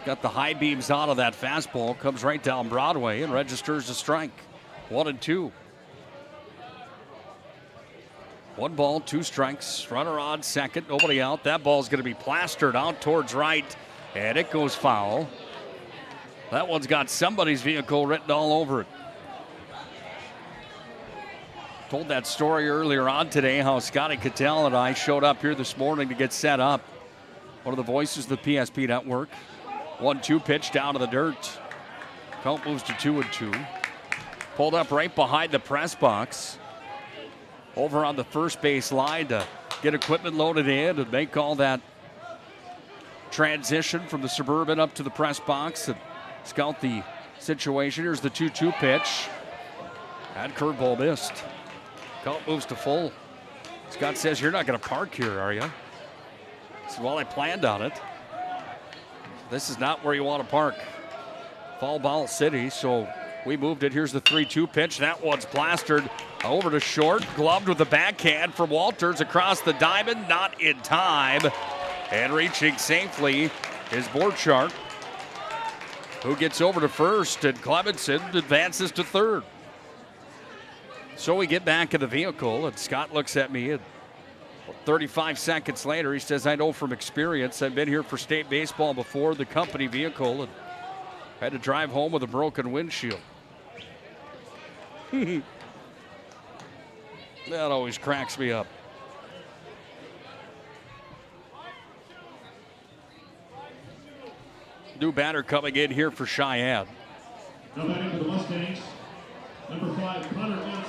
Got the high beams out of that fastball. Comes right down Broadway and registers a strike. 1-2. 1 ball, 2 strikes. Runner on second, nobody out. That ball's going to be plastered out towards right, and it goes foul. That one's got somebody's vehicle written all over it. Told that story earlier on today, how Scotty Cattell and I showed up here this morning to get set up. One of the voices of the PSP network. 1-2 pitch down to the dirt. Count moves to 2-2. Pulled up right behind the press box. Over on the first base line to get equipment loaded in and make all that transition from the Suburban up to the press box and scout the situation. Here's the 2-2 pitch. That curveball missed. Count moves to full. Scott says, "You're not going to park here, are you?" I said, "Well, I planned on it. This is not where you want to park. Fall ball city, so we moved it." Here's the 3-2 pitch. That one's plastered over to short. Gloved with the backhand from Walters across the diamond. Not in time. And reaching safely is Borchardt, who gets over to first, and Clemenson advances to third. So we get back in the vehicle, and Scott looks at me, and 35 seconds later, he says, "I know from experience. I've been here for state baseball before, the company vehicle, and had to drive home with a broken windshield." That always cracks me up. New batter coming in here for Cheyenne. Now batting for the Mustangs, number 5, Connor Wentz.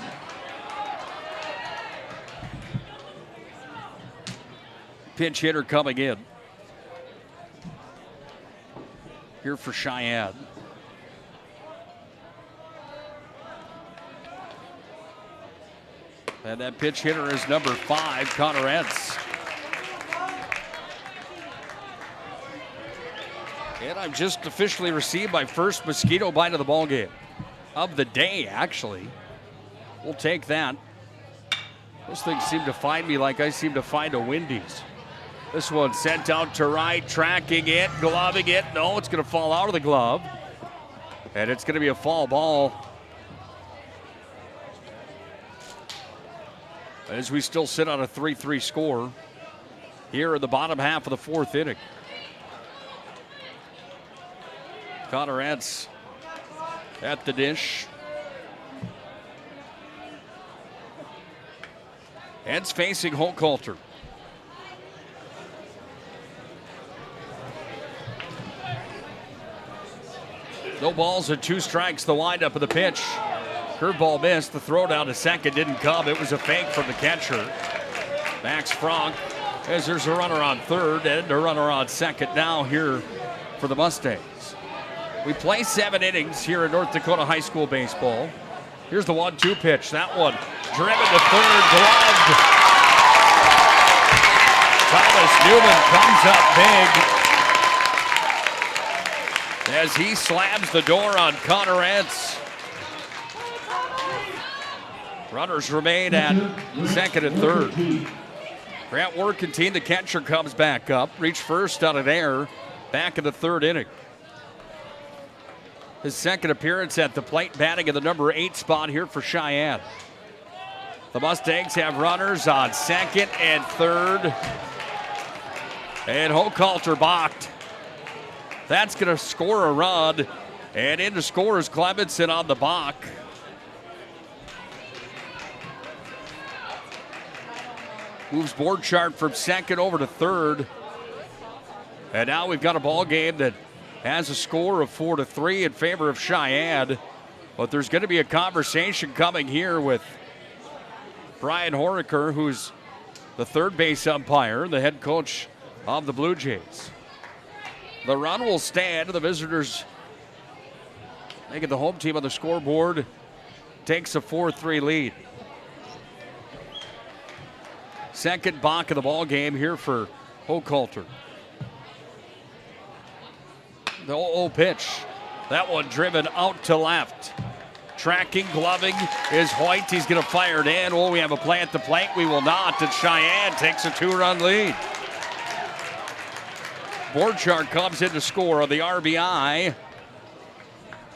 Pinch hitter coming in here for Cheyenne. And that pitch hitter is number 5, Connor Entz. And I've just officially received my first mosquito bite of the ball game. Of the day, actually. We'll take that. Those things seem to find me like I seem to find a Wendy's. This one sent out to right, tracking it, gloving it. No, it's going to fall out of the glove. And it's going to be a foul ball. As we still sit on a 3-3 score here in the bottom half of the 4th inning. Connor Entz at the dish. Entz facing Hochhalter. No balls and 2 strikes. The windup of the pitch. Curveball missed. The throw down to second didn't come. It was a fake from the catcher. Max Franck, as there's a runner on third and a runner on second now here for the Mustangs. We play 7 innings here in North Dakota high school baseball. Here's the 1-2 pitch. That one driven to third, gloved. Thomas Newman comes up big as he slams the door on Connor Entz. Runners remain at second and third. Grant Workentine, the catcher, comes back up. Reached first on an error back in the 3rd inning. His second appearance at the plate, batting in the number 8 spot here for Cheyenne. The Mustangs have runners on second and third. And Hochhalter balked. That's going to score a run. And in to score is Clemenson on the balk. Moves Borchardt from second over to third. And now we've got a ball game that has a score of 4-3 in favor of Cheyenne. But there's going to be a conversation coming here with Brian Horaker, who's the third base umpire, the head coach of the Blue Jays. The run will stand. The visitors making the home team on the scoreboard takes a 4-3 lead. Second balk of the ball game here for Hochhalter. The 0-0 pitch. That one driven out to left. Tracking, gloving is Hoyt. He's going to fire it in. Oh, we have a play at the plate. We will not. And Cheyenne takes a 2-run lead. Borchardt comes in to score on the RBI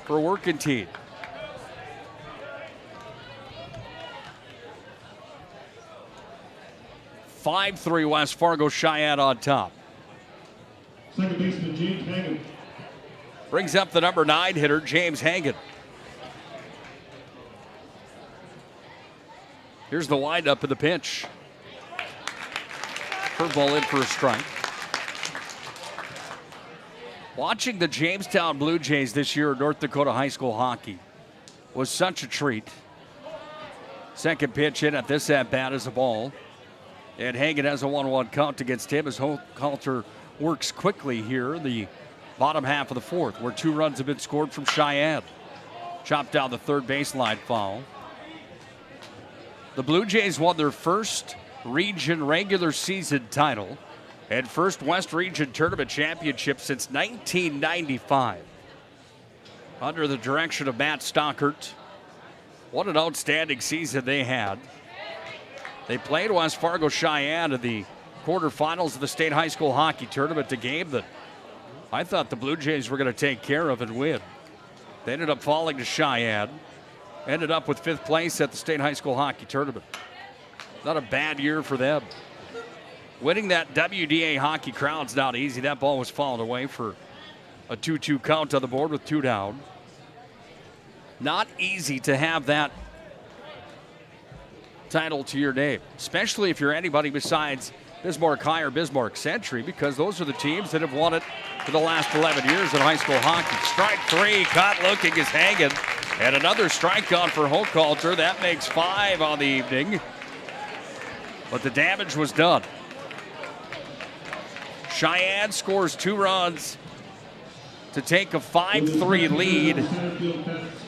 for Working Team. (5-3) West Fargo Cheyenne on top. Second baseman James Hagan. Brings up the number 9 hitter, James Hagan. Here's the windup of the pitch. Curveball in for a strike. Watching the Jamestown Blue Jays this year at North Dakota High School Hockey was such a treat. Second pitch in at this at-bat is a ball. And Hagan has a 1-1 count against him as Hochhalter works quickly here in the bottom half of the fourth, where 2 runs have been scored from Cheyenne. Chopped down the third baseline foul. The Blue Jays won their first region regular season title and first West Region Tournament championship since 1995. Under the direction of Matt Stockert. What an outstanding season they had. They played West Fargo Cheyenne in the quarterfinals of the State High School Hockey Tournament, a game that I thought the Blue Jays were going to take care of and win. They ended up falling to Cheyenne. Ended up with 5th place at the State High School Hockey Tournament. Not a bad year for them. Winning that WDA hockey crown's not easy. That ball was fouled away for a 2-2 count on the board with 2 down. Not easy to have that title to your name, especially if you're anybody besides Bismarck High or Bismarck Century, because those are the teams that have won it for the last 11 years in high school hockey. Strike 3, caught looking is Hagan. And another strikeout for Hochhalter. That makes 5 on the evening. But the damage was done. Cheyenne scores 2 runs to take a 5-3 lead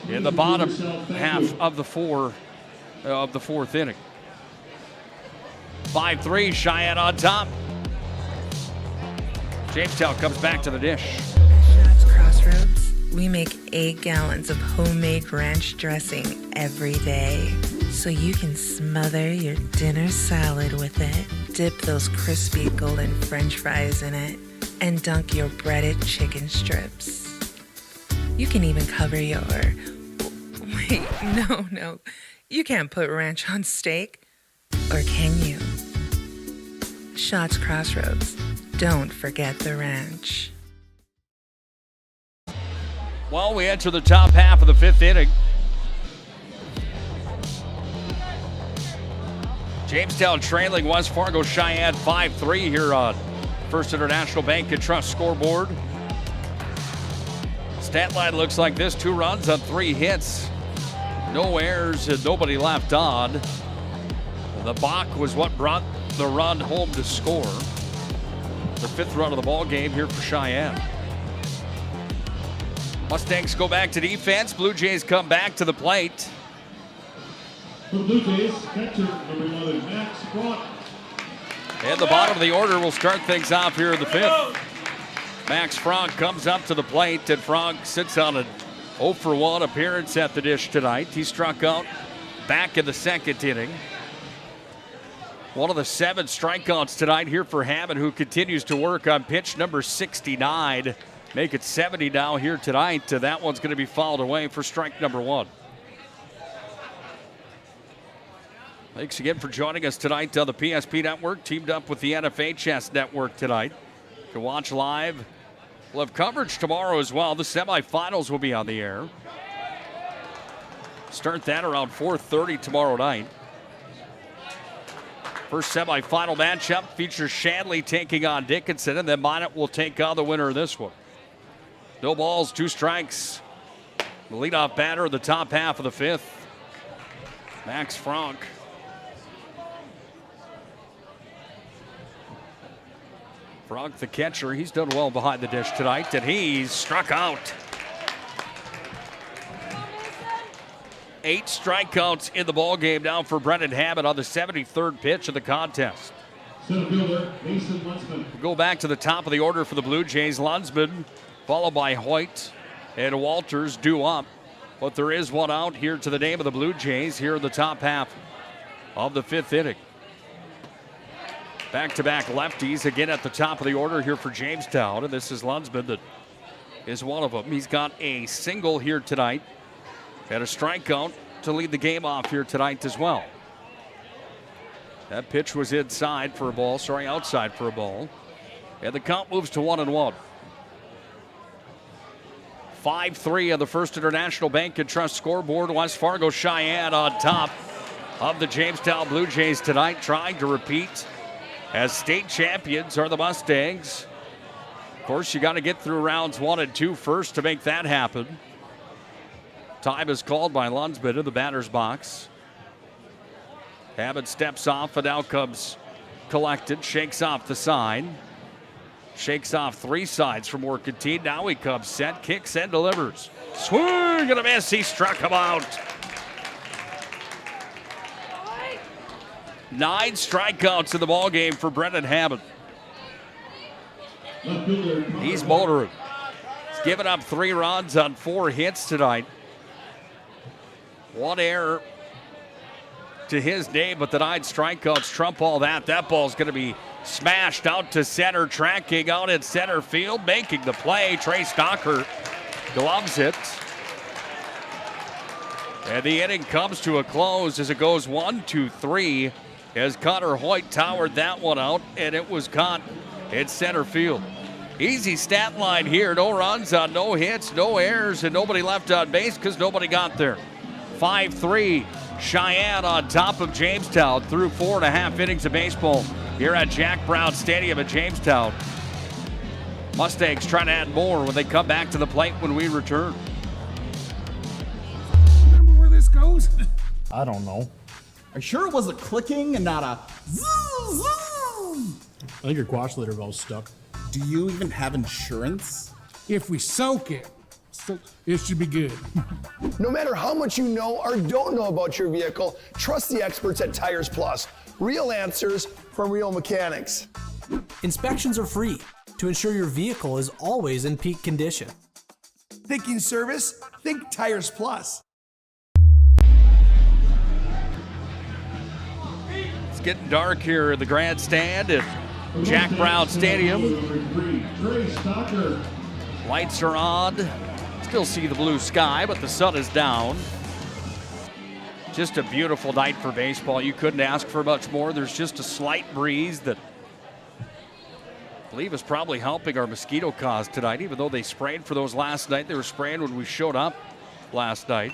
in the bottom half of the fourth inning. 5-3, Cheyenne on top. Jamestown comes back to the dish. Shots Crossroads, we make 8 gallons of homemade ranch dressing every day, so you can smother your dinner salad with it, dip those crispy golden French fries in it, and dunk your breaded chicken strips. You can even cover your... Wait, no. You can't put ranch on steak. Or can you? Shots Crossroads. Don't forget the ranch. Well, we enter the top half of the 5th inning. Jamestown trailing West Fargo Cheyenne 5-3 here on First International Bank and Trust scoreboard. Stat line looks like this: 2 runs on 3 hits. No errors and nobody left on. The balk was what brought the run home to score. The 5th run of the ball game here for Cheyenne. Mustangs go back to defense. Blue Jays come back to the plate. For the Blue Jays, catcher number 11, Max Franck. And the bottom of the order will start things off here in the 5th. Max Franck comes up to the plate, and Franck sits on an 0-for-1 appearance at the dish tonight. He struck out back in the 2nd inning. One of the 7 strikeouts tonight here for Hammond, who continues to work on pitch number 69. Make it 70 now here tonight. That one's going to be fouled away for strike number 1. Thanks again for joining us tonight on the PSP Network, teamed up with the NFHS Network tonight. can watch live. We'll have coverage tomorrow as well. The semifinals will be on the air. Start that around 4:30 tomorrow night. First semifinal matchup features Shanley taking on Dickinson, and then Minot will take on the winner of this one. No balls, 2 strikes. The leadoff batter of the top half of the 5th, Max Franck. Franck, the catcher, he's done well behind the dish tonight, and he's struck out. 8 strikeouts in the ball game now for Brendan Hammond on the 73rd pitch of the contest. Center fielder, Mason Lunsman. We'll go back to the top of the order for the Blue Jays. Lunsman, followed by Hoyt and Walters due up. But there is one out here to the name of the Blue Jays here in the top half of the 5th inning. Back-to-back lefties again at the top of the order here for Jamestown. And this is Lunsman that is one of them. He's got a single here tonight and a strikeout to lead the game off here tonight as well. That pitch was outside for a ball. And the count moves to 1-1. 5-3 on the First International Bank and Trust scoreboard. West Fargo Cheyenne on top of the Jamestown Blue Jays tonight, trying to repeat as state champions are the Mustangs. Of course, you got to get through rounds 1 and 2 first to make that happen. Time is called by Lunsman in the batter's box. Hammond steps off and now comes collected, shakes off the sign. Shakes off 3 sides from Orchid. Now he comes set, kicks and delivers. Swing and a miss, he struck him out. 9 strikeouts in the ballgame for Brendan Hammond. He's motoring. He's given up 3 runs on 4 hits tonight. 1 error to his name, but the 9 strikeouts trump all that. That ball's going to be smashed out to center, tracking out in center field, making the play. Trey Stocker gloves it. And the inning comes to a close as it goes 1-2-3 as Connor Hoyt towered that one out, and it was caught in center field. Easy stat line here. No runs on no hits, no errors, and nobody left on base because nobody got there. 5-3, Cheyenne on top of Jamestown through 4.5 innings of baseball here at Jack Brown Stadium at Jamestown. Mustangs trying to add more when they come back to the plate when we return. Remember where this goes? I don't know. Are you sure it was a clicking and not a zzz? I think your quash litter valve's stuck. Do you even have insurance? If we soak it, it should be good. No matter how much you know or don't know about your vehicle, trust the experts at Tires Plus. Real answers from real mechanics. Inspections are free to ensure your vehicle is always in peak condition. Thinking service? Think Tires Plus. It's getting dark here in the grandstand at Jack Brown Stadium. Lights are on. Still see the blue sky, but the sun is down. Just a beautiful night for baseball. You couldn't ask for much more. There's just a slight breeze that I believe is probably helping our mosquito cause tonight, even though they sprayed for those last night. They were spraying when we showed up last night.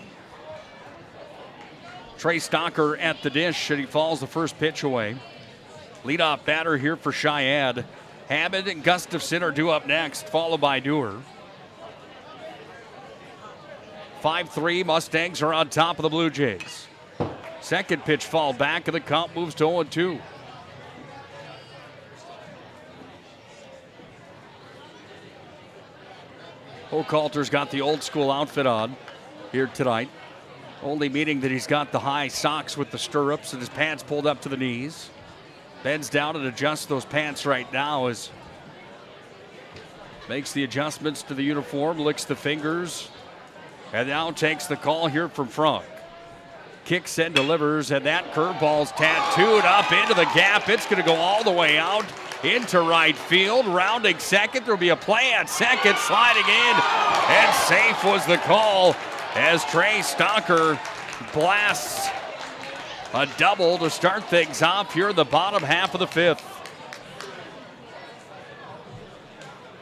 Trey Stocker at the dish, and he falls the first pitch away. Leadoff batter here for Cheyenne. Hammond and Gustafson are due up next, followed by Dewar. 5-3, Mustangs are on top of the Blue Jays. Second pitch fouled back, and the count moves to 0-2. Oakhalter's got the old school outfit on here tonight. Only meaning that he's got the high socks with the stirrups and his pants pulled up to the knees. Bends down and adjusts those pants right now as makes the adjustments to the uniform, licks the fingers, and now takes the call here from Franck. Kicks and delivers, and that curveball's tattooed up into the gap. It's going to go all the way out into right field. Rounding second, there'll be a play at second, sliding in, and safe was the call as Trey Stocker blasts a double to start things off here in the bottom half of the 5th.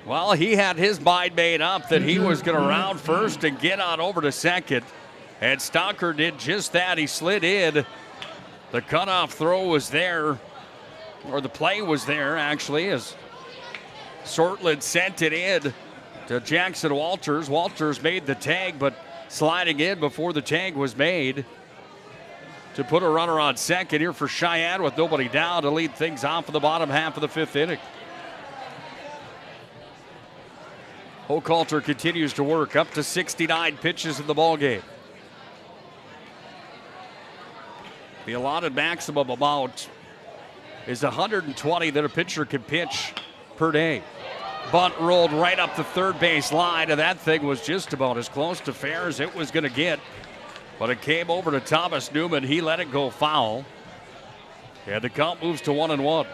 Well, he had his mind made up that he was going to round first and get on over to second. And Stalker did just that. He slid in. The cutoff throw was there, or the play was there, actually, as Sortland sent it in to Jackson Walters. Walters made the tag, but sliding in before the tag was made to put a runner on second here for Cheyenne with nobody down to lead things off in the bottom half of the fifth inning. Hochhalter continues to work up to 69 pitches in the ballgame. The allotted maximum amount is 120 that a pitcher can pitch per day. Bunt rolled right up the third base line, and that thing was just about as close to fair as it was going to get. But it came over to Thomas Newman. He let it go foul. And the count moves to 1-1.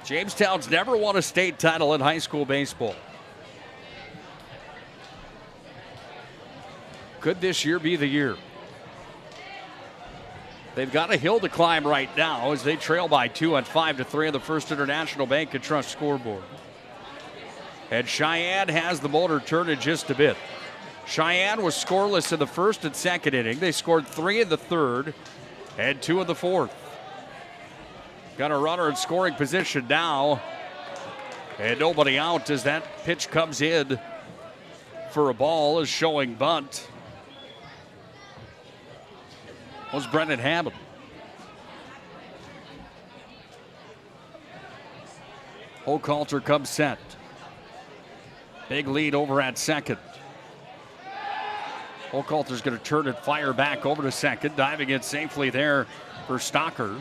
Jamestown's never won a state title in high school baseball. Could this year be the year? They've got a hill to climb right now as they trail by 2 on 5-3 on the First International Bank and Trust scoreboard. And Cheyenne has the motor turning just a bit. Cheyenne was scoreless in the first and second inning. They scored 3 in the third and 2 in the fourth. Got a runner in scoring position now. And nobody out as that pitch comes in for a ball, is showing bunt. Was Brendan Hammond. Hochhalter comes set. Big lead over at second. Hochhalter's going to turn and fire back over to second. Diving in safely there for Stalker.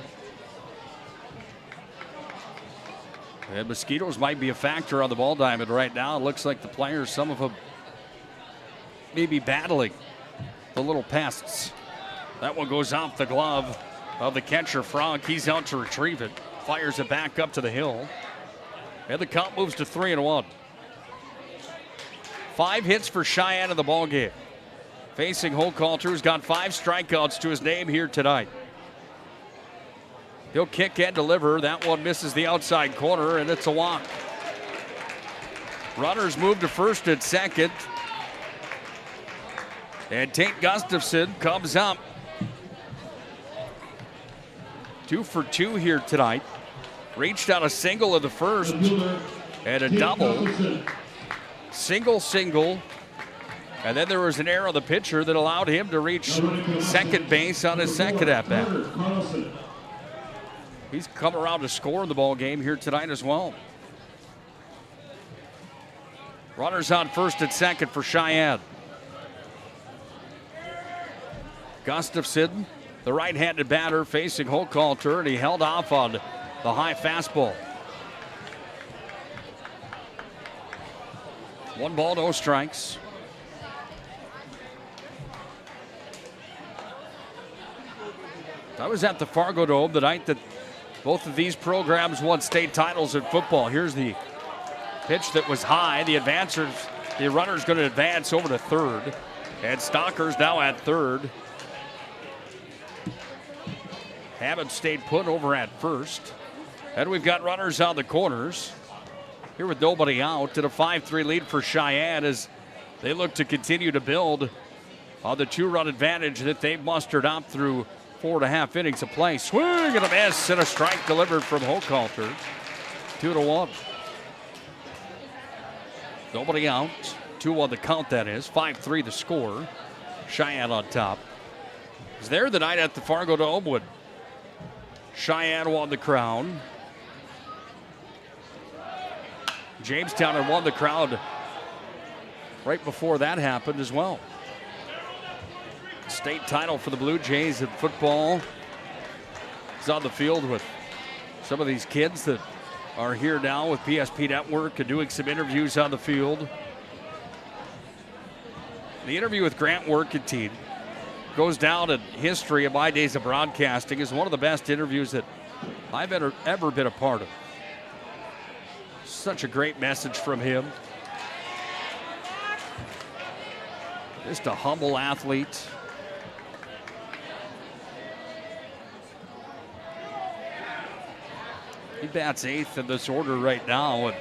And mosquitoes might be a factor on the ball diamond right now. It looks like the players, some of them, may be battling the little pests. That one goes off the glove of the catcher, Frank. He's out to retrieve it. Fires it back up to the hill. And the count moves to 3-1. 5 hits for Cheyenne in the ballgame. Facing Hochhalter, who's got 5 strikeouts to his name here tonight. He'll kick and deliver. That one misses the outside corner, and it's a walk. Runners move to first and second. And Tate Gustafson comes up. 2 for 2 here tonight. Reached out a single in the first and a double. Single. And then there was an error on the pitcher that allowed him to reach second base on his second at-bat. He's come around to score in the ball game here tonight as well. Runners on first and second for Cheyenne. Gustafson, the right-handed batter, facing Hochhalter, and he held off on the high fastball. 1 ball, no strikes. I was at the Fargo Dome the night that both of these programs won state titles in football. Here's the pitch that was high. The runner's going to advance over to third. And Stalker's now at third. Hammond stayed put over at first. And we've got runners on the corners. Here with nobody out, and a 5-3 lead for Cheyenne as they look to continue to build on the 2-run advantage that they've mustered up through 4.5 innings of play. Swing and a miss, and a strike delivered from Hochhalter. 2-1. Nobody out. 2 on the count, that is. 5-3 the score. Cheyenne on top. Was there the night at the Fargo Dome when Cheyenne won the crown. Jamestown had won the crown right before that happened as well. State title for the Blue Jays in football is on the field with some of these kids that are here now with PSP Network and doing some interviews on the field. The interview with Grant Workentine goes down in history of my days of broadcasting as one of the best interviews that I've ever been a part of. Such a great message from him. Just a humble athlete. He bats 8th in this order right now, and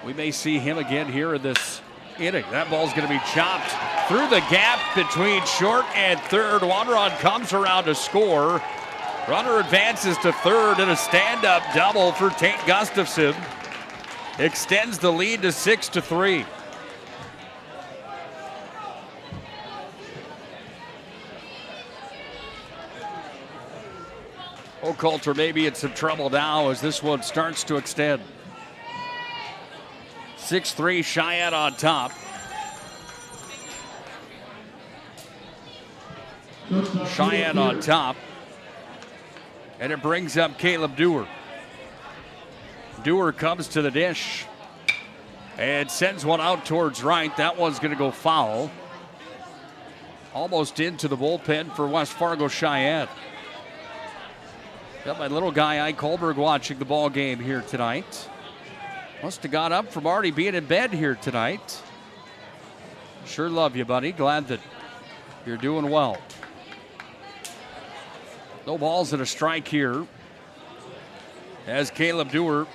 we may see him again here in this inning. That ball's going to be chopped through the gap between short and third. One run comes around to score. Runner advances to third, and a stand-up double for Tate Gustafson extends the lead to 6-3. Oakhalter maybe in some trouble now as this one starts to extend. 6-3, Cheyenne on top. Cheyenne on top. And it brings up Caleb Dewar. Dewar comes to the dish and sends one out towards right. That one's going to go foul. Almost into the bullpen for West Fargo Cheyenne. Got my little guy Ike Holberg watching the ball game here tonight. Must have got up from already being in bed here tonight. Sure love you, buddy. Glad that you're doing well. No balls and a strike here as Caleb Dewar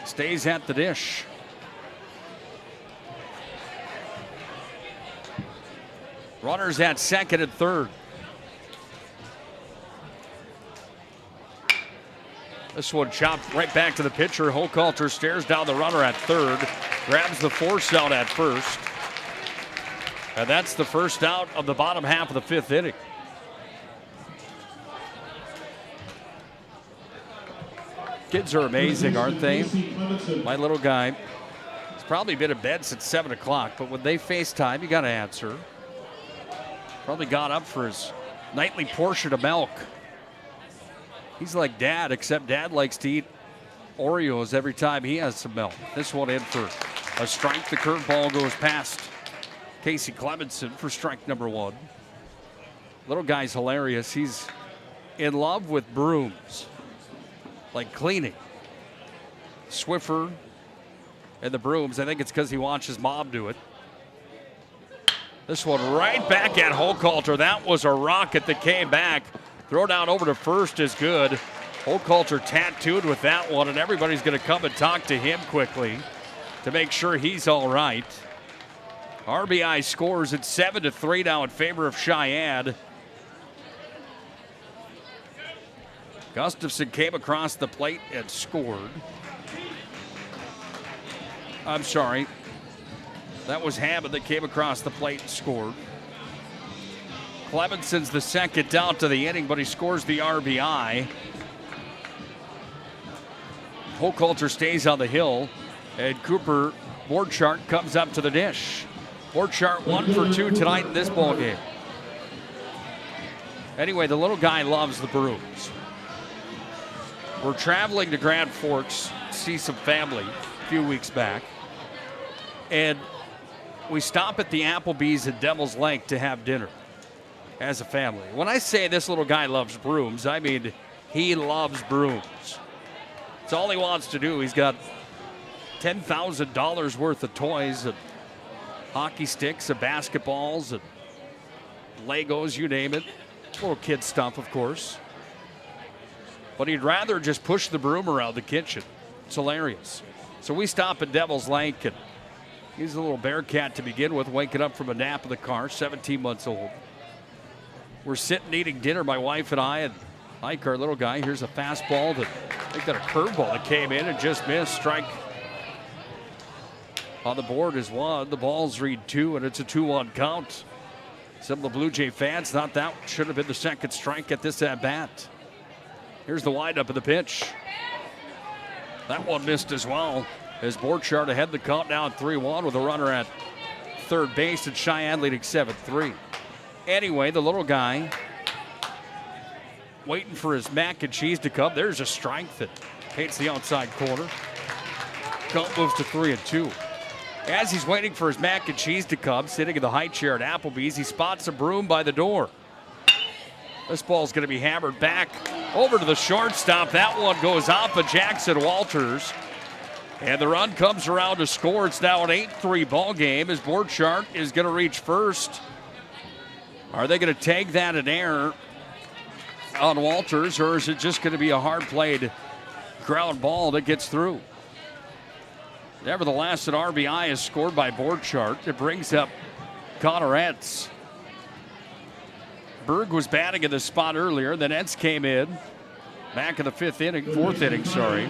stays at the dish. Runners at second and third. This one chopped right back to the pitcher. Hochhalter stares down the runner at third, grabs the force out at first. And that's the first out of the bottom half of the 5th inning. Kids are amazing, aren't they? My little guy, he's probably been in bed since 7 o'clock, but when they FaceTime, you got to answer. Probably got up for his nightly portion of milk. He's like Dad, except Dad likes to eat Oreos every time he has some milk. This one in for a strike. The curveball goes past Casey Clemenson for strike number 1. Little guy's hilarious. He's in love with brooms, like cleaning. Swiffer and the brooms. I think it's because he watched his mom do it. This one right back at Hochhalter. That was a rocket that came back. Throw down over to first is good. Hochhalter tattooed with that one, and everybody's going to come and talk to him quickly to make sure he's all right. RBI scores at 7-3 now in favor of Cheyenne. Gustafson came across the plate and scored. I'm sorry. That was Hammond that came across the plate and scored. Clemenson's the second out to the inning, but he scores the RBI. Hochhalter stays on the hill, and Cooper Borchardt comes up to the dish. Borchardt 1 for 2 tonight in this ball game. Anyway, the little guy loves the brooms. We're traveling to Grand Forks to see some family a few weeks back, and we stop at the Applebee's at Devil's Lake to have dinner as a family. When I say this little guy loves brooms, I mean he loves brooms. It's all he wants to do. He's got $10,000 worth of toys and hockey sticks and basketballs and Legos, you name it. Little kid stuff, of course. But he'd rather just push the broom around the kitchen. It's hilarious. So we stop at Devil's Lake, and he's a little bearcat to begin with, waking up from a nap in the car, 17 months old. We're sitting eating dinner, my wife and I, and Ike, our little guy. Here's a fastball that, I think that a curveball that came in and just missed. Strike on the board is 1. The balls read 2, and it's a 2-1 count. Some of the Blue Jay fans thought that should have been the second strike at this at-bat. Here's the windup of the pitch. That one missed as well, as Borchardt ahead the count now at 3-1 with a runner at third base, and Cheyenne leading 7-3. Anyway, the little guy waiting for his mac and cheese to come. There's a strike that hits the outside corner. Count moves to 3-2. As he's waiting for his mac and cheese to come, sitting in the high chair at Applebee's, he spots a broom by the door. This ball's going to be hammered back over to the shortstop. That one goes off of Jackson Walters. And the run comes around to score. It's now an 8-3 ball game as Borchardt is going to reach first. Are they going to tag that an error? on Walters, or is it just going to be a hard-played ground ball that gets through? Nevertheless, an RBI is scored by Borchardt. It brings up Connor Entz. Berg was batting in the spot earlier, then Entz came in. Back in the fourth inning, sorry.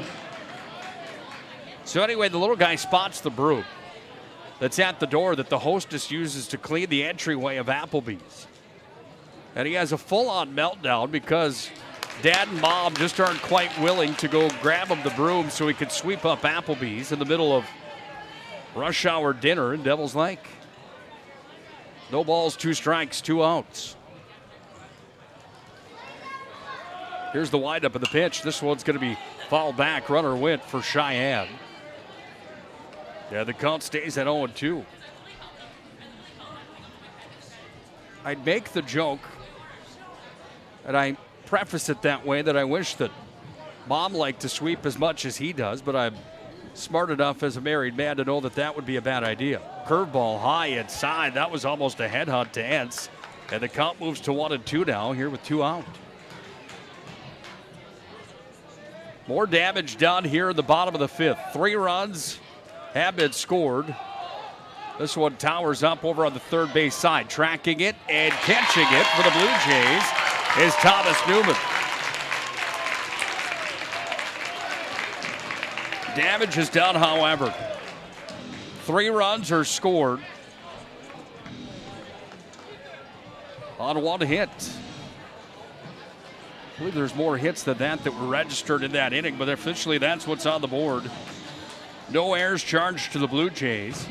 So anyway, the little guy spots the broom that's at the door that the hostess uses to clean the entryway of Applebee's. And he has a full-on meltdown because Dad and Mom just aren't quite willing to go grab him the broom so he could sweep up Applebee's in the middle of rush hour dinner in Devil's Lake. No balls, 2 strikes, 2 outs. Here's the windup of the pitch. This one's going to be fouled back. Runner went for Cheyenne. Yeah, the count stays at 0-2. I'd make the joke, and I preface it that way, that I wish that Mom liked to sweep as much as he does, but I'm smart enough as a married man to know that that would be a bad idea. Curveball high inside. That was almost a headhunt to Entz. And the count moves to 1-2 now here with 2 out. More damage done here in the bottom of the 5th. 3 runs have been scored. This one towers up over on the third base side. Tracking it and catching it for the Blue Jays is Thomas Newman. Damage is done, however. 3 runs are scored on 1 hit. I believe there's more hits than that were registered in that inning, but officially that's what's on the board. No errors charged to the Blue Jays.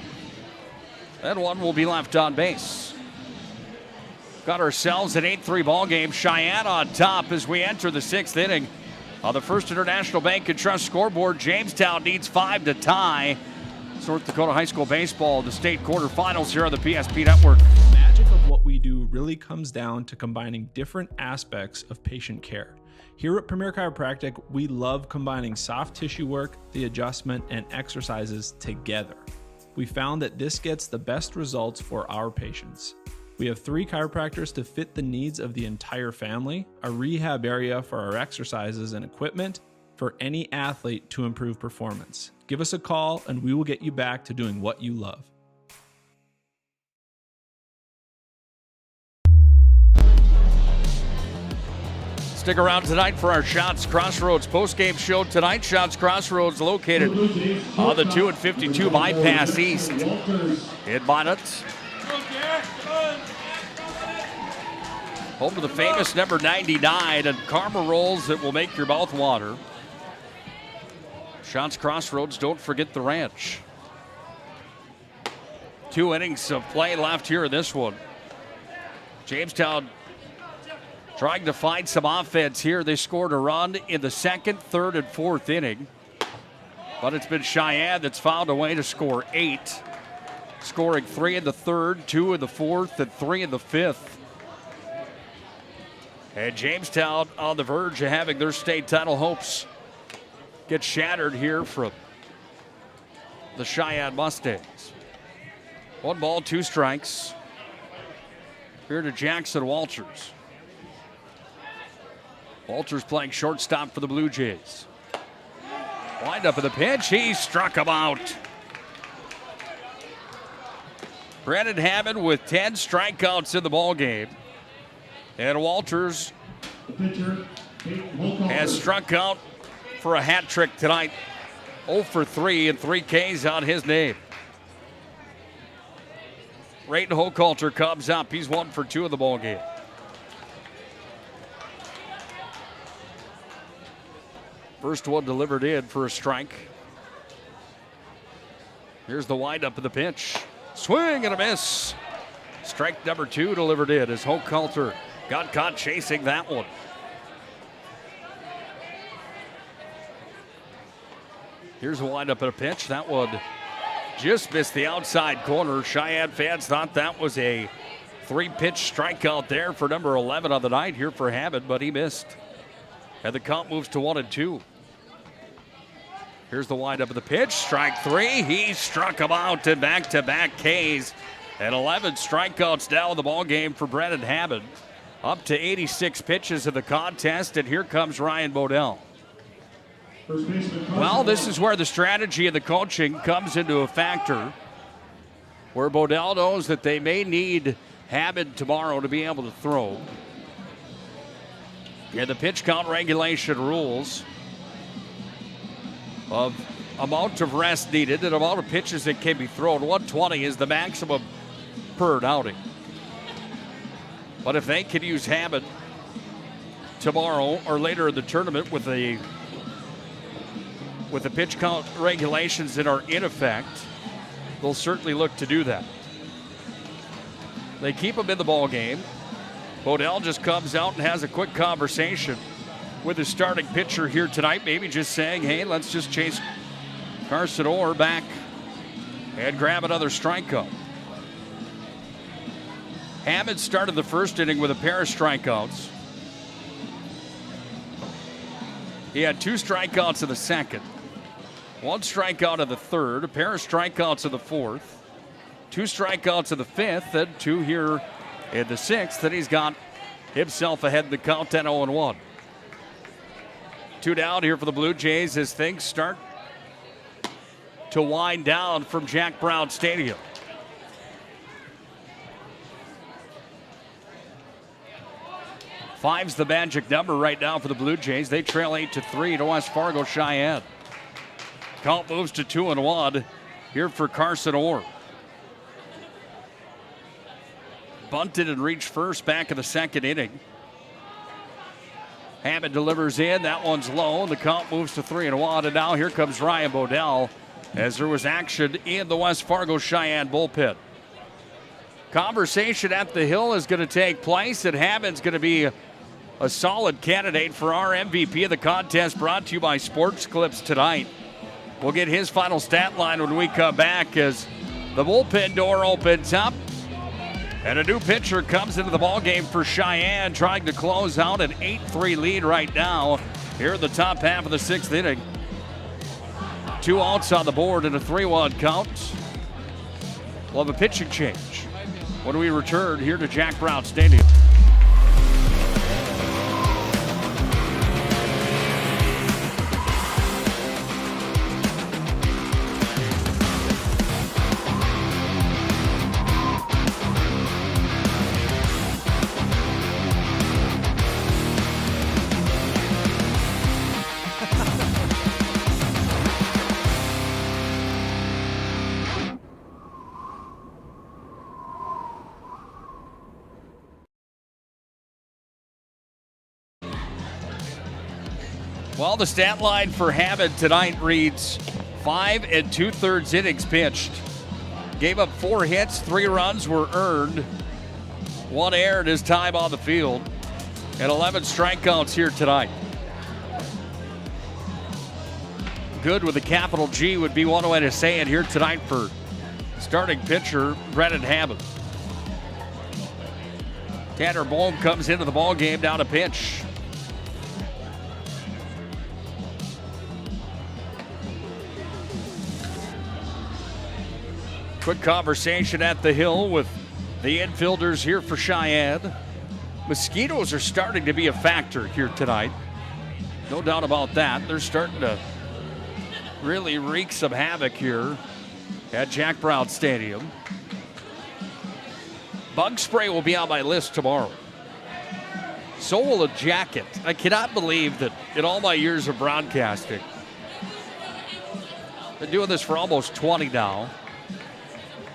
And 1 will be left on base. Got ourselves an 8-3 ball game. Cheyenne on top as we enter the 6th inning. On the First International Bank and Trust scoreboard, Jamestown needs 5 to tie North Dakota High School Baseball, the state quarterfinals here on the PSP Network. The magic of what we do really comes down to combining different aspects of patient care. Here at Premier Chiropractic, we love combining soft tissue work, the adjustment, and exercises together. We found that this gets the best results for our patients. We have 3 chiropractors to fit the needs of the entire family, a rehab area for our exercises and equipment for any athlete to improve performance. Give us a call and we will get you back to doing what you love. Stick around tonight for our Shots Crossroads postgame show tonight. Shots Crossroads located on the 2 and 52 bypass east in Minot. Home to the famous number 99 and karma rolls that will make your mouth water. Shots Crossroads, don't forget the ranch. 2 innings of play left here in this one. Jamestown trying to find some offense here. They scored a run in the 2nd, 3rd, and 4th inning. But it's been Cheyenne that's found a way to score 8. Scoring 3 in the 3rd, 2 in the 4th, and 3 in the 5th. And Jamestown on the verge of having their state title hopes get shattered here from the Cheyenne Mustangs. 1 ball, 2 strikes. Here to Jackson Walters. Walters playing shortstop for the Blue Jays. Wind up of the pitch. He struck him out. Brandon Hammond with 10 strikeouts in the ball game. And Walters has struck out for a hat trick tonight. 0 for 3 and 3 Ks on his name. Rayton Hochhalter comes up. He's 1 for 2 in the ball game. First one delivered in for a strike. Here's the windup of the pitch. Swing and a miss. Strike number 2 delivered in as Hochhalter got caught chasing that one. Here's a windup and a pitch. That one just missed the outside corner. Cheyenne fans thought that was a 3-pitch strikeout there for number 11 on the night here for Hammond, but he missed. And the count moves to 1-2. Here's the windup of the pitch. Strike 3. He struck him out in back-to-back Ks. And 11 strikeouts now in the ball game for Brandon Hammond. Up to 86 pitches of the contest, and here comes Ryan Bodell. Well, this is where the strategy and the coaching comes into a factor, where Bodell knows that they may need Hammond tomorrow to be able to throw. And the pitch count regulation rules of amount of rest needed and amount of pitches that can be thrown. 120 is the maximum per outing. But if they can use Hammond tomorrow or later in the tournament with the pitch count regulations that are in effect, they'll certainly look to do that. They keep him in the ball game. Bodell just comes out and has a quick conversation with his starting pitcher here tonight, maybe just saying, hey, let's just chase Carson Orr back and grab another strikeout. Hammond started the first inning with a pair of strikeouts. He had 2 strikeouts in the second, 1 strikeout in the third, a pair of strikeouts in the fourth, 2 strikeouts in the fifth, and 2 here in the sixth. Then he's got himself ahead in the count at 0-1. 2 down here for the Blue Jays as things start to wind down from Jack Brown Stadium. Five's the magic number right now for the Blue Jays. They trail 8-3 to West Fargo Cheyenne. Count moves to 2-1 here for Carson Orr. Bunted and reached first back in the second inning. Hammond delivers in. That one's low. The count moves to 3-1. And now here comes Ryan Bodell as there was action in the West Fargo Cheyenne bullpen. Conversation at the Hill is going to take place, and Hammond's going to be a solid candidate for our MVP of the contest, brought to you by Sports Clips tonight. We'll get his final stat line when we come back as the bullpen door opens up. And a new pitcher comes into the ballgame for Cheyenne, trying to close out an 8-3 lead right now here in the top half of the 6th inning. 2 outs on the board and a 3-1 count. We'll have a pitching change when we return here to Jack Brown Stadium. Well, the stat line for Hammond tonight reads 5 2/3 innings pitched. Gave up 4 hits, 3 runs were earned. 1 error in his time on the field. And 11 strikeouts here tonight. Good with a capital G would be one way to say it here tonight for starting pitcher Brennan Hammond. Tanner Bohm comes into the ballgame down a pitch. Quick conversation at the Hill with the infielders here for Cheyenne. Mosquitoes are starting to be a factor here tonight. No doubt about that. They're starting to really wreak some havoc here at Jack Brown Stadium. Bug spray will be on my list tomorrow. So will a jacket. I cannot believe that in all my years of broadcasting, been doing this for almost 20 now,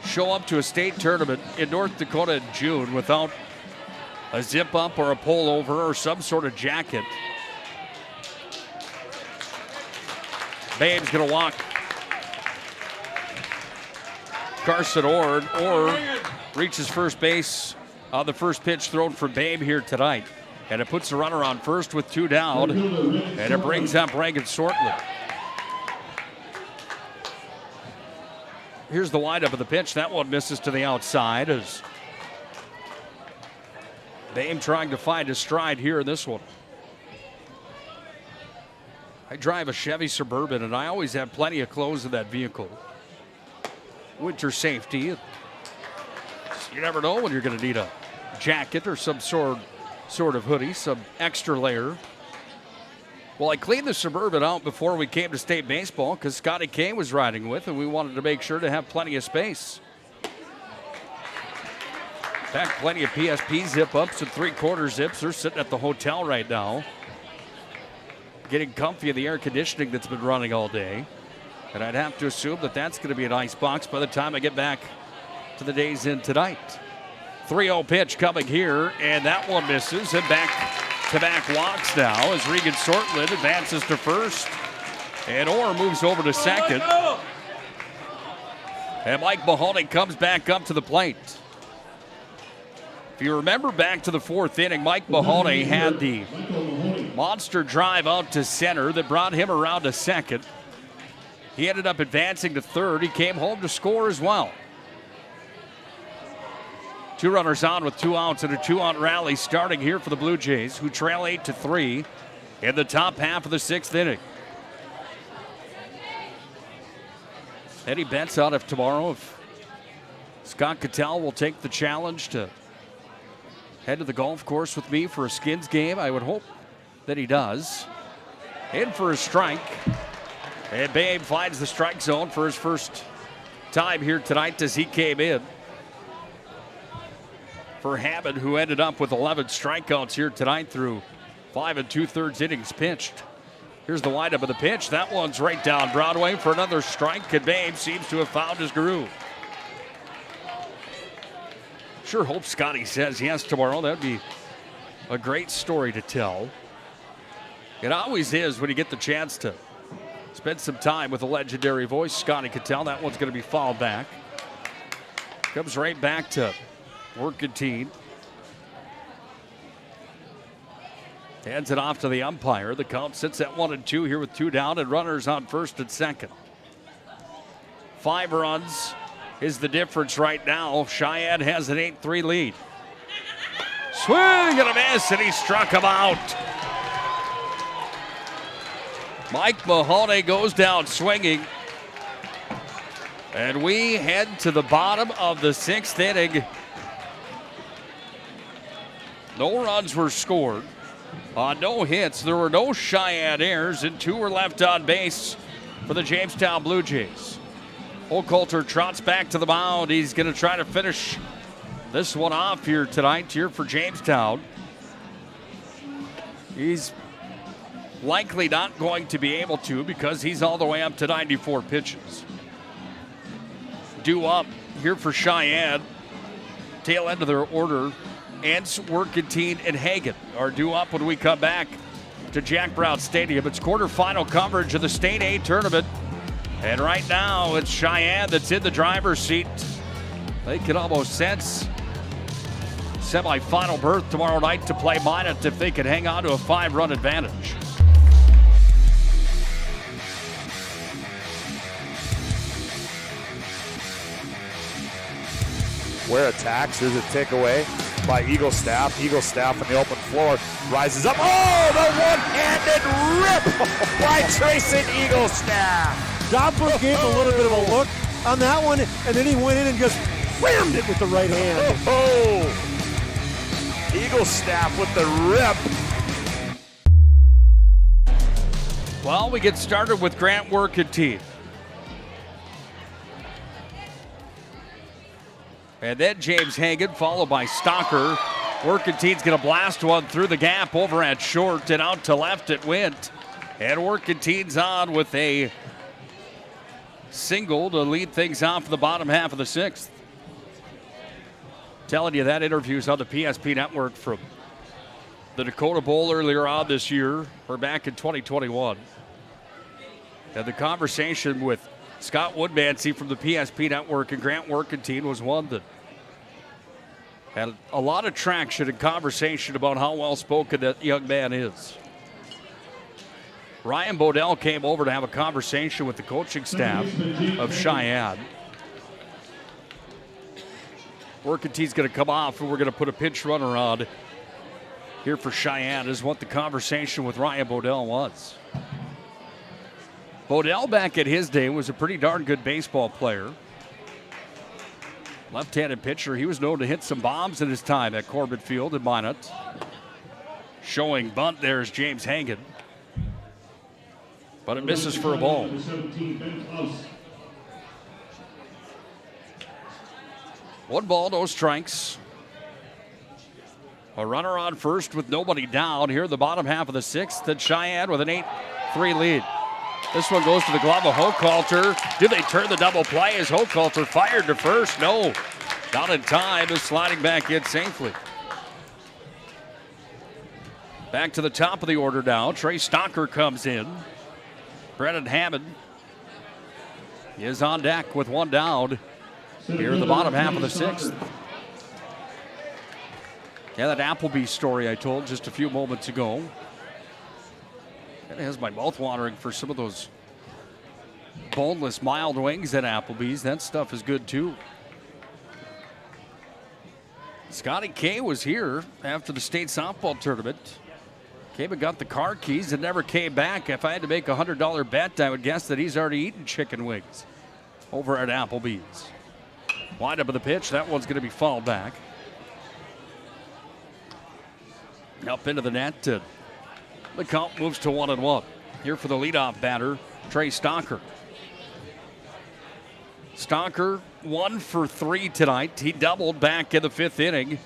show up to a state tournament in North Dakota in June without a zip up or a pullover or some sort of jacket. Babe's gonna walk Carson Orr. Orr reaches first base on the first pitch thrown for Babe here tonight. And it puts the runner on first with 2 down. And it brings up Reagan Sortland. Here's the windup of the pitch. That one misses to the outside as Babe trying to find his stride here in this one. I drive a Chevy Suburban, and I always have plenty of clothes in that vehicle. Winter safety. You never know when you're going to need a jacket or some sort sort of hoodie, some extra layer. Well, I cleaned the Suburban out before we came to state baseball because Scotty Kane was riding with, and we wanted to make sure to have plenty of space. In fact, plenty of PSP zip-ups and 3/4 zips. They're sitting at the hotel right now, getting comfy in the air conditioning that's been running all day. And I'd have to assume that that's going to be an ice box by the time I get back to the Days Inn tonight. 3-0 pitch coming here, and that one misses. And back-to-back walks now as Regan Sortland advances to first. And Orr moves over to second. And Mike Mahoney comes back up to the plate. If you remember back to the 4th inning, Mike Mahoney had the monster drive out to center that brought him around to second. He ended up advancing to third. He came home to score as well. 2 runners on with 2 outs and a 2-out rally starting here for the Blue Jays, who trail 8-3 in the top half of the 6th inning. Any bets out of tomorrow if Scott Cattell will take the challenge to head to the golf course with me for a Skins game? I would hope that he does. In for a strike. And Babe finds the strike zone for his first time here tonight as he came in. For Hammond, who ended up with 11 strikeouts here tonight through 5 2/3 innings pitched. Here's the windup of the pitch. That one's right down Broadway for another strike, and Babe seems to have found his groove. Sure hope Scotty says yes tomorrow. That'd be a great story to tell. It always is when you get the chance to spend some time with a legendary voice, Scotty Cattell. That one's going to be fouled back. Comes right back to Workentine. Hands it off to the umpire. The count sits at 1-2 here with 2 down and runners on first and second. 5 runs is the difference right now. Cheyenne has an 8-3 lead. Swing and a miss, and he struck him out. Mike Mahoney goes down swinging. And we head to the bottom of the 6th inning. No runs were scored. No hits. There were no Cheyenne errors, and 2 were left on base for the Jamestown Blue Jays. Oakholter trots back to the mound. He's going to try to finish this one off here tonight here for Jamestown. He's likely not going to be able to because he's all the way up to 94 pitches. Due up here for Cheyenne. Tail end of their order. Ants, Workentine, and Hagen are due up when we come back to Jack Brown Stadium. It's quarterfinal coverage of the State A tournament. And right now, it's Cheyenne that's in the driver's seat. They can almost sense semifinal berth tomorrow night to play Minot if they can hang on to a 5-run advantage. Ware attacks. Here's a takeaway by Eagle Staff. Eagle Staff on the open floor rises up. Oh, the one-handed rip by Trayson Eagle Staff. Doppler gave a little bit of a look on that one, and then he went in and just whammed it with the right hand. Oh, Eagle Staff with the rip. Well, we get started with Grant Workentine. And then James Hagen, followed by Stocker. Workentine's going to blast one through the gap over at short, and out to left it went. And Workentine's on with a single to lead things off in the bottom half of the 6th. Telling you that interview's on the PSP Network from the Dakota Bowl earlier on this year. We're back in 2021. And the conversation with Scott Woodmansey from the PSP Network and Grant Workentine was one that had a lot of traction and conversation about how well-spoken that young man is. Ryan Bodell came over to have a conversation with the coaching staff of Cheyenne. Workentine's going to come off, and we're going to put a pinch runner on here for Cheyenne, is what the conversation with Ryan Bodell was. Bodell, back at his day, was a pretty darn good baseball player. Left-handed pitcher. He was known to hit some bombs in his time at Corbett Field in Minot. Showing bunt there is James Hagen. But it misses for a ball. Number 17, Ben Klaus. 1 ball, no strikes. A runner on first with nobody down here in the bottom half of the 6th. And Cheyenne with an 8-3 lead. This one goes to the glove of Hochhalter. Do they turn the double play as Hochhalter fired to first? No, not in time. Is sliding back in safely. Back to the top of the order now. Trey Stalker comes in. Brennan Hammond is on deck with 1 down here in the bottom half of the 6th. Yeah, that Applebee's story I told just a few moments ago. It has my mouth watering for some of those boneless mild wings at Applebee's. That stuff is good too. Scotty K was here after the state softball tournament. Came and got the car keys and never came back. If I had to make a $100 bet, I would guess that he's already eaten chicken wings over at Applebee's. Wind up of the pitch. That one's going to be fouled back. Up into the net. The count moves to 1-1. Here for the leadoff batter, Trey Stalker. Stalker 1 for 3 tonight. He doubled back in the 5th inning.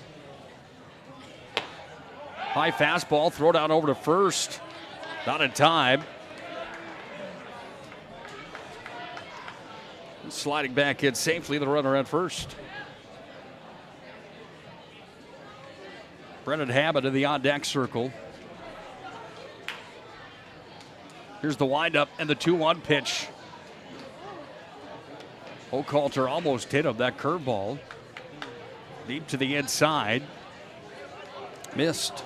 High fastball, throw down over to first. Not in time. Sliding back in safely, the runner at first. Brennan Hammond in the on-deck circle. Here's the windup and the 2-1 pitch. Hochhalter almost hit him, that curveball. Deep to the inside. Missed.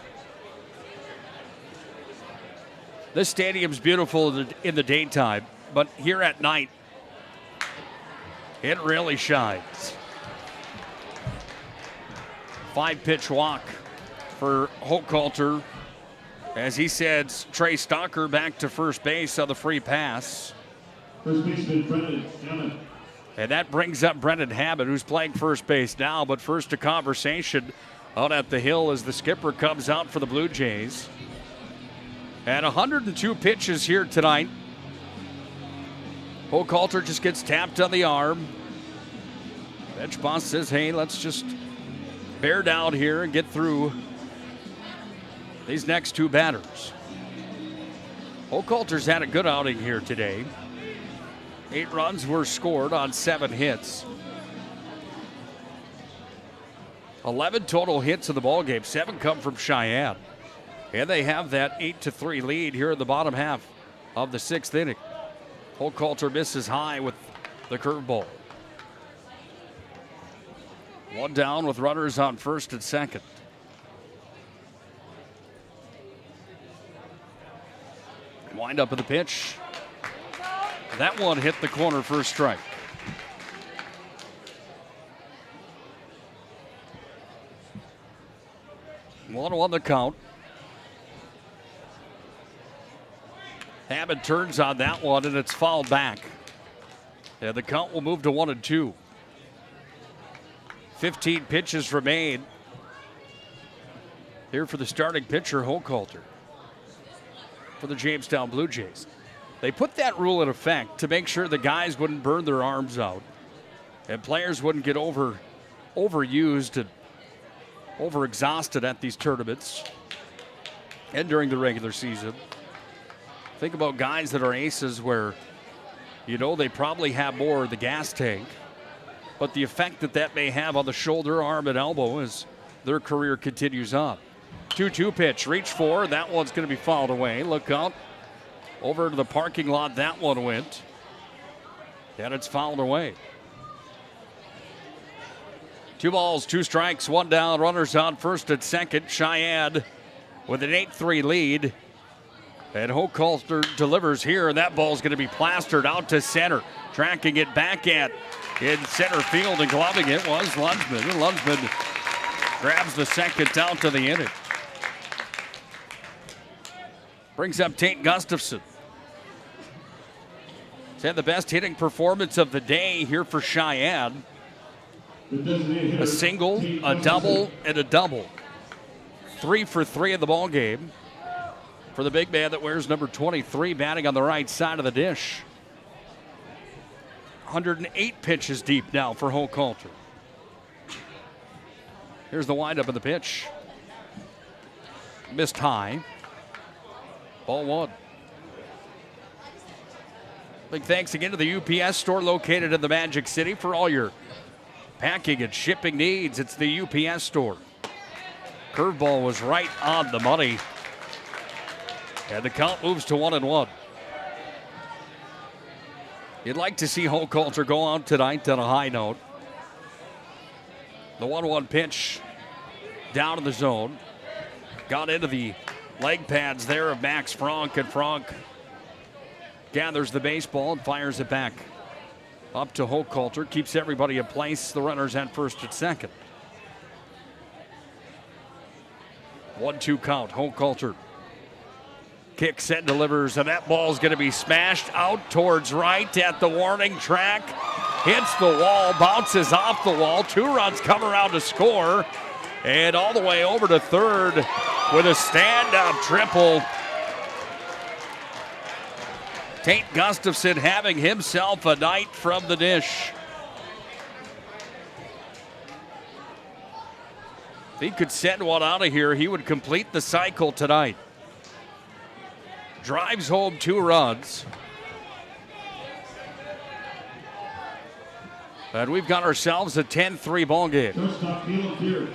This stadium's beautiful in the daytime, but here at night, it really shines. 5-pitch walk for Hochhalter. As he sends Trey Stalker back to first base on the free pass. First baseman Brennan Hammond. And that brings up Brendan Hammond, who's playing first base now. But first, a conversation out at the hill as the skipper comes out for the Blue Jays. And 102 pitches here tonight. Hochhalter just gets tapped on the arm. Bench boss says, hey, let's just bear down here and get through these next 2 batters. Hochhalter's had a good outing here today. 8 runs were scored on 7 hits. 11 total hits in the ballgame. 7 come from Cheyenne. And they have that 8-3 lead here in the bottom half of the 6th inning. Hochhalter misses high with the curveball. 1 down with runners on first and second. Wind up of the pitch. That one hit the corner for a strike. One on the count. Hammond turns on that one and it's fouled back. And the count will move to 1-2. 15 pitches remain here for the starting pitcher, Hochhalter, for the Jamestown Blue Jays. They put that rule in effect to make sure the guys wouldn't burn their arms out and players wouldn't get overused and overexhausted at these tournaments and during the regular season. Think about guys that are aces where, you know, they probably have more in the gas tank, but the effect that may have on the shoulder, arm, and elbow as their career continues on. 2-2 pitch, reach for, that one's going to be fouled away. Look out. Over to the parking lot, that one went. And it's fouled away. 2 balls, 2 strikes, 1 down. Runners on first and second. Cheyenne with an 8-3 lead. And Hochhalter delivers here, and that ball's going to be plastered out to center. Tracking it back in center field and gloving it was Lundsman. And Lundsman grabs the second down to the inning. Brings up Tate Gustafson. He's had the best hitting performance of the day here for Cheyenne. A single, a double, and a double. 3 for 3 in the ball game for the big man that wears number 23, batting on the right side of the dish. 108 pitches deep now for Hochhalter. Here's the windup of the pitch. Missed high. Ball 1. Big thanks again to the UPS store located in the Magic City for all your packing and shipping needs. It's the UPS store. Curveball was right on the money. And the count moves to 1-1. You'd like to see Hochhalter go out tonight on a high note. The 1-1 pitch down in the zone. Got into the leg pads there of Max Franck, and Franck gathers the baseball and fires it back up to Hochhalter. Keeps everybody in place. The runners at first and second. 1-2 count. Hochhalter kicks and delivers, and that ball's going to be smashed out towards right at the warning track. Hits the wall, bounces off the wall. 2 runs come around to score, and all the way over to third with a stand-up triple. Tate Gustafson having himself a night from the dish. If he could send one out of here, he would complete the cycle tonight. Drives home 2 runs. And we've got ourselves a 10-3 ball game. Shortstop Caleb Deere.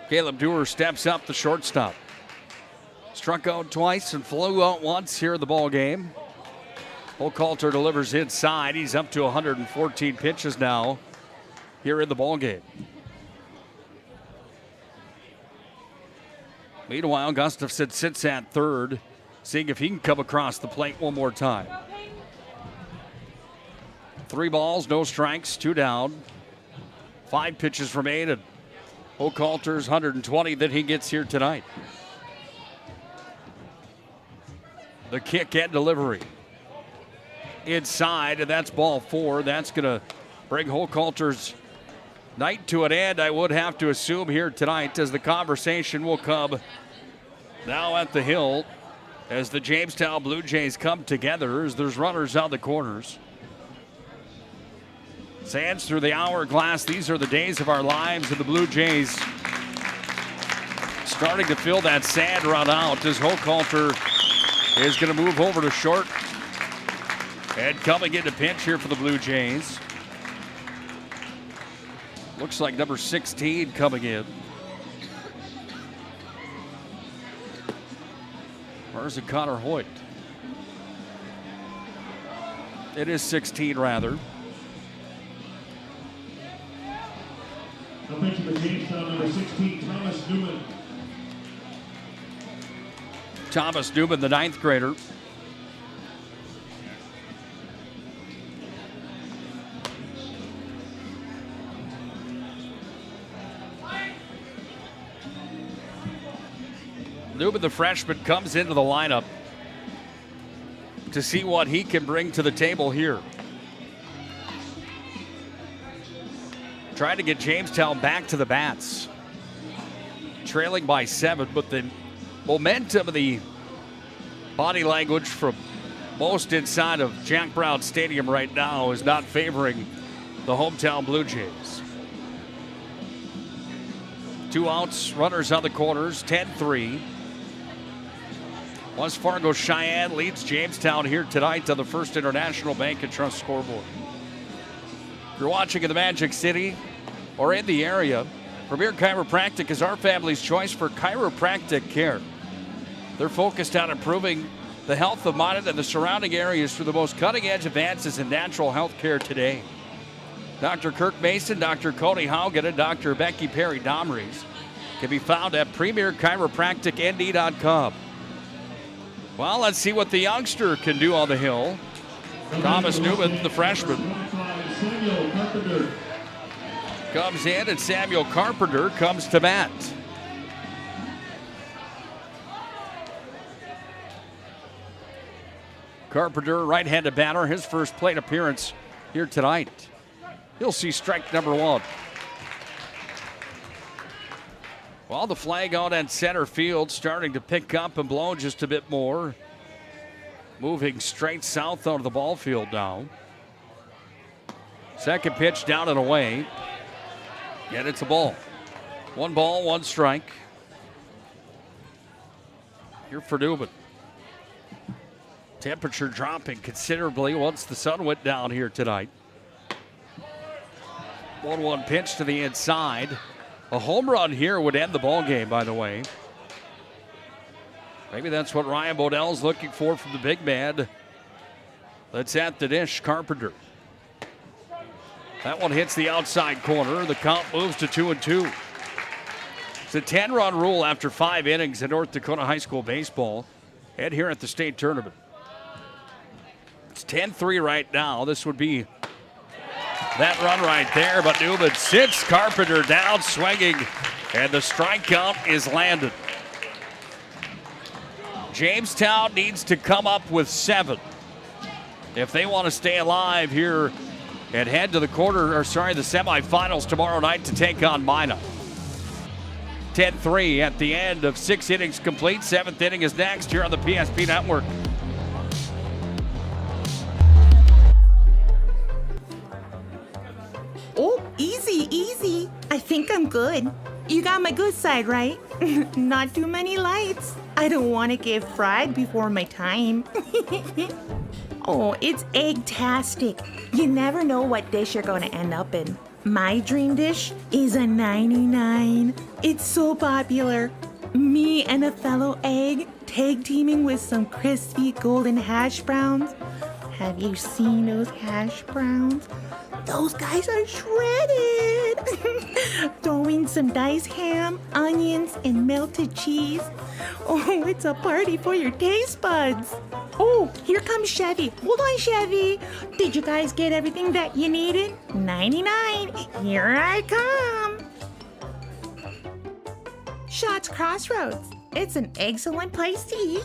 Caleb Dewar steps up, the shortstop. Struck out twice and flew out once here in the ball game. Hochhalter delivers inside. He's up to 114 pitches now here in the ball game. Meanwhile, Gustafson sits at third, seeing if he can come across the plate one more time. 3 balls, no strikes, 2 down. 5 pitches remaining. Hochhalter's 120 that he gets here tonight. The kick and delivery. Inside, and that's ball 4. That's going to bring Hochhalter's night to an end, I would have to assume, here tonight, as the conversation will come now at the hill as the Jamestown Blue Jays come together as there's runners on the corners. Sands through the hourglass. These are the days of our lives, and the Blue Jays starting to fill that sand run out as Hochhalter is going to move over to short. And coming into pinch here for the Blue Jays. Looks like number 16 coming in. Or is it Connor Hoyt? It is 16 rather. I'll pitch for Jamestown, number 16, Thomas Newman. Thomas Newman, the 9th grader. Newman, the freshman, comes into the lineup to see what he can bring to the table here. Trying to get Jamestown back to the bats. Trailing by 7, but the momentum of the body language from most inside of Jack Brown Stadium right now is not favoring the hometown Blue Jays. 2 outs, runners on the corners, 10-3. West Fargo Cheyenne leads Jamestown here tonight on the First International Bank and Trust scoreboard. If you're watching in the Magic City or in the area, Premier Chiropractic is our family's choice for chiropractic care. They're focused on improving the health of Minot and the surrounding areas through the most cutting-edge advances in natural health care today. Dr. Kirk Mason, Dr. Cody Haugen, and Dr. Becky Perry Domries can be found at premierchiropracticnd.com. Well, let's see what the youngster can do on the hill. Thomas Newman, the freshman, comes in, and Samuel Carpenter comes to bat. Carpenter, right-handed batter, his first plate appearance here tonight. He'll see strike number 1. Well, the flag out at center field starting to pick up and blow just a bit more. Moving straight south out of the ball field now. Second pitch down and away. Yet it's a ball. 1 ball, 1 strike. Here for Newman. Temperature dropping considerably once the sun went down here tonight. 1-1 pitch to the inside. A home run here would end the ball game, by the way. Maybe that's what Ryan Bodell's looking for from the big man. That's at the dish, Carpenter. That one hits the outside corner. The count moves to 2-2. It's a 10-run rule after 5 innings in North Dakota high school baseball and here at the state tournament. It's 10-3 right now. This would be that run right there, but Newman sits Carpenter down swinging, and the strikeout is landed. Jamestown needs to come up with 7 if they want to stay alive here and head to the semifinals tomorrow night to take on Minot. 10-3 at the end of 6 innings complete. 7th inning is next here on the PSP Network. Oh, easy. I think I'm good. You got my good side, right? Not too many lights. I don't want to get fried before my time. Oh, it's egg-tastic. You never know what dish you're going to end up in. My dream dish is a 99. It's so popular. Me and a fellow egg tag teaming with some crispy golden hash browns. Have you seen those hash browns? Those guys are shredded. Throw in some diced ham, onions, and melted cheese. Oh, it's a party for your taste buds. Oh, here comes Chevy. Hold on, Chevy. Did you guys get everything that you needed? 99. Here I come. Schatz Crossroads. It's an excellent place to eat.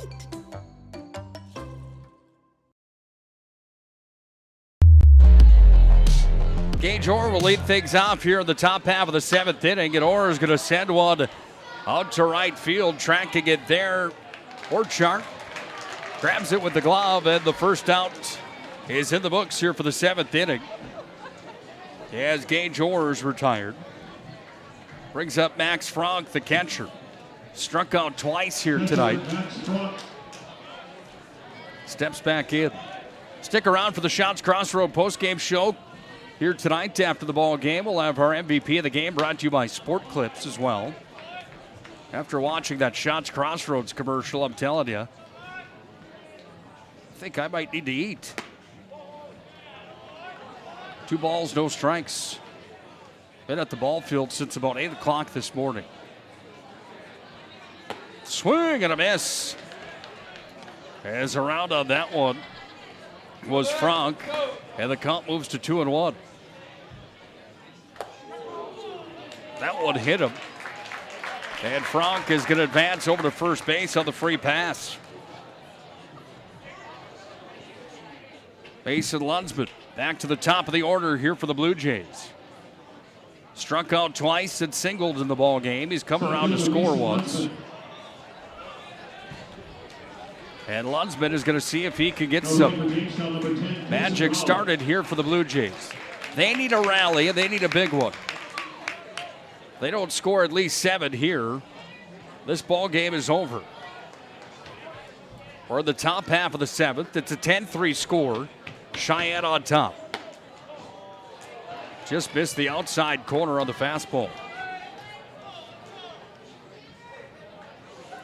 Gage Orr will lead things off here in the top half of the 7th inning, and Orr is going to send one out to right field, tracking it there. Orchard grabs it with the glove, and the first out is in the books here for the 7th inning. As Gage Orr is retired. Brings up Max Frank, the catcher. Struck out twice here tonight. Steps back in. Stick around for the Schatz Crossroad postgame show. Here tonight after the ball game, we'll have our MVP of the game brought to you by Sport Clips as well. After watching that Schatz Crossroads commercial, I'm telling you, I think I might need to eat. 2 balls, no strikes. Been at the ball field since about 8 o'clock this morning. Swing and a miss. As around on that one was Frank, and the count moves to 2-1. That one hit him. And Frank is going to advance over to first base on the free pass. Mason Lunsman back to the top of the order here for the Blue Jays. Struck out twice and singled in the ball game. He's come around to score once. And Lunsman is going to see if he can get some magic started here for the Blue Jays. They need a rally, and they need a big one. They don't score at least 7 here, this ball game is over. We're in the top half of the 7th. It's a 10-3 score. Cheyenne on top. Just missed the outside corner on the fastball.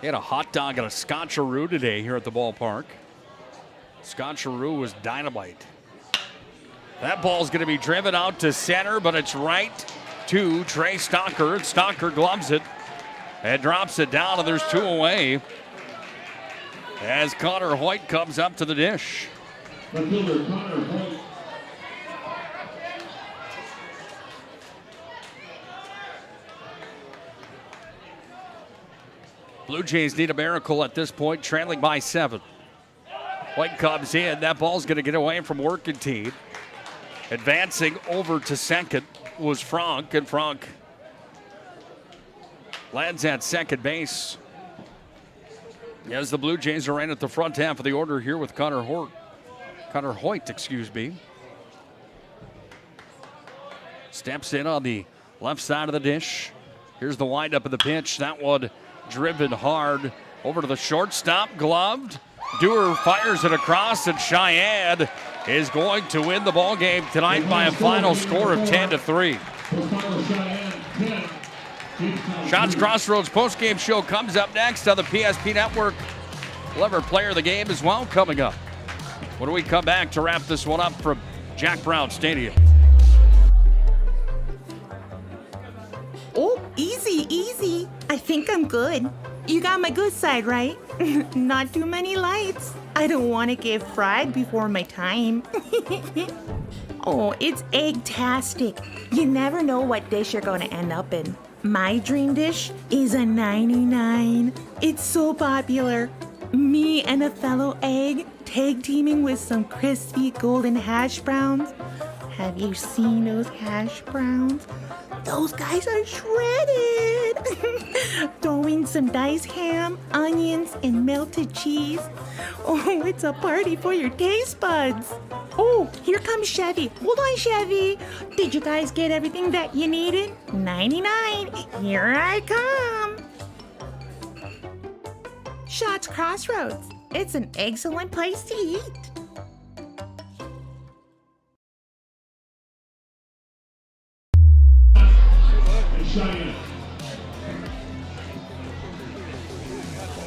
He had a hot dog and a Scotcheroo today here at the ballpark. Scotcheroo was dynamite. That ball's going to be driven out to center, but it's right to Trey Stocker. And Stocker gloves it and drops it down, and there's 2 away as Connor Hoyt comes up to the dish. Fielder Connor Hoyt. Blue Jays need a miracle at this point, trailing by 7. White comes in. That ball's going to get away from Workentine. Advancing over to second was Frank, and Frank lands at second base. As the Blue Jays are in at the front half of the order here with Connor Hoyt, Steps in on the left side of the dish. Here's the windup of the pitch. That one driven hard over to the shortstop, gloved. Dewar fires it across, and Cheyenne is going to win the ball game tonight by a final score of 10-3. Shots Crossroads postgame show comes up next on the PSP Network. Clever player of the game as well coming up. When we come back to wrap this one up from Jack Brown Stadium. Oh, easy, easy. I think I'm good. You got my good side, right? Not too many lights. I don't want to get fried before my time. Oh, it's egg-tastic. You never know what dish you're going to end up in. My dream dish is a 99. It's so popular. Me and a fellow egg tag teaming with some crispy golden hash browns. Have you seen those hash browns? Those guys are shredded. Throw in some diced ham, onions, and melted cheese. Oh, it's a party for your taste buds. Oh, here comes Chevy. Hold on, Chevy. Did you guys get everything that you needed? 99. Here I come. Shots Crossroads. It's an excellent place to eat.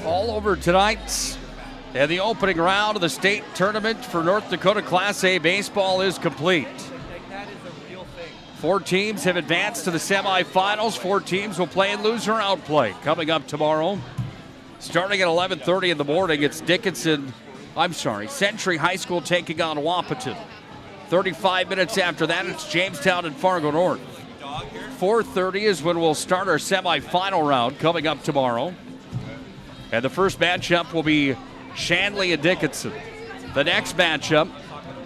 All over tonight, and the opening round of the state tournament for North Dakota Class A baseball is complete. 4 teams have advanced to the semifinals. 4 teams will play in loser outplay. Coming up tomorrow, starting at 11:30 in the morning, it's Century High School taking on Wapaton. 35 minutes after that, it's Jamestown and Fargo North. 4:30 is when we'll start our semifinal round coming up tomorrow. And the first matchup will be Shanley and Dickinson. The next matchup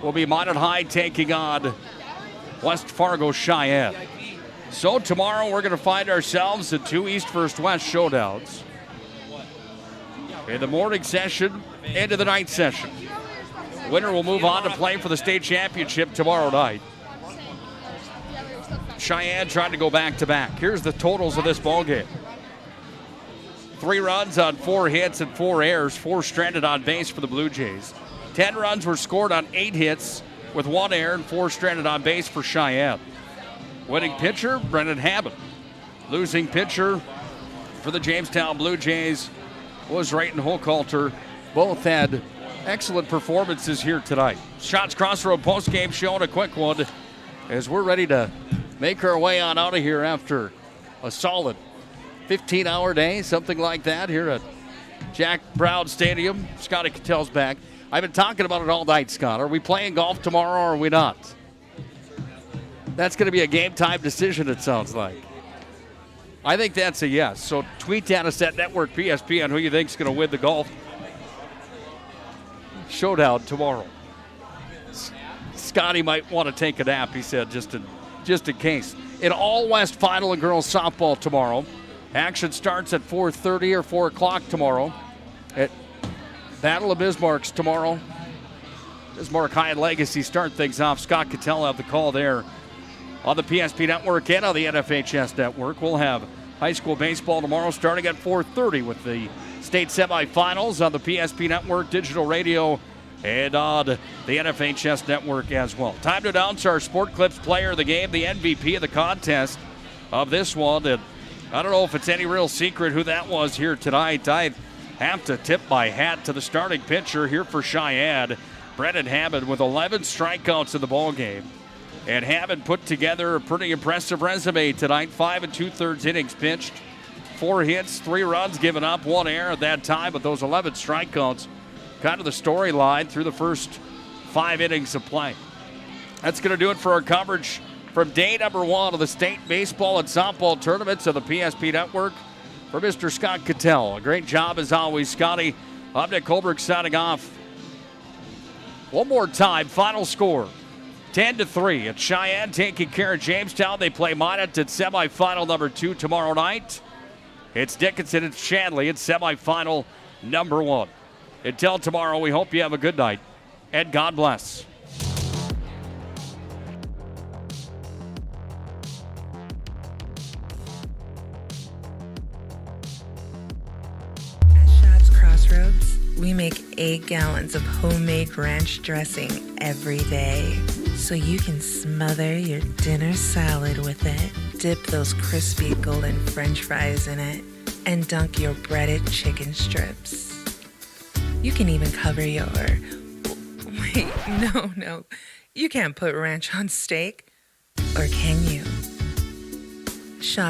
will be Minot High taking on West Fargo Cheyenne. So tomorrow we're going to find ourselves in 2 East First West showdowns. In the morning session, into the night session. The winner will move on to play for the state championship tomorrow night. Cheyenne trying to go back-to-back. Here's the totals of this ballgame. 3 runs on 4 hits and 4 errors, 4 stranded on base for the Blue Jays. 10 runs were scored on 8 hits with 1 error and 4 stranded on base for Cheyenne. Winning pitcher, Brendan Hammond. Losing pitcher for the Jamestown Blue Jays was Rayton Hochhalter. Both had excellent performances here tonight. Shots Crossroad postgame show and a quick one as we're ready to make our way on out of here after a solid 15-hour day, something like that, here at Jack Brown Stadium. Scotty Cattell's back. I've been talking about it all night, Scott. Are we playing golf tomorrow or are we not? That's going to be a game-time decision, it sounds like. I think that's a yes. So tweet at us at Network PSP on who you think is going to win the golf showdown tomorrow. Scotty might want to take a nap, he said, just in case. An all-West final in girls softball tomorrow. Action starts at 4:30 or 4 o'clock tomorrow at Battle of Bismarck's tomorrow. Bismarck High and Legacy start things off. Scott Cattell have the call there on the PSP Network and on the NFHS Network. We'll have high school baseball tomorrow starting at 4:30 with the state semifinals on the PSP Network, digital radio, and on the NFHS Network as well. Time to announce our Sport Clips player of the game, the MVP of the contest of this one. And I don't know if it's any real secret who that was here tonight. I have to tip my hat to the starting pitcher here for Cheyenne, Brendan Hammond, with 11 strikeouts in the ballgame. And Hammond put together a pretty impressive resume tonight. 5 2/3 innings pitched, 4 hits, 3 runs given up, 1 error at that time. But those 11 strikeouts, kind of the storyline through the first 5 innings of play. That's going to do it for our coverage from day number 1 of the state baseball and softball tournaments of the PSP Network. For Mr. Scott Cattell, a great job as always, Scotty. I'm Nick Holbrook signing off. One more time, final score 10-3. It's Cheyenne taking care of Jamestown. They play Minot at semifinal number 2 tomorrow night. It's Dickinson and Shanley at semifinal number 1. Until tomorrow, we hope you have a good night and God bless. Crossroads, we make 8 gallons of homemade ranch dressing every day, so you can smother your dinner salad with it, dip those crispy golden french fries in it, and dunk your breaded chicken strips. You can even cover your... Wait, no. You can't put ranch on steak. Or can you? Shop